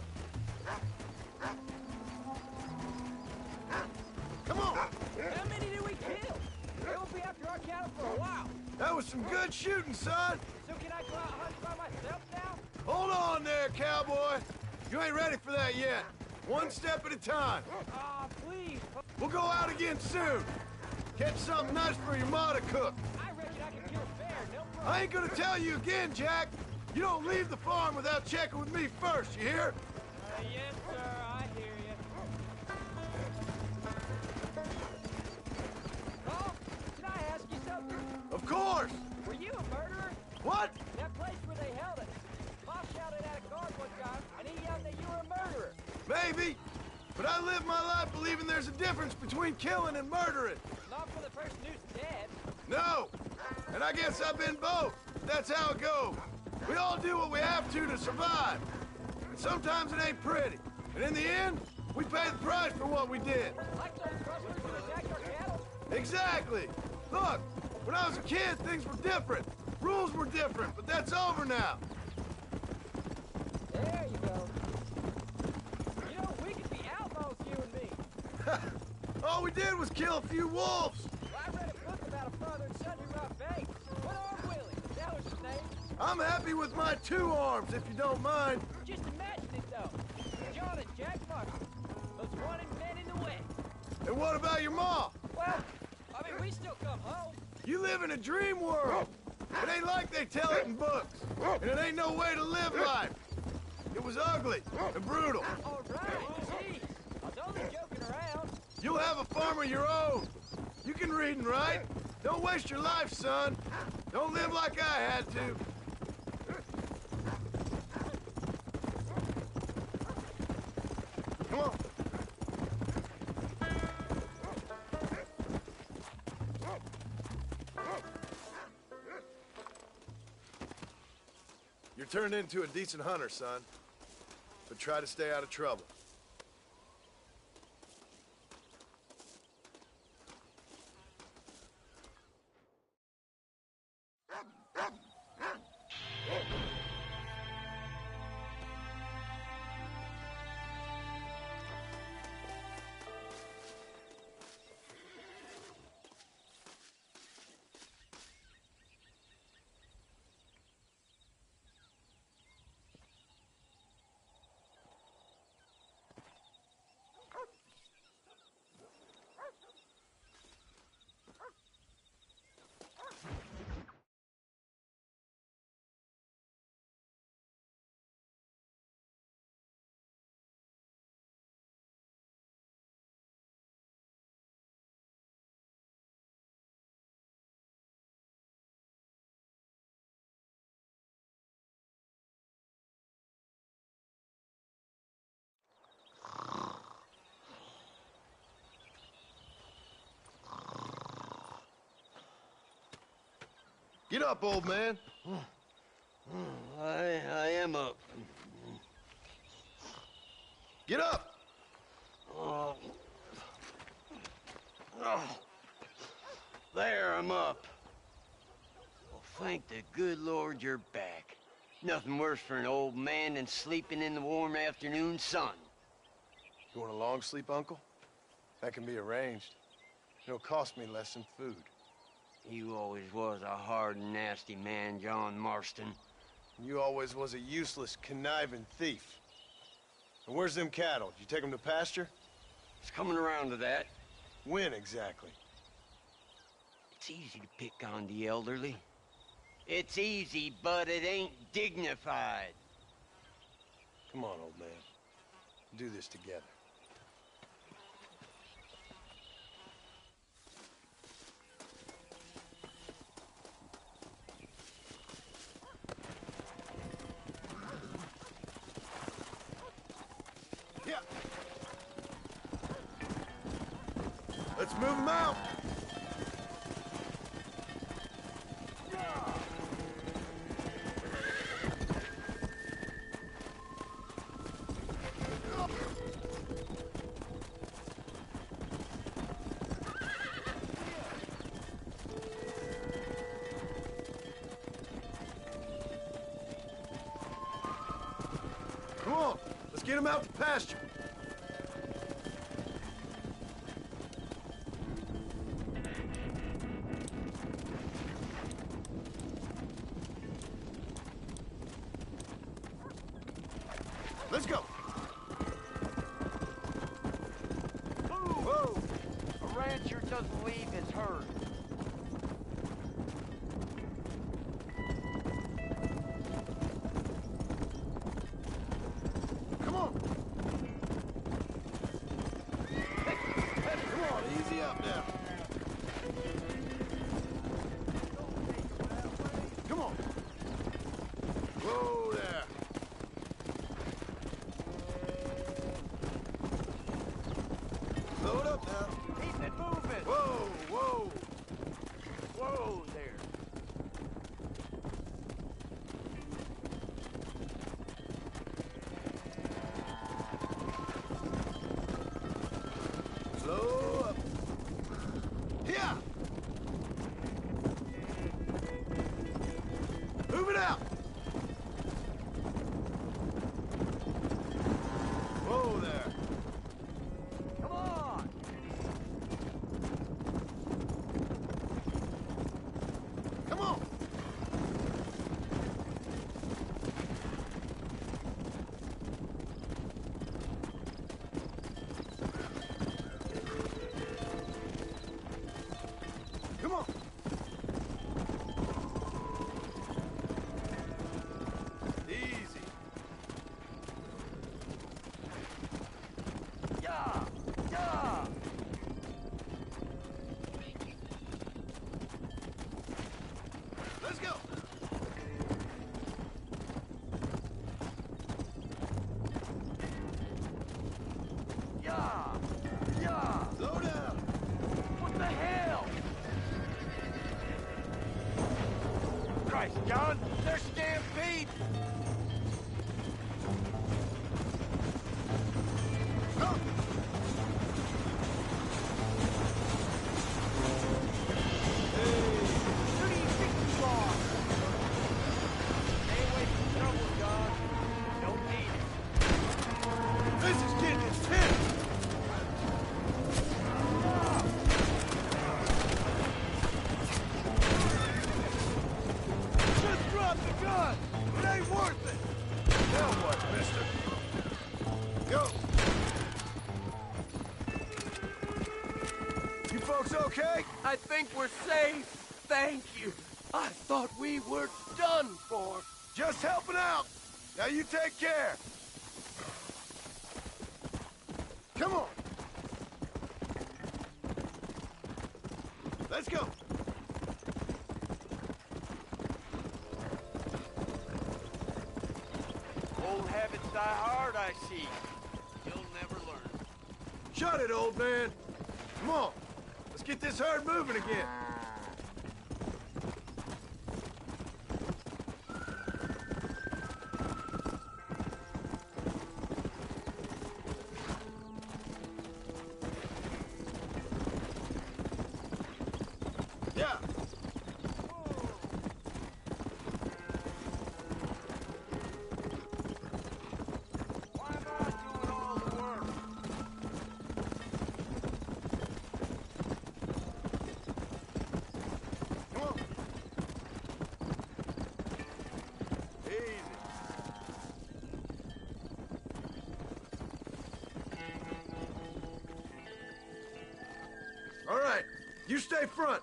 Come on. How many did we kill? They won't be after our cattle for a while. That was some good shooting, son. So can I go out hunting by myself now? Hold on there, cowboy. You ain't ready for that yet. One step at a time. Aw, please. We'll go out again soon. Catch something nice for your ma to cook. I reckon I can kill a bear, no problem. I ain't gonna tell you again, Jack. You don't leave the farm without checking with me first, you hear? Yes, sir, I hear you. Oh, can I ask you something? Of course. Were you a murderer? What? That place where they held us. Ma shouted at a guard one time, and he yelled that you were a murderer. Maybe. But I live my life believing there's a difference between killing and murdering. Not for the person who's dead. No. And I guess I've been both. That's how it goes. We all do what we have to survive. And sometimes it ain't pretty. And in the end, we pay the price for what we did. Like those rustlers who attacked our cattle? Exactly. Look, when I was a kid, things were different. Rules were different, but that's over now. There you go. You know, we could be outlaws, you and me. All we did was kill a few wolves. Well, I read a book about a father and son who robbed banks. One-Armed Willie, that was his name. I'm happy with my 2 arms, if you don't mind. Just imagine it, though. John and Jack Martin, those wanted men in the West. And what about your ma? Well, I mean, we still come home. You live in a dream world. It ain't like they tell it in books. And it ain't no way to live life. It was ugly and brutal. All right, geez. I was only joking around. You'll have a farm of your own. You can read and write. Don't waste your life, son. Don't live like I had to. Come on. You're turned into a decent hunter, son. But try to stay out of trouble. Get up, old man. I am up. Get up! Oh. There, I'm up. Well, thank the good Lord you're back. Nothing worse for an old man than sleeping in the warm afternoon sun. You want a long sleep, Uncle? That can be arranged. It'll cost me less than food. You always was a hard and nasty man, John Marston. You always was a useless, conniving thief. And where's them cattle? Did you take them to pasture? It's coming around to that. When exactly? It's easy to pick on the elderly. It's easy, but it ain't dignified. Come on, old man. Do this together. Yeah. Let's move them out. get him out to pasture. Let's go. Whoa! A rancher doesn't leave his herd. Come on. Hey, come on, easy up now. Come on. Whoa there. Load up now. Keep it moving. Whoa, whoa. Whoa there. Slow up. Here. Move it out. Whoa there. Come on. Come on. Come on. Easy. Yeah! Yeah! Let's go. Yeah! Yeah! Slow down. What the hell? Christ, John! They're stampede! Come. Who do you think you are? Stay away from trouble, John. Don't need it. This is getting intense. Just drop the gun. It ain't worth it. Now what, mister? Go. You folks okay? I think we're safe. Thank you. I thought we were done for. Just helping out. Now you take care. Come on. Let's go. Old habits die hard, I see. You'll never learn. Shut it, old man. Come on. Let's get this herd moving again. Yeah. Why am I doing all the work? Come on. Easy. All right. You stay front.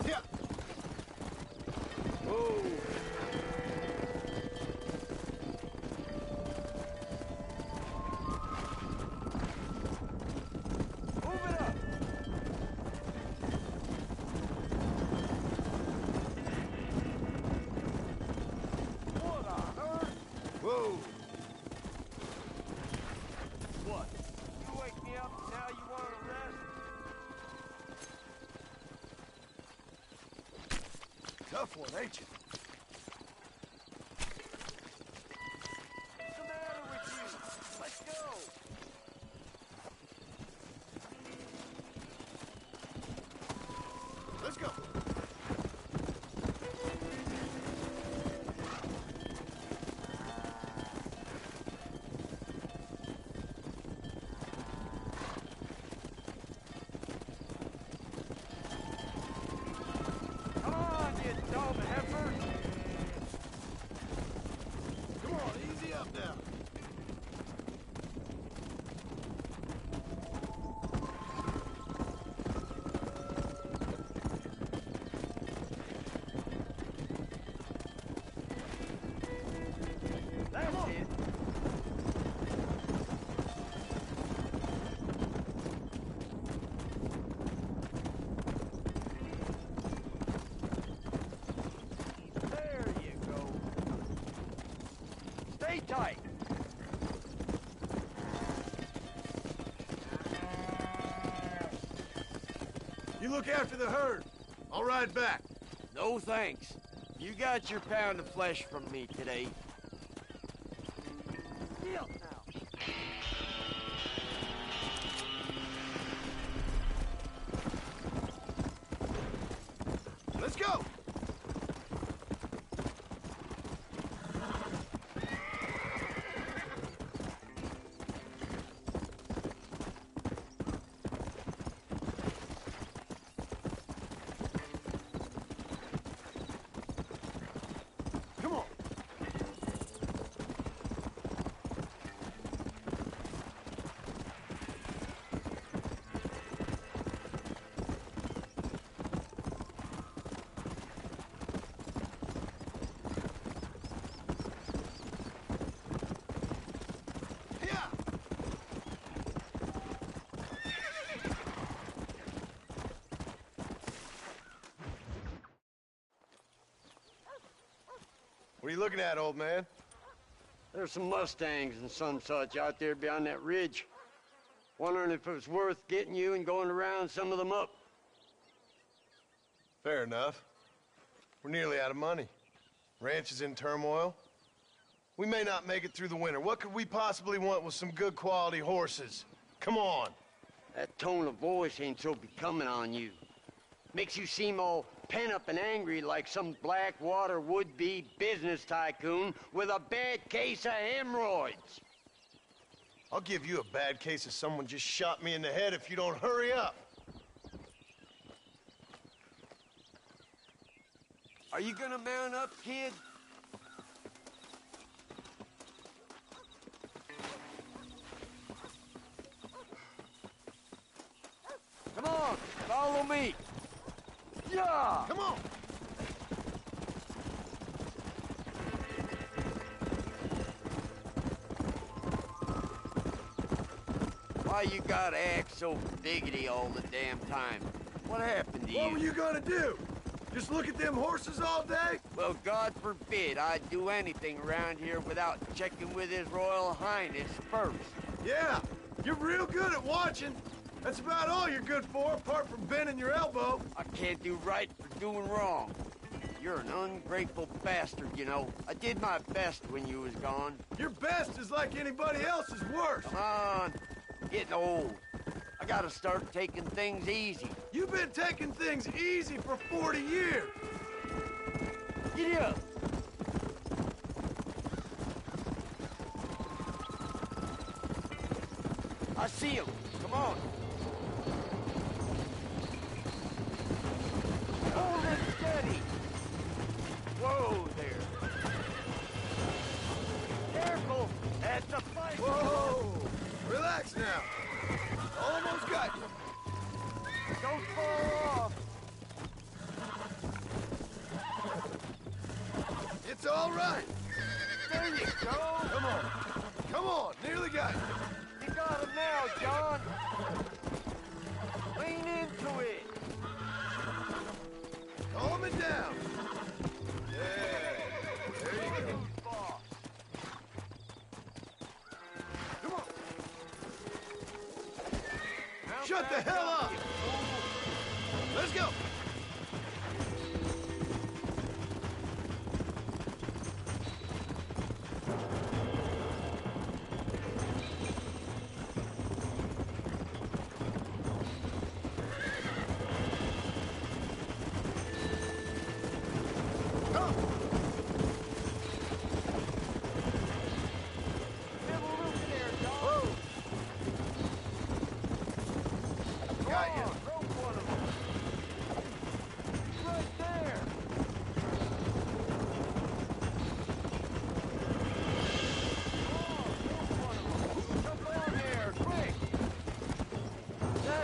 Yeah. Whoa. Move it up. What on earth? Whoa. What? You wake me up and now you want to rest? Tough one, ain't you? What's the matter with you? Let's go. Let's go. tight. You look after the herd. I'll ride back. No thanks. You got your pound of flesh from me today. Deal now. Let's go! Come on! What are you looking at, old man? There's some Mustangs and some such out there beyond that ridge. Wondering if it was worth getting you and going to round some of them up. Fair enough. We're nearly out of money. Ranch is in turmoil. We may not make it through the winter. What could we possibly want with some good quality horses? Come on. That tone of voice ain't so becoming on you. Makes you seem all pent up and angry like some Blackwater would-be business tycoon with a bad case of hemorrhoids. I'll give you a bad case of someone just shot me in the head if you don't hurry up. Are you gonna mount up, kid? Come on, follow me. Yeah! Come on! Why you gotta act so biggity all the damn time? What happened to you? What were you gonna do? Just look at them horses all day? Well, God forbid I'd do anything around here without checking with His Royal Highness first. Yeah, you're real good at watching. That's about all you're good for, apart from bending your elbow. I can't do right for doing wrong. You're an ungrateful bastard, you know. I did my best when you was gone. Your best is like anybody else's worst. Come on, I'm getting old. I gotta start taking things easy. You've been taking things easy for 40 years. Giddy up. I see him. Come on. Hold it steady. Whoa there. Careful. That's a fight. Whoa. Relax now. Almost got you. Don't fall off. It's all right. There you go. Come on. Come on. Nearly got you. You got him now, John. Lean into it. Calm it down. Yeah. There you go. Come on. Shut the hell up. Let's go.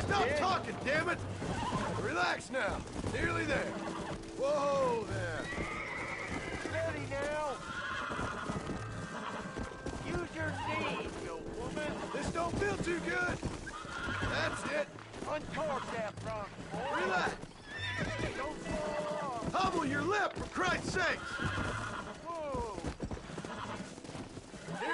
Stop talking, damn it! Relax now. Nearly there. Whoa there. Steady now. Use your knees, you woman. This don't feel too good. That's it. Uncork that front, boy. Relax. Don't fall off. Hobble your lip, for Christ's sakes. Whoa. Here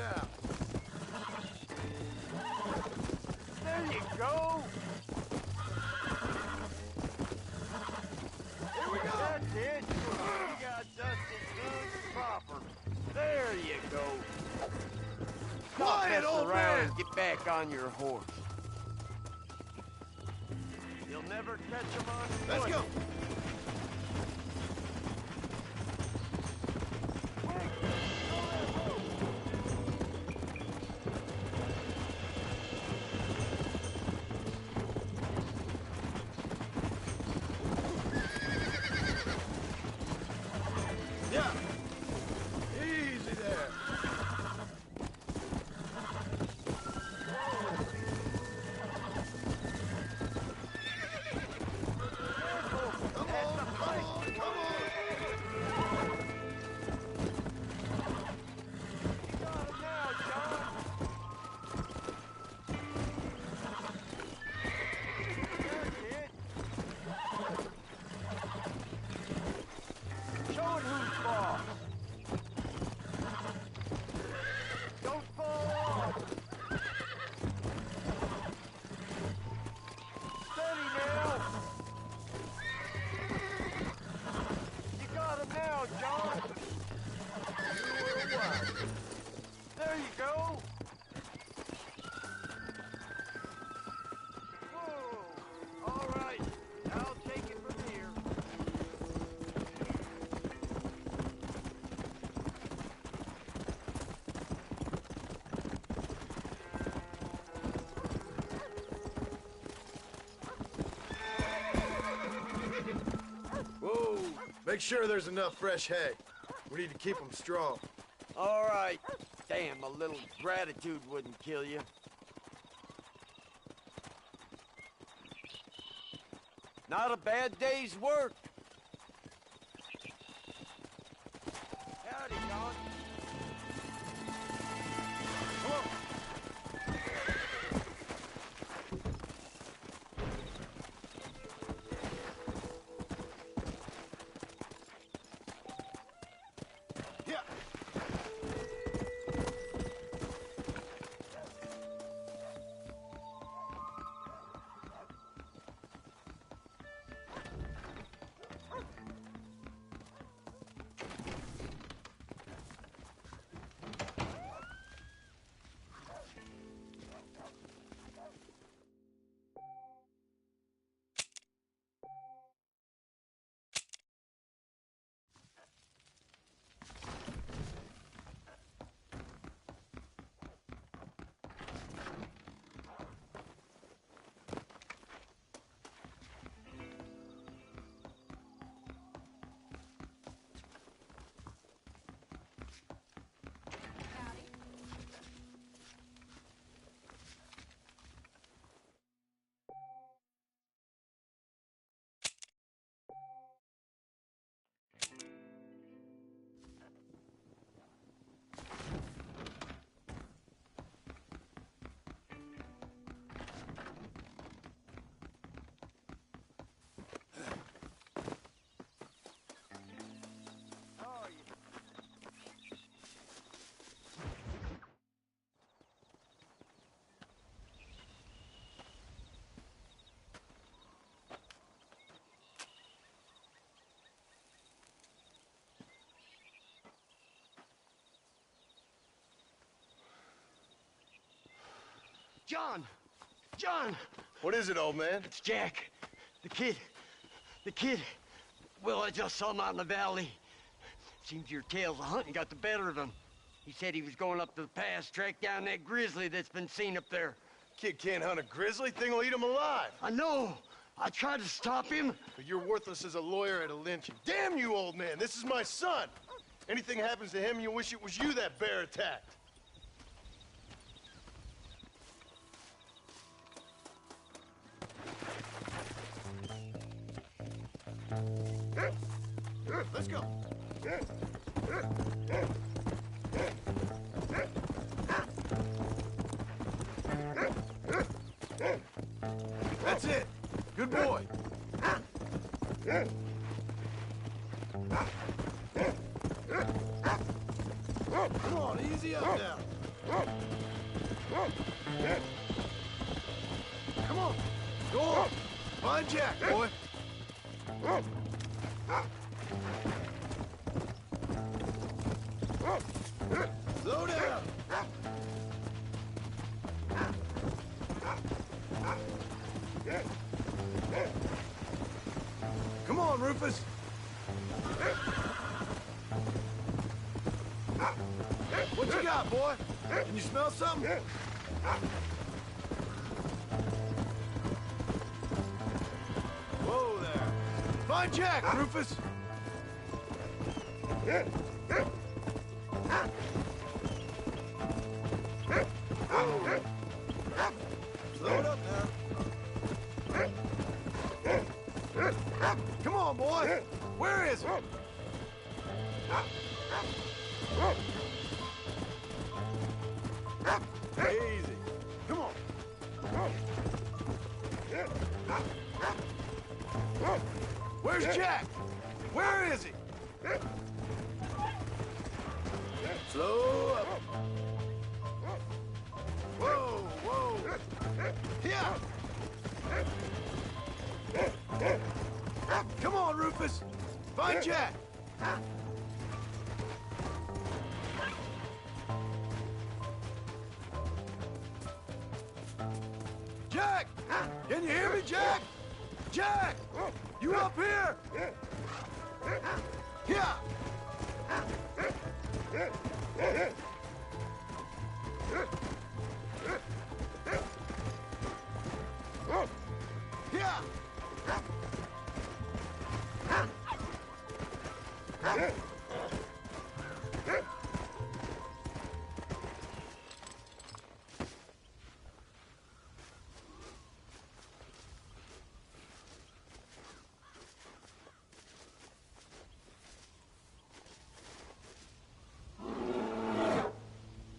now. There you go. Here we go. That's it. You got dusted good and proper. There you go. Stop Quiet, messing old around man. and get back on your horse. You'll never catch him on foot. Let's go. Yeah. Easy there. Showing who's boss. Don't fall off. Steady now. You got him now, John. You were wise. There you go. Whoa. All right. I'll take it from here. Whoa. Make sure there's enough fresh hay. We need to keep them strong. All right. Damn, a little gratitude wouldn't kill you. Not a bad day's work. Howdy, John. Come on. Yeah. John! John! What is it, old man? It's Jack. The kid. The kid. Well, I just saw him out in the valley. Seems your tales of hunting got the better of him. He said he was going up to the pass, track down that grizzly that's been seen up there. Kid can't hunt a grizzly. Thing will eat him alive. I know. I tried to stop him. But you're worthless as a lawyer at a lynching. Damn you, old man. This is my son. Anything happens to him, you'll wish it was you that bear attacked. Let's go. That's it. Good boy. Come on, easy up now. Come on. Go on. Find Jack, boy. Slow down. Come on, Rufus. What you got, boy? Can you smell something? Whoa there. Find Jack, Rufus. Slow it up now. Come on, boy. Where is he? Easy. Come on. Where's Jack? Where is he? Slow up. Whoa, whoa. Yeah. Come on, Rufus. Find Jack. Jack! Can you hear me, Jack? Jack! You up here? Yeah! Yeah!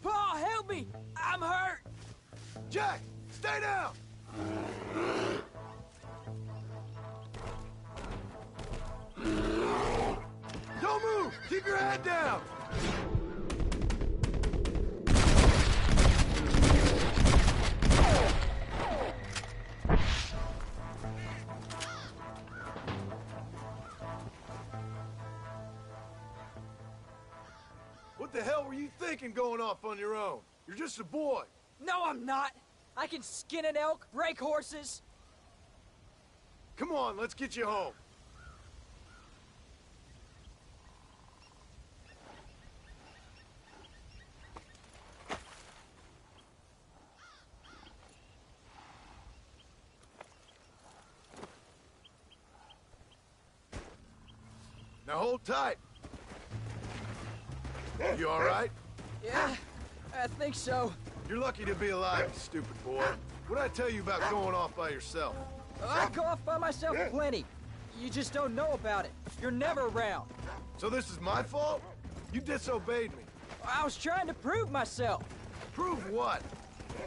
Paul, help me! I'm hurt! Jack, stay down! Don't move! Keep your head down! What the hell were you thinking going off on your own? You're just a boy. No, I'm not! I can skin an elk, break horses. Come on, let's get you home. Now hold tight. You all right? Yeah, I think so. You're lucky to be alive, you stupid boy. What'd I tell you about going off by yourself? I go off by myself plenty. You just don't know about it. You're never around. So this is my fault? You disobeyed me. I was trying to prove myself. Prove what?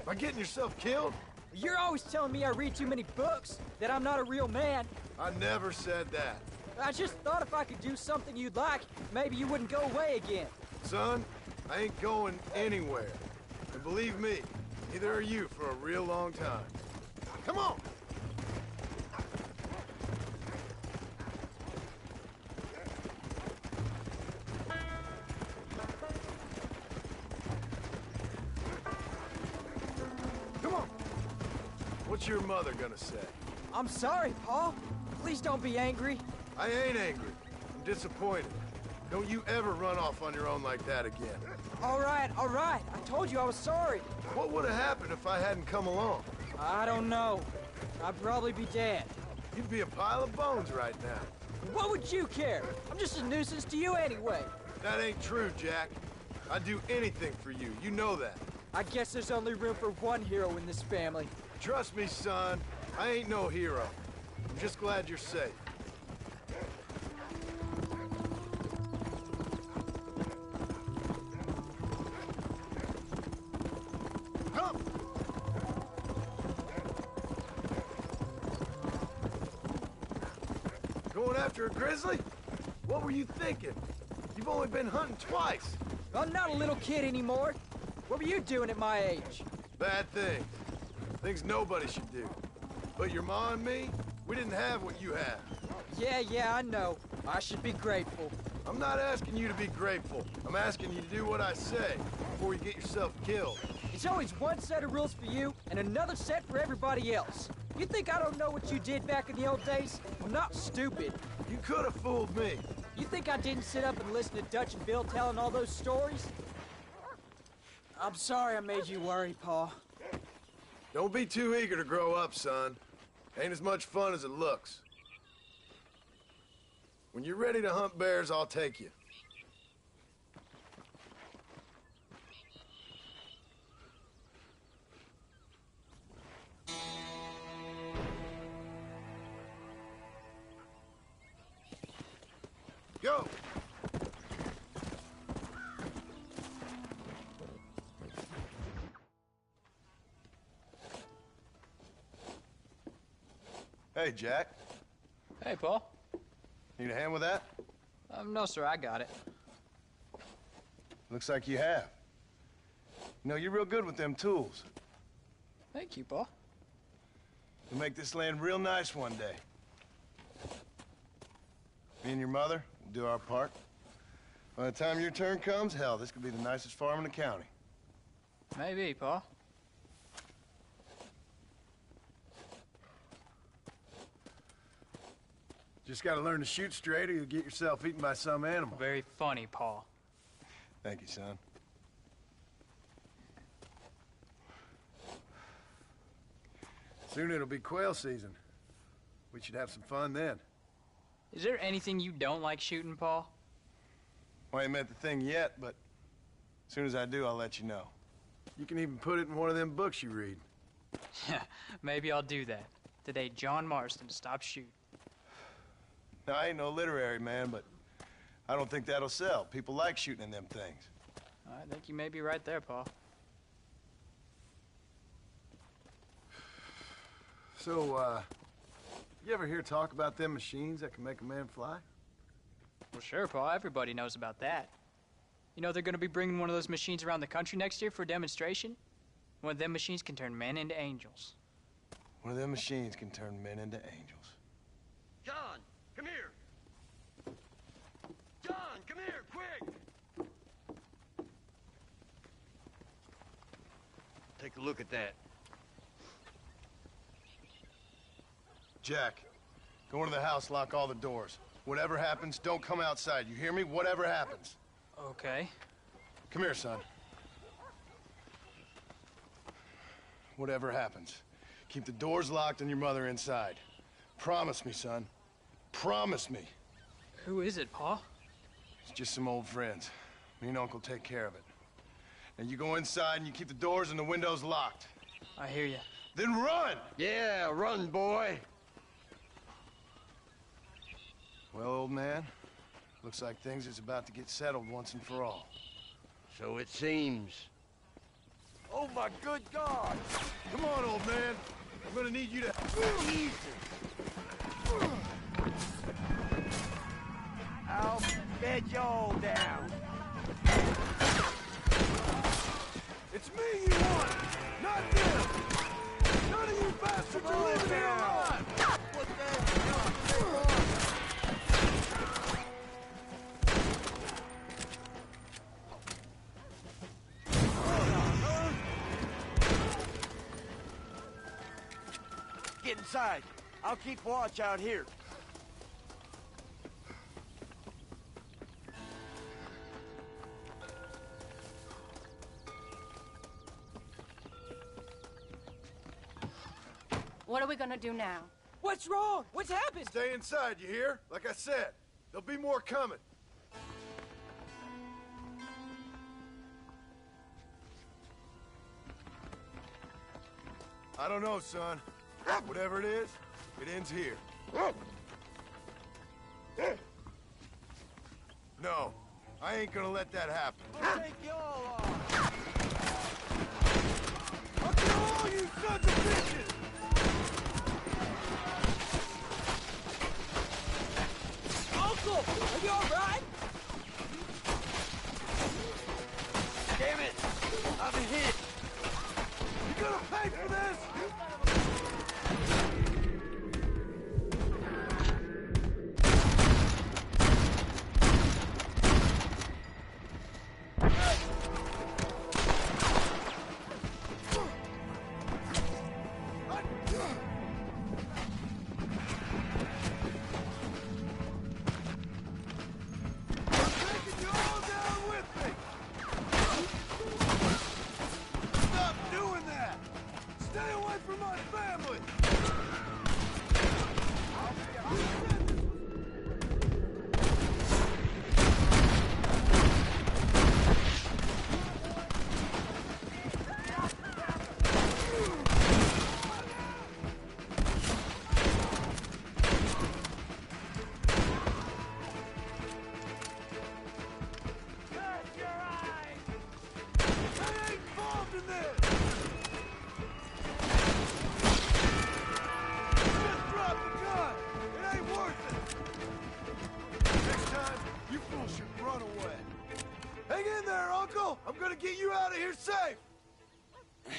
By getting yourself killed? You're always telling me I read too many books, that I'm not a real man. I never said that. I just thought if I could do something you'd like, maybe you wouldn't go away again. Son, I ain't going anywhere. And believe me, neither are you for a real long time. Come on! Come on! What's your mother gonna say? I'm sorry, Paul. Please don't be angry. I ain't angry. I'm disappointed. Don't you ever run off on your own like that again. All right, all right. I told you I was sorry. What would have happened if I hadn't come along? I don't know. I'd probably be dead. You'd be a pile of bones right now. What would you care? I'm just a nuisance to you anyway. That ain't true, Jack. I'd do anything for you. You know that. I guess there's only room for one hero in this family. Trust me, son. I ain't no hero. I'm just glad you're safe. Come! Going after a grizzly? What were you thinking? You've only been hunting twice. I'm not a little kid anymore. What were you doing at my age? Bad things. Things nobody should do. But your ma and me, we didn't have what you have. Yeah, I know. I should be grateful. I'm not asking you to be grateful. I'm asking you to do what I say before you get yourself killed. It's always one set of rules for you and another set for everybody else. You think I don't know what you did back in the old days? I'm not stupid. You could have fooled me. You think I didn't sit up and listen to Dutch and Bill telling all those stories? I'm sorry I made you worry, Pa. Don't be too eager to grow up, son. Ain't as much fun as it looks. When you're ready to hunt bears, I'll take you. Go! Hey, Jack. Hey, Paul. Need a hand with that? No, sir, I got it. Looks like you have. You know, you're real good with them tools. Thank you, Paul. You'll make this land real nice one day. Me and your mother will do our part. By the time your turn comes, hell, this could be the nicest farm in the county. Maybe, Paul. Just gotta learn to shoot straight or you'll get yourself eaten by some animal. Very funny, Paul. Thank you, son. Soon it'll be quail season. We should have some fun then. Is there anything you don't like shooting, Paul? Well, I ain't met the thing yet, but as soon as I do, I'll let you know. You can even put it in one of them books you read. Yeah, maybe I'll do that. Today, John Marston stopped shooting. Now, I ain't no literary man, but I don't think that'll sell. People like shooting in them things. I think you may be right there, Paul. So, you ever hear talk about them machines that can make a man fly? Well, sure, Paul. Everybody knows about that. You know they're going to be bringing one of those machines around the country next year for a demonstration? One of them machines can turn men into angels. One of them machines can turn men into angels. John, come here. John, come here, quick. Take a look at that. Jack, go into the house, lock all the doors. Whatever happens, don't come outside. You hear me? Whatever happens. Okay. Come here, son. Whatever happens, keep the doors locked and your mother inside. Promise me, son. Promise me. Who is it, Pa? It's just some old friends. Me and Uncle take care of it. Now you go inside and you keep the doors and the windows locked. I hear you. Then run! Yeah, run, boy. Well, old man, looks like things is about to get settled once and for all. So it seems. Oh, my good God! Come on, old man. I'm gonna need you to... Easy. I'll bed you all down. It's me you want, not them! None of you bastards are leaving here alive! What the hell? Get inside. I'll keep watch out here. What are we gonna do now? What's wrong? What's happened? Stay inside, you hear? Like I said, there'll be more coming. I don't know, son. Whatever it is, it ends here. No, I ain't gonna let that happen. I'll take you all on. I'll kill all you sons of bitches! Uncle, are you all right? Damn it! I'm gonna pay for this!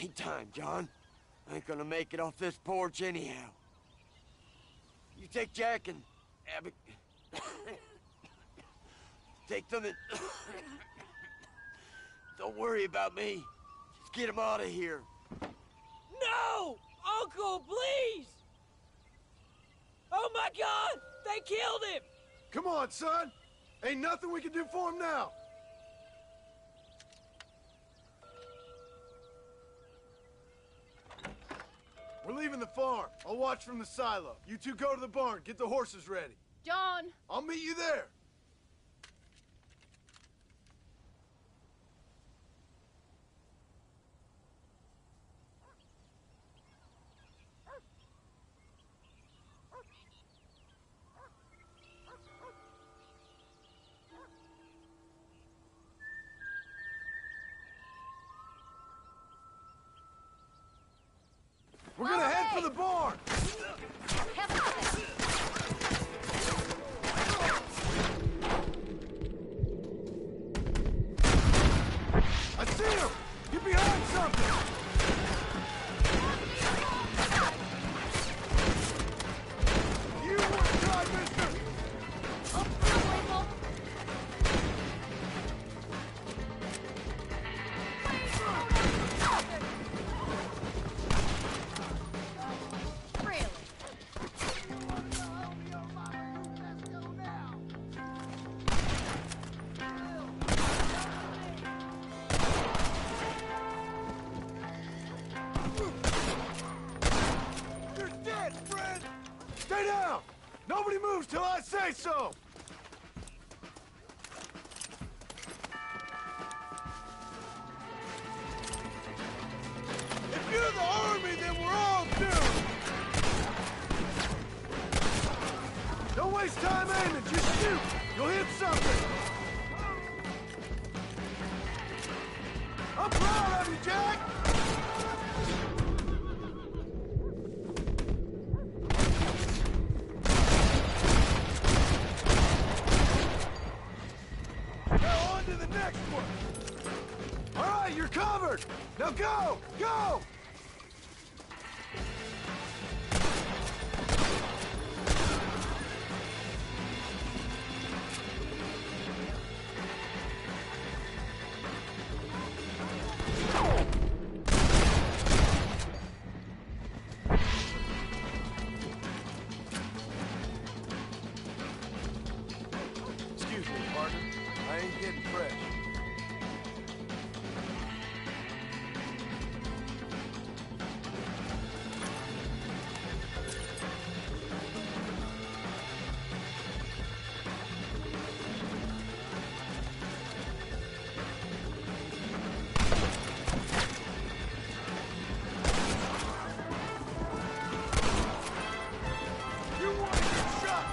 Ain't time, John. I ain't gonna make it off this porch anyhow. You take Jack and Abby. Take them and... Don't worry about me. Just get him out of here. No! Uncle, please! Oh my God! They killed him! Come on, son! Ain't nothing we can do for him now! We're leaving the farm. I'll watch from the silo. You two go to the barn. Get the horses ready. John! I'll meet you there. We're gonna head for the barn! I see him! Get behind something! You work hard, mister! Up the Stay down! Nobody moves till I say so! If you're the army, then we're all doomed! Don't waste time aiming, just shoot! You'll hit something! I'm proud of you, Jack! Next one! All right, you're covered! Now go! Go! Excuse me, partner. I ain't getting fresh. You want to get shot?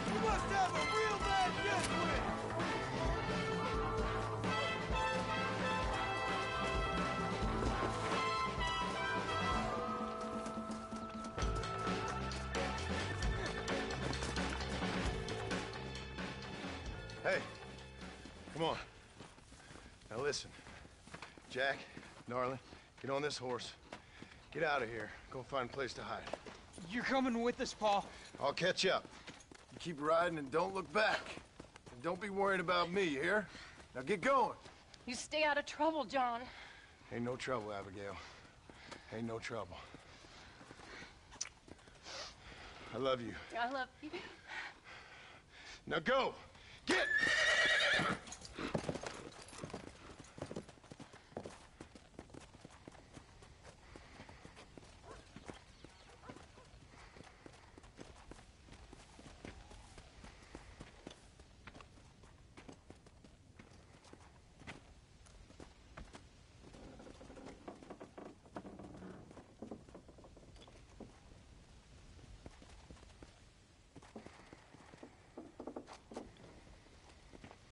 You must have a real bad death wish! Hey, come on. Now listen, Jack, darling, get on this horse. Get out of here. Go find a place to hide. You're coming with us, Paul. I'll catch up. You keep riding and don't look back. And don't be worried about me, you hear? Now get going. You stay out of trouble, John. Ain't no trouble, Abigail. Ain't no trouble. I love you. I love you. Now go! Get!